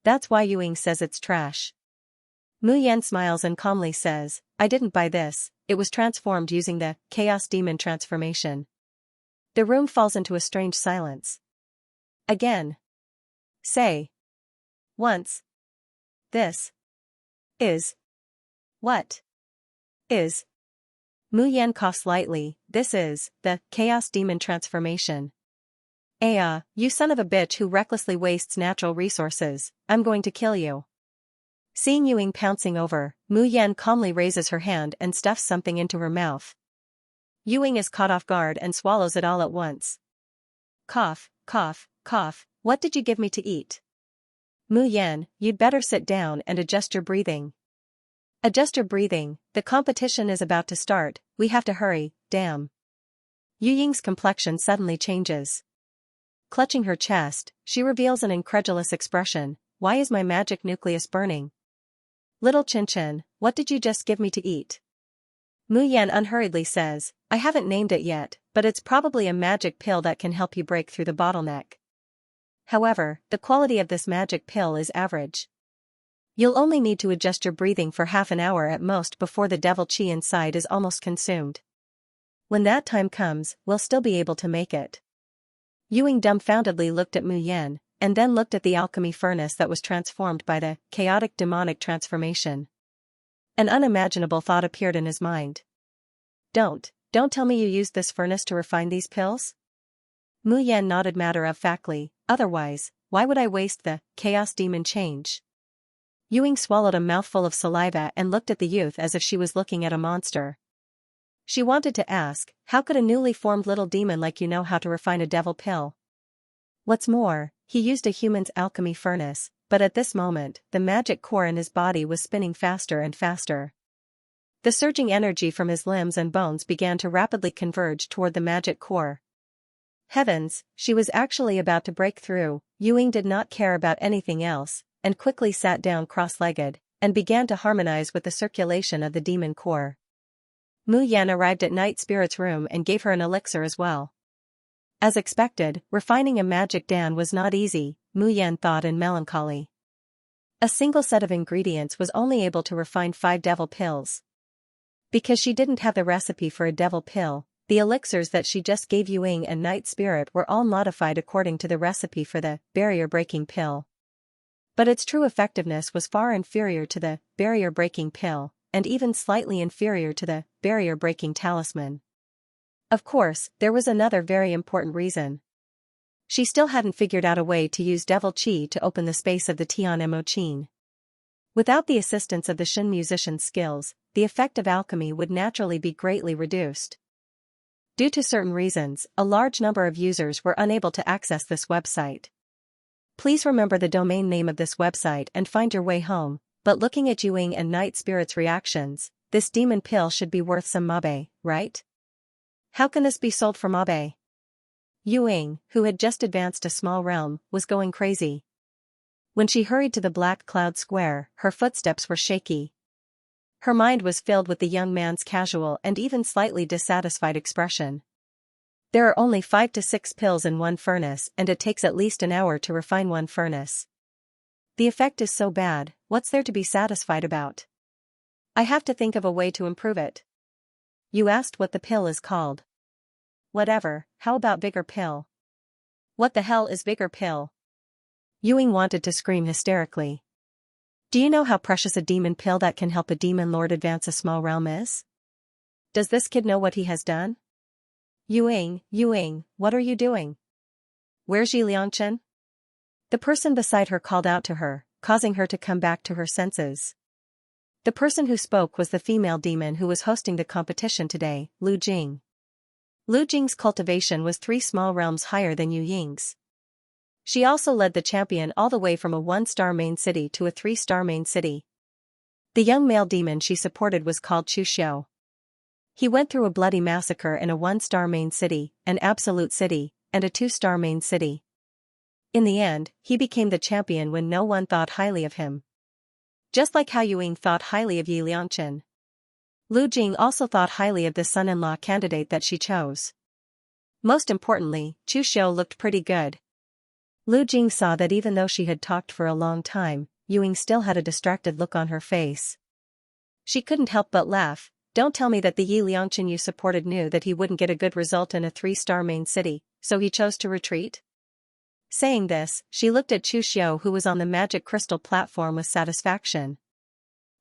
That's why Ewing says it's trash. Mu Yan smiles and calmly says, "I didn't buy this, it was transformed using the Chaos Demon transformation." The room falls into a strange silence. Again. Say. Once. This. Is. What? Is. Mu Yan coughs lightly. "This is the Chaos Demon transformation." You son of a bitch who recklessly wastes natural resources, I'm going to kill you." Seeing Ewing pouncing over, Mu Yan calmly raises her hand and stuffs something into her mouth. Ewing is caught off guard and swallows it all at once. Cough, cough, cough, "What did you give me to eat?" "Mu Yan, you'd better sit down and adjust your breathing." "Adjust your breathing, the competition is about to start, we have to hurry, damn." Yu Ying's complexion suddenly changes. Clutching her chest, she reveals an incredulous expression. "Why is my magic nucleus burning?" "Little Qianqian, what did you just give me to eat?" Mu Yan unhurriedly says, "I haven't named it yet, but it's probably a magic pill that can help you break through the bottleneck. However, the quality of this magic pill is average. You'll only need to adjust your breathing for half an hour at most before the devil chi inside is almost consumed. When that time comes, we'll still be able to make it." Ewing dumbfoundedly looked at Mu Yan, and then looked at the alchemy furnace that was transformed by the chaotic demonic transformation. An unimaginable thought appeared in his mind. Don't tell me you used this furnace to refine these pills?" Mu Yan nodded matter-of-factly. "Otherwise, why would I waste the Chaos Demon change?" Ewing swallowed a mouthful of saliva and looked at the youth as if she was looking at a monster. She wanted to ask, how could a newly formed little demon like you know how to refine a devil pill? What's more, he used a human's alchemy furnace, but at this moment, the magic core in his body was spinning faster and faster. The surging energy from his limbs and bones began to rapidly converge toward the magic core. Heavens, she was actually about to break through. Ewing did not care about anything else, and quickly sat down cross-legged, and began to harmonize with the circulation of the demon core. Mu Yan arrived at Night Spirit's room and gave her an elixir as well. As expected, refining a magic dan was not easy, Mu Yan thought in melancholy. A single set of ingredients was only able to refine 5 devil pills. Because she didn't have the recipe for a devil pill, the elixirs that she just gave Ewing and Night Spirit were all modified according to the recipe for the barrier-breaking pill. But its true effectiveness was far inferior to the barrier-breaking pill, and even slightly inferior to the barrier-breaking talisman. Of course, there was another very important reason. She still hadn't figured out a way to use devil chi to open the space of the Tian Mo Qin. Without the assistance of the Shin musician's skills, the effect of alchemy would naturally be greatly reduced. Due to certain reasons, a large number of users were unable to access this website. Please remember the domain name of this website and find your way home, but looking at Yuing and Night Spirit's reactions, this demon pill should be worth some mabe, right? How can this be sold for mabe? Yuing, who had just advanced a small realm, was going crazy. When she hurried to the Black Cloud Square, her footsteps were shaky. Her mind was filled with the young man's casual and even slightly dissatisfied expression. There are only 5 to 6 pills in one furnace and it takes at least an hour to refine one furnace. The effect is so bad, what's there to be satisfied about? I have to think of a way to improve it. You asked what the pill is called. Whatever, how about Vigor Pill? What the hell is Vigor Pill? Yuing wanted to scream hysterically. Do you know how precious a demon pill that can help a demon lord advance a small realm is? Does this kid know what he has done? Yuing, what are you doing? Where's Xianxia? The person beside her called out to her, causing her to come back to her senses. The person who spoke was the female demon who was hosting the competition today, Lu Jing. Lu Jing's cultivation was 3 small realms higher than Yu Ying's. She also led the champion all the way from a 1-star main city to a 3-star main city. The young male demon she supported was called Chu Xiu. He went through a bloody massacre in a 1-star main city, an absolute city, and a 2-star main city. In the end, he became the champion when no one thought highly of him. Just like how Yuing thought highly of Yi Liangchen. Lu Jing also thought highly of the son-in-law candidate that she chose. Most importantly, Chu Xiu looked pretty good. Lu Jing saw that even though she had talked for a long time, Yuing still had a distracted look on her face. She couldn't help but laugh. Don't tell me that the Yi Liangchen you supported knew that he wouldn't get a good result in a 3-star main city, so he chose to retreat? Saying this, she looked at Chu Xiu who was on the magic crystal platform with satisfaction.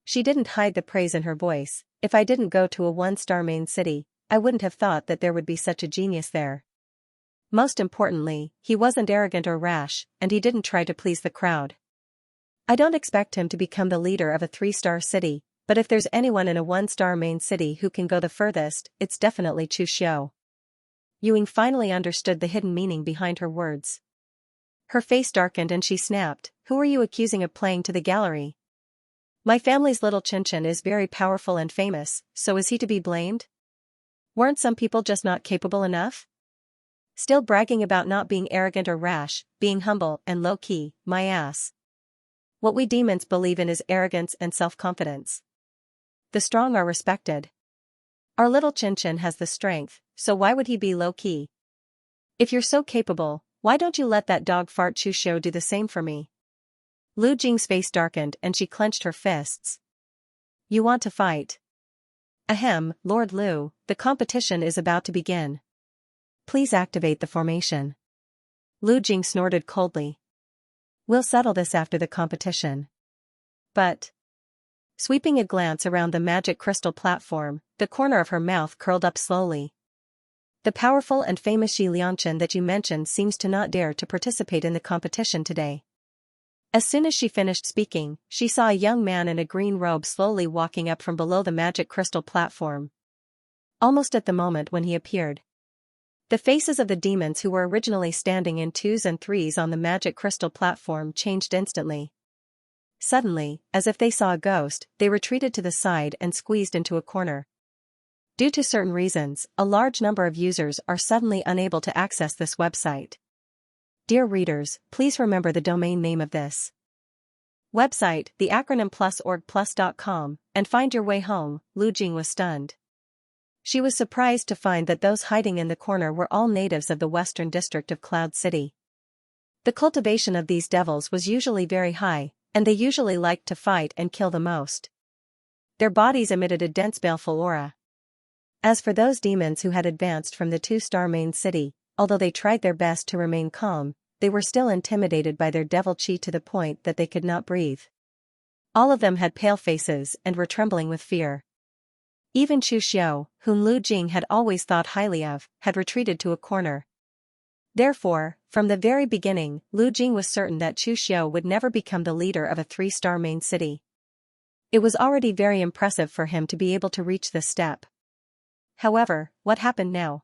She didn't hide the praise in her voice. If I didn't go to a 1-star main city, I wouldn't have thought that there would be such a genius there. Most importantly, he wasn't arrogant or rash, and he didn't try to please the crowd. I don't expect him to become the leader of a 3-star city, but if there's anyone in a 1-star main city who can go the furthest, it's definitely Chu Xiu. Yuing finally understood the hidden meaning behind her words. Her face darkened and she snapped, "Who are you accusing of playing to the gallery? My family's little Xianxia is very powerful and famous, so is he to be blamed? Weren't some people just not capable enough? Still bragging about not being arrogant or rash, being humble and low-key, my ass. What we demons believe in is arrogance and self-confidence. The strong are respected. Our little Xianxia has the strength, so why would he be low-key? If you're so capable, why don't you let that dog fart Chu Xiu do the same for me?" Lu Jing's face darkened and she clenched her fists. "You want to fight? Ahem, Lord Lu, the competition is about to begin. Please activate the formation." Lu Jing snorted coldly. "We'll settle this after the competition." But, sweeping a glance around the magic crystal platform, the corner of her mouth curled up slowly. "The powerful and famous Yi Liangchen that you mentioned seems to not dare to participate in the competition today." As soon as she finished speaking, she saw a young man in a green robe slowly walking up from below the magic crystal platform. Almost at the moment when he appeared, the faces of the demons who were originally standing in 2s and 3s on the magic crystal platform changed instantly. Suddenly, as if they saw a ghost, they retreated to the side and squeezed into a corner. Due to certain reasons, a large number of users are suddenly unable to access this website. Dear readers, please remember the domain name of this website, the acronym +org+.com, and find your way home. Lu Jing was stunned. She was surprised to find that those hiding in the corner were all natives of the western district of Cloud City. The cultivation of these devils was usually very high, and they usually liked to fight and kill the most. Their bodies emitted a dense baleful aura. As for those demons who had advanced from the 2-star main city, although they tried their best to remain calm, they were still intimidated by their devil chi to the point that they could not breathe. All of them had pale faces and were trembling with fear. Even Chu Xiu, whom Lu Jing had always thought highly of, had retreated to a corner. Therefore, from the very beginning, Lu Jing was certain that Chu Xiu would never become the leader of a 3-star main city. It was already very impressive for him to be able to reach this step. However, what happened now?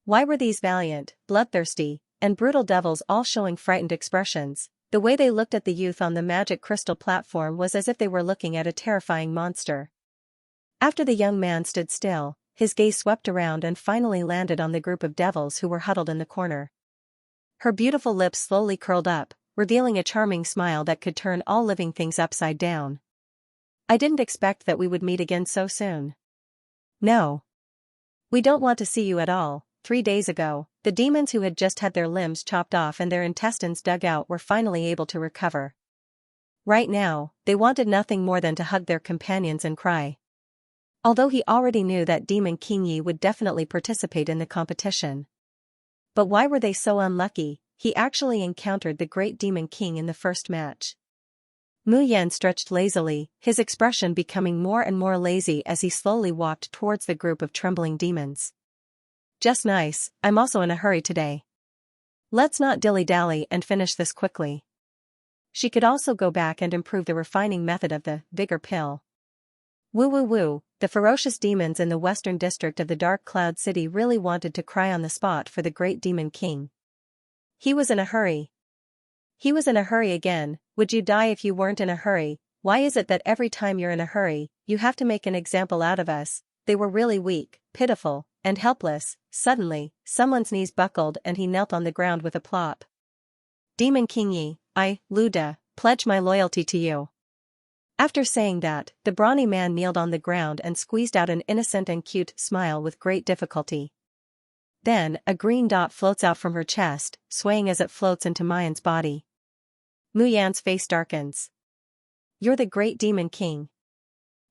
Why were these valiant, bloodthirsty, and brutal devils all showing frightened expressions? The way they looked at the youth on the magic crystal platform was as if they were looking at a terrifying monster. After the young man stood still, his gaze swept around and finally landed on the group of devils who were huddled in the corner. Her beautiful lips slowly curled up, revealing a charming smile that could turn all living things upside down. I didn't expect that we would meet again so soon. No. We don't want to see you at all. 3 days ago, the demons who had just had their limbs chopped off and their intestines dug out were finally able to recover. Right now, they wanted nothing more than to hug their companions and cry. Although he already knew that Demon King Yi would definitely participate in the competition. But why were they so unlucky? He actually encountered the great Demon King in the first match. Mu Yan stretched lazily, his expression becoming more and more lazy as he slowly walked towards the group of trembling demons. Just nice, I'm also in a hurry today. Let's not dilly-dally and finish this quickly. She could also go back and improve the refining method of the bigger pill. Woo woo woo, the ferocious demons in the western district of the Dark Cloud City really wanted to cry on the spot for the great Demon King. He was in a hurry. He was in a hurry again. Would you die if you weren't in a hurry? Why is it that every time you're in a hurry, you have to make an example out of us? They were really weak, pitiful, and helpless. Suddenly, someone's knees buckled and he knelt on the ground with a plop. Demon King Yi, I, Luda, pledge my loyalty to you. After saying that, the brawny man kneeled on the ground and squeezed out an innocent and cute smile with great difficulty. Then, a green dot floats out from her chest, swaying as it floats into Mayan's body. Mu Yan's face darkens. You're the great Demon King.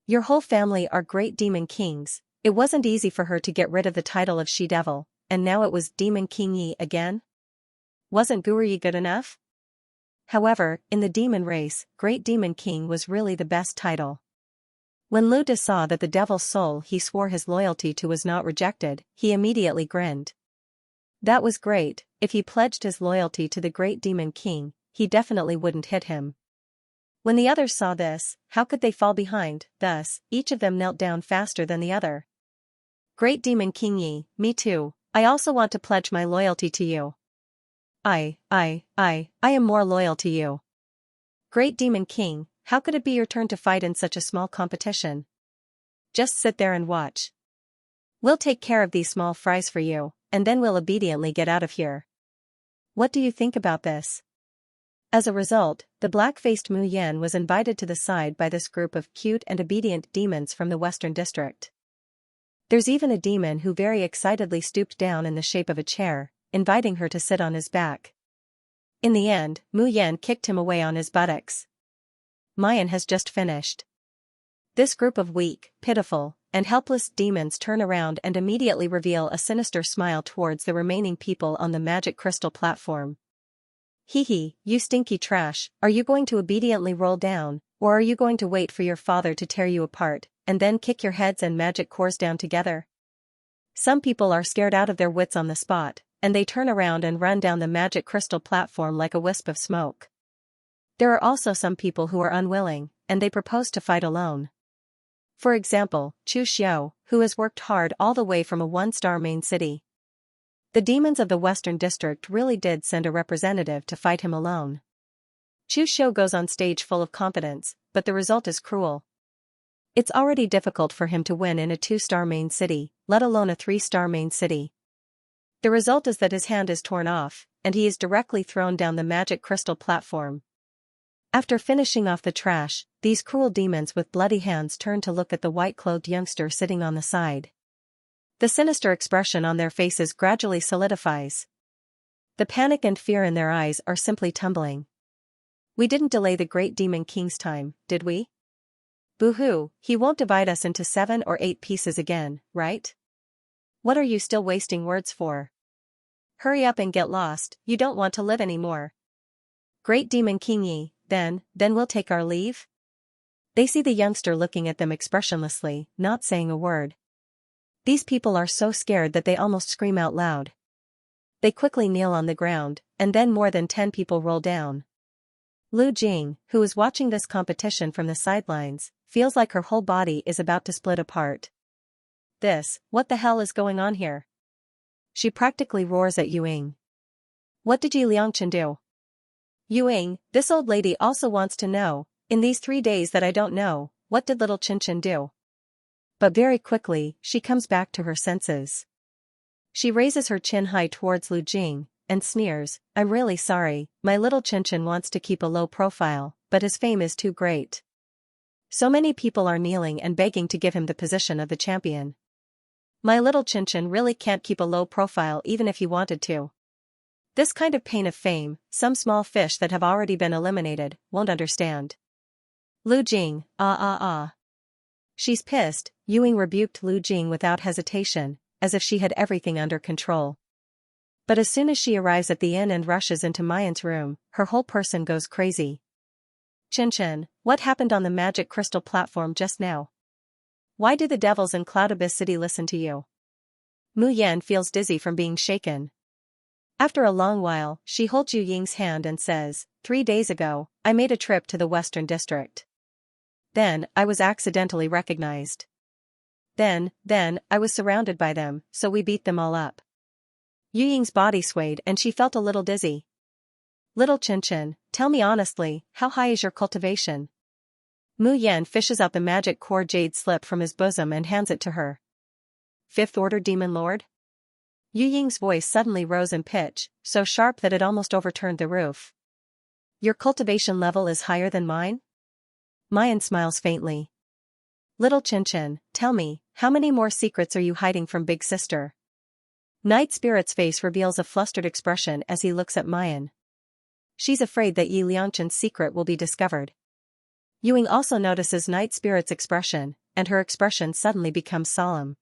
Your whole family are great Demon Kings. It wasn't easy for her to get rid of the title of She-Devil, and now it was Demon King Yi again? Wasn't Guru Yi good enough? However, in the demon race, Great Demon King was really the best title. When Luda saw that the devil's soul he swore his loyalty to was not rejected, he immediately grinned. That was great. If he pledged his loyalty to the Great Demon King, he definitely wouldn't hit him. When the others saw this, how could they fall behind? Thus, each of them knelt down faster than the other. Great Demon King Yi, me too. I also want to pledge my loyalty to you. I am more loyal to you. Great Demon King, how could it be your turn to fight in such a small competition? Just sit there and watch. We'll take care of these small fries for you, and then we'll obediently get out of here. What do you think about this? As a result, the black-faced Mu Yan was invited to the side by this group of cute and obedient demons from the Western District. There's even a demon who very excitedly stooped down in the shape of a chair, inviting her to sit on his back. In the end, Mu Yan kicked him away on his buttocks. Mayan has just finished. This group of weak, pitiful, and helpless demons turn around and immediately reveal a sinister smile towards the remaining people on the magic crystal platform. Hee hee, you stinky trash, are you going to obediently roll down, or are you going to wait for your father to tear you apart, and then kick your heads and magic cores down together? Some people are scared out of their wits on the spot, and they turn around and run down the magic crystal platform like a wisp of smoke. There are also some people who are unwilling, and they propose to fight alone. For example, Chu Xiao, who has worked hard all the way from a 1-star main city. The demons of the Western District really did send a representative to fight him alone. Chu Xiao goes on stage full of confidence, but the result is cruel. It's already difficult for him to win in a 2-star main city, let alone a 3-star main city. The result is that his hand is torn off, and he is directly thrown down the magic crystal platform. After finishing off the trash, these cruel demons with bloody hands turn to look at the white-clothed youngster sitting on the side. The sinister expression on their faces gradually solidifies. The panic and fear in their eyes are simply tumbling. We didn't delay the Great Demon King's time, did we? Boo-hoo, he won't divide us into 7 or 8 pieces again, right? What are you still wasting words for? Hurry up and get lost, you don't want to live anymore. Great Demon King Yi, then we'll take our leave? They see the youngster looking at them expressionlessly, not saying a word. These people are so scared that they almost scream out loud. They quickly kneel on the ground, and then more than 10 people roll down. Lu Jing, who is watching this competition from the sidelines, feels like her whole body is about to split apart. What the hell is going on here? she practically roars at Ying. What did Xianxia do? Ying, this old lady also wants to know, in these 3 days that I don't know, what did little Xianxia do? But very quickly, she comes back to her senses. She raises her chin high towards Lu Jing, and sneers, I'm really sorry, my little Xianxia wants to keep a low profile, but his fame is too great. So many people are kneeling and begging to give him the position of the champion. My little Xianxia really can't keep a low profile even if he wanted to. This kind of pain of fame, some small fish that have already been eliminated, won't understand. Lu Jing, She's pissed, Ying rebuked Lu Jing without hesitation, as if she had everything under control. But as soon as she arrives at the inn and rushes into Mayan's room, her whole person goes crazy. Xianxia, what happened on the magic crystal platform just now? Why do the devils in Cloud Abyss City listen to you? Mu Yan feels dizzy from being shaken. After a long while, she holds Yu Ying's hand and says, 3 days ago, I made a trip to the Western District. Then, I was accidentally recognized. Then, I was surrounded by them, so we beat them all up. Yu Ying's body swayed and she felt a little dizzy. Little Xianxia, tell me honestly, how high is your cultivation? Mu Yan fishes out the magic core jade slip from his bosom and hands it to her. 5th Order Demon Lord? Yu Ying's voice suddenly rose in pitch, so sharp that it almost overturned the roof. Your cultivation level is higher than mine? Mayan smiles faintly. Little Xianxia, tell me, how many more secrets are you hiding from Big Sister? Night Spirit's face reveals a flustered expression as he looks at Mayan. She's afraid that Xianxia's secret will be discovered. Ying also notices Night Spirit's expression, and her expression suddenly becomes solemn.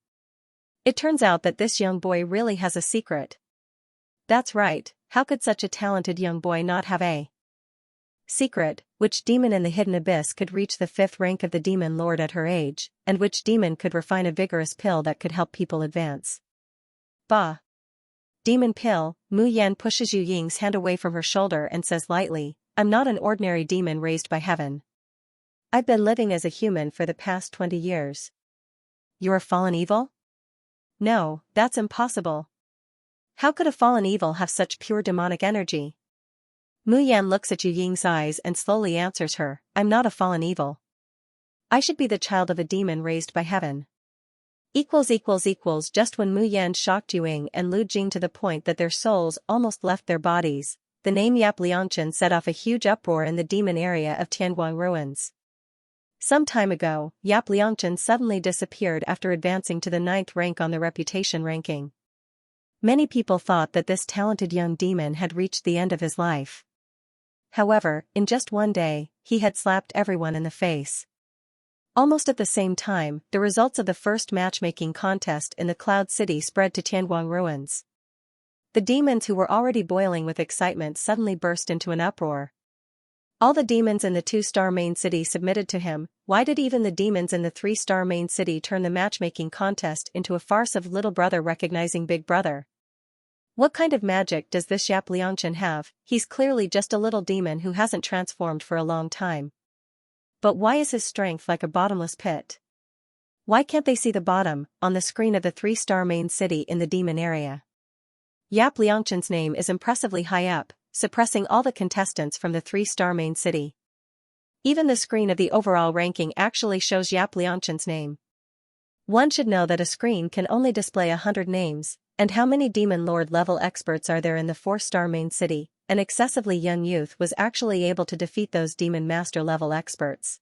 It turns out that this young boy really has a secret. That's right, how could such a talented young boy not have a secret? Which demon in the hidden abyss could reach the 5th rank of the demon lord at her age, and which demon could refine a vigorous pill that could help people advance? Bah! Demon pill. Mu Yan pushes Yu Ying's hand away from her shoulder and says lightly, I'm not an ordinary demon raised by heaven. I've been living as a human for the past 20 years. You're a fallen evil? No, that's impossible. How could a fallen evil have such pure demonic energy? Mu Yan looks at Yu Ying's eyes and slowly answers her, I'm not a fallen evil. I should be the child of a demon raised by heaven. Just when Mu Yan shocked Yu Ying and Lu Jing to the point that their souls almost left their bodies, the name Xianxia set off a huge uproar in the demon area of Tianguang ruins. Some time ago, Xianxia suddenly disappeared after advancing to the 9th rank on the reputation ranking. Many people thought that this talented young demon had reached the end of his life. However, in just one day, he had slapped everyone in the face. Almost at the same time, the results of the first matchmaking contest in the Cloud City spread to Tianguang ruins. The demons who were already boiling with excitement suddenly burst into an uproar. All the demons in the 2-star main city submitted to him. Why did even the demons in the 3-star main city turn the matchmaking contest into a farce of little brother recognizing big brother? What kind of magic does this Xianxia have? He's clearly just a little demon who hasn't transformed for a long time. But why is his strength like a bottomless pit? Why can't they see the bottom on the screen of the 3-star main city in the demon area? Xianxia's name is impressively high up, suppressing all the contestants from the 3-star main city. Even the screen of the overall ranking actually shows Xianxia's name. One should know that a screen can only display 100 names, and how many Demon Lord level experts are there in the 4-star main city? An excessively young youth was actually able to defeat those Demon Master level experts.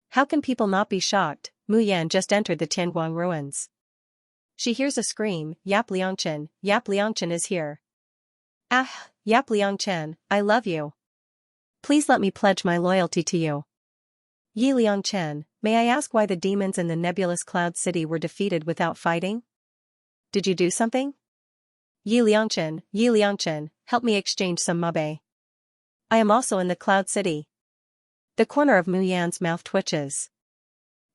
How can people not be shocked? Mu Yan just entered the Tianguang ruins. She hears a scream, Xianxia is here. Ah, Xianxia, I love you. Please let me pledge my loyalty to you. Xianxia, may I ask why the demons in the nebulous Cloud City were defeated without fighting? Did you do something? Xianxia, help me exchange some mabe. I am also in the Cloud City. The corner of Mu Yan's mouth twitches.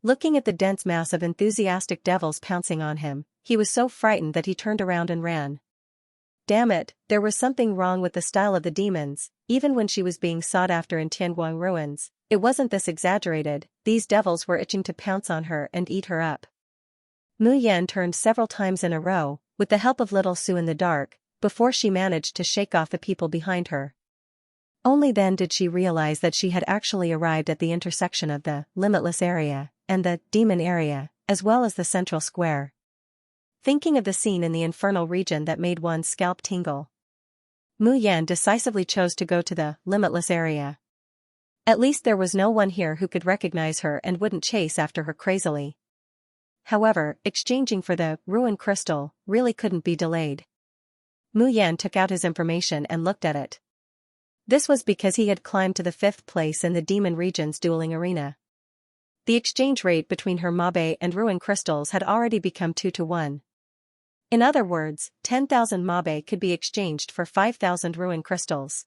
Looking at the dense mass of enthusiastic devils pouncing on him, he was so frightened that he turned around and ran. Damn it, there was something wrong with the style of the demons. Even when she was being sought after in Tianguang ruins, it wasn't this exaggerated. These devils were itching to pounce on her and eat her up. Mu Yan turned several times in a row, with the help of little Sue in the dark, before she managed to shake off the people behind her. Only then did she realize that she had actually arrived at the intersection of the limitless area and the demon area, as well as the central square. Thinking of the scene in the infernal region that made one's scalp tingle, Mu Yan decisively chose to go to the limitless area. At least there was no one here who could recognize her and wouldn't chase after her crazily. However, exchanging for the ruined crystal really couldn't be delayed. Mu Yan took out his information and looked at it. This was because he had climbed to the 5th place in the demon region's dueling arena. The exchange rate between her mabe and ruined crystals had already become 2-to-1. In other words, 10,000 mabe could be exchanged for 5,000 ruined crystals.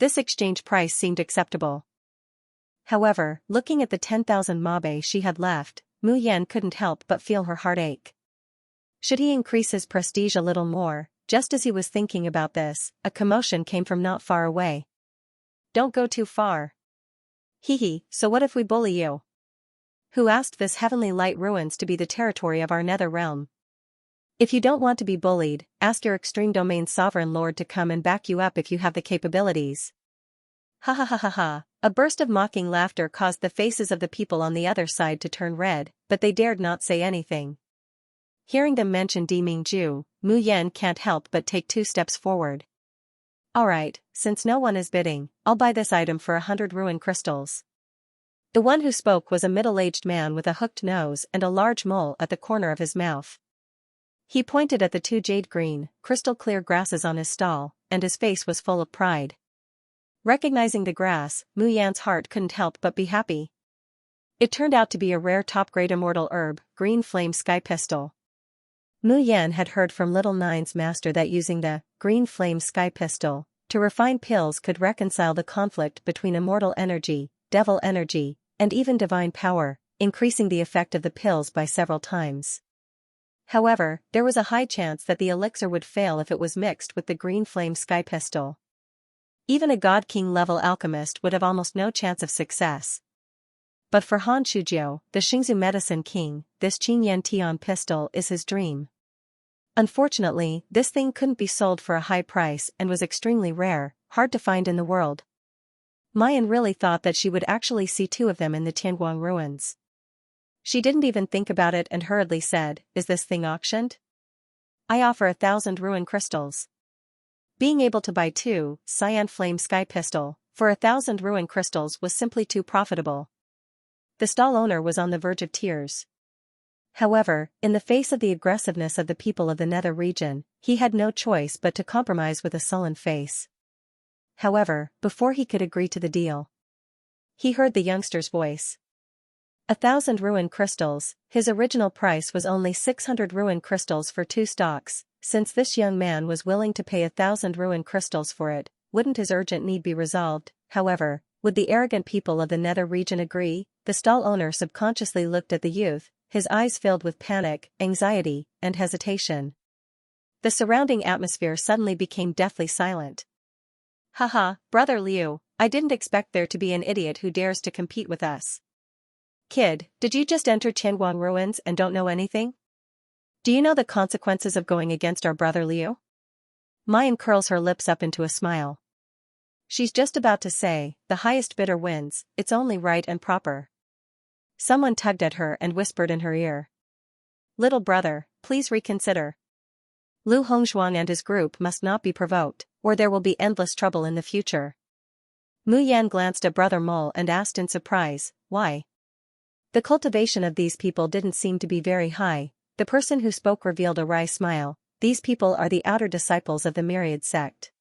This exchange price seemed acceptable. However, looking at the 10,000 mabe she had left, Mu Yan couldn't help but feel her heart ache. Should he increase his prestige a little more? Just as he was thinking about this, a commotion came from not far away. Don't go too far. Hee, so what if we bully you? Who asked this heavenly light ruins to be the territory of our nether realm? If you don't want to be bullied, ask your extreme domain sovereign lord to come and back you up if you have the capabilities. Ha ha ha ha ha. A burst of mocking laughter caused the faces of the people on the other side to turn red, but they dared not say anything. Hearing them mention Di Mingju, Mu Yan can't help but take 2 steps forward. Alright, since no one is bidding, I'll buy this item for 100 ruined crystals. The one who spoke was a middle-aged man with a hooked nose and a large mole at the corner of his mouth. He pointed at the 2 jade-green, crystal-clear grasses on his stall, and his face was full of pride. Recognizing the grass, Mu Yan's heart couldn't help but be happy. It turned out to be a rare top-grade immortal herb, green flame sky pistol. Mu Yan had heard from Little Nine's master that using the green flame sky pistol to refine pills could reconcile the conflict between immortal energy, devil energy, and even divine power, increasing the effect of the pills by several times. However, there was a high chance that the elixir would fail if it was mixed with the green flame sky pistol. Even a God King level alchemist would have almost no chance of success. But for Han Shujiu, the Xingzu medicine king, this Qin Yan Tian pistol is his dream. Unfortunately, this thing couldn't be sold for a high price and was extremely rare, hard to find in the world. Mayan really thought that she would actually see 2 of them in the Tianguang ruins. She didn't even think about it and hurriedly said, "Is this thing auctioned? I offer 1,000 ruined crystals." Being able to buy 2 cyan flame sky pistol for 1,000 ruined crystals was simply too profitable. The stall owner was on the verge of tears. However, in the face of the aggressiveness of the people of the nether region, he had no choice but to compromise with a sullen face. However, before he could agree to the deal, he heard the youngster's voice. 1,000 ruined crystals. His original price was only 600 ruined crystals for 2 stalks. Since this young man was willing to pay 1,000 ruined crystals for it, wouldn't his urgent need be resolved? However, would the arrogant people of the nether region agree? The stall owner subconsciously looked at the youth, his eyes filled with panic, anxiety, and hesitation. The surrounding atmosphere suddenly became deathly silent. Haha, Brother Liu, I didn't expect there to be an idiot who dares to compete with us. Kid, did you just enter Tianguang ruins and don't know anything? Do you know the consequences of going against our brother Liu? Mayan curls her lips up into a smile. She's just about to say, the highest bidder wins, it's only right and proper. Someone tugged at her and whispered in her ear. Little brother, please reconsider. Lu Hongzhuang and his group must not be provoked, or there will be endless trouble in the future. Mu Yan glanced at Brother Mole and asked in surprise, why? The cultivation of these people didn't seem to be very high. The person who spoke revealed a wry smile. These people are the outer disciples of the Myriad sect.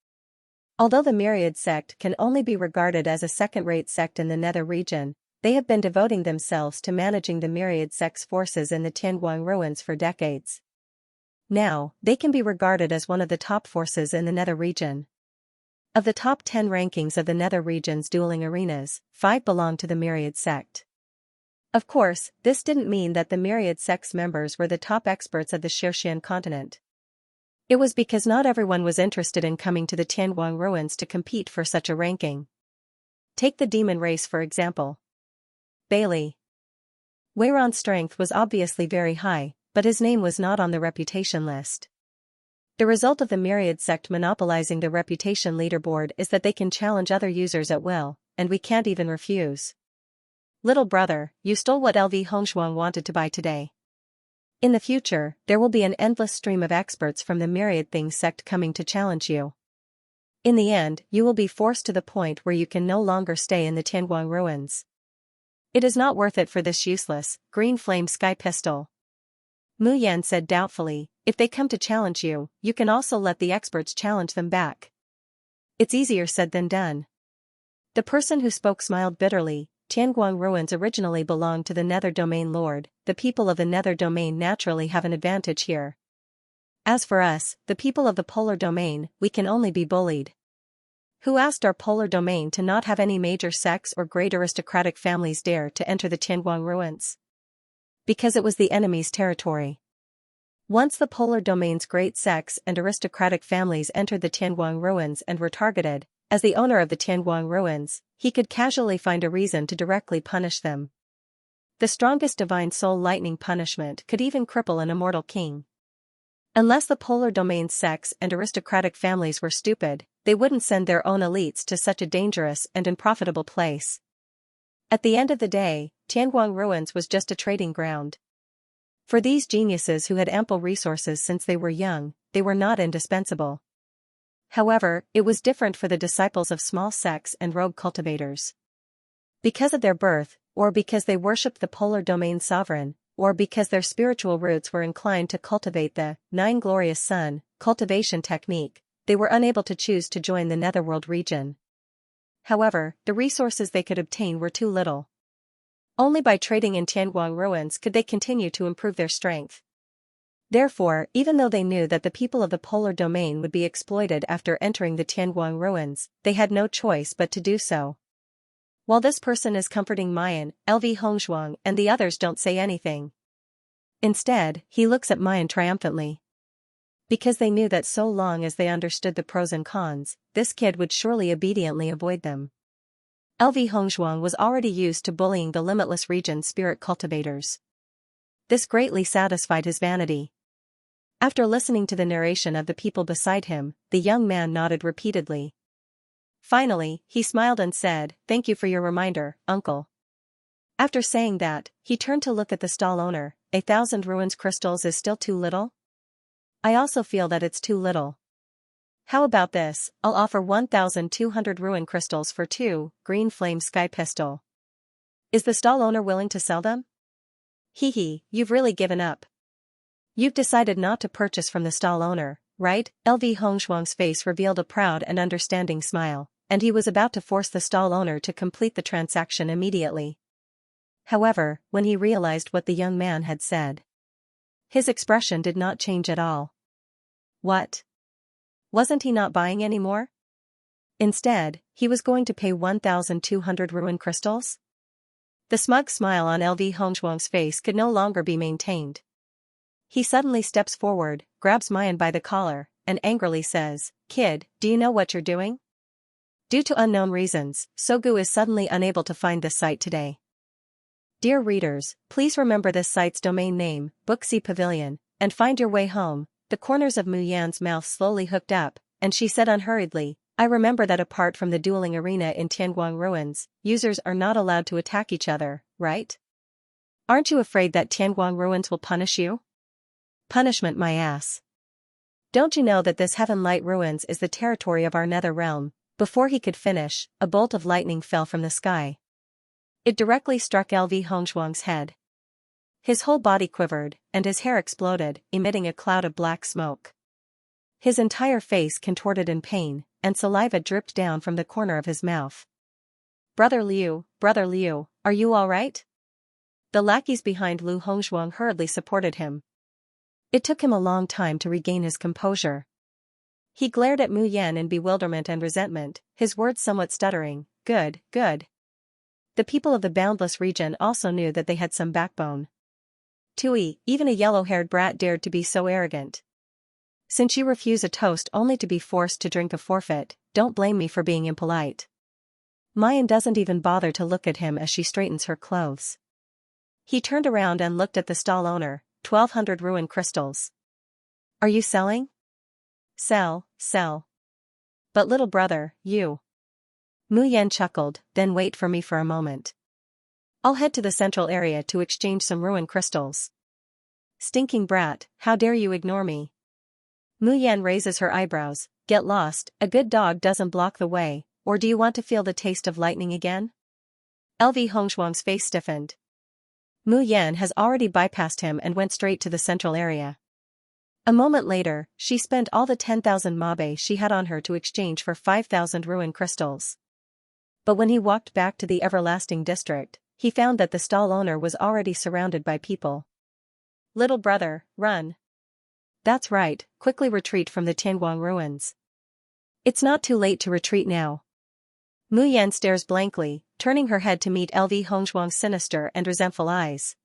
Although the Myriad sect can only be regarded as a second-rate sect in the nether region, they have been devoting themselves to managing the Myriad sect's forces in the Tianguang ruins for decades. Now, they can be regarded as one of the top forces in the nether region. Of the top 10 rankings of the nether region's dueling arenas, 5 belong to the Myriad sect. Of course, this didn't mean that the Myriad sect's members were the top experts of the Xianxia continent. It was because not everyone was interested in coming to the Tianguang ruins to compete for such a ranking. Take the demon race for example. Bailey. Weiron's strength was obviously very high, but his name was not on the reputation list. The result of the Myriad sect monopolizing the reputation leaderboard is that they can challenge other users at will, and we can't even refuse. Little brother, you stole what LV Hongshuang wanted to buy today. In the future, there will be an endless stream of experts from the Myriad Things sect coming to challenge you. In the end, you will be forced to the point where you can no longer stay in the Tianguang ruins. It is not worth it for this useless, green flame sky pistol. Mu Yan said doubtfully, if they come to challenge you, you can also let the experts challenge them back. It's easier said than done. The person who spoke smiled bitterly. Tianguang ruins originally belonged to the Nether Domain Lord. The people of the Nether Domain naturally have an advantage here. As for us, the people of the Polar Domain, we can only be bullied. Who asked our Polar Domain to not have any major sects or great aristocratic families dare to enter the Tianguang ruins? Because it was the enemy's territory. Once the Polar Domain's great sects and aristocratic families entered the Tianguang ruins and were targeted, as the owner of the Tianguang ruins, he could casually find a reason to directly punish them. The strongest divine soul lightning punishment could even cripple an immortal king. Unless the Polar Domain's sects and aristocratic families were stupid, they wouldn't send their own elites to such a dangerous and unprofitable place. At the end of the day, Tianguang ruins was just a trading ground. For these geniuses who had ample resources since they were young, they were not indispensable. However, it was different for the disciples of small sects and rogue cultivators. Because of their birth, or because they worshipped the Polar Domain sovereign, or because their spiritual roots were inclined to cultivate the Nine Glorious Sun cultivation technique, they were unable to choose to join the Netherworld region. However, the resources they could obtain were too little. Only by trading in Tianguang ruins could they continue to improve their strength. Therefore, even though they knew that the people of the Polar Domain would be exploited after entering the Tianguang ruins, they had no choice but to do so. While this person is comforting Mayan, LV Hongshuang and the others don't say anything. Instead, he looks at Mayan triumphantly. Because they knew that so long as they understood the pros and cons, this kid would surely obediently avoid them. LV Hongshuang was already used to bullying the Limitless Region spirit cultivators. This greatly satisfied his vanity. After listening to the narration of the people beside him, the young man nodded repeatedly. Finally, he smiled and said, "Thank you for your reminder, uncle." After saying that, he turned to look at the stall owner. 1,000 ruins crystals is still too little? I also feel that it's too little. How about this? I'll offer 1,200 ruin crystals for 2 green flame sky pistol. Is the stall owner willing to sell them? Hee, you've really given up. You've decided not to purchase from the stall owner, right? LV Hongshuang's face revealed a proud and understanding smile, and he was about to force the stall owner to complete the transaction immediately. However, when he realized what the young man had said, his expression did not change at all. What? Wasn't he not buying anymore? Instead, he was going to pay 1,200 ruin crystals? The smug smile on LV Hongshuang's face could no longer be maintained. He suddenly steps forward, grabs Mayan by the collar, and angrily says, "Kid, do you know what you're doing?" Due to unknown reasons, Sogu is suddenly unable to find this site today. Dear readers, please remember this site's domain name, Booksy Pavilion, and find your way home. The corners of Mu Yan's mouth slowly hooked up, and she said unhurriedly, "I remember that apart from the dueling arena in Tianguang ruins, users are not allowed to attack each other, right? Aren't you afraid that Tianguang ruins will punish you?" Punishment my ass. Don't you know that this Heaven Light ruins is the territory of our nether realm? Before he could finish, a bolt of lightning fell from the sky. It directly struck LV Hongshuang's head. His whole body quivered, and his hair exploded, emitting a cloud of black smoke. His entire face contorted in pain, and saliva dripped down from the corner of his mouth. Brother Liu, are you all right?" The lackeys behind Lu Hongshuang hurriedly supported him. It took him a long time to regain his composure. He glared at Mu Yan in bewilderment and resentment, his words somewhat stuttering. Good. The people of the Boundless region also knew that they had some backbone. Tui, even a yellow-haired brat dared to be so arrogant. Since you refuse a toast only to be forced to drink a forfeit, don't blame me for being impolite. Mayan doesn't even bother to look at him as she straightens her clothes. He turned around and looked at the stall owner. 1,200 ruin crystals. Are you selling? Sell, sell. But little brother, you. Mu Yan chuckled, then wait for me for a moment. I'll head to the central area to exchange some ruin crystals. Stinking brat, how dare you ignore me? Mu Yan raises her eyebrows. Get lost, a good dog doesn't block the way, or do you want to feel the taste of lightning again? LV Hongshuang's face stiffened. Mu Yan has already bypassed him and went straight to the central area. A moment later, she spent all the 10,000 mabe she had on her to exchange for 5,000 ruin crystals. But when he walked back to the everlasting district, he found that the stall owner was already surrounded by people. Little brother, run. That's right, quickly retreat from the Tianguang ruins. It's not too late to retreat now. Mu Yan stares blankly, turning her head to meet LV Hongshuang's sinister and resentful eyes.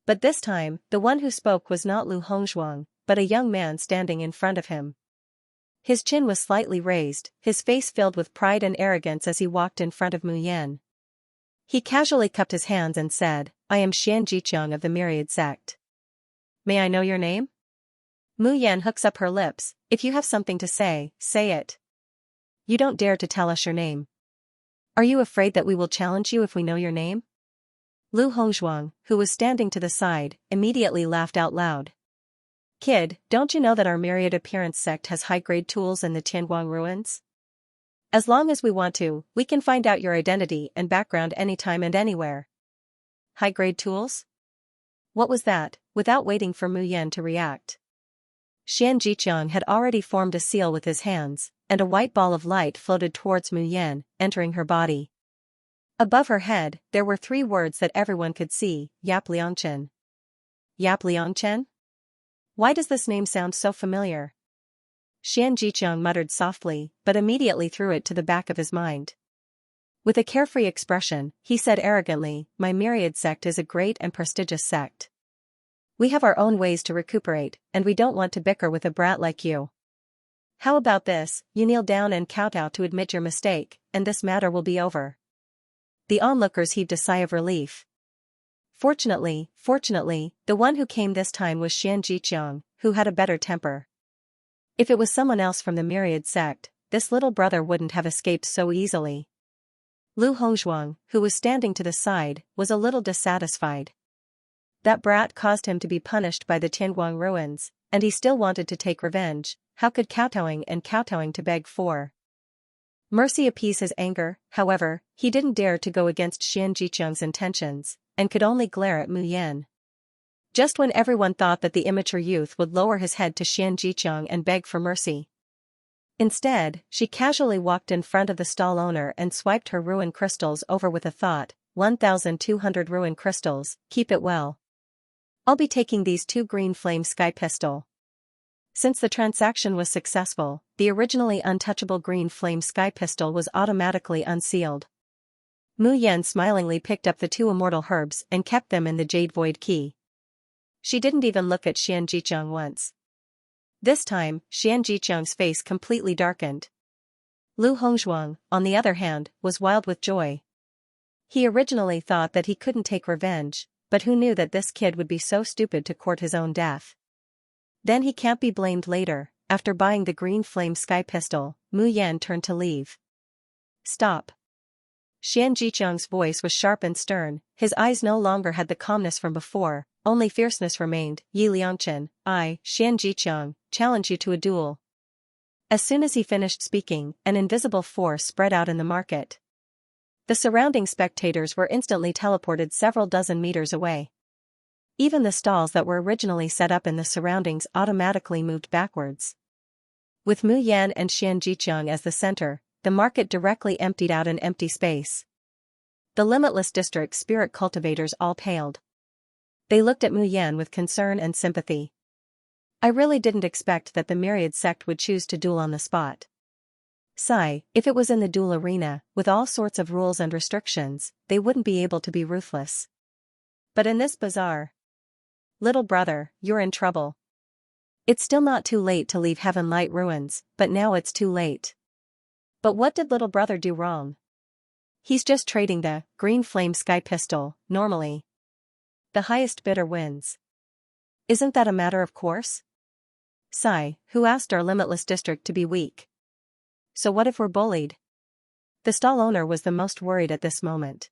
But this time, the one who spoke was not Lu Hongshuang, but a young man standing in front of him. His chin was slightly raised, his face filled with pride and arrogance as he walked in front of Mu Yan. He casually cupped his hands and said, I am Xianxia of the Myriad Sect. May I know your name? Mu Yan hooks up her lips. If you have something to say, say it. You don't dare to tell us your name. Are you afraid that we will challenge you if we know your name? Lu Hongshuang, who was standing to the side, immediately laughed out loud. Kid, don't you know that our Myriad Appearance sect has high-grade tools in the Tianguang ruins? As long as we want to, we can find out your identity and background anytime and anywhere. High-grade tools? What was that? Without waiting for Mu Yan to react, Xianxia had already formed a seal with his hands, and a white ball of light floated towards Mu Yan, entering her body. Above her head, there were 3 words that everyone could see, Yap Liangchen. Yap Liangchen? Why does this name sound so familiar? Xianxia muttered softly, but immediately threw it to the back of his mind. With a carefree expression, he said arrogantly, My Myriad sect is a great and prestigious sect. We have our own ways to recuperate, and we don't want to bicker with a brat like you. How about this, you kneel down and kowtow to admit your mistake, and this matter will be over. The onlookers heaved a sigh of relief. Fortunately, the one who came this time was Xianxia, who had a better temper. If it was someone else from the Myriad sect, this little brother wouldn't have escaped so easily. Lu Hongshuang, who was standing to the side, was a little dissatisfied. That brat caused him to be punished by the Tianguang ruins, and he still wanted to take revenge. How could kowtowing to beg for mercy appease his anger? However, he didn't dare to go against Xianxia's intentions, and could only glare at Mu Yan. Just when everyone thought that the immature youth would lower his head to Xianxia and beg for mercy, instead, she casually walked in front of the stall owner and swiped her ruin crystals over with a thought, 1,200 ruin crystals, keep it well. I'll be taking these 2 green flame sky pistol. Since the transaction was successful, the originally untouchable green flame sky pistol was automatically unsealed. Mu Yan smilingly picked up the 2 immortal herbs and kept them in the jade void key. She didn't even look at Xianxia once. This time, Xianxia's face completely darkened. Lu Hongshuang, on the other hand, was wild with joy. He originally thought that he couldn't take revenge, but who knew that this kid would be so stupid to court his own death? Then he can't be blamed later. After buying the green flame sky pistol, Mu Yan turned to leave. Stop. Xianxia's voice was sharp and stern, his eyes no longer had the calmness from before, only fierceness remained. Yi Liangchen, I, Xianxia, challenge you to a duel. As soon as he finished speaking, an invisible force spread out in the market. The surrounding spectators were instantly teleported several dozen meters away. Even the stalls that were originally set up in the surroundings automatically moved backwards. With Mu Yan and Xianxia as the center, the market directly emptied out an empty space. The limitless district spirit cultivators all paled. They looked at Mu Yan with concern and sympathy. I really didn't expect that the Myriad sect would choose to duel on the spot. Sigh, if it was in the duel arena, with all sorts of rules and restrictions, they wouldn't be able to be ruthless. But in this bazaar, little brother, you're in trouble. It's still not too late to leave Heaven Light ruins, but now it's too late. But what did little brother do wrong? He's just trading the green flame sky pistol. Normally, the highest bidder wins. Isn't that a matter of course? Sigh, who asked our limitless district to be weak? So what if we're bullied? The stall owner was the most worried at this moment.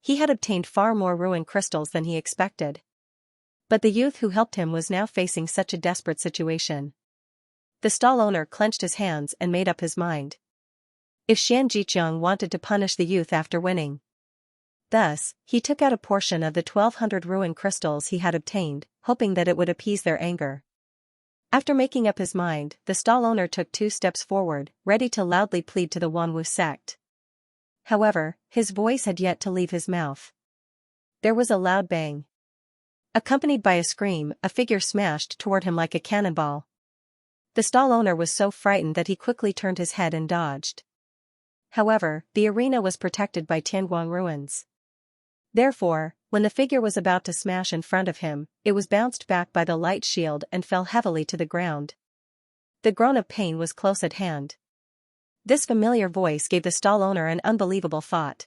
He had obtained far more ruin crystals than he expected. But the youth who helped him was now facing such a desperate situation. The stall owner clenched his hands and made up his mind. If Xianxia wanted to punish the youth after winning. Thus, he took out a portion of the 1,200 ruin crystals he had obtained, hoping that it would appease their anger. After making up his mind, the stall owner took 2 steps forward, ready to loudly plead to the Wanwu sect. However, his voice had yet to leave his mouth. There was a loud bang. Accompanied by a scream, a figure smashed toward him like a cannonball. The stall owner was so frightened that he quickly turned his head and dodged. However, the arena was protected by Tianguang ruins. Therefore, when the figure was about to smash in front of him, it was bounced back by the light shield and fell heavily to the ground. The groan of pain was close at hand. This familiar voice gave the stall owner an unbelievable thought.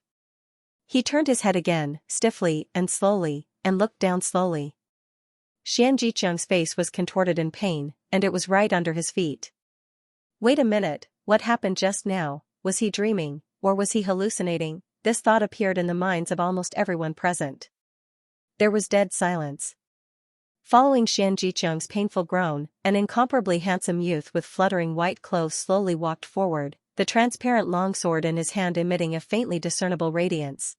He turned his head again, stiffly and slowly, and looked down slowly. Xianxia's face was contorted in pain, and it was right under his feet. Wait a minute, what happened just now? Was he dreaming, or was he hallucinating? This thought appeared in the minds of almost everyone present. There was dead silence. Following Xianxia's painful groan, an incomparably handsome youth with fluttering white clothes slowly walked forward, the transparent longsword in his hand emitting a faintly discernible radiance.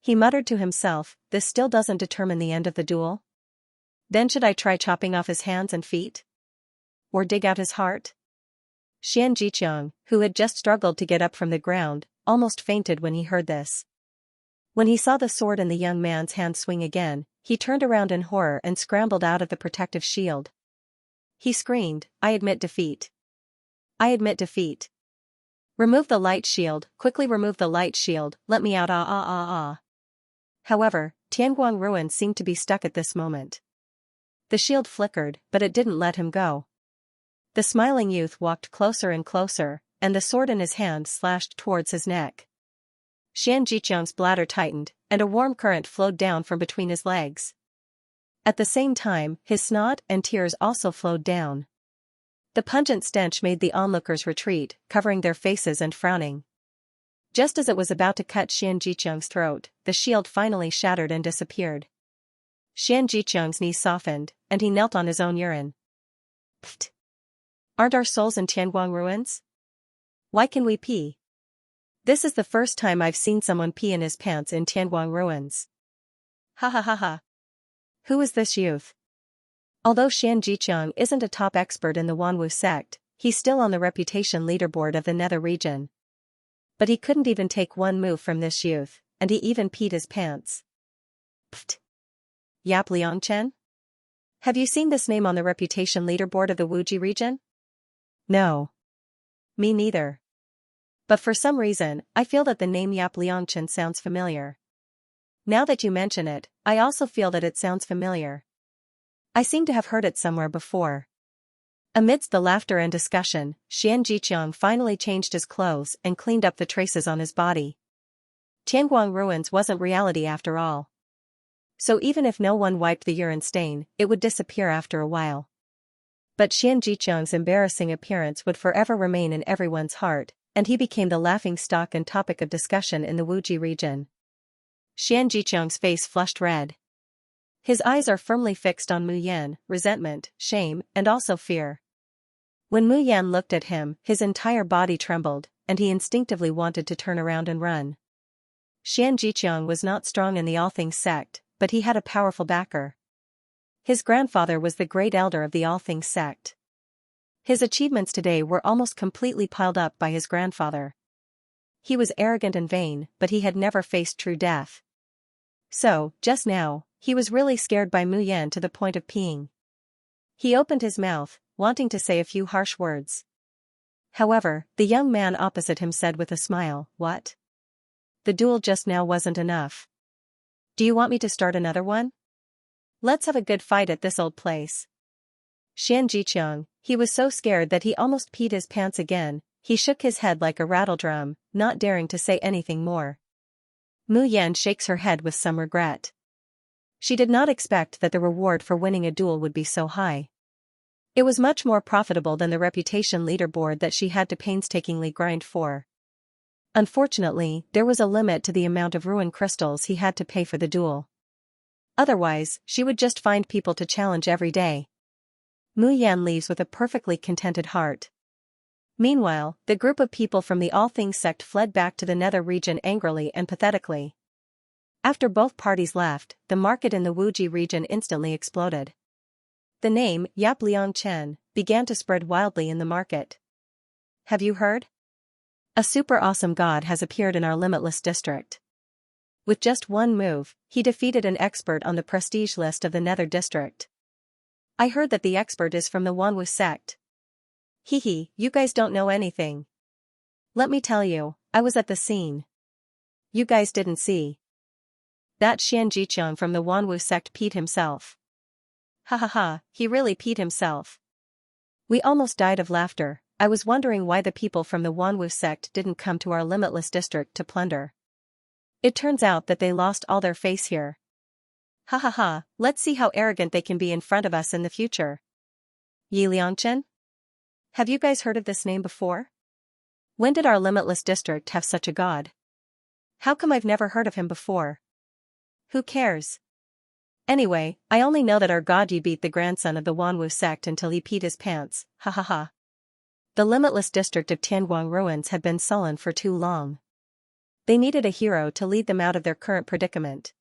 He muttered to himself, "This still doesn't determine the end of the duel? Then should I try chopping off his hands and feet? Or dig out his heart?" Xianxia, who had just struggled to get up from the ground, almost fainted when he heard this. When he saw the sword in the young man's hand swing again, he turned around in horror and scrambled out of the protective shield. He screamed, "I admit defeat. I admit defeat. Remove the light shield, quickly remove the light shield, let me out ah." However, Tianguang ruin seemed to be stuck at this moment. The shield flickered, but it didn't let him go. The smiling youth walked closer and closer, and the sword in his hand slashed towards his neck. Xianxia's bladder tightened, and a warm current flowed down from between his legs. At the same time, his snot and tears also flowed down. The pungent stench made the onlookers retreat, covering their faces and frowning. Just as it was about to cut Xianxia's throat, the shield finally shattered and disappeared. Xianxia's knees softened, and he knelt on his own urine. Pfft! Aren't our souls in Tianguang ruins? Why can we pee? This is the first time I've seen someone pee in his pants in Tianguang ruins. Ha ha ha ha. Who is this youth? Although Xianxia isn't a top expert in the Wanwu sect, he's still on the reputation leaderboard of the Nether region. But he couldn't even take one move from this youth, and he even peed his pants. Pfft. Yap Liangchen? Have you seen this name on the reputation leaderboard of the Wuji region? No. Me neither. But for some reason, I feel that the name Yap Liangchen sounds familiar. Now that you mention it, I also feel that it sounds familiar. I seem to have heard it somewhere before. Amidst the laughter and discussion, Xianxiaqiang finally changed his clothes and cleaned up the traces on his body. Tianguang ruins wasn't reality after all. So even if no one wiped the urine stain, it would disappear after a while. But Xianxiaqiang's embarrassing appearance would forever remain in everyone's heart, and he became the laughingstock and topic of discussion in the Wuji region. Xianxiaqiang's face flushed red. His eyes are firmly fixed on Mu Yan, resentment, shame, and also fear. When Mu Yan looked at him, his entire body trembled, and he instinctively wanted to turn around and run. Xianxiaqiang was not strong in the All Things sect, but he had a powerful backer. His grandfather was the great elder of the All Things sect. His achievements today were almost completely piled up by his grandfather. He was arrogant and vain, but he had never faced true death. So, just now, he was really scared by Mu Yan to the point of peeing. He opened his mouth, wanting to say a few harsh words. However, the young man opposite him said with a smile, "What? The duel just now wasn't enough. Do you want me to start another one? Let's have a good fight at this old place." Xianxiaqiang, he was so scared that he almost peed his pants again. He shook his head like a rattledrum, not daring to say anything more. Mu Yan shakes her head with some regret. She did not expect that the reward for winning a duel would be so high. It was much more profitable than the reputation leaderboard that she had to painstakingly grind for. Unfortunately, there was a limit to the amount of ruin crystals he had to pay for the duel. Otherwise, she would just find people to challenge every day. Mu Yan leaves with a perfectly contented heart. Meanwhile, the group of people from the All Things sect fled back to the Nether region angrily and pathetically. After both parties left, the market in the Wuji region instantly exploded. The name, Yap Liang Chen, began to spread wildly in the market. Have you heard? A super awesome god has appeared in our limitless district. With just one move, he defeated an expert on the prestige list of the Nether district. I heard that the expert is from the Wanwu sect. Hehe, you guys don't know anything. Let me tell you, I was at the scene. You guys didn't see. That Xianxia from the Wanwu sect peed himself. Ha ha ha, he really peed himself. We almost died of laughter. I was wondering why the people from the Wanwu sect didn't come to our limitless district to plunder. It turns out that they lost all their face here. Ha ha ha, let's see how arrogant they can be in front of us in the future. Yi Liangchen? Have you guys heard of this name before? When did our limitless district have such a god? How come I've never heard of him before? Who cares? Anyway, I only know that our god Yi beat the grandson of the Wanwu sect until he peed his pants, ha ha ha. The limitless district of Tianguang ruins had been sullen for too long. They needed a hero to lead them out of their current predicament.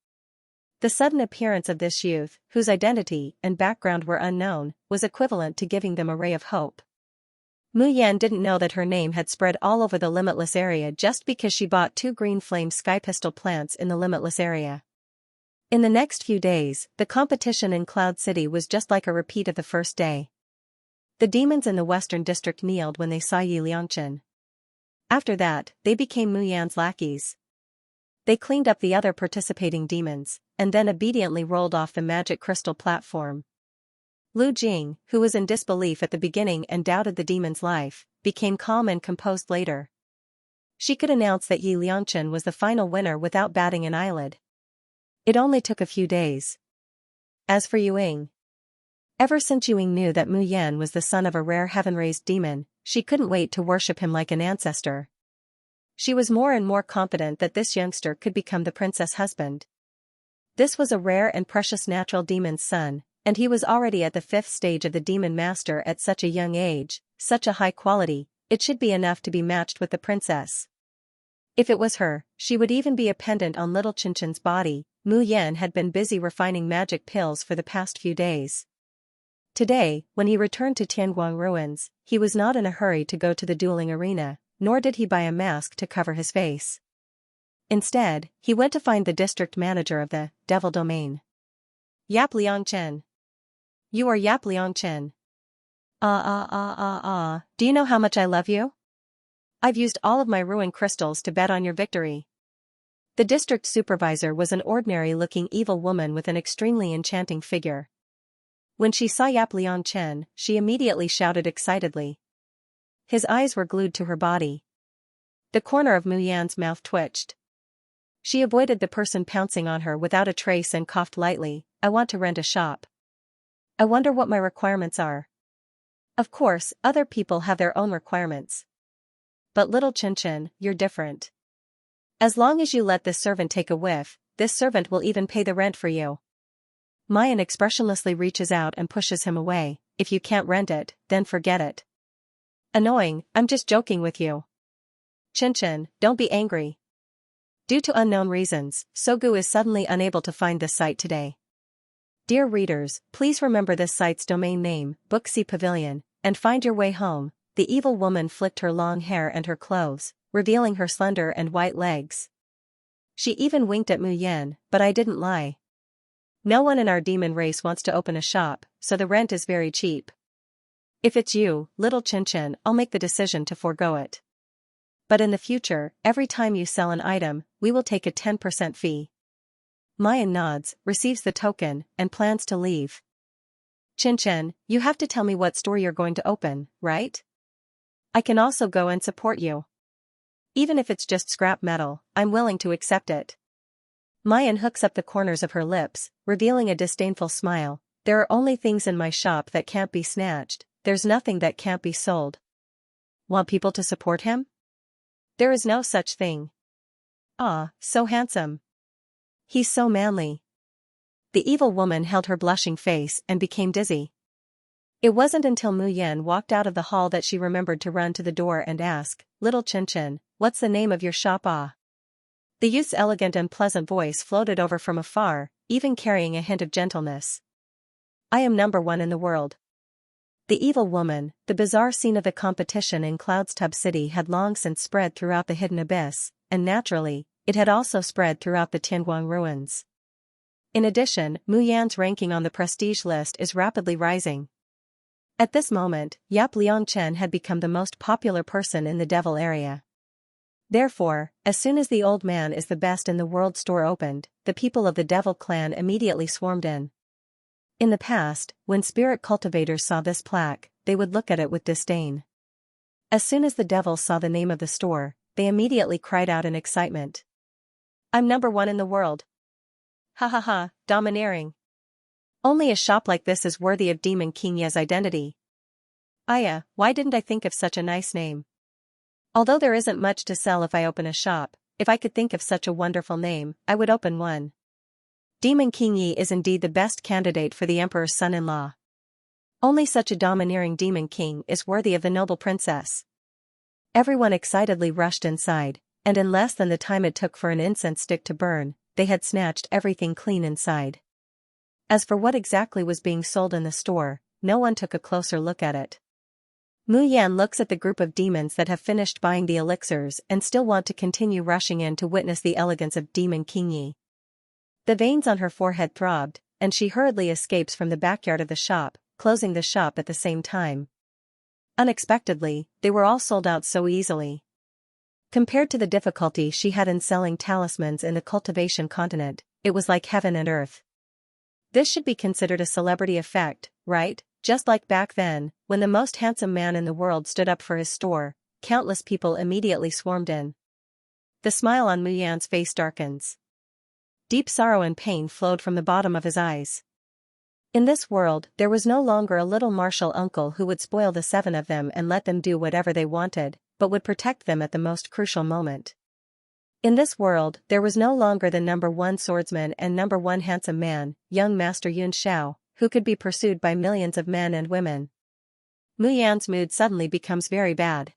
The sudden appearance of this youth, whose identity and background were unknown, was equivalent to giving them a ray of hope. Mu Yan didn't know that her name had spread all over the limitless area just because she bought 2 green flame sky pistol plants in the limitless area. In the next few days, the competition in Cloud City was just like a repeat of the first day. The demons in the western district kneeled when they saw Yi Liangchen. After that, they became Mu Yan's lackeys. They cleaned up the other participating demons, and then obediently rolled off the magic crystal platform. Lu Jing, who was in disbelief at the beginning and doubted the demon's life, became calm and composed later. She could announce that Yi Liangchen was the final winner without batting an eyelid. It only took a few days. As for Yuing, ever since Yuing knew that Mu Yan was the son of a rare heaven-raised demon, she couldn't wait to worship him like an ancestor. She was more and more confident that this youngster could become the princess husband. This was a rare and precious natural demon's son, and he was already at the 5th stage of the demon master at such a young age, such a high quality, it should be enough to be matched with the princess. If it was her, she would even be a pendant on little Qinchen's body. Mu Yan had been busy refining magic pills for the past few days. Today, when he returned to Tianguang ruins, he was not in a hurry to go to the dueling arena, nor did he buy a mask to cover his face. Instead, he went to find the district manager of the Devil Domain. Yap Liangchen. You are Yap Liangchen. Do you know how much I love you? I've used all of my ruin crystals to bet on your victory. The district supervisor was an ordinary-looking evil woman with an extremely enchanting figure. When she saw Yap Liangchen, she immediately shouted excitedly. His eyes were glued to her body. The corner of Mu Yan's mouth twitched. She avoided the person pouncing on her without a trace and coughed lightly. I want to rent a shop. I wonder what my requirements are. Of course, other people have their own requirements. But little Qinchen, you're different. As long as you let this servant take a whiff, this servant will even pay the rent for you. Mayan expressionlessly reaches out and pushes him away. If you can't rent it, then forget it. Annoying, I'm just joking with you. Qinchen, don't be angry. Due to unknown reasons, Sogu is suddenly unable to find this site today. Dear readers, please remember this site's domain name, Booksy Pavilion, and find your way home. The evil woman flicked her long hair and her clothes, revealing her slender and white legs. She even winked at Mu Yan, but I didn't lie. No one in our demon race wants to open a shop, so the rent is very cheap. If it's you, little Qinchen, I'll make the decision to forego it. But in the future, every time you sell an item, we will take a 10% fee. Mayan nods, receives the token, and plans to leave. Qinchen, you have to tell me what store you're going to open, right? I can also go and support you. Even if it's just scrap metal, I'm willing to accept it. Mayan hooks up the corners of her lips, revealing a disdainful smile. There are only things in my shop that can't be snatched, there's nothing that can't be sold. Want people to support him? There is no such thing. Ah, so handsome. He's so manly. The evil woman held her blushing face and became dizzy. It wasn't until Mu Yan walked out of the hall that she remembered to run to the door and ask, "Little Chen, what's the name of your shop?" Ah. The youth's elegant and pleasant voice floated over from afar, even carrying a hint of gentleness. "I am #1 in the world." The evil woman, the bizarre scene of the competition in Cloud's Tub City had long since spread throughout the hidden abyss, and naturally, it had also spread throughout the Tianguang ruins. In addition, Mu Yan's ranking on the prestige list is rapidly rising. At this moment, Yap Liangchen had become the most popular person in the devil area. Therefore, as soon as the old man is the best in the world store opened, the people of the devil clan immediately swarmed in. In the past, when spirit cultivators saw this plaque, they would look at it with disdain. As soon as the devils saw the name of the store, they immediately cried out in excitement. "I'm #1 in the world. Ha ha ha, domineering. Only a shop like this is worthy of Demon King Ye's identity. Aya, why didn't I think of such a nice name? Although there isn't much to sell if I open a shop, if I could think of such a wonderful name, I would open one. Demon King Yi is indeed the best candidate for the Emperor's son-in-law. Only such a domineering demon king is worthy of the noble princess." Everyone excitedly rushed inside, and in less than the time it took for an incense stick to burn, they had snatched everything clean inside. As for what exactly was being sold in the store, no one took a closer look at it. Mu Yan looks at the group of demons that have finished buying the elixirs and still want to continue rushing in to witness the elegance of Demon King Yi. The veins on her forehead throbbed, and she hurriedly escapes from the backyard of the shop, closing the shop at the same time. Unexpectedly, they were all sold out so easily. Compared to the difficulty she had in selling talismans in the Cultivation continent, it was like heaven and earth. This should be considered a celebrity effect, right? Just like back then, when the most handsome man in the world stood up for his store, countless people immediately swarmed in. The smile on Mu Yan's face darkens. Deep sorrow and pain flowed from the bottom of his eyes. In this world, there was no longer a little martial uncle who would spoil the 7 of them and let them do whatever they wanted, but would protect them at the most crucial moment. In this world, there was no longer the #1 swordsman and #1 handsome man, young Master Yun Xiao, who could be pursued by millions of men and women. Mu Yan's mood suddenly becomes very bad.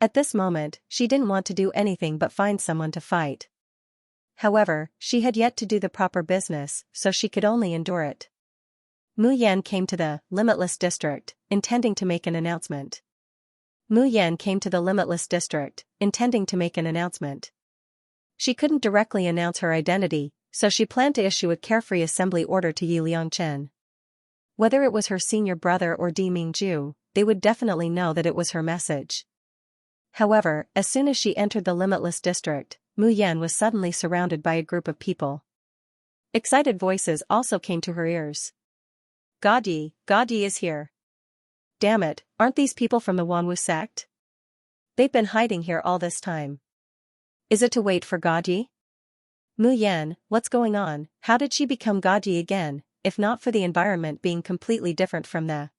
At this moment, she didn't want to do anything but find someone to fight. However, she had yet to do the proper business, so she could only endure it. Mu Yan came to the Limitless District, intending to make an announcement. She couldn't directly announce her identity, so she planned to issue a carefree assembly order to Yi Liangchen. Whether it was her senior brother or Di Mingju, they would definitely know that it was her message. However, as soon as she entered the Limitless District, Mu Yan was suddenly surrounded by a group of people. Excited voices also came to her ears. God Yi is here. Damn it, aren't these people from the Wanwu sect? They've been hiding here all this time. Is it to wait for God Yi? Mu Yan, what's going on? How did she become God Yi again, if not for the environment being completely different from the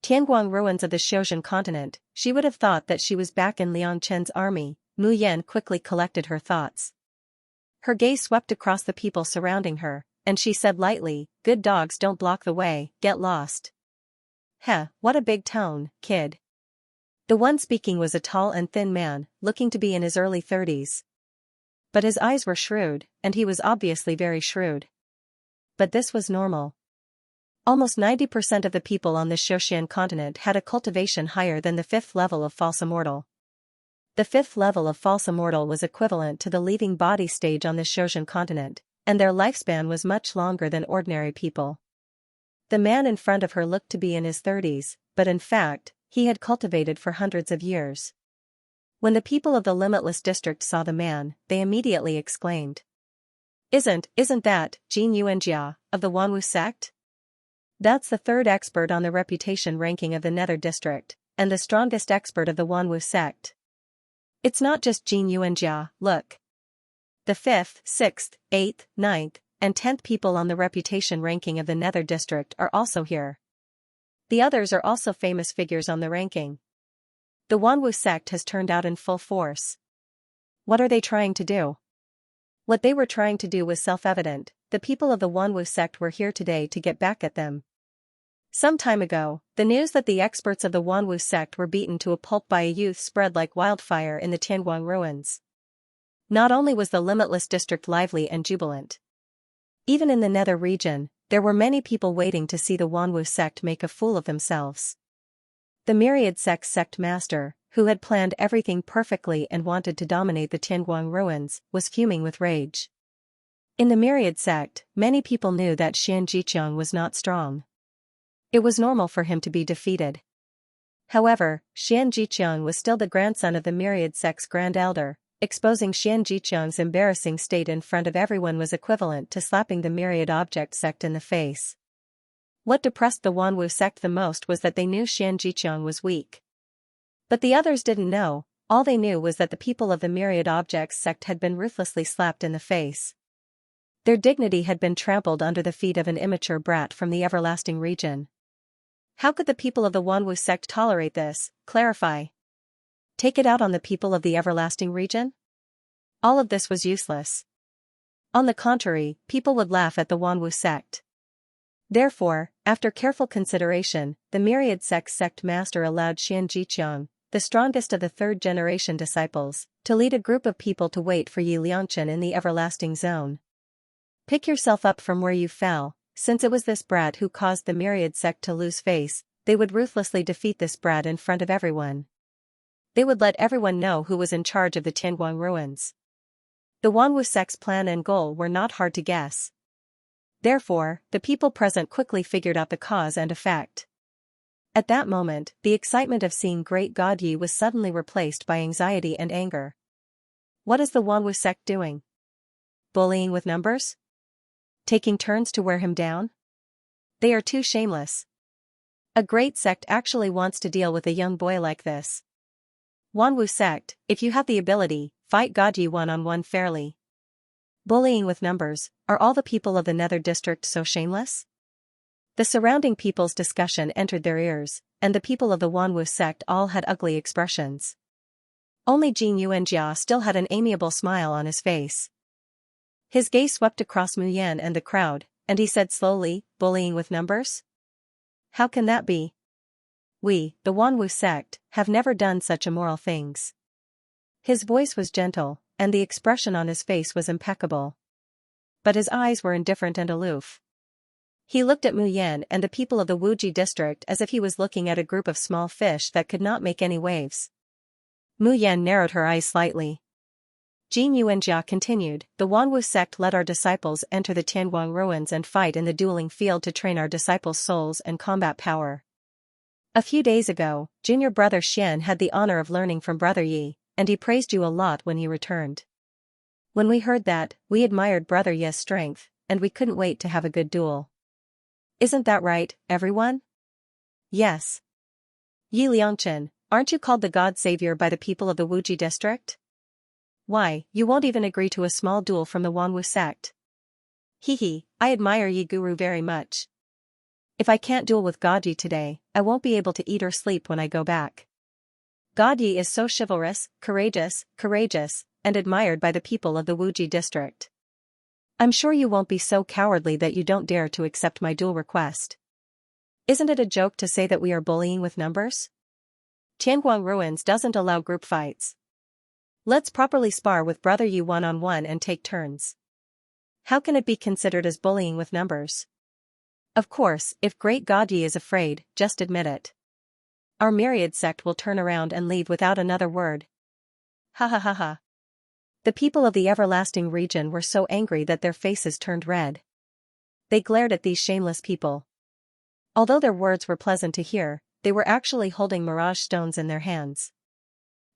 Tianguang ruins of the Xiozhen continent? She would have thought that she was back in Liang Chen's army. Mu Yan quickly collected her thoughts. Her gaze swept across the people surrounding her, and she said lightly, "Good dogs don't block the way, get lost." Heh, what a big tone, kid. The one speaking was a tall and thin man, looking to be in his early 30s. But his eyes were shrewd, and he was obviously very shrewd. But this was normal. Almost 90% of the people on the Xiozhen continent had a cultivation higher than the 5th level of False Immortal. The 5th level of False Immortal was equivalent to the leaving body stage on the Xiozhen continent, and their lifespan was much longer than ordinary people. The man in front of her looked to be in his 30s, but in fact, he had cultivated for hundreds of years. When the people of the Limitless District saw the man, they immediately exclaimed. Isn't that Jin Yuanjia, of the Wanwu sect? That's the 3rd expert on the reputation ranking of the Nether District, and the strongest expert of the Wanwu sect. It's not just Jin Yuanjia, look. The 5th, 6th, 8th, 9th, and 10th people on the reputation ranking of the Nether District are also here. The others are also famous figures on the ranking. The Wanwu sect has turned out in full force. What are they trying to do? What they were trying to do was self-evident. The people of the Wanwu sect were here today to get back at them. Some time ago, the news that the experts of the Wanwu sect were beaten to a pulp by a youth spread like wildfire in the Tianguang ruins. Not only was the Limitless District lively and jubilant. Even in the Nether region, there were many people waiting to see the Wanwu sect make a fool of themselves. The Myriad sect's sect master, who had planned everything perfectly and wanted to dominate the Tianguang ruins, was fuming with rage. In the Myriad sect, many people knew that Xianxia was not strong. It was normal for him to be defeated. However, Xianxia was still the grandson of the Myriad sect's grand elder. Exposing Xianxia's embarrassing state in front of everyone was equivalent to slapping the Myriad Object sect in the face. What depressed the Wanwu sect the most was that they knew Xianxia was weak. But the others didn't know. All they knew was that the people of the Myriad Objects sect had been ruthlessly slapped in the face. Their dignity had been trampled under the feet of an immature brat from the Everlasting region. How could the people of the Wanwu sect tolerate this? Clarify. Take it out on the people of the Everlasting region? All of this was useless. On the contrary, people would laugh at the Wanwu sect. Therefore, after careful consideration, the Myriad sect's sect master allowed Xianxia, the strongest of the third-generation disciples, to lead a group of people to wait for Yi Liangchen in the Everlasting Zone. Pick yourself up from where you fell. Since it was this brat who caused the Myriad sect to lose face, they would ruthlessly defeat this brat in front of everyone. They would let everyone know who was in charge of the Tianguang ruins. The Wanwu sect's plan and goal were not hard to guess. Therefore, the people present quickly figured out the cause and effect. At that moment, the excitement of seeing Great God Yi was suddenly replaced by anxiety and anger. What is the Wanwu sect doing? Bullying with numbers? Taking turns to wear him down? They are too shameless. A great sect actually wants to deal with a young boy like this. Wanwu sect, if you have the ability, fight Godyi one-on-one fairly. Bullying with numbers, are all the people of the Nether District so shameless? The surrounding people's discussion entered their ears, and the people of the Wanwu sect all had ugly expressions. Only Jin Yuanjia still had an amiable smile on his face. His gaze swept across Mu Yan and the crowd, and he said slowly, bullying with numbers? How can that be? We, the Wanwu sect, have never done such immoral things. His voice was gentle, and the expression on his face was impeccable. But his eyes were indifferent and aloof. He looked at Mu Yan and the people of the Wuji district as if he was looking at a group of small fish that could not make any waves. Mu Yan narrowed her eyes slightly. Jin Yuanjia continued, the Wanwu sect let our disciples enter the Tianguang ruins and fight in the dueling field to train our disciples' souls and combat power. A few days ago, junior brother Xian had the honor of learning from brother Yi, and he praised you a lot when he returned. When we heard that, we admired brother Yi's strength, and we couldn't wait to have a good duel. Isn't that right, everyone? Yes. Yi Liangchen, aren't you called the God Savior by the people of the Wuji district? Why, you won't even agree to a small duel from the Wanwu sect. Hehe, I admire Yi Guru very much. If I can't duel with Godyi today, I won't be able to eat or sleep when I go back. Godyi is so chivalrous, courageous, and admired by the people of the Wuji district. I'm sure you won't be so cowardly that you don't dare to accept my duel request. Isn't it a joke to say that we are bullying with numbers? Tianguang Ruins doesn't allow group fights. Let's properly spar with brother Yi one-on-one and take turns. How can it be considered as bullying with numbers? Of course, if Great Godyi is afraid, just admit it. Our Myriad sect will turn around and leave without another word. Ha ha ha ha. The people of the Everlasting region were so angry that their faces turned red. They glared at these shameless people. Although their words were pleasant to hear, they were actually holding mirage stones in their hands.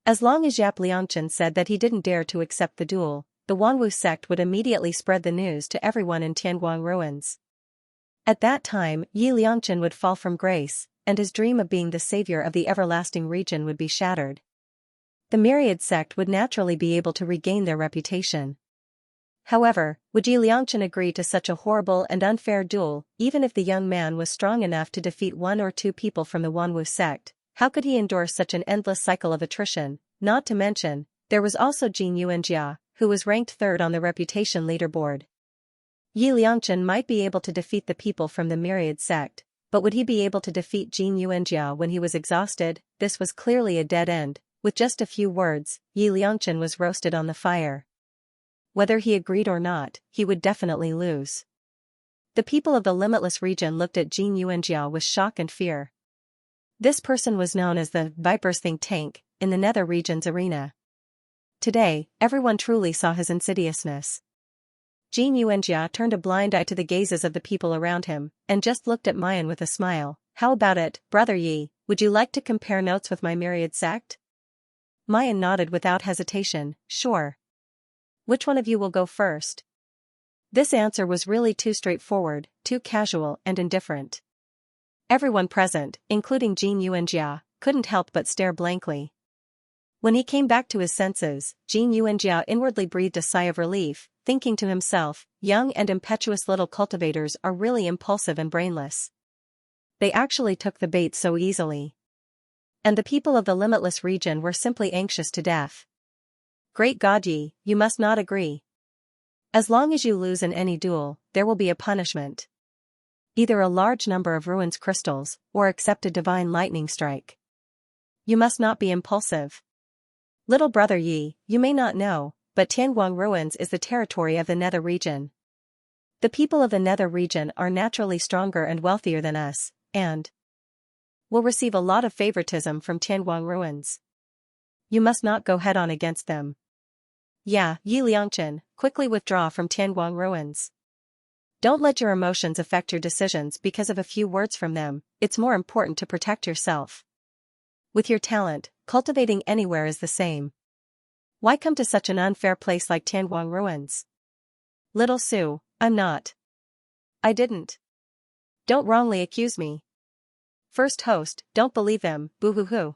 As long as Yap Liangchen said that he didn't dare to accept the duel, the Wanwu sect would immediately spread the news to everyone in Tianguang ruins. At that time, Yi Liangchen would fall from grace, and his dream of being the savior of the Everlasting region would be shattered. The Myriad sect would naturally be able to regain their reputation. However, would Yi Liangchen agree to such a horrible and unfair duel, even if the young man was strong enough to defeat one or two people from the Wanwu sect? How could he endure such an endless cycle of attrition? Not to mention, there was also Jin Yuanjia, who was ranked third on the reputation leaderboard. Yi Liangchen might be able to defeat the people from the Myriad sect, but would he be able to defeat Jin Yuanjia when he was exhausted? This was clearly a dead end. With just a few words, Yi Liangchen was roasted on the fire. Whether he agreed or not, he would definitely lose. The people of the Limitless region looked at Jin Yuanjia with shock and fear. This person was known as the Viper's think tank in the Nether region's arena. Today, everyone truly saw his insidiousness. Jin Yuanjia turned a blind eye to the gazes of the people around him, and just looked at Mayan with a smile. How about it, Brother Yi, would you like to compare notes with my Myriad sect? Mayan nodded without hesitation, sure. Which one of you will go first? This answer was really too straightforward, too casual and indifferent. Everyone present, including Jin Yuanjia, couldn't help but stare blankly. When he came back to his senses, Jin Yuanjia inwardly breathed a sigh of relief, thinking to himself, young and impetuous little cultivators are really impulsive and brainless. They actually took the bait so easily. And the people of the Limitless region were simply anxious to death. Great God Yi, you must not agree. As long as you lose in any duel, there will be a punishment. Either a large number of ruins crystals, or accept a divine lightning strike. You must not be impulsive. Little brother Yi, you may not know, but Tianguang Ruins is the territory of the Nether region. The people of the Nether region are naturally stronger and wealthier than us, and will receive a lot of favoritism from Tianguang Ruins. You must not go head-on against them. Yeah, Yi Liangchen, quickly withdraw from Tianguang Ruins. Don't let your emotions affect your decisions because of a few words from them. It's more important to protect yourself. With your talent, cultivating anywhere is the same. Why come to such an unfair place like Tianguang Ruins? Little Su, I'm not. I didn't. Don't wrongly accuse me. First host, don't believe them, boo-hoo-hoo.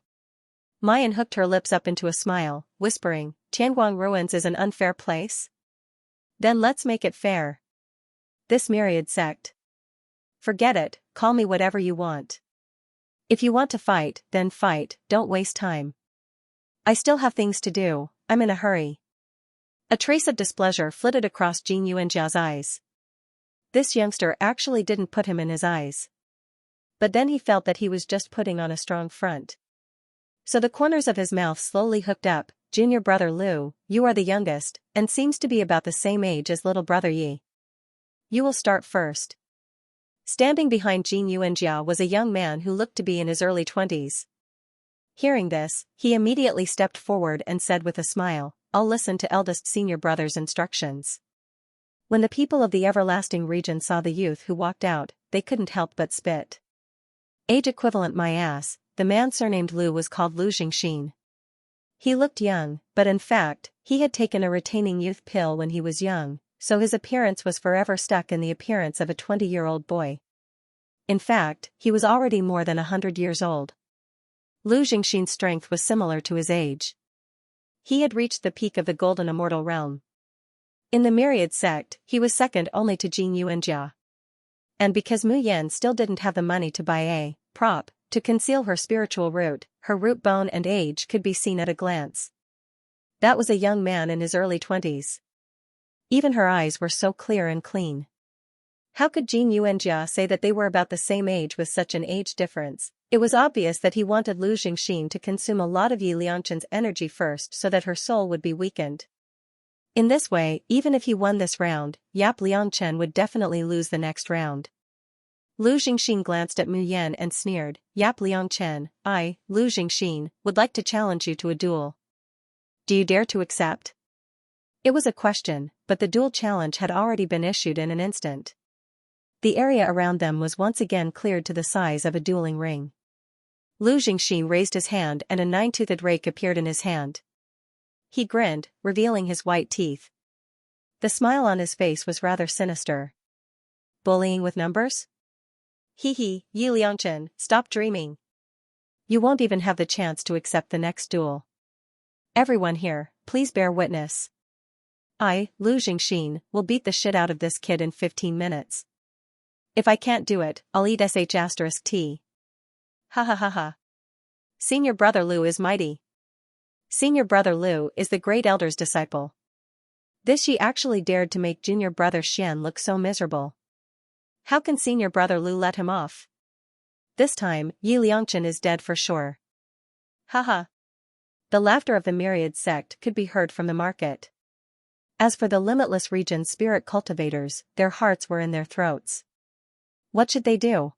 Mayan hooked her lips up into a smile, whispering, Tianguang Ruins is an unfair place? Then let's make it fair. This Myriad sect. Forget it, call me whatever you want. If you want to fight, then fight, don't waste time. I still have things to do, I'm in a hurry. A trace of displeasure flitted across Jin Yuanjia's eyes. This youngster actually didn't put him in his eyes. But then he felt that he was just putting on a strong front. So the corners of his mouth slowly hooked up. Junior brother Lu, you are the youngest, and seems to be about the same age as little brother Yi. You will start first. Standing behind Jin Yuanjia was a young man who looked to be in his early 20s. Hearing this, he immediately stepped forward and said with a smile, I'll listen to eldest senior brother's instructions. When the people of the everlasting region saw the youth who walked out, they couldn't help but spit. Age equivalent my ass, the man surnamed Lu was called Lu Xingxin. He looked young, but in fact, he had taken a retaining youth pill when he was young, so his appearance was forever stuck in the appearance of a 20-year-old boy. In fact, he was already more than 100 years old. Lu Xingxin's strength was similar to his age. He had reached the peak of the golden immortal realm. In the Myriad sect, he was second only to Jin Yuanjia. And because Mu Yan still didn't have the money to buy a prop to conceal her spiritual root, her root bone and age could be seen at a glance. That was a young man in his early 20s. Even her eyes were so clear and clean. How could Jin Yuanjia say that they were about the same age with such an age difference? It was obvious that he wanted Lu Xingxin to consume a lot of Yi Liangchen's energy first so that her soul would be weakened. In this way, even if he won this round, Yap Liangchen would definitely lose the next round. Lu Xingxin glanced at Mu Yan and sneered, Yap Liangchen, I, Lu Xingxin, would like to challenge you to a duel. Do you dare to accept? It was a question, but the duel challenge had already been issued in an instant. The area around them was once again cleared to the size of a dueling ring. Lu Xingxin raised his hand and a nine-toothed rake appeared in his hand. He grinned, revealing his white teeth. The smile on his face was rather sinister. Bullying with numbers? Hee hee, Yi Liangchen, stop dreaming. You won't even have the chance to accept the next duel. Everyone here, please bear witness. Lu Jingxin, will beat the shit out of this kid in 15 minutes. If I can't do it, I'll eat sh*t. Ha ha ha ha. Senior brother Lu is mighty. Senior brother Lu is the great elder's disciple. This she actually dared to make junior brother Xian look so miserable. How can senior brother Lu let him off? This time, Yi Liangchen is dead for sure. Haha. The laughter of the myriad sect could be heard from the market. As for the limitless region's spirit cultivators, their hearts were in their throats. What should they do?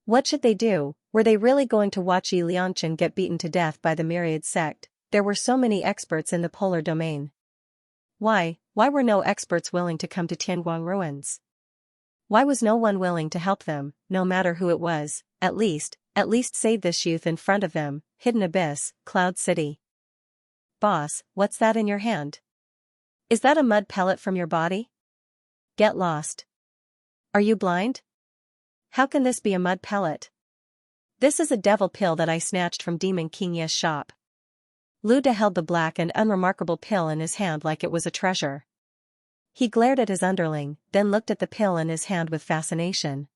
What should they do? Were they really going to watch Yi Liangchen get beaten to death by the myriad sect? There were so many experts in the polar domain. Why were no experts willing to come to Tianguang ruins? Why was no one willing to help them, no matter who it was, at least save this youth in front of them, Hidden Abyss, Cloud City? Boss, what's that in your hand? Is that a mud pellet from your body? Get lost. Are you blind? How can this be a mud pellet? This is a devil pill that I snatched from Demon King Ye's shop. Lu De held the black and unremarkable pill in his hand like it was a treasure. He glared at his underling, then looked at the pill in his hand with fascination.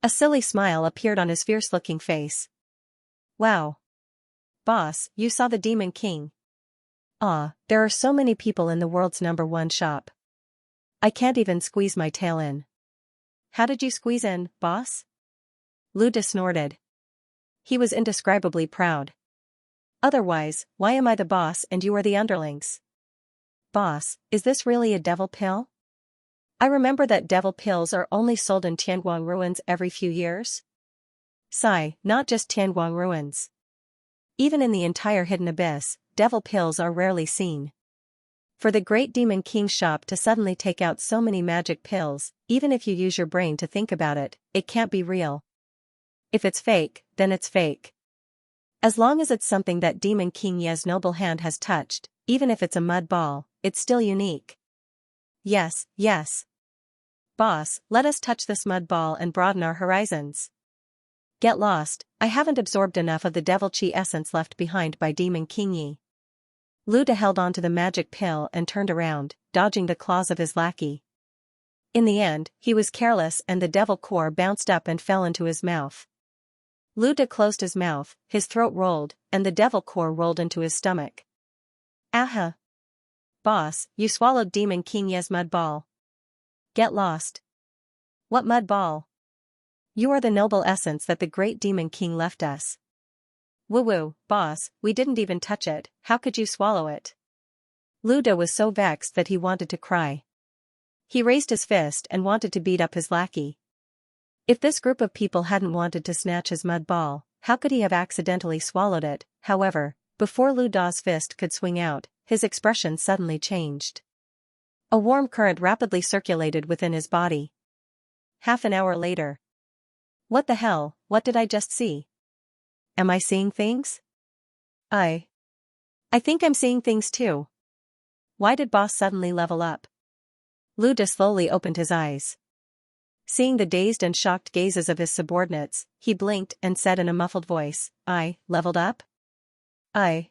A silly smile appeared on his fierce-looking face. Wow. Boss, you saw the Demon King. There are so many people in the world's #1 shop. I can't even squeeze my tail in. How did you squeeze in, boss? Lu De snorted. He was indescribably proud. Otherwise, why am I the boss and you are the underlings? Boss, is this really a devil pill? I remember that devil pills are only sold in Tianguang ruins every few years. Sigh, not just Tianguang ruins. Even in the entire Hidden Abyss, devil pills are rarely seen. For the great Demon King's shop to suddenly take out so many magic pills, even if you use your brain to think about it, it can't be real. If it's fake, then it's fake. As long as it's something that Demon King Ye's noble hand has touched, even if it's a mud ball, it's still unique. Yes. Boss, let us touch this mud ball and broaden our horizons. Get lost, I haven't absorbed enough of the devil chi essence left behind by Demon King Yi. Lu De held onto the magic pill and turned around, dodging the claws of his lackey. In the end, he was careless and the devil core bounced up and fell into his mouth. Lu De closed his mouth, his throat rolled, and the devil core rolled into his stomach. Aha! Boss, you swallowed Demon King Ye's mud ball. Get lost. What mud ball? You are the noble essence that the great Demon King left us. Woo-woo, boss, we didn't even touch it, how could you swallow it? Lu De was so vexed that he wanted to cry. He raised his fist and wanted to beat up his lackey. If this group of people hadn't wanted to snatch his mud ball, how could he have accidentally swallowed it? However, before Lu De's fist could swing out, his expression suddenly changed. A warm current rapidly circulated within his body. Half an hour later. What the hell, what did I just see? Am I seeing things? I think I'm seeing things too. Why did boss suddenly level up? Lu De slowly opened his eyes. Seeing the dazed and shocked gazes of his subordinates, he blinked and said in a muffled voice, I leveled up? I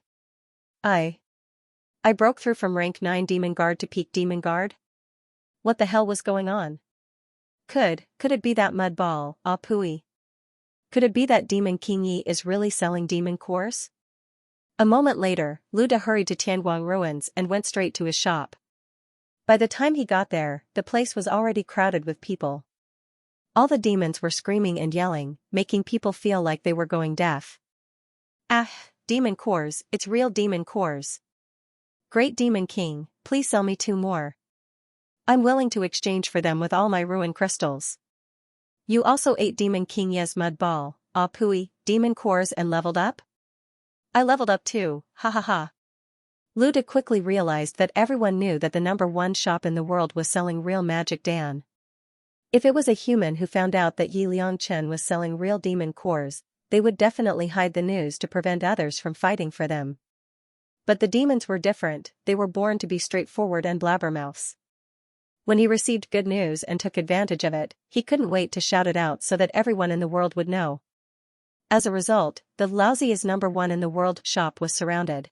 broke through from rank 9 Demon Guard to peak Demon Guard? What the hell was going on? Could it be that mud ball, pooey? Could it be that Demon King Yi is really selling demon cores? A moment later, Lu De hurried to Tianguang ruins and went straight to his shop. By the time he got there, the place was already crowded with people. All the demons were screaming and yelling, making people feel like they were going deaf. Demon cores, it's real demon cores. Great Demon King, please sell me 2 more. I'm willing to exchange for them with all my ruin crystals. You also ate Demon King Ye's mud ball, pooey, demon cores and leveled up? I leveled up too, ha ha ha. Lu De quickly realized that everyone knew that the #1 shop in the world was selling real magic Dan. If it was a human who found out that Yi Liangchen was selling real demon cores, they would definitely hide the news to prevent others from fighting for them. But the demons were different, they were born to be straightforward and blabbermouths. When he received good news and took advantage of it, he couldn't wait to shout it out so that everyone in the world would know. As a result, the lousiest #1 in the world shop was surrounded.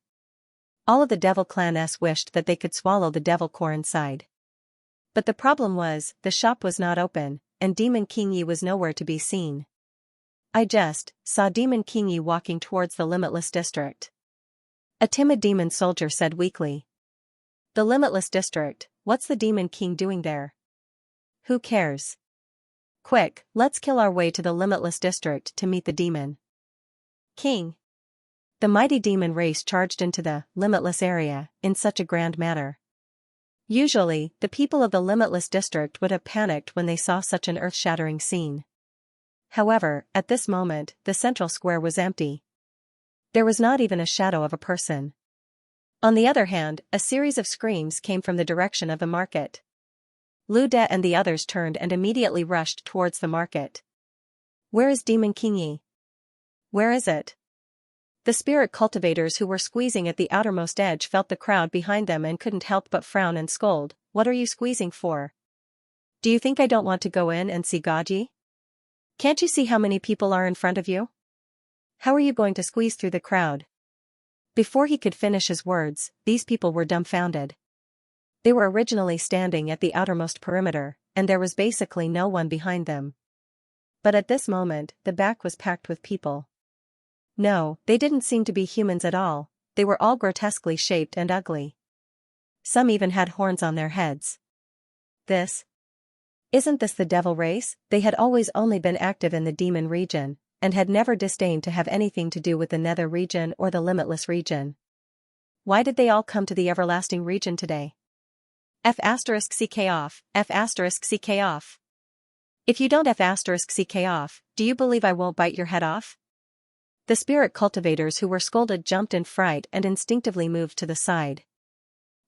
All of the devil clans wished that they could swallow the devil core inside. But the problem was, the shop was not open, and Demon King Yi was nowhere to be seen. I just saw Demon King Yi walking towards the Limitless District. A timid demon soldier said weakly. The Limitless District, what's the Demon King doing there? Who cares? Quick, let's kill our way to the Limitless District to meet the Demon King. The mighty demon race charged into the Limitless area in such a grand manner. Usually, the people of the Limitless District would have panicked when they saw such an earth-shattering scene. However, at this moment, the central square was empty. There was not even a shadow of a person. On the other hand, a series of screams came from the direction of the market. Lu De and the others turned and immediately rushed towards the market. Where is Demon King Yi? Where is it? The spirit cultivators who were squeezing at the outermost edge felt the crowd behind them and couldn't help but frown and scold. What are you squeezing for? Do you think I don't want to go in and see Gaji? Can't you see how many people are in front of you? How are you going to squeeze through the crowd? Before he could finish his words, these people were dumbfounded. They were originally standing at the outermost perimeter, and there was basically no one behind them. But at this moment, the back was packed with people. No, they didn't seem to be humans at all, they were all grotesquely shaped and ugly. Some even had horns on their heads. Isn't this the devil race? They had always only been active in the demon region, and had never disdained to have anything to do with the nether region or the limitless region. Why did they all come to the everlasting region today? F*ck off, F*ck off. If you don't F*ck off, do you believe I won't bite your head off? The spirit cultivators who were scolded jumped in fright and instinctively moved to the side.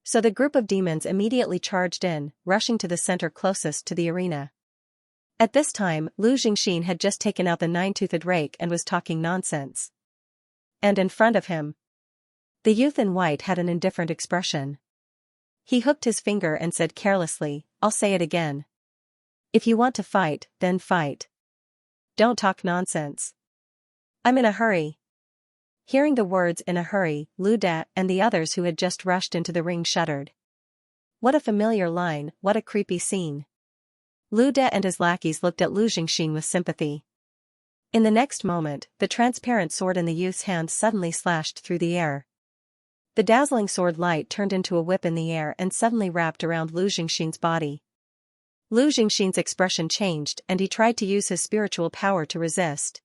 So the group of demons immediately charged in, rushing to the center closest to the arena. At this time, Lu Jingxin had just taken out the nine-toothed rake and was talking nonsense. And in front of him, the youth in white had an indifferent expression. He hooked his finger and said carelessly, I'll say it again. If you want to fight, then fight. Don't talk nonsense. I'm in a hurry. Hearing the words in a hurry, Lu De and the others who had just rushed into the ring shuddered. What a familiar line, what a creepy scene. Lu De and his lackeys looked at Lu Jingxin with sympathy. In the next moment, the transparent sword in the youth's hand suddenly slashed through the air. The dazzling sword light turned into a whip in the air and suddenly wrapped around Lu Jingxin's body. Lu Jingxin's expression changed and he tried to use his spiritual power to resist.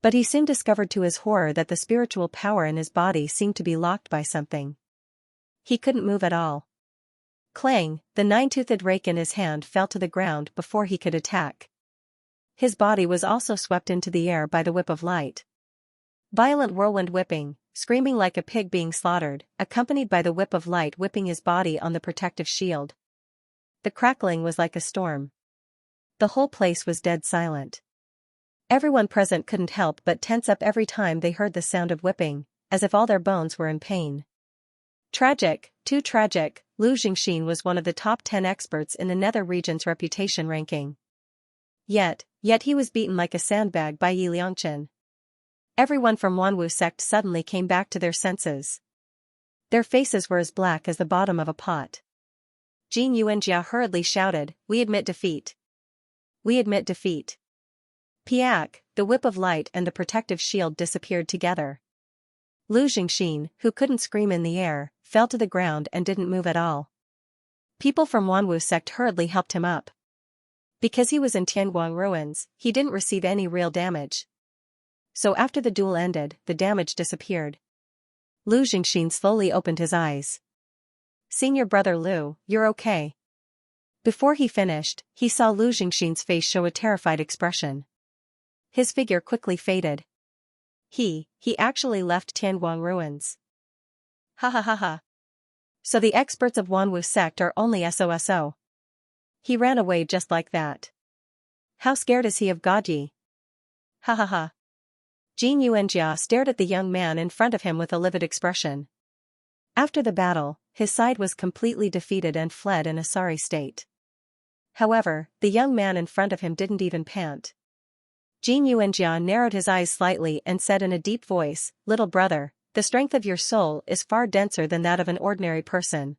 But he soon discovered to his horror that the spiritual power in his body seemed to be locked by something. He couldn't move at all. Clang, the nine-toothed rake in his hand fell to the ground before he could attack. His body was also swept into the air by the whip of light. Violent whirlwind whipping, screaming like a pig being slaughtered, accompanied by the whip of light whipping his body on the protective shield. The crackling was like a storm. The whole place was dead silent. Everyone present couldn't help but tense up every time they heard the sound of whipping, as if all their bones were in pain. Tragic, too tragic, Lu Jingxin was one of the top 10 experts in the Nether region's reputation ranking. Yet he was beaten like a sandbag by Yi Liangchen. Everyone from Wanwu sect suddenly came back to their senses. Their faces were as black as the bottom of a pot. Jin Yuanjia hurriedly shouted, We admit defeat. We admit defeat. Piak, the whip of light and the protective shield disappeared together. Lu Jingxin, who couldn't scream in the air, fell to the ground and didn't move at all. People from Wanwu sect hurriedly helped him up. Because he was in Tianguang ruins, he didn't receive any real damage. So after the duel ended, the damage disappeared. Lu Jingxin slowly opened his eyes. Senior brother Lu, you're okay. Before he finished, he saw Lu Jingxin's face show a terrified expression. His figure quickly faded. He actually left Tianguang ruins. Ha ha ha ha. So the experts of Wanwu sect are only SOSO. He ran away just like that. How scared is he of Gaji? Ha ha ha. Jin Yuanjia stared at the young man in front of him with a livid expression. After the battle, his side was completely defeated and fled in a sorry state. However, the young man in front of him didn't even pant. Jin Yuanjia narrowed his eyes slightly and said in a deep voice, Little brother, the strength of your soul is far denser than that of an ordinary person.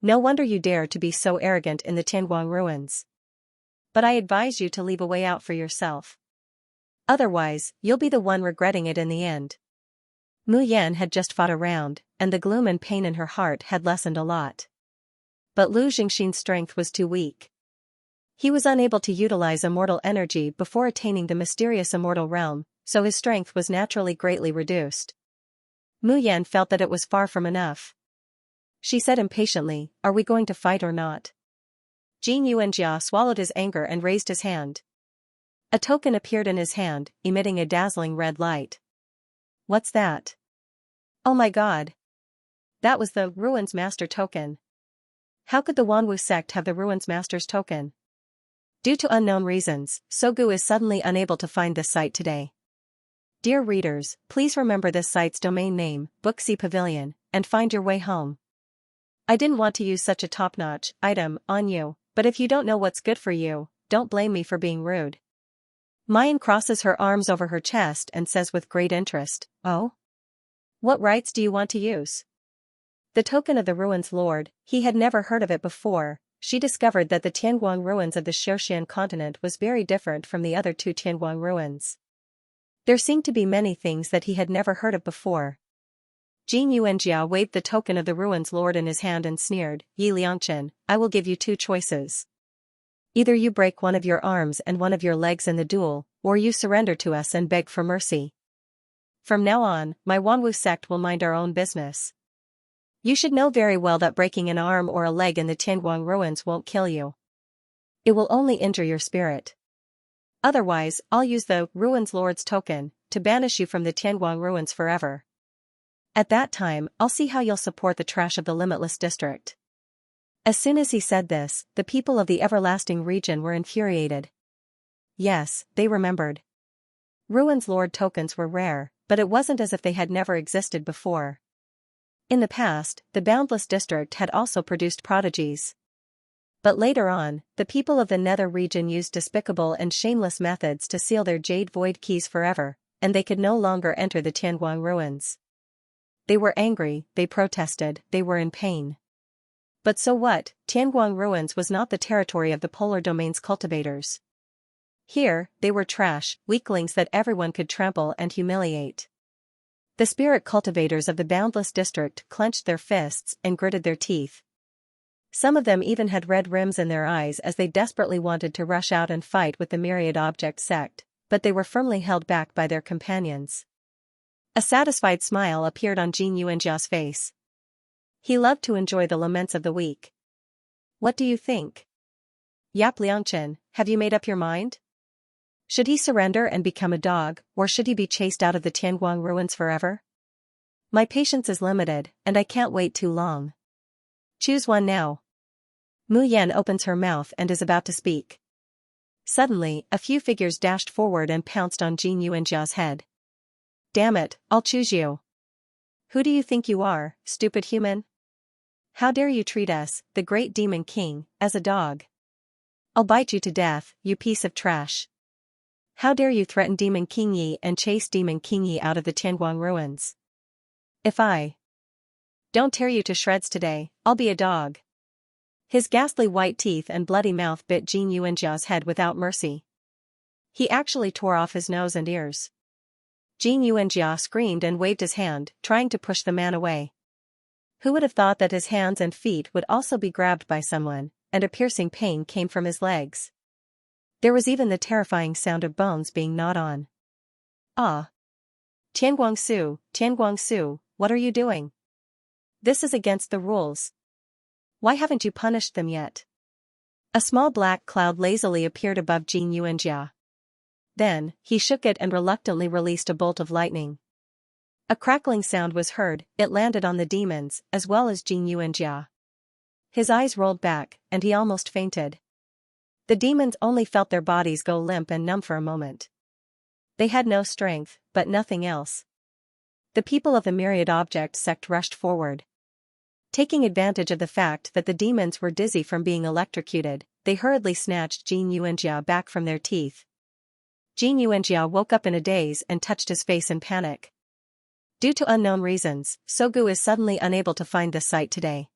No wonder you dare to be so arrogant in the Tianguang ruins. But I advise you to leave a way out for yourself. Otherwise, you'll be the one regretting it in the end. Mu Yan had just fought a round, and the gloom and pain in her heart had lessened a lot. But Lu Jingxin's strength was too weak. He was unable to utilize immortal energy before attaining the mysterious immortal realm, so his strength was naturally greatly reduced. Mu Yan felt that it was far from enough. She said impatiently, "Are we going to fight or not?" Jin Yuanjia swallowed his anger and raised his hand. A token appeared in his hand, emitting a dazzling red light. What's that? Oh my god! That was the Ruins Master token. How could the Wanwu sect have the Ruins Master's token? Due to unknown reasons, Sogu is suddenly unable to find this site today. Dear readers, please remember this site's domain name, Booksy Pavilion, and find your way home. I didn't want to use such a top-notch item on you, but if you don't know what's good for you, don't blame me for being rude. Mayan crosses her arms over her chest and says with great interest, "Oh? What rights do you want to use?" The token of the ruins lord, he had never heard of it before. She discovered that the Tianguang ruins of the Xianxia continent was very different from the other two Tianguang ruins. There seemed to be many things that he had never heard of before. Jin Yuanjia waved the token of the ruins lord in his hand and sneered, "Yi Liangchen, I will give you two choices. Either you break one of your arms and one of your legs in the duel, or you surrender to us and beg for mercy. From now on, my Wanwu sect will mind our own business. You should know very well that breaking an arm or a leg in the Tianguang ruins won't kill you. It will only injure your spirit. Otherwise, I'll use the Ruins Lord's token to banish you from the Tianguang ruins forever. At that time, I'll see how you'll support the trash of the Limitless District." As soon as he said this, the people of the Everlasting region were infuriated. Yes, they remembered. Ruins Lord tokens were rare, but it wasn't as if they had never existed before. In the past, the Boundless District had also produced prodigies. But later on, the people of the Nether region used despicable and shameless methods to seal their Jade Void keys forever, and they could no longer enter the Tianguang ruins. They were angry, they protested, they were in pain. But so what? Tianguang ruins was not the territory of the Polar Domain's cultivators. Here, they were trash, weaklings that everyone could trample and humiliate. The spirit cultivators of the Boundless District clenched their fists and gritted their teeth. Some of them even had red rims in their eyes as they desperately wanted to rush out and fight with the Myriad Object sect, but they were firmly held back by their companions. A satisfied smile appeared on Jin Yuanjia's face. He loved to enjoy the laments of the weak. "What do you think? Yap Liangchen, have you made up your mind? Should he surrender and become a dog, or should he be chased out of the Tianguang ruins forever? My patience is limited, and I can't wait too long. Choose one now." Mu Yan opens her mouth and is about to speak. Suddenly, a few figures dashed forward and pounced on Jin Yuanjia's head. "Damn it, I'll choose you. Who do you think you are, stupid human? How dare you treat us, the great demon king, as a dog? I'll bite you to death, you piece of trash. How dare you threaten Demon King Yi and chase Demon King Yi out of the Tianguang ruins? If I don't tear you to shreds today, I'll be a dog." His ghastly white teeth and bloody mouth bit Jin Yuanjia's head without mercy. He actually tore off his nose and ears. Jin Yuanjia screamed and waved his hand, trying to push the man away. Who would have thought that his hands and feet would also be grabbed by someone, and a piercing pain came from his legs. There was even the terrifying sound of bones being gnawed on. "Ah! Tianguang Su, what are you doing? This is against the rules. Why haven't you punished them yet?" A small black cloud lazily appeared above Jin Yuanjia. Then, he shook it and reluctantly released a bolt of lightning. A crackling sound was heard, it landed on the demons, as well as Jin Yuanjia. His eyes rolled back, and he almost fainted. The demons only felt their bodies go limp and numb for a moment. They had no strength, but nothing else. The people of the Myriad Object sect rushed forward. Taking advantage of the fact that the demons were dizzy from being electrocuted, they hurriedly snatched Jin Yuanjia back from their teeth. Jin Yuanjia woke up in a daze and touched his face in panic. Due to unknown reasons, Sogu is suddenly unable to find this site today.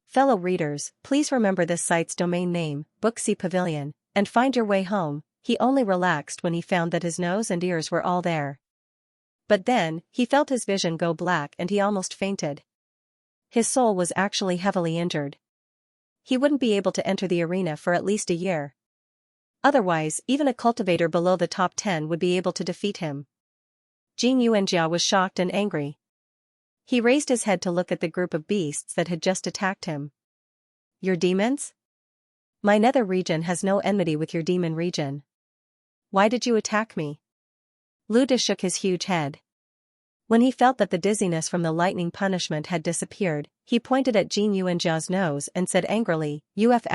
Fellow readers, please remember this site's domain name, Booksy Pavilion, and find your way home. He only relaxed when he found that his nose and ears were all there. But then, he felt his vision go black and he almost fainted. His soul was actually heavily injured. He wouldn't be able to enter the arena for at least a year. Otherwise, even a cultivator below the top 10 would be able to defeat him. Xianxia was shocked and angry. He raised his head to look at the group of beasts that had just attacked him. Your demons? My nether region has no enmity with your demon region. Why did you attack me? Luda shook his huge head. When he felt that the dizziness from the lightning punishment had disappeared, he pointed at Xianxia's nose and said angrily, "UF**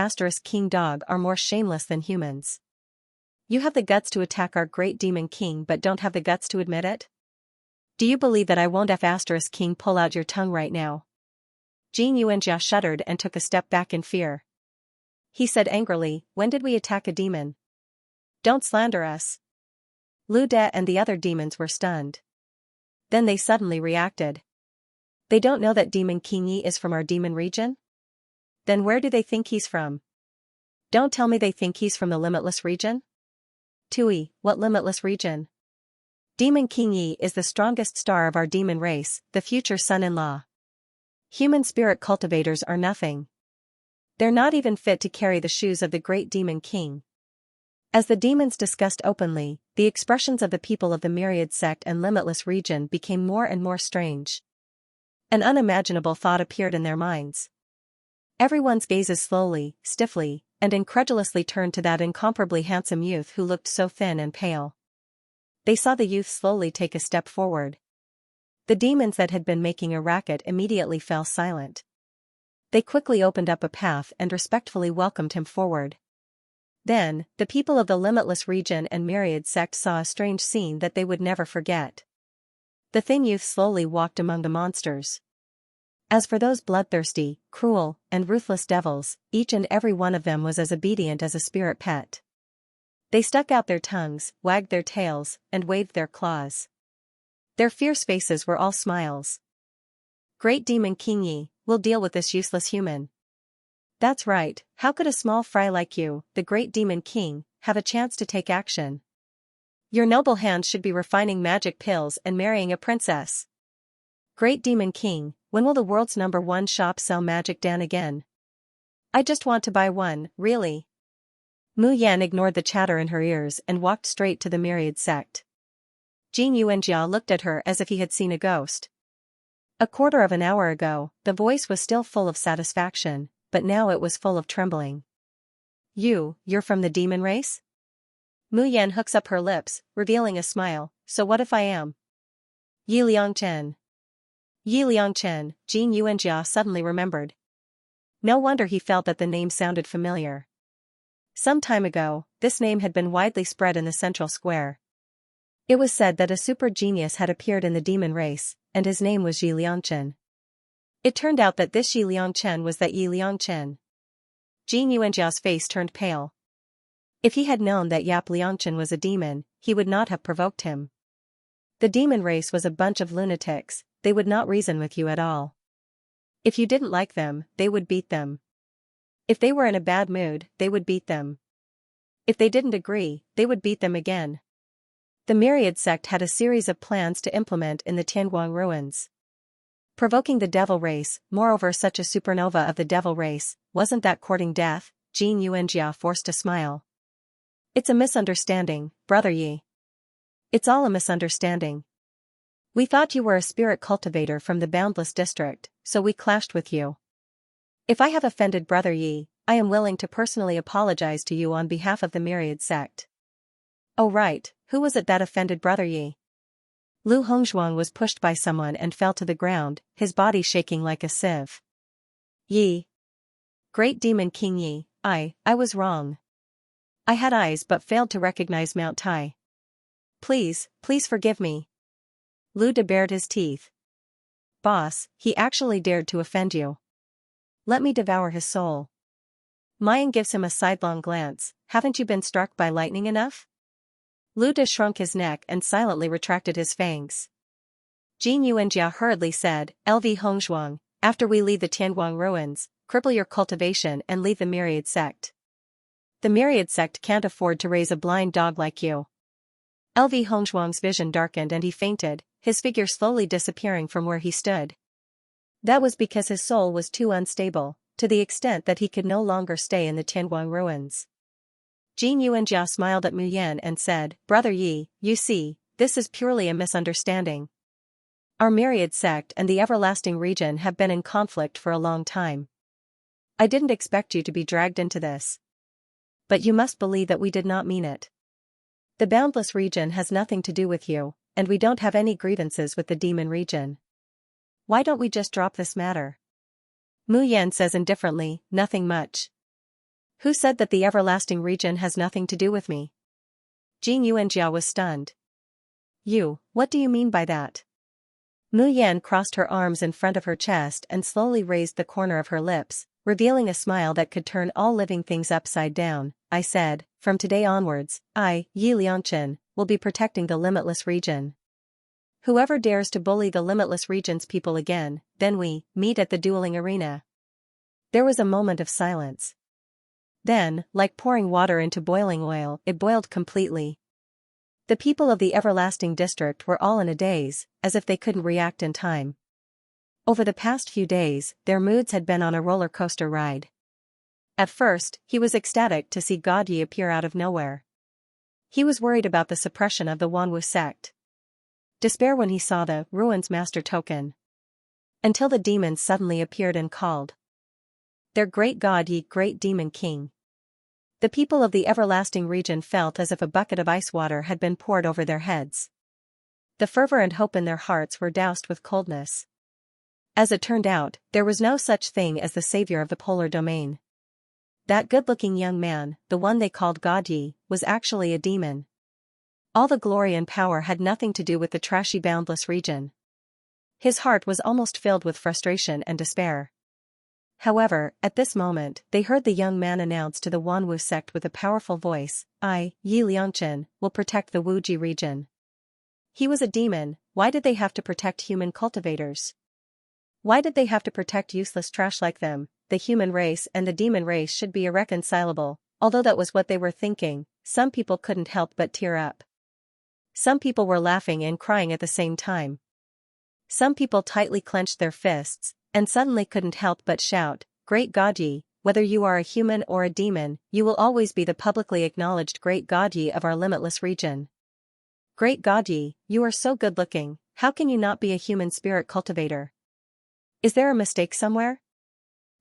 King Dog are more shameless than humans. You have the guts to attack our great demon king but don't have the guts to admit it? Do you believe that I won't F** King pull out your tongue right now?" Xianxia shuddered and took a step back in fear. He said angrily, "When did we attack a demon? Don't slander us." Lu De and the other demons were stunned. Then they suddenly reacted. They don't know that Demon King Yi is from our demon region? Then where do they think he's from? Don't tell me they think he's from the limitless region? Tui, what limitless region? Demon King Yi is the strongest star of our demon race, the future son-in-law. Human spirit cultivators are nothing. They're not even fit to carry the shoes of the great demon king. As the demons discussed openly, the expressions of the people of the myriad sect and limitless region became more and more strange. An unimaginable thought appeared in their minds. Everyone's gazes slowly, stiffly, and incredulously turned to that incomparably handsome youth who looked so thin and pale. They saw the youth slowly take a step forward. The demons that had been making a racket immediately fell silent. They quickly opened up a path and respectfully welcomed him forward. Then, the people of the limitless region and myriad sect saw a strange scene that they would never forget. The thin youth slowly walked among the monsters. As for those bloodthirsty, cruel, and ruthless devils, each and every one of them was as obedient as a spirit pet. They stuck out their tongues, wagged their tails, and waved their claws. Their fierce faces were all smiles. "Great Demon King Yi, we'll deal with this useless human." "That's right, how could a small fry like you, the great demon king, have a chance to take action? Your noble hands should be refining magic pills and marrying a princess." "Great demon king, when will the world's #1 shop sell magic dan again? I just want to buy one, really." Mu Yan ignored the chatter in her ears and walked straight to the myriad sect. Xianxia looked at her as if he had seen a ghost. A quarter of an hour ago, the voice was still full of satisfaction, but now it was full of trembling. You're from the demon race?" Mu Yan hooks up her lips, revealing a smile. "So what if I am?" "Yi Liangchen." Yi Liangchen, Xianxia suddenly remembered. No wonder he felt that the name sounded familiar. Some time ago, this name had been widely spread in the central square. It was said that a super genius had appeared in the demon race, and his name was Yi Liangchen. It turned out that this Yi Liangchen was that Yi Liangchen. Xianxia's face turned pale. If he had known that Yap Liangchen was a demon, he would not have provoked him. The demon race was a bunch of lunatics, they would not reason with you at all. If you didn't like them, they would beat them. If they were in a bad mood, they would beat them. If they didn't agree, they would beat them again. The myriad sect had a series of plans to implement in the Tianguang ruins. Provoking the devil race, moreover such a supernova of the devil race, wasn't that courting death? Xianxia forced a smile. "It's a misunderstanding, Brother Yi. It's all a misunderstanding. We thought you were a spirit cultivator from the Boundless District, so we clashed with you. If I have offended Brother Yi, I am willing to personally apologize to you on behalf of the myriad sect." "Oh right, who was it that offended Brother Yi?" Lu Hongzhuang was pushed by someone and fell to the ground, his body shaking like a sieve. "Yi. Great Demon King Yi, I was wrong. I had eyes but failed to recognize Mount Tai. Please forgive me." Lu De bared his teeth. "Boss, he actually dared to offend you. Let me devour his soul." Mayan gives him a sidelong glance. "Haven't you been struck by lightning enough?" Lu De shrunk his neck and silently retracted his fangs. Jin Yuanjia hurriedly said, LV Hongshuang, after we leave the Tianguang ruins, cripple your cultivation and leave the myriad sect. The myriad sect can't afford to raise a blind dog like you. LV Hongshuang's vision darkened and he fainted, his figure slowly disappearing from where he stood. That was because his soul was too unstable, to the extent that he could no longer stay in the Tianguang ruins. Jin Yuanjia smiled at Mu Yan and said, Brother Yi, you see, this is purely a misunderstanding. Our myriad sect and the everlasting region have been in conflict for a long time. I didn't expect you to be dragged into this. But you must believe that we did not mean it. The boundless region has nothing to do with you, and we don't have any grievances with the demon region. Why don't we just drop this matter? Mu Yan says indifferently, nothing much. Who said that the everlasting region has nothing to do with me? Jin Yuanjia was stunned. You, what do you mean by that? Mu Yan crossed her arms in front of her chest and slowly raised the corner of her lips, revealing a smile that could turn all living things upside down. I said, from today onwards, I, Yi Liangchen, will be protecting the limitless region. Whoever dares to bully the limitless region's people again, then we meet at the dueling arena. There was a moment of silence. Then, like pouring water into boiling oil, it boiled completely. The people of the everlasting district were all in a daze, as if they couldn't react in time. Over the past few days, their moods had been on a roller coaster ride. At first, he was ecstatic to see God Yi appear out of nowhere. He was worried about the suppression of the Wanwu sect. Despair when he saw the Ruins Master token. Until the demons suddenly appeared and called their great God Yi, great demon king. The people of the everlasting region felt as if a bucket of ice water had been poured over their heads. The fervor and hope in their hearts were doused with coldness. As it turned out, there was no such thing as the savior of the polar domain. That good-looking young man, the one they called God Yi, was actually a demon. All the glory and power had nothing to do with the trashy boundless region. His heart was almost filled with frustration and despair. However, at this moment, they heard the young man announce to the Wanwu sect with a powerful voice, I, Yi Liangchen, will protect the Wuji region. He was a demon. Why did they have to protect human cultivators? Why did they have to protect useless trash like them? The human race and the demon race should be irreconcilable. Although that was what they were thinking, some people couldn't help but tear up. Some people were laughing and crying at the same time. Some people tightly clenched their fists, and suddenly couldn't help but shout, Great God Yi, whether you are a human or a demon, you will always be the publicly acknowledged Great God Yi of our limitless region. Great God Yi, you are so good-looking, how can you not be a human spirit cultivator? Is there a mistake somewhere?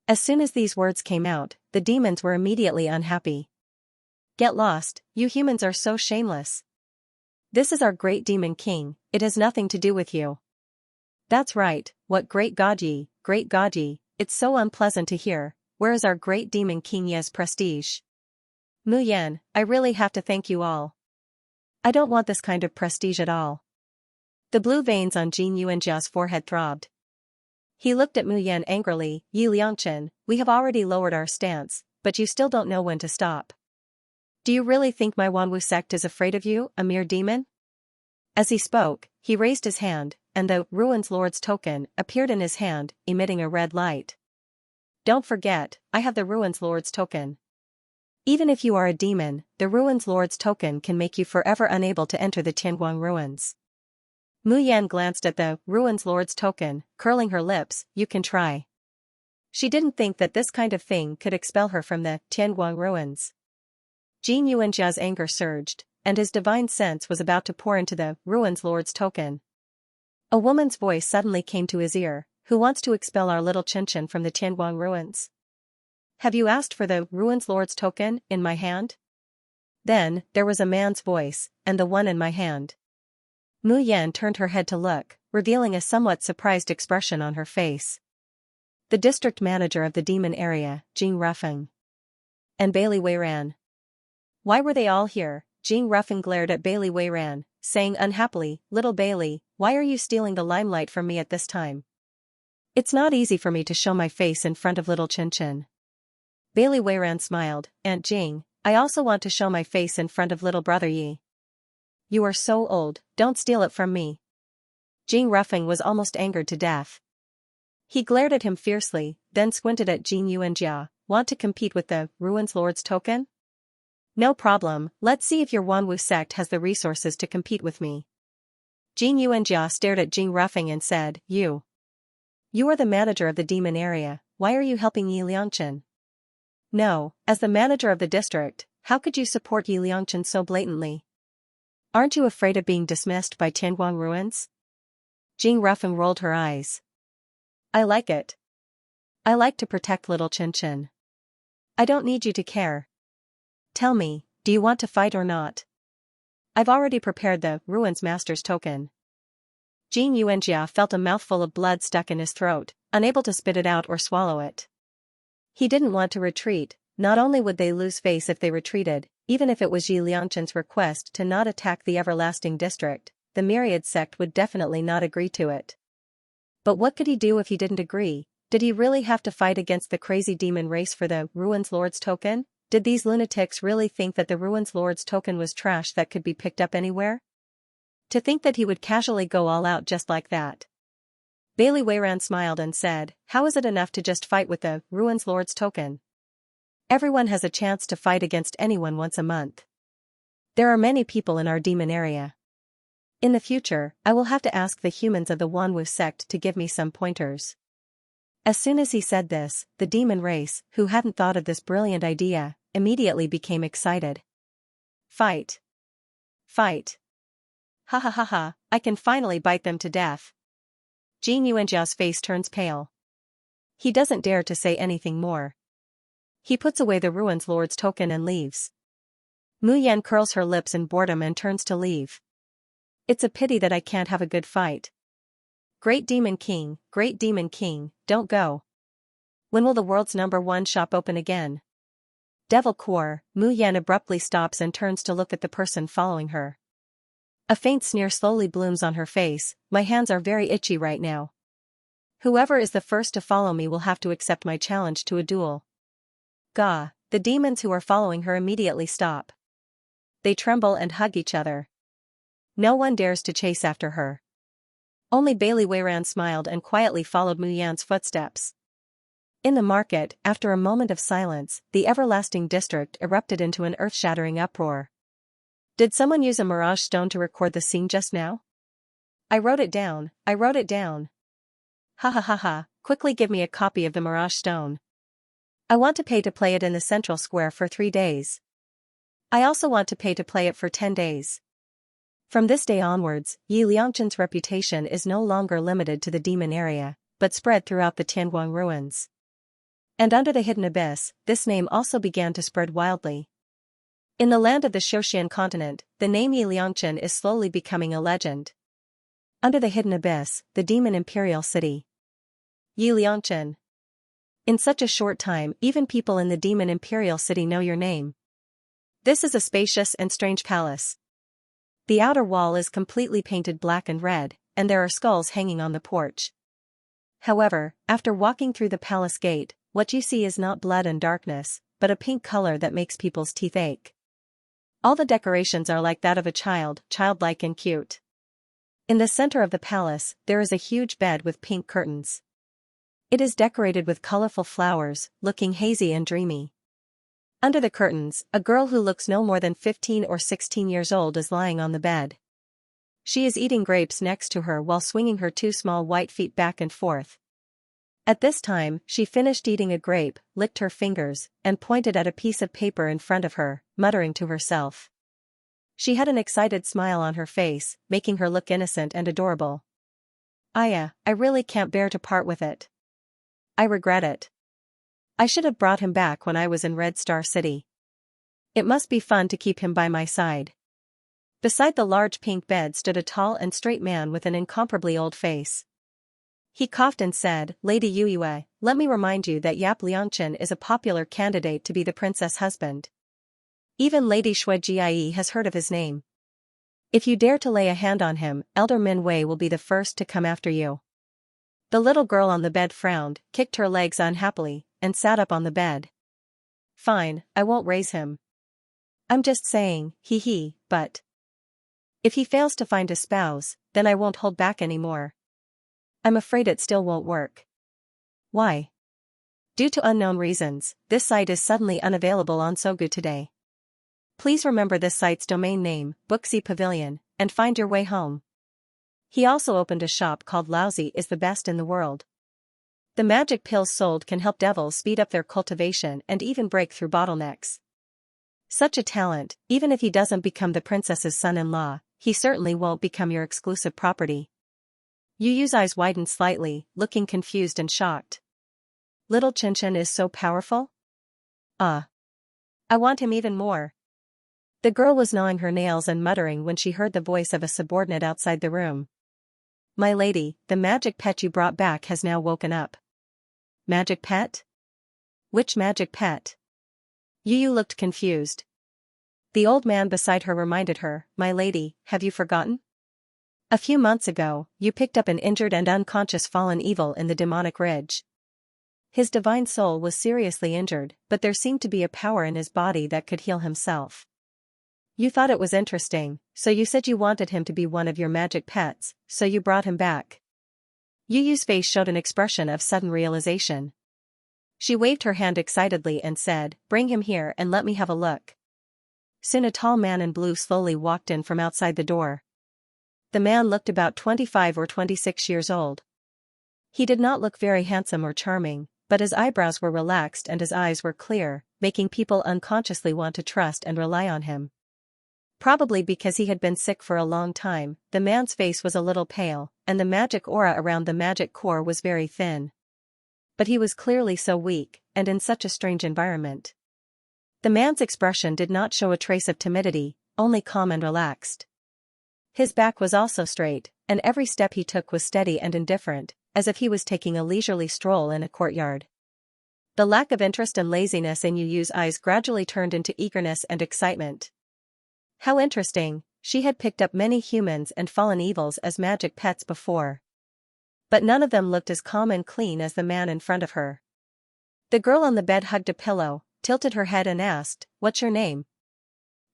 As soon as these words came out, the demons were immediately unhappy. Get lost, you humans are so shameless. This is our great demon king, it has nothing to do with you. That's right, what great God Yi, it's so unpleasant to hear, where is our great demon king Ye's prestige? Mu Yan, I really have to thank you all. I don't want this kind of prestige at all. The blue veins on Jin Yuanjia's forehead throbbed. He looked at Mu Yan angrily, Yi Liangchen, we have already lowered our stance, but you still don't know when to stop. Do you really think my Wanwu sect is afraid of you, a mere demon? As he spoke, he raised his hand, and the Ruins Lord's token appeared in his hand, emitting a red light. Don't forget, I have the Ruins Lord's token. Even if you are a demon, the Ruins Lord's token can make you forever unable to enter the Tianguang ruins. Mu Yan glanced at the Ruins Lord's token, curling her lips, you can try. She didn't think that this kind of thing could expel her from the Tianguang ruins. Jin Yuanjia's anger surged, and his divine sense was about to pour into the Ruins Lord's token. A woman's voice suddenly came to his ear, who wants to expel our little Xianxia from the Tianguang ruins? Have you asked for the Ruins Lord's token, in my hand? Then, there was a man's voice, and the one in my hand. Mu Yan turned her head to look, revealing a somewhat surprised expression on her face. The district manager of the demon area, Jing Ruffing. And Bailey Weiran. Why were they all here? Jing Ruffing glared at Bailey Weiran, saying unhappily, Little Bailey, why are you stealing the limelight from me at this time? It's not easy for me to show my face in front of little Xianxia. Bailey Weiran smiled, Aunt Jing, I also want to show my face in front of little brother Yi. You are so old, don't steal it from me. Jing Ruffing was almost angered to death. He glared at him fiercely, then squinted at Jing Yuanjia. Want to compete with the Ruins Lord's token? No problem, let's see if your Wanwu sect has the resources to compete with me. Jing Yuanjia stared at Jing Ruffing and said, You are the manager of the demon area, why are you helping Yi Liangchen? No, as the manager of the district, how could you support Yi Liangchen so blatantly? Aren't you afraid of being dismissed by Tianguang Ruins? Jing Ruffing rolled her eyes. I like it. I like to protect little Chin Chin. I don't need you to care. Tell me, do you want to fight or not? I've already prepared the Ruins Master's token. Jing Yuanjia felt a mouthful of blood stuck in his throat, unable to spit it out or swallow it. He didn't want to retreat. Not only would they lose face if they retreated, even if it was Yi Liangchen's request to not attack the Everlasting District, the Myriad sect would definitely not agree to it. But what could he do if he didn't agree? Did he really have to fight against the crazy demon race for the Ruins Lord's token? Did these lunatics really think that the Ruins Lord's token was trash that could be picked up anywhere? To think that he would casually go all out just like that. Bailey Weiran smiled and said, How is it enough to just fight with the Ruins Lord's token? Everyone has a chance to fight against anyone once a month. There are many people in our demon area. In the future, I will have to ask the humans of the Wanwu sect to give me some pointers. As soon as he said this, the demon race, who hadn't thought of this brilliant idea, immediately became excited. Fight. Fight. Ha ha ha ha, I can finally bite them to death. Jing Yuanjia's face turns pale. He doesn't dare to say anything more. He puts away the Ruins Lord's token and leaves. Mu Yan curls her lips in boredom and turns to leave. It's a pity that I can't have a good fight. Great Demon King, don't go. When will the world's #1 shop open again? Devil Core, Mu Yan abruptly stops and turns to look at the person following her. A faint sneer slowly blooms on her face. My hands are very itchy right now. Whoever is the first to follow me will have to accept my challenge to a duel. Gah, the demons who are following her immediately stop. They tremble and hug each other. No one dares to chase after her. Only Bailey Weiran smiled and quietly followed Mu Yan's footsteps. In the market, after a moment of silence, the Everlasting District erupted into an earth-shattering uproar. Did someone use a mirage stone to record the scene just now? I wrote it down. Ha ha ha ha, quickly give me a copy of the mirage stone. I want to pay to play it in the central square for 3 days. I also want to pay to play it for 10 days. From this day onwards, Yi Liangchen's reputation is no longer limited to the demon area, but spread throughout the Tianguang Ruins. And under the Hidden Abyss, this name also began to spread wildly. In the land of the Shoshian continent, the name Yi Liangchen is slowly becoming a legend. Under the Hidden Abyss, the demon imperial city. Yi Liangchen. In such a short time, even people in the demon imperial city know your name. This is a spacious and strange palace. The outer wall is completely painted black and red, and there are skulls hanging on the porch. However, after walking through the palace gate, what you see is not blood and darkness, but a pink color that makes people's teeth ache. All the decorations are like that of a child, childlike and cute. In the center of the palace, there is a huge bed with pink curtains. It is decorated with colorful flowers, looking hazy and dreamy. Under the curtains, a girl who looks no more than 15 or 16 years old is lying on the bed. She is eating grapes next to her while swinging her 2 small white feet back and forth. At this time, she finished eating a grape, licked her fingers, and pointed at a piece of paper in front of her, muttering to herself. She had an excited smile on her face, making her look innocent and adorable. Aya, I really can't bear to part with it. I regret it. I should have brought him back when I was in Red Star City. It must be fun to keep him by my side. Beside the large pink bed stood a tall and straight man with an incomparably old face. He coughed and said, Lady Yuyue, let me remind you that Yap Liangchen is a popular candidate to be the princess husband. Even Lady Shuijie has heard of his name. If you dare to lay a hand on him, Elder Min Wei will be the first to come after you. The little girl on the bed frowned, kicked her legs unhappily, and sat up on the bed. Fine, I won't raise him. I'm just saying, but. If he fails to find a spouse, then I won't hold back anymore. I'm afraid it still won't work. Why? Due to unknown reasons, this site is suddenly unavailable on Sogu today. Please remember this site's domain name, Booksy Pavilion, and find your way home. He also opened a shop called Lousy is the best in the world. The magic pills sold can help devils speed up their cultivation and even break through bottlenecks. Such a talent, even if he doesn't become the princess's son-in-law, he certainly won't become your exclusive property. Yu Yu's eyes widened slightly, looking confused and shocked. Little Xianxia is so powerful? I want him even more. The girl was gnawing her nails and muttering when she heard the voice of a subordinate outside the room. My lady, the magic pet you brought back has now woken up. Magic pet? Which magic pet? Yu Yu looked confused. The old man beside her reminded her, my lady, have you forgotten? A few months ago, you picked up an injured and unconscious fallen evil in the demonic ridge. His divine soul was seriously injured, but there seemed to be a power in his body that could heal himself. You thought it was interesting, so you said you wanted him to be one of your magic pets, so you brought him back. Yu Yu's face showed an expression of sudden realization. She waved her hand excitedly and said, bring him here and let me have a look. Soon a tall man in blue slowly walked in from outside the door. The man looked about 25 or 26 years old. He did not look very handsome or charming, but his eyebrows were relaxed and his eyes were clear, making people unconsciously want to trust and rely on him. Probably because he had been sick for a long time, the man's face was a little pale, and the magic aura around the magic core was very thin. But he was clearly so weak, and in such a strange environment. The man's expression did not show a trace of timidity, only calm and relaxed. His back was also straight, and every step he took was steady and indifferent, as if he was taking a leisurely stroll in a courtyard. The lack of interest and laziness in Yu Yu's eyes gradually turned into eagerness and excitement. How interesting, she had picked up many humans and fallen evils as magic pets before. But none of them looked as calm and clean as the man in front of her. The girl on the bed hugged a pillow, tilted her head and asked, what's your name?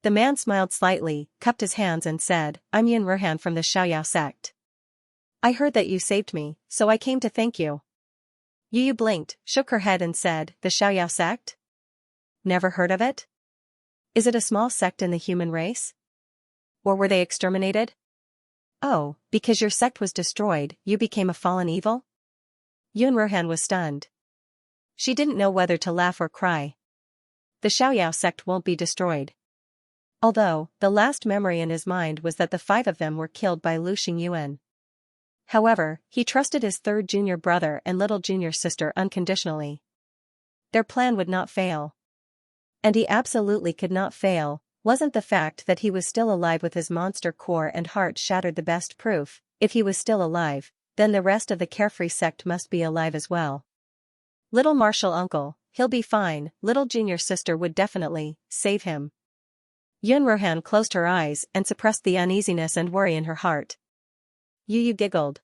The man smiled slightly, cupped his hands and said, I'm Xianxia from the Xiaoyao sect. I heard that you saved me, so I came to thank you. Yu Yu blinked, shook her head and said, the Xiaoyao sect? Never heard of it? Is it a small sect in the human race? Or were they exterminated? Oh, because your sect was destroyed, you became a fallen evil? Xianxia was stunned. She didn't know whether to laugh or cry. The Xiaoyao sect won't be destroyed. Although, the last memory in his mind was that the 5 of them were killed by Lu Xingyuan. However, he trusted his third junior brother and little junior sister unconditionally. Their plan would not fail. And he absolutely could not fail. Wasn't the fact that he was still alive with his monster core and heart shattered the best proof? If he was still alive, then the rest of the carefree sect must be alive as well. Little martial uncle, he'll be fine, little junior sister would definitely save him. Xianxia closed her eyes and suppressed the uneasiness and worry in her heart. Yu Yu giggled.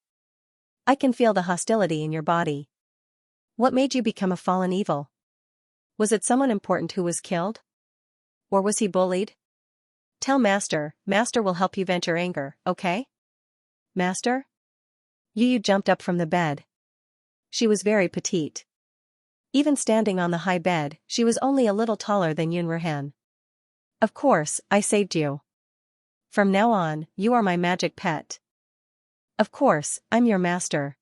I can feel the hostility in your body. What made you become a fallen evil? Was it someone important who was killed? Or was he bullied? Tell Master, Master will help you vent your anger, okay? Master? Yu Yu jumped up from the bed. She was very petite. Even standing on the high bed, she was only a little taller than Xianxia. Of course, I saved you. From now on, you are my magic pet. Of course, I'm your master.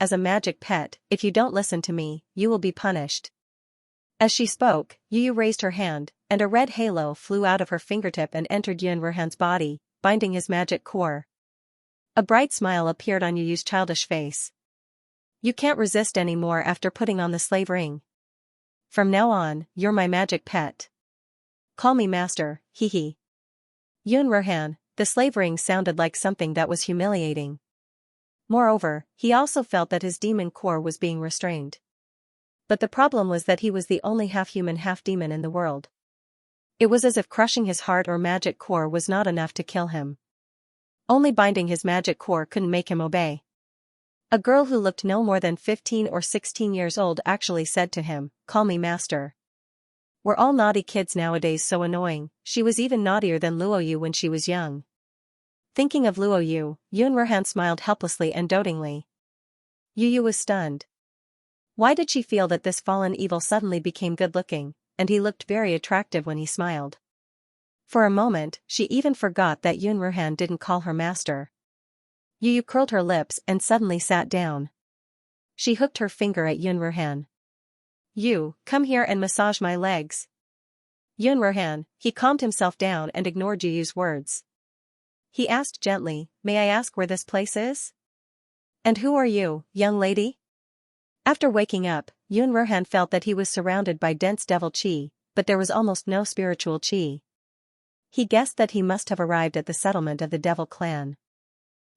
As a magic pet, if you don't listen to me, you will be punished. As she spoke, Yu Yu raised her hand, and a red halo flew out of her fingertip and entered Xianxia's body, binding his magic core. A bright smile appeared on Yu Yu's childish face. You can't resist anymore after putting on the slave ring. From now on, you're my magic pet. Call me master, Xianxia, the slave ring sounded like something that was humiliating. Moreover, he also felt that his demon core was being restrained. But the problem was that he was the only half-human half-demon in the world. It was as if crushing his heart or magic core was not enough to kill him. Only binding his magic core couldn't make him obey. A girl who looked no more than 15 or 16 years old actually said to him, call me master. We're all naughty kids nowadays, so annoying. She was even naughtier than Luo Yu when she was young. Thinking of Luo Yu, Yun Ruhan smiled helplessly and dotingly. Yu Yu was stunned. Why did she feel that this fallen evil suddenly became good-looking, and he looked very attractive when he smiled? For a moment, she even forgot that Yun Ruhan didn't call her master. Yu Yu curled her lips and suddenly sat down. She hooked her finger at Yun Ruhan. You, come here and massage my legs. Yun Ruhan, he calmed himself down and ignored Yu Yu's words. He asked gently, may I ask where this place is? And who are you, young lady? After waking up, Yun Ruhan felt that he was surrounded by dense devil qi, but there was almost no spiritual qi. He guessed that he must have arrived at the settlement of the devil clan.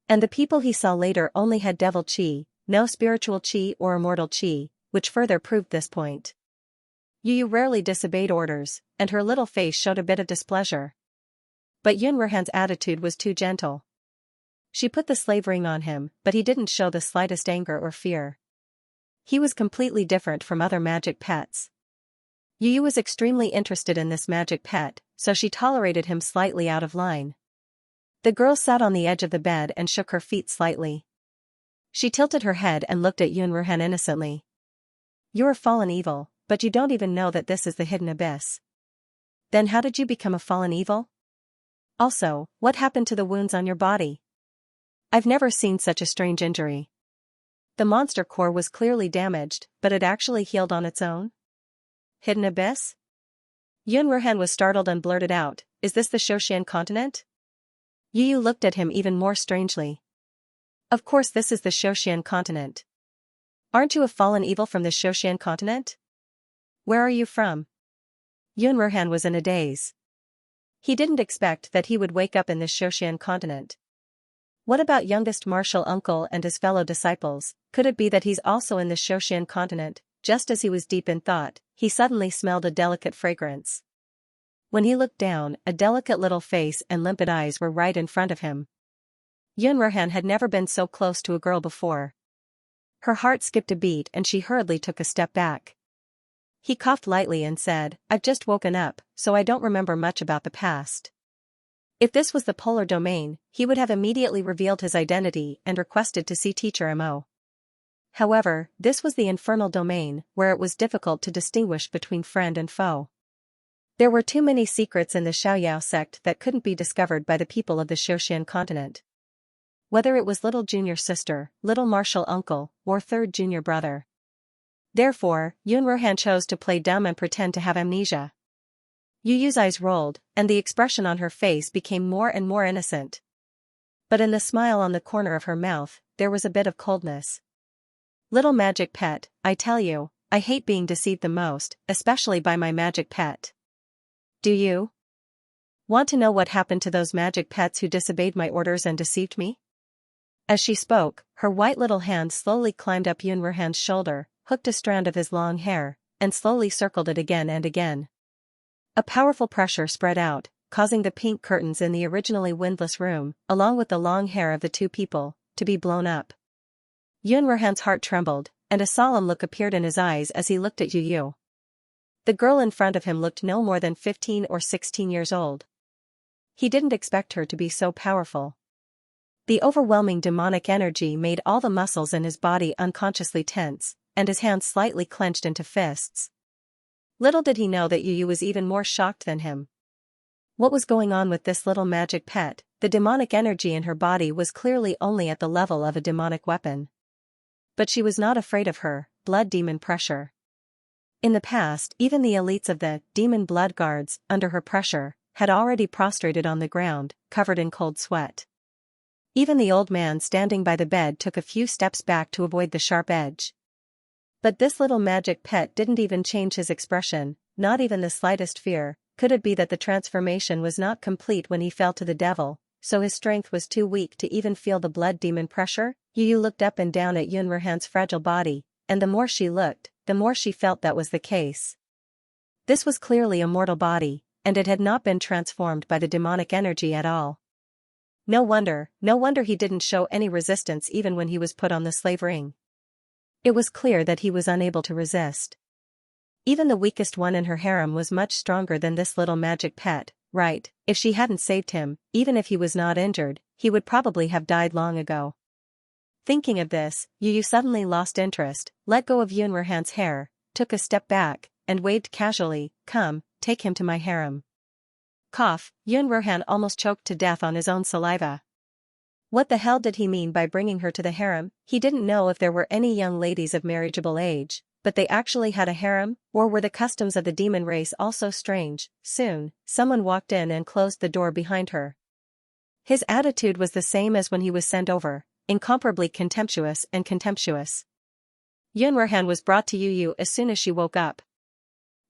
And the people he saw later only had devil qi, no spiritual qi or immortal qi, which further proved this point. Yu Yu rarely disobeyed orders, and her little face showed a bit of displeasure. But Yun Ruhan's attitude was too gentle. She put the slave ring on him, but he didn't show the slightest anger or fear. He was completely different from other magic pets. Yu Yu was extremely interested in this magic pet, so she tolerated him slightly out of line. The girl sat on the edge of the bed and shook her feet slightly. She tilted her head and looked at Yun Ruhan innocently. You're a fallen evil, but you don't even know that this is the hidden abyss. Then how did you become a fallen evil? Also, what happened to the wounds on your body? I've never seen such a strange injury. The monster core was clearly damaged, but it actually healed on its own? Hidden abyss? Yun Ruhan was startled and blurted out, is this the Xianxia continent? Yu Yu looked at him even more strangely. Of course this is the Xianxia continent. Aren't you a fallen evil from the Xianxia continent? Where are you from? Yun Ruhan was in a daze. He didn't expect that he would wake up in the Xianxia continent. What about youngest martial uncle and his fellow disciples? Could it be that he's also in the Xianxia continent? Just as he was deep in thought, he suddenly smelled a delicate fragrance. When he looked down, a delicate little face and limpid eyes were right in front of him. Yun Ruhan had never been so close to a girl before. Her heart skipped a beat and she hurriedly took a step back. He coughed lightly and said, I've just woken up, so I don't remember much about the past. If this was the polar domain, he would have immediately revealed his identity and requested to see Teacher Mo. However, this was the infernal domain, where it was difficult to distinguish between friend and foe. There were too many secrets in the Xiaoyao sect that couldn't be discovered by the people of the Xianxia continent. Whether it was little junior sister, little martial uncle, or third junior brother. Therefore, Yun Ruhan chose to play dumb and pretend to have amnesia. Yu Yu's eyes rolled, and the expression on her face became more and more innocent. But in the smile on the corner of her mouth, there was a bit of coldness. Little magic pet, I tell you, I hate being deceived the most, especially by my magic pet. Do you? Want to know what happened to those magic pets who disobeyed my orders and deceived me? As she spoke, her white little hand slowly climbed up Yun Ruhan's shoulder, hooked a strand of his long hair, and slowly circled it again and again. A powerful pressure spread out, causing the pink curtains in the originally windless room, along with the long hair of the two people, to be blown up. Yun Ruhan's heart trembled, and a solemn look appeared in his eyes as he looked at Yu Yu. The girl in front of him looked no more than 15 or 16 years old. He didn't expect her to be so powerful. The overwhelming demonic energy made all the muscles in his body unconsciously tense, and his hands slightly clenched into fists. Little did he know that Yu Yu was even more shocked than him. What was going on with this little magic pet? The demonic energy in her body was clearly only at the level of a demonic weapon. But she was not afraid of her blood demon pressure. In the past, even the elites of the demon blood guards, under her pressure, had already prostrated on the ground, covered in cold sweat. Even the old man standing by the bed took a few steps back to avoid the sharp edge. But this little magic pet didn't even change his expression, not even the slightest fear. Could it be that the transformation was not complete when he fell to the devil, so his strength was too weak to even feel the blood demon pressure? Yu Yu looked up and down at Yun Ruhan's fragile body, and the more she looked, the more she felt that was the case. This was clearly a mortal body, and it had not been transformed by the demonic energy at all. No wonder he didn't show any resistance even when he was put on the slave ring. It was clear that he was unable to resist. Even the weakest one in her harem was much stronger than this little magic pet, right? If she hadn't saved him, even if he was not injured, he would probably have died long ago. Thinking of this, Yu suddenly lost interest, let go of Yunruhan's hair, took a step back, and waved casually, "Come, take him to my harem." Cough, Yunruhan almost choked to death on his own saliva. What the hell did he mean by bringing her to the harem? He didn't know if there were any young ladies of marriageable age, but they actually had a harem, or were the customs of the demon race also strange? Soon, someone walked in and closed the door behind her. His attitude was the same as when he was sent over, incomparably contemptuous and contemptuous. Yunruhan was brought to Yu as soon as she woke up.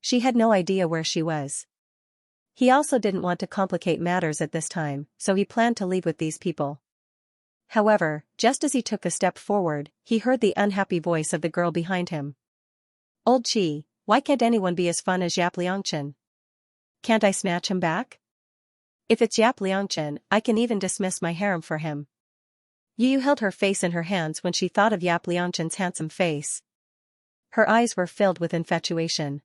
She had no idea where she was. He also didn't want to complicate matters at this time, so he planned to leave with these people. However, just as he took a step forward, he heard the unhappy voice of the girl behind him. "Old Chi, why can't anyone be as fun as Yap Liangchen? Can't I snatch him back? If it's Yap Liangchen, I can even dismiss my harem for him." Yu held her face in her hands when she thought of Yap Liangchen's handsome face. Her eyes were filled with infatuation.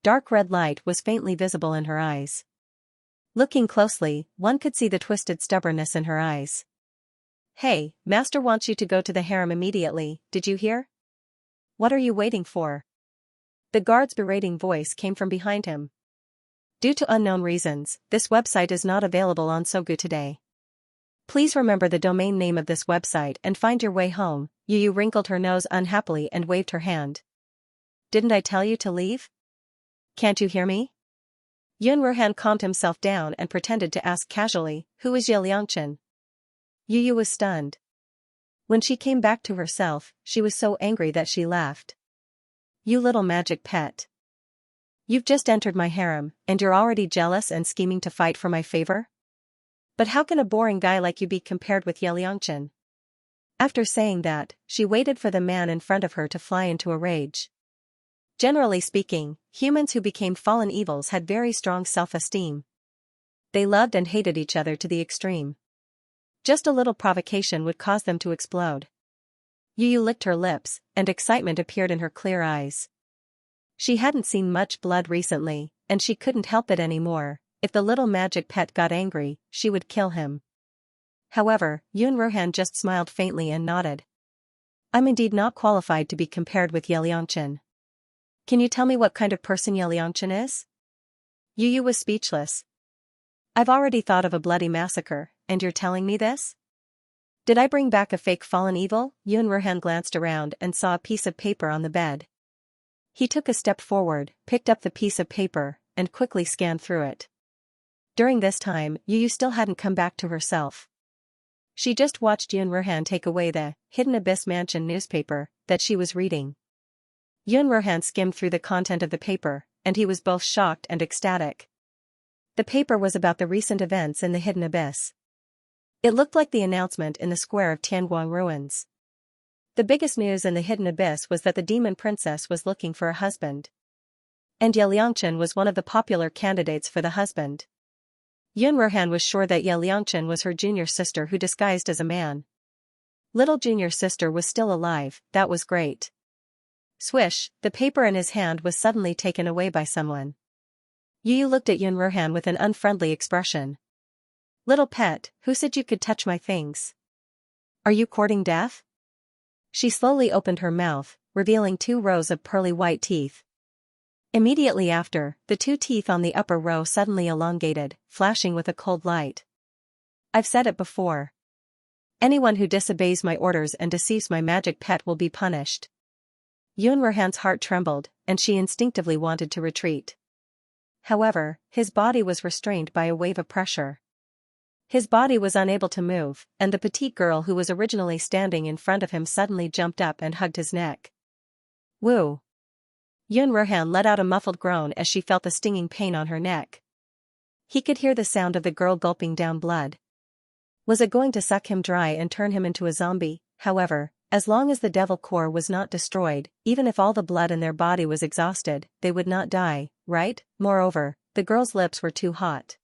Dark red light was faintly visible in her eyes. Looking closely, one could see the twisted stubbornness in her eyes. "Hey, master wants you to go to the harem immediately, did you hear? What are you waiting for?" The guard's berating voice came from behind him. "Due to unknown reasons, this website is not available on Sogu today. Please remember the domain name of this website and find your way home." Yu wrinkled her nose unhappily and waved her hand. "Didn't I tell you to leave? Can't you hear me?" Yunruhan calmed himself down and pretended to ask casually, "Who is Ye Liangchen?" Yu was stunned. When she came back to herself, she was so angry that she laughed. "You little magic pet. You've just entered my harem, and you're already jealous and scheming to fight for my favor? But how can a boring guy like you be compared with Ye Liangchen?" After saying that, she waited for the man in front of her to fly into a rage. Generally speaking, humans who became fallen evils had very strong self-esteem. They loved and hated each other to the extreme. Just a little provocation would cause them to explode. Yu licked her lips, and excitement appeared in her clear eyes. She hadn't seen much blood recently, and she couldn't help it anymore. If the little magic pet got angry, she would kill him. However, Yunruhan just smiled faintly and nodded. "I'm indeed not qualified to be compared with Ye Liangchen. Can you tell me what kind of person Ye Liangchen is?" Yu was speechless. "I've already thought of a bloody massacre, and you're telling me this? Did I bring back a fake fallen evil?" Yunruhan glanced around and saw a piece of paper on the bed. He took a step forward, picked up the piece of paper, and quickly scanned through it. During this time, Yu still hadn't come back to herself. She just watched Yunruhan take away the Hidden Abyss Mansion newspaper that she was reading. Yunruhan skimmed through the content of the paper, and he was both shocked and ecstatic. The paper was about the recent events in the Hidden Abyss. It looked like the announcement in the square of Tianguang ruins. The biggest news in the Hidden Abyss was that the demon princess was looking for a husband. And Ye Liangchen was one of the popular candidates for the husband. Yunruhan was sure that Ye Liangchen was her junior sister who disguised as a man. Little junior sister was still alive, that was great. Swish, the paper in his hand was suddenly taken away by someone. Yu looked at Yunruhan with an unfriendly expression. "Little pet, who said you could touch my things? Are you courting death?" She slowly opened her mouth, revealing 2 rows of pearly white teeth. Immediately after, the 2 teeth on the upper row suddenly elongated, flashing with a cold light. "I've said it before. Anyone who disobeys my orders and deceives my magic pet will be punished." Yunruhan's heart trembled, and she instinctively wanted to retreat. However, his body was restrained by a wave of pressure. His body was unable to move, and the petite girl who was originally standing in front of him suddenly jumped up and hugged his neck. "Woo!" Yunruhan let out a muffled groan as she felt the stinging pain on her neck. He could hear the sound of the girl gulping down blood. Was it going to suck him dry and turn him into a zombie? However, as long as the devil core was not destroyed, even if all the blood in their body was exhausted, they would not die, right? Moreover, the girl's lips were too hot.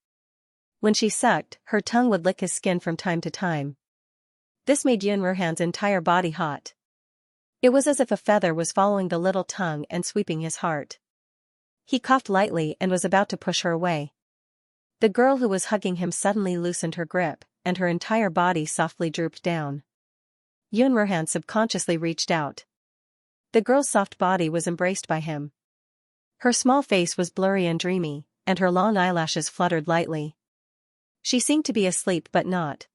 When she sucked, her tongue would lick his skin from time to time. This made Yunruhan's entire body hot. It was as if a feather was following the little tongue and sweeping his heart. He coughed lightly and was about to push her away. The girl who was hugging him suddenly loosened her grip, and her entire body softly drooped down. Yunruhan subconsciously reached out. The girl's soft body was embraced by him. Her small face was blurry and dreamy, and her long eyelashes fluttered lightly. She seemed to be asleep but not.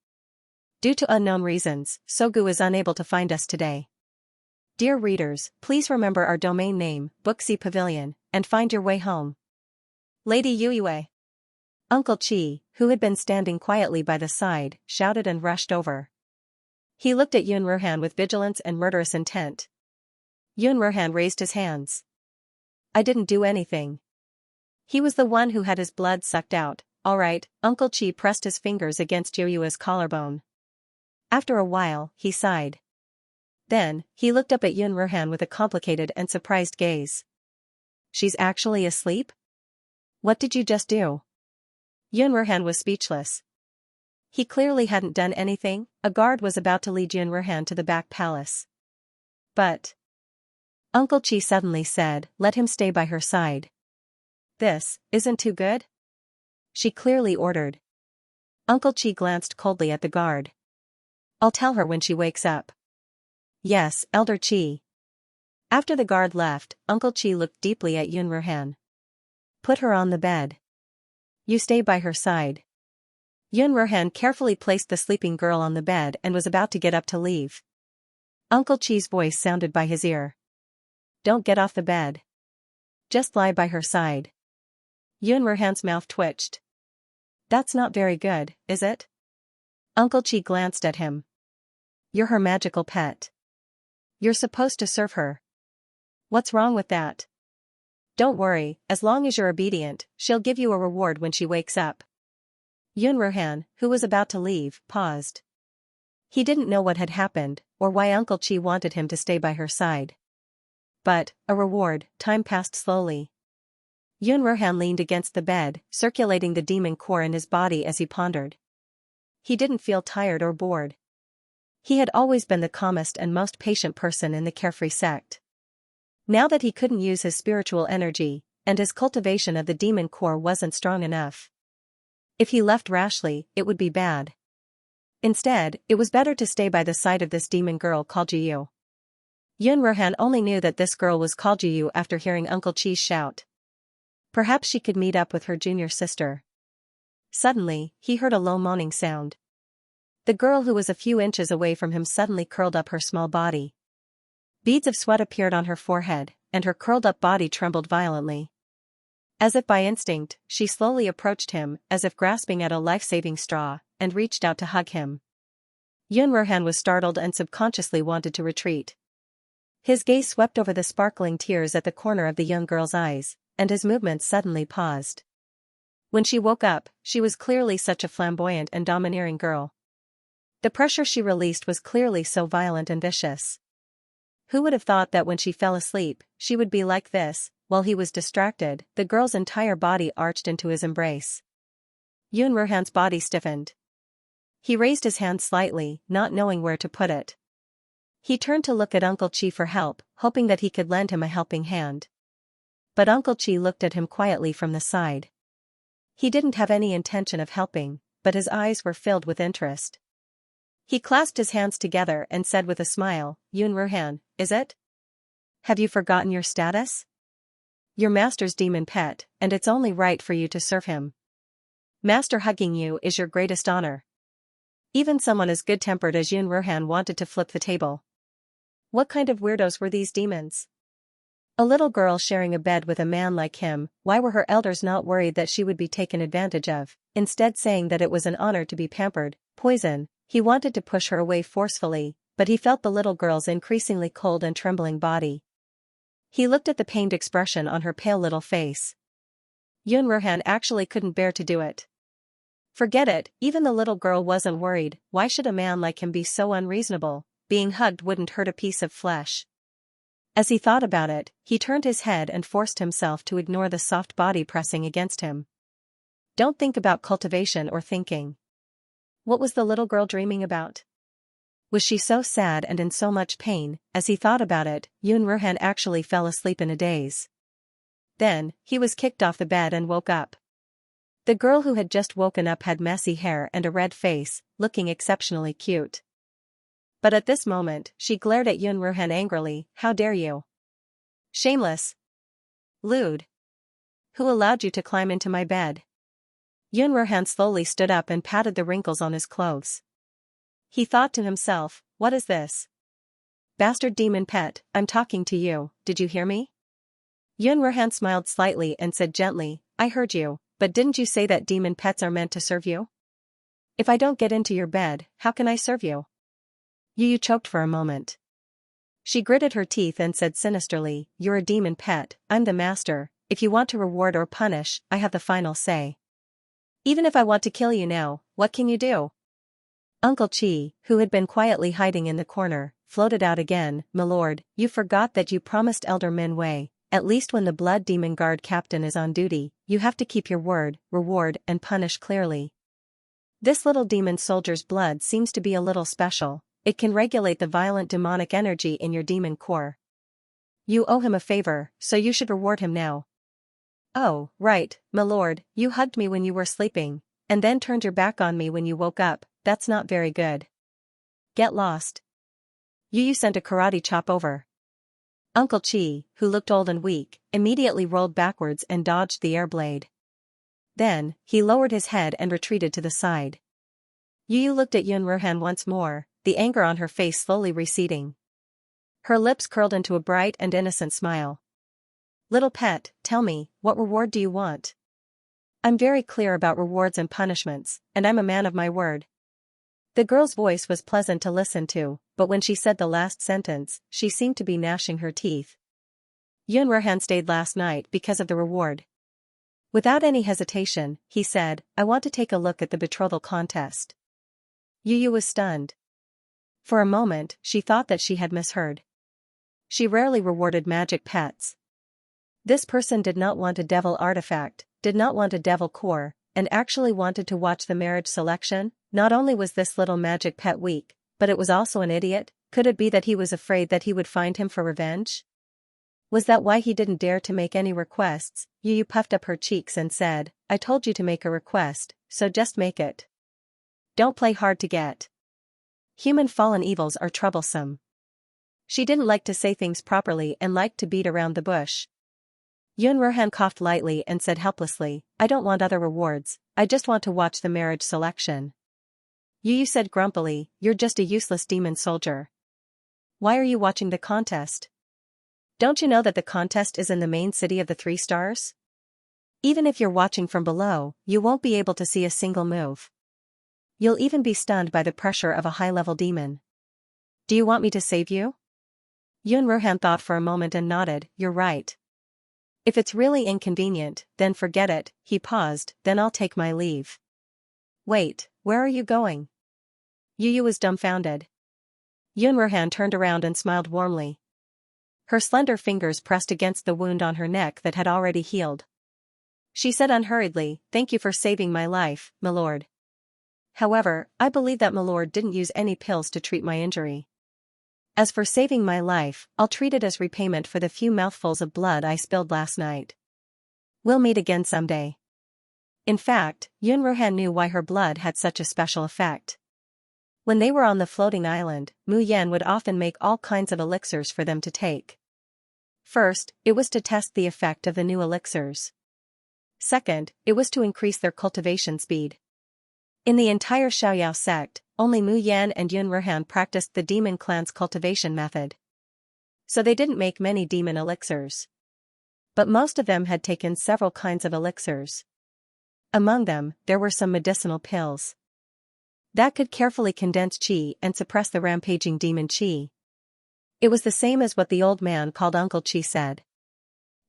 Due to unknown reasons, Sogu is unable to find us today. Dear readers, please remember our domain name, Booksy Pavilion, and find your way home. Lady Yuyue. Uncle Chi, who had been standing quietly by the side, shouted and rushed over. He looked at Yunruhan with vigilance and murderous intent. Yunruhan raised his hands. I didn't do anything. He was the one who had his blood sucked out. All right, Uncle Chi pressed his fingers against Yueyue's collarbone. After a while, he sighed. Then, he looked up at Yunruhan with a complicated and surprised gaze. She's actually asleep? What did you just do? Yunruhan was speechless. He clearly hadn't done anything. A guard was about to lead Yunruhan to the back palace. But Uncle Chi suddenly said, let him stay by her side. This isn't too good? She clearly ordered. Uncle Chi glanced coldly at the guard. I'll tell her when she wakes up. Yes, Elder Chi. After the guard left, Uncle Chi looked deeply at Yunruhan. Put her on the bed. You stay by her side. Yunruhan carefully placed the sleeping girl on the bed and was about to get up to leave. Uncle Chi's voice sounded by his ear. Don't get off the bed. Just lie by her side. Yunruhan's mouth twitched. That's not very good, is it? Uncle Chi glanced at him. You're her magical pet. You're supposed to serve her. What's wrong with that? Don't worry, as long as you're obedient, she'll give you a reward when she wakes up. Yunruhan, who was about to leave, paused. He didn't know what had happened, or why Uncle Chi wanted him to stay by her side. But, a reward, time passed slowly. Yunruhan leaned against the bed, circulating the demon core in his body as he pondered. He didn't feel tired or bored. He had always been the calmest and most patient person in the carefree sect. Now that he couldn't use his spiritual energy, and his cultivation of the demon core wasn't strong enough. If he left rashly, it would be bad. Instead, it was better to stay by the side of this demon girl called Jiyu. Yunruhan only knew that this girl was called Jiyu after hearing Uncle Chi's shout. Perhaps she could meet up with her junior sister. Suddenly, he heard a low moaning sound. The girl who was a few inches away from him suddenly curled up her small body. Beads of sweat appeared on her forehead, and her curled-up body trembled violently. As if by instinct, she slowly approached him, as if grasping at a life-saving straw, and reached out to hug him. Yunruhan was startled and subconsciously wanted to retreat. His gaze swept over the sparkling tears at the corner of the young girl's eyes, and his movements suddenly paused. When she woke up, she was clearly such a flamboyant and domineering girl. The pressure she released was clearly so violent and vicious. Who would have thought that when she fell asleep, she would be like this? While he was distracted, the girl's entire body arched into his embrace. Yunruhan's body stiffened. He raised his hand slightly, not knowing where to put it. He turned to look at Uncle Chi for help, hoping that he could lend him a helping hand. But Uncle Chi looked at him quietly from the side. He didn't have any intention of helping, but his eyes were filled with interest. He clasped his hands together and said with a smile, Yunruhan, is it? Have you forgotten your status? Your master's demon pet, and it's only right for you to serve him. Master hugging you is your greatest honor. Even someone as good-tempered as Yunruhan wanted to flip the table. What kind of weirdos were these demons? A little girl sharing a bed with a man like him, why were her elders not worried that she would be taken advantage of, instead saying that it was an honor to be pampered? Poison. He wanted to push her away forcefully, but he felt the little girl's increasingly cold and trembling body. He looked at the pained expression on her pale little face. Yunruhan actually couldn't bear to do it. Forget it, even the little girl wasn't worried. Why should a man like him be so unreasonable? Being hugged wouldn't hurt a piece of flesh. As he thought about it, he turned his head and forced himself to ignore the soft body pressing against him. Don't think about cultivation or thinking. What was the little girl dreaming about? Was she so sad and in so much pain? As he thought about it, Yunruhan actually fell asleep in a daze. Then, he was kicked off the bed and woke up. The girl who had just woken up had messy hair and a red face, looking exceptionally cute. But at this moment, she glared at Yun Ruhan angrily. How dare you? Shameless. Lewd. Who allowed you to climb into my bed? Yun Ruhan slowly stood up and patted the wrinkles on his clothes. He thought to himself, what is this? Bastard demon pet, I'm talking to you, did you hear me? Yun Ruhan smiled slightly and said gently, I heard you, but didn't you say that demon pets are meant to serve you? If I don't get into your bed, how can I serve you? Yu choked for a moment. She gritted her teeth and said sinisterly, you're a demon pet, I'm the master, if you want to reward or punish, I have the final say. Even if I want to kill you now, what can you do? Uncle Chi, who had been quietly hiding in the corner, floated out again, Milord, you forgot that you promised Elder Min Wei, at least when the Blood Demon Guard captain is on duty, you have to keep your word, reward and punish clearly. This little demon soldier's blood seems to be a little special, it can regulate the violent demonic energy in your demon core. You owe him a favor, so you should reward him now. Oh, right, Milord, you hugged me when you were sleeping, and then turned your back on me when you woke up, that's not very good. Get lost. Yu sent a karate chop over. Uncle Chi, who looked old and weak, immediately rolled backwards and dodged the air blade. Then, he lowered his head and retreated to the side. Yu looked at Yun Ruhan once more, the anger on her face slowly receding. Her lips curled into a bright and innocent smile. Little pet, tell me, what reward do you want? I'm very clear about rewards and punishments, and I'm a man of my word. The girl's voice was pleasant to listen to, but when she said the last sentence, she seemed to be gnashing her teeth. Yun Ruhan stayed last night because of the reward. Without any hesitation, he said, I want to take a look at the betrothal contest. Yu was stunned. For a moment, she thought that she had misheard. She rarely rewarded magic pets. This person did not want a devil artifact, did not want a devil core, and actually wanted to watch the marriage selection. Not only was this little magic pet weak, but it was also an idiot. Could it be that he was afraid that he would find him for revenge? Was that why he didn't dare to make any requests? Yu puffed up her cheeks and said, I told you to make a request, so just make it. Don't play hard to get. Human fallen evils are troublesome. She didn't like to say things properly and liked to beat around the bush. Yun Ruhan coughed lightly and said helplessly, I don't want other rewards, I just want to watch the marriage selection. Yu said grumpily, you're just a useless demon soldier. Why are you watching the contest? Don't you know that the contest is in the main city of the 3 stars? Even if you're watching from below, you won't be able to see a single move. You'll even be stunned by the pressure of a high-level demon. Do you want me to save you? Yun Ruhan thought for a moment and nodded, you're right. If it's really inconvenient, then forget it. He paused, then I'll take my leave. Wait, where are you going? Yu was dumbfounded. Yun Ruhan turned around and smiled warmly. Her slender fingers pressed against the wound on her neck that had already healed. She said unhurriedly, thank you for saving my life, milord. However, I believe that milord didn't use any pills to treat my injury. As for saving my life, I'll treat it as repayment for the few mouthfuls of blood I spilled last night. We'll meet again someday. In fact, Yun Ruhan knew why her blood had such a special effect. When they were on the floating island, Mu Yan would often make all kinds of elixirs for them to take. First, it was to test the effect of the new elixirs. Second, it was to increase their cultivation speed. In the entire Xiaoyao sect, only Mu Yan and Yun Ruhan practiced the demon clan's cultivation method. So they didn't make many demon elixirs. But most of them had taken several kinds of elixirs. Among them, there were some medicinal pills that could carefully condense qi and suppress the rampaging demon qi. It was the same as what the old man called Uncle Chi said.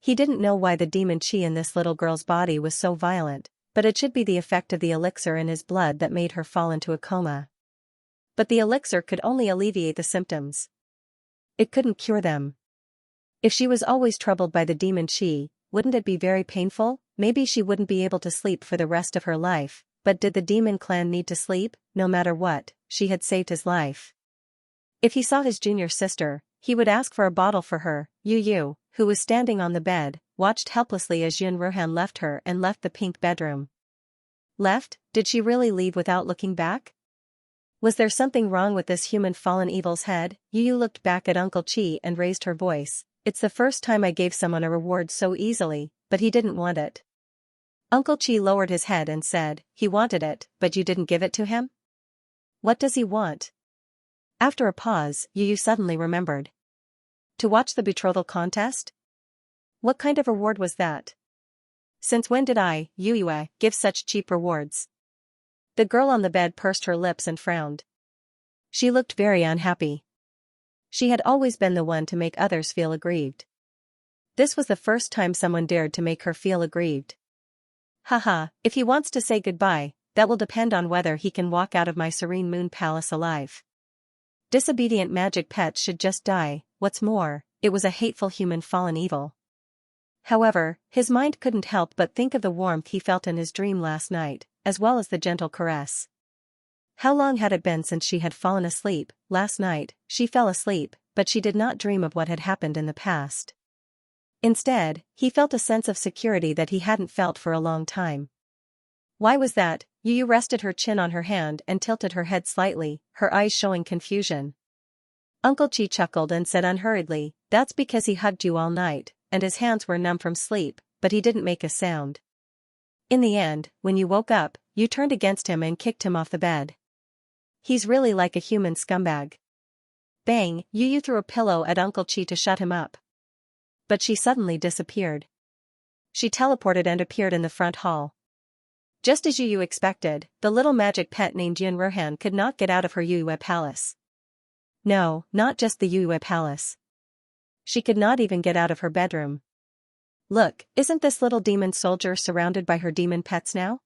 He didn't know why the demon qi in this little girl's body was so violent, but it should be the effect of the elixir in his blood that made her fall into a coma. But the elixir could only alleviate the symptoms. It couldn't cure them. If she was always troubled by the demon qi, wouldn't it be very painful? Maybe she wouldn't be able to sleep for the rest of her life, but did the demon clan need to sleep? No matter what, she had saved his life. If he saw his junior sister, he would ask for a bottle for her. Yu, who was standing on the bed, watched helplessly as Yun Ruhan left her and left the pink bedroom. Left? Did she really leave without looking back? Was there something wrong with this human fallen evil's head? Yu looked back at Uncle Chi and raised her voice. It's the first time I gave someone a reward so easily, but he didn't want it. Uncle Chi lowered his head and said, he wanted it, but you didn't give it to him? What does he want? After a pause, Yu suddenly remembered. To watch the betrothal contest? What kind of reward was that? Since when did I, Yue, give such cheap rewards? The girl on the bed pursed her lips and frowned. She looked very unhappy. She had always been the one to make others feel aggrieved. This was the first time someone dared to make her feel aggrieved. Haha, if he wants to say goodbye, that will depend on whether he can walk out of my serene moon palace alive. Disobedient magic pets should just die. What's more, it was a hateful human fallen evil. However, his mind couldn't help but think of the warmth he felt in his dream last night, as well as the gentle caress. How long had it been since she had fallen asleep? Last night, she fell asleep, but she did not dream of what had happened in the past. Instead, he felt a sense of security that he hadn't felt for a long time. Why was that? Yu rested her chin on her hand and tilted her head slightly, her eyes showing confusion. Uncle Chi chuckled and said unhurriedly, that's because he hugged you all night, and his hands were numb from sleep, but he didn't make a sound. In the end, when you woke up, you turned against him and kicked him off the bed. He's really like a human scumbag. Bang, Yu threw a pillow at Uncle Chi to shut him up. But she suddenly disappeared. She teleported and appeared in the front hall. Just as Yu expected, the little magic pet named Yun Ruhan could not get out of her Yue palace. No, not just the Yue palace. She could not even get out of her bedroom. Look, isn't this little demon soldier surrounded by her demon pets now?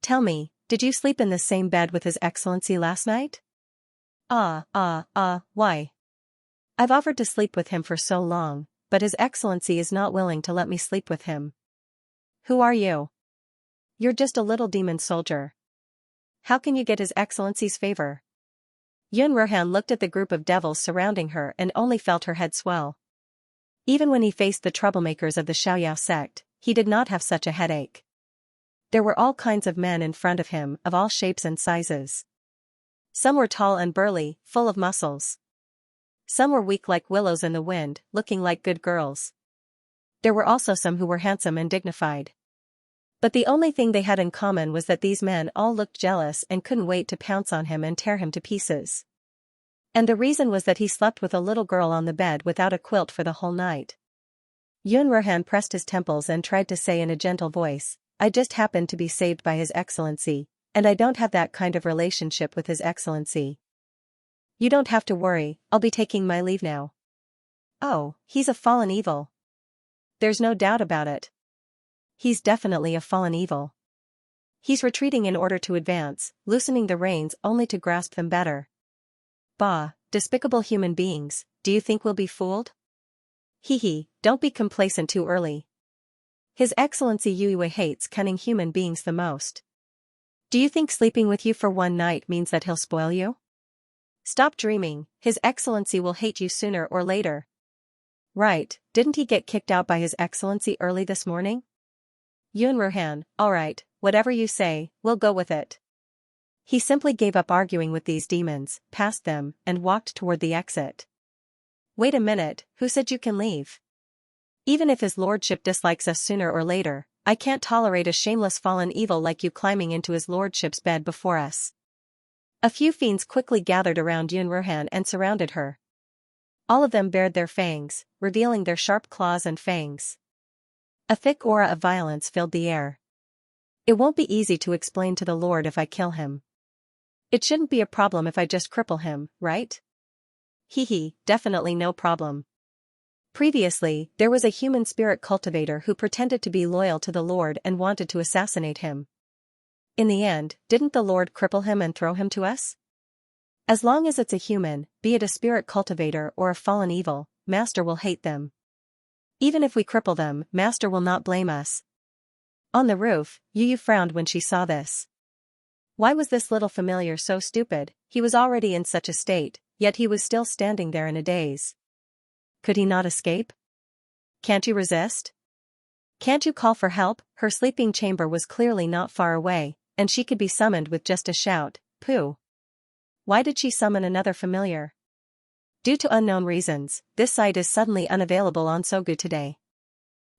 Tell me, did you sleep in the same bed with His Excellency last night? Why? I've offered to sleep with him for so long, but His Excellency is not willing to let me sleep with him. Who are you? You're just a little demon soldier. How can you get His Excellency's favor? Yun Ruhan looked at the group of devils surrounding her and only felt her head swell. Even when he faced the troublemakers of the Xiaoyao sect, he did not have such a headache. There were all kinds of men in front of him, of all shapes and sizes. Some were tall and burly, full of muscles. Some were weak like willows in the wind, looking like good girls. There were also some who were handsome and dignified. But the only thing they had in common was that these men all looked jealous and couldn't wait to pounce on him and tear him to pieces. And the reason was that he slept with a little girl on the bed without a quilt for the whole night. Yun Ruhan pressed his temples and tried to say in a gentle voice, I just happened to be saved by His Excellency, and I don't have that kind of relationship with His Excellency. You don't have to worry, I'll be taking my leave now. Oh, he's a fallen evil. There's no doubt about it. He's definitely a fallen evil. He's retreating in order to advance, loosening the reins only to grasp them better. Bah, despicable human beings, do you think we'll be fooled? Hee, don't be complacent too early. His Excellency Yue hates cunning human beings the most. Do you think sleeping with you for one night means that he'll spoil you? Stop dreaming, His Excellency will hate you sooner or later. Right, didn't he get kicked out by His Excellency early this morning? Yun Ruhan, alright, whatever you say, we'll go with it. He simply gave up arguing with these demons, passed them, and walked toward the exit. Wait a minute, who said you can leave? Even if His Lordship dislikes us sooner or later, I can't tolerate a shameless fallen evil like you climbing into His Lordship's bed before us. A few fiends quickly gathered around Yun Ruhan and surrounded her. All of them bared their fangs, revealing their sharp claws and fangs. A thick aura of violence filled the air. It won't be easy to explain to the Lord if I kill him. It shouldn't be a problem if I just cripple him, right? Definitely no problem. Previously, there was a human spirit cultivator who pretended to be loyal to the Lord and wanted to assassinate him. In the end, didn't the Lord cripple him and throw him to us? As long as it's a human, be it a spirit cultivator or a fallen evil, Master will hate them. Even if we cripple them, Master will not blame us. On the roof, Yu frowned when she saw this. Why was this little familiar so stupid? He was already in such a state, yet he was still standing there in a daze. Could he not escape? Can't you resist? Can't you call for help? Her sleeping chamber was clearly not far away, and she could be summoned with just a shout. Pooh. Why did she summon another familiar? Due to unknown reasons, this site is suddenly unavailable on Sogu today.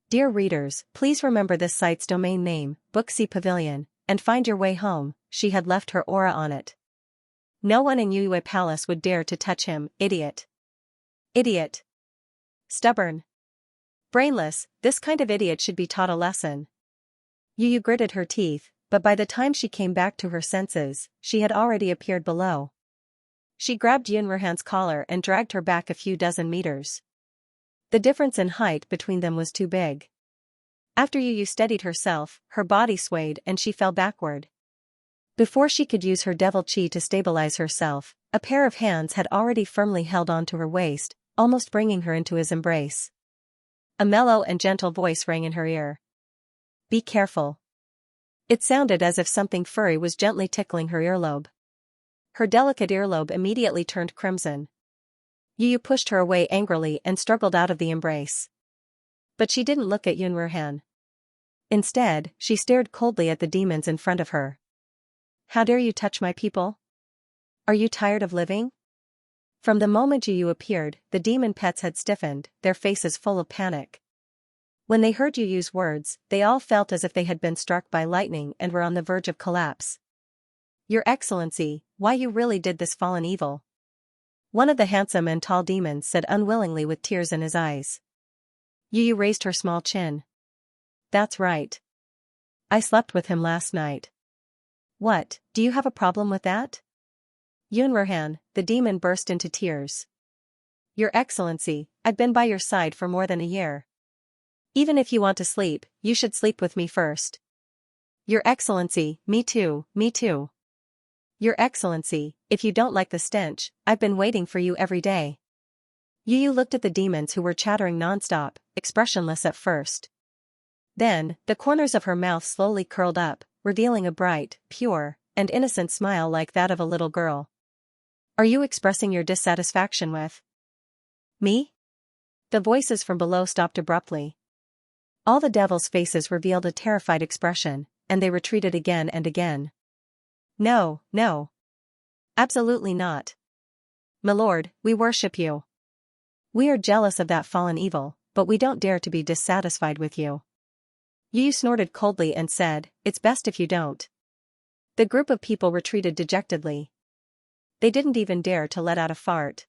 Dear readers, please remember this site's domain name, Booksy Pavilion, and find your way home. She had left her aura on it. No one in Yue Palace would dare to touch him. Idiot. Idiot. Stubborn. Brainless, this kind of idiot should be taught a lesson. Yu gritted her teeth, but by the time she came back to her senses, she had already appeared below. She grabbed Yunruhan's collar and dragged her back a few dozen meters. The difference in height between them was too big. After Yu steadied herself, her body swayed and she fell backward. Before she could use her devil chi to stabilize herself, a pair of hands had already firmly held onto her waist, almost bringing her into his embrace. A mellow and gentle voice rang in her ear. Be careful. It sounded as if something furry was gently tickling her earlobe. Her delicate earlobe immediately turned crimson. Yu pushed her away angrily and struggled out of the embrace. But she didn't look at Yunruhan. Instead, she stared coldly at the demons in front of her. How dare you touch my people? Are you tired of living? From the moment Yu appeared, the demon pets had stiffened, their faces full of panic. When they heard Yu's words, they all felt as if they had been struck by lightning and were on the verge of collapse. Your Excellency, why you really did this fallen evil? One of the handsome and tall demons said unwillingly with tears in his eyes. Yu raised her small chin. That's right. I slept with him last night. What, do you have a problem with that? Yunruhan, the demon burst into tears. Your Excellency, I've been by your side for more than a year. Even if you want to sleep, you should sleep with me first. Your Excellency, me too, me too. Your Excellency, if you don't like the stench, I've been waiting for you every day. Yu looked at the demons who were chattering nonstop, expressionless at first. Then, the corners of her mouth slowly curled up, revealing a bright, pure, and innocent smile like that of a little girl. Are you expressing your dissatisfaction with me? The voices from below stopped abruptly. All the devils' faces revealed a terrified expression, and they retreated again and again. No, no. Absolutely not. Milord, we worship you. We are jealous of that fallen evil, but we don't dare to be dissatisfied with you. Yu snorted coldly and said, It's best if you don't. The group of people retreated dejectedly. They didn't even dare to let out a fart.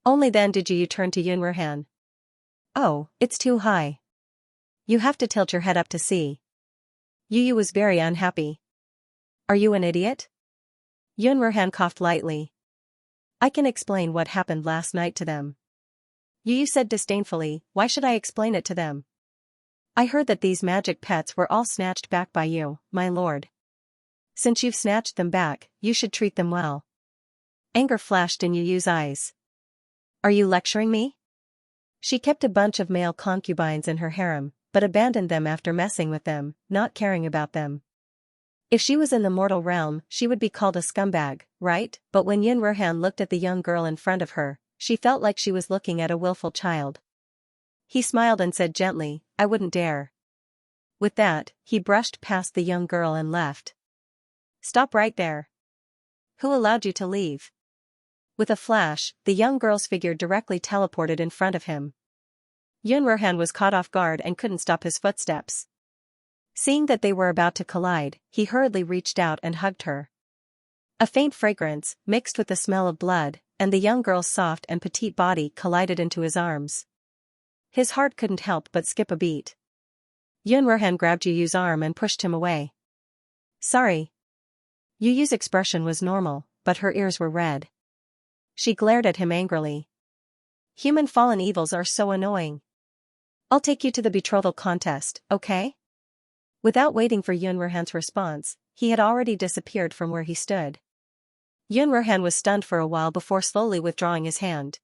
Only then did Yu turn to Yunruhan. Oh, it's too high. You have to tilt your head up to see. Yu was very unhappy. Are you an idiot? Yunruhan coughed lightly. I can explain what happened last night to them. Yu said disdainfully, why should I explain it to them? I heard that these magic pets were all snatched back by you, my lord. Since you've snatched them back, you should treat them well. Anger flashed in Yu's eyes. Are you lecturing me? She kept a bunch of male concubines in her harem, but abandoned them after messing with them, not caring about them. If she was in the mortal realm, she would be called a scumbag, right? But when Yunruhan looked at the young girl in front of her, she felt like she was looking at a willful child. He smiled and said gently, I wouldn't dare. With that, he brushed past the young girl and left. Stop right there. Who allowed you to leave? With a flash, the young girl's figure directly teleported in front of him. Yunruhan was caught off guard and couldn't stop his footsteps. Seeing that they were about to collide, he hurriedly reached out and hugged her. A faint fragrance, mixed with the smell of blood, and the young girl's soft and petite body collided into his arms. His heart couldn't help but skip a beat. Yunruhan grabbed Yu's arm and pushed him away. Sorry. Yu's expression was normal, but her ears were red. She glared at him angrily. Human fallen evils are so annoying. I'll take you to the betrothal contest, okay? Without waiting for Yunruhan's response, he had already disappeared from where he stood. Yunruhan was stunned for a while before slowly withdrawing his hand.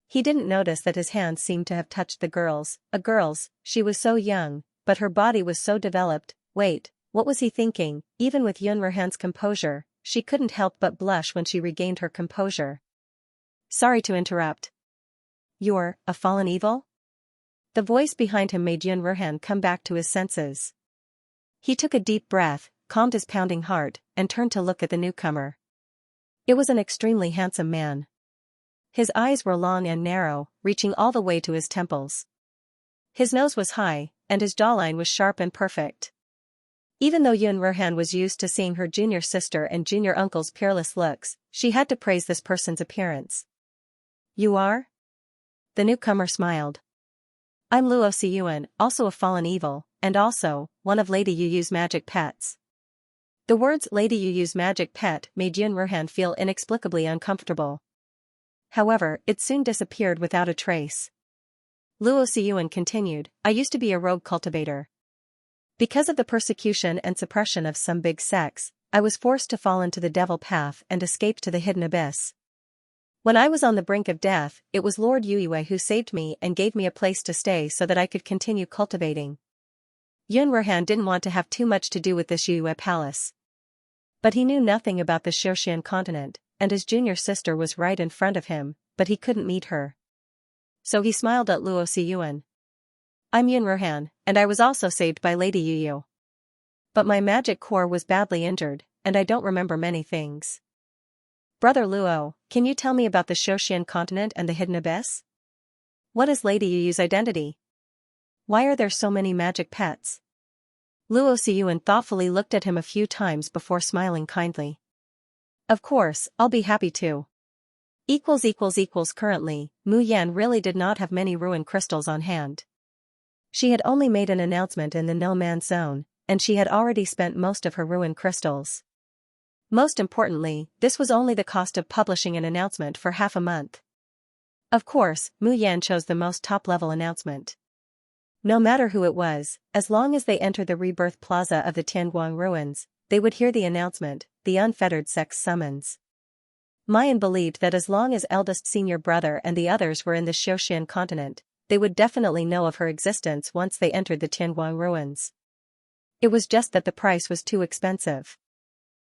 He didn't notice that his hand seemed to have touched the girl's, she was so young, but her body was so developed. Wait, what was he thinking? Even with Yunruhan's composure, she couldn't help but blush when she regained her composure. Sorry to interrupt. You're a fallen evil? The voice behind him made Yun Ruhan come back to his senses. He took a deep breath, calmed his pounding heart, and turned to look at the newcomer. It was an extremely handsome man. His eyes were long and narrow, reaching all the way to his temples. His nose was high, and his jawline was sharp and perfect. Even though Yun Ruhan was used to seeing her junior sister and junior uncle's peerless looks, she had to praise this person's appearance. "You are?" The newcomer smiled. "I'm Luo Siyuan, also a fallen evil, and also, one of Lady Yu Yu's magic pets." The words Lady Yu Yu's magic pet made Yun Ruhan feel inexplicably uncomfortable. However, it soon disappeared without a trace. Luo Siyuan continued, "I used to be a rogue cultivator. Because of the persecution and suppression of some big sects, I was forced to fall into the devil path and escape to the hidden abyss. When I was on the brink of death, it was Lord Yue who saved me and gave me a place to stay so that I could continue cultivating." Yun Ruhan didn't want to have too much to do with this Yue palace. But he knew nothing about the Xianxia continent, and his junior sister was right in front of him, but he couldn't meet her. So he smiled at Luo Siyuan. "I'm Yun Ruhan, and I was also saved by Lady Yu Yu. But my magic core was badly injured, and I don't remember many things. Brother Luo, can you tell me about the Xianxia continent and the hidden abyss? What is Lady Yu Yu's identity? Why are there so many magic pets?" Luo Siyuan thoughtfully looked at him a few times before smiling kindly. "Of course, I'll be happy to. Currently, Mu Yan really did not have many ruin crystals on hand. She had only made an announcement in the no-man's zone, and she had already spent most of her ruin crystals. Most importantly, this was only the cost of publishing an announcement for half a month. Of course, Mu Yan chose the most top-level announcement. No matter who it was, as long as they entered the rebirth plaza of the Tianguang ruins, they would hear the announcement, the unfettered sect's summons. Mayan believed that as long as eldest senior brother and the others were in the Xianxia continent, they would definitely know of her existence once they entered the Tianguang ruins. It was just that the price was too expensive.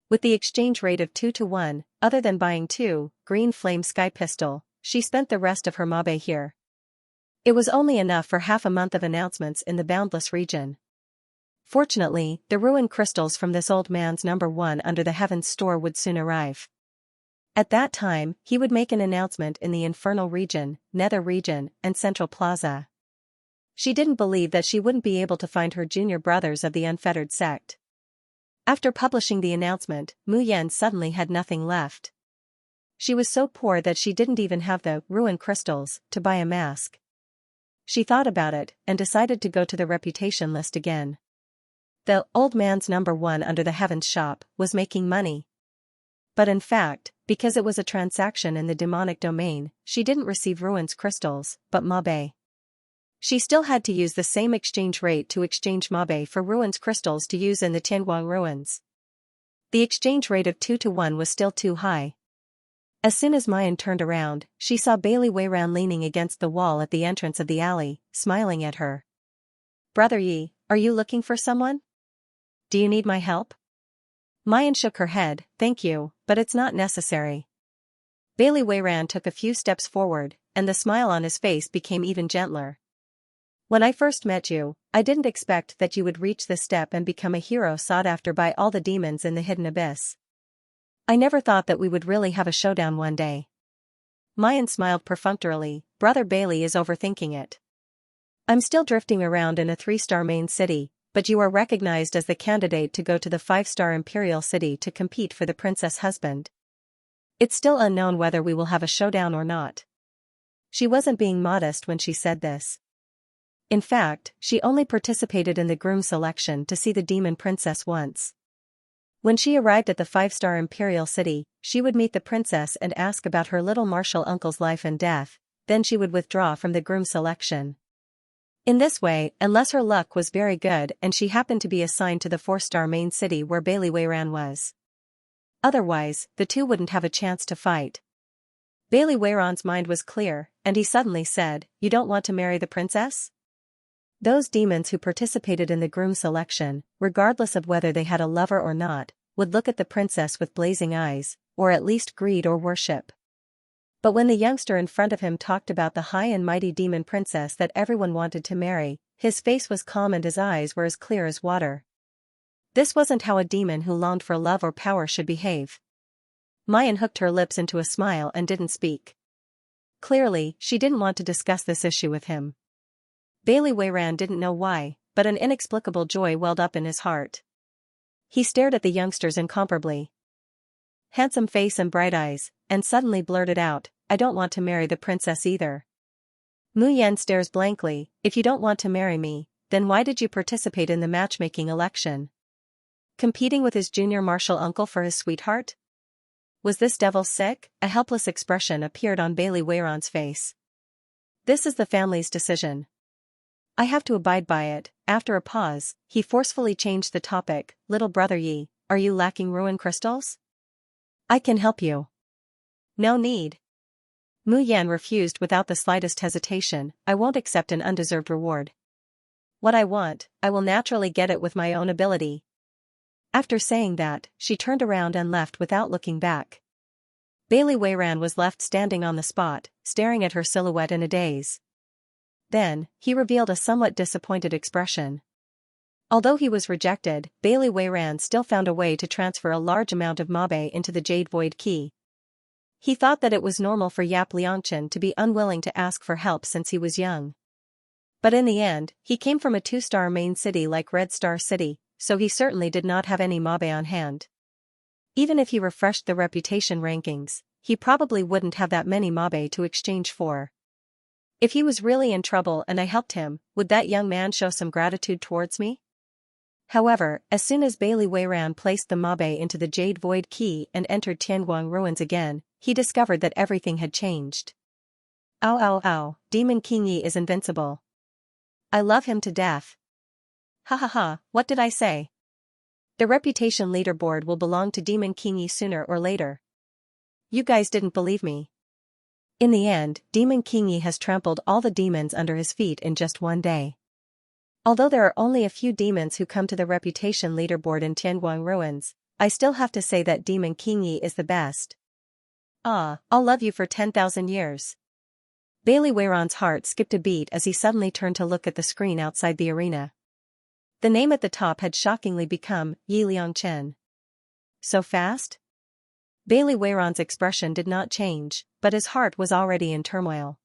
With the exchange rate of 2-to-1, other than buying 2 green flame sky pistol, she spent the rest of her mabe here. It was only enough for half a month of announcements in the boundless region. Fortunately, the ruin crystals from this old man's number 1 under the heavens store would soon arrive. At that time, he would make an announcement in the infernal region, nether region, and central plaza. She didn't believe that she wouldn't be able to find her junior brothers of the unfettered sect. After publishing the announcement, Mu Yan suddenly had nothing left. She was so poor that she didn't even have the ruin crystals to buy a mask. She thought about it and decided to go to the reputation list again. The old man's number 1 under the heavens shop was making money. But in fact, because it was a transaction in the demonic domain, she didn't receive ruins crystals, but mabe. She still had to use the same exchange rate to exchange mabe for ruins crystals to use in the Tianguang ruins. The exchange rate of 2-to-1 was still too high. As soon as Mayan turned around, she saw Bailey Weiran leaning against the wall at the entrance of the alley, smiling at her. "Brother Yi, are you looking for someone? Do you need my help?" Mayan shook her head, "Thank you, but it's not necessary." Bailey Weiran took a few steps forward, and the smile on his face became even gentler. "When I first met you, I didn't expect that you would reach this step and become a hero sought after by all the demons in the hidden abyss. I never thought that we would really have a showdown one day." Mayan smiled perfunctorily. "Brother Bailey is overthinking it. I'm still drifting around in a 3-star main city, but you are recognized as the candidate to go to the 5-star imperial city to compete for the princess husband. It's still unknown whether we will have a showdown or not." She wasn't being modest when she said this. In fact, she only participated in the groom selection to see the demon princess once. When she arrived at the 5-star imperial city, she would meet the princess and ask about her little martial uncle's life and death, then she would withdraw from the groom selection. In this way, unless her luck was very good and she happened to be assigned to the 4-star main city where Bailey Weiran was. Otherwise, the two wouldn't have a chance to fight. Bailey Weiran's mind was clear, and he suddenly said, "You don't want to marry the princess?" Those demons who participated in the groom selection, regardless of whether they had a lover or not, would look at the princess with blazing eyes, or at least greed or worship. But when the youngster in front of him talked about the high and mighty demon princess that everyone wanted to marry, his face was calm and his eyes were as clear as water. This wasn't how a demon who longed for love or power should behave. Mayan hooked her lips into a smile and didn't speak. Clearly, she didn't want to discuss this issue with him. Bailey Weiran didn't know why, but an inexplicable joy welled up in his heart. He stared at the youngster's incomparably handsome face and bright eyes, and suddenly blurted out, "I don't want to marry the princess either." Mu Yan stares blankly, "If you don't want to marry me, then why did you participate in the matchmaking election? Competing with his junior martial uncle for his sweetheart? Was this devil sick?" A helpless expression appeared on Bailey Weiran's face. "This is the family's decision. I have to abide by it." After a pause, he forcefully changed the topic. "Little brother Yi, are you lacking ruin crystals? I can help you." "No need." Mu Yan refused without the slightest hesitation. "I won't accept an undeserved reward. What I want, I will naturally get it with my own ability." After saying that, she turned around and left without looking back. Bailey Weiran was left standing on the spot, staring at her silhouette in a daze. Then, he revealed a somewhat disappointed expression. Although he was rejected, Bailey Weiran still found a way to transfer a large amount of mabe into the Jade Void Key. He thought that it was normal for Yap Liangchen to be unwilling to ask for help since he was young. But in the end, he came from a 2-star main city like Red Star City, so he certainly did not have any mabe on hand. Even if he refreshed the reputation rankings, he probably wouldn't have that many mabe to exchange for. If he was really in trouble and I helped him, would that young man show some gratitude towards me? However, as soon as Bailey Weiran placed the mabe into the Jade Void Key and entered Tianguang ruins again, he discovered that everything had changed. Ow ow ow, Demon King Yi is invincible. I love him to death. Ha ha ha, what did I say? The reputation leaderboard will belong to Demon King Yi sooner or later. You guys didn't believe me. In the end, Demon King Yi has trampled all the demons under his feet in just one day. Although there are only a few demons who come to the reputation leaderboard in Tianguang ruins, I still have to say that Demon King Yi is the best. Ah, I'll love you for 10,000 years. Bailey Weiran's heart skipped a beat as he suddenly turned to look at the screen outside the arena. The name at the top had shockingly become Yi Liangchen. So fast? Bailey Weiran's expression did not change, but his heart was already in turmoil.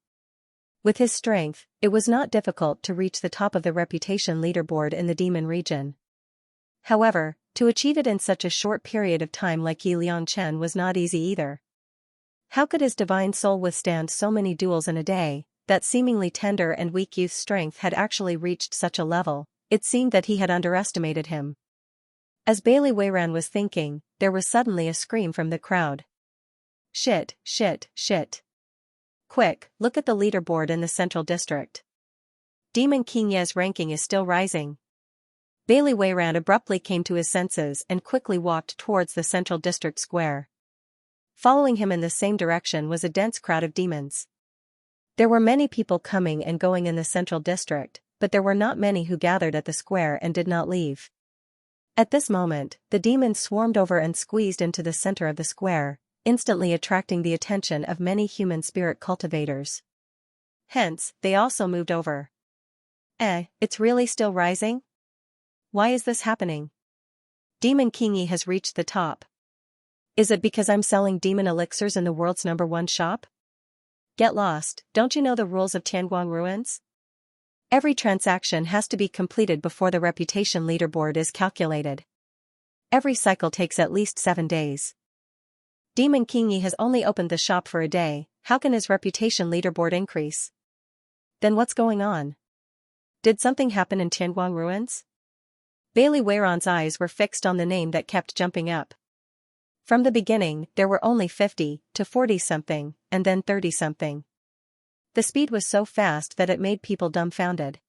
With his strength, it was not difficult to reach the top of the reputation leaderboard in the demon region. However, to achieve it in such a short period of time like Yi Liangchen was not easy either. How could his divine soul withstand so many duels in a day? That seemingly tender and weak youth's strength had actually reached such a level. It seemed that he had underestimated him. As Bailey Weiran was thinking, there was suddenly a scream from the crowd. Shit, shit, shit. Quick, look at the leaderboard in the Central District. Demon King Ye's ranking is still rising. Bailey Weiran abruptly came to his senses and quickly walked towards the Central District Square. Following him in the same direction was a dense crowd of demons. There were many people coming and going in the Central District, but there were not many who gathered at the square and did not leave. At this moment, the demons swarmed over and squeezed into the center of the square, instantly attracting the attention of many human spirit cultivators. Hence, they also moved over. It's really still rising? Why is this happening? Demon King Yi has reached the top. Is it because I'm selling demon elixirs in the world's #1 shop? Get lost, don't you know the rules of Tianguang ruins? Every transaction has to be completed before the reputation leaderboard is calculated. Every cycle takes at least 7 days. Demon King Yi has only opened the shop for a day, how can his reputation leaderboard increase? Then what's going on? Did something happen in Tianguang ruins? Bailey Weiran's eyes were fixed on the name that kept jumping up. From the beginning, there were only 50 to 40-something, and then 30-something. The speed was so fast that it made people dumbfounded.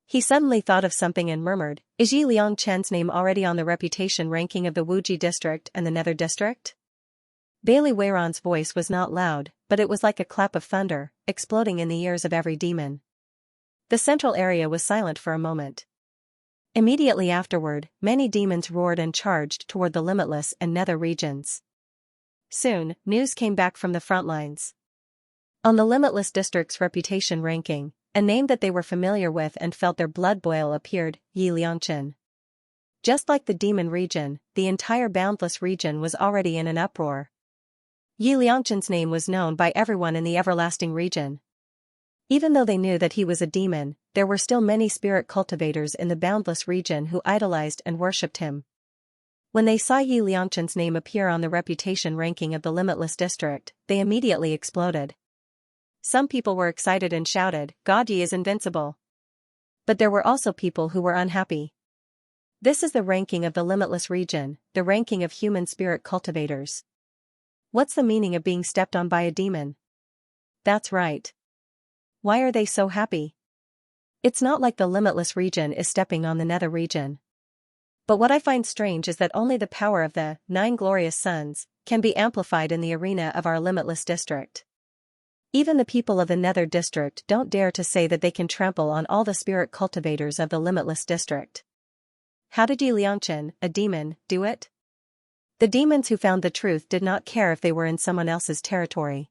He suddenly thought of something and murmured, is Yi Liangchen's name already on the reputation ranking of the Wuji district and the Nether district? Bailey Weiran's voice was not loud, but it was like a clap of thunder, exploding in the ears of every demon. The central area was silent for a moment. Immediately afterward, many demons roared and charged toward the limitless and nether regions. Soon, news came back from the front lines. On the Limitless District's reputation ranking, a name that they were familiar with and felt their blood boil appeared, Xianxia. Just like the demon region, the entire boundless region was already in an uproar. Xianxia's name was known by everyone in the everlasting region. Even though they knew that he was a demon, there were still many spirit cultivators in the boundless region who idolized and worshipped him. When they saw Xianxia's name appear on the reputation ranking of the Limitless District, they immediately exploded. Some people were excited and shouted, "God Yi is invincible." But there were also people who were unhappy. This is the ranking of the Limitless region, the ranking of human spirit cultivators. What's the meaning of being stepped on by a demon? That's right. Why are they so happy? It's not like the Limitless region is stepping on the Nether region. But what I find strange is that only the power of the 9 glorious suns can be amplified in the arena of our Limitless District. Even the people of the Nether District don't dare to say that they can trample on all the spirit cultivators of the Limitless District. How did Xianxia, a demon, do it? The demons who found the truth did not care if they were in someone else's territory.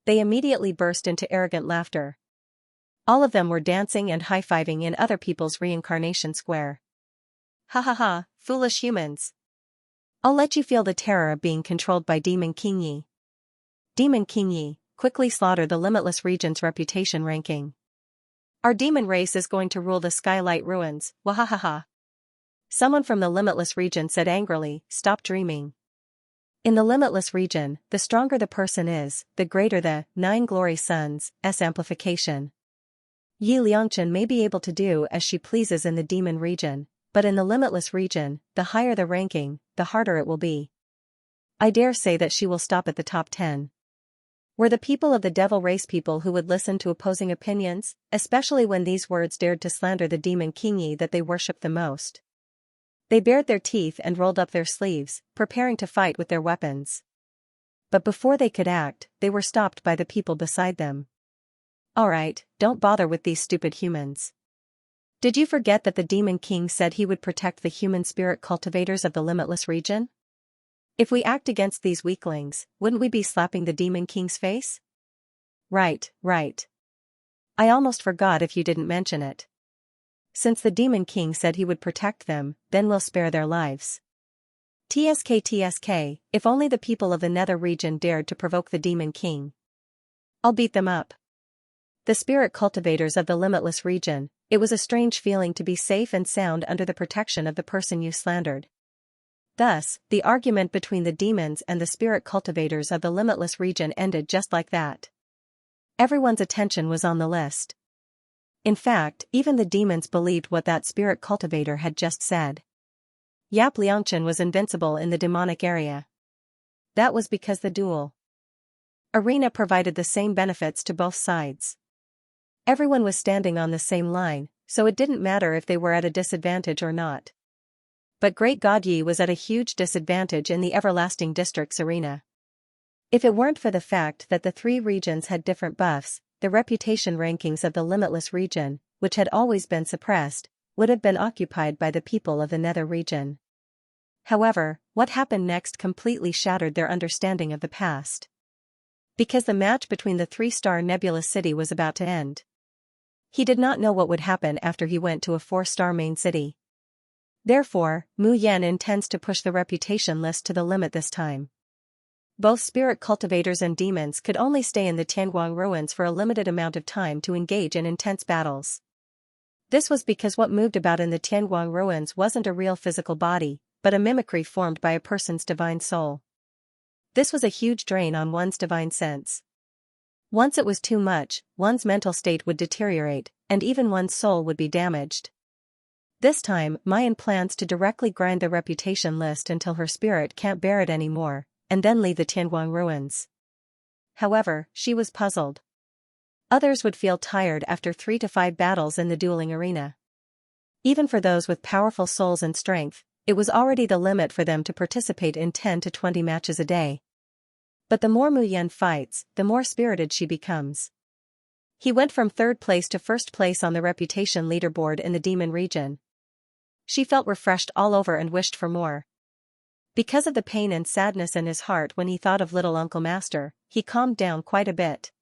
They immediately burst into arrogant laughter. All of them were dancing and high-fiving in other people's reincarnation square. Ha ha ha, foolish humans. I'll let you feel the terror of being controlled by Demon King Yi. Demon King Yi, quickly slaughter the Limitless region's reputation ranking. Our demon race is going to rule the Skylight Ruins, wahahaha. Someone from the Limitless region said angrily, "Stop dreaming." In the Limitless region, the stronger the person is, the greater the 9 glory suns' amplification. Xianxia may be able to do as she pleases in the demon region, but in the Limitless region, the higher the ranking, the harder it will be. I dare say that she will stop at the top 10. Were the people of the devil race people who would listen to opposing opinions, especially when these words dared to slander the demon King Yi that they worshipped the most? They bared their teeth and rolled up their sleeves, preparing to fight with their weapons. But before they could act, they were stopped by the people beside them. Alright, don't bother with these stupid humans. Did you forget that the Demon King said he would protect the human spirit cultivators of the Limitless region? If we act against these weaklings, wouldn't we be slapping the Demon King's face? Right, right. I almost forgot if you didn't mention it. Since the Demon King said he would protect them, then we'll spare their lives. TSK, if only the people of the Nether region dared to provoke the Demon King. I'll beat them up. The spirit cultivators of the Limitless region, it was a strange feeling to be safe and sound under the protection of the person you slandered. Thus, the argument between the demons and the spirit cultivators of the Limitless region ended just like that. Everyone's attention was on the list. In fact, even the demons believed what that spirit cultivator had just said. Xianxia was invincible in the demonic area. That was because the dual arena provided the same benefits to both sides. Everyone was standing on the same line, so it didn't matter if they were at a disadvantage or not. But Great God Yi was at a huge disadvantage in the Everlasting District's arena. If it weren't for the fact that the 3 regions had different buffs, the reputation rankings of the Limitless region, which had always been suppressed, would have been occupied by the people of the Nether region. However, what happened next completely shattered their understanding of the past. Because the match between the 3-star nebulous city was about to end. He did not know what would happen after he went to a 4-star main city. Therefore, Mu Yan intends to push the reputation list to the limit this time. Both spirit cultivators and demons could only stay in the Tianguang ruins for a limited amount of time to engage in intense battles. This was because what moved about in the Tianguang ruins wasn't a real physical body, but a mimicry formed by a person's divine soul. This was a huge drain on one's divine sense. Once it was too much, one's mental state would deteriorate, and even one's soul would be damaged. This time, Mayan plans to directly grind the reputation list until her spirit can't bear it anymore, and then leave the Tianguang ruins. However, she was puzzled. Others would feel tired after 3 to 5 battles in the dueling arena. Even for those with powerful souls and strength, it was already the limit for them to participate in 10 to 20 matches a day. But the more Mu Yan fights, the more spirited she becomes. He went from 3rd place to 1st place on the reputation leaderboard in the demon region. She felt refreshed all over and wished for more. Because of the pain and sadness in his heart when he thought of little Uncle Master, he calmed down quite a bit.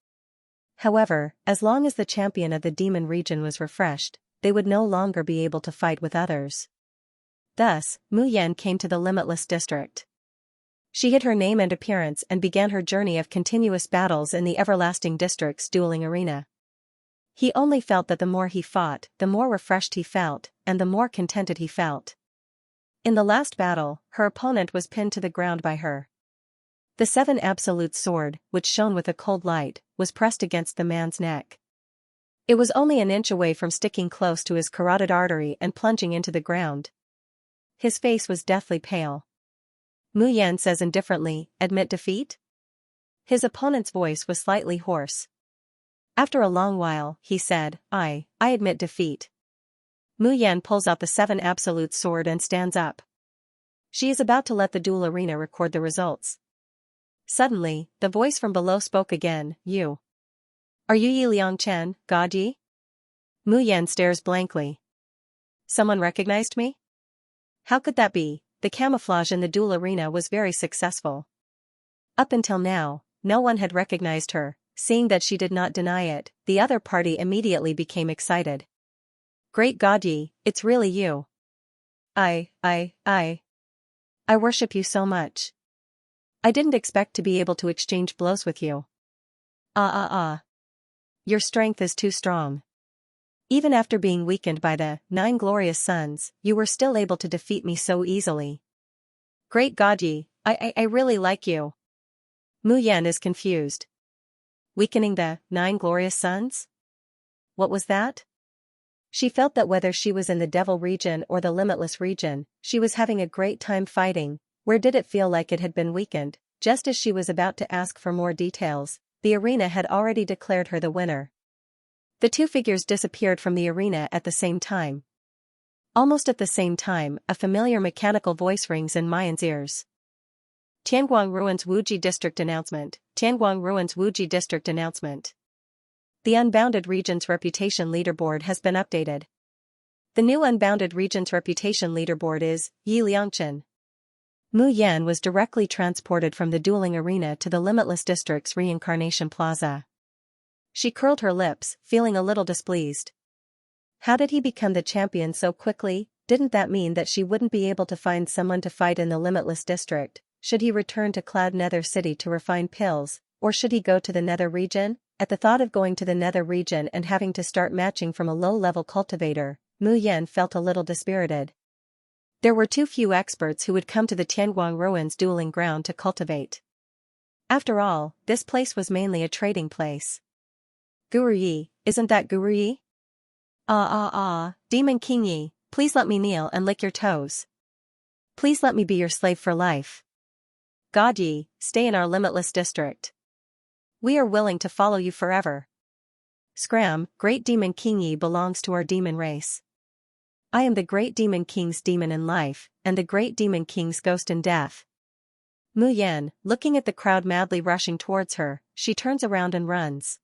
However, as long as the champion of the demon region was refreshed, they would no longer be able to fight with others. Thus, Mu Yan came to the Limitless District. She hid her name and appearance and began her journey of continuous battles in the Everlasting District's dueling arena. He only felt that the more he fought, the more refreshed he felt, and the more contented he felt. In the last battle, her opponent was pinned to the ground by her. The 7 Absolute sword, which shone with a cold light, was pressed against the man's neck. It was only an inch away from sticking close to his carotid artery and plunging into the ground. His face was deathly pale. Mu Yan says indifferently, "Admit defeat?" His opponent's voice was slightly hoarse. After a long while, he said, I admit defeat." Mu Yan pulls out the 7 Absolute sword and stands up. She is about to let the duel arena record the results. Suddenly, the voice from below spoke again, "You. Are you Yi Liangchen, God Yi?" Mu Yan stares blankly. Someone recognized me? How could that be? The camouflage in the duel arena was very successful. Up until now, no one had recognized her. Seeing that she did not deny it, the other party immediately became excited. "Great God Yi, it's really you. I worship you so much. I didn't expect to be able to exchange blows with you. Your strength is too strong. Even after being weakened by the 9 glorious suns, you were still able to defeat me so easily. Great God Yi, I really like you." Mu Yan is confused. Weakening the 9 glorious suns? What was that? She felt that whether she was in the Devil region or the Limitless region, she was having a great time fighting. Where did it feel like it had been weakened? Just as she was about to ask for more details, the arena had already declared her the winner. The 2 figures disappeared from the arena at the same time. Almost at the same time, a familiar mechanical voice rings in Mayan's ears. Tianguang Ruins Wuji District Announcement. Tianguang Ruins Wuji District Announcement. The Unbounded Region's Reputation Leaderboard has been updated. The new Unbounded Region's Reputation Leaderboard is Yi Liangchen. Mu Yan was directly transported from the dueling arena to the Limitless District's Reincarnation Plaza. She curled her lips, feeling a little displeased. How did he become the champion so quickly? Didn't that mean that she wouldn't be able to find someone to fight in the Limitless District? Should he return to Cloud Nether City to refine pills, or should he go to the Nether region? At the thought of going to the Nether region and having to start matching from a low-level cultivator, Mu Yan felt a little dispirited. There were too few experts who would come to the Tianguang Ruins dueling ground to cultivate. After all, this place was mainly a trading place. Guru Yi, isn't that Guru Yi? Demon King Yi, please let me kneel and lick your toes. Please let me be your slave for life. God Yi, stay in our Limitless District. We are willing to follow you forever. Scram, Great Demon King Yi belongs to our demon race. I am the Great Demon King's demon in life, and the Great Demon King's ghost in death. Mu Yan, looking at the crowd madly rushing towards her, she turns around and runs.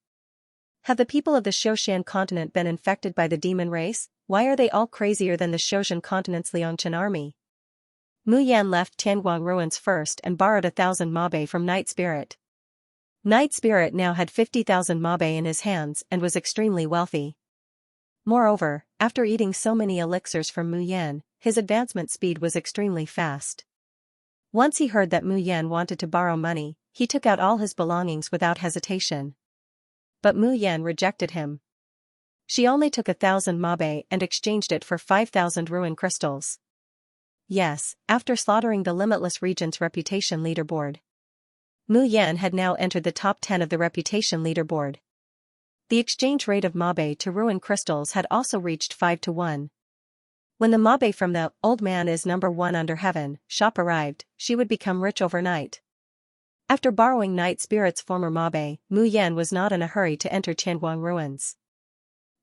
Have the people of the Shoshan continent been infected by the demon race? Why are they all crazier than the Shoshan continent's Liangchen army? Mu Yan left Tianguang Ruins first and borrowed 1,000 mabe from Night Spirit. Night Spirit now had 50,000 mabe in his hands and was extremely wealthy. Moreover, after eating so many elixirs from Mu Yan, his advancement speed was extremely fast. Once he heard that Mu Yan wanted to borrow money, he took out all his belongings without hesitation. But Mu Yan rejected him. She only took 1,000 mabe and exchanged it for 5,000 ruin crystals. Yes, after slaughtering the Limitless Region's Reputation Leaderboard. Mu Yan had now entered the top 10 of the Reputation Leaderboard. The exchange rate of mabe to ruin crystals had also reached 5-1. When the mabe from the old man is number 1 under heaven shop arrived, she would become rich overnight. After borrowing Night Spirit's former mabe, Mu Yan was not in a hurry to enter Tianguang Ruins.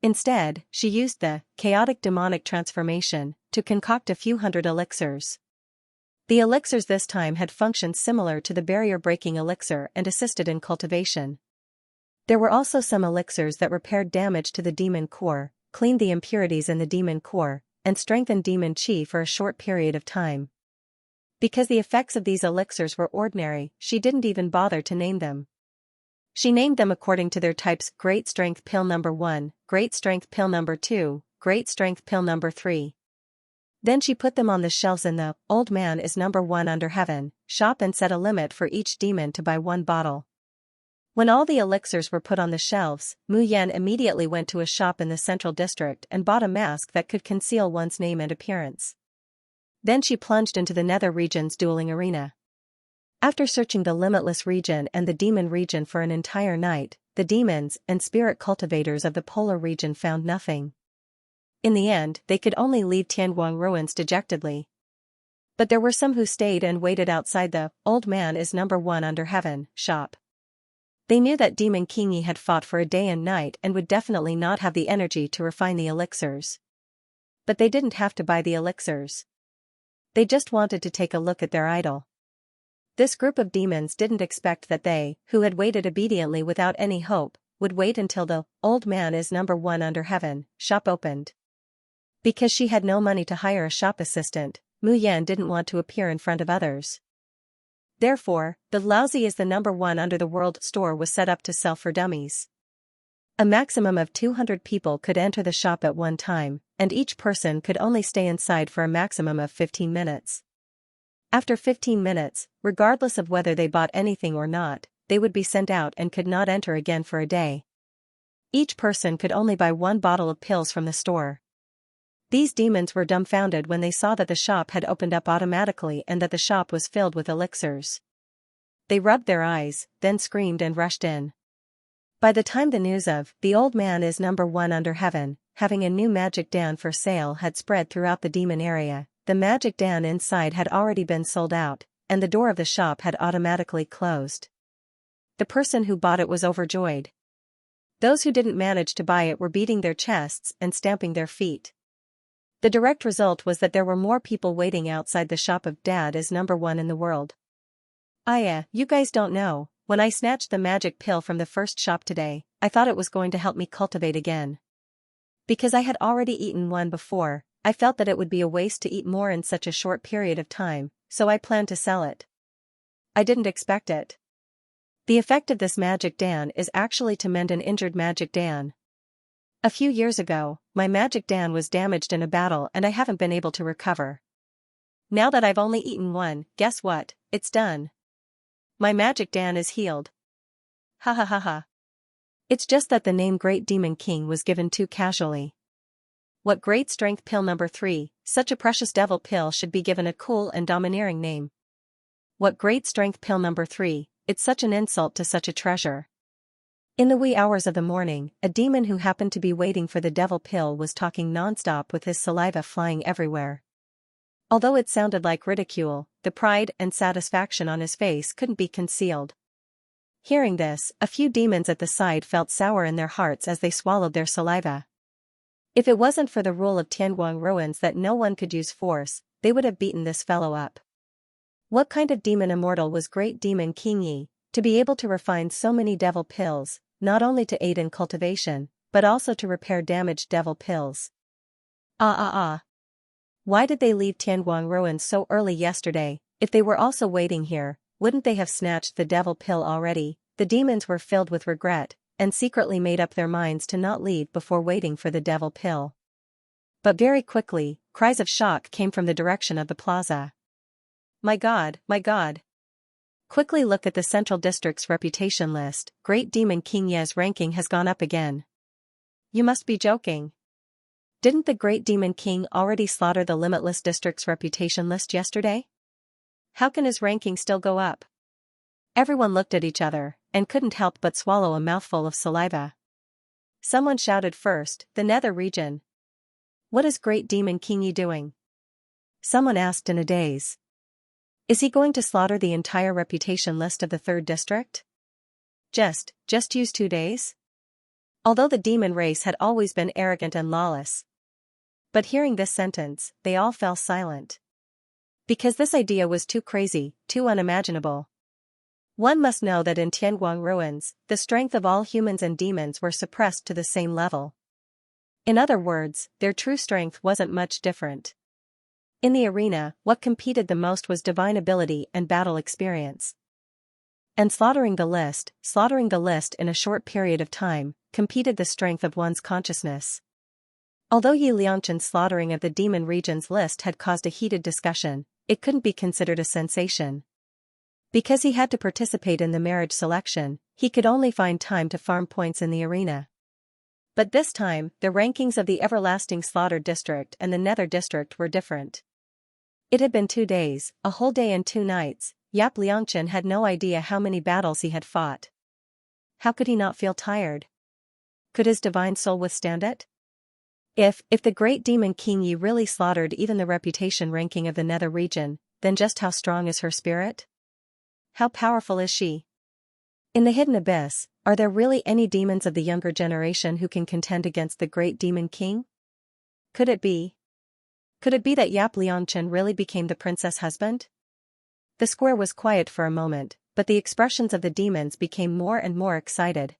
Instead, she used the chaotic demonic transformation to concoct a few hundred elixirs. The elixirs this time had functions similar to the barrier-breaking elixir and assisted in cultivation. There were also some elixirs that repaired damage to the demon core, cleaned the impurities in the demon core, and strengthened demon chi for a short period of time. Because the effects of these elixirs were ordinary, she didn't even bother to name them. She named them according to their types: Great Strength Pill number 1, Great Strength Pill number 2, Great Strength Pill number 3. Then she put them on the shelves in the Old Man is number 1 under heaven shop and set a limit for each demon to buy 1 bottle. When all the elixirs were put on the shelves, Mu Yan immediately went to a shop in the central district and bought a mask that could conceal one's name and appearance. Then she plunged into the nether region's dueling arena. After searching the limitless region and the demon region for an entire night, the demons and spirit cultivators of the polar region found nothing. In the end, they could only leave Tianguang ruins dejectedly. But there were some who stayed and waited outside the Old Man is number 1 under heaven shop. They knew that Demon Kingi had fought for a day and night and would definitely not have the energy to refine the elixirs. But they didn't have to buy the elixirs. They just wanted to take a look at their idol. This group of demons didn't expect that they, who had waited obediently without any hope, would wait until the Old Man is number 1 under heaven shop opened. Because she had no money to hire a shop assistant, Mu Yan didn't want to appear in front of others. Therefore, the Lousy is the number 1 under the world store was set up to sell for dummies. A maximum of 200 people could enter the shop at one time, and each person could only stay inside for a maximum of 15 minutes. After 15 minutes, regardless of whether they bought anything or not, they would be sent out and could not enter again for a day. Each person could only buy 1 bottle of pills from the store. These demons were dumbfounded when they saw that the shop had opened up automatically and that the shop was filled with elixirs. They rubbed their eyes, then screamed and rushed in. By the time the news of the Old Man is number 1 under heaven, having a new magic dan for sale had spread throughout the demon area, the magic dan inside had already been sold out, and the door of the shop had automatically closed. The person who bought it was overjoyed. Those who didn't manage to buy it were beating their chests and stamping their feet. The direct result was that there were more people waiting outside the shop of Dad is number 1 in the world. You guys don't know, when I snatched the magic pill from the first shop today, I thought it was going to help me cultivate again. Because I had already eaten 1 before, I felt that it would be a waste to eat more in such a short period of time, so I planned to sell it. I didn't expect it. The effect of this magic dan is actually to mend an injured magic dan. A few years ago, my magic dan was damaged in a battle and I haven't been able to recover. Now that I've only eaten 1, guess what, it's done. My magic dan is healed. Ha ha ha ha. It's just that the name Great Demon King was given too casually. What Great Strength Pill number 3, such a precious devil pill should be given a cool and domineering name. What Great Strength Pill number 3, it's such an insult to such a treasure. In the wee hours of the morning, a demon who happened to be waiting for the devil pill was talking nonstop with his saliva flying everywhere. Although it sounded like ridicule, the pride and satisfaction on his face couldn't be concealed. Hearing this, a few demons at the side felt sour in their hearts as they swallowed their saliva. If it wasn't for the rule of Tianguang ruins that no one could use force, they would have beaten this fellow up. What kind of demon immortal was Great Demon Kingi, to be able to refine so many devil pills, not only to aid in cultivation, but also to repair damaged devil pills? Why did they leave Tianguang ruins so early yesterday? If they were also waiting here, wouldn't they have snatched the devil pill already? The demons were filled with regret, and secretly made up their minds to not leave before waiting for the devil pill. But very quickly, cries of shock came from the direction of the plaza. My God, my God! Quickly look at the Central District's reputation list. Great Demon King Ye's ranking has gone up again. You must be joking. Didn't the Great Demon King already slaughter the Limitless District's reputation list yesterday? How can his ranking still go up? Everyone looked at each other, and couldn't help but swallow a mouthful of saliva. Someone shouted first, the Nether region. What is Great Demon Kingi doing? Someone asked in a daze. Is he going to slaughter the entire reputation list of the 3rd district? Just use 2 days? Although the demon race had always been arrogant and lawless. But hearing this sentence, they all fell silent. Because this idea was too crazy, too unimaginable. One must know that in Tianguang ruins, the strength of all humans and demons were suppressed to the same level. In other words, their true strength wasn't much different. In the arena, what competed the most was divine ability and battle experience. And slaughtering the list in a short period of time, competed the strength of one's consciousness. Although Yi Liangchen's slaughtering of the demon region's list had caused a heated discussion, it couldn't be considered a sensation. Because he had to participate in the marriage selection, he could only find time to farm points in the arena. But this time, the rankings of the Everlasting Slaughter District and the Nether District were different. It had been 2 days, a whole day and 2 nights. Yap Liangchen had no idea how many battles he had fought. How could he not feel tired? Could his divine soul withstand it? If the great demon King Yi really slaughtered even the reputation ranking of the Nether region, then just how strong is her spirit? How powerful is she? In the hidden abyss, are there really any demons of the younger generation who can contend against the great demon king? Could it be? Could it be that Yap Liangchen really became the princess husband? The square was quiet for a moment, but the expressions of the demons became more and more excited.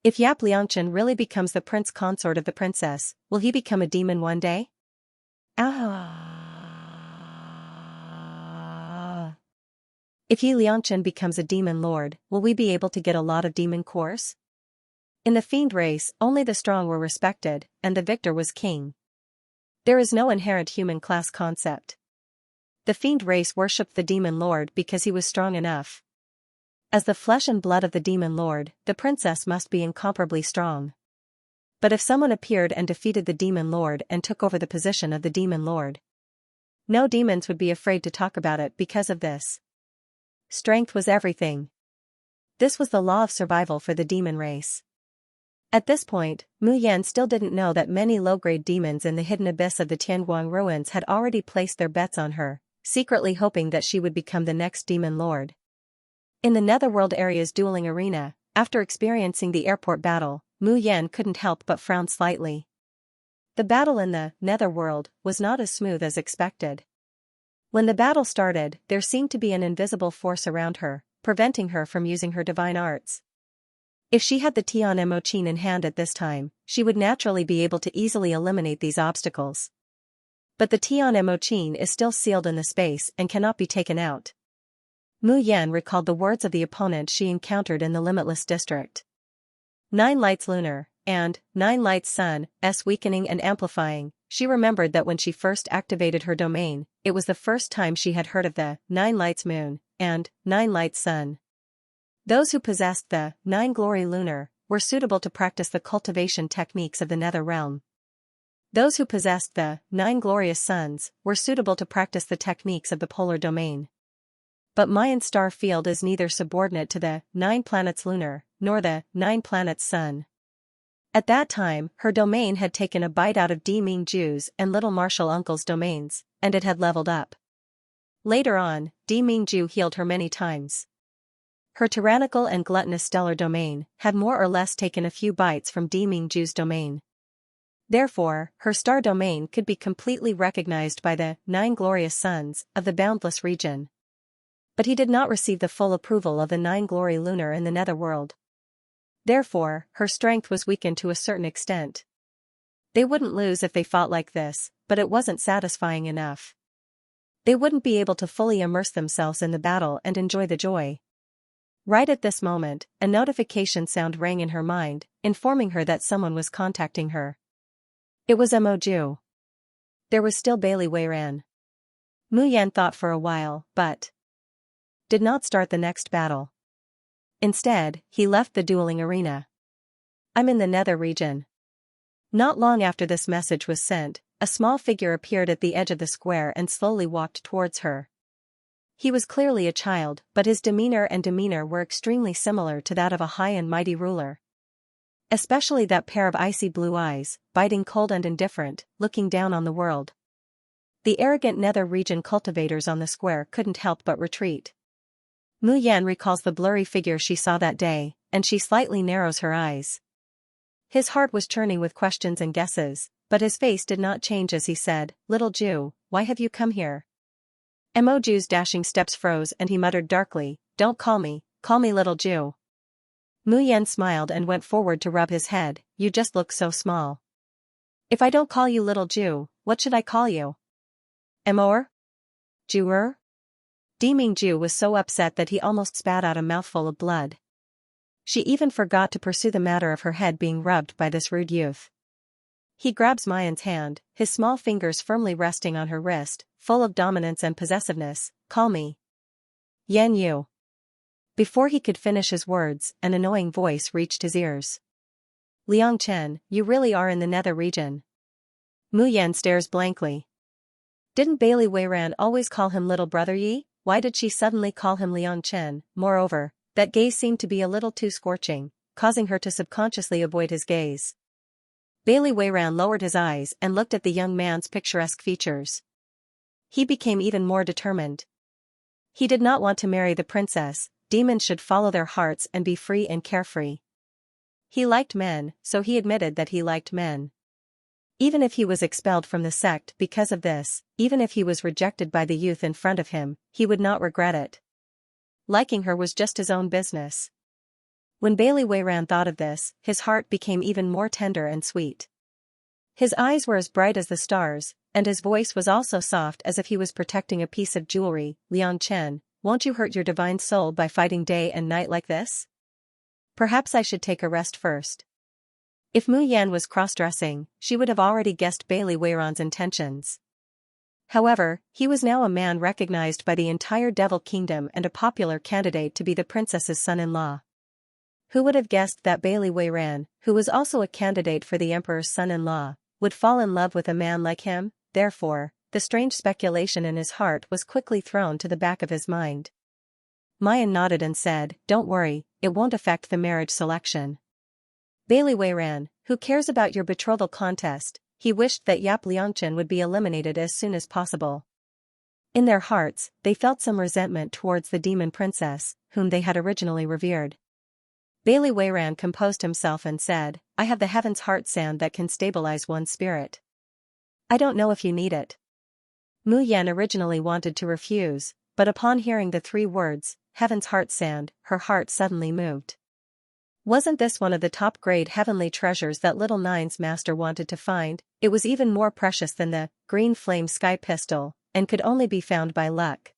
If Yap Liangchen really becomes the prince consort of the princess, will he become a demon one day? If Yi Liangchen becomes a demon lord, will we be able to get a lot of demon cores? In the fiend race, only the strong were respected, and the victor was king. There is no inherent human class concept. The fiend race worshipped the demon lord because he was strong enough. As the flesh and blood of the demon lord, the princess must be incomparably strong. But if someone appeared and defeated the demon lord and took over the position of the demon lord, no demons would be afraid to talk about it because of this. Strength was everything. This was the law of survival for the demon race. At this point, Mu Yan still didn't know that many low-grade demons in the hidden abyss of the Tianguang ruins had already placed their bets on her, secretly hoping that she would become the next demon lord. In the Netherworld area's dueling arena, after experiencing the airport battle, Mu Yan couldn't help but frown slightly. The battle in the Netherworld was not as smooth as expected. When the battle started, there seemed to be an invisible force around her, preventing her from using her divine arts. If she had the Tian Emochin in hand at this time, she would naturally be able to easily eliminate these obstacles. But the Tian Emochin is still sealed in the space and cannot be taken out. Mu Yan recalled the words of the opponent she encountered in the Limitless District. 9 lights lunar, and 9 lights sun, weakening and amplifying. She remembered that when she first activated her domain, it was the first time she had heard of the 9 lights moon, and 9 lights sun. Those who possessed the 9 glory lunar were suitable to practice the cultivation techniques of the nether realm. Those who possessed the 9 glorious suns were suitable to practice the techniques of the polar domain. But Mayan's star field is neither subordinate to the 9 planets lunar, nor the 9 planets sun. At that time, her domain had taken a bite out of Di Mingju's and Little Marshal Uncle's domains, and it had leveled up. Later on, Di Mingju healed her many times. Her tyrannical and gluttonous stellar domain had more or less taken a few bites from Di Mingju's domain. Therefore, her star domain could be completely recognized by the 9 glorious suns of the boundless region. But he did not receive the full approval of the 9 glory lunar in the netherworld. Therefore, her strength was weakened to a certain extent. They wouldn't lose if they fought like this, but it wasn't satisfying enough. They wouldn't be able to fully immerse themselves in the battle and enjoy the joy. Right at this moment, a notification sound rang in her mind, informing her that someone was contacting her. It was Mo Ju. There was still Bailey Weiran. Mu Yan thought for a while, but did not start the next battle. Instead, he left the dueling arena. I'm in the nether region. Not long after this message was sent, a small figure appeared at the edge of the square and slowly walked towards her. He was clearly a child, but his demeanor were extremely similar to that of a high and mighty ruler. Especially that pair of icy blue eyes, biting cold and indifferent, looking down on the world. The arrogant nether region cultivators on the square couldn't help but retreat. Mu Yan recalls the blurry figure she saw that day, and she slightly narrows her eyes. His heart was churning with questions and guesses, but his face did not change as he said, "Little Jew, why have you come here?" Mo Ju's dashing steps froze and he muttered darkly, "Don't call me Little Jew." Mu Yan smiled and went forward to rub his head, "You just look so small." "If I don't call you Little Jew, what should I call you?" "Emor? Jewer?" Mingju was so upset that he almost spat out a mouthful of blood. She even forgot to pursue the matter of her head being rubbed by this rude youth. He grabs Mayan's hand, his small fingers firmly resting on her wrist, full of dominance and possessiveness. Call me Yan Yu. Before he could finish his words, an annoying voice reached his ears. Liang Chen, you really are in the nether region. Mu Yan stares blankly. Didn't Bailey Weiran always call him little brother Yi? Why did she suddenly call him Liang Chen? Moreover, that gaze seemed to be a little too scorching, causing her to subconsciously avoid his gaze. Bailey Weiran lowered his eyes and looked at the young man's picturesque features. He became even more determined. He did not want to marry the princess. Demons should follow their hearts and be free and carefree. He liked men, so he admitted that he liked men. Even if he was expelled from the sect because of this, even if he was rejected by the youth in front of him, he would not regret it. Liking her was just his own business. When Bailey Weiran thought of this, his heart became even more tender and sweet. His eyes were as bright as the stars, and his voice was also soft as if he was protecting a piece of jewelry. Liang Chen, won't you hurt your divine soul by fighting day and night like this? Perhaps I should take a rest first. If Mu Yan was cross-dressing, she would have already guessed Bailey Weiran's intentions. However, he was now a man recognized by the entire Devil Kingdom and a popular candidate to be the princess's son-in-law. Who would have guessed that Bailey Weiran, who was also a candidate for the emperor's son-in-law, would fall in love with a man like him? Therefore, the strange speculation in his heart was quickly thrown to the back of his mind. Mayan nodded and said, don't worry, it won't affect the marriage selection. Bailey Weiran, who cares about your betrothal contest? He wished that Yap Liangchen would be eliminated as soon as possible. In their hearts, they felt some resentment towards the demon princess, whom they had originally revered. Bailey Weiran composed himself and said, I have the Heaven's Heart Sand that can stabilize one's spirit. I don't know if you need it. Mu Yan originally wanted to refuse, but upon hearing the 3 words, Heaven's Heart Sand, her heart suddenly moved. Wasn't this one of the top-grade heavenly treasures that Little Nine's master wanted to find? It was even more precious than the green flame sky pistol, and could only be found by luck.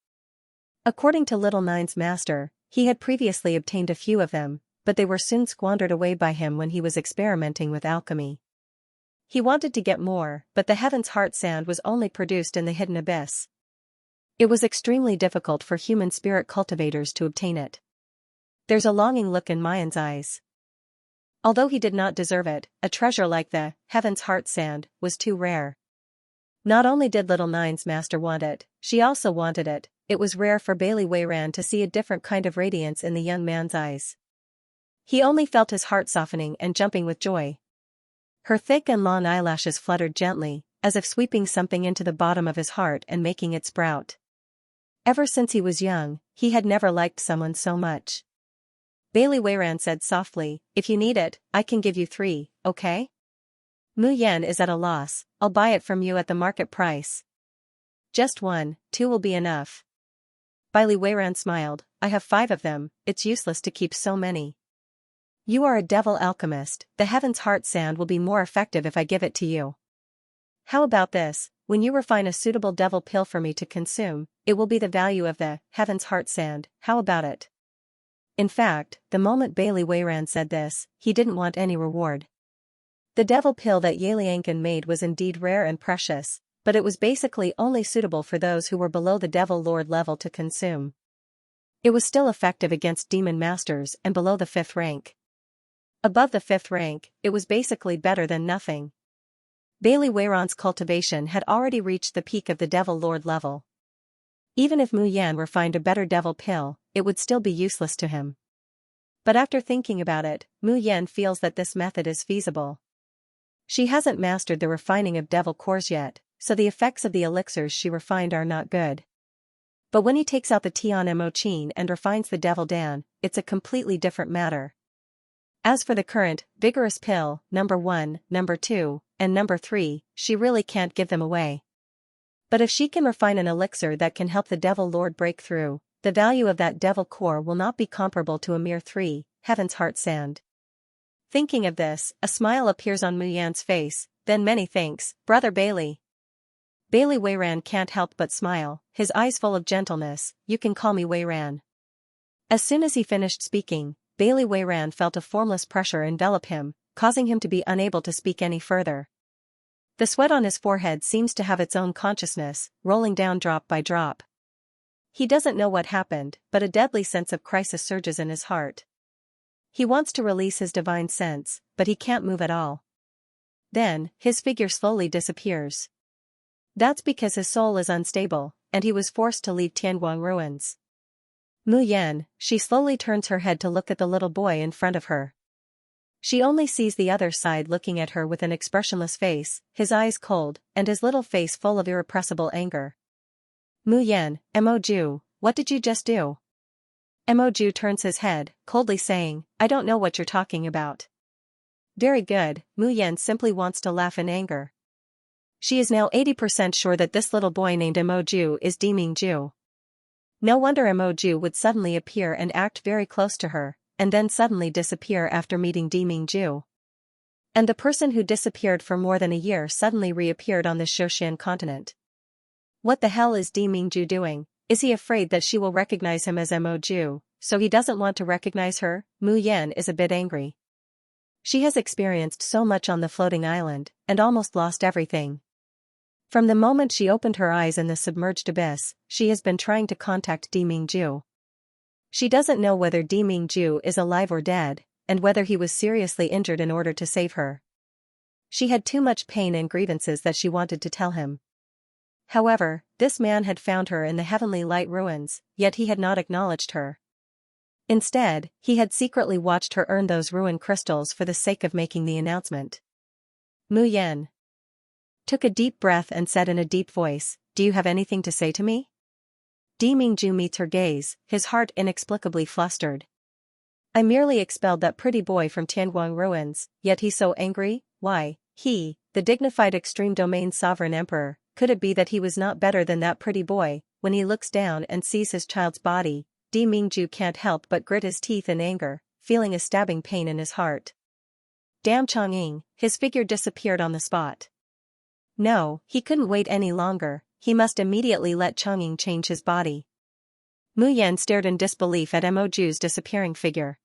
According to Little Nine's master, he had previously obtained a few of them, but they were soon squandered away by him when he was experimenting with alchemy. He wanted to get more, but the Heaven's Heart Sand was only produced in the hidden abyss. It was extremely difficult for human spirit cultivators to obtain it. There's a longing look in Mayan's eyes. Although he did not deserve it, a treasure like the Heaven's Heart Sand was too rare. Not only did Little Nine's master want it, she also wanted it. It was rare for Bailey Weiran to see a different kind of radiance in the young man's eyes. He only felt his heart softening and jumping with joy. Her thick and long eyelashes fluttered gently, as if sweeping something into the bottom of his heart and making it sprout. Ever since he was young, he had never liked someone so much. Bailey Weiran said softly, if you need it, I can give you 3, okay? Mu Yan is at a loss, I'll buy it from you at the market price. Just 1, 2 will be enough. Bailey Weiran smiled, I have 5 of them, it's useless to keep so many. You are a devil alchemist, the Heaven's Heart Sand will be more effective if I give it to you. How about this, when you refine a suitable devil pill for me to consume, it will be the value of the Heaven's Heart Sand, how about it? In fact, the moment Bailey Weiran said this, he didn't want any reward. The devil pill that Yeliankin made was indeed rare and precious, but it was basically only suitable for those who were below the devil lord level to consume. It was still effective against demon masters and below the 5th rank. Above the 5th rank, it was basically better than nothing. Bailey Weiran's cultivation had already reached the peak of the devil lord level. Even if Mu Yan refined a better devil pill, it would still be useless to him. But after thinking about it, Mu Yan feels that this method is feasible. She hasn't mastered the refining of devil cores yet, so the effects of the elixirs she refined are not good. But when he takes out the Tian Mo Chin and refines the devil Dan, it's a completely different matter. As for the current, vigorous pill, number 1, number 2, and number 3, she really can't give them away. But if she can refine an elixir that can help the devil lord break through, the value of that devil core will not be comparable to a mere 3, Heaven's Heart Sand. Thinking of this, a smile appears on Mu Yan's face, then many thanks, Brother Bailey. Bailey Weiran can't help but smile, his eyes full of gentleness. You can call me Weiran. As soon as he finished speaking, Bailey Weiran felt a formless pressure envelop him, causing him to be unable to speak any further. The sweat on his forehead seems to have its own consciousness, rolling down drop by drop. He doesn't know what happened, but a deadly sense of crisis surges in his heart. He wants to release his divine sense, but he can't move at all. Then, his figure slowly disappears. That's because his soul is unstable, and he was forced to leave Tianguang ruins. Mu Yan, she slowly turns her head to look at the little boy in front of her. She only sees the other side looking at her with an expressionless face, his eyes cold, and his little face full of irrepressible anger. Mu Yan, Mo Ju, what did you just do? Mo Ju turns his head, coldly saying, I don't know what you're talking about. Very good, Mu Yan simply wants to laugh in anger. She is now 80% sure that this little boy named Mo Ju is Deming Ju. No wonder Mo Ju would suddenly appear and act very close to her, and then suddenly disappear after meeting Deming Ju. And the person who disappeared for more than a year suddenly reappeared on the Shoshan continent. What the hell is Deming Ju doing? Is he afraid that she will recognize him as Mo Ju, so he doesn't want to recognize her? Mu Yan is a bit angry. She has experienced so much on the floating island, and almost lost everything. From the moment she opened her eyes in the submerged abyss, she has been trying to contact Deming Ju. She doesn't know whether Deming Ju is alive or dead, and whether he was seriously injured in order to save her. She had too much pain and grievances that she wanted to tell him. However, this man had found her in the heavenly light ruins, yet he had not acknowledged her. Instead, he had secretly watched her earn those ruin crystals for the sake of making the announcement. Mu Yan took a deep breath and said in a deep voice, Do you have anything to say to me? Deming Ju meets her gaze, his heart inexplicably flustered. I merely expelled that pretty boy from Tianguang ruins, yet he's so angry. Why, he, the dignified extreme domain sovereign emperor, could it be that he was not better than that pretty boy? When he looks down and sees his child's body, Deming Ju can't help but grit his teeth in anger, feeling a stabbing pain in his heart. Damn Chang'ing, his figure disappeared on the spot. No, he couldn't wait any longer, he must immediately let Chang'ing change his body. Mu Yan stared in disbelief at Mo Ju's disappearing figure.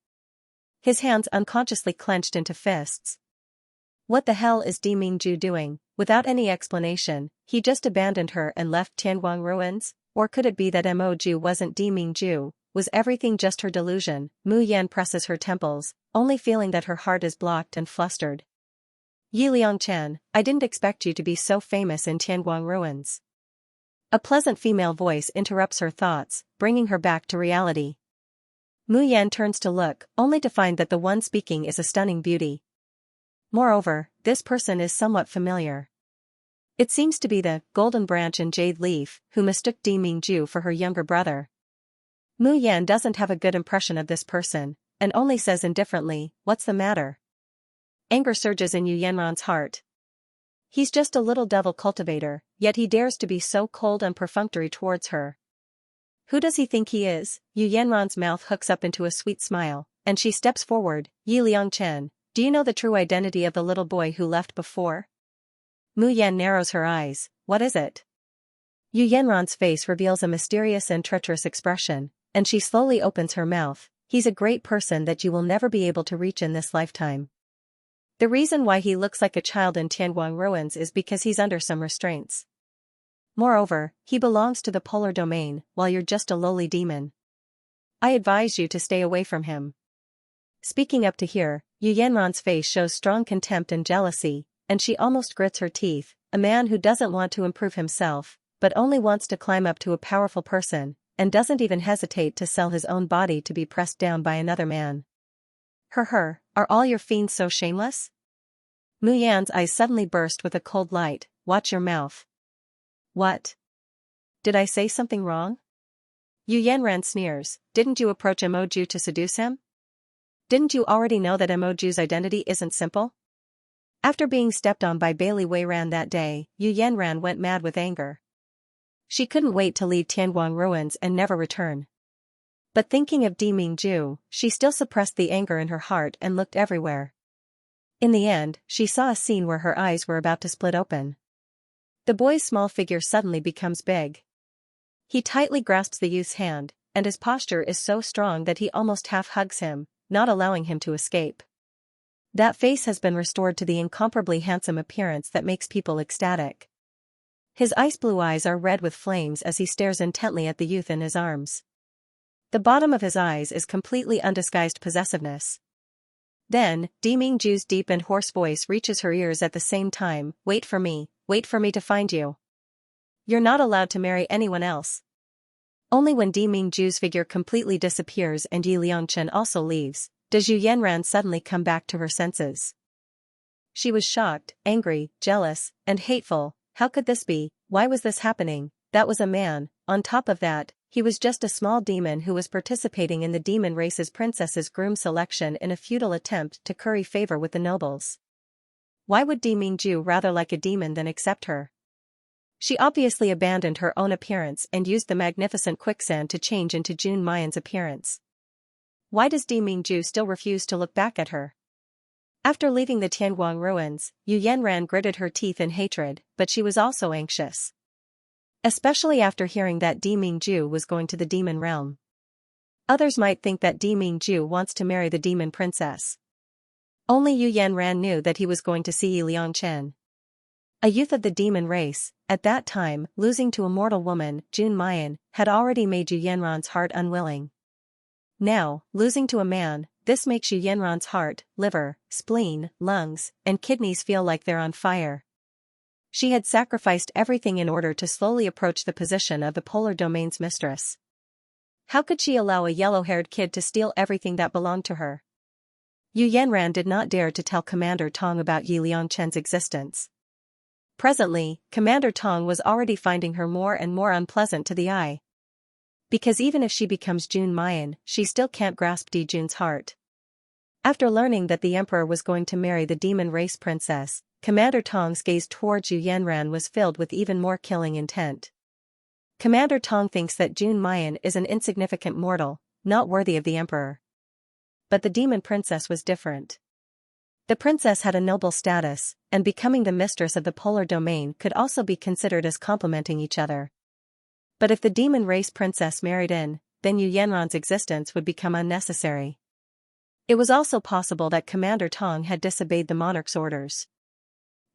His hands unconsciously clenched into fists. What the hell is Deming Ju doing? Without any explanation, he just abandoned her and left Tianguang ruins? Or could it be that Mo Ju wasn't Deming Ju? Was everything just her delusion? Mu Yan presses her temples, only feeling that her heart is blocked and flustered. Yi Liangchen, I didn't expect you to be so famous in Tianguang ruins. A pleasant female voice interrupts her thoughts, bringing her back to reality. Mu Yan turns to look, only to find that the one speaking is a stunning beauty. Moreover, this person is somewhat familiar. It seems to be the Golden Branch and Jade Leaf, who mistook Deming Ju for her younger brother. Mu Yan doesn't have a good impression of this person, and only says indifferently, What's the matter? Anger surges in Yu Yanran's heart. He's just a little devil cultivator, yet he dares to be so cold and perfunctory towards her. Who does he think he is? Yu Yanran's mouth hooks up into a sweet smile, and she steps forward. Yi Liangchen, do you know the true identity of the little boy who left before? Mu Yan narrows her eyes. What is it? Yu Yanran's face reveals a mysterious and treacherous expression, and she slowly opens her mouth. He's a great person that you will never be able to reach in this lifetime. The reason why he looks like a child in Tianguang ruins is because he's under some restraints. Moreover, he belongs to the polar domain, while you're just a lowly demon. I advise you to stay away from him. Speaking up to here, Yu Yanran's face shows strong contempt and jealousy, and she almost grits her teeth. A man who doesn't want to improve himself, but only wants to climb up to a powerful person, and doesn't even hesitate to sell his own body to be pressed down by another man. Are all your fiends so shameless? Mu Yan's eyes suddenly burst with a cold light. Watch your mouth. What? Did I say something wrong? Yu Yanran sneers. Didn't you approach Mo Ju to seduce him? Didn't you already know that Mo Ju's identity isn't simple? After being stepped on by Bailey Weiran that day, Yu Yanran went mad with anger. She couldn't wait to leave Tianguang ruins and never return. But thinking of Deming Ju, she still suppressed the anger in her heart and looked everywhere. In the end, she saw a scene where her eyes were about to split open. The boy's small figure suddenly becomes big. He tightly grasps the youth's hand, and his posture is so strong that he almost half hugs him, not allowing him to escape. That face has been restored to the incomparably handsome appearance that makes people ecstatic. His ice blue eyes are red with flames as he stares intently at the youth in his arms. The bottom of his eyes is completely undisguised possessiveness. Then, Dimingju's deep and hoarse voice reaches her ears at the same time, wait for me to find you. You're not allowed to marry anyone else. Only when Dimingju's figure completely disappears and Yi Liangchen also leaves, does Yu Yanran suddenly come back to her senses. She was shocked, angry, jealous, and hateful. How could this be? Why was this happening? That was a man. On top of that, he was just a small demon who was participating in the demon race's princess's groom selection in a futile attempt to curry favor with the nobles. Why would Dimingju rather like a demon than accept her? She obviously abandoned her own appearance and used the magnificent quicksand to change into Jun Mayan's appearance. Why does Dimingju still refuse to look back at her? After leaving the Tianguang ruins, Yu Yanran gritted her teeth in hatred, but she was also anxious. Especially after hearing that Dimingju was going to the demon realm. Others might think that Dimingju wants to marry the demon princess. Only Yu Yanran knew that he was going to see Yi Liangchen. A youth of the demon race, at that time, losing to a mortal woman, Jun Mayan, had already made Yu Yanran's heart unwilling. Now, losing to a man, this makes Yu Yanran's heart, liver, spleen, lungs, and kidneys feel like they're on fire. She had sacrificed everything in order to slowly approach the position of the polar domain's mistress. How could she allow a yellow-haired kid to steal everything that belonged to her? Yu Yanran did not dare to tell Commander Tong about Yi Liangchen's existence. Presently, Commander Tong was already finding her more and more unpleasant to the eye. Because even if she becomes Jun Mayan, she still can't grasp Di Jun's heart. After learning that the emperor was going to marry the demon race princess, Commander Tong's gaze towards Yu Yanran was filled with even more killing intent. Commander Tong thinks that Jun Mayan is an insignificant mortal, not worthy of the emperor. But the demon princess was different. The princess had a noble status, and becoming the mistress of the polar domain could also be considered as complementing each other. But if the demon race princess married in, then Yu Yanran's existence would become unnecessary. It was also possible that Commander Tong had disobeyed the monarch's orders.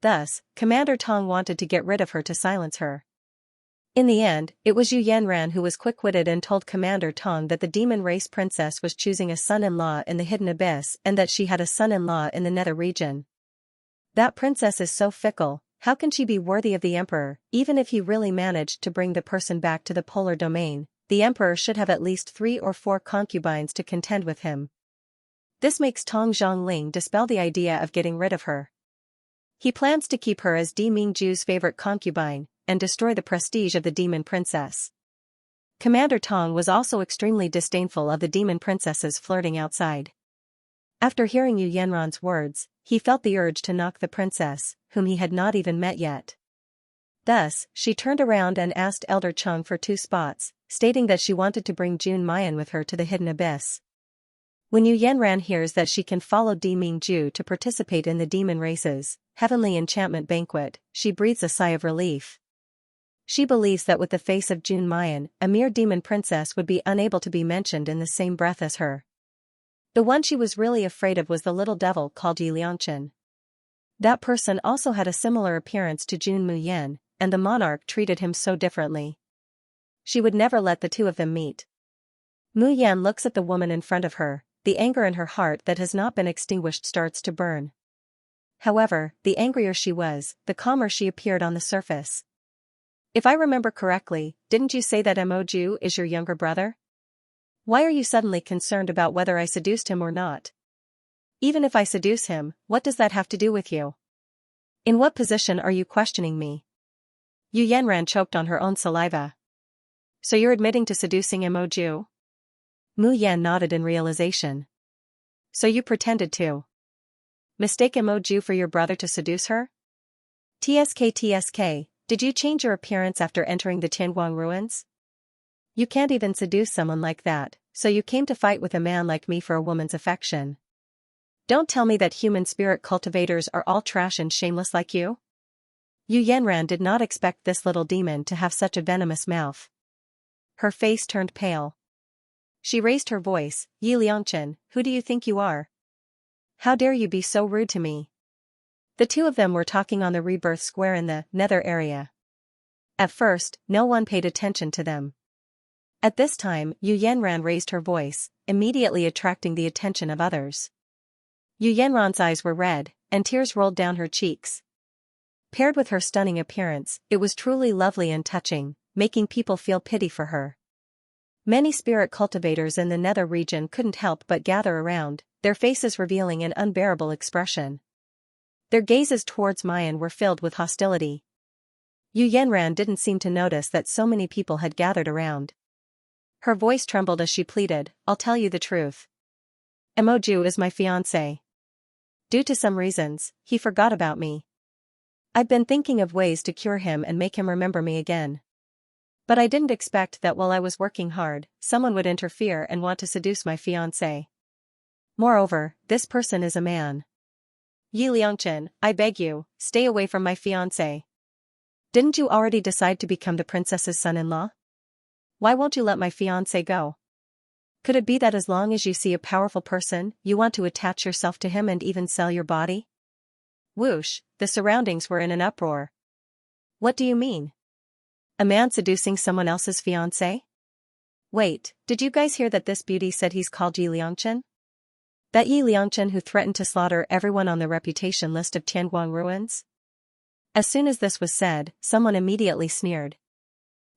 Thus, Commander Tong wanted to get rid of her to silence her. In the end, it was Yu Yanran who was quick-witted and told Commander Tong that the demon race princess was choosing a son-in-law in the hidden abyss and that she had a son-in-law in the nether region. That princess is so fickle, how can she be worthy of the emperor? Even if he really managed to bring the person back to the polar domain, the emperor should have at least 3 or 4 concubines to contend with him. This makes Tong Zhongling dispel the idea of getting rid of her. He plans to keep her as Dimingju's favorite concubine, and destroy the prestige of the demon princess. Commander Tong was also extremely disdainful of the demon princess's flirting outside. After hearing Yu Yanran's words, he felt the urge to knock the princess, whom he had not even met yet. Thus, she turned around and asked Elder Chung for 2 spots, stating that she wanted to bring Jun Mayan with her to the hidden abyss. When Yu Yanran hears that she can follow Dimingju to participate in the demon race's heavenly enchantment banquet, she breathes a sigh of relief. She believes that with the face of Jun Mayan, a mere demon princess would be unable to be mentioned in the same breath as her. The one she was really afraid of was the little devil called Yi Liangchen. That person also had a similar appearance to Jun Muyan, and the monarch treated him so differently. She would never let the two of them meet. Muyan looks at the woman in front of her. The anger in her heart that has not been extinguished starts to burn. However, the angrier she was, the calmer she appeared on the surface. If I remember correctly, didn't you say that Moju is your younger brother? Why are you suddenly concerned about whether I seduced him or not? Even if I seduce him, what does that have to do with you? In what position are you questioning me? Yu Yanran choked on her own saliva. So you're admitting to seducing Moju? Mu Yan nodded in realization. So you pretended to mistake Moju for your brother to seduce her? TSK, did you change your appearance after entering the Tianguang ruins? You can't even seduce someone like that, so you came to fight with a man like me for a woman's affection. Don't tell me that human spirit cultivators are all trash and shameless like you. Yu Yanran did not expect this little demon to have such a venomous mouth. Her face turned pale. She raised her voice, "Yi Liangchen, who do you think you are? How dare you be so rude to me?" The two of them were talking on the rebirth square in the nether area. At first, no one paid attention to them. At this time, Yu Yanran raised her voice, immediately attracting the attention of others. Yu Yanran's eyes were red, and tears rolled down her cheeks. Paired with her stunning appearance, it was truly lovely and touching, making people feel pity for her. Many spirit cultivators in the nether region couldn't help but gather around, their faces revealing an unbearable expression. Their gazes towards Mayan were filled with hostility. Yu Yanran didn't seem to notice that so many people had gathered around. Her voice trembled as she pleaded, "I'll tell you the truth. Emoju is my fiancé. Due to some reasons, he forgot about me. I've been thinking of ways to cure him and make him remember me again. But I didn't expect that while I was working hard, someone would interfere and want to seduce my fiancé. Moreover, this person is a man. Yi Liangchen, I beg you, stay away from my fiancé. Didn't you already decide to become the princess's son-in-law? Why won't you let my fiancé go? Could it be that as long as you see a powerful person, you want to attach yourself to him and even sell your body?" Whoosh, the surroundings were in an uproar. What do you mean? A man seducing someone else's fiancé? Wait, did you guys hear that this beauty said he's called Yi Liangchen? That Yi Liangchen who threatened to slaughter everyone on the reputation list of Tianguang ruins? As soon as this was said, someone immediately sneered.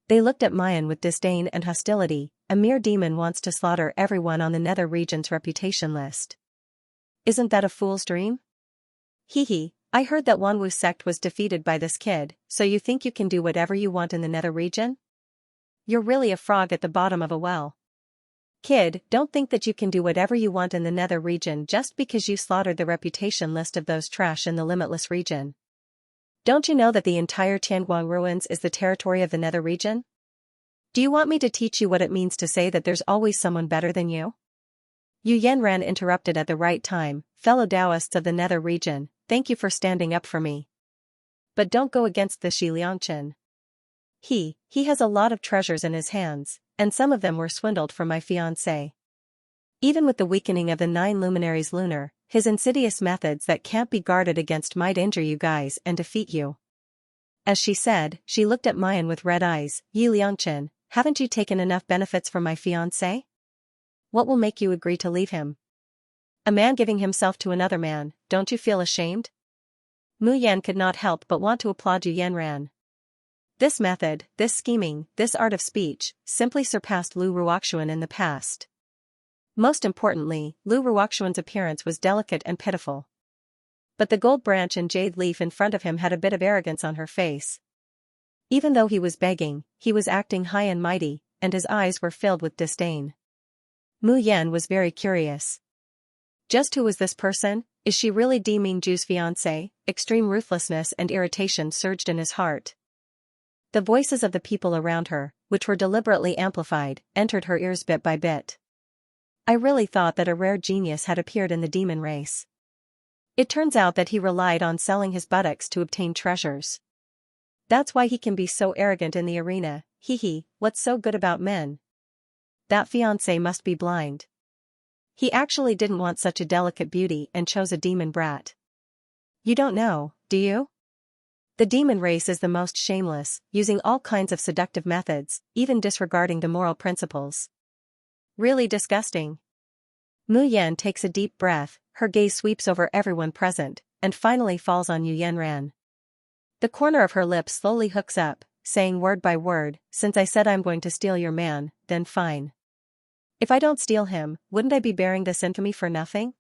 They looked at Mayan with disdain and hostility. A mere demon wants to slaughter everyone on the nether region's reputation list. Isn't that a fool's dream? Hee, I heard that Wanwu's sect was defeated by this kid, so you think you can do whatever you want in the nether region? You're really a frog at the bottom of a well. Kid, don't think that you can do whatever you want in the nether region just because you slaughtered the reputation list of those trash in the limitless region. Don't you know that the entire Tianguang ruins is the territory of the nether region? Do you want me to teach you what it means to say that there's always someone better than you? Yu Yanran interrupted at the right time, "Fellow Taoists of the nether region, thank you for standing up for me. But don't go against the Yi Liangchen. He has a lot of treasures in his hands, and some of them were swindled from my fiancé. Even with the weakening of the 9 luminaries lunar, his insidious methods that can't be guarded against might injure you guys and defeat you." As she said, she looked at Mayan with red eyes. "Yi Liangchen, haven't you taken enough benefits from my fiancé? What will make you agree to leave him? A man giving himself to another man, don't you feel ashamed?" Mu Yan could not help but want to applaud Yu Yanran. This method, this scheming, this art of speech, simply surpassed Lu Ruoxuan in the past. Most importantly, Lu Ruoxuan's appearance was delicate and pitiful. But the gold branch and jade leaf in front of him had a bit of arrogance on her face. Even though he was begging, he was acting high and mighty, and his eyes were filled with disdain. Mu Yan was very curious. Just who was this person? Is she really Di Mingju's fiancé? Extreme ruthlessness and irritation surged in his heart. The voices of the people around her, which were deliberately amplified, entered her ears bit by bit. I really thought that a rare genius had appeared in the demon race. It turns out that he relied on selling his buttocks to obtain treasures. That's why he can be so arrogant in the arena. What's so good about men? That fiancé must be blind. He actually didn't want such a delicate beauty and chose a demon brat. You don't know, do you? The demon race is the most shameless, using all kinds of seductive methods, even disregarding the moral principles. Really disgusting. Mu Yan takes a deep breath, her gaze sweeps over everyone present, and finally falls on Yu Yanran. The corner of her lips slowly hooks up, saying word by word, "Since I said I'm going to steal your man, then fine. If I don't steal him, wouldn't I be bearing this infamy for nothing?"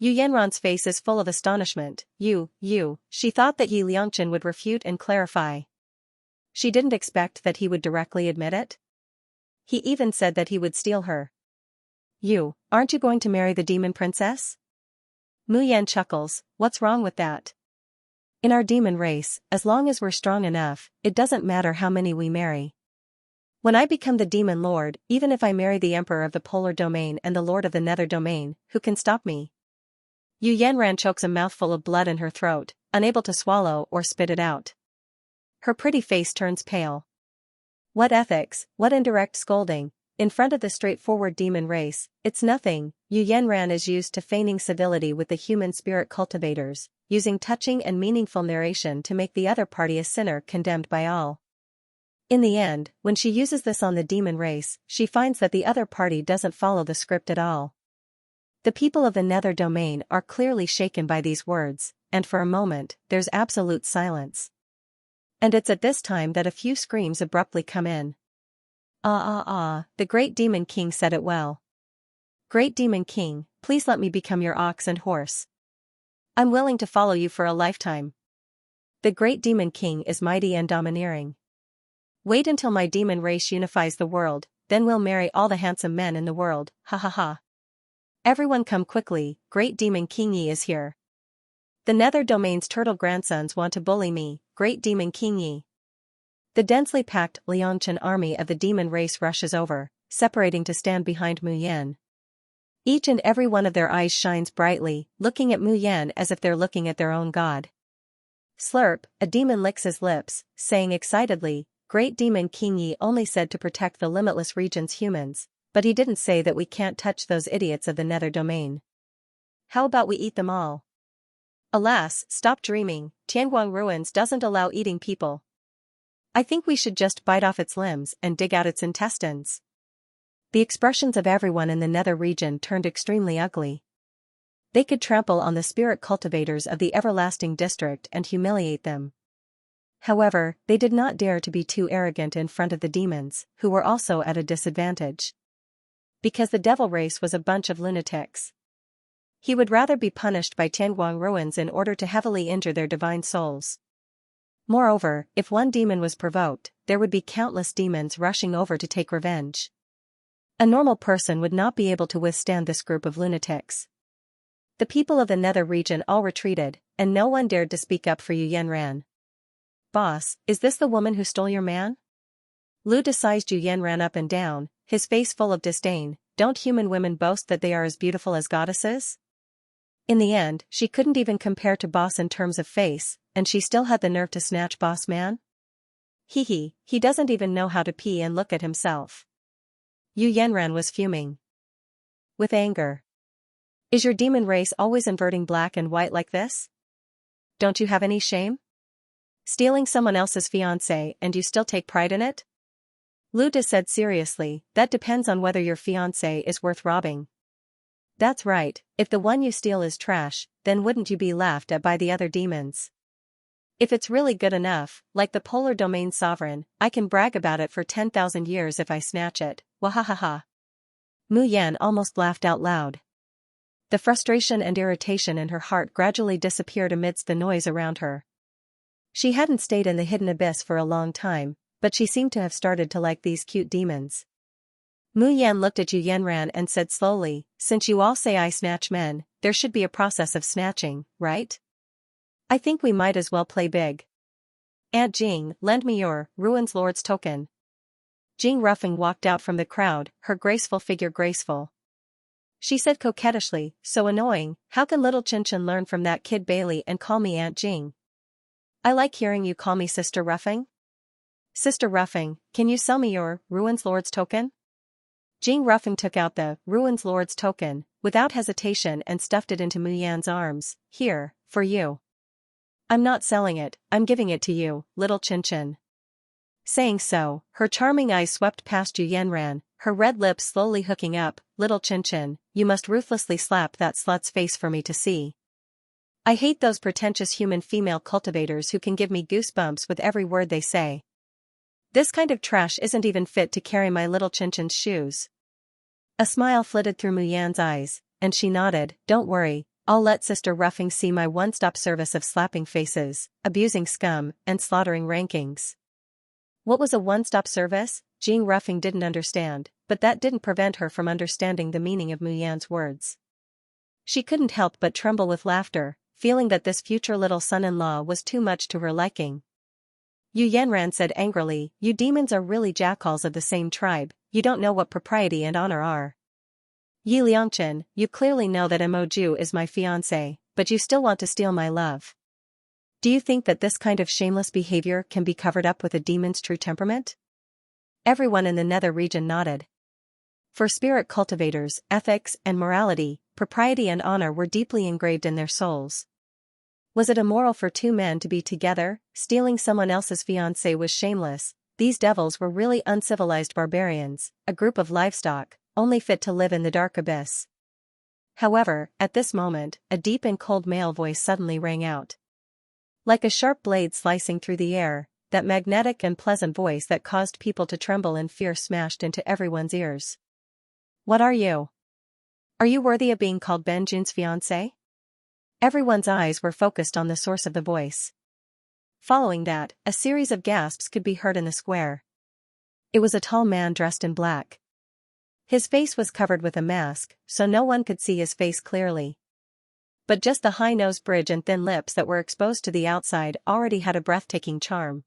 Yu Yanran's face is full of astonishment. She thought that Yi Liangchen would refute and clarify. She didn't expect that he would directly admit it. He even said that he would steal her. Aren't you going to marry the demon princess? Mu Yan chuckles, what's wrong with that? In our demon race, as long as we're strong enough, it doesn't matter how many we marry. When I become the demon lord, even if I marry the emperor of the polar domain and the lord of the nether domain, who can stop me? Yu Yanran chokes a mouthful of blood in her throat, unable to swallow or spit it out. Her pretty face turns pale. What ethics, what indirect scolding. In front of the straightforward demon race, it's nothing. Yu Yanran is used to feigning civility with the human spirit cultivators, using touching and meaningful narration to make the other party a sinner condemned by all. In the end, when she uses this on the demon race, she finds that the other party doesn't follow the script at all. The people of the nether domain are clearly shaken by these words, and for a moment, there's absolute silence. And it's at this time that a few screams abruptly come in. The great demon king said it well. Great demon king, please let me become your ox and horse. I'm willing to follow you for a lifetime. The great demon king is mighty and domineering. Wait until my demon race unifies the world, then we'll marry all the handsome men in the world, ha ha ha. Everyone come quickly, great demon king Yi is here. The nether domain's turtle grandsons want to bully me, great demon king Yi. The densely packed Xianxia army of the demon race rushes over, separating to stand behind Mu Yan. Each and every one of their eyes shines brightly, looking at Mu Yan as if they're looking at their own god. Slurp, a demon licks his lips, saying excitedly, Great Demon King Yi only said to protect the limitless region's humans, but he didn't say that we can't touch those idiots of the nether domain. How about we eat them all? Alas, stop dreaming, Tianguang Ruins doesn't allow eating people. I think we should just bite off its limbs and dig out its intestines. The expressions of everyone in the nether region turned extremely ugly. They could trample on the spirit cultivators of the everlasting district and humiliate them. However, they did not dare to be too arrogant in front of the demons, who were also at a disadvantage. Because the devil race was a bunch of lunatics. He would rather be punished by Tianguang Ruins in order to heavily injure their divine souls. Moreover, if one demon was provoked, there would be countless demons rushing over to take revenge. A normal person would not be able to withstand this group of lunatics. The people of the nether region all retreated, and no one dared to speak up for Yu Yanran. Boss, is this the woman who stole your man? Lu sized Yu Yanran up and down, his face full of disdain. Don't human women boast that they are as beautiful as goddesses? In the end, she couldn't even compare to Boss in terms of face, and she still had the nerve to snatch Boss man? He doesn't even know how to pee and look at himself. Yu Yanran was fuming with anger. Is your demon race always inverting black and white like this? Don't you have any shame? Stealing someone else's fiancé and you still take pride in it? Lu said seriously, that depends on whether your fiancé is worth robbing. That's right, if the one you steal is trash, then wouldn't you be laughed at by the other demons? If it's really good enough, like the polar domain sovereign, I can brag about it for 10,000 years if I snatch it, wahahaha. Mu Yan almost laughed out loud. The frustration and irritation in her heart gradually disappeared amidst the noise around her. She hadn't stayed in the hidden abyss for a long time, but she seemed to have started to like these cute demons. Mu Yan looked at Yu Yanran and said slowly, since you all say I snatch men, there should be a process of snatching, right? I think we might as well play big. Aunt Jing, lend me your Ruins Lord's token. Jing Ruffing walked out from the crowd, her graceful figure graceful. She said coquettishly, so annoying, how can little Xianxia learn from that kid Bailey and call me Aunt Jing? I like hearing you call me Sister Ruffing. Sister Ruffing, can you sell me your Ruins Lord's token? Jing Ruffing took out the Ruins Lord's token, without hesitation and stuffed it into Mu Yan's arms. Here, for you. I'm not selling it, I'm giving it to you, little Xianxia. Saying so, her charming eyes swept past Yu Yanran, her red lips slowly hooking up. Little Xianxia, you must ruthlessly slap that slut's face for me to see. I hate those pretentious human female cultivators who can give me goosebumps with every word they say. This kind of trash isn't even fit to carry my little Xianxia's shoes. A smile flitted through Mu Yan's eyes, and she nodded, don't worry, I'll let Sister Ruffing see my one-stop service of slapping faces, abusing scum, and slaughtering rankings. What was a one-stop service? Jing Ruffing didn't understand, but that didn't prevent her from understanding the meaning of Mu Yan's words. She couldn't help but tremble with laughter, feeling that this future little son-in-law was too much to her liking. Yu Yanran said angrily, you demons are really jackals of the same tribe, you don't know what propriety and honor are. Yi Liangchen, you clearly know that Mo Ju is my fiancé, but you still want to steal my love. Do you think that this kind of shameless behavior can be covered up with a demon's true temperament? Everyone in the nether region nodded. For spirit cultivators, ethics and morality, propriety and honor were deeply engraved in their souls. Was it immoral for two men to be together? Stealing someone else's fiancé was shameless. These devils were really uncivilized barbarians, a group of livestock, only fit to live in the dark abyss. However, at this moment, a deep and cold male voice suddenly rang out. Like a sharp blade slicing through the air, that magnetic and pleasant voice that caused people to tremble in fear smashed into everyone's ears. What are you? Are you worthy of being called Ben Jun's fiancé? Everyone's eyes were focused on the source of the voice. Following that, a series of gasps could be heard in the square. It was a tall man dressed in black. His face was covered with a mask, so no one could see his face clearly. But just the high nose bridge and thin lips that were exposed to the outside already had a breathtaking charm.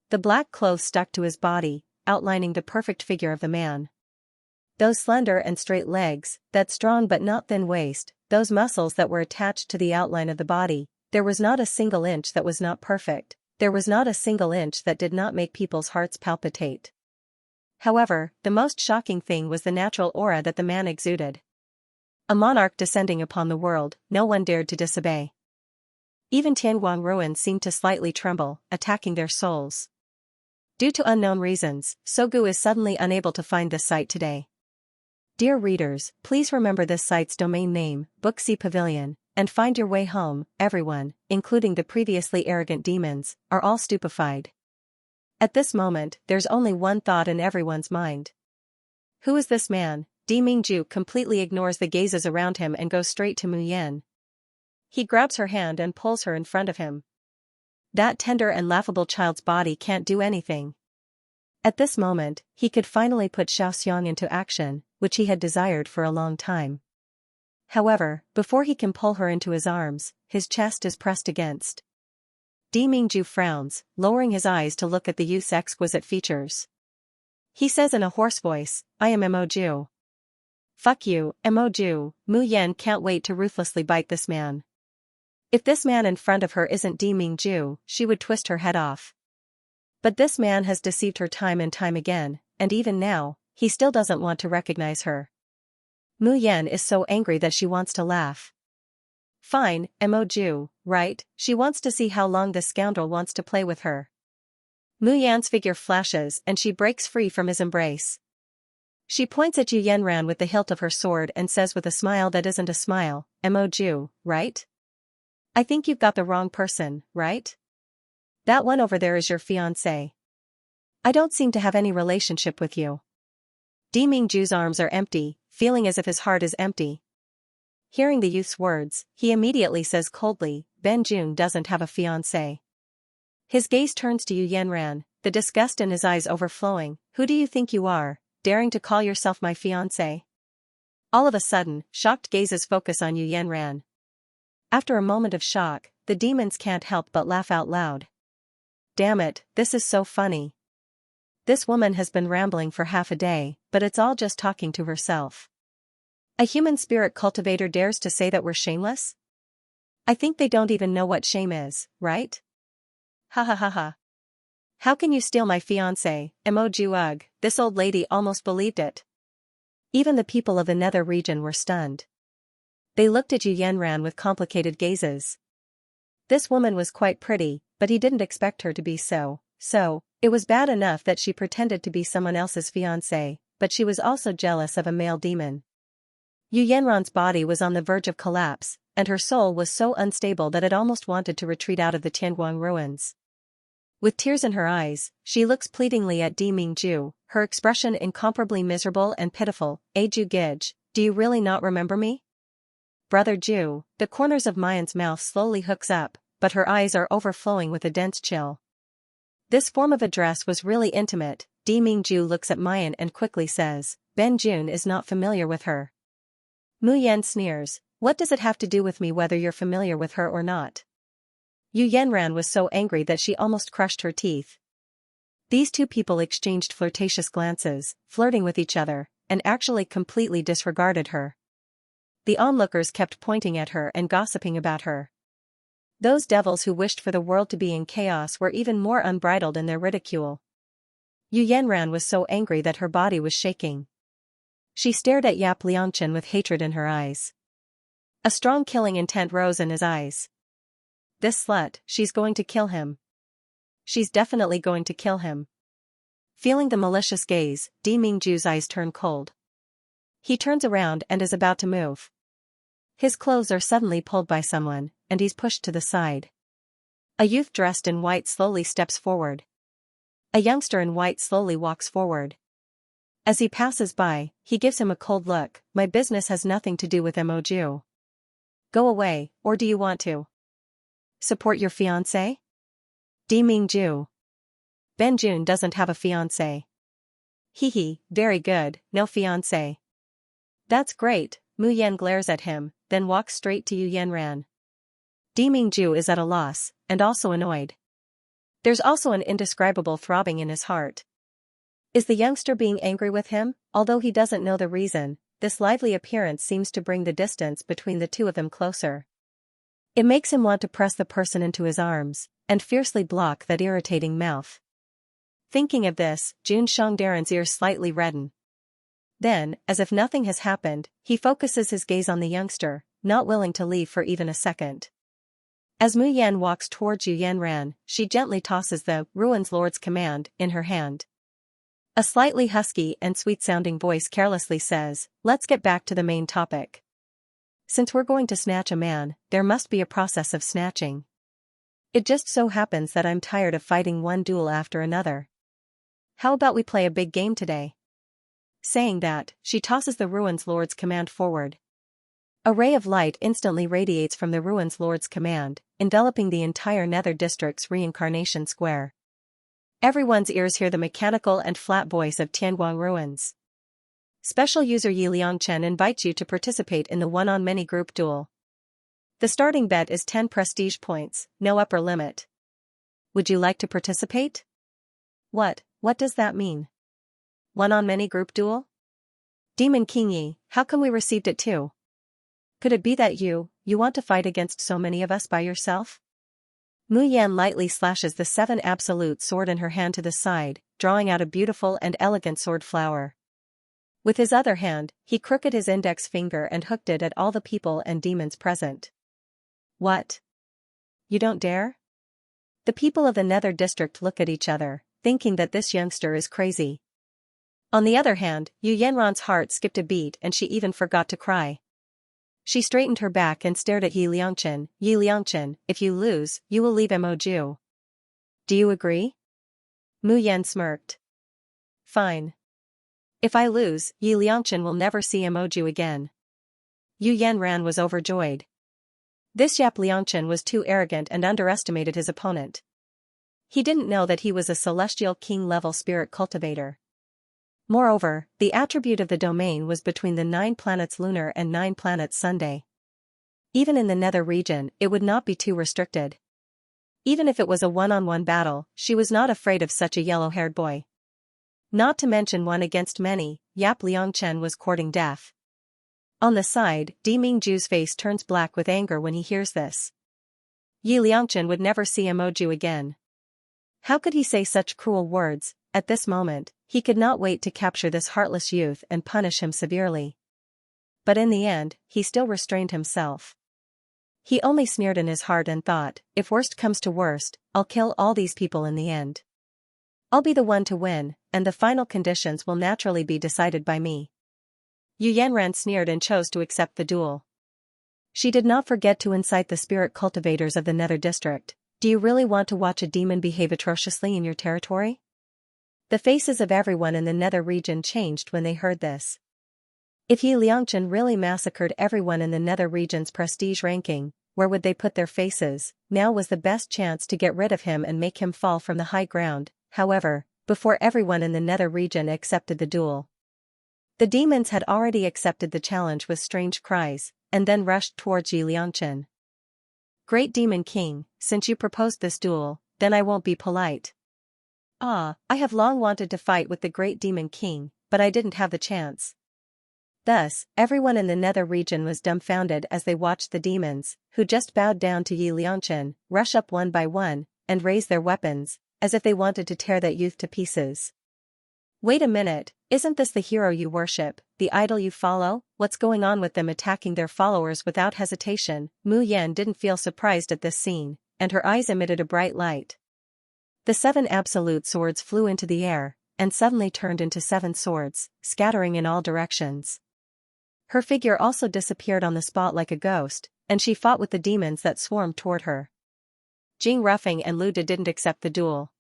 The black clothes stuck to his body, outlining the perfect figure of the man. Those slender and straight legs, that strong but not thin waist, those muscles that were attached to the outline of the body, there was not a single inch that was not perfect, there was not a single inch that did not make people's hearts palpitate. However, the most shocking thing was the natural aura that the man exuded. A monarch descending upon the world, no one dared to disobey. Even Tianguang ruins seemed to slightly tremble, attacking their souls. Due to unknown reasons, Sogu is suddenly unable to find this site today. Dear readers, please remember this site's domain name, Booksy Pavilion, and find your way home. Everyone, including the previously arrogant demons, are all stupefied. At this moment, there's only one thought in everyone's mind. Who is this man? Di Mingju completely ignores the gazes around him and goes straight to Mu Yan. He grabs her hand and pulls her in front of him. That tender and laughable child's body can't do anything. At this moment, he could finally put Xianxia into action, which he had desired for a long time. However, before he can pull her into his arms, his chest is pressed against. Di Mingju frowns, lowering his eyes to look at the youth's exquisite features. He says in a hoarse voice, I am Moju. Fuck you, Moju. Mu Yan can't wait to ruthlessly bite this man. If this man in front of her isn't Di Mingju, she would twist her head off. But this man has deceived her time and time again, and even now, he still doesn't want to recognize her. Mu Yan is so angry that she wants to laugh. Fine, Moju, right? She wants to see how long this scoundrel wants to play with her. Mu Yan's figure flashes and she breaks free from his embrace. She points at Yu Yanran with the hilt of her sword and says with a smile that isn't a smile, Moju, right? I think you've got the wrong person, right? That one over there is your fiancé. I don't seem to have any relationship with you. Di Mingju's arms are empty, feeling as if his heart is empty. Hearing the youth's words, he immediately says coldly, Ben Jun doesn't have a fiancé. His gaze turns to Yu Yanran, the disgust in his eyes overflowing. Who do you think you are, daring to call yourself my fiancé? All of a sudden, shocked gazes focus on Yu Yanran. After a moment of shock, the demons can't help but laugh out loud. Damn it, this is so funny. This woman has been rambling for half a day, but it's all just talking to herself. A human spirit cultivator dares to say that we're shameless? I think they don't even know what shame is, right? Ha ha ha ha. How can you steal my fiancé, Moju ugh, this old lady almost believed it. Even the people of the nether region were stunned. They looked at Yu Yanran with complicated gazes. This woman was quite pretty, but he didn't expect her to be so. It was bad enough that she pretended to be someone else's fiancé, but she was also jealous of a male demon. Yu Yanran's body was on the verge of collapse, and her soul was so unstable that it almost wanted to retreat out of the Tianguang ruins. With tears in her eyes, she looks pleadingly at Di Mingju, her expression incomparably miserable and pitiful. Ju Gij, do you really not remember me? Brother Ju, the corners of Mayan's mouth slowly hooks up, but her eyes are overflowing with a dense chill. This form of address was really intimate. Di Mingju looks at Mayan and quickly says, Ben Jun is not familiar with her. Mu Yan sneers, what does it have to do with me whether you're familiar with her or not? Yu Yanran was so angry that she almost crushed her teeth. These two people exchanged flirtatious glances, flirting with each other, and actually completely disregarded her. The onlookers kept pointing at her and gossiping about her. Those devils who wished for the world to be in chaos were even more unbridled in their ridicule. Yu Yanran was so angry that her body was shaking. She stared at Yap Liangchen with hatred in her eyes. A strong killing intent rose in his eyes. This slut, she's going to kill him. She's definitely going to kill him. Feeling the malicious gaze, Di Mingju's eyes turn cold. He turns around and is about to move. His clothes are suddenly pulled by someone, and he's pushed to the side. A youth dressed in white slowly steps forward. A youngster in white slowly walks forward. As he passes by, he gives him a cold look. My business has nothing to do with Moju. Go away, or do you want to support your fiancé? Di Mingju. Ben Jun doesn't have a fiancé. Hee, very good, no fiancé. That's great. Mu Yan glares at him, then walks straight to Yu Yanran. Di Mingju is at a loss, and also annoyed. There's also an indescribable throbbing in his heart. Is the youngster being angry with him? Although he doesn't know the reason, this lively appearance seems to bring the distance between the two of them closer. It makes him want to press the person into his arms, and fiercely block that irritating mouth. Thinking of this, Jun Shangdaren's ears slightly redden. Then, as if nothing has happened, he focuses his gaze on the youngster, not willing to leave for even a second. As Mu Yan walks towards Yu Yanran, she gently tosses the Ruins Lord's command in her hand. A slightly husky and sweet-sounding voice carelessly says, "Let's get back to the main topic. Since we're going to snatch a man, there must be a process of snatching. It just so happens that I'm tired of fighting one duel after another. How about we play a big game today?" Saying that, she tosses the Ruins Lord's command forward. A ray of light instantly radiates from the Ruins Lord's command, enveloping the entire Nether District's reincarnation square. Everyone's ears hear the mechanical and flat voice of Tianguang Ruins. Special user Yi Liangchen invites you to participate in the one-on-many group duel. The starting bet is 10 prestige points, no upper limit. Would you like to participate? What does that mean? One-on-many group duel? Demon King Yi, how come we received it too? Could it be that you want to fight against so many of us by yourself? Mu Yan lightly slashes the 7 absolute sword in her hand to the side, drawing out a beautiful and elegant sword flower. With his other hand, he crooked his index finger and hooked it at all the people and demons present. What? You don't dare? The people of the Nether District look at each other, thinking that this youngster is crazy. On the other hand, Yu Yanran's heart skipped a beat and she even forgot to cry. She straightened her back and stared at Yi Liangchen. Yi Liangchen, if you lose, you will leave Moju. Do you agree? Mu Yan smirked. Fine. If I lose, Yi Liangchen will never see Moju again. Yu Yanran was overjoyed. This Yap Liangchen was too arrogant and underestimated his opponent. He didn't know that he was a celestial king-level spirit cultivator. Moreover, the attribute of the domain was between the 9 planets lunar and 9 planets Sunday. Even in the Nether region, it would not be too restricted. Even if it was a one-on-one battle, she was not afraid of such a yellow-haired boy. Not to mention one against many, Yap Liangchen was courting death. On the side, Di Mingju's face turns black with anger when he hears this. Yi Liangchen would never see Moju again. How could he say such cruel words? At this moment, he could not wait to capture this heartless youth and punish him severely. But in the end, he still restrained himself. He only sneered in his heart and thought, if worst comes to worst, I'll kill all these people in the end. I'll be the one to win, and the final conditions will naturally be decided by me. Yu Yanran sneered and chose to accept the duel. She did not forget to incite the spirit cultivators of the Nether District. Do you really want to watch a demon behave atrociously in your territory? The faces of everyone in the Nether region changed when they heard this. If Yi Liangchen really massacred everyone in the Nether region's prestige ranking, where would they put their faces? Now was the best chance to get rid of him and make him fall from the high ground. However, before everyone in the Nether region accepted the duel, the demons had already accepted the challenge with strange cries, and then rushed towards Yi Liangchen. Great Demon King, since you proposed this duel, then I won't be polite. I have long wanted to fight with the Great Demon King, but I didn't have the chance. Thus, everyone in the nether region was dumbfounded as they watched the demons, who just bowed down to Yi Liangchen, rush up one by one, and raise their weapons, as if they wanted to tear that youth to pieces. Wait a minute, isn't this the hero you worship, the idol you follow? What's going on with them attacking their followers without hesitation? Mu Yan didn't feel surprised at this scene, and her eyes emitted a bright light. The 7 absolute swords flew into the air, and suddenly turned into 7 swords, scattering in all directions. Her figure also disappeared on the spot like a ghost, and she fought with the demons that swarmed toward her. Jing Ruffing and Lu De didn't accept the duel.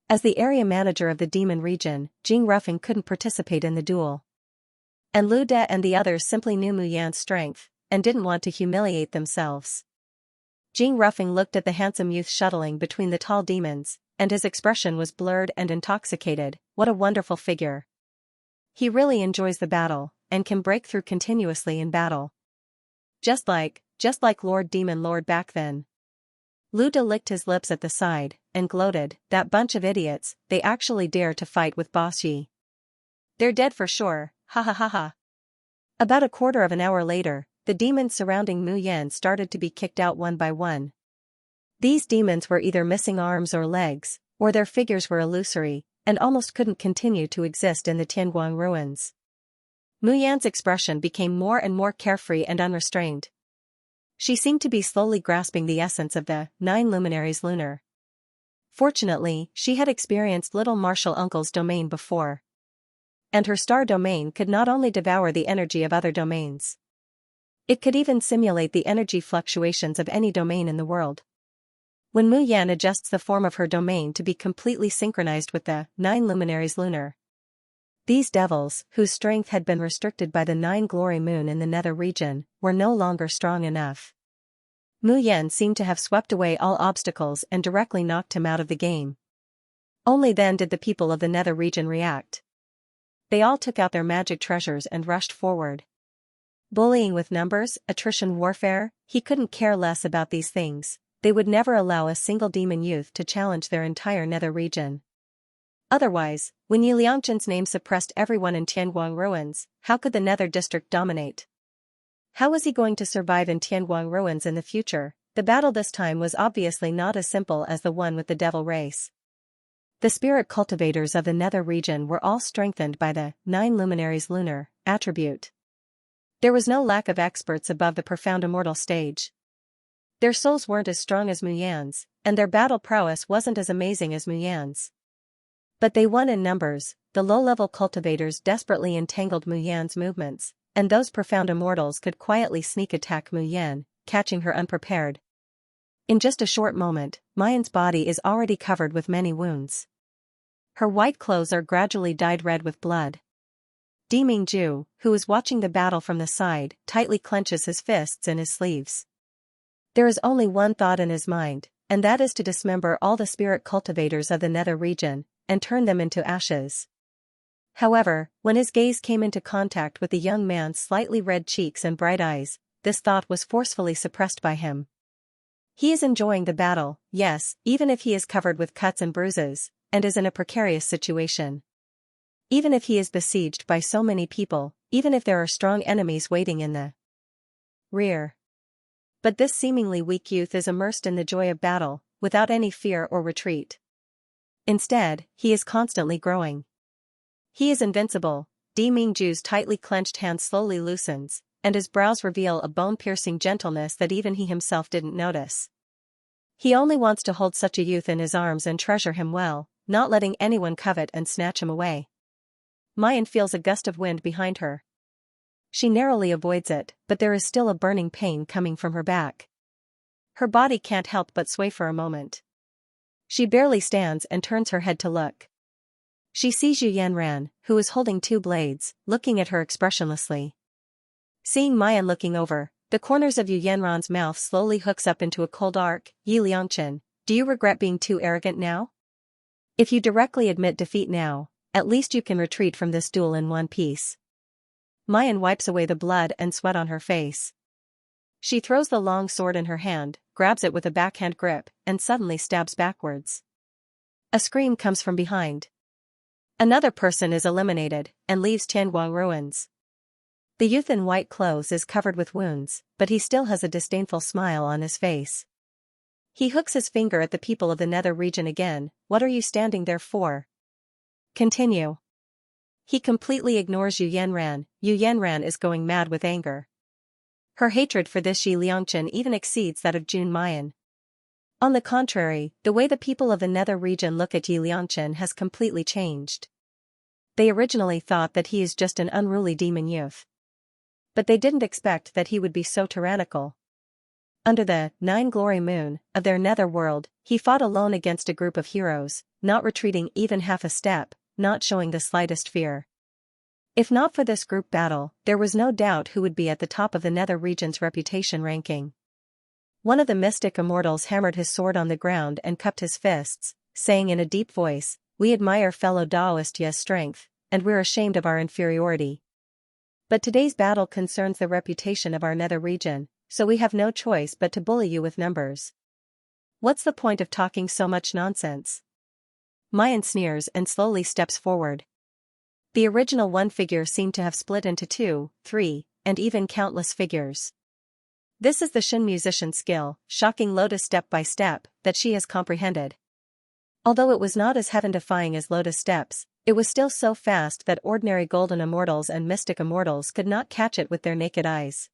As the area manager of the demon region, Jing Ruffing couldn't participate in the duel. And Lu De and the others simply knew Mu Yan's strength, and didn't want to humiliate themselves. Jing Ruffing looked at the handsome youth shuttling between the tall demons, and his expression was blurred and intoxicated. What a wonderful figure. He really enjoys the battle, and can break through continuously in battle. Just like Lord Demon Lord back then. Lu De licked his lips at the side, and gloated, that bunch of idiots, they actually dare to fight with Boss Yi. They're dead for sure, ha ha ha ha. About a quarter of an hour later, the demons surrounding Mu Yan started to be kicked out one by one. These demons were either missing arms or legs, or their figures were illusory, and almost couldn't continue to exist in the Tianguang ruins. Mu Yan's expression became more and more carefree and unrestrained. She seemed to be slowly grasping the essence of the 9 luminaries lunar. Fortunately, she had experienced little martial uncle's domain before. And her star domain could not only devour the energy of other domains. It could even simulate the energy fluctuations of any domain in the world. When Mu Yan adjusts the form of her domain to be completely synchronized with the 9 luminaries lunar, these devils, whose strength had been restricted by the 9 glory moon in the nether region, were no longer strong enough. Mu Yan seemed to have swept away all obstacles and directly knocked him out of the game. Only then did the people of the nether region react. They all took out their magic treasures and rushed forward. Bullying with numbers, attrition warfare, he couldn't care less about these things. They would never allow a single demon youth to challenge their entire nether region. Otherwise, when Yi Liangchen's name suppressed everyone in Tianguang ruins, how could the nether district dominate? How was he going to survive in Tianguang ruins in the future? The battle this time was obviously not as simple as the one with the devil race. The spirit cultivators of the nether region were all strengthened by the 9 luminaries lunar attribute. There was no lack of experts above the profound immortal stage. Their souls weren't as strong as Mu Yan's, and their battle prowess wasn't as amazing as Mu Yan's. But they won in numbers. The low-level cultivators desperately entangled Mu Yan's movements, and those profound immortals could quietly sneak attack Mu Yan, catching her unprepared. In just a short moment, Mayan's body is already covered with many wounds. Her white clothes are gradually dyed red with blood. Di Mingju, who is watching the battle from the side, tightly clenches his fists in his sleeves. There is only one thought in his mind, and that is to dismember all the spirit cultivators of the nether region, and turn them into ashes. However, when his gaze came into contact with the young man's slightly red cheeks and bright eyes, this thought was forcefully suppressed by him. He is enjoying the battle, yes, even if he is covered with cuts and bruises, and is in a precarious situation. Even if he is besieged by so many people, even if there are strong enemies waiting in the rear. But this seemingly weak youth is immersed in the joy of battle, without any fear or retreat. Instead, he is constantly growing. He is invincible. Di Mingju's tightly clenched hand slowly loosens, and his brows reveal a bone-piercing gentleness that even he himself didn't notice. He only wants to hold such a youth in his arms and treasure him well, not letting anyone covet and snatch him away. Mayan feels a gust of wind behind her. She narrowly avoids it, but there is still a burning pain coming from her back. Her body can't help but sway for a moment. She barely stands and turns her head to look. She sees Yu Yanran, who is holding 2 blades, looking at her expressionlessly. Seeing Mayan looking over, the corners of Yu Yanran's mouth slowly hooks up into a cold arc. Yi Liangchen, do you regret being too arrogant now? If you directly admit defeat now, at least you can retreat from this duel in one piece. Mayan wipes away the blood and sweat on her face. She throws the long sword in her hand, grabs it with a backhand grip, and suddenly stabs backwards. A scream comes from behind. Another person is eliminated, and leaves Tianguang ruins. The youth in white clothes is covered with wounds, but he still has a disdainful smile on his face. He hooks his finger at the people of the nether region again. What are you standing there for? Continue. He completely ignores Yu Yanran. Yu Yanran is going mad with anger. Her hatred for this Xianxia even exceeds that of Jun Mayan. On the contrary, the way the people of the nether region look at Xianxia has completely changed. They originally thought that he is just an unruly demon youth. But they didn't expect that he would be so tyrannical. Under the 9-glory moon of their nether world, he fought alone against a group of heroes, not retreating even half a step, not showing the slightest fear. If not for this group battle, there was no doubt who would be at the top of the nether region's reputation ranking. One of the mystic immortals hammered his sword on the ground and cupped his fists, saying in a deep voice, "We admire fellow Daoist's strength, and we're ashamed of our inferiority. But today's battle concerns the reputation of our nether region, so we have no choice but to bully you with numbers. What's the point of talking so much nonsense?" Mayan sneers and slowly steps forward. The original one figure seemed to have split into 2, 3, and even countless figures. This is the Shin musician's skill, shocking lotus step by step, that she has comprehended. Although it was not as heaven-defying as lotus steps, it was still so fast that ordinary golden immortals and mystic immortals could not catch it with their naked eyes.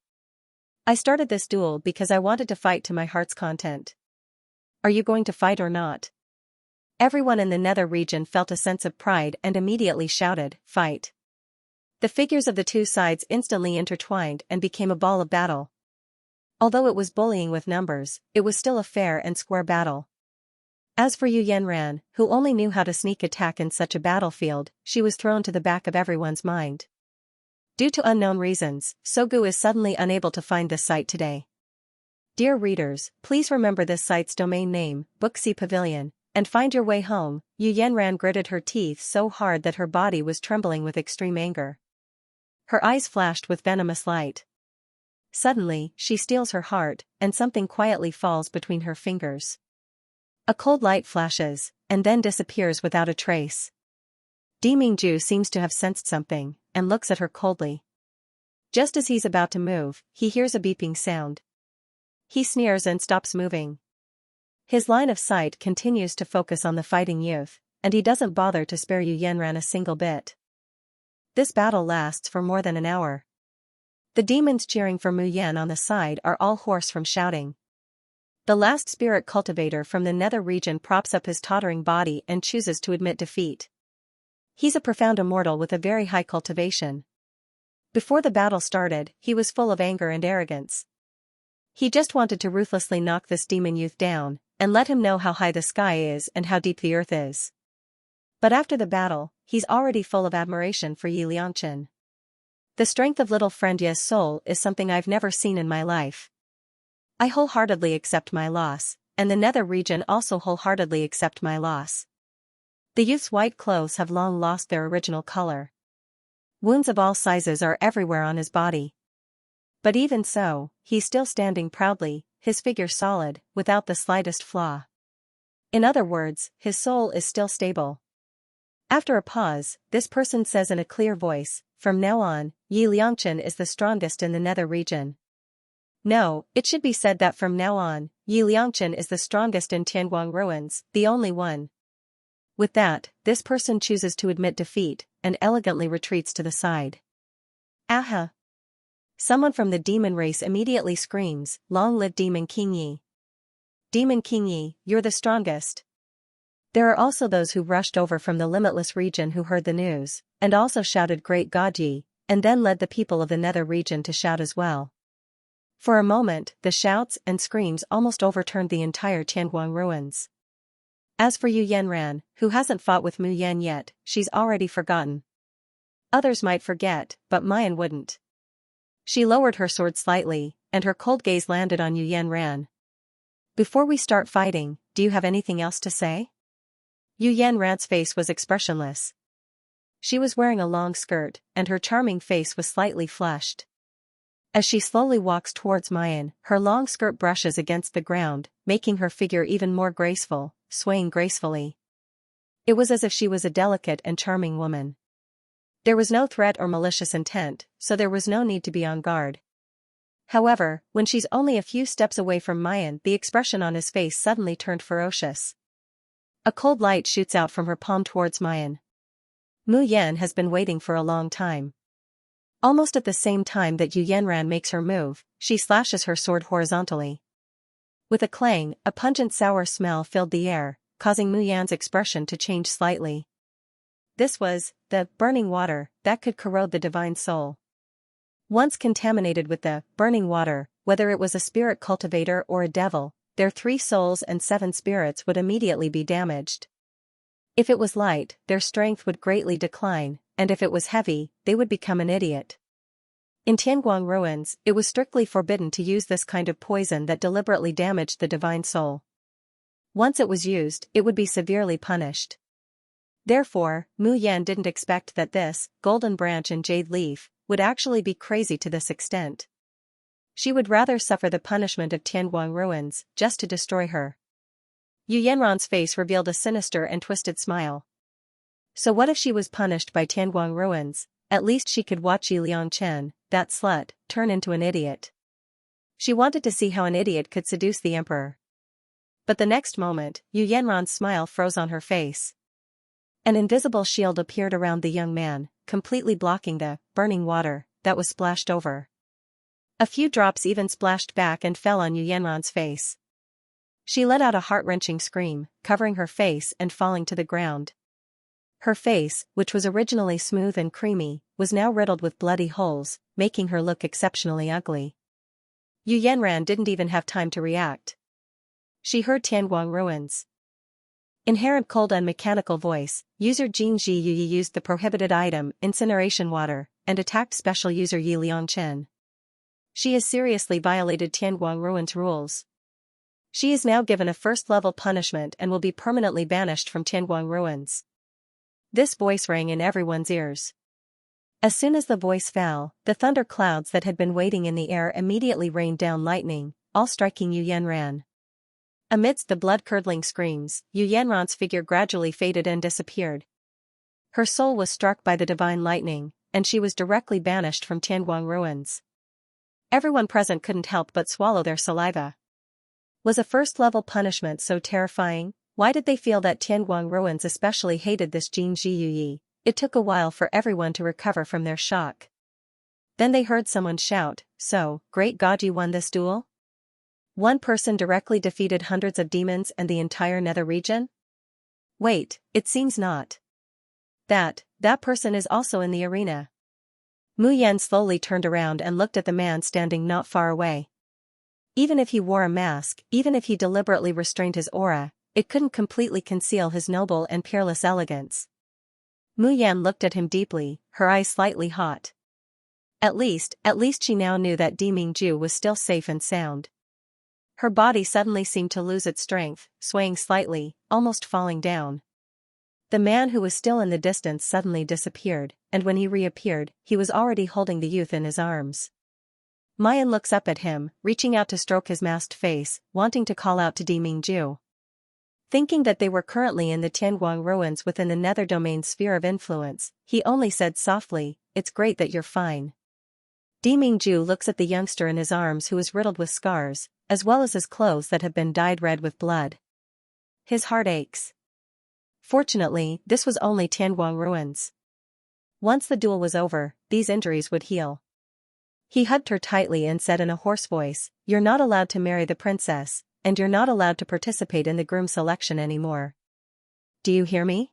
I started this duel because I wanted to fight to my heart's content. Are you going to fight or not? Everyone in the nether region felt a sense of pride and immediately shouted, "Fight!" The figures of the two sides instantly intertwined and became a ball of battle. Although it was bullying with numbers, it was still a fair and square battle. As for Yu Yanran, who only knew how to sneak attack in such a battlefield, she was thrown to the back of everyone's mind. Due to unknown reasons, Sogu is suddenly unable to find this site today. Dear readers, please remember this site's domain name, Booksy Pavilion, and find your way home. Yu Yanran gritted her teeth so hard that her body was trembling with extreme anger. Her eyes flashed with venomous light. Suddenly, she steals her heart, and something quietly falls between her fingers. A cold light flashes, and then disappears without a trace. Dimingju seems to have sensed something, and looks at her coldly. Just as he's about to move, he hears a beeping sound. He sneers and stops moving. His line of sight continues to focus on the fighting youth, and he doesn't bother to spare Yu Yanran a single bit. This battle lasts for more than an hour. The demons cheering for Mu Yan on the side are all hoarse from shouting. The last spirit cultivator from the nether region props up his tottering body and chooses to admit defeat. He's a profound immortal with a very high cultivation. Before the battle started, he was full of anger and arrogance. He just wanted to ruthlessly knock this demon youth down, and let him know how high the sky is and how deep the earth is. But after the battle, he's already full of admiration for Yi Liangchen. The strength of little friend Ye's soul is something I've never seen in my life. I wholeheartedly accept my loss, and the nether region also wholeheartedly accept my loss. The youth's white clothes have long lost their original color. Wounds of all sizes are everywhere on his body. But even so, he's still standing proudly, his figure solid, without the slightest flaw. In other words, his soul is still stable. After a pause, this person says in a clear voice, "From now on, Yi Liangchen is the strongest in the nether region." No, it should be said that from now on, Yi Liangchen is the strongest in Tianguang ruins, the only one. With that, this person chooses to admit defeat, and elegantly retreats to the side. Aha! Someone from the demon race immediately screams, "Long live Demon King Yi! Demon King Yi, you're the strongest!" There are also those who rushed over from the limitless region who heard the news, and also shouted "Great God Yi," and then led the people of the nether region to shout as well. For a moment, the shouts and screams almost overturned the entire Tianguang ruins. As for Yu Yanran, who hasn't fought with Mu Yan yet, she's already forgotten. Others might forget, but Mayan wouldn't. She lowered her sword slightly, and her cold gaze landed on Yu Yanran. "Before we start fighting, do you have anything else to say?" Yu Yanran's face was expressionless. She was wearing a long skirt, and her charming face was slightly flushed. As she slowly walks towards Mayan, her long skirt brushes against the ground, making her figure even more graceful, swaying gracefully. It was as if she was a delicate and charming woman. There was no threat or malicious intent, so there was no need to be on guard. However, when she's only a few steps away from Mayan, the expression on his face suddenly turned ferocious. A cold light shoots out from her palm towards Mayan. Mu Yan has been waiting for a long time. Almost at the same time that Yu Yanran makes her move, she slashes her sword horizontally. With a clang, a pungent sour smell filled the air, causing Mu Yan's expression to change slightly. This was the burning water that could corrode the divine soul. Once contaminated with the burning water, whether it was a spirit cultivator or a devil, their 3 souls and 7 spirits would immediately be damaged. If it was light, their strength would greatly decline, and if it was heavy, they would become an idiot. In Tianguang ruins, it was strictly forbidden to use this kind of poison that deliberately damaged the divine soul. Once it was used, it would be severely punished. Therefore, Mu Yan didn't expect that this golden branch and jade leaf would actually be crazy to this extent. She would rather suffer the punishment of Tianguang ruins, just to destroy her. Yu Yanran's face revealed a sinister and twisted smile. So what if she was punished by Tianguang ruins? At least she could watch Yi Liangchen, that slut, turn into an idiot. She wanted to see how an idiot could seduce the emperor. But the next moment, Yu Yanran's smile froze on her face. An invisible shield appeared around the young man, completely blocking the burning water that was splashed over. A few drops even splashed back and fell on Yu Yanran's face. She let out a heart-wrenching scream, covering her face and falling to the ground. Her face, which was originally smooth and creamy, was now riddled with bloody holes, making her look exceptionally ugly. Yu Yanran didn't even have time to react. She heard Tianguang ruins. Inherent cold and mechanical voice, user Jin Ji Yuyi used the prohibited item, incineration water, and attacked special user Yi Liangchen. She has seriously violated Tianguang ruins rules. She is now given a first-level punishment and will be permanently banished from Tianguang ruins. This voice rang in everyone's ears. As soon as the voice fell, the thunder clouds that had been waiting in the air immediately rained down lightning, all striking Yu Yanran. Amidst the blood-curdling screams, Yu Yanran's figure gradually faded and disappeared. Her soul was struck by the divine lightning, and she was directly banished from Tianguang ruins. Everyone present couldn't help but swallow their saliva. Was a first-level punishment so terrifying? Why did they feel that Tianguang ruins especially hated this Jin Ji Yuyi? It took a while for everyone to recover from their shock. Then they heard someone shout, "So, great God, you won this duel? One person directly defeated hundreds of demons and the entire nether region? Wait, it seems not. That person is also in the arena." Mu Yan slowly turned around and looked at the man standing not far away. Even if he wore a mask, even if he deliberately restrained his aura, it couldn't completely conceal his noble and peerless elegance. Mu Yan looked at him deeply, her eyes slightly hot. At least she now knew that Di Mingju was still safe and sound. Her body suddenly seemed to lose its strength, swaying slightly, almost falling down. The man who was still in the distance suddenly disappeared, and when he reappeared, he was already holding the youth in his arms. Mayan looks up at him, reaching out to stroke his masked face, wanting to call out to Di Mingju. Thinking that they were currently in the Tianguang ruins within the nether domain's sphere of influence, he only said softly, "It's great that you're fine." Di Mingju looks at the youngster in his arms who is riddled with scars, as well as his clothes that have been dyed red with blood. His heart aches. Fortunately, this was only Tianguang ruins. Once the duel was over, these injuries would heal. He hugged her tightly and said in a hoarse voice, "You're not allowed to marry the princess, and you're not allowed to participate in the groom selection anymore. Do you hear me?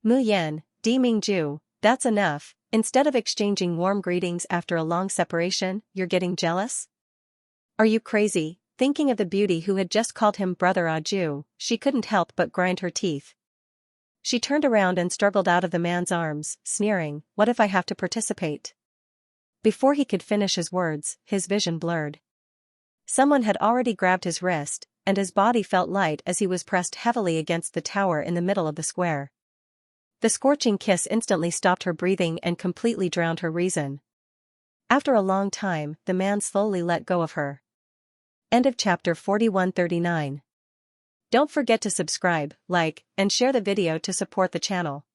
Mu Yan, Di Mingju, that's enough. Instead of exchanging warm greetings after a long separation, you're getting jealous? Are you crazy?" Thinking of the beauty who had just called him brother Aju, she couldn't help but grind her teeth. She turned around and struggled out of the man's arms, sneering, "What if I have to participate?" Before he could finish his words, his vision blurred. Someone had already grabbed his wrist, and his body felt light as he was pressed heavily against the tower in the middle of the square. The scorching kiss instantly stopped her breathing and completely drowned her reason. After a long time, the man slowly let go of her. End of chapter 4139. Don't forget to subscribe, like, and share the video to support the channel.